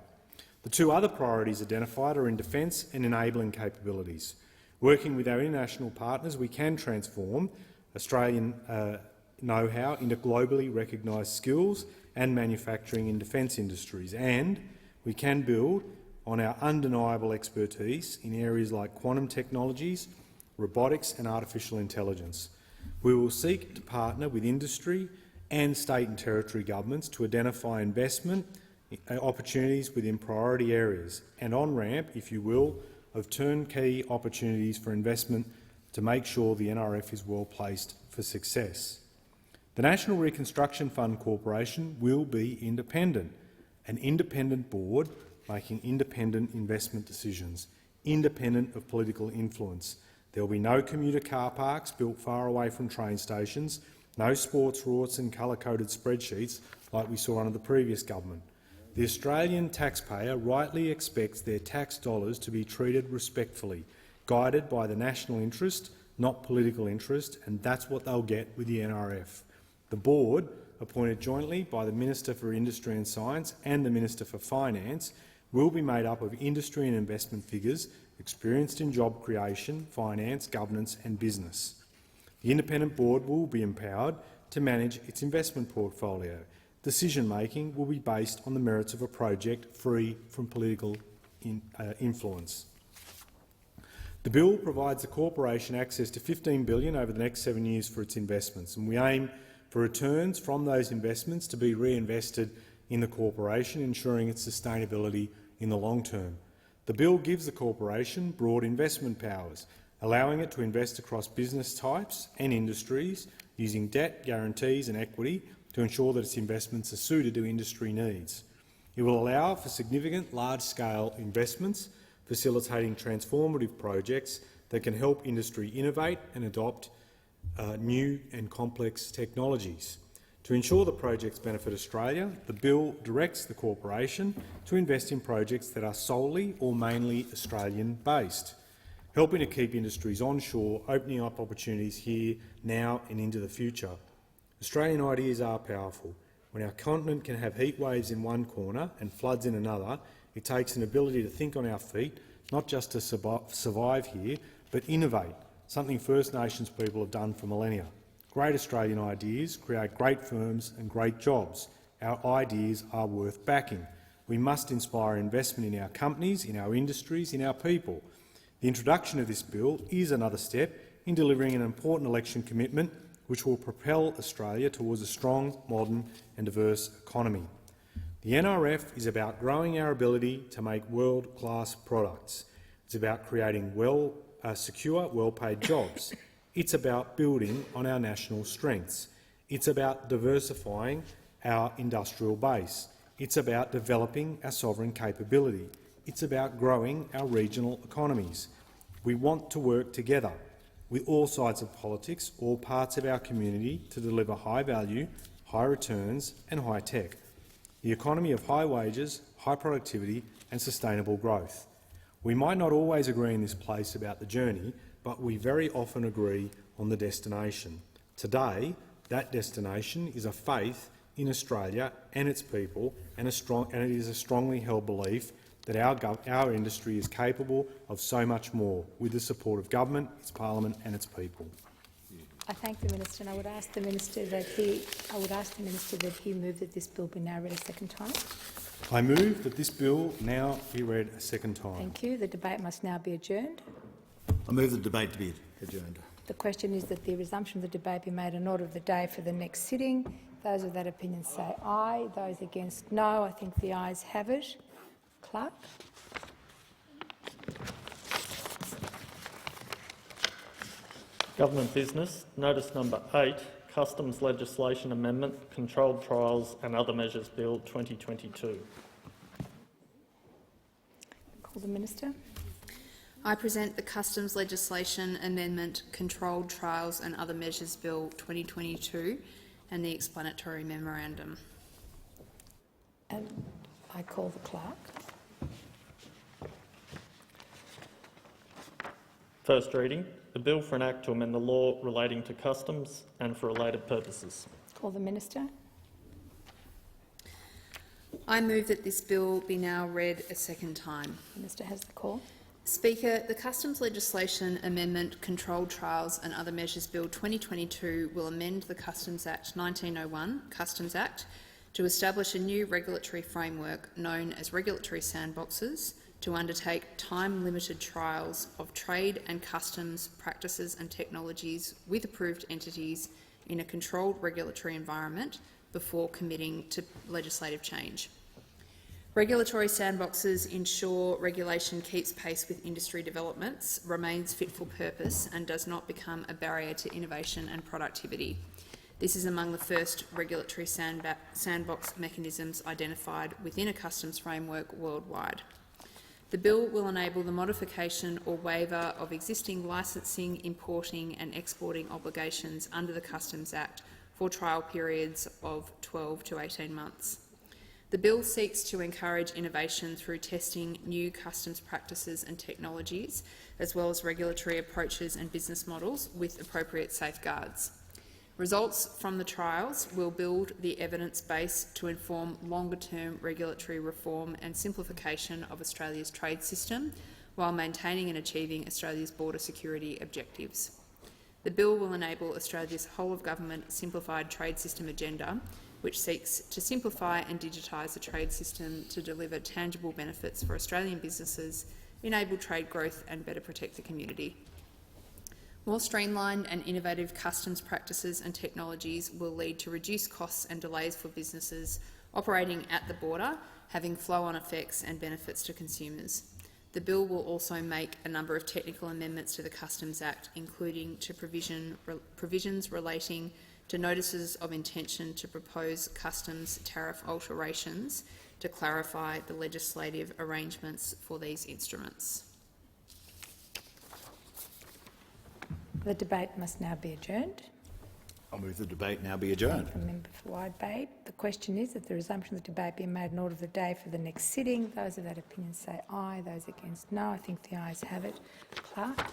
S3: The two other priorities identified are in defence and enabling capabilities. Working with our international partners, we can transform Australian know-how into globally recognised skills and manufacturing in defence industries, and we can build on our undeniable expertise in areas like quantum technologies, robotics and artificial intelligence. We will seek to partner with industry and state and territory governments to identify investment opportunities within priority areas and on-ramp, if you will, of turnkey opportunities for investment to make sure the NRF is well placed for success. The National Reconstruction Fund Corporation will be independent, an independent board making independent investment decisions, independent of political influence. There will be no commuter car parks built far away from train stations, no sports rorts and colour-coded spreadsheets like we saw under the previous government. The Australian taxpayer rightly expects their tax dollars to be treated respectfully, guided by the national interest, not political interest, and that's what they'll get with the NRF. The board, appointed jointly by the Minister for Industry and Science and the Minister for Finance, will be made up of industry and investment figures experienced in job creation, finance, governance and business. The independent board will be empowered to manage its investment portfolio. Decision-making will be based on the merits of a project free from political influence. The bill provides the corporation access to $15 billion over the next 7 years for its investments, and we aim for returns from those investments to be reinvested in the corporation, ensuring its sustainability in the long term. The bill gives the corporation broad investment powers, allowing it to invest across business types and industries using debt, guarantees and equity to ensure that its investments are suited to industry needs. It will allow for significant large-scale investments, facilitating transformative projects that can help industry innovate and adopt new and complex technologies. To ensure the projects benefit Australia, the bill directs the corporation to invest in projects that are solely or mainly Australian-based, helping to keep industries onshore, opening up opportunities here, now and into the future. Australian ideas are powerful. When our continent can have heat waves in one corner and floods in another, it takes an ability to think on our feet, not just to survive here, but innovate, something First Nations people have done for millennia. Great Australian ideas create great firms and great jobs. Our ideas are worth backing. We must inspire investment in our companies, in our industries, in our people. The introduction of this bill is another step in delivering an important election commitment which will propel Australia towards a strong, modern and diverse economy. The NRF is about growing our ability to make world-class products. It's about creating secure, well-paid jobs. It's about building on our national strengths. It's about diversifying our industrial base. It's about developing our sovereign capability. It's about growing our regional economies. We want to work together. with all sides of politics, all parts of our community to deliver high value, high returns and high tech, the economy of high wages, high productivity and sustainable growth. We might not always agree in this place about the journey, but we very often agree on the destination. Today, that destination is a faith in Australia and its people, and it is a strongly held belief that our industry is capable of so much more, with the support of government, its parliament and its people.
S7: I thank the minister, and I would ask the minister that he move that this bill be now read a second time.
S3: I move that this bill now be read a second time.
S7: Thank you. The debate must now be adjourned.
S19: I move the debate to be adjourned.
S7: The question is that the resumption of the debate be made an order of the day for the next sitting. Those of that opinion say aye. Those against no. I think the ayes have it. Clerk.
S14: Government business. Notice number 8, Customs Legislation Amendment, Controlled Trials and Other Measures Bill 2022.
S7: Call the minister.
S8: I present the Customs Legislation Amendment, Controlled Trials and Other Measures Bill 2022 and the explanatory memorandum.
S7: And I call the clerk.
S14: First reading. A bill for an act to amend the law relating to customs and for related purposes.
S7: Call the minister.
S8: I move that this bill be now read a second time.
S7: The minister has the call.
S8: Speaker, the Customs Legislation Amendment, Controlled Trials and Other Measures Bill 2022 will amend the Customs Act 1901, Customs Act, to establish a new regulatory framework known as regulatory sandboxes to undertake time-limited trials of trade and customs practices and technologies with approved entities in a controlled regulatory environment before committing to legislative change. Regulatory sandboxes ensure regulation keeps pace with industry developments, remains fit for purpose and does not become a barrier to innovation and productivity. This is among the first regulatory sandbox mechanisms identified within a customs framework worldwide. The bill will enable the modification or waiver of existing licensing, importing and exporting obligations under the Customs Act for trial periods of 12 to 18 months. The bill seeks to encourage innovation through testing new customs practices and technologies, as well as regulatory approaches and business models with appropriate safeguards. Results from the trials will build the evidence base to inform longer-term regulatory reform and simplification of Australia's trade system, while maintaining and achieving Australia's border security objectives. The bill will enable Australia's whole-of-government simplified trade system agenda, which seeks to simplify and digitise the trade system to deliver tangible benefits for Australian businesses, enable trade growth and better protect the community. More streamlined and innovative customs practices and technologies will lead to reduced costs and delays for businesses operating at the border, having flow-on effects and benefits to consumers. The bill will also make a number of technical amendments to the Customs Act, including to provisions relating to notices of intention to propose customs tariff alterations to clarify the legislative arrangements for these instruments.
S7: The debate must now be adjourned.
S19: I move the debate now be adjourned.
S7: From Member for Wide Bay. The question is that the resumption of the debate be made an order of the day for the next sitting. Those of that opinion say aye. Those against no. I think the ayes have it. Clerk.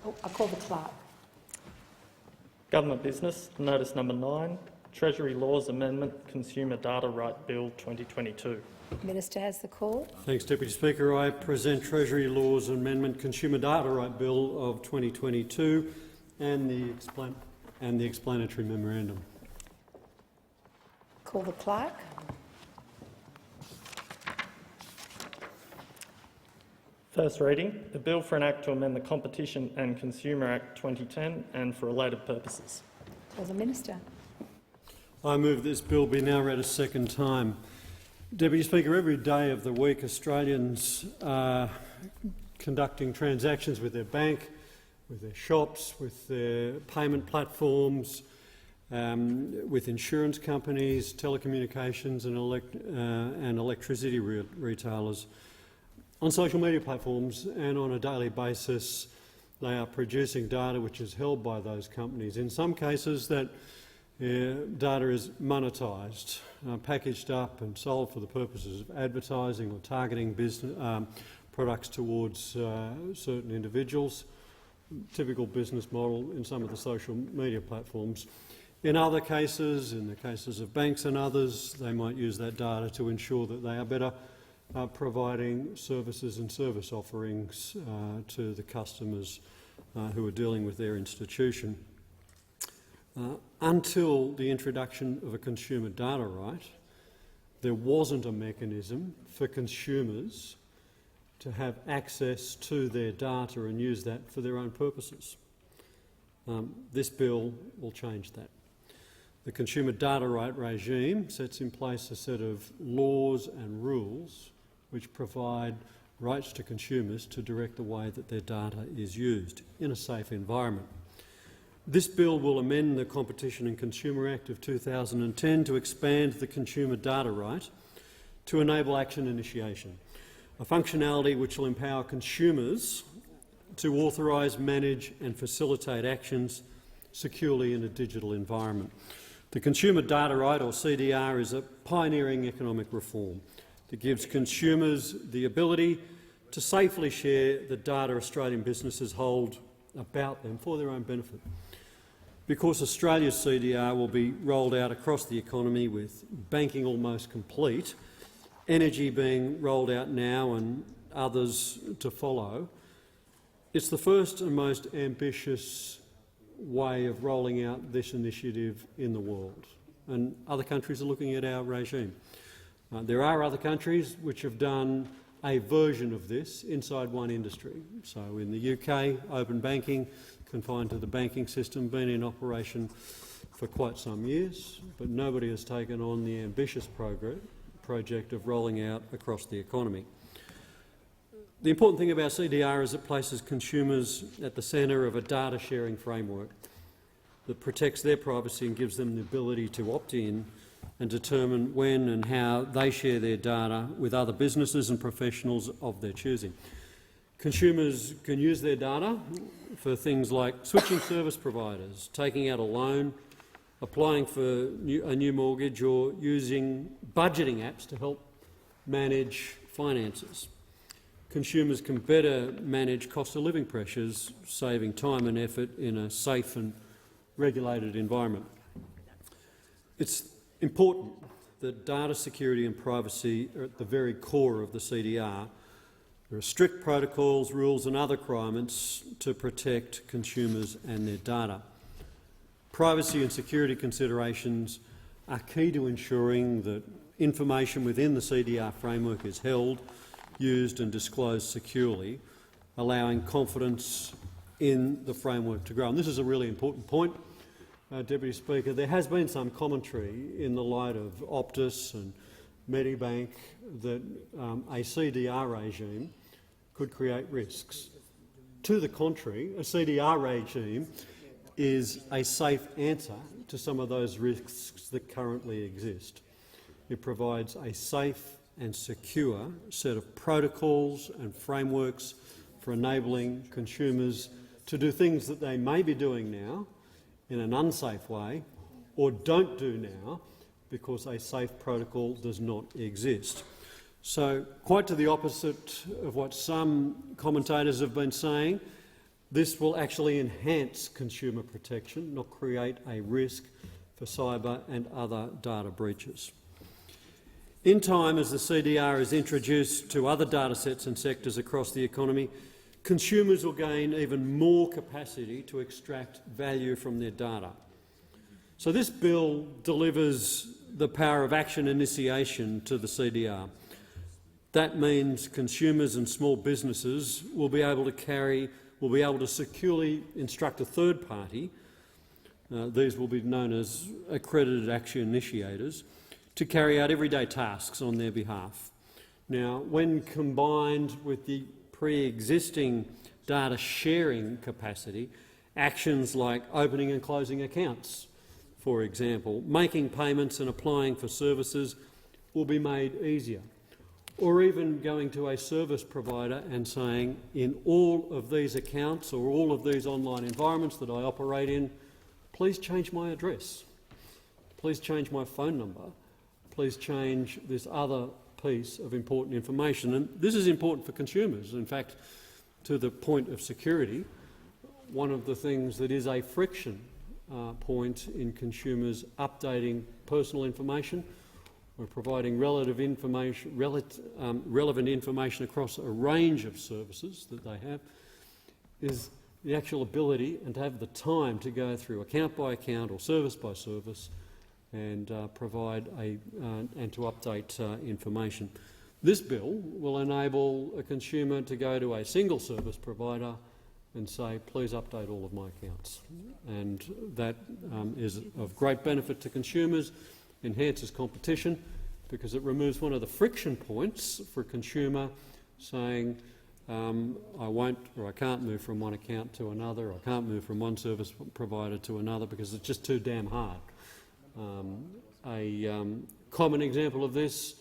S7: I call the clerk.
S14: Government business, notice number 9, Treasury Laws Amendment Consumer Data Right Bill 2022.
S7: Minister has the call.
S10: Thanks, Deputy Speaker. I present Treasury Laws Amendment Consumer Data Right Bill of 2022 and the explanatory memorandum.
S7: Call the clerk.
S14: First reading, a bill for an act to amend the Competition and Consumer Act 2010 and for related purposes.
S7: Call the Minister.
S10: I move this bill be now read a second time. Deputy Speaker, every day of the week Australians are conducting transactions with their bank, with their shops, with their payment platforms, with insurance companies, telecommunications and electricity retailers. On social media platforms and on a daily basis, they are producing data which is held by those companies. In some cases, that data is monetised, packaged up and sold for the purposes of advertising or targeting business, products towards certain individuals. Typical business model in some of the social media platforms. In other cases, in the cases of banks and others, they might use that data to ensure that they are better providing services and service offerings to the customers who are dealing with their institution. Until the introduction of a consumer data right, there wasn't a mechanism for consumers to have access to their data and use that for their own purposes. This bill will change that. The consumer data right regime sets in place a set of laws and rules which provide rights to consumers to direct the way that their data is used in a safe environment. This bill will amend the Competition and Consumer Act of 2010 to expand the consumer data right to enable action initiation, a functionality which will empower consumers to authorise, manage and facilitate actions securely in a digital environment. The Consumer Data Right, or CDR, is a pioneering economic reform that gives consumers the ability to safely share the data Australian businesses hold about them for their own benefit. Because Australia's CDR will be rolled out across the economy with banking almost complete, energy being rolled out now and others to follow, it's the first and most ambitious way of rolling out this initiative in the world, and other countries are looking at our regime. There are other countries which have done a version of this inside one industry. So in the UK, open banking, confined to the banking system, been in operation for quite some years, but nobody has taken on the ambitious project of rolling out across the economy. The important thing about CDR is it places consumers at the centre of a data sharing framework that protects their privacy and gives them the ability to opt in and determine when and how they share their data with other businesses and professionals of their choosing. Consumers can use their data for things like switching service providers, taking out a loan, applying for a new mortgage, or using budgeting apps to help manage finances. Consumers can better manage cost of living pressures, saving time and effort in a safe and regulated environment. It's important that data security and privacy are at the very core of the CDR. There are strict protocols, rules and other requirements to protect consumers and their data. Privacy and security considerations are key to ensuring that information within the CDR framework is held, used and disclosed securely, allowing confidence in the framework to grow. And this is a really important point, Deputy Speaker. There has been some commentary in the light of Optus and Medibank that a CDR regime could create risks. To the contrary, a CDR regime is a safe answer to some of those risks that currently exist. It provides a safe and secure set of protocols and frameworks for enabling consumers to do things that they may be doing now in an unsafe way, or don't do now because a safe protocol does not exist. So, quite to the opposite of what some commentators have been saying, This will actually enhance consumer protection, not create a risk for cyber and other data breaches. In time, as the CDR is introduced to other data sets and sectors across the economy, consumers will gain even more capacity to extract value from their data. So this bill delivers the power of action initiation to the CDR. That means consumers and small businesses will be able to securely instruct a third party, these will be known as accredited action initiators, to carry out everyday tasks on their behalf. Now, when combined with the pre-existing data sharing capacity, actions like opening and closing accounts, for example, making payments and applying for services will be made easier. Or even going to a service provider and saying, in all of these accounts or all of these online environments that I operate in, please change my address, please change my phone number, please change this other piece of important information. And this is important for consumers. In fact, to the point of security, one of the things that is a friction point in consumers updating personal information or providing relevant information across a range of services that they have is the actual ability and to have the time to go through account by account or service by service and provide and to update information. This bill will enable a consumer to go to a single service provider and say, please update all of my accounts. And that is of great benefit to consumers, enhances competition, because it removes one of the friction points for a consumer saying, I won't or I can't move from one account to another, or I can't move from one service provider to another because it's just too damn hard. A common example of this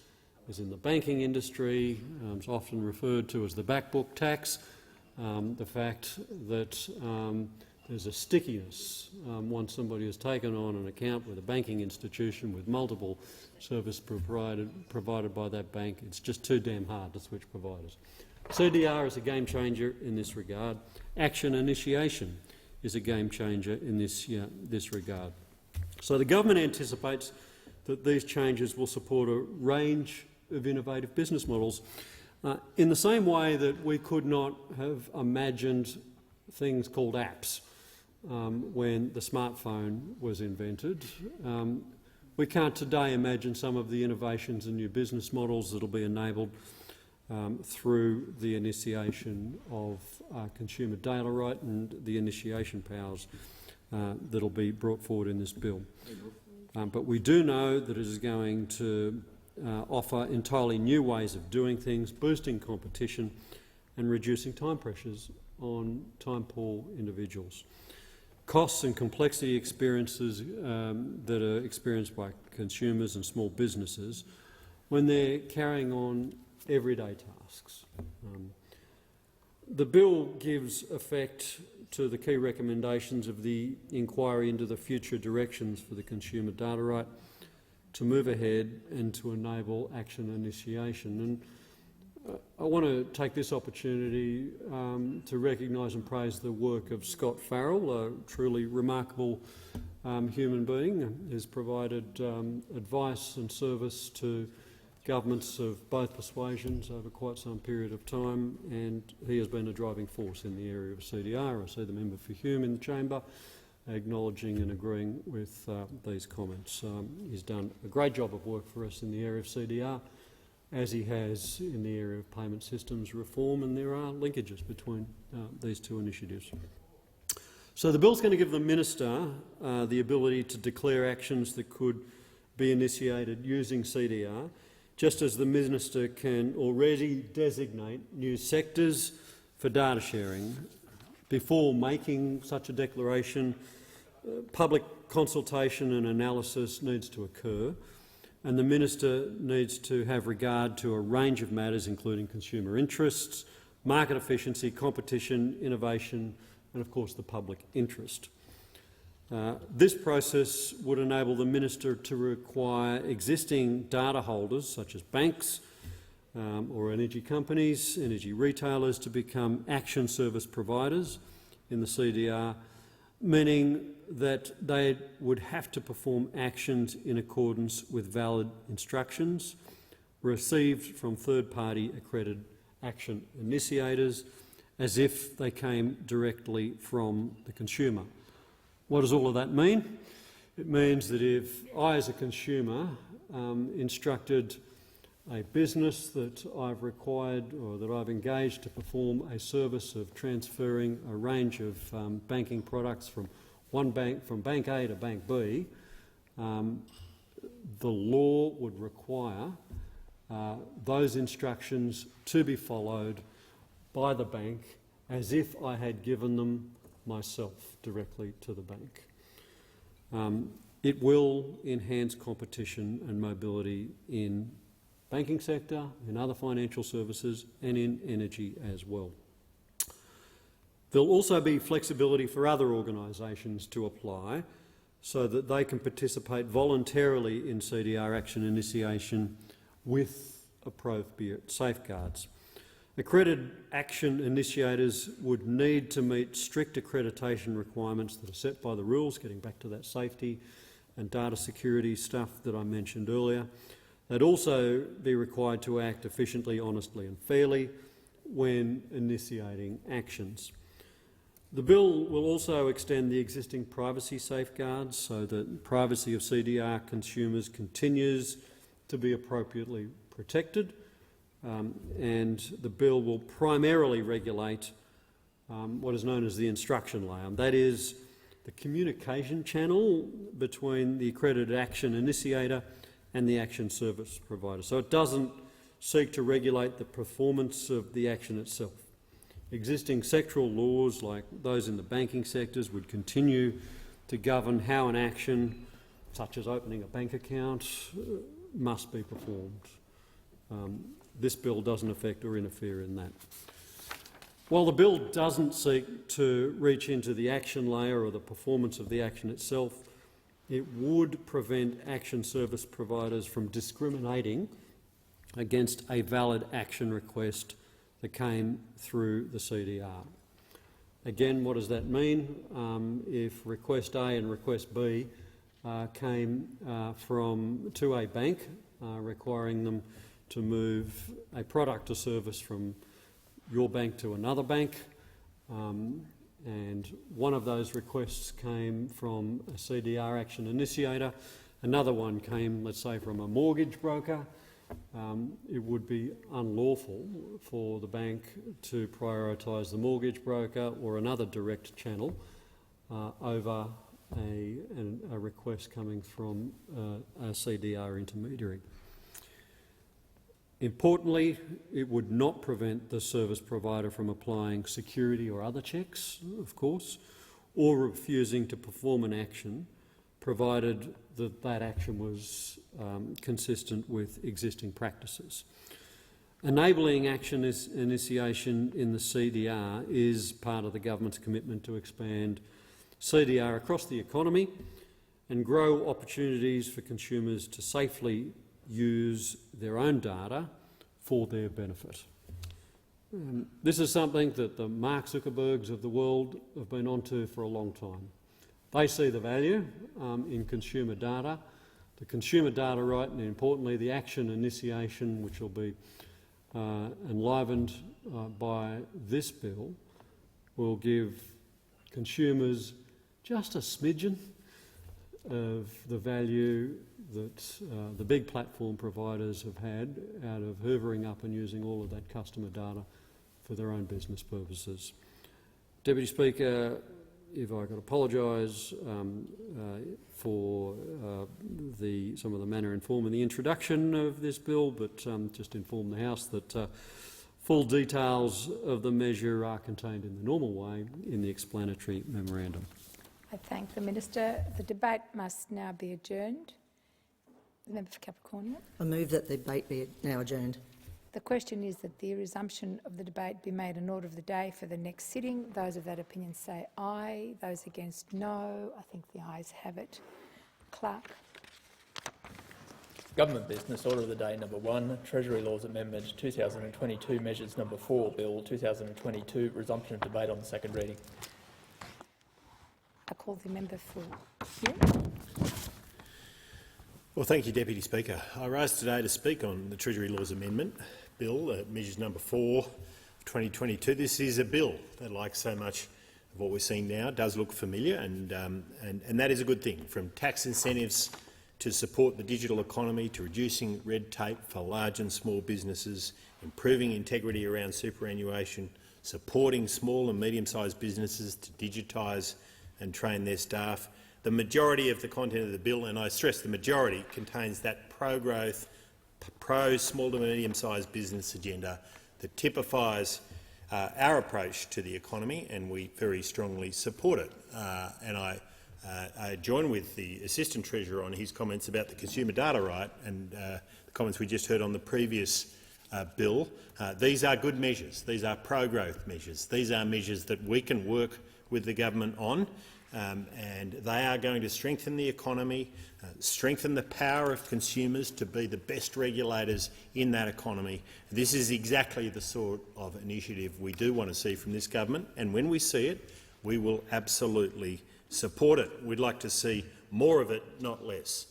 S10: is in the banking industry. It's often referred to as the backbook tax. The fact that there's a stickiness once somebody has taken on an account with a banking institution with multiple services provided by that bank, it's just too damn hard to switch providers. CDR is a game changer in this regard. Action initiation is a game changer in this regard. So the government anticipates that these changes will support a range of innovative business models in the same way that we could not have imagined things called apps when the smartphone was invented. We can't today imagine some of the innovations and new business models that will be enabled through the initiation of consumer data right and the initiation powers that will be brought forward in this bill. But we do know that it is going to offer entirely new ways of doing things, boosting competition and reducing time pressures on time-poor individuals. Costs and complexity experiences that are experienced by consumers and small businesses when they're carrying on everyday tasks. The bill gives effect to the key recommendations of the inquiry into the future directions for the consumer data right to move ahead and to enable action initiation. And I want to take this opportunity to recognise and praise the work of Scott Farrell, a truly remarkable human being who has provided advice and service to governments of both persuasions over quite some period of time, and he has been a driving force in the area of CDR. I see the member for Hume in the chamber acknowledging and agreeing with these comments. He's done a great job of work for us in the area of CDR, as he has in the area of payment systems reform, and there are linkages between these two initiatives. So the bill's going to give the Minister the ability to declare actions that could be initiated using CDR, just as the Minister can already designate new sectors for data sharing. Before making such a declaration, public consultation and analysis needs to occur, and the Minister needs to have regard to a range of matters including consumer interests, market efficiency, competition, innovation and, of course, the public interest. This process would enable the Minister to require existing data holders, such as banks or energy companies, energy retailers, to become action service providers in the CDR, meaning that they would have to perform actions in accordance with valid instructions received from third-party accredited action initiators, as if they came directly from the consumer. What does all of that mean? It means that if I, as a consumer, instructed a business that I've required or that I've engaged to perform a service of transferring a range of banking products from Bank A to Bank B, the law would require those instructions to be followed by the bank as if I had given them myself directly to the bank. It will enhance competition and mobility in banking sector, in other financial services and in energy as well. There'll also be flexibility for other organisations to apply so that they can participate voluntarily in CDR action initiation with appropriate safeguards. Accredited action initiators would need to meet strict accreditation requirements that are set by the rules, getting back to that safety and data security stuff that I mentioned earlier. They'd also be required to act efficiently, honestly and fairly when initiating actions. The bill will also extend the existing privacy safeguards so that privacy of CDR consumers continues to be appropriately protected, and the bill will primarily regulate what is known as the instruction layer. That is the communication channel between the accredited action initiator and the action service provider. So it doesn't seek to regulate the performance of the action itself. Existing sectoral laws, like those in the banking sectors, would continue to govern how an action, such as opening a bank account, must be performed. This bill doesn't affect or interfere in that. While the bill doesn't seek to reach into the action layer or the performance of the action itself, it would prevent action service providers from discriminating against a valid action request that came through the CDR. Again, what does that mean? If request A and request B came to a bank requiring them to move a product or service from your bank to another bank, and one of those requests came from a CDR action initiator, another one came, let's say, from a mortgage broker, it would be unlawful for the bank to prioritise the mortgage broker or another direct channel over a request coming from a CDR intermediary. Importantly, it would not prevent the service provider from applying security or other checks, of course, or refusing to perform an action, provided that that action was consistent with existing practices. Enabling action initiation in the CDR is part of the government's commitment to expand CDR across the economy and grow opportunities for consumers to safely use their own data for their benefit. This is something that the Mark Zuckerbergs of the world have been onto for a long time. They see the value in consumer data. The consumer data right, and importantly the action initiation, which will be enlivened by this bill, will give consumers just a smidgen of the value that the big platform providers have had out of hoovering up and using all of that customer data for their own business purposes. Deputy Speaker, if I could apologise for some of the manner and form in the introduction of this bill, but just inform the House that full details of the measure are contained in the normal way in the explanatory memorandum.
S7: I thank the Minister. The debate must now be adjourned. The member for Capricornia.
S11: I move that the debate be now adjourned.
S7: The question is that the resumption of the debate be made an order of the day for the next sitting. Those of that opinion say aye. Those against no. I think the ayes have it. Clerk.
S12: Government business, order of the day number 1, Treasury Laws Amendment 2022, Measures number 4, Bill 2022, resumption of debate on the second reading.
S7: call the member for hearing.
S9: Well, thank you, Deputy Speaker. I rise today to speak on the Treasury Laws Amendment Bill, Measures Number 4 of 2022. This is a bill that, like so much of what we're seeing now, does look familiar, and that is a good thing. From tax incentives to support the digital economy, to reducing red tape for large and small businesses, improving integrity around superannuation, supporting small and medium-sized businesses to digitise and train their staff. The majority of the content of the bill, and I stress the majority, contains that pro-growth, pro-small to medium-sized business agenda that typifies our approach to the economy, and we very strongly support it. And I join with the Assistant Treasurer on his comments about the consumer data right and the comments we just heard on the previous bill. These are good measures. These are pro-growth measures. These are measures that we can work with the government on, and they are going to strengthen the economy, strengthen the power of consumers to be the best regulators in that economy. This is exactly the sort of initiative we do want to see from this government, and when we see it, we will absolutely support it. We'd like to see more of it, not less.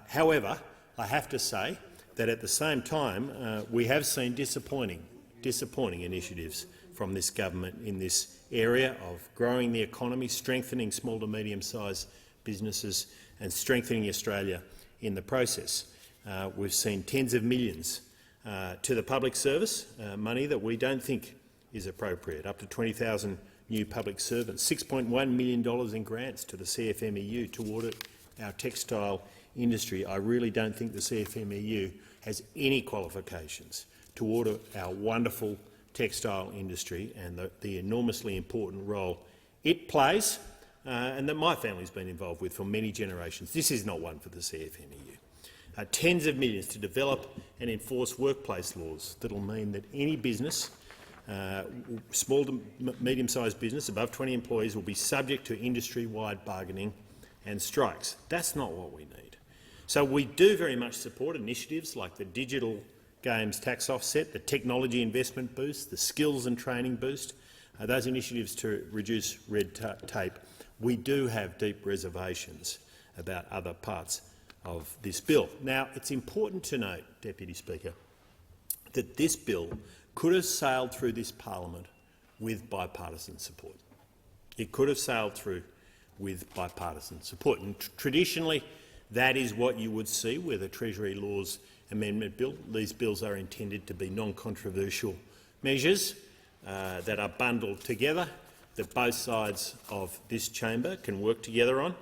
S9: However, I have to say that at the same time we have seen disappointing initiatives from this government in this area of growing the economy, strengthening small to medium-sized businesses and strengthening Australia in the process. We've seen tens of millions to the public service, money that we don't think is appropriate, up to 20,000 new public servants, $6.1 million in grants to the CFMEU to audit our textile industry. I really don't think the CFMEU has any qualifications to audit our wonderful textile industry and the enormously important role it plays and that my family's been involved with for many generations. This is not one for the CFMEU. Tens of millions to develop and enforce workplace laws that will mean that any business, small to medium-sized business above 20 employees, will be subject to industry-wide bargaining and strikes. That's not what we need. So we do very much support initiatives like the digital games tax offset, the technology investment boost, the skills and training boost, those initiatives to reduce red tape. We do have deep reservations about other parts of this bill. Now, it's important to note, Deputy Speaker, that this bill could have sailed through this parliament with bipartisan support. It could have sailed through with bipartisan support. And traditionally, that is what you would see with a Treasury Laws Amendment Bill. These bills are intended to be non-controversial measures that are bundled together, that both sides of this chamber can work together on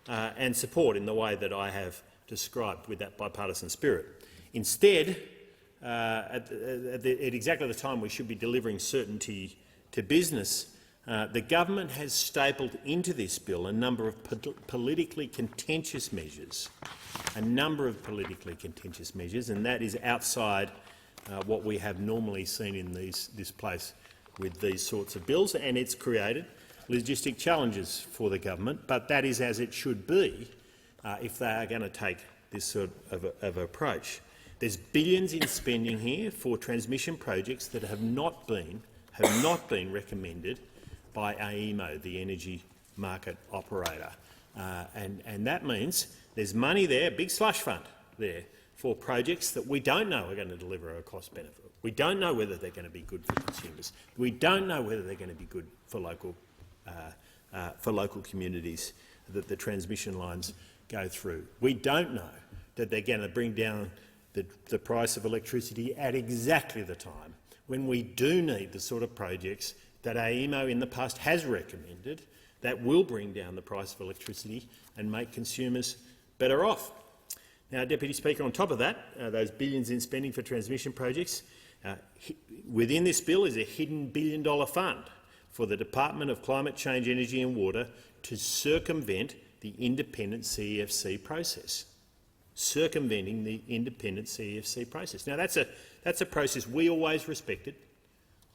S9: and support in the way that I have described with that bipartisan spirit. Instead, at exactly the time we should be delivering certainty to business, the government has stapled into this bill a number of politically contentious measures, and that is outside what we have normally seen in this place with these sorts of bills, and it's created logistic challenges for the government, but that is as it should be if they are going to take this sort of approach. There's billions in spending here for transmission projects that have not been recommended by AEMO, the energy market operator, and that means there's money there, a big slush fund there, for projects that we don't know are going to deliver a cost benefit. We don't know whether they're going to be good for consumers. We don't know whether they're going to be good for local communities that the transmission lines go through. We don't know that they're going to bring down the price of electricity at exactly the time when we do need the sort of projects that AEMO in the past has recommended that will bring down the price of electricity and make consumers better off. Now, Deputy Speaker, on top of that, those billions in spending for transmission projects, within this bill is a hidden billion-dollar fund for the Department of Climate Change, Energy and Water to circumvent the independent CEFC process. Circumventing the independent CEFC process. Now, that's a process we always respected.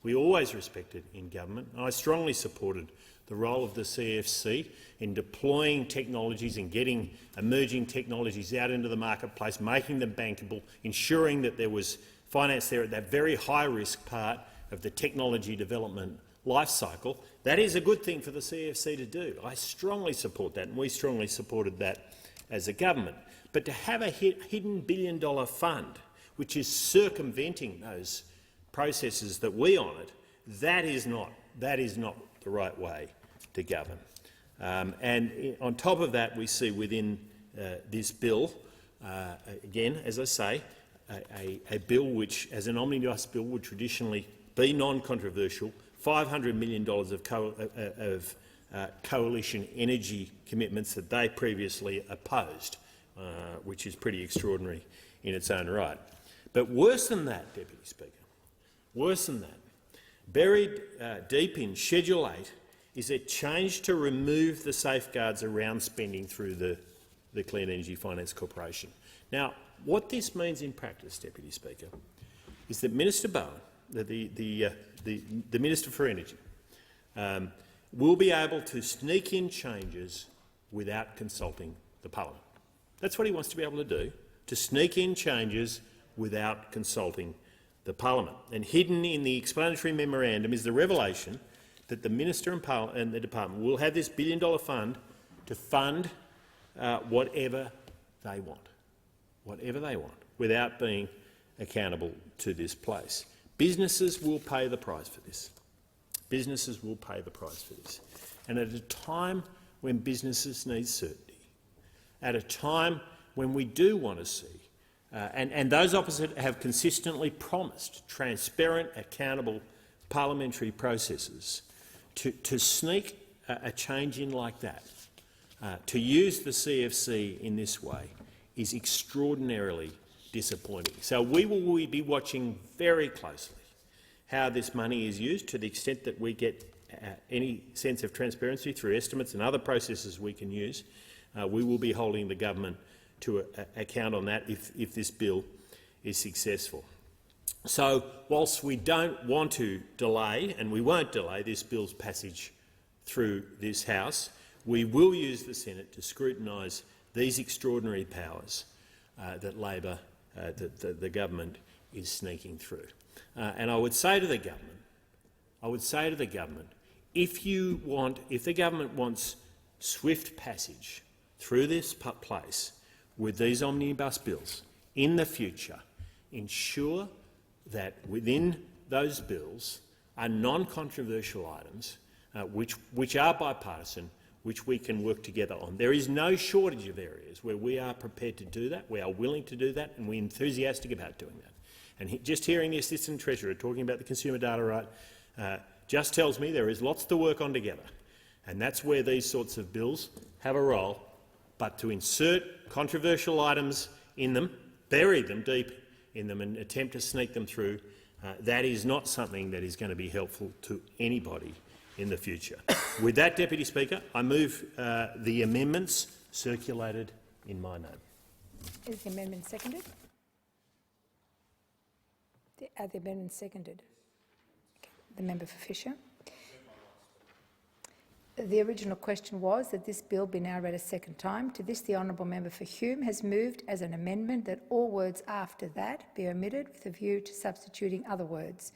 S9: We always respected in government. I strongly supported the role of the CEFC in deploying technologies and getting emerging technologies out into the marketplace, making them bankable, ensuring that there was finance there at that very high-risk part of the technology development life cycle, that is a good thing for the CFC to do. I strongly support that, and we strongly supported that as a government. But to have a hidden billion-dollar fund which is circumventing those processes that we honoured, that is not the right way to govern. And on top of that, we see within this bill, again, as I say, a bill which, as an omnibus bill, would traditionally be non-controversial, $500 million of coalition energy commitments that they previously opposed, which is pretty extraordinary in its own right. But worse than that, Deputy Speaker, worse than that, buried deep in Schedule 8 is a change to remove the safeguards around spending through the Clean Energy Finance Corporation. Now, what this means in practice, Deputy Speaker, is that Minister Bowen, the Minister for Energy, will be able to sneak in changes without consulting the Parliament. That's what he wants to be able to do, to sneak in changes without consulting the Parliament. And hidden in the explanatory memorandum is the revelation that the Minister and the Department will have this billion-dollar fund to fund whatever they want, without being accountable to this place. Businesses will pay the price for this. Businesses will pay the price for this. And at a time when businesses need certainty, at a time when we do want to see, and those opposite have consistently promised transparent, accountable parliamentary processes, to sneak a change in like that, to use the CFC in this way, is extraordinarily disappointing. So we will be watching very closely how this money is used, to the extent that we get any sense of transparency through estimates and other processes we can use. We will be holding the government to account on that if this bill is successful. So, whilst we don't want to delay, and we won't delay, this bill's passage through this House, we will use the Senate to scrutinise these extraordinary powers that Labor, the government, is sneaking through. And I would say to the government, if the government wants swift passage through this place with these omnibus bills in the future, ensure that within those bills are non-controversial items which are bipartisan, which we can work together on. There is no shortage of areas where we are prepared to do that, we are willing to do that, and we're enthusiastic about doing that. And just hearing the Assistant Treasurer talking about the consumer data right just tells me there is lots to work on together. And that's where these sorts of bills have a role. But to insert controversial items in them, bury them deep in them and attempt to sneak them through, that is not something that is going to be helpful to anybody in the future. With that, Deputy Speaker, I move the amendments circulated in my name.
S7: Is the amendment seconded? Are the amendments seconded? Okay. The member for Fisher. The original question was that this bill be now read a second time. To this, the honourable member for Hume has moved as an amendment that all words after that be omitted with a view to substituting other words.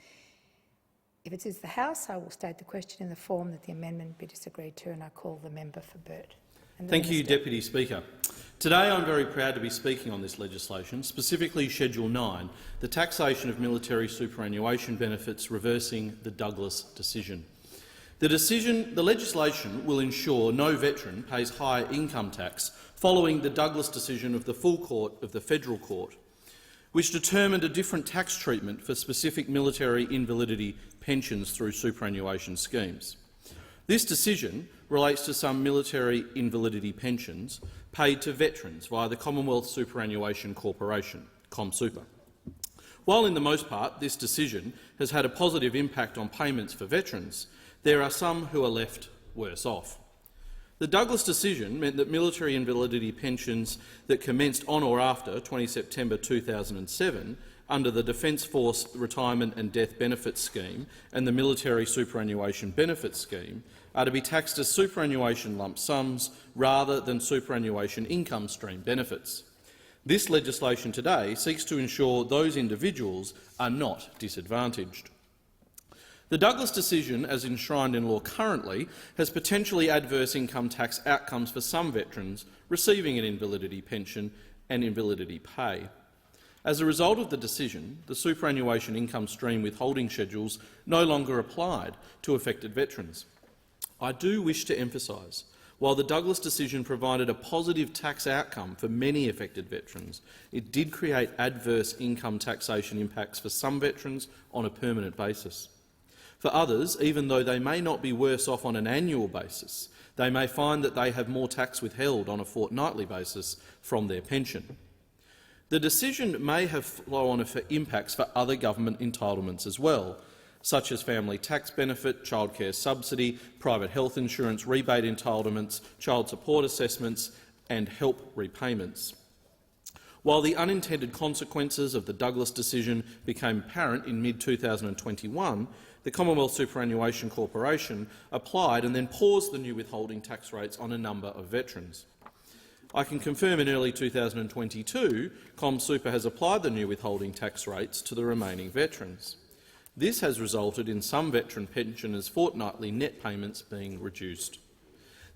S7: If it is the House, I will state the question in the form that the amendment be disagreed to, and I call the member for Burt.
S13: Thank you, Deputy Speaker. Today I'm very proud to be speaking on this legislation, specifically Schedule 9, the taxation of military superannuation benefits reversing the Douglas decision. The legislation will ensure no veteran pays high income tax following the Douglas decision of the full court of the Federal Court, which determined a different tax treatment for specific military invalidity pensions through superannuation schemes. This decision relates to some military invalidity pensions paid to veterans via the Commonwealth Superannuation Corporation, ComSuper. While in the most part this decision has had a positive impact on payments for veterans, there are some who are left worse off. The Douglas decision meant that military invalidity pensions that commenced on or after 20 September 2007 under the Defence Force Retirement and Death Benefits Scheme and the Military Superannuation Benefits Scheme are to be taxed as superannuation lump sums rather than superannuation income stream benefits. This legislation today seeks to ensure those individuals are not disadvantaged. The Douglas decision, as enshrined in law currently, has potentially adverse income tax outcomes for some veterans receiving an invalidity pension and invalidity pay. As a result of the decision, the superannuation income stream withholding schedules no longer applied to affected veterans. I do wish to emphasise, while the Douglas decision provided a positive tax outcome for many affected veterans, it did create adverse income taxation impacts for some veterans on a permanent basis. For others, even though they may not be worse off on an annual basis, they may find that they have more tax withheld on a fortnightly basis from their pension. The decision may have flow-on impacts for other government entitlements as well, such as family tax benefit, childcare subsidy, private health insurance rebate entitlements, child support assessments and help repayments. While the unintended consequences of the Douglas decision became apparent in mid-2021, the Commonwealth Superannuation Corporation applied and then paused the new withholding tax rates on a number of veterans. I can confirm in early 2022, ComSuper has applied the new withholding tax rates to the remaining veterans. This has resulted in some veteran pensioners' fortnightly net payments being reduced.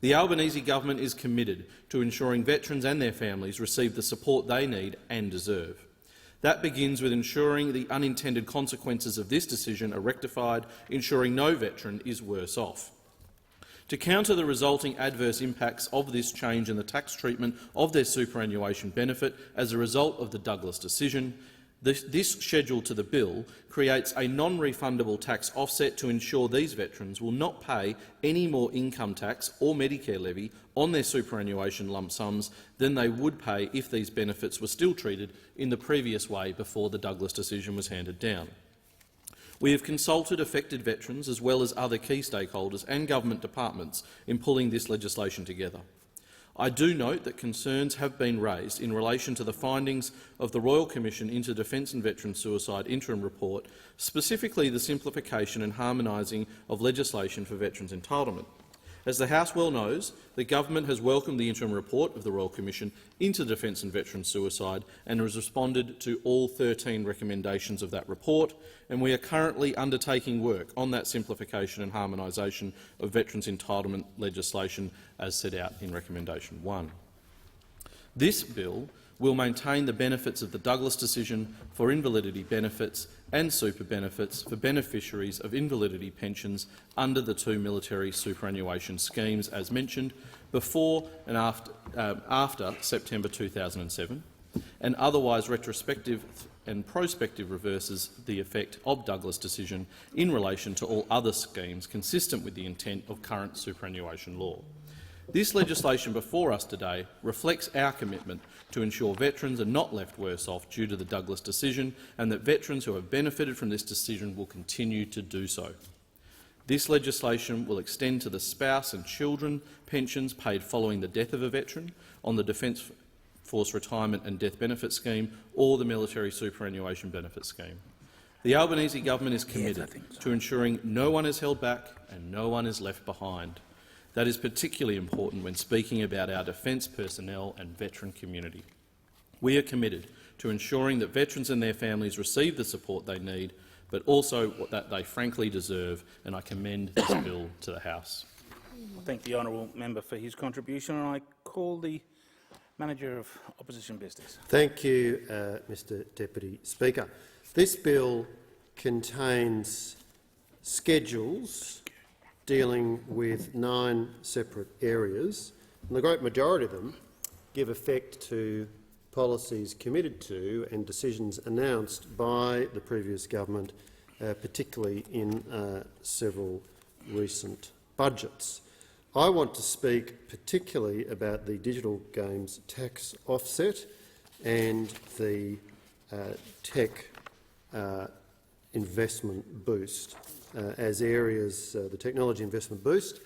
S13: The Albanese government is committed to ensuring veterans and their families receive the support they need and deserve. That begins with ensuring the unintended consequences of this decision are rectified, ensuring no veteran is worse off. To counter the resulting adverse impacts of this change in the tax treatment of their superannuation benefit as a result of the Douglas decision, this schedule to the bill creates a non-refundable tax offset to ensure these veterans will not pay any more income tax or Medicare levy on their superannuation lump sums than they would pay if these benefits were still treated in the previous way before the Douglas decision was handed down. We have consulted affected veterans as well as other key stakeholders and government departments in pulling this legislation together. I do note that concerns have been raised in relation to the findings of the Royal Commission into Defence and Veteran Suicide interim report, specifically the simplification and harmonising of legislation for veterans' entitlement. As the House well knows, the government has welcomed the interim report of the Royal Commission into Defence and Veteran Suicide and has responded to all 13 recommendations of that report, and we are currently undertaking work on that simplification and harmonisation of veterans' entitlement legislation as set out in Recommendation 1. This bill will maintain the benefits of the Douglas decision for invalidity benefits and super benefits for beneficiaries of invalidity pensions under the two military superannuation schemes as mentioned before and after September 2007, and otherwise retrospective and prospective reverses the effect of Douglas decision in relation to all other schemes consistent with the intent of current superannuation law. This legislation before us today reflects our commitment to ensure veterans are not left worse off due to the Douglas decision and that veterans who have benefited from this decision will continue to do so. This legislation will extend to the spouse and children pensions paid following the death of a veteran on the Defence Force Retirement and Death Benefit Scheme or the Military Superannuation Benefit Scheme. The Albanese government is committed to ensuring no one is held back and no one is left behind. That is particularly important when speaking about our defence personnel and veteran community. We are committed to ensuring that veterans and their families receive the support they need, but also that they frankly deserve, and I commend this bill to the House.
S5: I thank the honourable member for his contribution, and I call the Manager of Opposition Business.
S16: Thank you, Mr Deputy Speaker. This bill contains schedules dealing with 9 separate areas, and the great majority of them give effect to policies committed to and decisions announced by the previous government, particularly in several recent budgets. I want to speak particularly about the digital games tax offset and the tech investment boost as areas, the technology investment boost,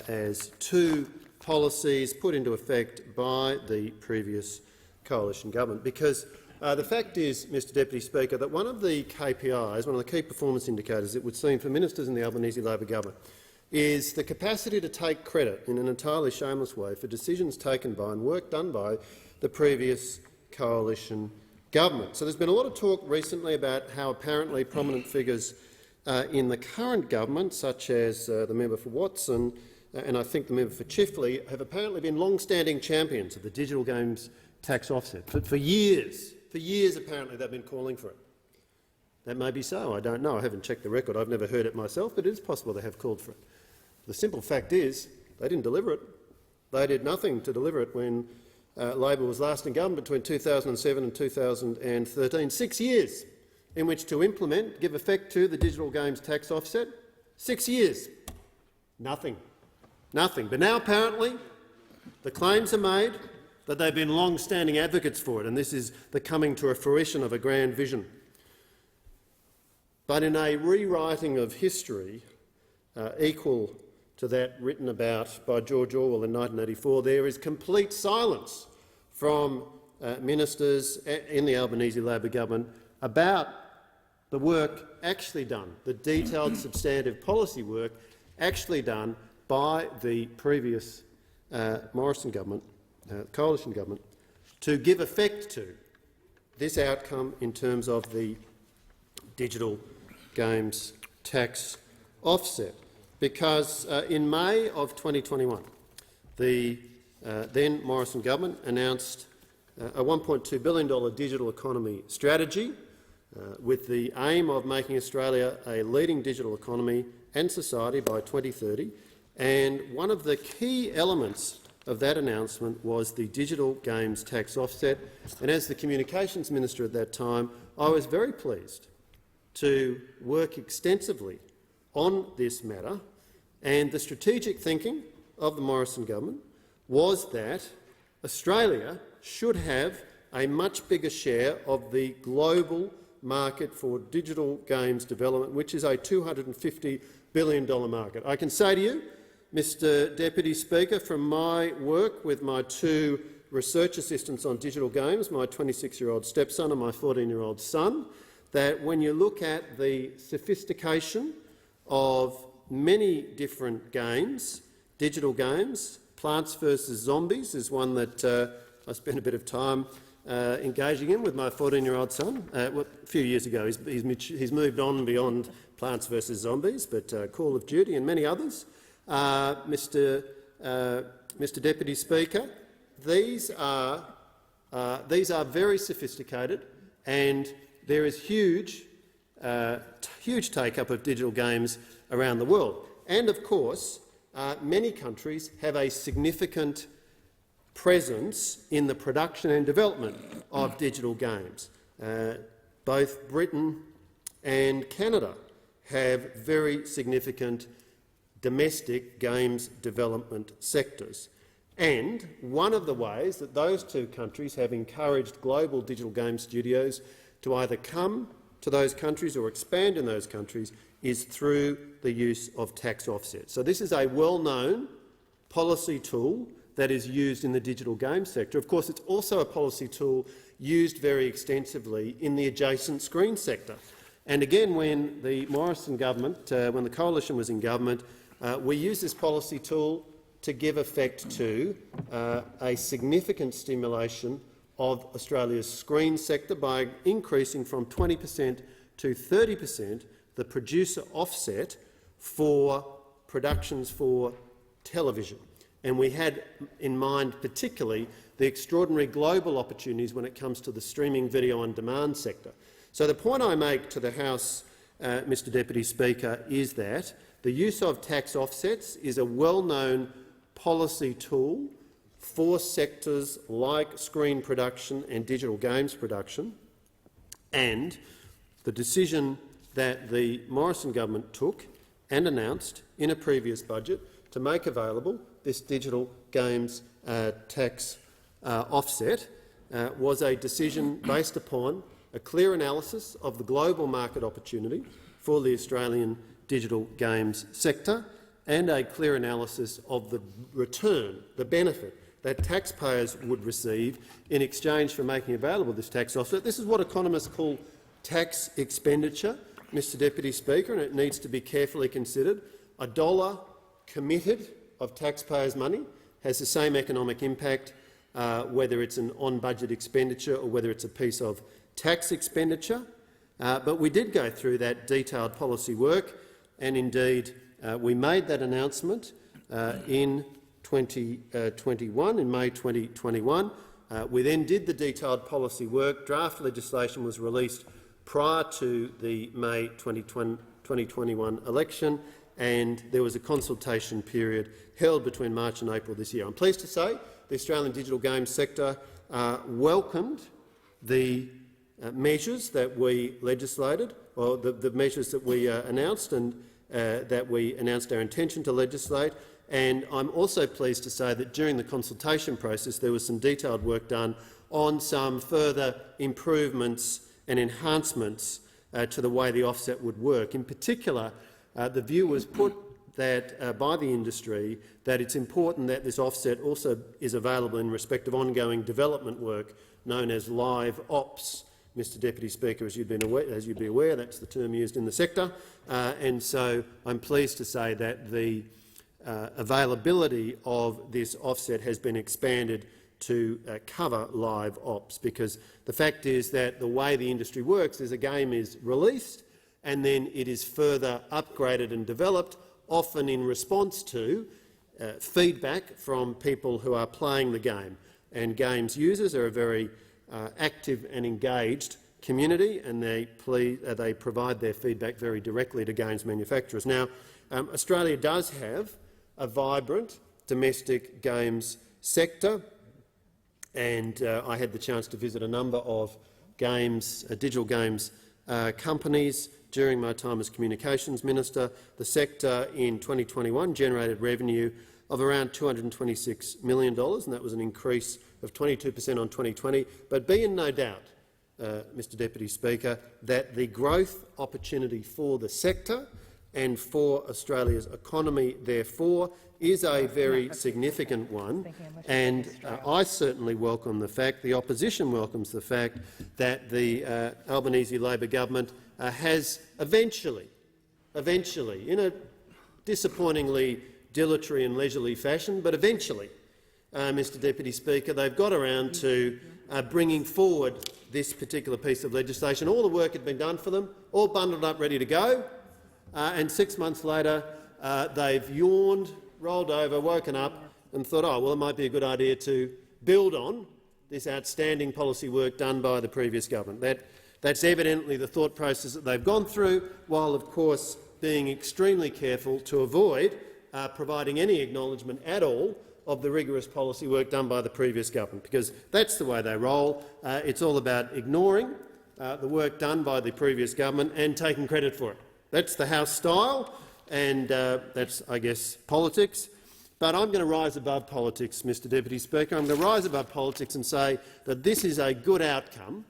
S16: as 2 policies put into effect by the previous coalition government. Because the fact is, Mr Deputy Speaker, that one of the KPIs, one of the key performance indicators it would seem for ministers in the Albanese Labor government, is the capacity to take credit in an entirely shameless way for decisions taken by and work done by the previous coalition government. So there's been a lot of talk recently about how apparently prominent figures in the current government, such as the member for Watson and I think the member for Chifley, have apparently been long-standing champions of the digital games tax offset. For years apparently they've been calling for it. That may be so, I don't know. I haven't checked the record. I've never heard it myself, but it is possible they have called for it. The simple fact is they didn't deliver it. They did nothing to deliver it when Labor was last in government between 2007 and 2013. 6 years in which to implement, give effect to the digital games tax offset. 6 years. Nothing. Nothing. But now apparently the claims are made that they've been long-standing advocates for it, and this is the coming to a fruition of a grand vision. But in a rewriting of history equal to that written about by George Orwell in 1984, there is complete silence from ministers in the Albanese Labor government about the work actually done, the detailed substantive policy work actually done by the previous Morrison government, coalition government, to give effect to this outcome in terms of the digital games tax offset. Because in May of 2021, the then Morrison government announced a $1.2 billion digital economy strategy with the aim of making Australia a leading digital economy and society by 2030. And one of the key elements of that announcement was the digital games tax offset. And as the Communications Minister at that time, I was very pleased to work extensively on this matter, and the strategic thinking of the Morrison government was that Australia should have a much bigger share of the global market for digital games development, which is a $250 billion market. I can say to you, Mr Deputy Speaker, from my work with my 2 research assistants on digital games, my 26-year-old stepson and my 14-year-old son, that when you look at the sophistication of many different games, digital games, Plants vs Zombies is one that I spent a bit of time engaging in with my 14-year-old son. A few years ago, he's moved on beyond Plants vs Zombies, but Call of Duty and many others. Mr Deputy Speaker, these are very sophisticated, and there is huge take-up of digital games around the world. And of course, many countries have a significant presence in the production and development of digital games. Both Britain and Canada have very significant domestic games development sectors. And one of the ways that those 2 countries have encouraged global digital game studios to either come to those countries or expand in those countries is through the use of tax offsets. So this is a well-known policy tool that is used in the digital game sector. Of course, it's also a policy tool used very extensively in the adjacent screen sector. And again, when the Morrison government, when the coalition was in government, we used this policy tool to give effect to a significant stimulation of Australia's screen sector by increasing from 20% to 30% the producer offset for productions for television. And we had in mind particularly the extraordinary global opportunities when it comes to the streaming video on demand sector. So the point I make to the House, Mr Deputy Speaker, is that the use of tax offsets is a well-known policy tool for sectors like screen production and digital games production, and the decision that the Morrison government took and announced in a previous budget to make available this digital games tax offset was a decision based upon a clear analysis of the global market opportunity for the Australian digital games sector and a clear analysis of the return, the benefit that taxpayers would receive in exchange for making available this tax offset. This is what economists call tax expenditure, Mr Deputy Speaker, and it needs to be carefully considered. A dollar committed of taxpayers' money has the same economic impact whether it's an on-budget expenditure or whether it's a piece of tax expenditure. But we did go through that detailed policy work, and indeed we made that announcement in 2021, in May 2021. We then did the detailed policy work. Draft legislation was released prior to the May 2021 election, and there was a consultation period held between March and April this year. I'm pleased to say the Australian digital games sector welcomed the measures that we legislated, or the measures that we announced, and that we announced our intention to legislate. And I'm also pleased to say that during the consultation process there was some detailed work done on some further improvements and enhancements to the way the offset would work. In particular, the view was put that, by the industry, that it's important that this offset also is available in respect of ongoing development work known as live ops. Mr Deputy Speaker, as you'd be aware, that's the term used in the sector, and so I'm pleased to say that the availability of this offset has been expanded to cover live ops, because the fact is that the way the industry works is a game is released and then it is further upgraded and developed, often in response to feedback from people who are playing the game. And games users are a very active and engaged community, and they provide their feedback very directly to games manufacturers. Now, Australia does have a vibrant domestic games sector, and I had the chance to visit a number of digital games companies during my time as Communications Minister. The sector in 2021 generated revenue of around $226 million, and that was an increase of 22% on 2020. But be in no doubt, Mr Deputy Speaker, that the growth opportunity for the sector and for Australia's economy, therefore, is a very significant one, and I certainly welcome the fact, the opposition welcomes the fact, that the Albanese Labor government has eventually, in a disappointingly dilatory and leisurely fashion, but eventually, Mr Deputy Speaker, they've got around to bringing forward this particular piece of legislation. All the work had been done for them, all bundled up, ready to go, and 6 months later they've yawned, rolled over, woken up and thought, oh, well, it might be a good idea to build on this outstanding policy work done by the previous government. That's evidently the thought process that they've gone through, while, of course, being extremely careful to avoid providing any acknowledgement at all of the rigorous policy work done by the previous government, because that's the way they roll. It's all about ignoring the work done by the previous government and taking credit for it. That's the House style, and that's, I guess, politics. But I'm going to rise above politics, Mr Deputy Speaker. I'm going to rise above politics and say that this is a good outcome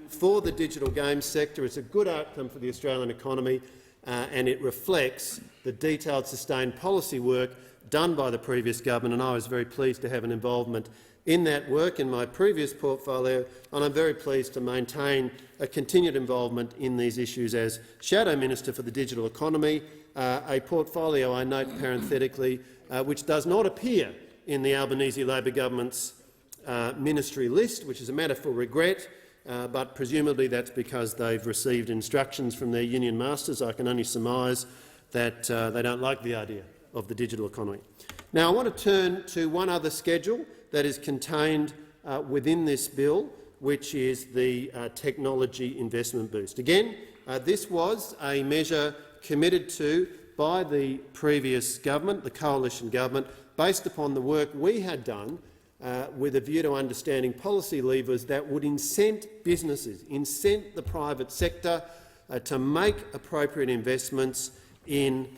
S16: for the digital games sector. It's a good outcome for the Australian economy, and it reflects the detailed, sustained policy work done by the previous government, and I was very pleased to have an involvement in that work in my previous portfolio, and I'm very pleased to maintain a continued involvement in these issues as Shadow Minister for the Digital Economy, a portfolio, I note parenthetically, which does not appear in the Albanese Labor government's ministry list, which is a matter for regret, but presumably that's because they've received instructions from their union masters. I can only surmise that they don't like the idea of the digital economy. Now, I want to turn to one other schedule that is contained within this bill, which is the technology investment boost. Again, this was a measure committed to by the previous government, the coalition government, based upon the work we had done with a view to understanding policy levers that would incent businesses, incent the private sector to make appropriate investments in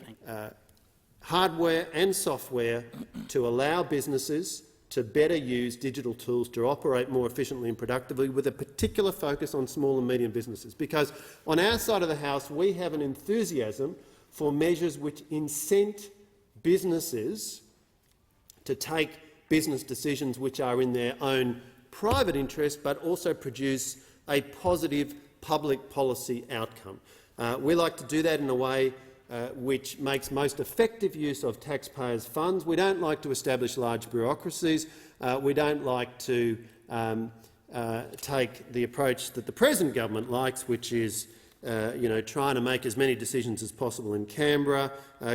S16: hardware and software to allow businesses to better use digital tools to operate more efficiently and productively, with a particular focus on small and medium businesses. Because on our side of the House we have an enthusiasm for measures which incent businesses to take business decisions which are in their own private interest but also produce a positive public policy outcome. We like to do that in a way which makes most effective use of taxpayers' funds. We don't like to establish large bureaucracies. We don't like to take the approach that the present government likes, which is trying to make as many decisions as possible in Canberra,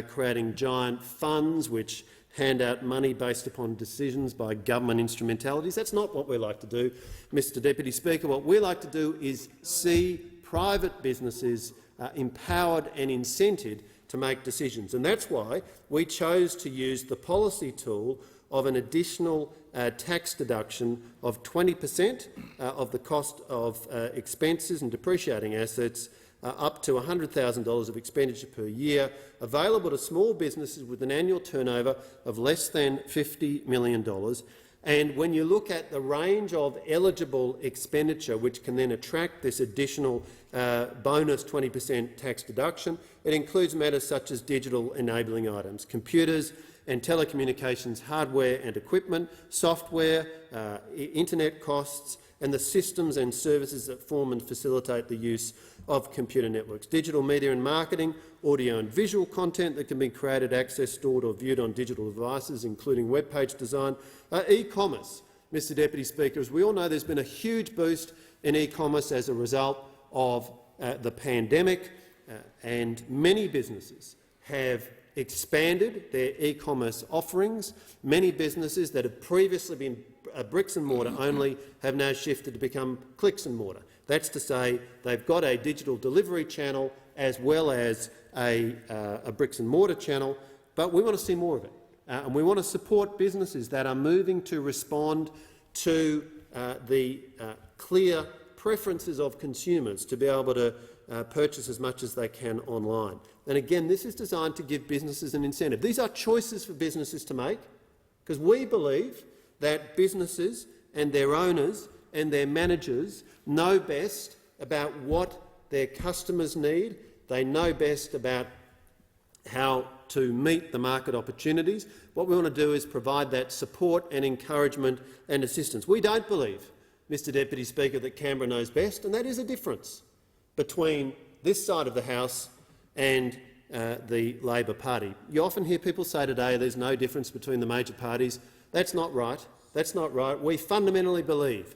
S16: creating giant funds which hand out money based upon decisions by government instrumentalities. That's not what we like to do, Mr Deputy Speaker. What we like to do is see private businesses empowered and incented to make decisions. And that's why we chose to use the policy tool of an additional tax deduction of 20% of the cost of expenses and depreciating assets, up to $100,000 of expenditure per year, available to small businesses with an annual turnover of less than $50 million. And when you look at the range of eligible expenditure which can then attract this additional bonus 20% tax deduction, it includes matters such as digital enabling items, computers and telecommunications hardware and equipment, software, internet costs, and the systems and services that form and facilitate the use of computer networks, digital media and marketing, audio and visual content that can be created, accessed, stored or viewed on digital devices, including web page design, e-commerce. Mr Deputy Speaker, as we all know, there's been a huge boost in e-commerce as a result of the pandemic, and many businesses have expanded their e-commerce offerings. Many businesses that have previously been bricks and mortar only have now shifted to become clicks and mortar. That's to say they've got a digital delivery channel as well as a bricks and mortar channel, but we want to see more of it. And we want to support businesses that are moving to respond to the clear preferences of consumers to be able to purchase as much as they can online. And again, this is designed to give businesses an incentive. These are choices for businesses to make, because we believe that businesses and their owners and their managers know best about what their customers need. They know best about how to meet the market opportunities. What we want to do is provide that support and encouragement and assistance. We don't believe, Mr Deputy Speaker, that Canberra knows best, and that is a difference between this side of the House and the Labor Party. You often hear people say today there's no difference between the major parties. That's not right. That's not right. We fundamentally believe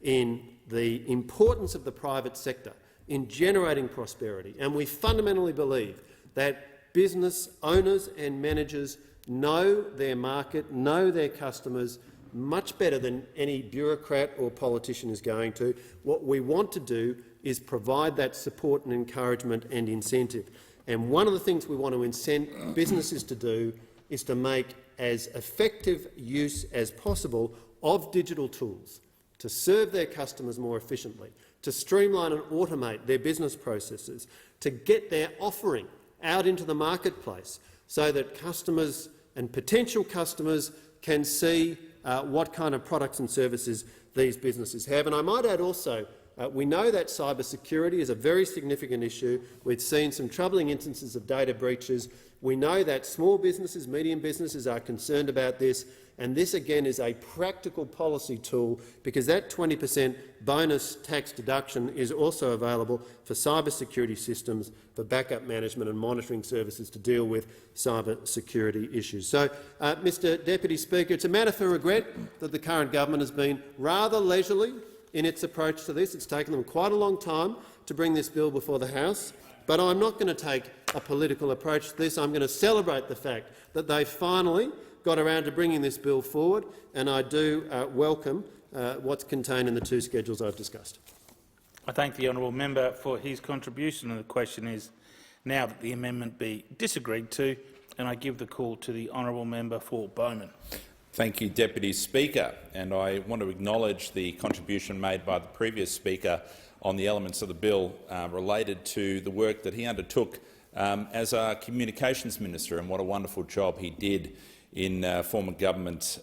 S16: in the importance of the private sector in generating prosperity, and we fundamentally believe that business owners and managers know their market, know their customers much better than any bureaucrat or politician is going to. What we want to do is provide that support and encouragement and incentive. And one of the things we want to incent businesses to do is to make as effective use as possible of digital tools to serve their customers more efficiently, to streamline and automate their business processes, to get their offering out into the marketplace so that customers and potential customers can see what kind of products and services these businesses have. And I might add also, we know that cybersecurity is a very significant issue. We've seen some troubling instances of data breaches. We know that small businesses, medium businesses are concerned about this, and this again is a practical policy tool, because that 20% bonus tax deduction is also available for cybersecurity systems, for backup management and monitoring services to deal with cybersecurity issues. So, Mr Deputy Speaker, it's a matter for regret that the current government has been rather leisurely in its approach to this. It's taken them quite a long time to bring this bill before the House, but I'm not going to take a political approach to this. I'm going to celebrate the fact that they finally got around to bringing this bill forward, and I do welcome what's contained in the two schedules I've discussed.
S5: I thank the honourable member for his contribution, and the question is now that the amendment be disagreed to, and I give the call to the honourable member for Bowman.
S2: Thank you, Deputy Speaker, and I want to acknowledge the contribution made by the previous speaker on the elements of the bill related to the work that he undertook as our Communications Minister, and what a wonderful job he did in former government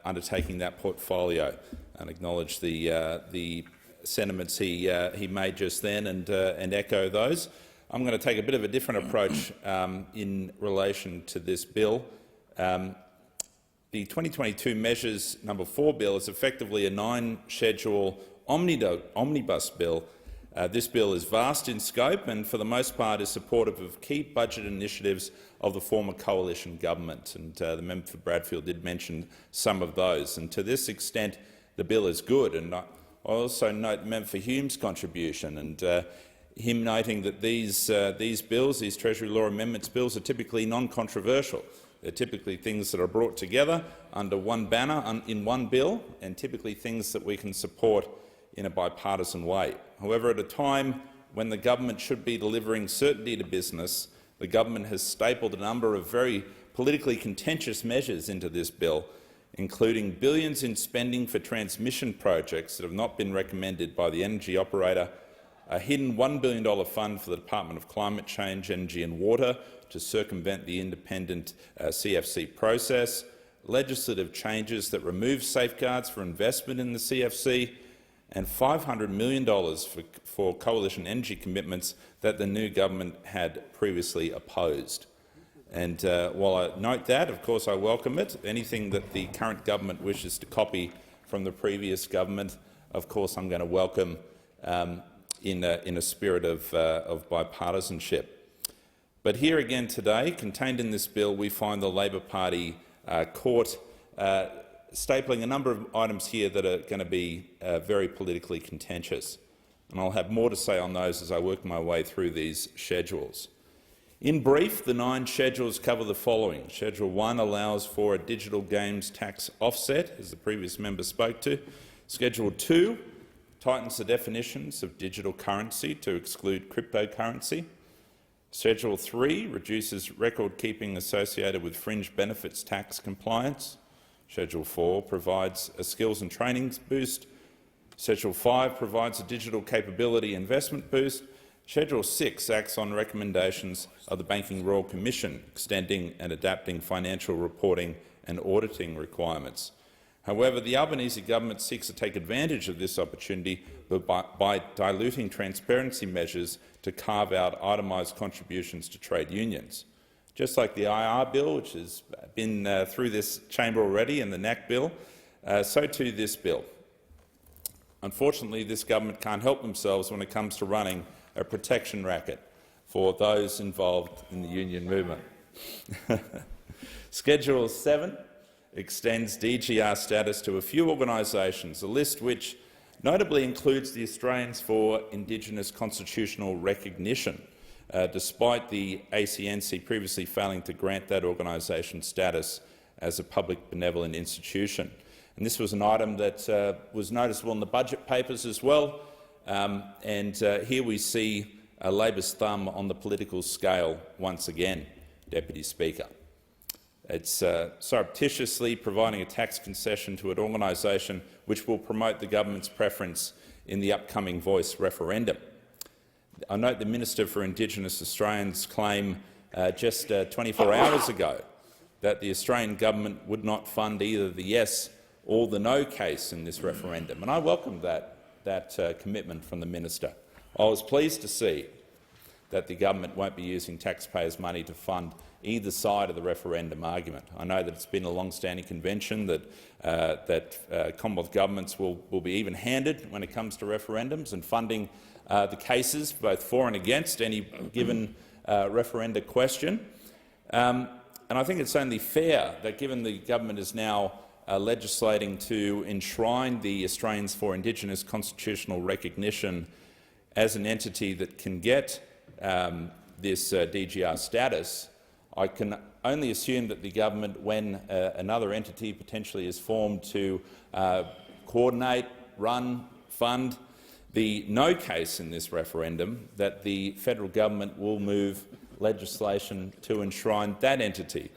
S2: undertaking that portfolio, and acknowledge the sentiments he made just then and echo those. I'm going to take a bit of a different approach in relation to this bill. The 2022 Measures No. 4 bill is effectively a 9-schedule omnibus bill. This bill is vast in scope and for the most part is supportive of key budget initiatives of the former coalition government, and the member for Bradfield did mention some of those. And to this extent, the bill is good. And I also note the member for Hume's contribution, and him noting that these bills, these Treasury law amendments bills, are typically non-controversial. They're typically things that are brought together under one banner in one bill, and typically things that we can support in a bipartisan way. However, at a time when the government should be delivering certainty to business, the government has stapled a number of very politically contentious measures into this bill, including billions in spending for transmission projects that have not been recommended by the energy operator, a hidden $1 billion fund for the Department of Climate Change, Energy and Water to circumvent the independent CFC process, legislative changes that remove safeguards for investment in the CFC, and $500 million for coalition energy commitments that the new government had previously opposed. And while I note that, of course, I welcome it. Anything that the current government wishes to copy from the previous government, of course, I'm going to welcome in a spirit of bipartisanship. But here again today, contained in this bill, we find the Labor Party caught stapling a number of items here that are going to be very politically contentious. And I'll have more to say on those as I work my way through these schedules. In brief, the 9 schedules cover the following. Schedule 1 allows for a digital games tax offset, as the previous member spoke to. Schedule 2 tightens the definitions of digital currency to exclude cryptocurrency. Schedule 3 reduces record-keeping associated with fringe benefits tax compliance. Schedule 4 provides a skills and trainings boost. Schedule 5 provides a digital capability investment boost. Schedule 6 acts on recommendations of the Banking Royal Commission, extending and adapting financial reporting and auditing requirements. However, the Albanese government seeks to take advantage of this opportunity by diluting transparency measures to carve out itemised contributions to trade unions. Just like the IR bill, which has been through this chamber already, and the NAC bill, so too this bill. Unfortunately, this government can't help themselves when it comes to running a protection racket for those involved in the union movement. Schedule 7 extends DGR status to a few organisations, a list which notably includes the Australians for Indigenous Constitutional Recognition, despite the ACNC previously failing to grant that organisation status as a public benevolent institution. And this was an item that was noticeable in the budget papers as well, here we see Labor's thumb on the political scale once again, Deputy Speaker. It's surreptitiously providing a tax concession to an organisation which will promote the government's preference in the upcoming Voice referendum. I note the Minister for Indigenous Australians' claim just 24 hours ago that the Australian government would not fund either the yes or the no case in this referendum, and I welcome that commitment from the Minister. I was pleased to see that the government won't be using taxpayers' money to fund either side of the referendum argument. I know that it's been a long-standing convention that Commonwealth governments will be even-handed when it comes to referendums and funding the cases, both for and against any given referenda question. And I think it's only fair that, given the government is now legislating to enshrine the Australians for Indigenous Constitutional Recognition as an entity that can get this DGR status, I can only assume that the government, when another entity potentially is formed to coordinate, run, fund the no case in this referendum, that the federal government will move legislation to enshrine that entity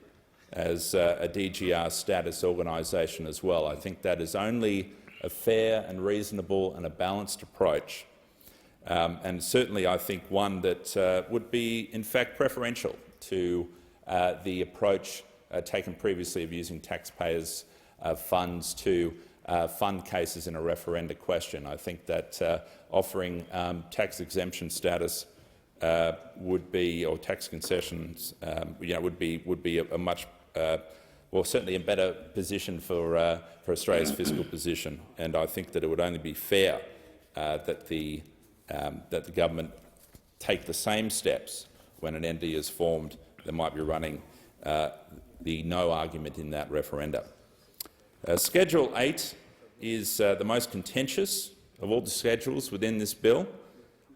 S2: as a DGR status organisation as well. I think that is only a fair and reasonable and a balanced approach, and certainly I think one that would be in fact preferential to the approach taken previously of using taxpayers' funds to fund cases in a referenda question. I think that offering tax exemption status would be, or tax concessions, would be a much well, certainly a better position for Australia's fiscal position, and I think that it would only be fair that the government take the same steps when an entity is formed that might be running the no argument in that referendum. Schedule 8 is the most contentious of all the schedules within this bill.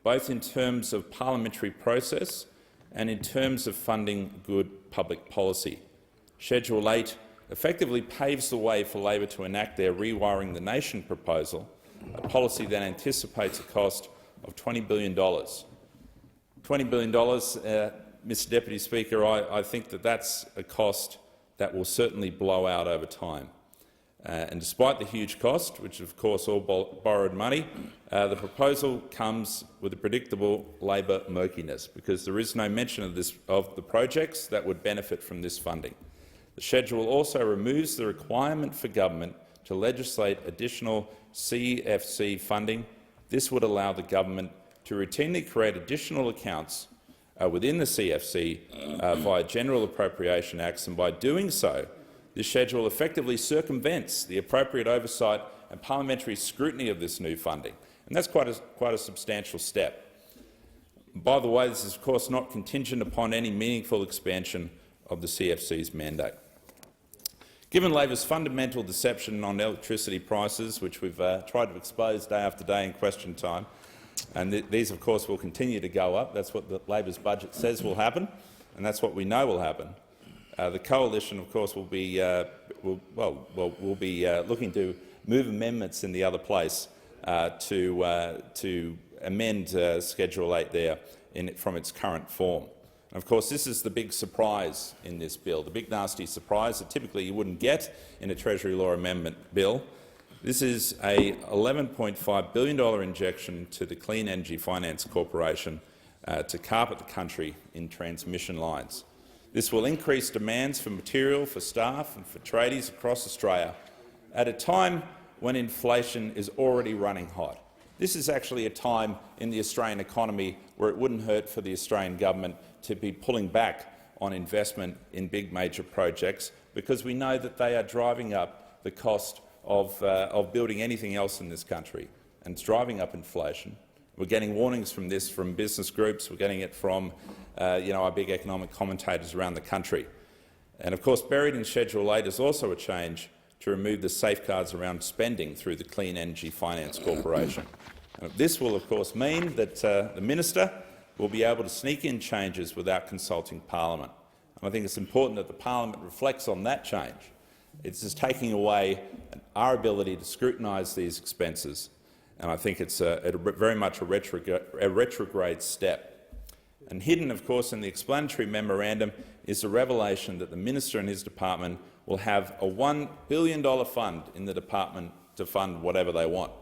S2: both in terms of parliamentary process and in terms of funding good public policy. Schedule 8 effectively paves the way for Labor to enact their Rewiring the Nation proposal, a policy that anticipates a cost of $20 billion. $20 billion, Mr Deputy Speaker, I think that that's a cost that will certainly blow out over time. And despite the huge cost, which of course all borrowed money, the proposal comes with a predictable Labor murkiness, because there is no mention of the projects that would benefit from this funding. The schedule also removes the requirement for government to legislate additional CFC funding. This would allow the government to routinely create additional accounts within the CFC via general appropriation acts, and by doing so, this schedule effectively circumvents the appropriate oversight and parliamentary scrutiny of this new funding, and that's quite a substantial step. By the way, this is of course not contingent upon any meaningful expansion of the CFC's mandate. Given Labor's fundamental deception on electricity prices, which we've tried to expose day after day in question time, and these of course will continue to go up, that's what Labor's budget says will happen, and that's what we know will happen. The coalition, of course, will be looking to move amendments in the other place to amend Schedule 8 there from its current form. And of course, this is the big surprise in this bill, the big nasty surprise that typically you wouldn't get in a Treasury law amendment bill. This is a $11.5 billion injection to the Clean Energy Finance Corporation to carpet the country in transmission lines. This will increase demands for material, for staff and for tradies across Australia at a time when inflation is already running hot. This is actually a time in the Australian economy where it wouldn't hurt for the Australian government to be pulling back on investment in big major projects, because we know that they are driving up the cost of building anything else in this country, and it's driving up inflation. We're getting warnings from this from business groups. We're getting it from our big economic commentators around the country. And of course, buried in Schedule 8 is also a change to remove the safeguards around spending through the Clean Energy Finance Corporation. This will of course mean that the minister will be able to sneak in changes without consulting Parliament. And I think it's important that the Parliament reflects on that change. It's just taking away our ability to scrutinise these expenses, and I think it's very much a retrograde step. And hidden, of course, in the explanatory memorandum is the revelation that the minister and his department will have a $1 billion fund in the department to fund whatever they want.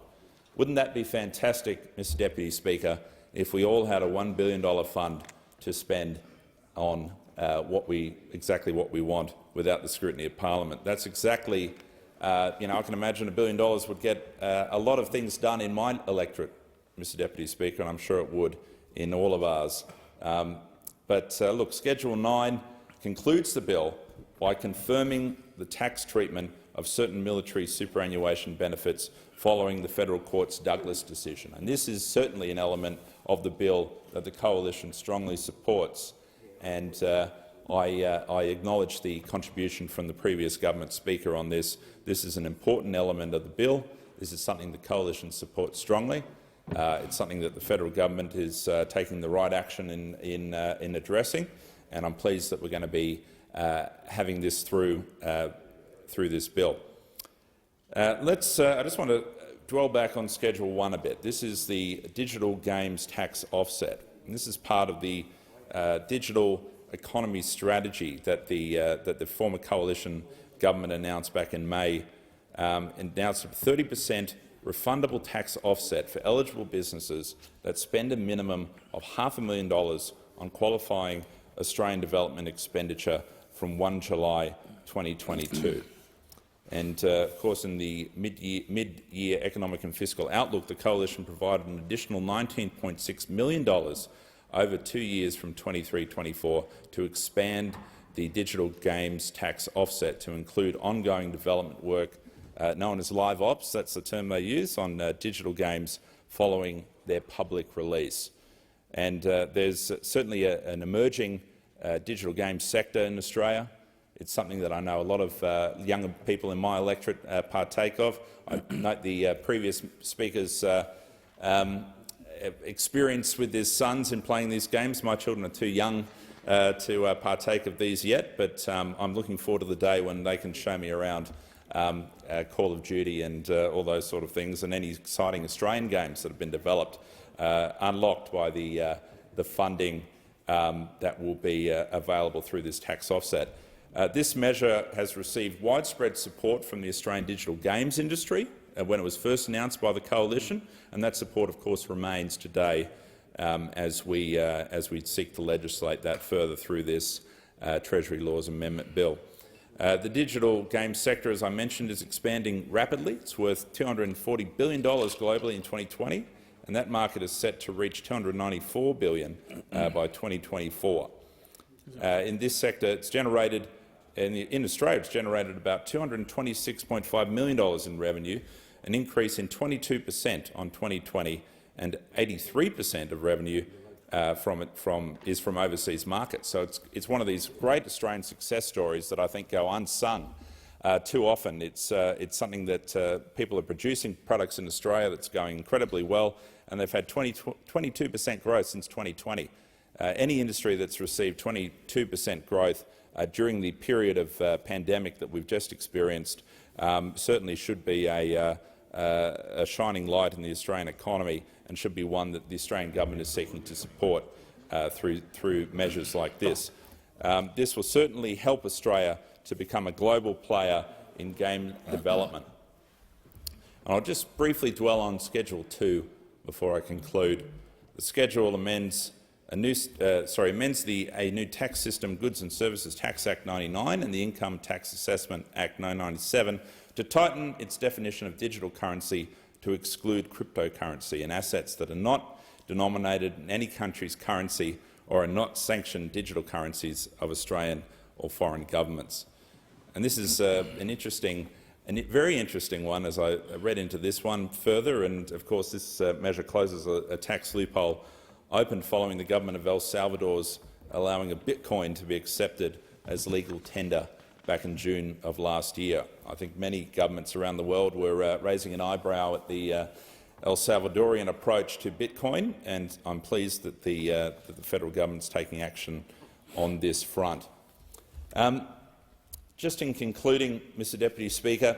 S2: Wouldn't that be fantastic, Mr Deputy Speaker, if we all had a $1 billion fund to spend on exactly what we want without the scrutiny of Parliament? That's exactly, I can imagine $1 billion would get a lot of things done in my electorate, Mr Deputy Speaker, and I'm sure it would in all of ours. Look, Schedule 9 concludes the bill by confirming the tax treatment of certain military superannuation benefits following the federal court's Douglas decision. And this is certainly an element of the bill that the coalition strongly supports. And I acknowledge the contribution from the previous government speaker on this. This is an important element of the bill. This is something the coalition supports strongly. It's something that the federal government is taking the right action in addressing, and I'm pleased that we're going to be having this through this bill. I just want to dwell back on Schedule 1 a bit. This is the digital games tax offset, and this is part of the digital economy strategy that the former coalition government announced back in May. Announced a 30% refundable tax offset for eligible businesses that spend a minimum of $500,000 on qualifying Australian development expenditure from 1 July 2022. And of course, in the mid-year economic and fiscal outlook, the coalition provided an additional $19.6 million over 2 years from 23-24 to expand the digital games tax offset to include ongoing development work known as live ops, that's the term they use, on digital games following their public release. And there's certainly an emerging digital games sector in Australia. It's something that I know a lot of younger people in my electorate partake of. I note the previous speaker's experience with his sons in playing these games. My children are too young to partake of these yet, but I'm looking forward to the day when they can show me around Call of Duty and all those sort of things, and any exciting Australian games that have been developed, unlocked by the funding that will be available through this tax offset. This measure has received widespread support from the Australian digital games industry when it was first announced by the Coalition, and that support, of course, remains today as we seek to legislate that further through this Treasury Laws Amendment Bill. The digital games sector, as I mentioned, is expanding rapidly. It's worth $240 billion globally in 2020, and that market is set to reach $294 billion by 2024. In this sector, it's generated in Australia, it's generated about $226.5 million in revenue, an increase in 22% on 2020, and 83% of revenue is from overseas markets. So it's one of these great Australian success stories that I think go unsung too often. It's something that people are producing products in Australia that's going incredibly well, and they've had 22% growth since 2020. Any industry that's received 22% growth during the period of pandemic that we've just experienced certainly should be a shining light in the Australian economy, and should be one that the Australian government is seeking to support through measures like this. This will certainly help Australia to become a global player in game development. And I'll just briefly dwell on Schedule 2 before I conclude. The schedule amends a new Tax System Goods and Services Tax Act 99 and the Income Tax Assessment Act 97 to tighten its definition of digital currency to exclude cryptocurrency and assets that are not denominated in any country's currency or are not sanctioned digital currencies of Australian or foreign governments. And this is an interesting, a very interesting one as I read into this one further, and of course this measure closes a tax loophole opened following the government of El Salvador's allowing a Bitcoin to be accepted as legal tender back in June of last year. I think many governments around the world were raising an eyebrow at the El Salvadorian approach to Bitcoin, and I'm pleased that the federal government's taking action on this front. Just in concluding, Mr Deputy Speaker,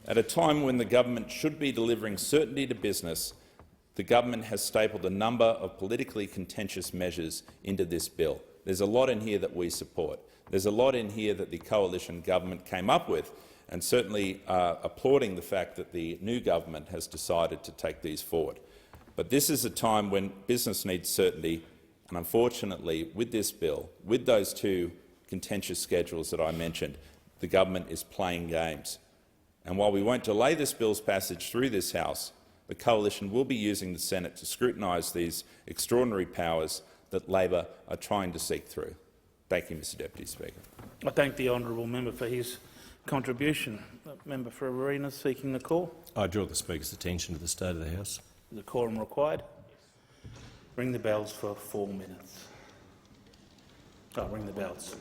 S2: at a time when the government should be delivering certainty to business, the government has stapled a number of politically contentious measures into this bill. There's a lot in here that we support. There's a lot in here that the coalition government came up with, and certainly applauding the fact that the new government has decided to take these forward. But this is a time when business needs certainty, and unfortunately, with this bill, with those two contentious schedules that I mentioned, the government is playing games. And while we won't delay this bill's passage through this House, the coalition will be using the Senate to scrutinise these extraordinary powers that Labor are trying to seek through. Thank you, Mr Deputy Speaker.
S5: I thank the honourable member for his contribution. Member for Arena seeking the call.
S4: I draw the Speaker's attention to the state of the House.
S5: The quorum required. Ring the bells for 4 minutes. Oh, ring the bells.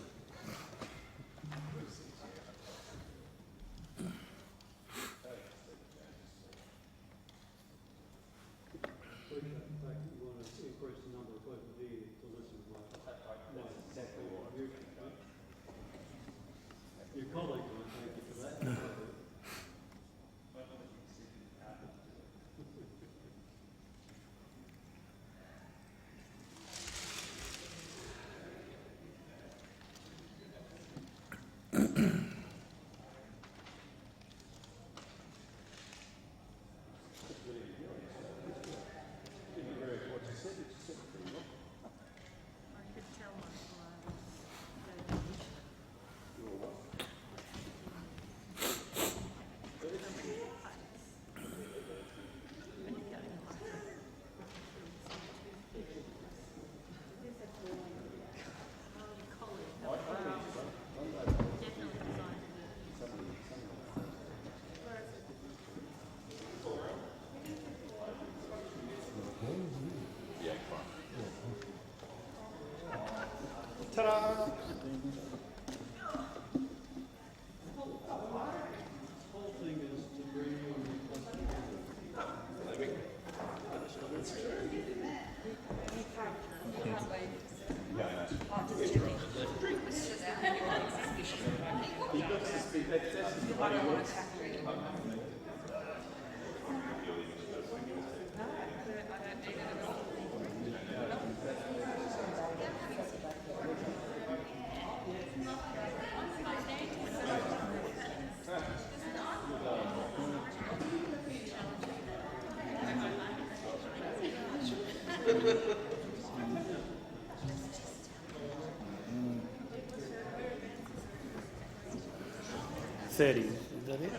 S5: Is that it?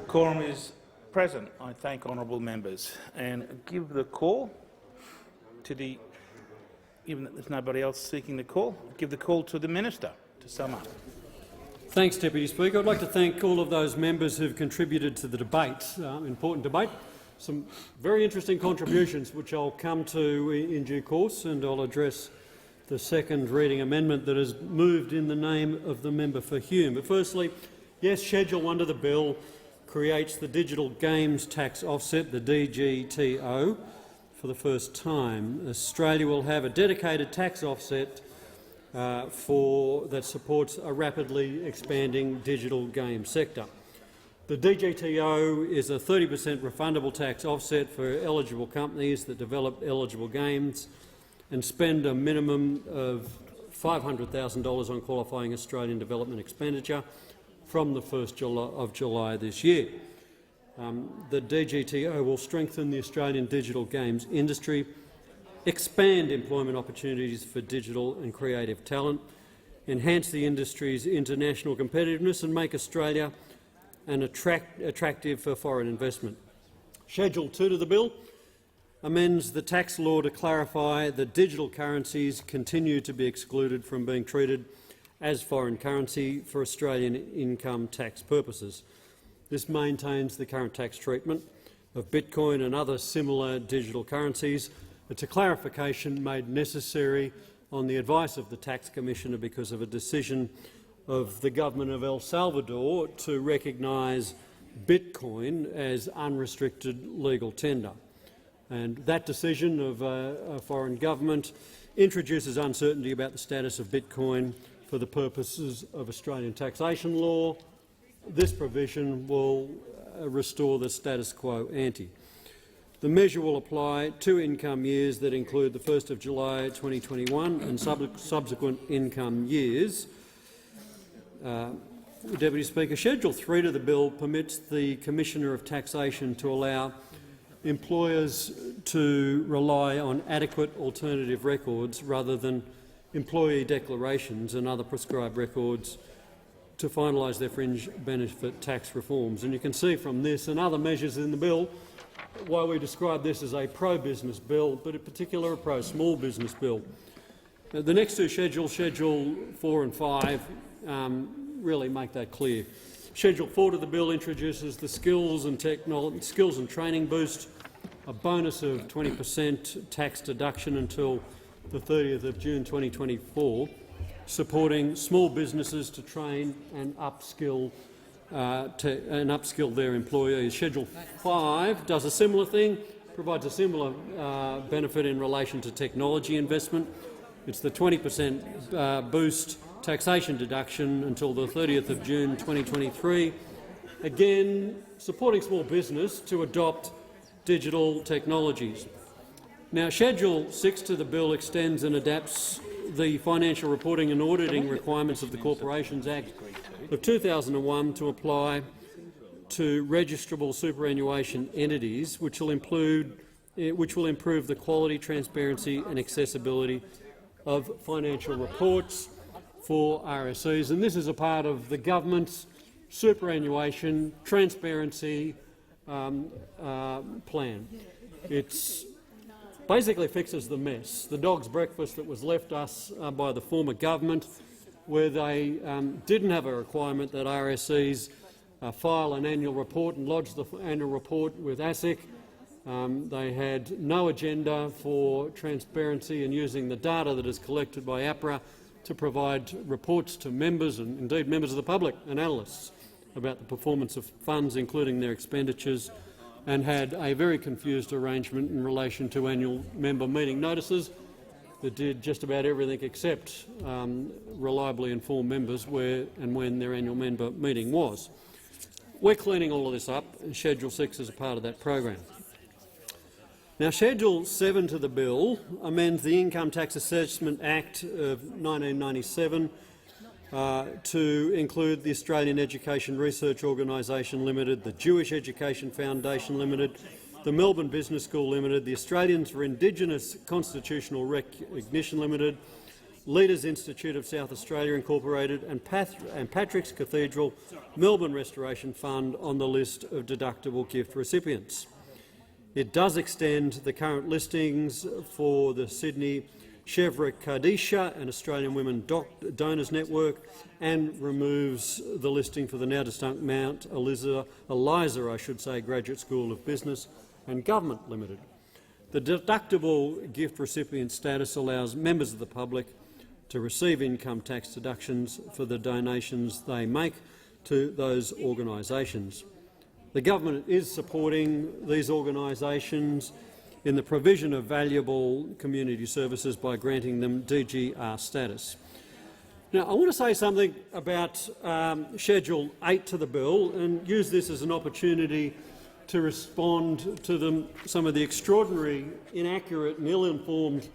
S5: Quorum is present. I thank honourable members and give the call to the, even that there's nobody else seeking the call, give the call to the Minister to sum up.
S10: Thanks, Deputy Speaker. I'd like to thank all of those members who've contributed to the debate, important debate. Some very interesting contributions which I'll come to in due course, and I'll address the second reading amendment that is moved in the name of the member for Hume. But firstly, yes, Schedule 1 of the bill creates the Digital Games Tax Offset, the DGTO, for the first time. Australia will have a dedicated tax offset that supports a rapidly expanding digital game sector. The DGTO is a 30% refundable tax offset for eligible companies that develop eligible games and spend a minimum of $500,000 on qualifying Australian development expenditure from the 1st of July this year. The DGTO will strengthen the Australian digital games industry, expand employment opportunities for digital and creative talent, enhance the industry's international competitiveness and make Australia attractive for foreign investment. Schedule 2 to the bill amends the tax law to clarify that digital currencies continue to be excluded from being treated as foreign currency for Australian income tax purposes. This maintains the current tax treatment of Bitcoin and other similar digital currencies. It's a clarification made necessary on the advice of the Tax Commissioner because of a decision of the government of El Salvador to recognise Bitcoin as unrestricted legal tender. And that decision of a foreign government introduces uncertainty about the status of Bitcoin for the purposes of Australian taxation law. This provision will restore the status quo ante. The measure will apply to income years that include the 1st of July 2021 and subsequent income years. Deputy Speaker, Schedule 3 to the bill permits the Commissioner of Taxation to allow employers to rely on adequate alternative records rather than employee declarations and other prescribed records to finalise their fringe benefit tax reforms. And you can see from this and other measures in the bill why we describe this as a pro-business bill, but in particular a pro-small business bill. The next two schedules, Schedule 4 and 5, really make that clear. Schedule 4 to the bill introduces the skills and training boost, a bonus of 20% tax deduction until the 30th of June 2024, supporting small businesses to train and upskill their employees. Schedule 5 does a similar thing, provides a similar benefit in relation to technology investment. It's the 20% boost taxation deduction until the 30th of June 2023, again supporting small business to adopt digital technologies. Now, Schedule 6 to the bill extends and adapts the financial reporting and auditing requirements of the Corporations Act of 2001 to apply to registrable superannuation entities, which will improve the quality, transparency and accessibility of financial reports for RSEs. And this is a part of the government's superannuation transparency plan. It basically fixes the mess, the dog's breakfast that was left us by the former government, where they didn't have a requirement that RSEs file an annual report and lodge the annual report with ASIC. They had no agenda for transparency and using the data that is collected by APRA to provide reports to members and indeed members of the public and analysts about the performance of funds, including their expenditures, and had a very confused arrangement in relation to annual member meeting notices that did just about everything except reliably inform members where and when their annual member meeting was. We're cleaning all of this up, and Schedule 6 is a part of that program. Now, Schedule 7 to the bill amends the Income Tax Assessment Act of 1997 to include the Australian Education Research Organisation Limited, the Jewish Education Foundation Limited, the Melbourne Business School Limited, the Australians for Indigenous Constitutional Recognition Limited, Leaders Institute of South Australia Incorporated and Patrick's Cathedral Melbourne Restoration Fund on the list of deductible gift recipients. It does extend the current listings for the Sydney Chevra Kadisha and Australian Women Donors Network, and removes the listing for the now-defunct Mount Eliza Graduate School of Business and Government Limited. The deductible gift recipient status allows members of the public to receive income tax deductions for the donations they make to those organisations. The government is supporting these organisations in the provision of valuable community services by granting them DGR status. Now, I want to say something about Schedule 8 to the bill and use this as an opportunity to respond to some of the extraordinary, inaccurate and ill-informed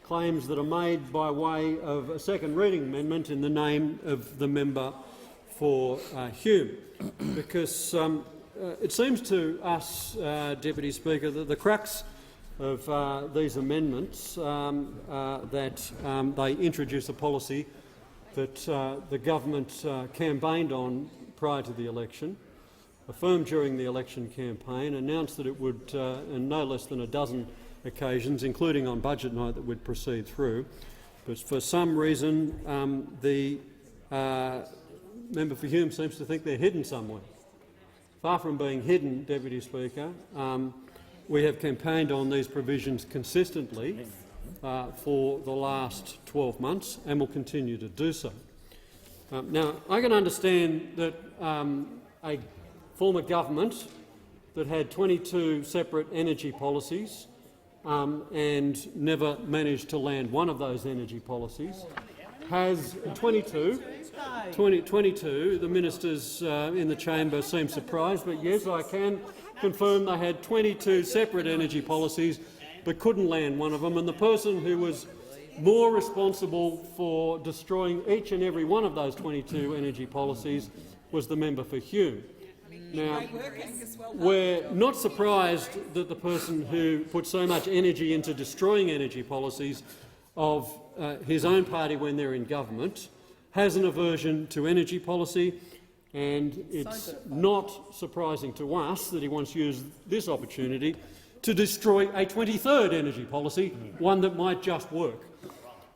S10: claims that are made by way of a second reading amendment in the name of the member for Hume, because it seems to us, Deputy Speaker, that the crux of these amendments that they introduce a policy that the government campaigned on prior to the election, affirmed during the election campaign, announced that it would, on no less than a dozen occasions, including on budget night, that would proceed through. But for some reason, the member for Hume seems to think they're hidden somewhere. Far from being hidden, Deputy Speaker, we have campaigned on these provisions consistently for the last 12 months and will continue to do so. Now, I can understand that a former government that had 22 separate energy policies and never managed to land one of those energy policies has 22. The ministers in the chamber seem surprised, but yes, I can confirm they had 22 separate energy policies but couldn't land one of them, and the person who was more responsible for destroying each and every one of those 22 energy policies was the member for Hume. Now, we're not surprised that the person who put so much energy into destroying energy policies of his own party when they're in government has an aversion to energy policy, and it's not surprising to us that he wants to use this opportunity to destroy a 23rd energy policy, one that might just work.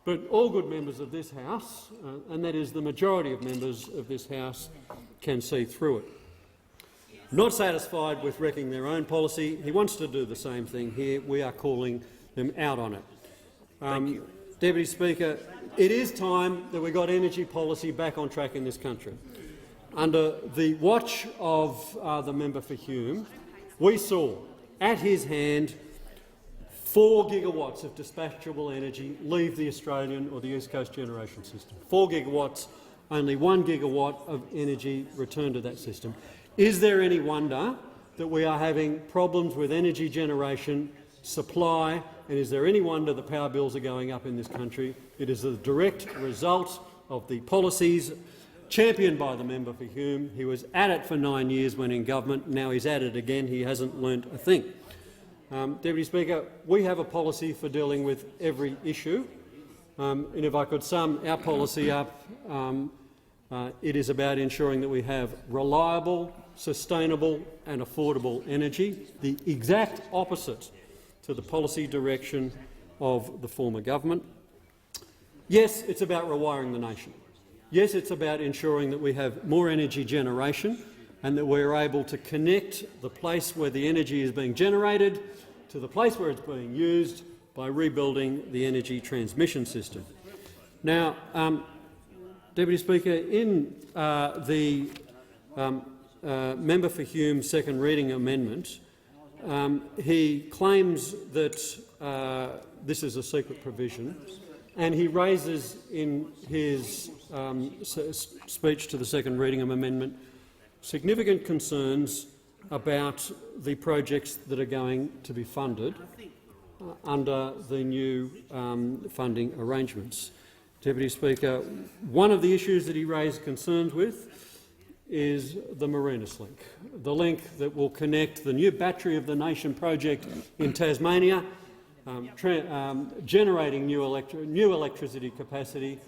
S10: But all good members of this House, and that is the majority of members of this House, can see through it. Not satisfied with wrecking their own policy, he wants to do the same thing here. We are calling them out on it.
S5: Thank you.
S10: Deputy Speaker, it is time that we got energy policy back on track in this country. Under the watch of the member for Hume, we saw at his hand 4 gigawatts of dispatchable energy leave the Australian or the East Coast generation system. 4 gigawatts, only 1 gigawatt of energy returned to that system. Is there any wonder that we are having problems with energy generation, supply, and is there any wonder the power bills are going up in this country? It is a direct result of the policies championed by the member for Hume. He was at it for 9 years when in government. Now he's at it again. He hasn't learnt a thing. Deputy Speaker, we have a policy for dealing with every issue. And if I could sum our policy up, it is about ensuring that we have reliable, sustainable and affordable energy, the exact opposite to the policy direction of the former government. Yes, it's about rewiring the nation. Yes, it's about ensuring that we have more energy generation and that we're able to connect the place where the energy is being generated to the place where it's being used by rebuilding the energy transmission system. Now, Deputy Speaker, in the member for Hume's second reading amendment, he claims that this is a secret provision. and he raises in his speech to the second reading of amendment significant concerns about the projects that are going to be funded under the new funding arrangements. Deputy Speaker, one of the issues that he raised concerns with is the Marinus link, the link that will connect the new Battery of the Nation project in Tasmania, generating new electricity capacity,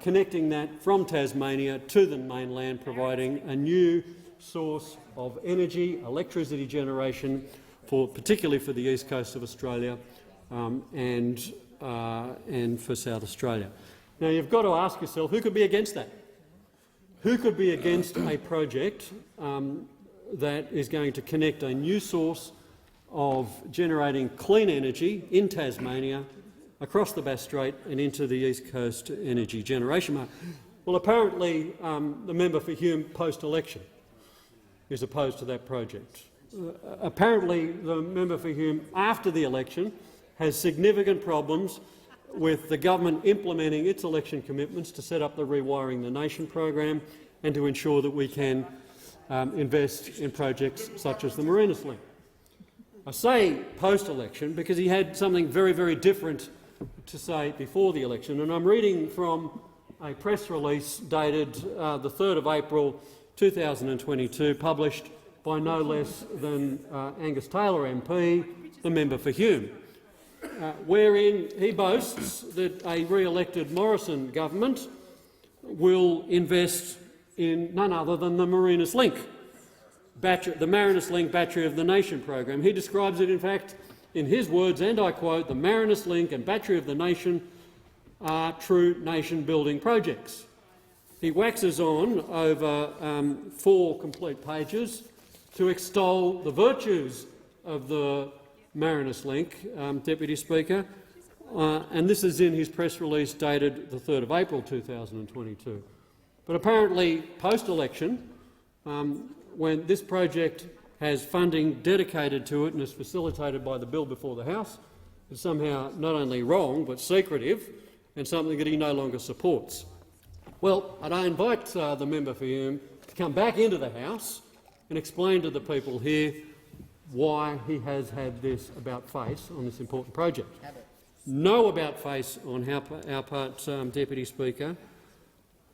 S10: connecting that from Tasmania to the mainland, providing a new source of energy, electricity generation, particularly for the east coast of Australia and for South Australia. Now, you've got to ask yourself, who could be against that? Who could be against a project that is going to connect a new source of generating clean energy in Tasmania, across the Bass Strait and into the east coast energy generation market? Well, apparently the member for Hume post-election is opposed to that project. Apparently the member for Hume after the election has significant problems with the government implementing its election commitments to set up the Rewiring the Nation program and to ensure that we can invest in projects such as the Marinus link. I say post-election because he had something very, very different to say before the election, and I'm reading from a press release dated the 3rd of April 2022, published by no less than Angus Taylor MP, the member for Hume, wherein he boasts that a re-elected Morrison government will invest in none other than the Marinus link, the Marinus link Battery of the Nation program. He describes it, in fact, in his words, and I quote, "The Marinus link and Battery of the Nation are true nation-building projects." He waxes on over 4 complete pages to extol the virtues of the Marinus link, Deputy Speaker, and this is in his press release dated the 3rd of April 2022. But apparently, post-election, when this project has funding dedicated to it and is facilitated by the bill before the House, is somehow not only wrong but secretive and something that he no longer supports. Well, I invite the member for Hume to come back into the House and explain to the people here why he has had this about-face on this important project. No about-face on our part, Deputy Speaker.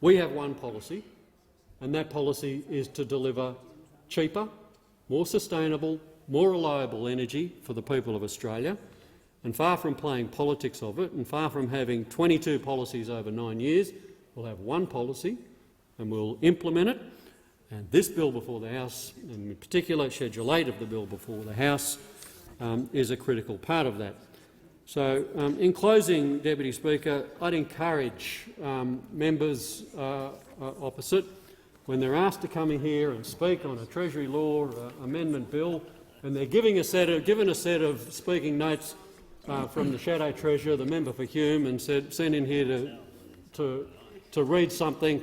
S10: We have one policy, and that policy is to deliver cheaper, more sustainable, more reliable energy for the people of Australia. And far from playing politics of it, and far from having 22 policies over 9 years, we'll have one policy and we'll implement it. And this bill before the House, and in particular Schedule 8 of the bill before the House, is a critical part of that. So, in closing, Deputy Speaker, I'd encourage members opposite, when they're asked to come in here and speak on a Treasury law amendment bill, and they're given a set of speaking notes from the Shadow Treasurer, the member for Hume, and sent in here to read something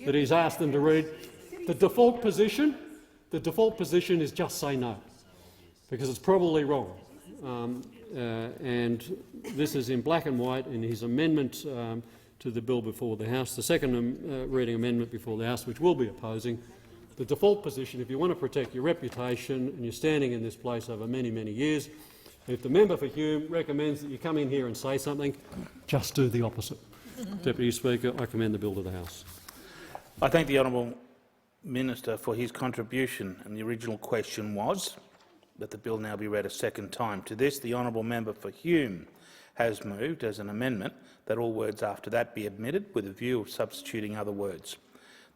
S10: that he's asked them to read. The default position is just say no, because it's probably wrong. And this is in black and white in his amendment to the bill before the House, the second reading amendment before the House, which we'll be opposing. The default position, if you want to protect your reputation and you're standing in this place over many, many years, if the member for Hume recommends that you come in here and say something, just do the opposite. Deputy Speaker, I commend the bill to the House.
S5: I thank the honourable Minister for his contribution, and the original question was that the bill now be read a second time. To this, the honourable member for Hume has moved as an amendment that all words after that be omitted with a view of substituting other words.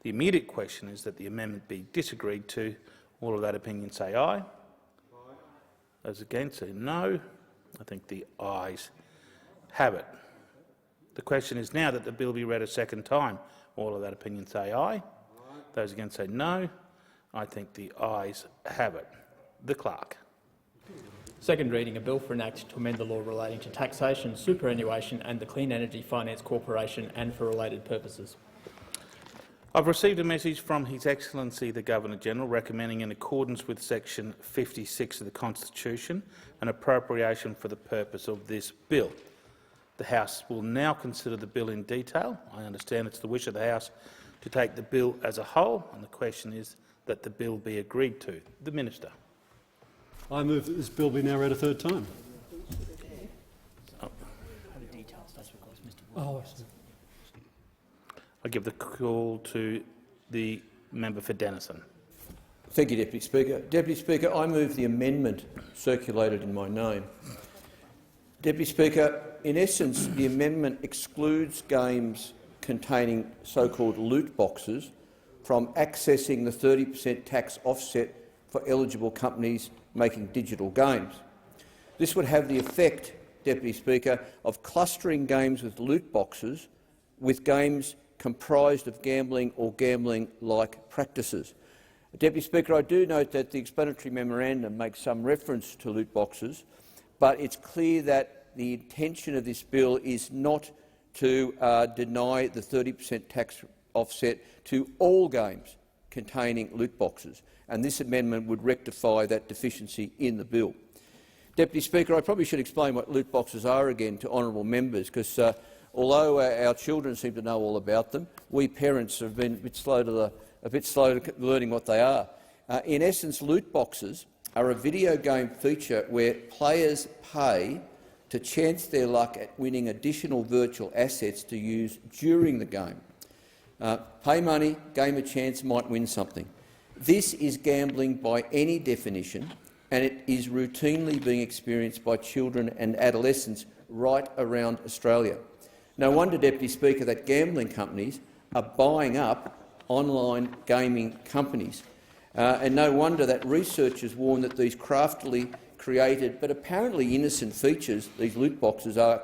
S5: The immediate question is that the amendment be disagreed to. All of that opinion say aye. Aye. Those against say no. I think the ayes have it. The question is now that the bill be read a second time. All of that opinion say aye. Aye. Those against say no. I think the ayes have it. The Clerk.
S12: Second reading, a bill for an act to amend the law relating to taxation, superannuation and the Clean Energy Finance Corporation and for related purposes.
S5: I've received a message from His Excellency the Governor-General recommending, in accordance with section 56 of the Constitution, an appropriation for the purpose of this bill. The House will now consider the bill in detail. I understand it's the wish of the House to take the bill as a whole, and the question is that the bill be agreed to. The Minister.
S10: I move that this bill be now read a third time.
S5: I give the call to the member for Denison.
S1: Thank you, Deputy Speaker. Deputy Speaker, I move the amendment circulated in my name. Deputy Speaker, in essence, the amendment excludes games containing so-called loot boxes from accessing the 30% tax offset for eligible companies making digital games. This would have the effect, Deputy Speaker, of clustering games with loot boxes with games comprised of gambling or gambling-like practices. Deputy Speaker, I do note that the explanatory memorandum makes some reference to loot boxes, but it's clear that the intention of this bill is not to deny the 30% tax offset to all games containing loot boxes, and this amendment would rectify that deficiency in the bill. Deputy Speaker, I probably should explain what loot boxes are again to honourable members, because although our children seem to know all about them, we parents have been a bit slow to learning what they are. In essence, loot boxes are a video game feature where players pay to chance their luck at winning additional virtual assets to use during the game. Pay money, game a chance, might win something. This is gambling by any definition, and it is routinely being experienced by children and adolescents right around Australia. No wonder, Deputy Speaker, that gambling companies are buying up online gaming companies. And no wonder that researchers warn that these craftily created but apparently innocent features, these loot boxes, are,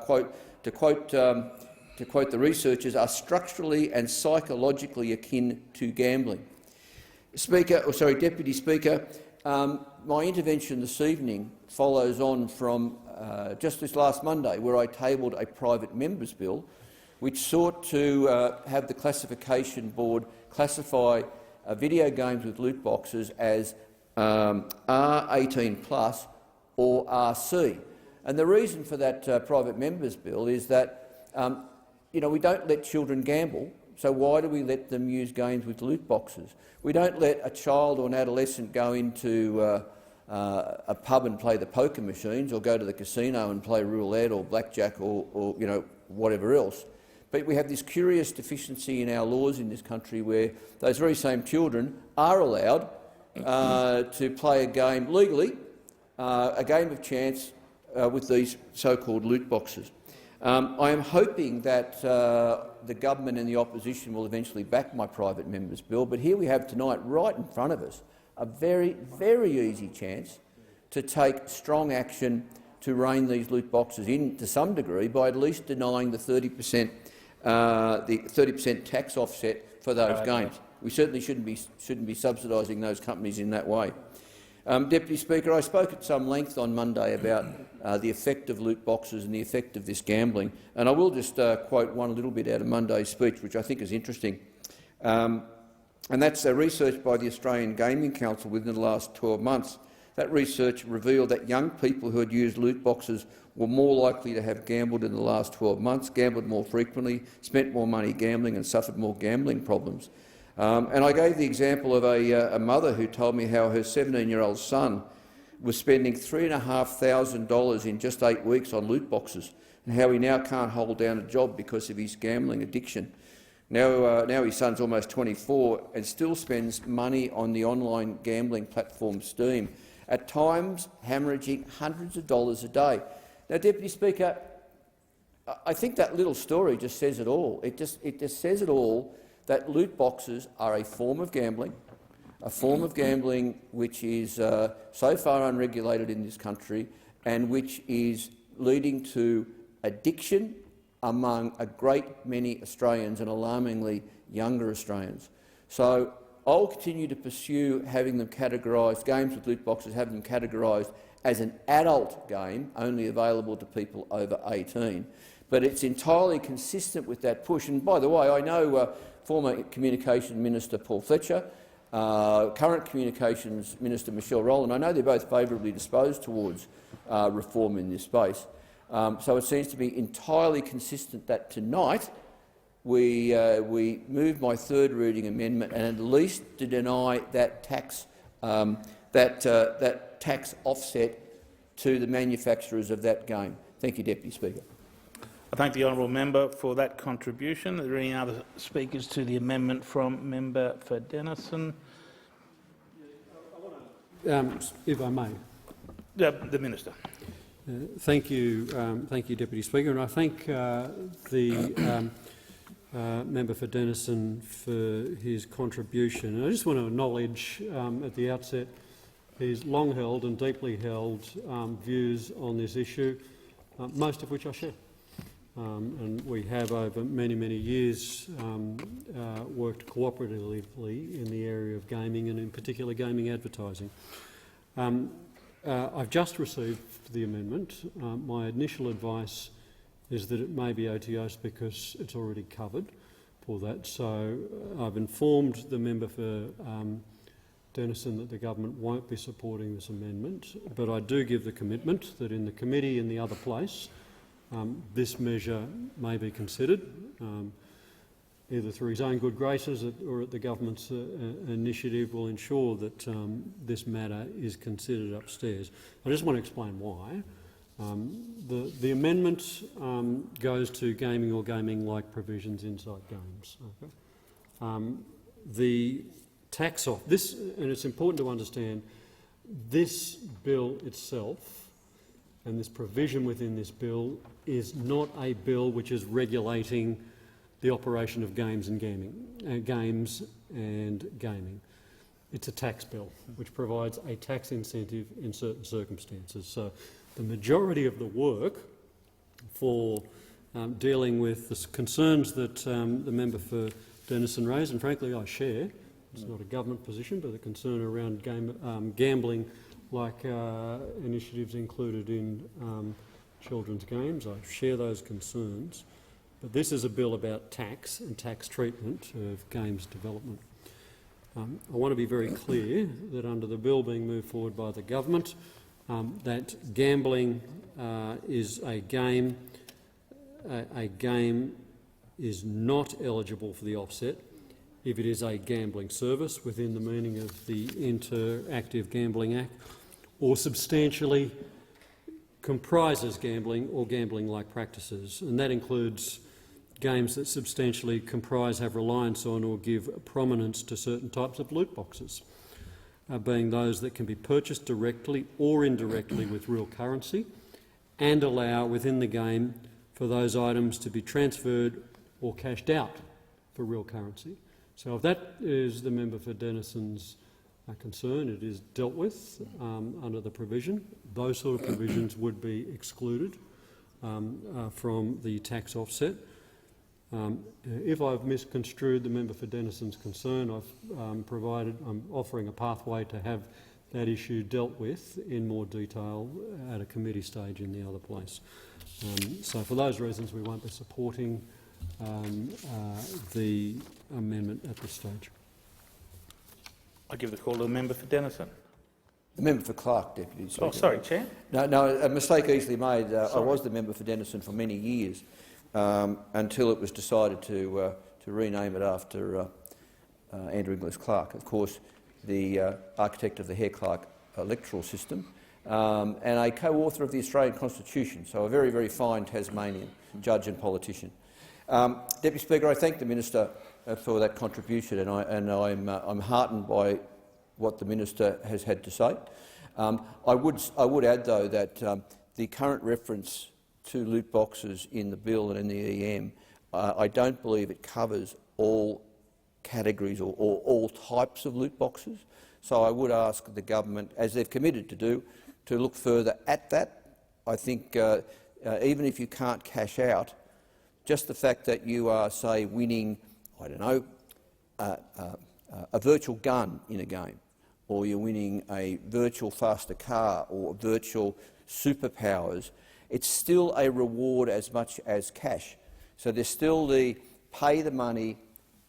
S1: to quote the researchers, are structurally and psychologically akin to gambling. Deputy Speaker, my intervention this evening follows on from just this last Monday, where I tabled a private member's bill which sought to have the Classification Board classify video games with loot boxes as R18+ or RC. And the reason for that private member's bill is that we don't let children gamble, so why do we let them use games with loot boxes? We don't let a child or an adolescent go into a pub and play the poker machines, or go to the casino and play roulette or blackjack or whatever else. But we have this curious deficiency in our laws in this country where those very same children are allowed to play a game legally, a game of chance with these so-called loot boxes. I am hoping that the government and the opposition will eventually back my private member's bill, but here we have tonight, right in front of us, a very, very easy chance to take strong action to rein these loot boxes in to some degree by at least denying the 30% tax offset for those games. We certainly shouldn't be subsidising those companies in that way. Deputy Speaker, I spoke at some length on Monday about the effect of loot boxes and the effect of this gambling, and I will just quote one little bit out of Monday's speech, which I think is interesting. And that's research by the Australian Gaming Council within the last 12 months. That research revealed that young people who had used loot boxes were more likely to have gambled in the last 12 months, gambled more frequently, spent more money gambling and suffered more gambling problems. And I gave the example of a mother who told me how her 17-year-old son was spending $3,500 in just 8 weeks on loot boxes, and how he now can't hold down a job because of his gambling addiction. Now his son's almost 24 and still spends money on the online gambling platform Steam, at times hemorrhaging hundreds of dollars a day. Now, Deputy Speaker, I think that little story just says it all. It just says it all, that loot boxes are a form of gambling which is so far unregulated in this country and which is leading to addiction among a great many Australians, and alarmingly younger Australians. So I'll continue to pursue having them categorised, games with loot boxes, having them categorised as an adult game, only available to people over 18. But it's entirely consistent with that push. And by the way, I know former Communication Minister Paul Fletcher, current Communications Minister Michelle Rowland, I know they're both favourably disposed towards reform in this space. So it seems to be entirely consistent that tonight we move my third reading amendment and at least to deny that tax that tax offset to the manufacturers of that game. Thank you, Deputy Speaker.
S5: I thank the honourable member for that contribution. Are there any other speakers to the amendment from member for Denison?
S10: If I may.
S5: The Minister.
S10: Thank you, Deputy Speaker, and I thank the member for Denison for his contribution. And I just want to acknowledge at the outset his long-held and deeply held views on this issue, most of which I share. And we have over many, many years worked cooperatively in the area of gaming and in particular gaming advertising. I've just received the amendment. My initial advice is that it may be OTOs because it's already covered for that. So I've informed the member for Denison that the government won't be supporting this amendment, but I do give the commitment that in the committee and the other place this measure may be considered, either through his own good graces or at the government's initiative will ensure that this matter is considered upstairs. I just want to explain why. The amendment goes to gaming or gaming-like provisions inside games. Okay? The tax off this, and it's important to understand, this bill itself and this provision within this bill is not a bill which is regulating the operation of games and gaming. It's a tax bill which provides a tax incentive in certain circumstances. So the majority of the work for dealing with the concerns that the member for Denison raised, and frankly I share, it's not a government position, but the concern around gambling like initiatives included in children's games. I share those concerns. But this is a bill about tax and tax treatment of games development. I want to be very clear that under the bill being moved forward by the government, that gambling is a game is not eligible for the offset if it is a gambling service within the meaning of the Interactive Gambling Act or substantially comprises gambling or gambling-like practices, and that includes games that substantially comprise, have reliance on or give prominence to certain types of loot boxes, being those that can be purchased directly or indirectly with real currency and allow within the game for those items to be transferred or cashed out for real currency. So if that is the member for Denison's concern, it is dealt with under the provision. Those sort of provisions would be excluded from the tax offset. If I've misconstrued the member for Denison's concern, I'm offering a pathway to have that issue dealt with in more detail at a committee stage in the other place. So for those reasons we won't be supporting the amendment at this stage.
S5: I give the call to the member for Denison.
S1: The member for Clark, Deputy Speaker.
S5: Oh, sorry, Chair.
S1: No, a mistake easily made. I was the member for Denison for many years until it was decided to rename it after Andrew Inglis Clark, of course, the architect of the Hare-Clark electoral system, and a co-author of the Australian Constitution, so a very, very fine Tasmanian judge and politician. Deputy Speaker, I thank the Minister for that contribution, and I'm heartened by what the Minister has had to say. I would add, though, that the current reference to loot boxes in the bill and in the EM, I don't believe it covers all categories or all types of loot boxes. So I would ask the government, as they've committed to do, to look further at that. I think even if you can't cash out, just the fact that you are, say, winning, I don't know, a virtual gun in a game, or you're winning a virtual faster car or virtual superpowers, it's still a reward as much as cash. So there's still the pay the money,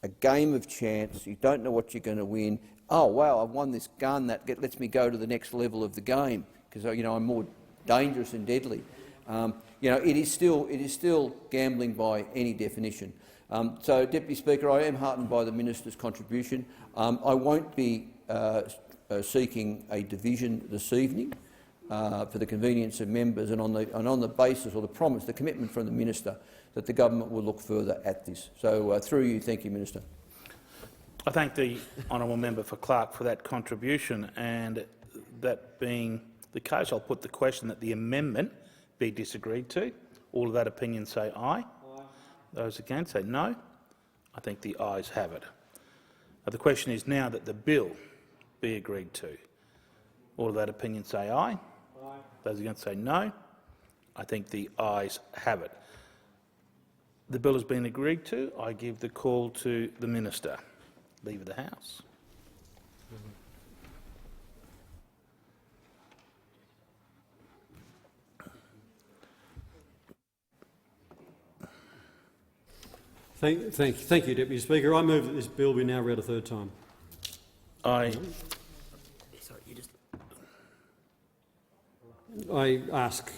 S1: a game of chance, you don't know what you're going to win. Oh, wow, I've won this gun, that lets me go to the next level of the game because, you know, I'm more dangerous and deadly. it is still gambling by any definition. So, Deputy Speaker, I am heartened by the minister's contribution. I won't be seeking a division this evening for the convenience of members, and on the basis or the promise, the commitment from the minister that the government will look further at this. So, through you, thank you, Minister.
S5: I thank the honourable member for Clark for that contribution, and that being the case, I'll put the question that the amendment be disagreed to. All of that opinion say aye. Those against say no. I think the ayes have it. The question is now that the bill be agreed to. All of that opinion say aye. Those against say no. I think the ayes have it. The bill has been agreed to. I give the call to the Minister. Leave the House.
S10: Thank you, Deputy Speaker. I move that this bill be now read a third time. I ask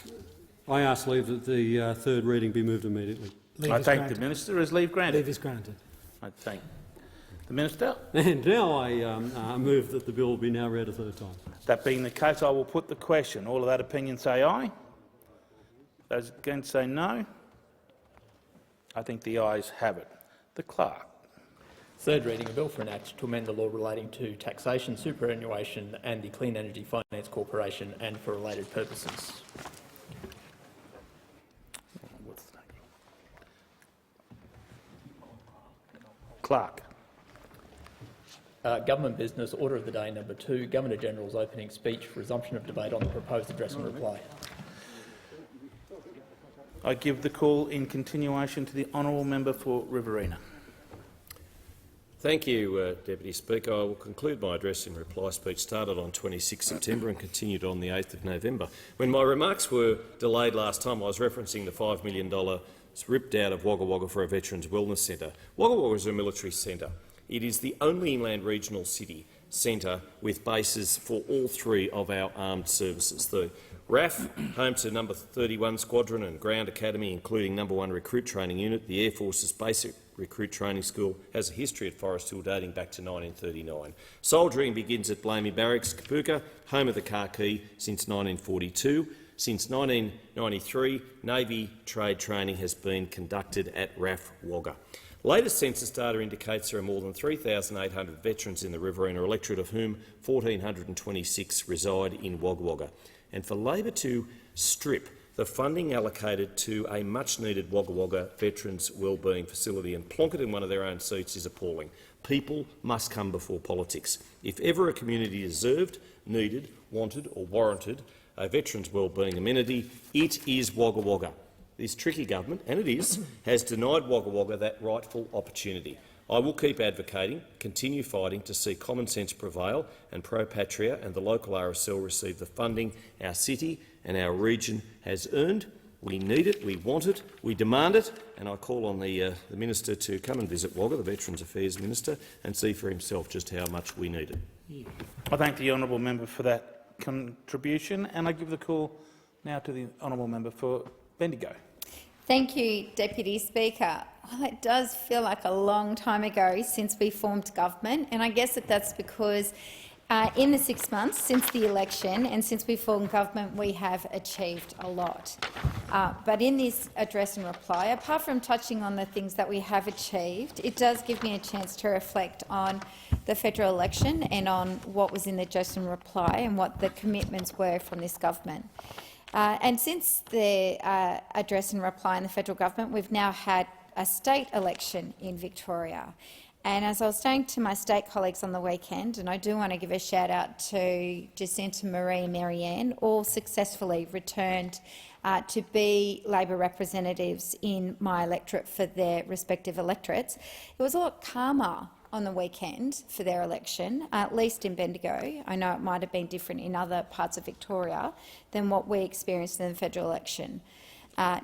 S10: leave that the third reading be moved immediately.
S5: I thank the Minister. Is leave granted?
S10: Leave is granted.
S5: I thank the Minister.
S10: And now I move that the bill be now read a third time.
S5: That being the case, I will put the question. All of that opinion say aye. Those against say no. I think the ayes have it. The Clerk.
S12: Third reading, a bill for an act to amend the law relating to taxation, superannuation and the Clean Energy Finance Corporation and for related purposes.
S5: Clerk.
S12: Government business, order of the day number 2, Governor-General's opening speech, resumption of debate on the proposed address and reply.
S5: I give the call in continuation to the honourable member for Riverina.
S4: Thank you, Deputy Speaker. I will conclude my address in reply speech started on 26 September and continued on the 8th of November. When my remarks were delayed last time, I was referencing the $5 million ripped out of Wagga Wagga for a Veterans Wellness Centre. Wagga Wagga is a military centre. It is the only inland regional city centre with bases for all 3 of our armed services. The RAF, home to No. 31 Squadron and Ground Academy, including No. 1 Recruit Training Unit, the Air Force's Basic Recruit Training School, has a history at Forest Hill dating back to 1939. Soldiering begins at Blamey Barracks, Kapooka, home of the Khaki, since 1942. Since 1993, Navy trade training has been conducted at RAF Wagga. Latest census data indicates there are more than 3,800 veterans in the Riverina electorate, of whom 1,426 reside in Wagga Wagga. And for Labor to strip the funding allocated to a much-needed Wagga Wagga Veterans Wellbeing Facility and plonk it in one of their own seats is appalling. People must come before politics. If ever a community deserved, needed, wanted or warranted a veterans' wellbeing amenity, it is Wagga Wagga. This tricky government, and it is, has denied Wagga Wagga that rightful opportunity. I will keep advocating, continue fighting to see common sense prevail and Pro Patria and the local RSL receive the funding our city and our region has earned. We need it, we want it, we demand it, and I call on the Minister to come and visit Wagga, the Veterans Affairs Minister, and see for himself just how much we need it.
S5: I thank the honourable member for that contribution, and I give the call now to the honourable member for Bendigo.
S6: Thank you, Deputy Speaker. Well, it does feel like a long time ago since we formed government, and I guess that's because in the 6 months since the election and since we formed government, we have achieved a lot. But in this address and reply, apart from touching on the things that we have achieved, it does give me a chance to reflect on the federal election and on what was in the address and reply and what the commitments were from this government. And since the address and reply in the federal government, we've now had a state election in Victoria. And as I was saying to my state colleagues on the weekend, and I do want to give a shout out to Jacinta, Marie and Marianne, all successfully returned to be Labor representatives in my electorate for their respective electorates. It was a lot calmer on the weekend for their election, at least in Bendigo. I know it might have been different in other parts of Victoria than what we experienced in the federal election.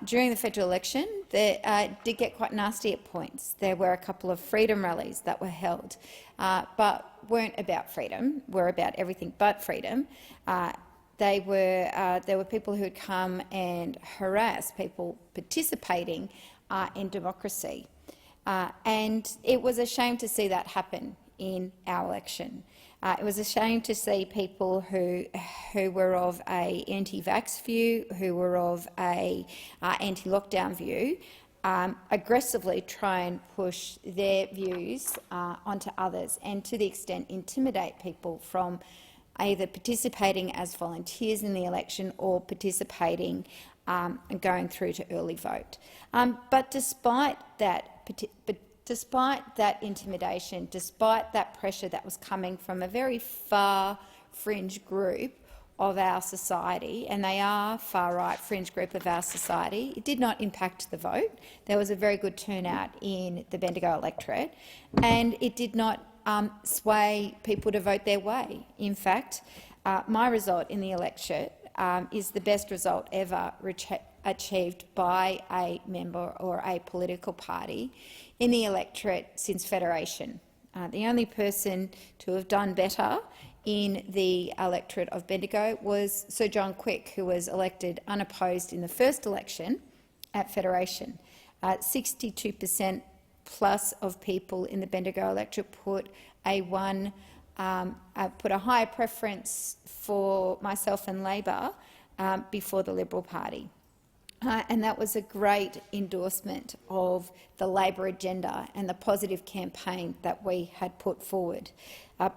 S6: During the federal election, they did get quite nasty at points. There were a couple of freedom rallies that were held, but weren't about freedom, were about everything but freedom. there were people who had come and harassed people participating in democracy. And it was a shame to see that happen in our election. It was a shame to see people who were of an anti-vax view, who were of an anti-lockdown view, aggressively try and push their views onto others, and to the extent intimidate people from either participating as volunteers in the election or participating and going through to early vote. But despite that intimidation, despite that pressure that was coming from a very far fringe group of our society, and they are far-right fringe group of our society, it did not impact the vote. There was a very good turnout in the Bendigo electorate, and it did not sway people to vote their way. In fact, my result in the electorate is the best result ever achieved by a member or a political party in the electorate since Federation. The only person to have done better in the electorate of Bendigo was Sir John Quick, who was elected unopposed in the first election at Federation. 62% plus of people in the Bendigo electorate put a higher preference for myself and Labor before the Liberal Party. And that was a great endorsement of the Labor agenda and the positive campaign that we had put forward.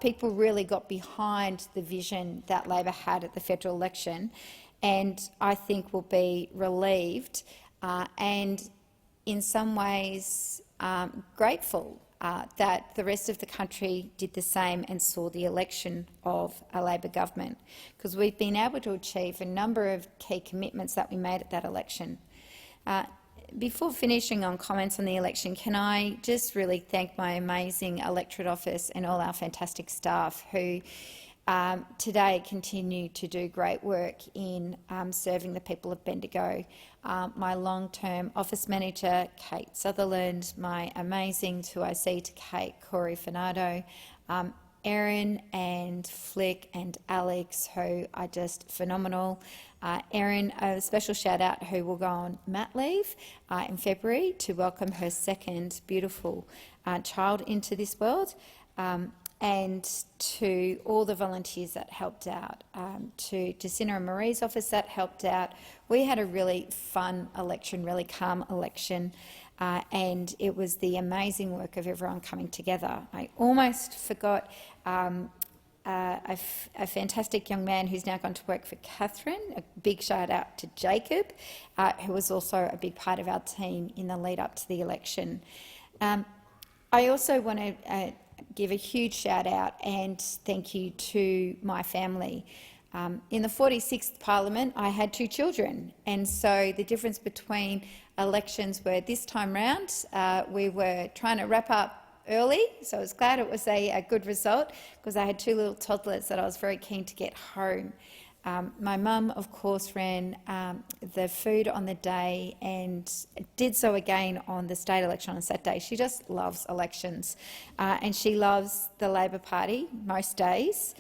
S6: People really got behind the vision that Labor had at the federal election, and I think will be relieved and in some ways grateful that the rest of the country did the same and saw the election of a Labor government, because we've been able to achieve a number of key commitments that we made at that election. Before finishing on comments on the election, can I just really thank my amazing electorate office and all our fantastic staff who today continue to do great work in serving the people of Bendigo. My long-term office manager, Kate Sutherland, my amazing 2IC to Kate, Corey Fernando, Erin and Flick and Alex, who are just phenomenal. Erin, a special shout-out, who will go on mat leave in February to welcome her second beautiful child into this world. And to all the volunteers that helped out, to Jacinta and Marie's office that helped out. We had a really fun election, really calm election, and it was the amazing work of everyone coming together. I almost forgot a fantastic young man who's now gone to work for Catherine. A big shout out to Jacob, who was also a big part of our team in the lead up to the election. I also want to give a huge shout out and thank you to my family. In the 46th Parliament, I had 2 children, and so the difference between elections were this time round, we were trying to wrap up early, so I was glad it was a good result, because I had 2 little toddlers that I was very keen to get home. My mum, of course, ran the food on the day and did so again on the state election on Saturday. She just loves elections, and she loves the Labor Party most days,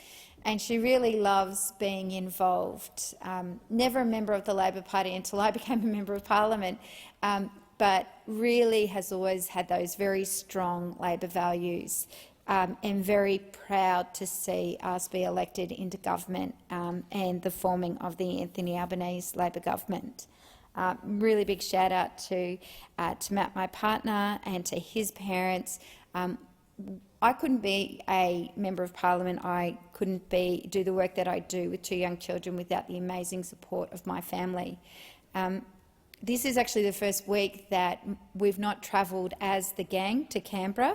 S6: and she really loves being involved. Never a member of the Labor Party until I became a member of Parliament, but really has always had those very strong Labor values. And very proud to see us be elected into government and the forming of the Anthony Albanese Labor government. Really big shout out to Matt, my partner, and to his parents. I couldn't be a member of Parliament. I couldn't do the work that I do with 2 young children without the amazing support of my family. This is actually the first week that we've not travelled as the gang to Canberra.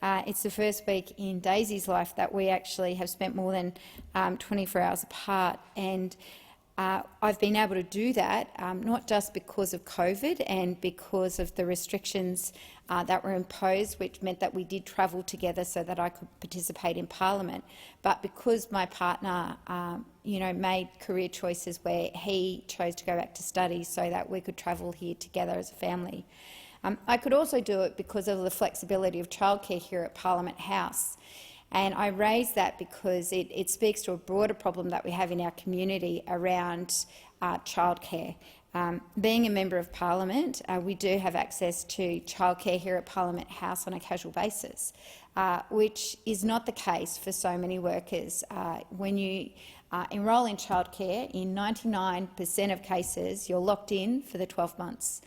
S6: It's the first week in Daisy's life that we actually have spent more than 24 hours apart. And I've been able to do that not just because of COVID and because of the restrictions that were imposed, which meant that we did travel together so that I could participate in Parliament, but because my partner made career choices where he chose to go back to study so that we could travel here together as a family. I could also do it because of the flexibility of childcare here at Parliament House. And I raise that because it speaks to a broader problem that we have in our community around childcare. Being a Member of Parliament, we do have access to childcare here at Parliament House on a casual basis, which is not the case for so many workers. When you enrol in childcare, in 99% of cases, you're locked in for the 12 months.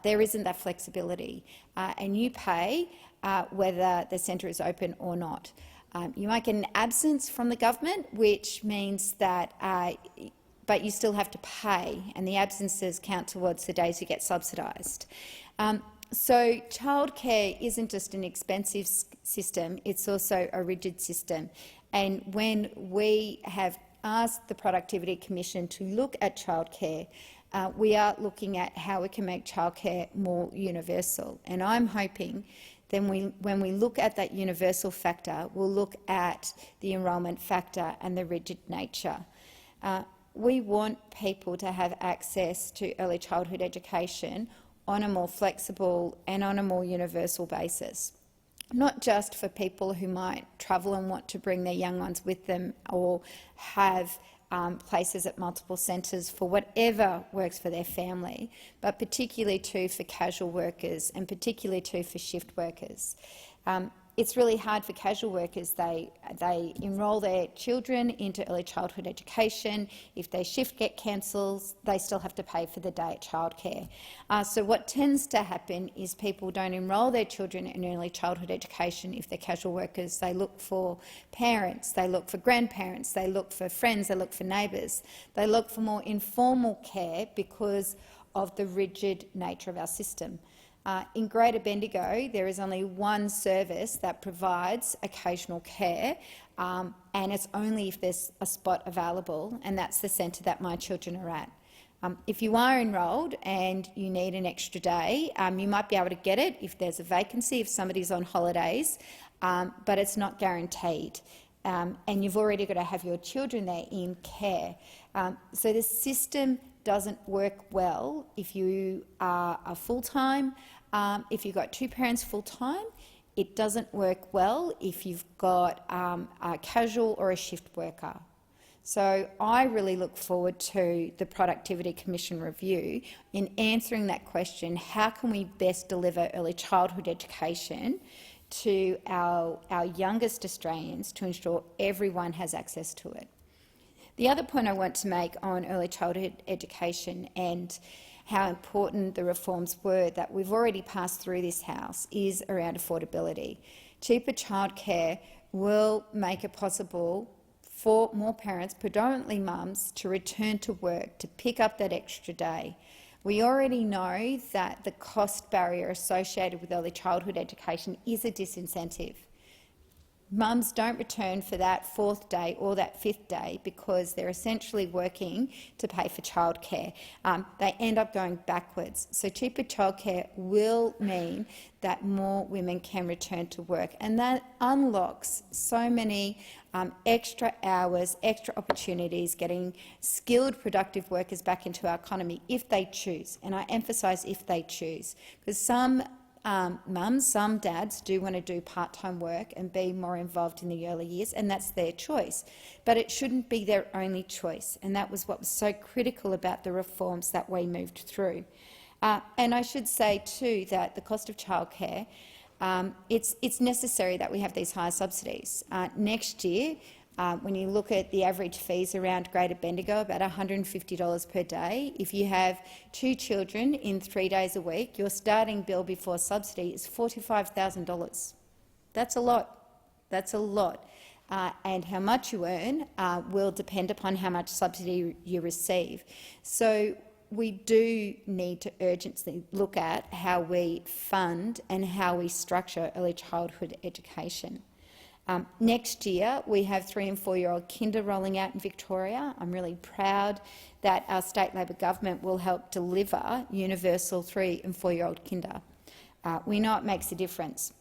S6: There isn't that flexibility, and you pay whether the centre is open or not. You might get an absence from the government, which means that but you still have to pay, and the absences count towards the days you get subsidised. So childcare isn't just an expensive system, it's also a rigid system. And when we have asked the Productivity Commission to look at childcare, we are looking at how we can make childcare more universal. And I'm hoping then when we look at that universal factor, we'll look at the enrolment factor and the rigid nature. We want people to have access to early childhood education on a more flexible and on a more universal basis, not just for people who might travel and want to bring their young ones with them or have places at multiple centres for whatever works for their family, but particularly too for casual workers and particularly too for shift workers. It's really hard for casual workers. They enrol their children into early childhood education. If their shift get cancelled, they still have to pay for the day at childcare. So what tends to happen is people don't enrol their children in early childhood education if they're casual workers. They look for parents, they look for grandparents, they look for friends, they look for neighbours. They look for more informal care because of the rigid nature of our system. In Greater Bendigo, there is only one service that provides occasional care, and it's only if there's a spot available, and that's the centre that my children are at. If you are enrolled and you need an extra day, you might be able to get it if there's a vacancy, if somebody's on holidays, but it's not guaranteed. And you've already got to have your children there in care. So the system doesn't work well if you are full-time. If you've got two parents full-time, it doesn't work well if you've got a casual or a shift worker. So I really look forward to the Productivity Commission review in answering that question: how can we best deliver early childhood education to our youngest Australians to ensure everyone has access to it? The other point I want to make on early childhood education and how important the reforms were that we've already passed through this House is around affordability. Cheaper childcare will make it possible for more parents, predominantly mums, to return to work, to pick up that extra day. We already know that the cost barrier associated with early childhood education is a disincentive. Mums don't return for that fourth day or that fifth day because they're essentially working to pay for childcare. They end up going backwards. So cheaper childcare will mean that more women can return to work, and that unlocks so many extra hours, extra opportunities, getting skilled, productive workers back into our economy if they choose. And I emphasise if they choose, because some mums, some dads do want to do part-time work and be more involved in the early years, and that's their choice. But it shouldn't be their only choice, and that was what was so critical about the reforms that we moved through. And I should say too that the cost of childcare, it's necessary that we have these higher subsidies. Next year, when you look at the average fees around Greater Bendigo, about $150 per day. If you have two children in 3 days a week, your starting bill before subsidy is $45,000. That's a lot. That's a lot. And how much you earn will depend upon how much subsidy you receive. So we do need to urgently look at how we fund and how we structure early childhood education. Next year, we have 3- and 4-year-old kinder rolling out in Victoria. I'm really proud that our state Labor government will help deliver universal 3- and 4-year-old kinder. We know it makes a difference.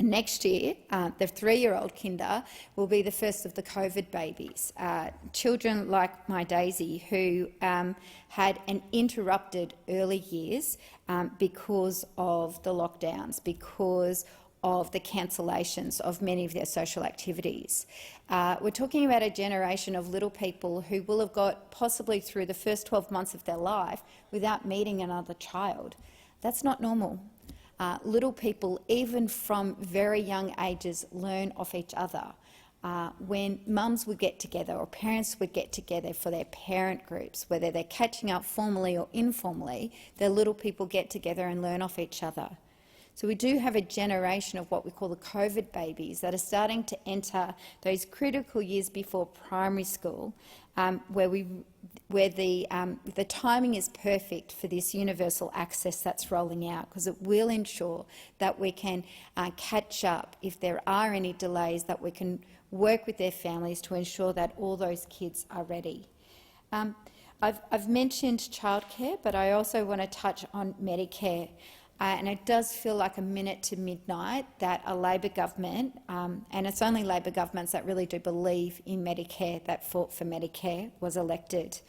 S6: Next year, the 3-year-old kinder will be the first of the COVID babies. Children like my Daisy, who had an interrupted early years because of the lockdowns, because of the cancellations of many of their social activities. We're talking about a generation of little people who will have got possibly through the first 12 months of their life without meeting another child. That's not normal. Little people, even from very young ages, learn off each other. When mums would get together or parents would get together for their parent groups, whether they're catching up formally or informally, their little people get together and learn off each other. So we do have a generation of what we call the COVID babies that are starting to enter those critical years before primary school, where the timing is perfect for this universal access that's rolling out, because it will ensure that we can catch up if there are any delays, that we can work with their families to ensure that all those kids are ready. I've mentioned childcare, but I also want to touch on Medicare. And it does feel like a minute to midnight that a Labor government, and it's only Labor governments that really do believe in Medicare, that fought for Medicare, was elected.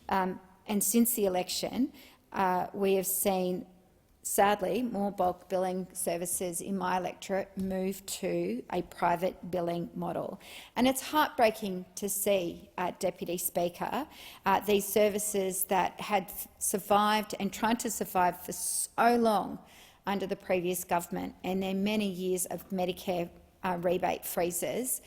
S6: And since the election, we have seen, sadly, more bulk billing services in my electorate move to a private billing model. And it's heartbreaking to see, Deputy Speaker, these services that had survived and tried to survive for so long under the previous government, and their many years of Medicare rebate freezes,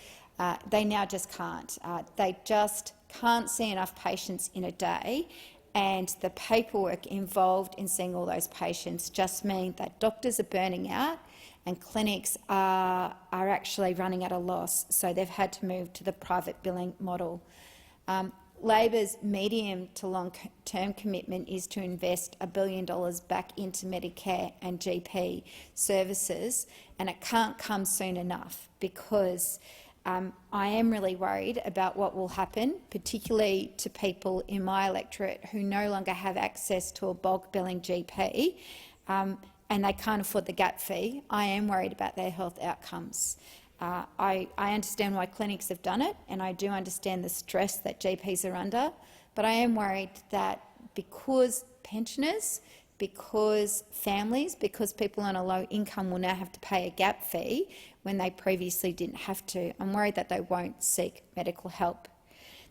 S6: they now just can't. They just can't see enough patients in a day, and the paperwork involved in seeing all those patients just mean that doctors are burning out and clinics are actually running at a loss, so they've had to move to the private billing model. Labor's medium to long-term commitment is to invest $1 billion back into Medicare and GP services, and it can't come soon enough, because I am really worried about what will happen, particularly to people in my electorate who no longer have access to a bulk billing GP, and they can't afford the gap fee. I am worried about their health outcomes. I understand why clinics have done it, and I do understand the stress that GPs are under, but I am worried that because pensioners, because families, because people on a low income will now have to pay a gap fee when they previously didn't have to, I'm worried that they won't seek medical help.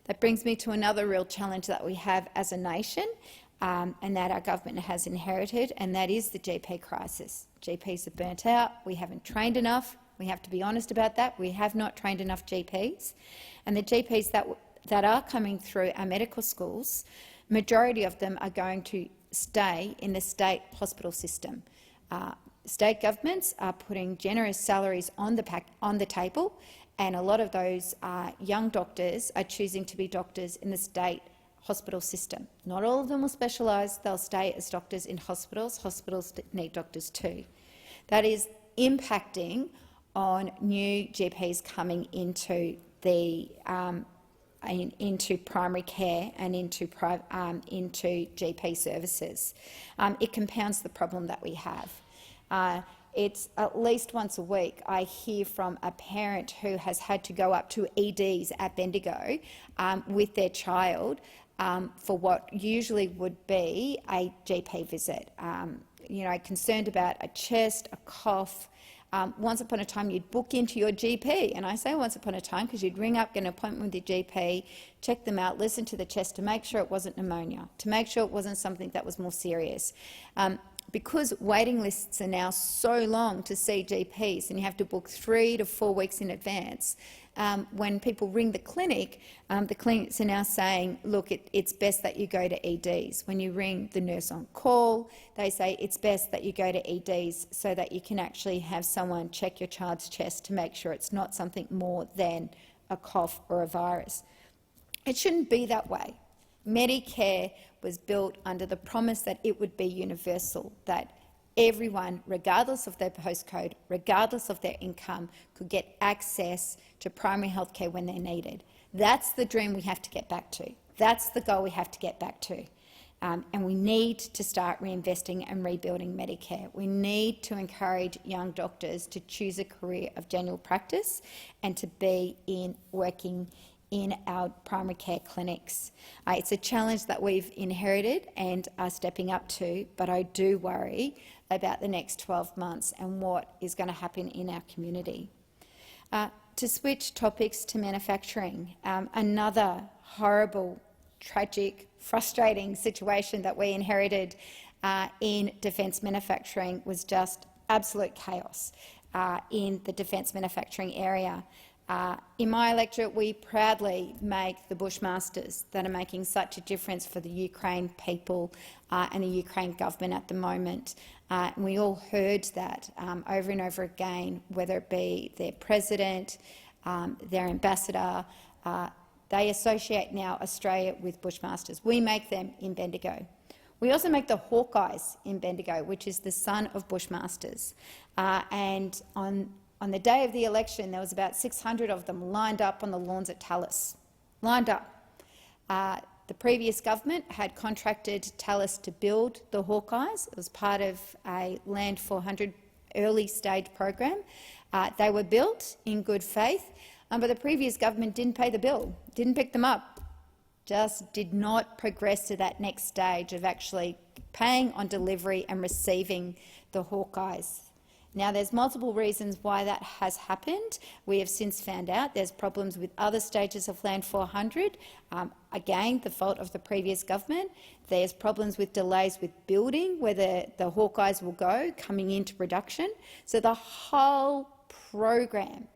S6: That brings me to another real challenge that we have as a nation, and that our government has inherited, and that is the GP crisis. GPs are burnt out. We haven't trained enough. We have to be honest about that. We have not trained enough GPs. And the GPs that are coming through our medical schools, majority of them are going to stay in the state hospital system. State governments are putting generous salaries on the table, and a lot of those young doctors are choosing to be doctors in the state hospital system. Not all of them will specialise. They'll stay as doctors in hospitals. Hospitals need doctors too. That is impacting on new GPs coming into the into primary care and into GP services. It compounds the problem that we have. It's at least once a week I hear from a parent who has had to go up to EDs at Bendigo with their child for what usually would be a GP visit. Concerned about a chest, a cough. Once upon a time you'd book into your GP, and I say once upon a time because you'd ring up, get an appointment with your GP, check them out, listen to the chest to make sure it wasn't pneumonia, to make sure it wasn't something that was more serious. Because waiting lists are now so long to see GPs and you have to book 3 to 4 weeks in advance, when people ring the clinics are now saying, look, it's best that you go to EDs. When you ring the nurse on call, they say it's best that you go to EDs so that you can actually have someone check your child's chest to make sure it's not something more than a cough or a virus. It shouldn't be that way. Medicare was built under the promise that it would be universal, that everyone, regardless of their postcode, regardless of their income, could get access to primary health care when they're needed. That's the dream we have to get back to. That's the goal we have to get back to. And we need to start reinvesting and rebuilding Medicare. We need to encourage young doctors to choose a career of general practice and to be working in our primary care clinics. It's a challenge that we've inherited and are stepping up to, but I do worry about the next 12 months and what is going to happen in our community. To switch topics to manufacturing, another horrible, tragic, frustrating situation that we inherited in defence manufacturing was just absolute chaos in the defence manufacturing area. In my electorate, we proudly make the Bushmasters that are making such a difference for the Ukraine people and the Ukraine government at the moment. And we all heard that over and over again, whether it be their president, their ambassador. They associate now Australia with Bushmasters. We make them in Bendigo. We also make the Hawkeyes in Bendigo, which is the son of Bushmasters. And on the day of the election, there was about 600 of them lined up on the lawns at Tallis. Lined up. The previous government had contracted Tallis to build the Hawkeyes. It was part of a Land 400 early stage program. They were built in good faith, but the previous government didn't pay the bill, didn't pick them up, just did not progress to that next stage of actually paying on delivery and receiving the Hawkeyes. Now, there's multiple reasons why that has happened. We have since found out there's problems with other stages of Land 400. Again, the fault of the previous government. There's problems with delays with building, where the Hawkeyes will go coming into production. So the whole program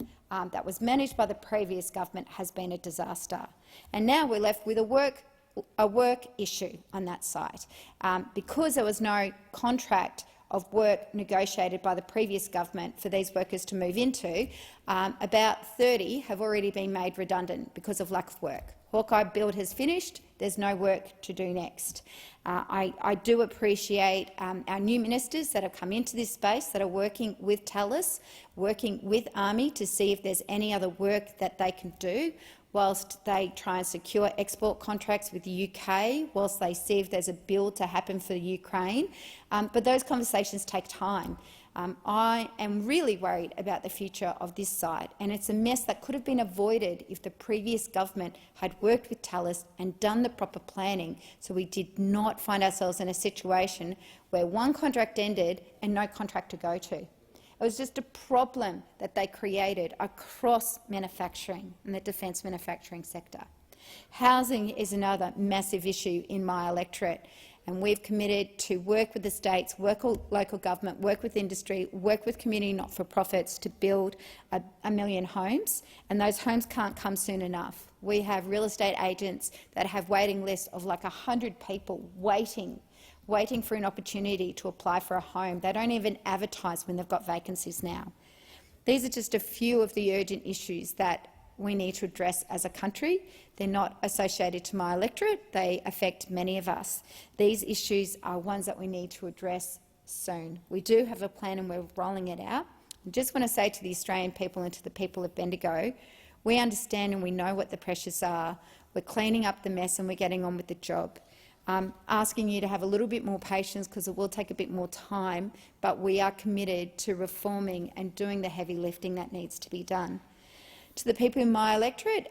S6: that was managed by the previous government has been a disaster. And now we're left with a work issue on that site. Because there was no contract of work negotiated by the previous government for these workers to move into, about 30 have already been made redundant because of lack of work. Hawkeye build has finished. There's no work to do next. I do appreciate our new ministers that have come into this space, that are working with Tallis, working with Army to see if there's any other work that they can do whilst they try and secure export contracts with the UK, whilst they see if there's a build to happen for the Ukraine. But those conversations take time. I am really worried about the future of this site, and it's a mess that could have been avoided if the previous government had worked with Tallis and done the proper planning, so we did not find ourselves in a situation where one contract ended and no contract to go to. It was just a problem that they created across manufacturing in the defence manufacturing sector. Housing is another massive issue in my electorate, and we've committed to work with the states, work with local government, work with industry, work with community not-for-profits to build 1 million homes, and those homes can't come soon enough. We have real estate agents that have waiting lists of like 100 people waiting for an opportunity to apply for a home. They don't even advertise when they've got vacancies now. These are just a few of the urgent issues that we need to address as a country. They're not associated to my electorate. They affect many of us. These issues are ones that we need to address soon. We do have a plan and we're rolling it out. I just want to say to the Australian people and to the people of Bendigo, we understand and we know what the pressures are. We're cleaning up the mess and we're getting on with the job. Asking you to have a little bit more patience because it will take a bit more time, but we are committed to reforming and doing the heavy lifting that needs to be done. To the people in my electorate,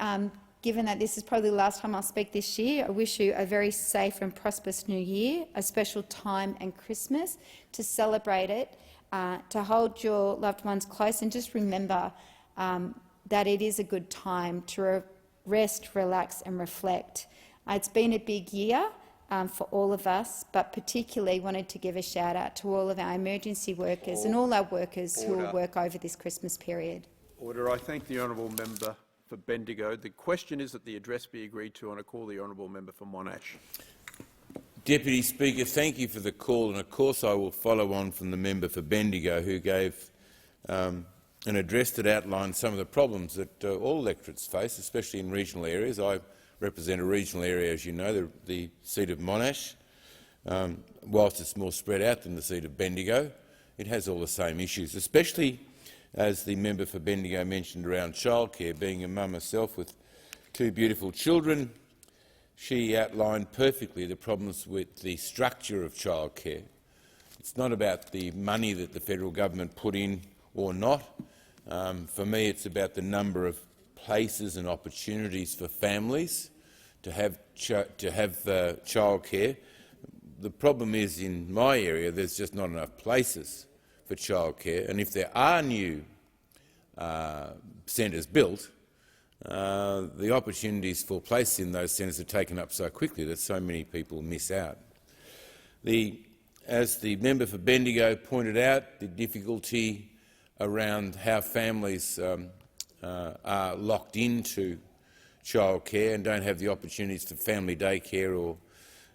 S6: given that this is probably the last time I'll speak this year, I wish you a very safe and prosperous New Year, a special time and Christmas to celebrate it, to hold your loved ones close, and just remember that it is a good time to rest, relax and reflect. It's been a big year for all of us, but particularly wanted to give a shout out to all of our emergency workers and all our workers who will work over this Christmas period.
S1: Order. I thank the honourable member for Bendigo. The question is that the address be agreed to, and I call the honourable member for Monash.
S17: Deputy Speaker, thank you for the call, and of course I will follow on from the member for Bendigo who gave an address that outlined some of the problems that all electorates face, especially in regional areas. I represent a regional area, as you know, the seat of Monash. Whilst it's more spread out than the seat of Bendigo, it has all the same issues, especially, as the member for Bendigo mentioned, around childcare. Being a mum herself with 2 beautiful children, she outlined perfectly the problems with the structure of childcare. It's not about the money that the federal government put in or not. For me, it's about the number of places and opportunities for families to have childcare. the problem is in my area there's just not enough places for childcare, and if there are new centres built, the opportunities for places in those centres are taken up so quickly that so many people miss out. As the member for Bendigo pointed out, the difficulty around how families are locked into childcare and don't have the opportunities for family daycare, or,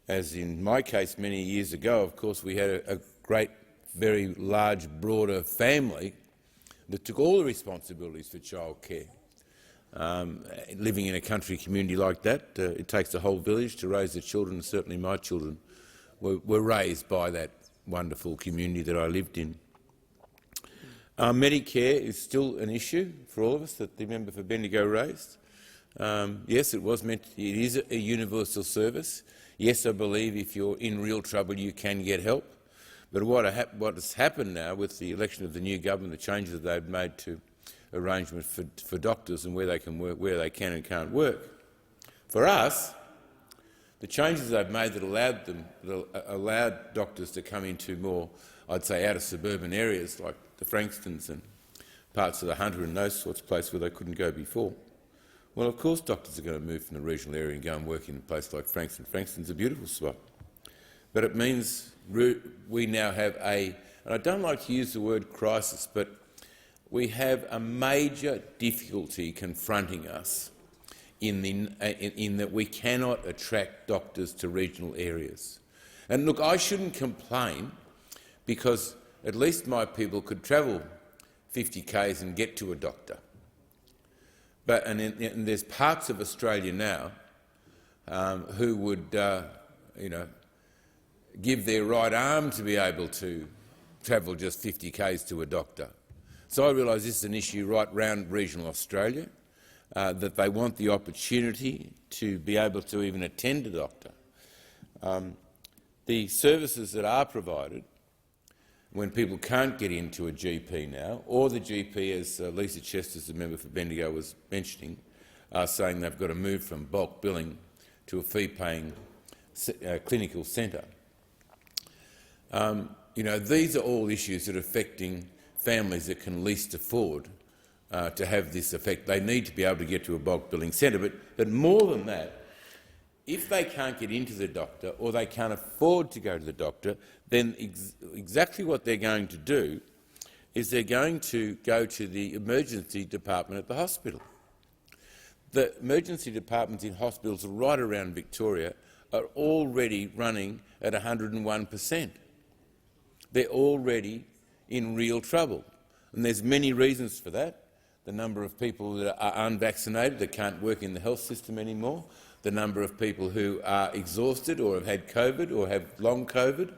S17: as in my case many years ago, of course, we had a great, very large, broader family that took all the responsibilities for childcare. Living in a country community like that, it takes a whole village to raise the children. Certainly my children were raised by that wonderful community that I lived in. Medicare is still an issue for all of us that the member for Bendigo raised. Yes, it is a universal service. Yes, I believe if you're in real trouble you can get help. But what has happened now with the election of the new government, the changes that they've made to arrangement for doctors and where they can work, where they can and can't work. For us, the changes they've made that allowed doctors to come into more, I'd say, out of suburban areas like the Frankstons and parts of the Hunter and those sorts of places where they couldn't go before. Well, of course doctors are going to move from the regional area and go and work in a place like Frankston. Frankston's a beautiful spot. But it means we now have and I don't like to use the word crisis, but we have a major difficulty confronting us in that we cannot attract doctors to regional areas. And look, I shouldn't complain because at least my people could travel 50 k's and get to a doctor. But and there's parts of Australia now who would, give their right arm to be able to travel just 50 k's to a doctor. So I realise this is an issue right round regional Australia, that they want the opportunity to be able to even attend a doctor. The services that are provided when people can't get into a GP now, or the GP, as Lisa Chesters, the member for Bendigo, was mentioning, are saying they've got to move from bulk billing to a fee-paying clinical centre. These are all issues that are affecting families that can least afford to have this effect. They need to be able to get to a bulk billing centre. But more than that, if they can't get into the doctor or they can't afford to go to the doctor, then exactly what they're going to do is they're going to go to the emergency department at the hospital. The emergency departments in hospitals right around Victoria are already running at 101%. They're already in real trouble. And there's many reasons for that. The number of people that are unvaccinated that can't work in the health system anymore, the number of people who are exhausted or have had COVID or have long COVID.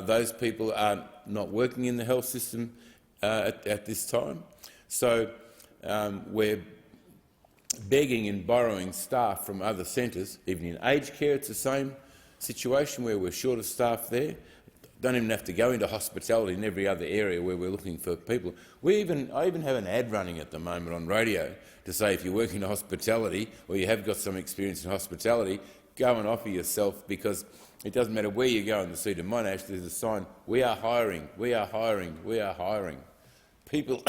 S17: Those people are not working in the health system at this time. So we're begging and borrowing staff from other centres. Even in aged care it's the same situation where we're short of staff there. Don't even have to go into hospitality in every other area where we're looking for people. I even have an ad running at the moment on radio to say if you work in hospitality or you have got some experience in hospitality, go and offer yourself, because it doesn't matter where you go in the seat of Monash, there's a sign, we are hiring, we are hiring, we are hiring. People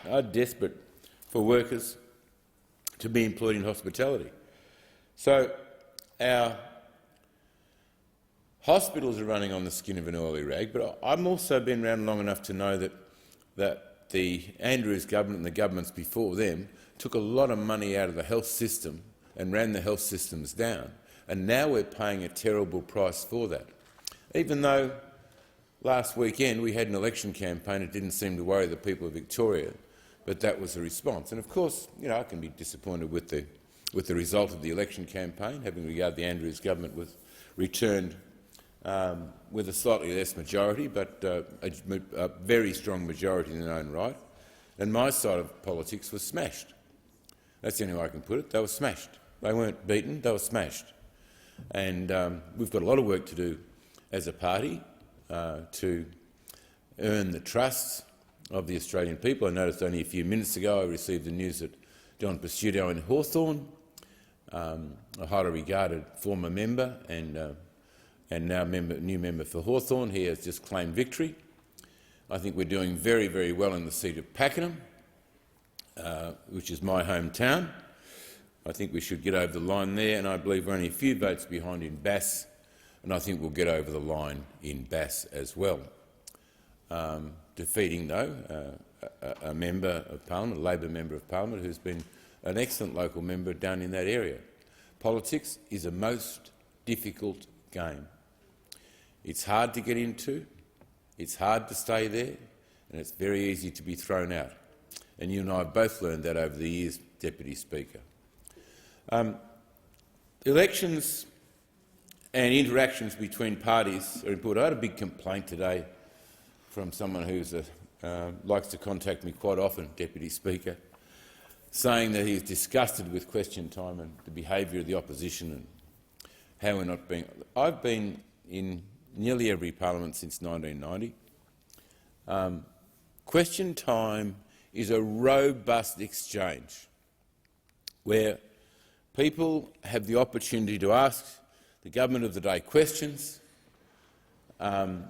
S17: are desperate for workers to be employed in hospitality. So our hospitals are running on the skin of an oily rag, but I've also been around long enough to know that the Andrews government and the governments before them took a lot of money out of the health system and ran the health systems down, and now we're paying a terrible price for that. Even though last weekend we had an election campaign, it didn't seem to worry the people of Victoria, but that was the response. And of course, I can be disappointed with the result of the election campaign, having regard the Andrews government was returned with a slightly less majority, but a very strong majority in their own right. And my side of politics was smashed. That's the only way I can put it. They were smashed. They weren't beaten, they were smashed. And we've got a lot of work to do as a party to earn the trust of the Australian people. I noticed only a few minutes ago I received the news that John Pesciuto in Hawthorn, a highly regarded former member and and now new member for Hawthorn. He has just claimed victory. I think we're doing very, very well in the seat of Pakenham, which is my hometown. I think we should get over the line there, and I believe we're only a few votes behind in Bass, and I think we'll get over the line in Bass as well. Defeating, though, a member of Parliament, a Labor member of Parliament, who's been an excellent local member down in that area. Politics is a most difficult game. It's hard to get into, it's hard to stay there, and it's very easy to be thrown out. And you and I have both learned that over the years, Deputy Speaker. Elections and interactions between parties are important. I had a big complaint today from someone who likes to contact me quite often, Deputy Speaker, saying that he's disgusted with question time and the behaviour of the opposition and how we're not being... I've been in nearly every parliament since 1990. Question time is a robust exchange where people have the opportunity to ask the government of the day questions and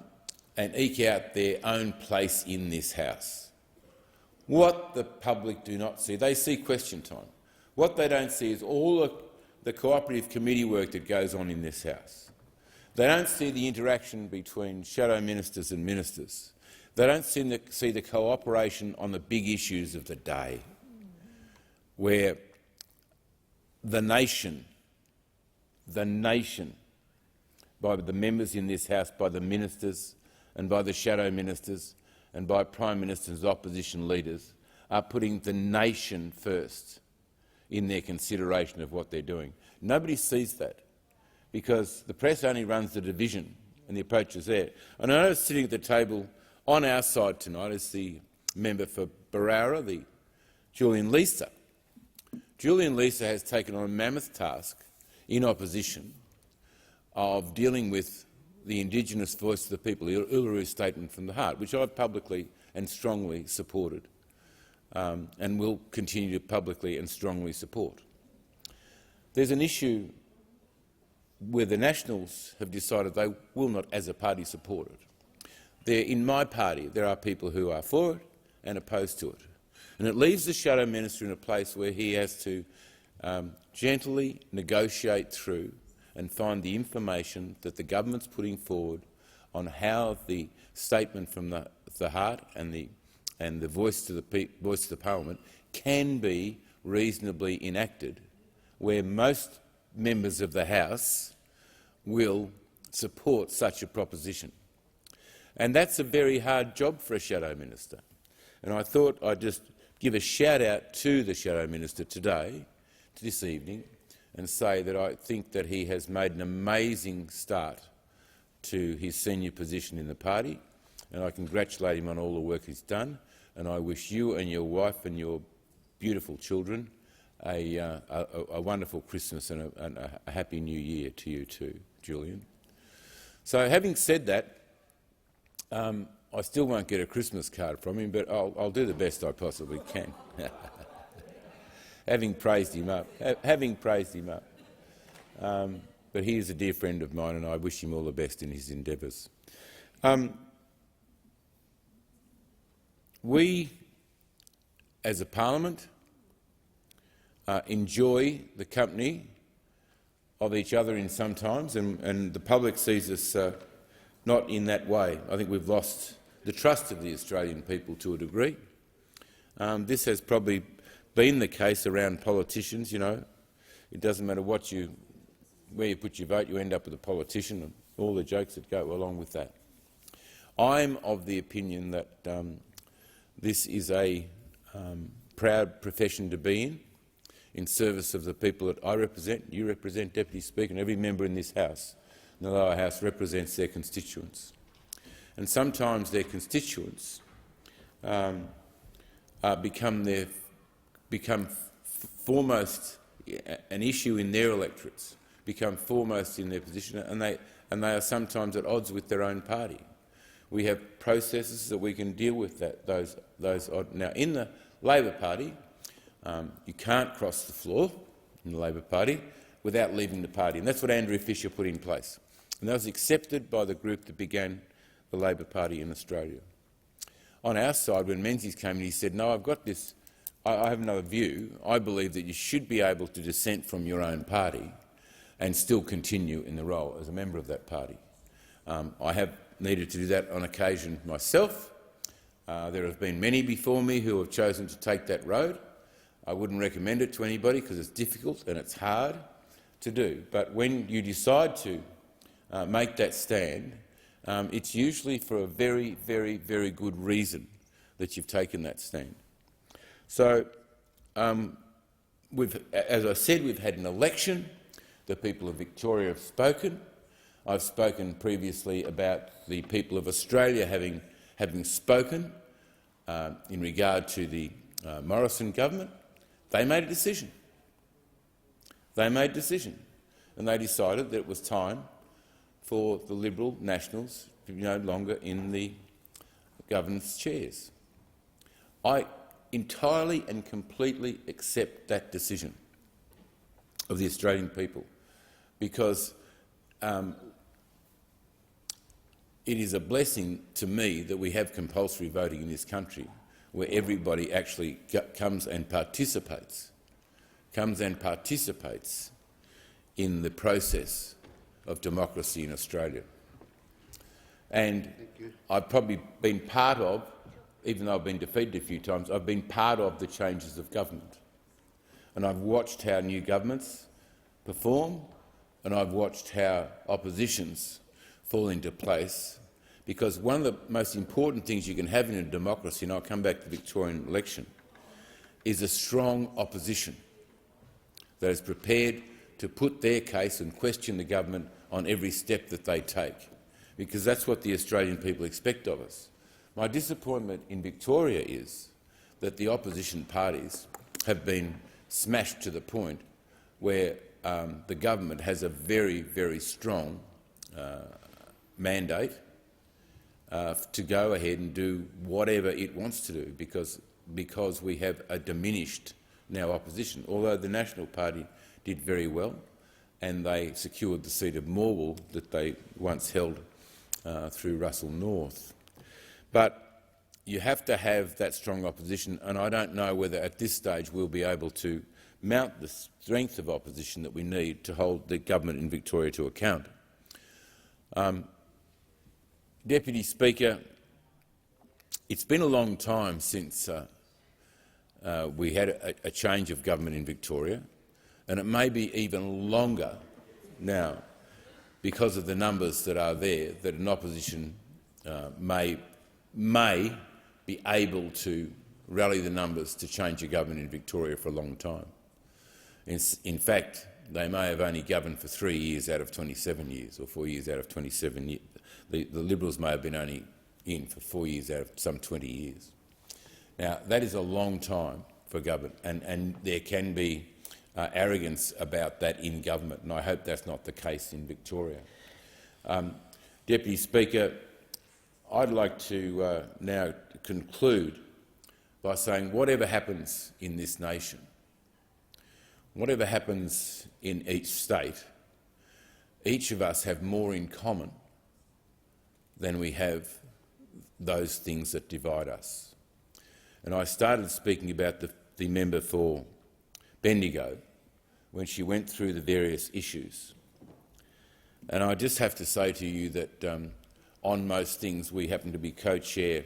S17: eke out their own place in this House. What the public do not see, they see question time. What they don't see is all of the cooperative committee work that goes on in this House. They don't see the interaction between shadow ministers and ministers. They don't see the cooperation on the big issues of the day, where the nation, by the members in this House, by the ministers and by the shadow ministers and by Prime Ministers and opposition leaders, are putting the nation first in their consideration of what they're doing. Nobody sees that because the press only runs the division and the approach is there. And I was sitting at the table on our side tonight as the member for Barara, the Julian Leeser. Julian Leeser has taken on a mammoth task in opposition of dealing with the Indigenous voice of the people, the Uluru Statement from the Heart, which I've publicly and strongly supported and will continue to publicly and strongly support. There's an issue where the Nationals have decided they will not, as a party, support it. In my party, there are people who are for it and opposed to it. And it leaves the shadow minister in a place where he has to gently negotiate through and find the information that the government's putting forward on how the statement from the heart and the voice of the parliament can be reasonably enacted, where most members of the House will support such a proposition. And that's a very hard job for a shadow minister. And I thought I'd just give a shout-out to the shadow minister today, this evening, and say that I think that he has made an amazing start to his senior position in the party, and I congratulate him on all the work he's done, and I wish you and your wife and your beautiful children a wonderful Christmas and a happy New Year to you too, Julian. So, having said that, I still won't get a Christmas card from him, but I'll do the best I possibly can. having praised him up. But he is a dear friend of mine, and I wish him all the best in his endeavours. We, as a parliament, enjoy the company of each other in some times, and the public sees us not in that way. I think we've lost the trust of the Australian people to a degree. This has probably been the case around politicians. You know, it doesn't matter where you put your vote, you end up with a politician and all the jokes that go along with that. I'm of the opinion that this is a proud profession to be in service of the people that I represent, you represent, Deputy Speaker, and every member in this House, in the lower house, represents their constituents. And sometimes their constituents become foremost an issue in their electorates, become foremost in their position, and they are sometimes at odds with their own party. We have processes that we can deal with those odds. Now, in the Labor Party, you can't cross the floor in the Labor Party without leaving the party, and that's what Andrew Fisher put in place. And that was accepted by the group that began the Labor Party in Australia. On our side, when Menzies came in, he said, no, I've got this, I have another view. I believe that you should be able to dissent from your own party and still continue in the role as a member of that party. I have needed to do that on occasion myself. There have been many before me who have chosen to take that road. I wouldn't recommend it to anybody because it's difficult and it's hard to do. But when you decide to make that stand, it's usually for a very, very, very good reason that you've taken that stand. So, as I said, we've had an election. The people of Victoria have spoken. I've spoken previously about the people of Australia having spoken in regard to the Morrison government. They made a decision. They made a decision, and they decided that it was time for the Liberal Nationals to be no longer in the governance chairs. I entirely and completely accept that decision of the Australian people, because it is a blessing to me that we have compulsory voting in this country, where everybody actually comes and participates in the process of democracy in Australia. And I've probably been part of, even though I've been defeated a few times, I've been part of the changes of government. And I've watched how new governments perform, and I've watched how oppositions fall into place, because one of the most important things you can have in a democracy, and I'll come back to the Victorian election, is a strong opposition that is prepared to put their case and question the government on every step that they take, because that's what the Australian people expect of us. My disappointment in Victoria is that the opposition parties have been smashed to the point where the government has a very, very strong mandate to go ahead and do whatever it wants to do, because we have a diminished now opposition. Although the National Party did very well and they secured the seat of Morwell that they once held through Russell North. But you have to have that strong opposition, and I don't know whether at this stage we'll be able to mount the strength of opposition that we need to hold the government in Victoria to account. Deputy Speaker, it's been a long time since we had a change of government in Victoria, and it may be even longer now because of the numbers that are there, that an opposition may be able to rally the numbers to change a government in Victoria for a long time. In fact, they may have only governed for 3 years out of 27 years, or 4 years out of 27 years. The Liberals may have been only in for 4 years out of some 20 years. Now, that is a long time for government, and there can be arrogance about that in government, and I hope that's not the case in Victoria. Deputy Speaker, I'd like to now conclude by saying whatever happens in this nation, whatever happens in each state, each of us have more in common than we have those things that divide us. And I started speaking about the member for Bendigo when she went through the various issues. And I just have to say to you that on most things we happen to be co-chair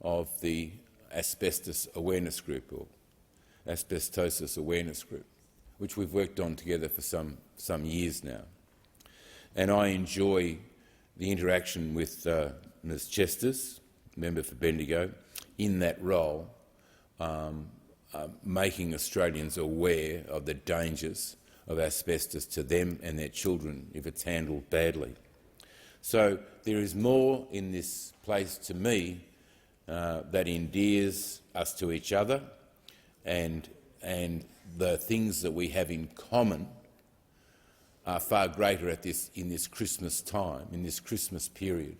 S17: of the asbestos awareness group, or asbestosis awareness group, which we've worked on together for some years now. And I enjoy the interaction with Ms Chesters, member for Bendigo, in that role, making Australians aware of the dangers of asbestos to them and their children if it's handled badly. So there is more in this place to me that endears us to each other, and the things that we have in common are far greater in this Christmas time, in this Christmas period,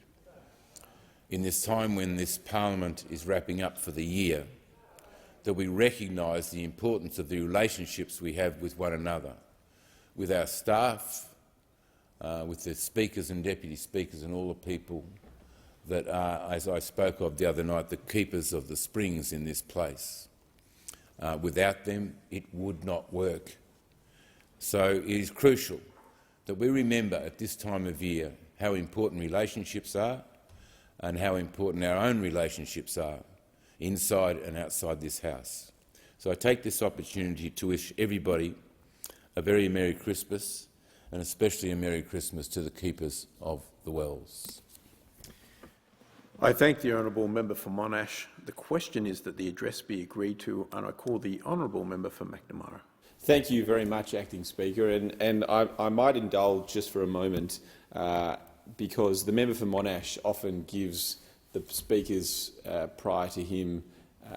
S17: in this time when this parliament is wrapping up for the year, that we recognise the importance of the relationships we have with one another, with our staff, with the speakers and deputy speakers and all the people that are, as I spoke of the other night, the keepers of the springs in this place. Without them, it would not work. So it is crucial that we remember at this time of year how important relationships are and how important our own relationships are inside and outside this House. So I take this opportunity to wish everybody a very Merry Christmas, and especially a Merry Christmas to the keepers of the wells.
S20: I thank the honourable member for Monash. The question is that the address be agreed to, and I call the honourable member for McNamara.
S21: Thank you very much, Acting Speaker. And I might indulge just for a moment, because the member for Monash often gives the speakers prior to him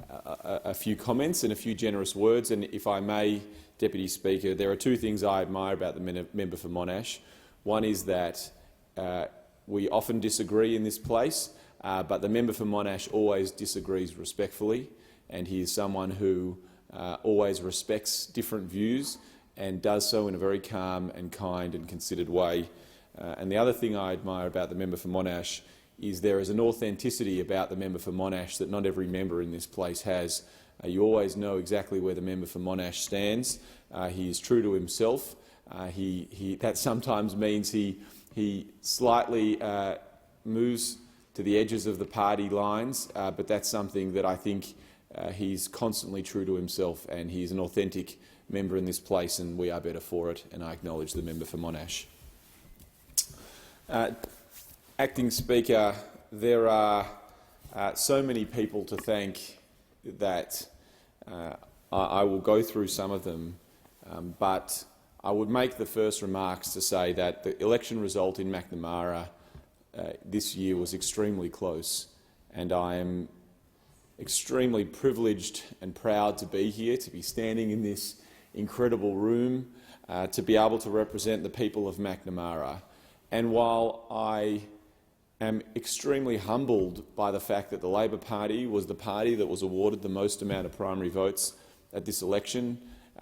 S21: a few comments and a few generous words. And if I may, Deputy Speaker, there are two things I admire about the member for Monash. One is that we often disagree in this place, but the member for Monash always disagrees respectfully, and he is someone who always respects different views and does so in a very calm and kind and considered way. And the other thing I admire about the member for Monash is there is an authenticity about the member for Monash that not every member in this place has. You always know exactly where the member for Monash stands. He is true to himself. That sometimes means he slightly moves to the edges of the party lines, but that's something that I think he's constantly true to himself, and he's an authentic member in this place, and we are better for it, and I acknowledge the member for Monash. Acting Speaker, there are so many people to thank that I will go through some of them, but I would make the first remarks to say that the election result in McNamara this year was extremely close, and I am extremely privileged and proud to be here, to be standing in this incredible room, to be able to represent the people of McNamara. And while I am extremely humbled by the fact that the Labor Party was the party that was awarded the most amount of primary votes at this election,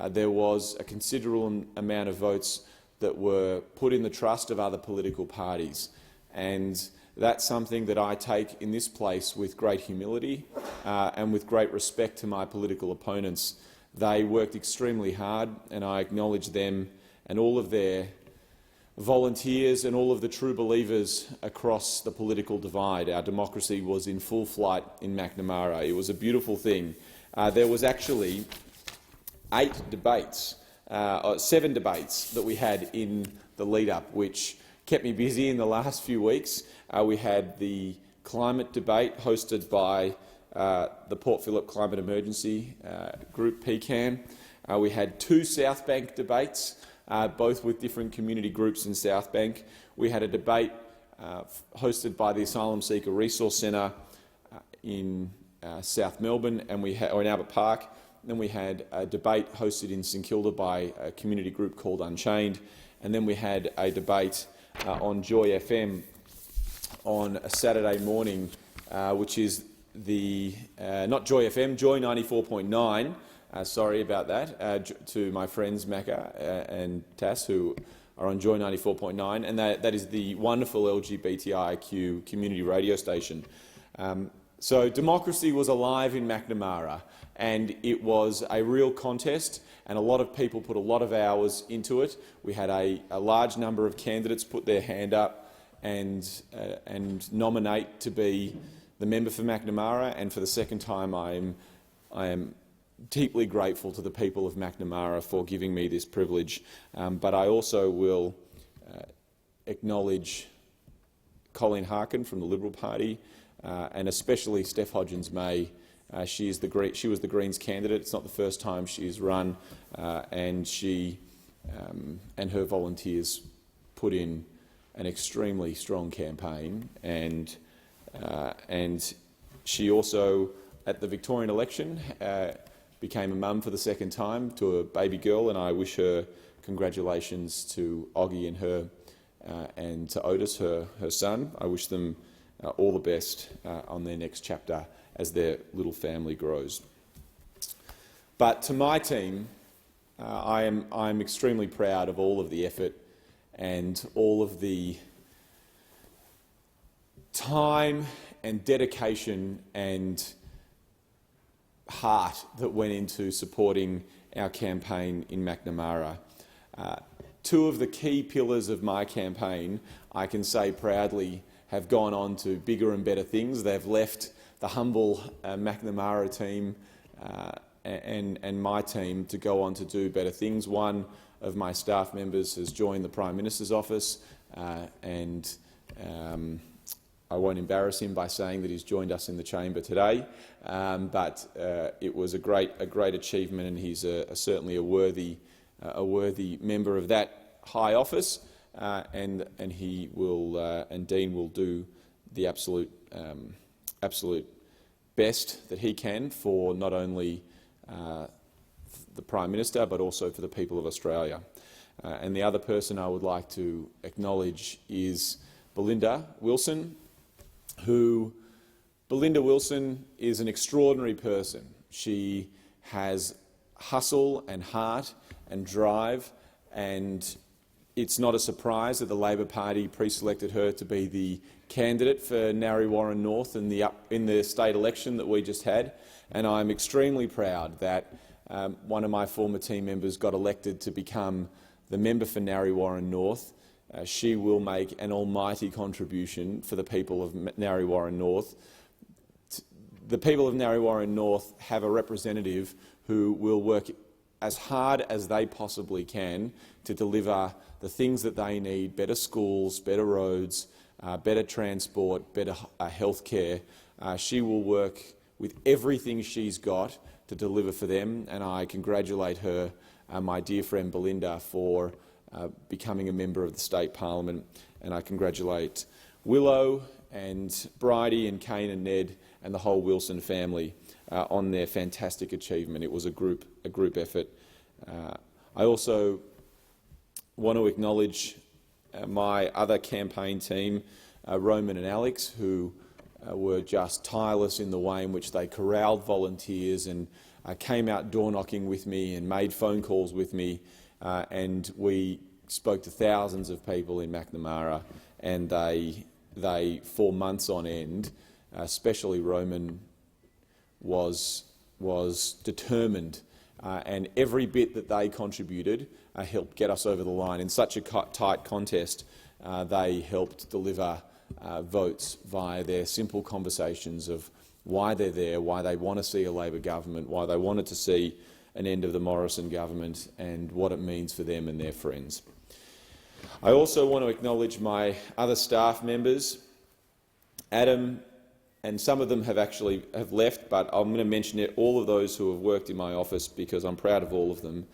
S21: there was a considerable amount of votes that were put in the trust of other political parties. And that's something that I take in this place with great humility and with great respect to my political opponents. They worked extremely hard, and I acknowledge them and all of their volunteers and all of the true believers across the political divide. Our democracy was in full flight in McNamara. It was a beautiful thing. There was actually 7 debates that we had in the lead-up, which kept me busy in the last few weeks. We had the climate debate hosted by the Port Phillip Climate Emergency Group, PCAN. We had 2 South Bank debates, both with different community groups in South Bank. We had a debate hosted by the Asylum Seeker Resource Centre in South Melbourne, and or in Albert Park. Then we had a debate hosted in St Kilda by a community group called Unchained, and then we had a debate on Joy FM on a Saturday morning, which is the not Joy FM, Joy 94.9. Sorry about that, to my friends Macca and Tass, who are on Joy 94.9, and that is the wonderful LGBTIQ community radio station. So democracy was alive in McNamara, and it was a real contest, and a lot of people put a lot of hours into it. We had a large number of candidates put their hand up and nominate to be the member for McNamara, and for the second time I am deeply grateful to the people of McNamara for giving me this privilege. But I also will acknowledge Colleen Harkin from the Liberal Party, and especially Steph Hodgins-May. She was the Greens candidate. It's not the first time she's run, and she and her volunteers put in an extremely strong campaign. And she also, at the Victorian election, became a mum for the second time to a baby girl, and I wish her congratulations to Oggie and her, and to Otis, her son. I wish them all the best on their next chapter as their little family grows. But to my team, I'm extremely proud of all of the effort and all of the time and dedication and heart that went into supporting our campaign in Macnamara. Two of the key pillars of my campaign, I can say proudly, have gone on to bigger and better things. They've left the humble Macnamara team and my team to go on to do better things. One of my staff members has joined the Prime Minister's office, and I won't embarrass him by saying that he's joined us in the chamber today, but it was a great achievement, and he's certainly a worthy member of that high office, and he will and Dean will do the absolute best that he can for not only the Prime Minister but also for the people of Australia. And the other person I would like to acknowledge is Belinda Wilson, Belinda Wilson is an extraordinary person. She has hustle and heart and drive, and it's not a surprise that the Labor Party pre-selected her to be the candidate for Narre Warren North in the state election that we just had. And I'm extremely proud that one of my former team members got elected to become the member for Narre Warren North. She will make an almighty contribution for the people of Narre Warren North. The people of Narre Warren North have a representative who will work as hard as they possibly can to deliver the things that they need: better schools, better roads, better transport, better health care. She will work with everything she's got to deliver for them, and I congratulate her, my dear friend Belinda, for becoming a member of the State Parliament, and I congratulate Willow and Bridie and Kane and Ned and the whole Wilson family on their fantastic achievement. It was a group effort. I also want to acknowledge my other campaign team, Roman and Alex, who were just tireless in the way in which they corralled volunteers and came out door-knocking with me and made phone calls with me, and we spoke to thousands of people in Macnamara, and they for months on end, especially Roman, was determined, and every bit that they contributed helped get us over the line. In such a tight contest, they helped deliver votes via their simple conversations of why they're there, why they want to see a Labor government, why they wanted to see an end of the Morrison government, and what it means for them and their friends. I also want to acknowledge my other staff members, Adam, and some of them have left, but I'm going to mention all of those who have worked in my office because I'm proud of all of them.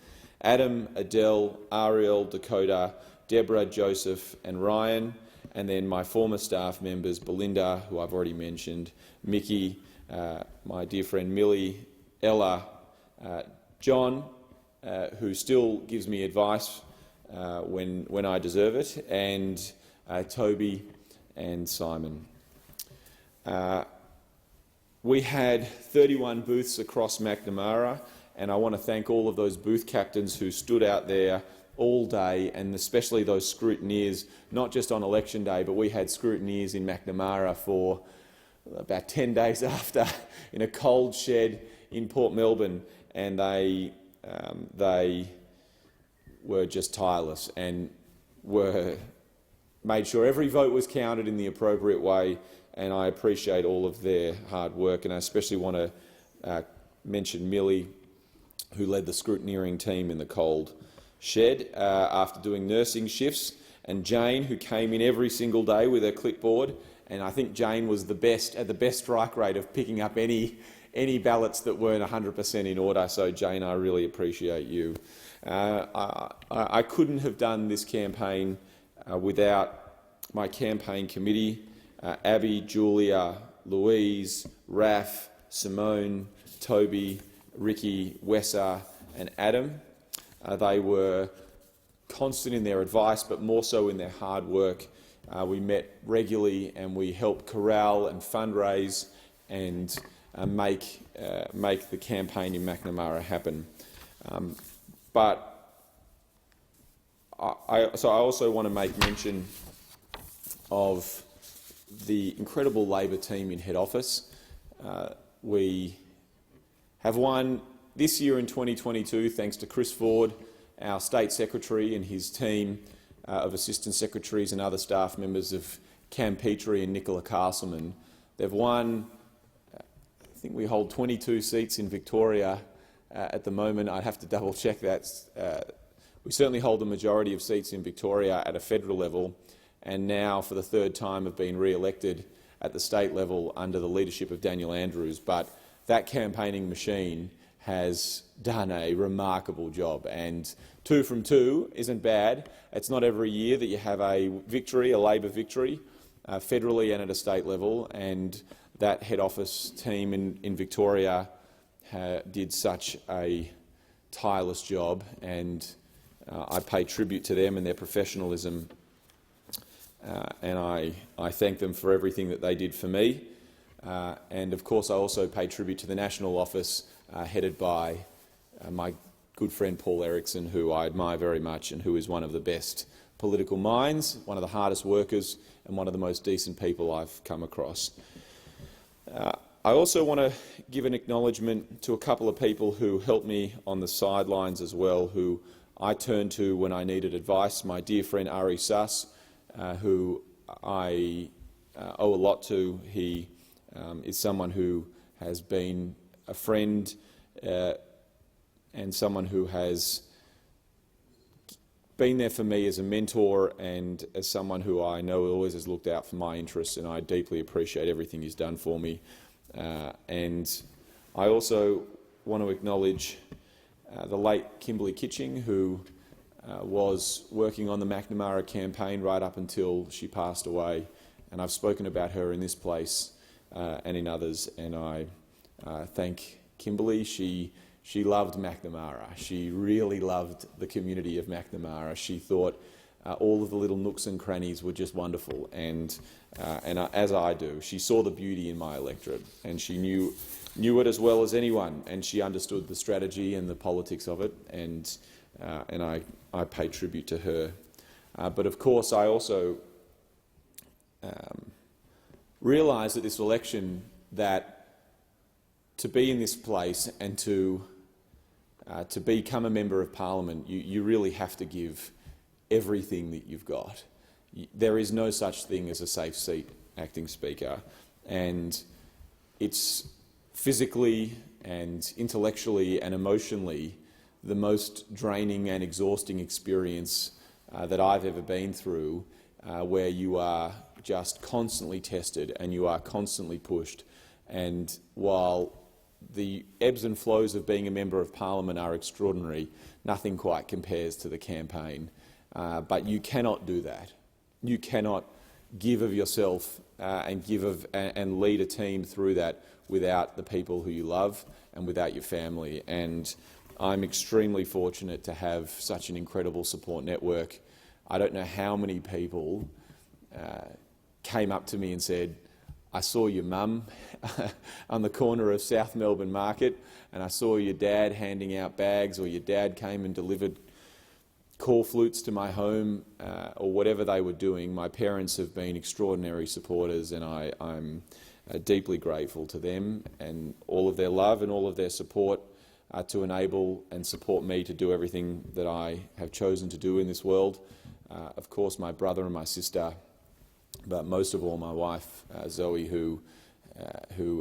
S21: Adam, Adele, Ariel, Dakota, Deborah, Joseph and Ryan, and then my former staff members, Belinda, who I've already mentioned, Mickey, my dear friend Millie, Ella, John, who still gives me advice when I deserve it, and Toby and Simon. We had 31 booths across Macnamara, and I want to thank all of those booth captains who stood out there all day, and especially those scrutineers, not just on election day, but we had scrutineers in Macnamara for about 10 days after in a cold shed in Port Melbourne, and they were just tireless and made sure every vote was counted in the appropriate way, and I appreciate all of their hard work. And I especially want to mention Millie, who led the scrutineering team in the cold shed after doing nursing shifts, and Jane, who came in every single day with her clipboard, and I think Jane was the best strike rate of picking up any ballots that weren't 100% in order. So Jane, I really appreciate you. I couldn't have done this campaign without my campaign committee, Abby, Julia, Louise, Raf, Simone, Toby, Ricky, Wessa and Adam. They were constant in their advice, but more so in their hard work. We met regularly and we helped corral and fundraise and make the campaign in Macnamara happen. But I also want to make mention of the incredible Labor team in head office. We have won this year in 2022 thanks to Chris Ford, our State Secretary, and his team of Assistant Secretaries and other staff members of Cam Petrie and Nicola Castleman. They've won, I think we hold 22 seats in Victoria at the moment. I'd have to double check that. We certainly hold the majority of seats in Victoria at a federal level, and now for the third time have been re-elected at the state level under the leadership of Daniel Andrews. But that campaigning machine has done a remarkable job, and 2 from 2 isn't bad. It's not every year that you have a victory, a Labor victory, federally and at a state level, and that head office team in Victoria did such a tireless job, and I pay tribute to them and their professionalism, and I thank them for everything that they did for me. And of course I also pay tribute to the National Office headed by my good friend Paul Erickson, who I admire very much and who is one of the best political minds, one of the hardest workers and one of the most decent people I've come across. I also want to give an acknowledgement to a couple of people who helped me on the sidelines as well, who I turned to when I needed advice. My dear friend Ari Suss, who I owe a lot to. He is someone who has been a friend and someone who has been there for me as a mentor and as someone who I know always has looked out for my interests, and I deeply appreciate everything he's done for me. And I also want to acknowledge the late Kimberley Kitching, who was working on the McNamara campaign right up until she passed away, and I've spoken about her in this place and in others, and I thank Kimberley. She loved McNamara. She really loved the community of McNamara. She thought all of the little nooks and crannies were just wonderful, and as I do, she saw the beauty in my electorate, and she knew it as well as anyone, and she understood the strategy and the politics of it, and I pay tribute to her. But of course, I also realise at this election that to be in this place and to become a member of Parliament, you really have to give everything that you've got. There is no such thing as a safe seat, Acting Speaker, and it's physically and intellectually and emotionally the most draining and exhausting experience that I've ever been through, where you are just constantly tested and you are constantly pushed. And while the ebbs and flows of being a Member of Parliament are extraordinary, nothing quite compares to the campaign. But you cannot do that. You cannot give of yourself and lead a team through that without the people who you love and without your family. And I'm extremely fortunate to have such an incredible support network. I don't know how many people came up to me and said, "I saw your mum on the corner of South Melbourne Market, and I saw your dad handing out bags, or your dad came and delivered call flutes to my home," or whatever they were doing. My parents have been extraordinary supporters, and I'm deeply grateful to them and all of their love and all of their support to enable and support me to do everything that I have chosen to do in this world. Of course, my brother and my sister, but most of all my wife, Zoe, who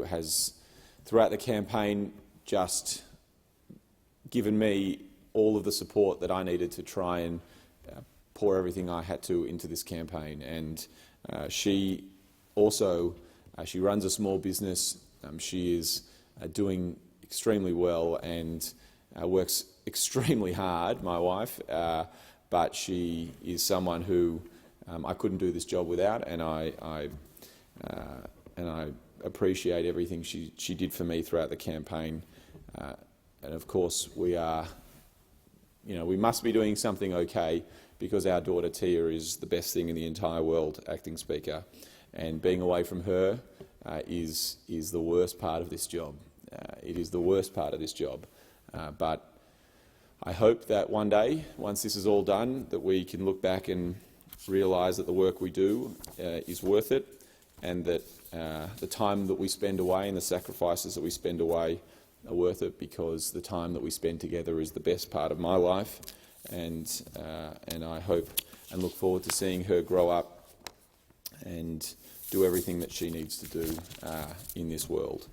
S21: has, throughout the campaign, just given me all of the support that I needed to try and pour everything I had to into this campaign. And she also, she runs a small business. She is doing extremely well and works extremely hard, my wife, but she is someone who I couldn't do this job without, and I appreciate everything she did for me throughout the campaign. And of course, we must be doing something okay, because our daughter Tia is the best thing in the entire world, Acting Speaker, and being away from her is the worst part of this job. It is the worst part of this job, but I hope that one day, once this is all done, that we can look back and realise that the work we do is worth it, and that the time that we spend away and the sacrifices that we spend away are worth it, because the time that we spend together is the best part of my life, and I hope and look forward to seeing her grow up and do everything that she needs to do in this world.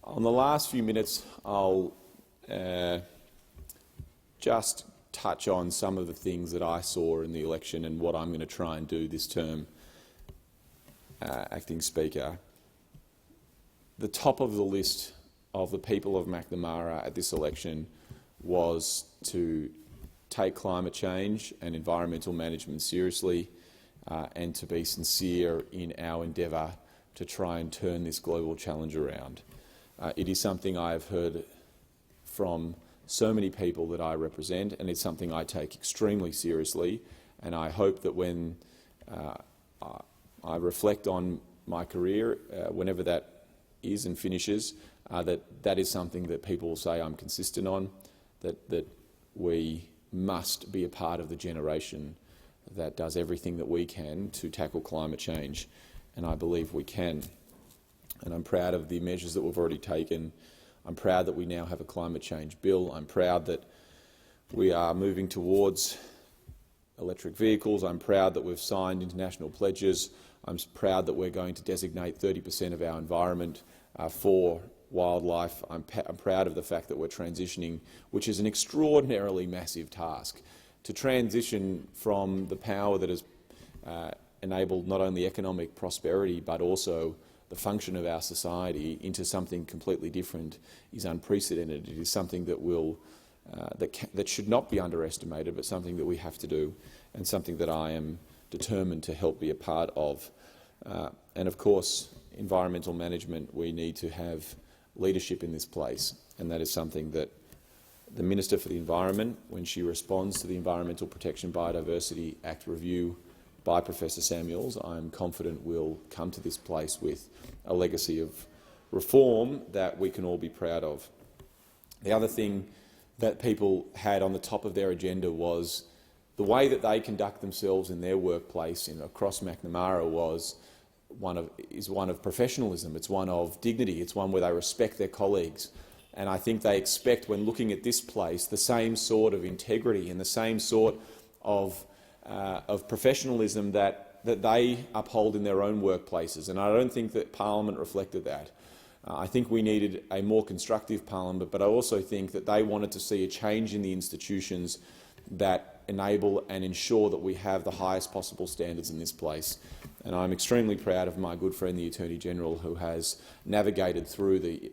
S21: On the last few minutes, I'll just touch on some of the things that I saw in the election and what I'm going to try and do this term, Acting Speaker. The top of the list of the people of Macnamara at this election was to take climate change and environmental management seriously, and to be sincere in our endeavour to try and turn this global challenge around. It is something I have heard from so many people that I represent, and it's something I take extremely seriously, and I hope that when I reflect on my career, whenever that is and finishes, that is something that people will say I'm consistent on, that we must be a part of the generation that does everything that we can to tackle climate change, and I believe we can. And I'm proud of the measures that we've already taken. I'm proud that we now have a climate change bill. I'm proud that we are moving towards electric vehicles. I'm proud that we've signed international pledges. I'm proud that we're going to designate 30% of our environment for wildlife. I'm proud of the fact that we're transitioning, which is an extraordinarily massive task, to transition from the power that has enabled not only economic prosperity but also the function of our society into something completely different is unprecedented. It is something that will that should not be underestimated, but something that we have to do, and something that I am determined to help be a part of. And of course, environmental management, we need to have leadership in this place, and that is something that the Minister for the Environment, when she responds to the Environmental Protection Biodiversity Act review by Professor Samuels, I'm confident will come to this place with a legacy of reform that we can all be proud of. The other thing that people had on the top of their agenda was the way that they conduct themselves in their workplace across Macnamara is one of professionalism, it's one of dignity, it's one where they respect their colleagues. And I think they expect, when looking at this place, the same sort of integrity and the same sort of professionalism that they uphold in their own workplaces. And I don't think that Parliament reflected that. I think we needed a more constructive Parliament, but I also think that they wanted to see a change in the institutions that enable and ensure that we have the highest possible standards in this place. And I'm extremely proud of my good friend, the Attorney-General, who has navigated through the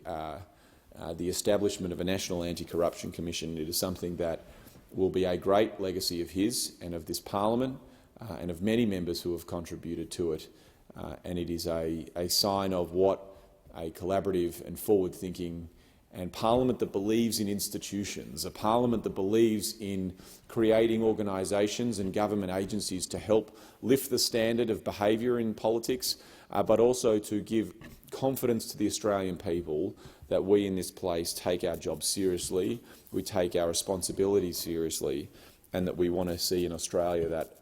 S21: establishment of a National Anti-Corruption Commission. It is something that will be a great legacy of his and of this Parliament and of many members who have contributed to it. And it is a sign of what a collaborative and forward-thinking and Parliament that believes in institutions, a Parliament that believes in creating organisations and government agencies to help lift the standard of behaviour in politics, but also to give confidence to the Australian people that we in this place take our job seriously, we take our responsibilities seriously, and that we want to see an Australia that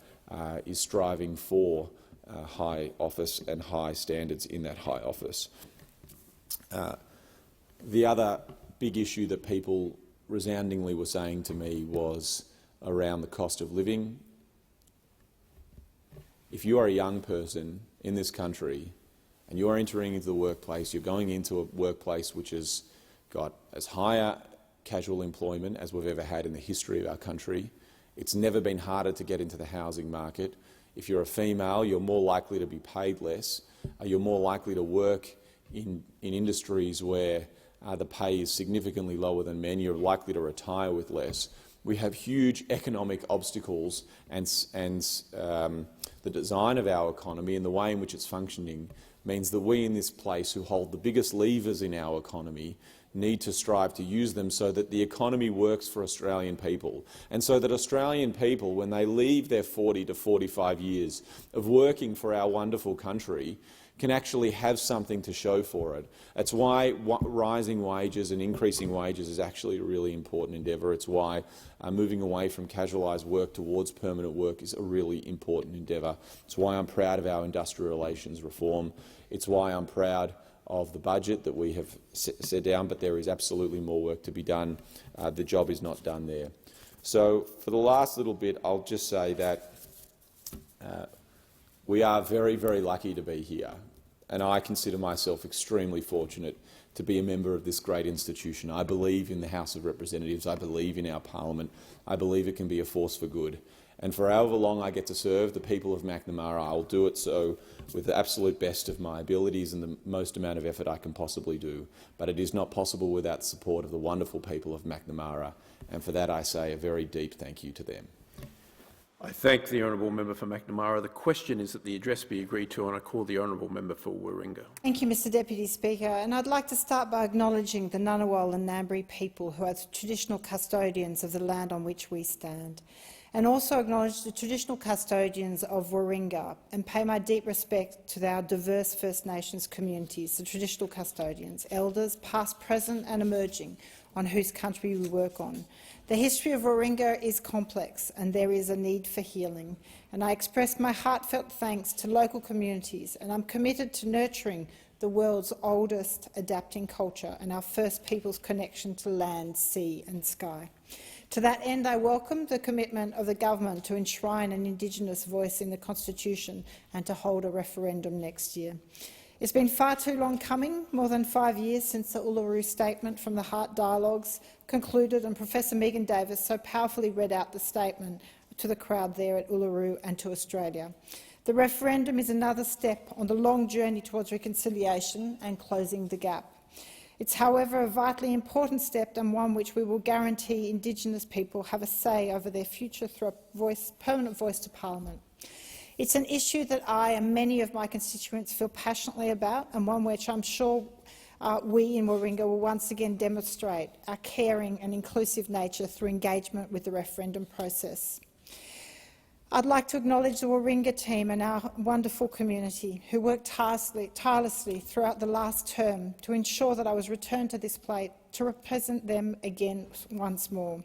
S21: is striving for high office and high standards in that high office. The other big issue that people resoundingly were saying to me was around the cost of living. If you are a young person in this country and you are entering into the workplace, you're going into a workplace which has got as higher casual employment as we've ever had in the history of our country. It's never been harder to get into the housing market. If you're a female, you're more likely to be paid less. You're more likely to work in industries where the pay is significantly lower than men. You're likely to retire with less. We have huge economic obstacles, and the design of our economy and the way in which it's functioning means that we in this place, who hold the biggest levers in our economy, need to strive to use them so that the economy works for Australian people, and so that Australian people, when they leave their 40 to 45 years of working for our wonderful country, can actually have something to show for it. It's why rising wages and increasing wages is actually a really important endeavour. It's why moving away from casualised work towards permanent work is a really important endeavour. It's why I'm proud of our industrial relations reform. It's why I'm proud of the budget that we have set down, but there is absolutely more work to be done. The job is not done there. So for the last little bit, I'll just say that we are very, very lucky to be here, and I consider myself extremely fortunate to be a member of this great institution. I believe in the House of Representatives. I believe in our parliament. I believe it can be a force for good. And for however long I get to serve the people of Macnamara, I will do it so with the absolute best of my abilities and the most amount of effort I can possibly do. But it is not possible without the support of the wonderful people of Macnamara, and for that I say a very deep thank you to them.
S20: I thank the honourable member for Macnamara. The question is that the address be agreed to, and I call the honourable member for Warringah.
S15: Thank you, Mr Deputy Speaker. And I'd like to start by acknowledging the Ngunnawal and Ngambri people who are the traditional custodians of the land on which we stand, and also acknowledge the traditional custodians of Warringah and pay my deep respect to our diverse First Nations communities, the traditional custodians, elders, past, present and emerging, on whose country we work on. The history of Warringah is complex and there is a need for healing, and I express my heartfelt thanks to local communities, and I'm committed to nurturing the world's oldest adapting culture and our First Peoples' connection to land, sea and sky. To that end, I welcome the commitment of the government to enshrine an Indigenous voice in the Constitution and to hold a referendum next year. It's been far too long coming, more than 5 years since the Uluru Statement from the Heart Dialogues concluded and Professor Megan Davis so powerfully read out the statement to the crowd there at Uluru and to Australia. The referendum is another step on the long journey towards reconciliation and closing the gap. It's, however, a vitally important step, and one which we will guarantee Indigenous people have a say over their future through a permanent voice to Parliament. It's an issue that I and many of my constituents feel passionately about, and one which I'm sure we in Warringah will once again demonstrate our caring and inclusive nature through engagement with the referendum process. I'd like to acknowledge the Warringah team and our wonderful community who worked tirelessly throughout the last term to ensure that I was returned to this plate to represent them again once more.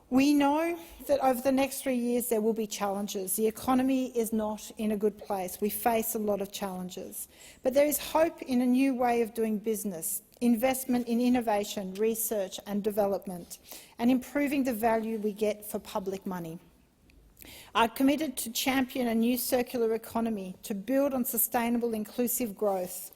S15: We know that over the next 3 years there will be challenges. The economy is not in a good place. We face a lot of challenges. But there is hope in a new way of doing business, investment in innovation, research and development, and improving the value we get for public money. I'm committed to champion a new circular economy to build on sustainable, inclusive growth.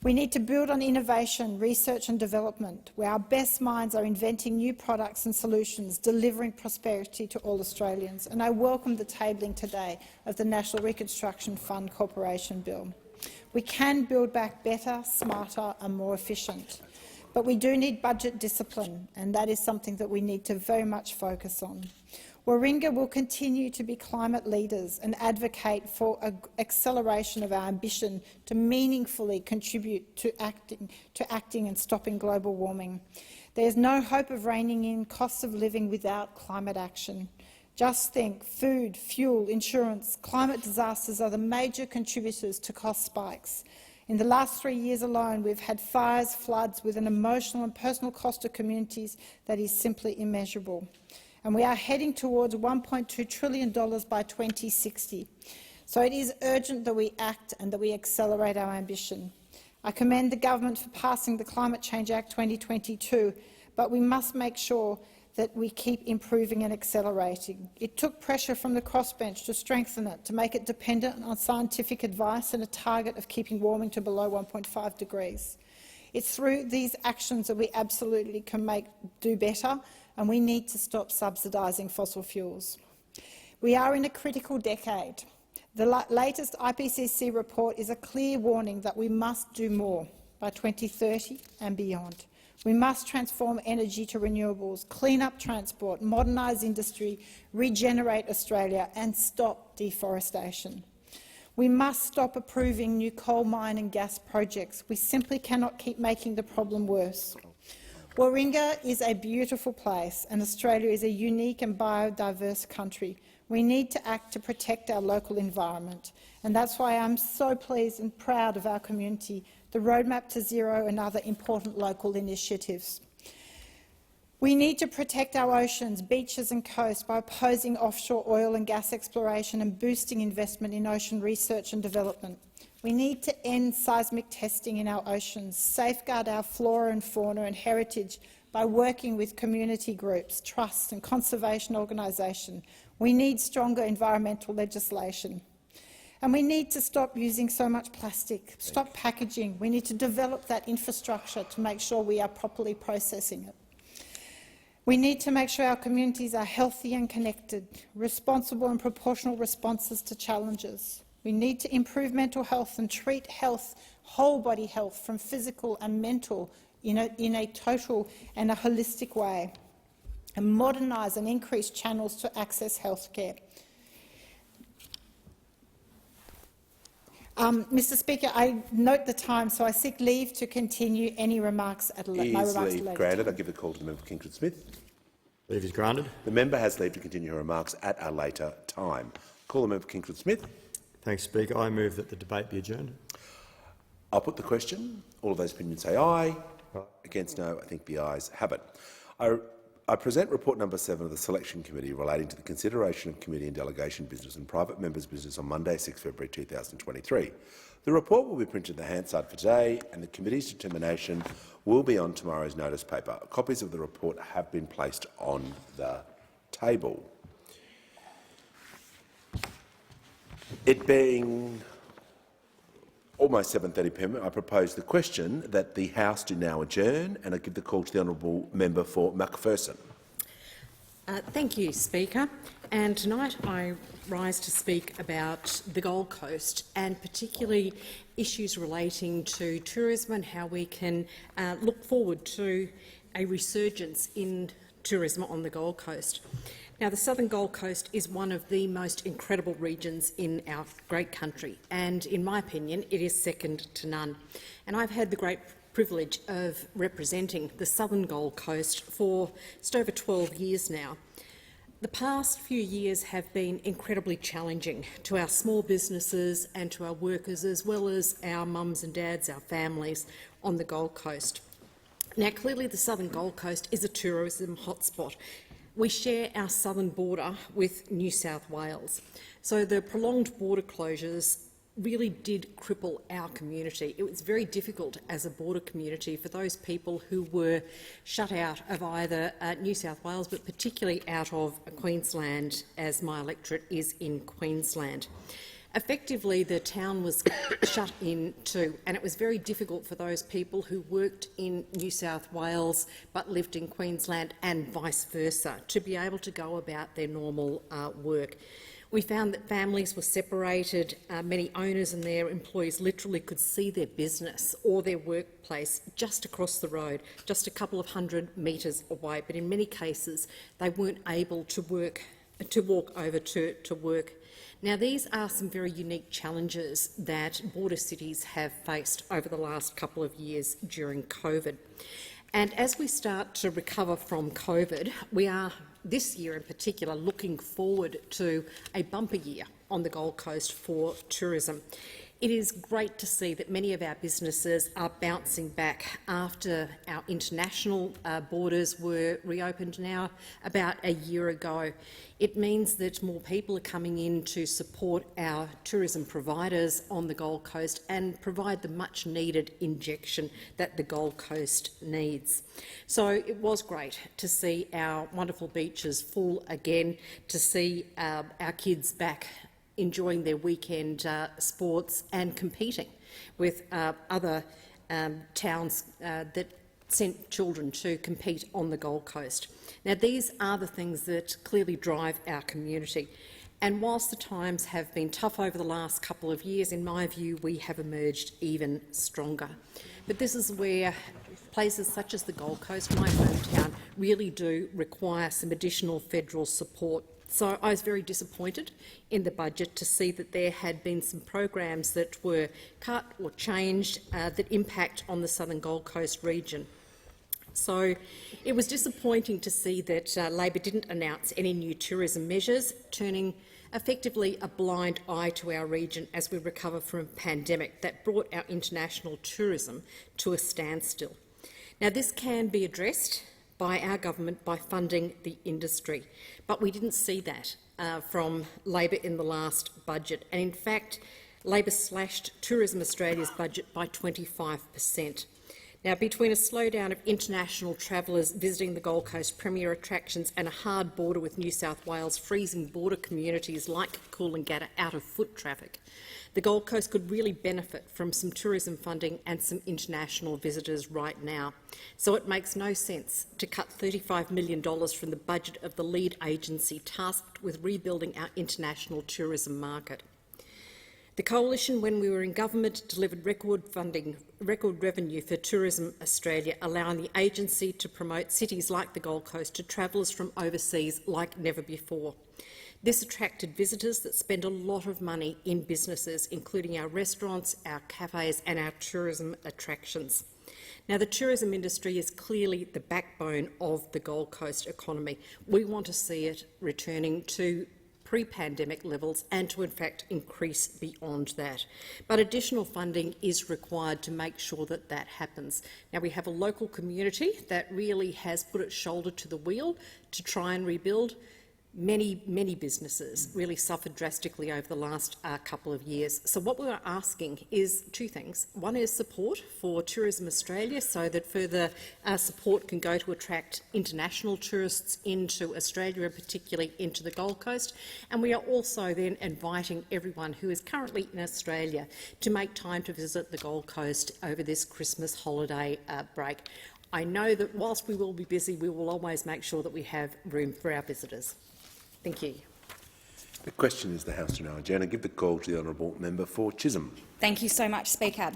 S15: We need to build on innovation, research and development, where our best minds are inventing new products and solutions, delivering prosperity to all Australians. And I welcome the tabling today of the National Reconstruction Fund Corporation Bill. We can build back better, smarter and more efficient. But we do need budget discipline, and that is something that we need to very much focus on. Warringah will continue to be climate leaders and advocate for an acceleration of our ambition to meaningfully contribute to acting and stopping global warming. There is no hope of reining in costs of living without climate action. Just think, food, fuel, insurance, climate disasters are the major contributors to cost spikes. In the last 3 years alone, we've had fires, floods with an emotional and personal cost to communities that is simply immeasurable. And we are heading towards $1.2 trillion by 2060. So it is urgent that we act and that we accelerate our ambition. I commend the government for passing the Climate Change Act 2022, but we must make sure that we keep improving and accelerating. It took pressure from the crossbench to strengthen it, to make it dependent on scientific advice and a target of keeping warming to below 1.5 degrees. It's through these actions that we absolutely can do better, and we need to stop subsidising fossil fuels. We are in a critical decade. The latest IPCC report is a clear warning that we must do more by 2030 and beyond. We must transform energy to renewables, clean up transport, modernise industry, regenerate Australia and stop deforestation. We must stop approving new coal mine and gas projects. We simply cannot keep making the problem worse. Warringah is a beautiful place and Australia is a unique and biodiverse country. We need to act to protect our local environment, and that's why I'm so pleased and proud of our community, the Roadmap to Zero and other important local initiatives. We need to protect our oceans, beaches and coasts by opposing offshore oil and gas exploration and boosting investment in ocean research and development. We need to end seismic testing in our oceans, safeguard our flora and fauna and heritage by working with community groups, trusts and conservation organisations. We need stronger environmental legislation. And we need to stop using so much plastic, stop packaging. We need to develop that infrastructure to make sure we are properly processing it. We need to make sure our communities are healthy and connected, responsible and proportional responses to challenges. We need to improve mental health and treat health, whole-body health, from physical and mental in a total and a holistic way, and modernise and increase channels to access health care. Mr Speaker, I note the time, so I seek leave to continue any remarks at my remarks
S18: leave
S15: later.
S18: Granted. I give the call to the member for Kingston-Smith.
S9: Leave is granted.
S18: The member has leave to continue her remarks at a later time. Call the member for Kingston-Smith.
S9: Thanks, Speaker. I move that the debate be adjourned.
S18: I'll put the question. All of those opinions say aye. Against no. I think the ayes have it. I present report number 7 of the Selection Committee relating to the consideration of committee and delegation business and private members' business on Monday, 6 February 2023. The report will be printed in the Hansard for today, and the committee's determination will be on tomorrow's notice paper. Copies of the report have been placed on the table. It being almost 7:30 p.m, I propose the question that the House do now adjourn, and I give the call to the honourable member for Macpherson.
S22: Thank you, Speaker. And tonight I rise to speak about the Gold Coast and particularly issues relating to tourism and how we can look forward to a resurgence in tourism on the Gold Coast. Now, the southern Gold Coast is one of the most incredible regions in our great country, and in my opinion, it is second to none. And I've had the great privilege of representing the southern Gold Coast for just over 12 years now. The past few years have been incredibly challenging to our small businesses and to our workers, as well as our mums and dads, our families on the Gold Coast. Now, clearly the southern Gold Coast is a tourism hotspot. We share our southern border with New South Wales, so the prolonged border closures really did cripple our community. It was very difficult as a border community for those people who were shut out of either New South Wales, but particularly out of Queensland, as my electorate is in Queensland. Effectively, the town was shut in too, and it was very difficult for those people who worked in New South Wales but lived in Queensland and vice versa to be able to go about their normal work. We found that families were separated. Many owners and their employees literally could see their business or their workplace just across the road, just a couple of 100 metres away, but in many cases they weren't able to walk over to work. Now, these are some very unique challenges that border cities have faced over the last couple of years during COVID. And as we start to recover from COVID, we are, this year in particular, looking forward to a bumper year on the Gold Coast for tourism. It is great to see that many of our businesses are bouncing back after our international borders were reopened now about a year ago. It means that more people are coming in to support our tourism providers on the Gold Coast and provide the much-needed injection that the Gold Coast needs. So it was great to see our wonderful beaches full again, to see our kids back enjoying their weekend sports and competing with other towns that sent children to compete on the Gold Coast. Now, these are the things that clearly drive our community. And whilst the times have been tough over the last couple of years, in my view, we have emerged even stronger. But this is where places such as the Gold Coast, my hometown, really do require some additional federal support. So I was very disappointed in the budget to see that there had been some programs that were cut or changed that impact on the southern Gold Coast region. So it was disappointing to see that Labor didn't announce any new tourism measures, turning effectively a blind eye to our region as we recover from a pandemic that brought our international tourism to a standstill. Now, this can be addressed by our government by funding the industry, but we didn't see that from Labor in the last budget, and in fact Labor slashed Tourism Australia's budget by 25%. Now, between a slowdown of international travellers visiting the Gold Coast premier attractions and a hard border with New South Wales freezing border communities like Coolangatta out of foot traffic, the Gold Coast could really benefit from some tourism funding and some international visitors right now. So it makes no sense to cut $35 million from the budget of the lead agency tasked with rebuilding our international tourism market. The Coalition, when we were in government, delivered record revenue for Tourism Australia, allowing the agency to promote cities like the Gold Coast to travellers from overseas like never before. This attracted visitors that spend a lot of money in businesses, including our restaurants, our cafes and our tourism attractions. Now, the tourism industry is clearly the backbone of the Gold Coast economy. We want to see it returning to pre-pandemic levels and to in fact increase beyond that. But additional funding is required to make sure that that happens. Now, we have a local community that really has put its shoulder to the wheel to try and rebuild. Many businesses really suffered drastically over the last couple of years. So what we're asking is two things. One is support for Tourism Australia so that further support can go to attract international tourists into Australia and particularly into the Gold Coast. And we are also then inviting everyone who is currently in Australia to make time to visit the Gold Coast over this Christmas holiday break. I know that whilst we will be busy, we will always make sure that we have room for our visitors. Thank you.
S18: The question is the House to now adjourn and give the call to the honourable member for Chisholm.
S3: Thank you so much, Speaker.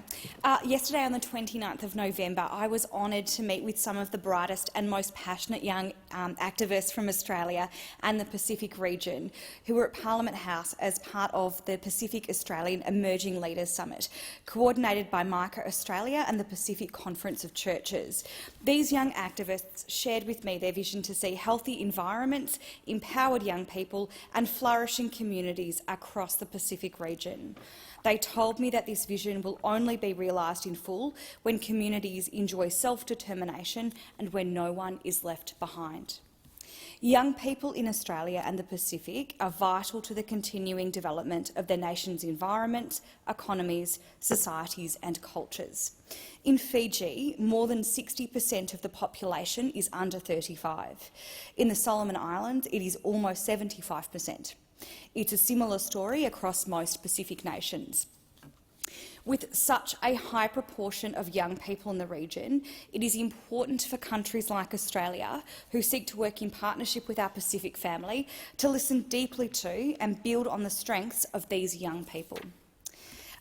S3: Yesterday, on the 29th of November, I was honoured to meet with some of the brightest and most passionate young activists from Australia and the Pacific region who were at Parliament House as part of the Pacific Australian Emerging Leaders Summit, coordinated by MICA Australia and the Pacific Conference of Churches. These young activists shared with me their vision to see healthy environments, empowered young people and flourishing communities across the Pacific region. They told me that this vision will only be realised in full when communities enjoy self-determination and when no one is left behind. Young people in Australia and the Pacific are vital to the continuing development of their nation's environments, economies, societies and cultures. In Fiji, more than 60% of the population is under 35. In the Solomon Islands, it is almost 75%. It's a similar story across most Pacific nations. With such a high proportion of young people in the region, it is important for countries like Australia, who seek to work in partnership with our Pacific family, to listen deeply to and build on the strengths of these young people.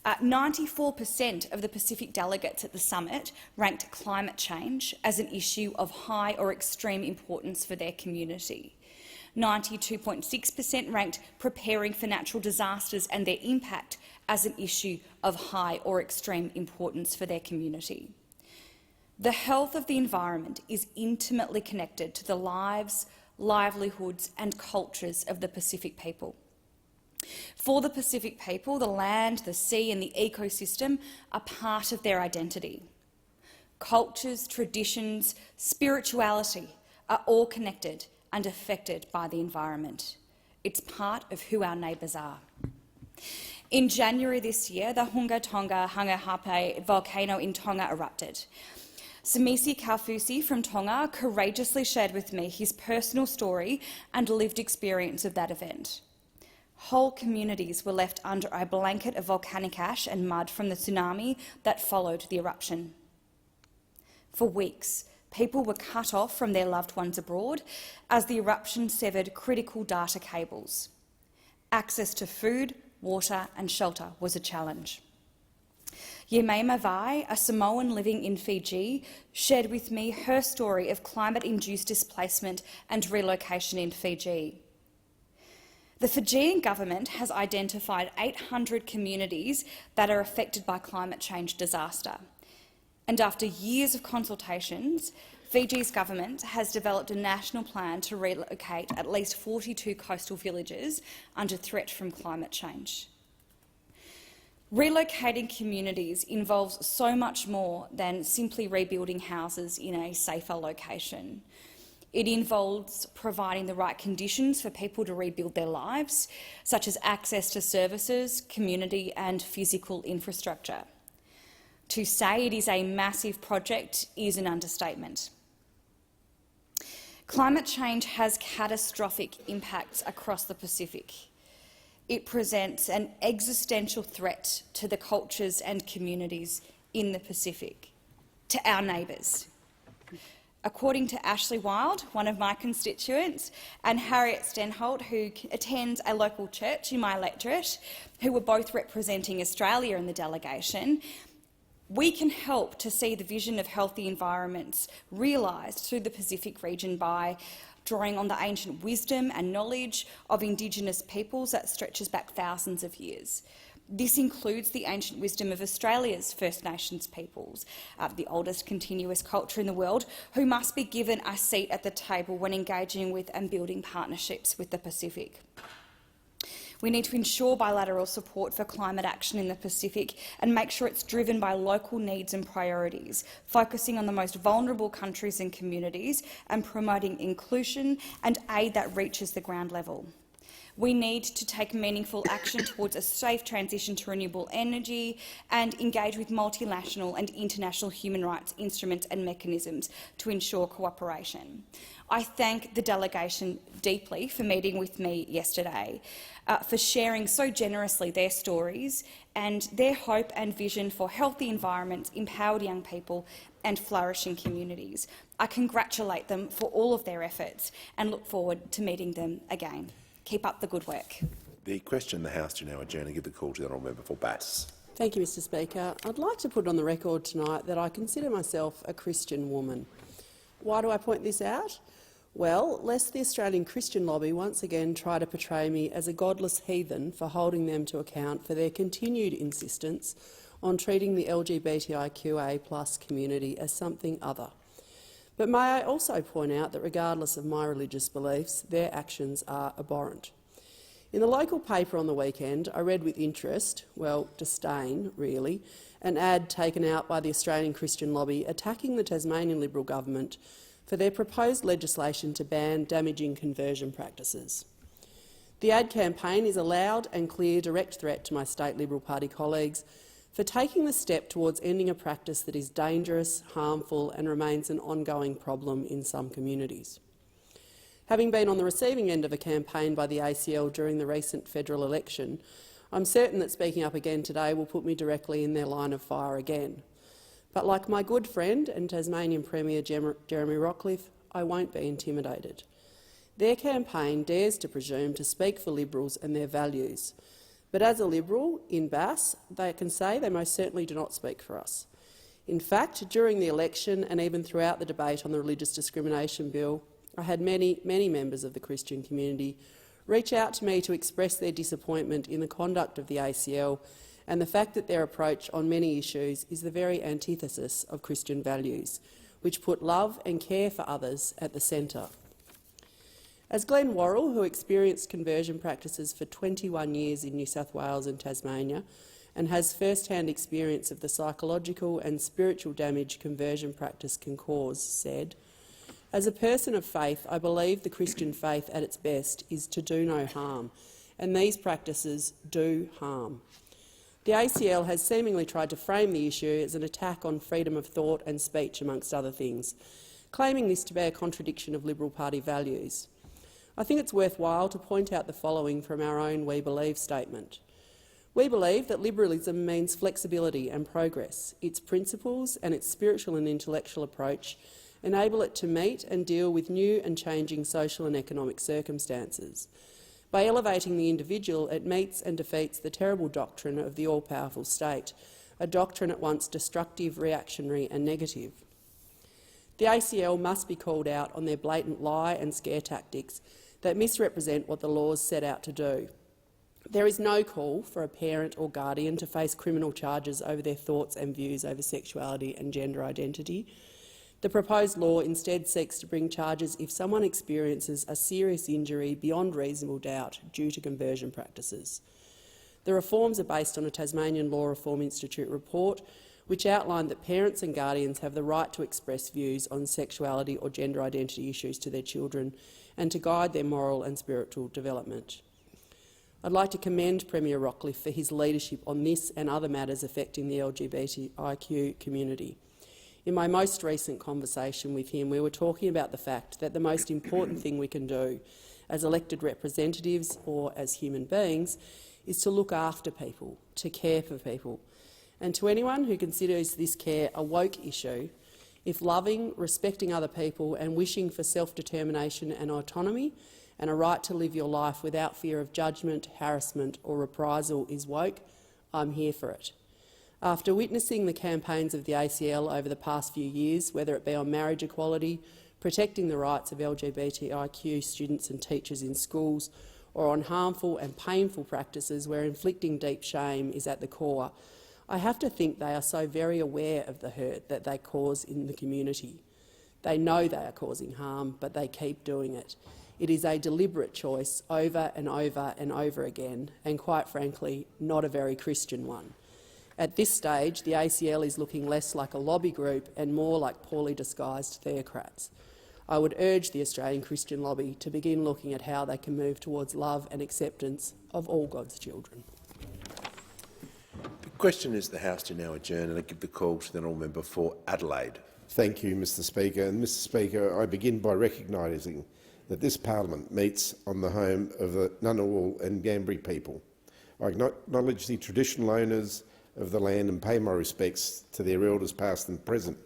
S3: 94% of the Pacific delegates at the summit ranked climate change as an issue of high or extreme importance for their community. 92.6% ranked preparing for natural disasters and their impact as an issue of high or extreme importance for their community. The health of the environment is intimately connected to the lives, livelihoods and cultures of the Pacific people. For the Pacific people, the land, the sea and the ecosystem are part of their identity. Cultures, traditions, spirituality are all connected and affected by the environment. It's part of who our neighbours are. In January this year, the Hunga Tonga Hangahape volcano in Tonga erupted. Samisi Kaufusi from Tonga courageously shared with me his personal story and lived experience of that event. Whole communities were left under a blanket of volcanic ash and mud from the tsunami that followed the eruption. For weeks, people were cut off from their loved ones abroad as the eruption severed critical data cables. Access to food, water and shelter was a challenge. Yemema Vai, a Samoan living in Fiji, shared with me her story of climate-induced displacement and relocation in Fiji. The Fijian government has identified 800 communities that are affected by climate change disaster. And after years of consultations, Fiji's government has developed a national plan to relocate at least 42 coastal villages under threat from climate change. Relocating communities involves so much more than simply rebuilding houses in a safer location. It involves providing the right conditions for people to rebuild their lives, such as access to services, community and physical infrastructure. To say it is a massive project is an understatement. Climate change has catastrophic impacts across the Pacific. It presents an existential threat to the cultures and communities in the Pacific, to our neighbours. According to Ashley Wild, one of my constituents, and Harriet Stenholt, who attends a local church in my electorate, who were both representing Australia in the delegation, we can help to see the vision of healthy environments realised through the Pacific region by drawing on the ancient wisdom and knowledge of Indigenous peoples that stretches back thousands of years. This includes the ancient wisdom of Australia's First Nations peoples, the oldest continuous culture in the world, who must be given a seat at the table when engaging with and building partnerships with the Pacific. We need to ensure bilateral support for climate action in the Pacific and make sure it's driven by local needs and priorities, focusing on the most vulnerable countries and communities and promoting inclusion and aid that reaches the ground level. We need to take meaningful action towards a safe transition to renewable energy and engage with multinational and international human rights instruments and mechanisms to ensure cooperation. I thank the delegation deeply for meeting with me yesterday, for sharing so generously their stories and their hope and vision for healthy environments, empowered young people and flourishing communities. I congratulate them for all of their efforts and look forward to meeting them again. Keep up the good work.
S18: The question the House to now adjourn and give the call to the honourable member for Bass.
S8: Thank you, Mr Speaker. I'd like to put on the record tonight that I consider myself a Christian woman. Why do I point this out? Well, lest the Australian Christian lobby once again try to portray me as a godless heathen for holding them to account for their continued insistence on treating the LGBTIQA+ community as something other. But may I also point out that regardless of my religious beliefs, their actions are abhorrent. In the local paper on the weekend, I read with interest, well, disdain really, an ad taken out by the Australian Christian lobby attacking the Tasmanian Liberal government for their proposed legislation to ban damaging conversion practices. The ad campaign is a loud and clear direct threat to my state Liberal Party colleagues for taking the step towards ending a practice that is dangerous, harmful and remains an ongoing problem in some communities. Having been on the receiving end of a campaign by the ACL during the recent federal election, I'm certain that speaking up again today will put me directly in their line of fire again. But like my good friend and Tasmanian Premier Jeremy Rockcliffe, I won't be intimidated. Their campaign dares to presume to speak for Liberals and their values. But as a Liberal in Bass, they can say they most certainly do not speak for us. In fact, during the election and even throughout the debate on the Religious Discrimination Bill, I had many members of the Christian community reach out to me to express their disappointment in the conduct of the ACL and the fact that their approach on many issues is the very antithesis of Christian values, which put love and care for others at the centre. As Glenn Worrell, who experienced conversion practices for 21 years in New South Wales and Tasmania and has first-hand experience of the psychological and spiritual damage conversion practice can cause, said, "As a person of faith, I believe the Christian faith at its best is to do no harm, and these practices do harm. The ACL has seemingly tried to frame the issue as an attack on freedom of thought and speech, amongst other things, claiming this to be a contradiction of Liberal Party values. I think it's worthwhile to point out the following from our own We Believe statement. We believe that liberalism means flexibility and progress. Its principles and its spiritual and intellectual approach enable it to meet and deal with new and changing social and economic circumstances. By elevating the individual, it meets and defeats the terrible doctrine of the all-powerful state, a doctrine at once destructive, reactionary and negative. The ACL must be called out on their blatant lie and scare tactics that misrepresent what the laws set out to do. There is no call for a parent or guardian to face criminal charges over their thoughts and views over sexuality and gender identity. The proposed law instead seeks to bring charges if someone experiences a serious injury beyond reasonable doubt due to conversion practices. The reforms are based on a Tasmanian Law Reform Institute report which outlined that parents and guardians have the right to express views on sexuality or gender identity issues to their children and to guide their moral and spiritual development. I'd like to commend Premier Rockcliffe for his leadership on this and other matters affecting the LGBTIQ community. In my most recent conversation with him, we were talking about the fact that the most important thing we can do as elected representatives or as human beings is to look after people, to care for people. And to anyone who considers this care a woke issue, if loving, respecting other people and wishing for self-determination and autonomy and a right to live your life without fear of judgment, harassment or reprisal is woke, I'm here for it. After witnessing the campaigns of the ACL over the past few years, whether it be on marriage equality, protecting the rights of LGBTIQ students and teachers in schools, or on harmful and painful practices where inflicting deep shame is at the core, I have to think they are so very aware of the hurt that they cause in the community. They know they are causing harm, but they keep doing it. It is a deliberate choice over and over and over again, and quite frankly, not a very Christian one. At this stage, the ACL is looking less like a lobby group and more like poorly disguised theocrats. I would urge the Australian Christian lobby to begin looking at how they can move towards love and acceptance of all God's children.
S18: The question is the House to now adjourn, and I give the call to the honourable member for Adelaide.
S14: Thank you, Mr Speaker. And Mr Speaker, I begin by recognising that this parliament meets on the home of the Ngunnawal and Ngambri people. I acknowledge the traditional owners of the land and pay my respects to their elders past and present.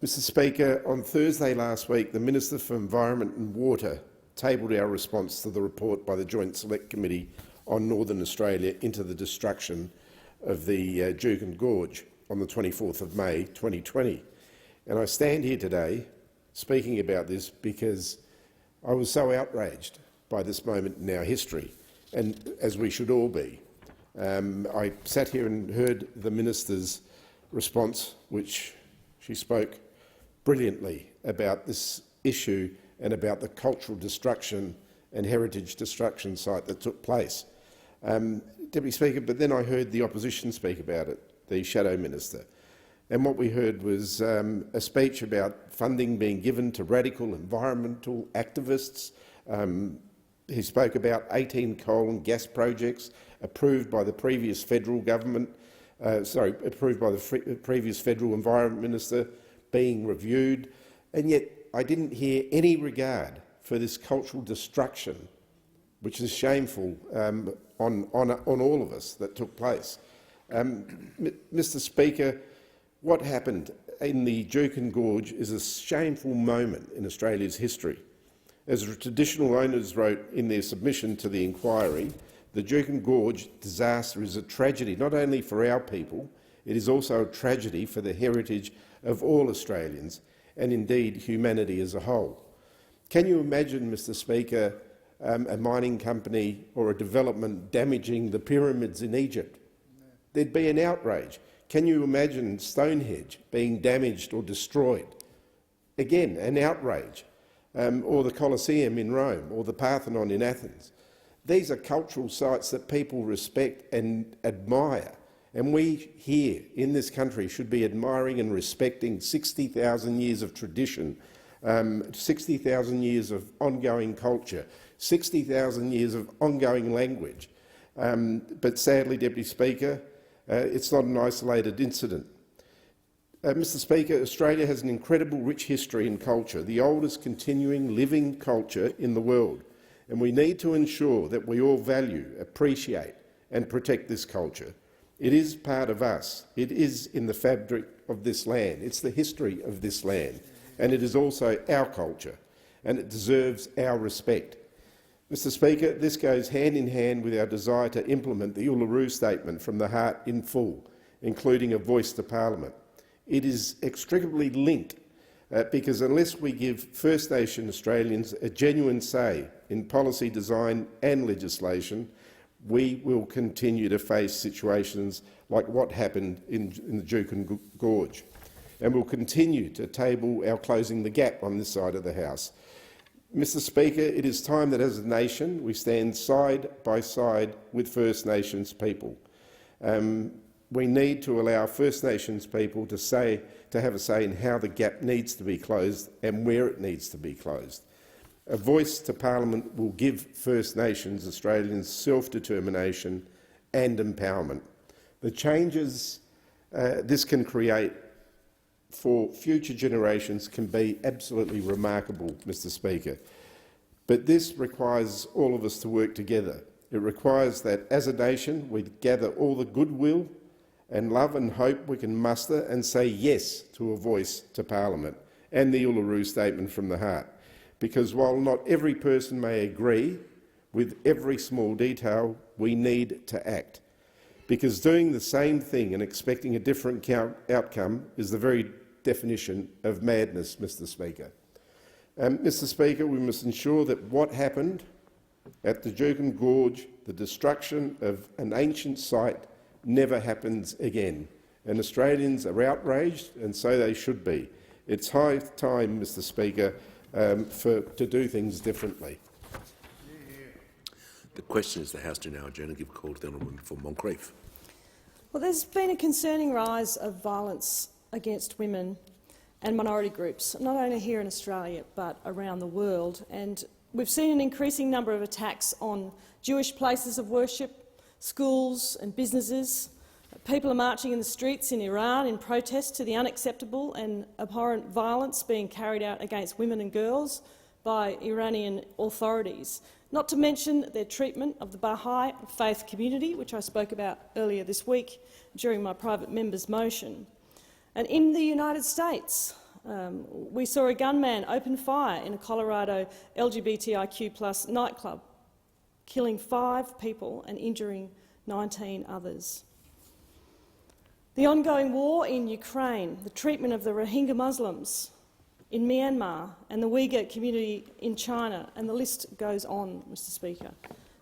S14: Mr Speaker, on Thursday last week, the Minister for Environment and Water tabled our response to the report by the Joint Select Committee on Northern Australia into the destruction of the Juukan Gorge on the 24th of May 2020. And I stand here today speaking about this because I was so outraged by this moment in our history, and as we should all be. I sat here and heard the Minister's response, which she spoke brilliantly about this issue and about the cultural destruction and heritage destruction site that took place. Deputy Speaker, but then I heard the opposition speak about it, the Shadow Minister, and what we heard was a speech about funding being given to radical environmental activists. He spoke about 18 coal and gas projects approved by the previous federal government, approved by the previous federal Environment Minister, being reviewed, and yet I didn't hear any regard for this cultural destruction, which is shameful on all of us that took place. Mr Speaker, what happened in the Juukan Gorge is a shameful moment in Australia's history. As the traditional owners wrote in their submission to the inquiry, the Juukan Gorge disaster is a tragedy not only for our people, it is also a tragedy for the heritage of all Australians and indeed humanity as a whole. Can you imagine, Mr Speaker, a mining company or a development damaging the pyramids in Egypt? There'd be an outrage. Can you imagine Stonehenge being damaged or destroyed? Again, an outrage. Or the Colosseum in Rome, or the Parthenon in Athens. These are cultural sites that people respect and admire, and we here in this country should be admiring and respecting 60,000 years of tradition, 60,000 years of ongoing culture, 60,000 years of ongoing language. But sadly, Deputy Speaker, it's not an isolated incident. Mr Speaker, Australia has an incredible rich history and culture, the oldest continuing living culture in the world, and we need to ensure that we all value, appreciate and protect this culture. It is part of us. It is in the fabric of this land. It's the history of this land, and it is also our culture, and it deserves our respect. Mr Speaker, this goes hand in hand with our desire to implement the Uluru Statement from the Heart in full, including a voice to Parliament. It is inextricably linked because unless we give First Nation Australians a genuine say in policy design and legislation, we will continue to face situations like what happened in the Juukan Gorge. and will continue to table our closing the gap on this side of the House. Mr Speaker, it is time that as a nation we stand side by side with First Nations people. We need to allow First Nations people to have a say in how the gap needs to be closed and where it needs to be closed. A voice to Parliament will give First Nations Australians self-determination and empowerment. The changes this can create for future generations can be absolutely remarkable, Mr Speaker. But this requires all of us to work together. It requires that, as a nation, we gather all the goodwill and love and hope we can muster and say yes to a voice to Parliament and the Uluru Statement from the Heart. Because while not every person may agree with every small detail, we need to act. Because doing the same thing and expecting a different outcome is the very definition of madness, Mr Speaker. Mr Speaker, we must ensure that what happened at the Juukan Gorge, the destruction of an ancient site, never happens again. And Australians are outraged, and so they should be. It's high time, Mr Speaker, to do things differently.
S18: The question is the House to now adjourn and give a call to the honourable member for Moncrieff.
S11: Well, there's been a concerning rise of violence against women and minority groups, not only here in Australia but around the world. And we've seen an increasing number of attacks on Jewish places of worship, schools and businesses. People are marching in the streets in Iran in protest to the unacceptable and abhorrent violence being carried out against women and girls by Iranian authorities, not to mention their treatment of the Baha'i faith community, which I spoke about earlier this week during my private member's motion. And in the United States, we saw a gunman open fire in a Colorado LGBTIQ+ nightclub, killing 5 people and injuring 19 others. The ongoing war in Ukraine, the treatment of the Rohingya Muslims in Myanmar and the Uyghur community in China, and the list goes on, Mr Speaker.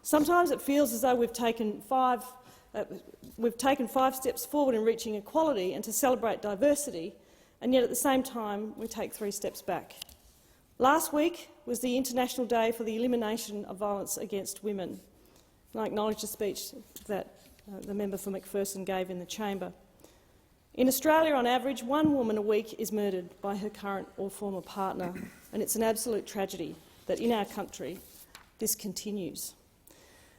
S11: Sometimes it feels as though we've taken 5 steps forward in reaching equality and to celebrate diversity, and yet at the same time we take 3 steps back. Last week was the International Day for the Elimination of Violence Against Women. And I acknowledge the speech that the member for McPherson gave in the chamber. In Australia, on average, 1 woman a week is murdered by her current or former partner, and it's an absolute tragedy that in our country this continues.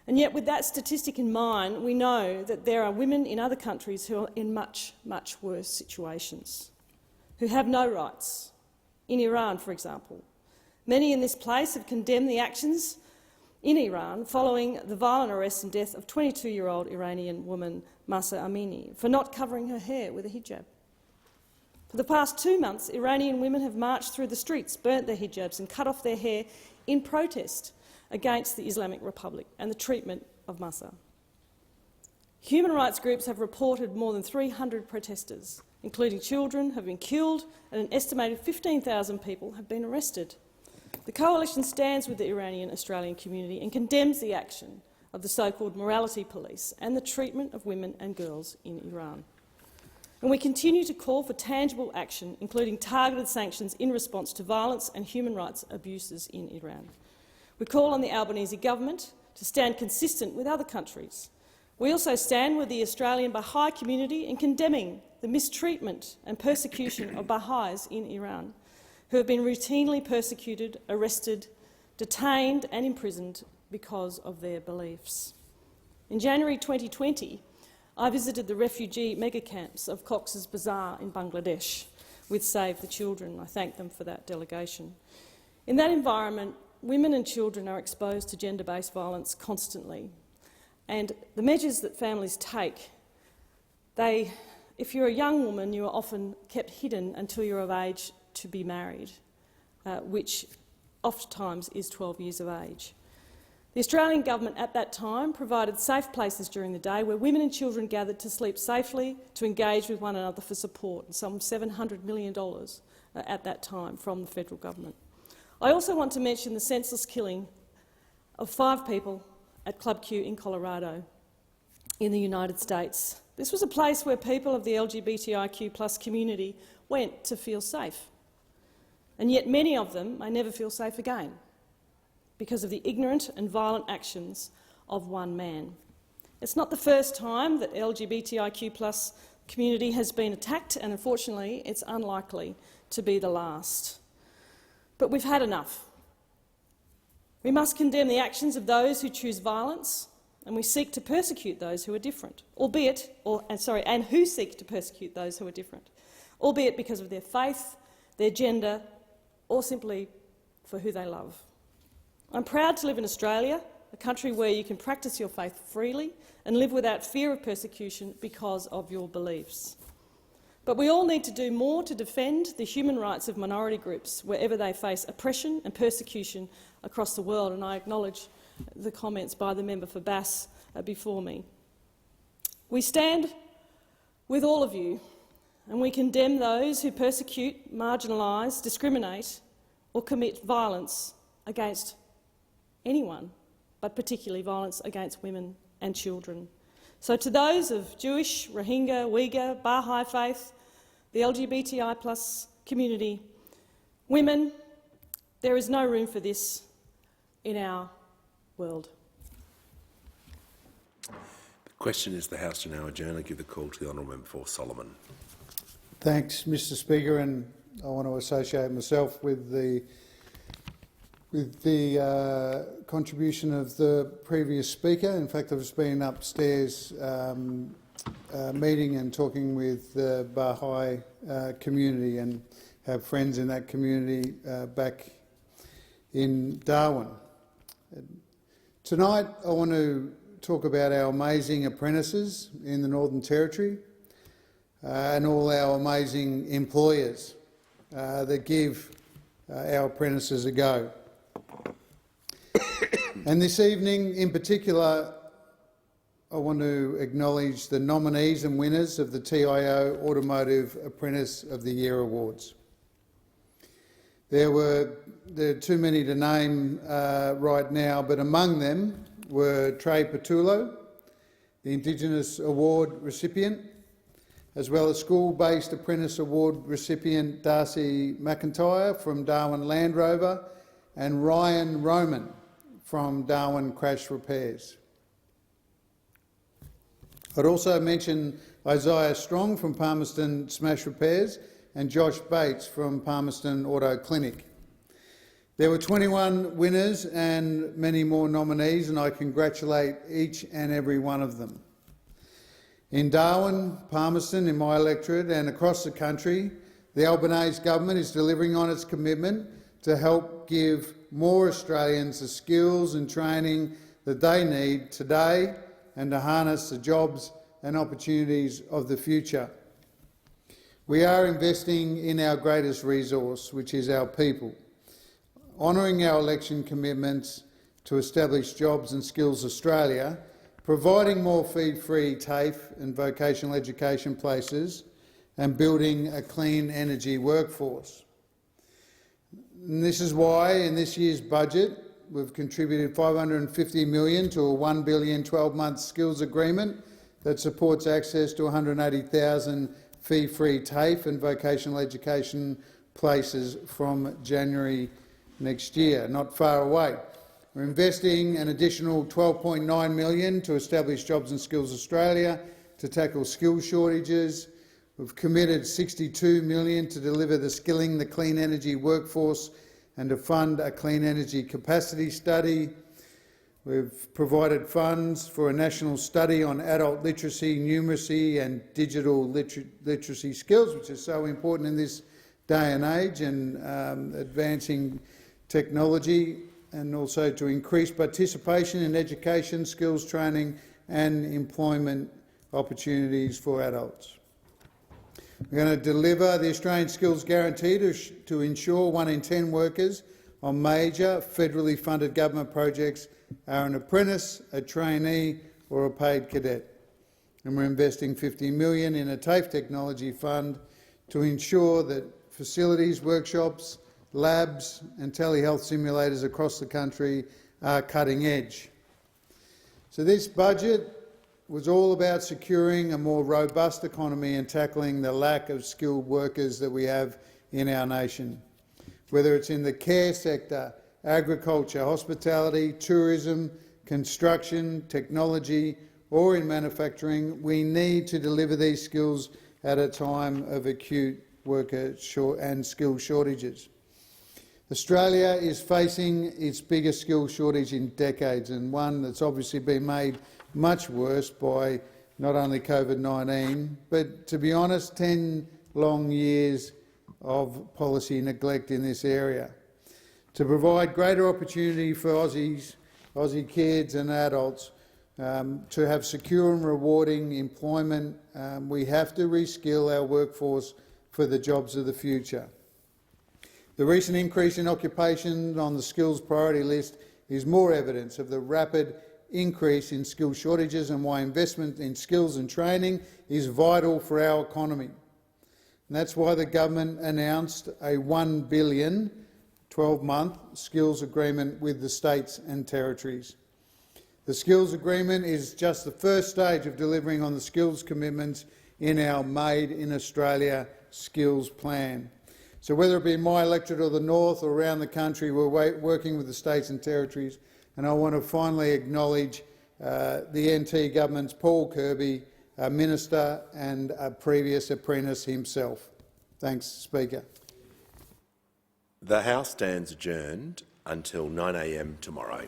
S11: And yet, with that statistic in mind, we know that there are women in other countries who are in much, much worse situations, who have no rights. In Iran, for example, many in this place have condemned the actions in Iran following the violent arrest and death of 22-year-old Iranian woman Mahsa Amini for not covering her hair with a hijab. For the past 2 months, Iranian women have marched through the streets, burnt their hijabs and cut off their hair in protest against the Islamic Republic and the treatment of Mahsa. Human rights groups have reported more than 300 protesters, including children, have been killed and an estimated 15,000 people have been arrested. The Coalition stands with the Iranian Australian community and condemns the action of the so-called morality police and the treatment of women and girls in Iran. And we continue to call for tangible action, including targeted sanctions in response to violence and human rights abuses in Iran. We call on the Albanese government to stand consistent with other countries. We also stand with the Australian Baha'i community in condemning the mistreatment and persecution of Baha'is in Iran, who have been routinely persecuted, arrested, detained and imprisoned because of their beliefs. In January 2020, I visited the refugee mega-camps of Cox's Bazar in Bangladesh with Save the Children. I thank them for that delegation. In that environment, women and children are exposed to gender-based violence constantly. And the measures that families take, if you're a young woman, you are often kept hidden until you're of age to be married, which oftentimes is 12 years of age. The Australian government at that time provided safe places during the day where women and children gathered to sleep safely, to engage with one another for support, and some $700 million at that time from the federal government. I also want to mention the senseless killing of 5 people at Club Q in Colorado in the United States This was a place where people of the LGBTIQ+ community went to feel safe. And yet many of them may never feel safe again because of the ignorant and violent actions of one man. It's not the first time that LGBTIQ+ community has been attacked, and unfortunately it's unlikely to be the last. But we've had enough. We must condemn the actions of those who choose violence, and we seek to persecute those who are different, and who seek to persecute those who are different, albeit because of their faith, their gender, or simply for who they love. I'm proud to live in Australia, a country where you can practice your faith freely and live without fear of persecution because of your beliefs. But we all need to do more to defend the human rights of minority groups wherever they face oppression and persecution across the world, and I acknowledge the comments by the member for Bass before me. We stand with all of you, and we condemn those who persecute, marginalise, discriminate or commit violence against anyone, but particularly violence against women and children. So to those of Jewish, Rohingya, Uyghur, Baha'i faith, the LGBTI+ community, women, there is no room for this in our world.
S18: The question is the House to now adjourn. I give the call to the honourable member for Solomon.
S7: Thanks, Mr Speaker, and I want to associate myself with the contribution of the previous speaker. In fact, I've just been upstairs meeting and talking with the Baha'i community and have friends in that community back in Darwin. Tonight I want to talk about our amazing apprentices in the Northern Territory and all our amazing employers that give our apprentices a go. And this evening in particular, I want to acknowledge the nominees and winners of the TIO Automotive Apprentice of the Year Awards. There are too many to name right now, but among them were Trey Patullo, the Indigenous Award recipient, as well as School-Based Apprentice Award recipient Darcy McIntyre from Darwin Land Rover and Ryan Roman from Darwin Crash Repairs. I'd also mention Isaiah Strong from Palmerston Smash Repairs and Josh Bates from Palmerston Auto Clinic. There were 21 winners and many more nominees, and I congratulate each and every one of them. In Darwin, Palmerston, in my electorate and across the country, the Albanese government is delivering on its commitment to help give more Australians the skills and training that they need today and to harness the jobs and opportunities of the future. We are investing in our greatest resource, which is our people, honouring our election commitments to establish Jobs and Skills Australia, providing more fee-free TAFE and vocational education places, and building a clean energy workforce. And this is why, in this year's budget, we've contributed $550 million to a $1 billion 12-month skills agreement that supports access to 180,000 fee-free TAFE and vocational education places from January next year, not far away. We're investing an additional $12.9 million to establish Jobs and Skills Australia to tackle skill shortages. We've committed $62 million to deliver the Skilling the Clean Energy Workforce and to fund a clean energy capacity study. We've provided funds for a national study on adult literacy, numeracy and digital literacy skills, which is so important in this day and age, and advancing technology, and also to increase participation in education, skills training and employment opportunities for adults. We're going to deliver the Australian Skills Guarantee to ensure 1 in 10 workers on major federally funded government projects are an apprentice, a trainee or a paid cadet. And we're investing $50 million in a TAFE technology fund to ensure that facilities, workshops, labs and telehealth simulators across the country are cutting edge. So this budget was all about securing a more robust economy and tackling the lack of skilled workers that we have in our nation. Whether it's in the care sector, agriculture, hospitality, tourism, construction, technology, or in manufacturing, we need to deliver these skills at a time of acute worker and skill shortages. Australia is facing its biggest skill shortage in decades, and one that's obviously been made much worse by not only COVID-19, but, to be honest, 10 long years of policy neglect in this area. To provide greater opportunity for Aussie kids and adults to have secure and rewarding employment, we have to reskill our workforce for the jobs of the future. The recent increase in occupation on the skills priority list is more evidence of the rapid increase in skill shortages and why investment in skills and training is vital for our economy. And that's why the government announced a $1 billion 12-month skills agreement with the states and territories. The skills agreement is just the first stage of delivering on the skills commitments in our Made in Australia skills plan. So whether it be my electorate or the north or around the country, we're working with the states and territories, and I want to finally acknowledge the NT government's Paul Kirby, a minister and a previous apprentice himself. Thanks, Speaker.
S18: The House stands adjourned until 9 a.m. tomorrow.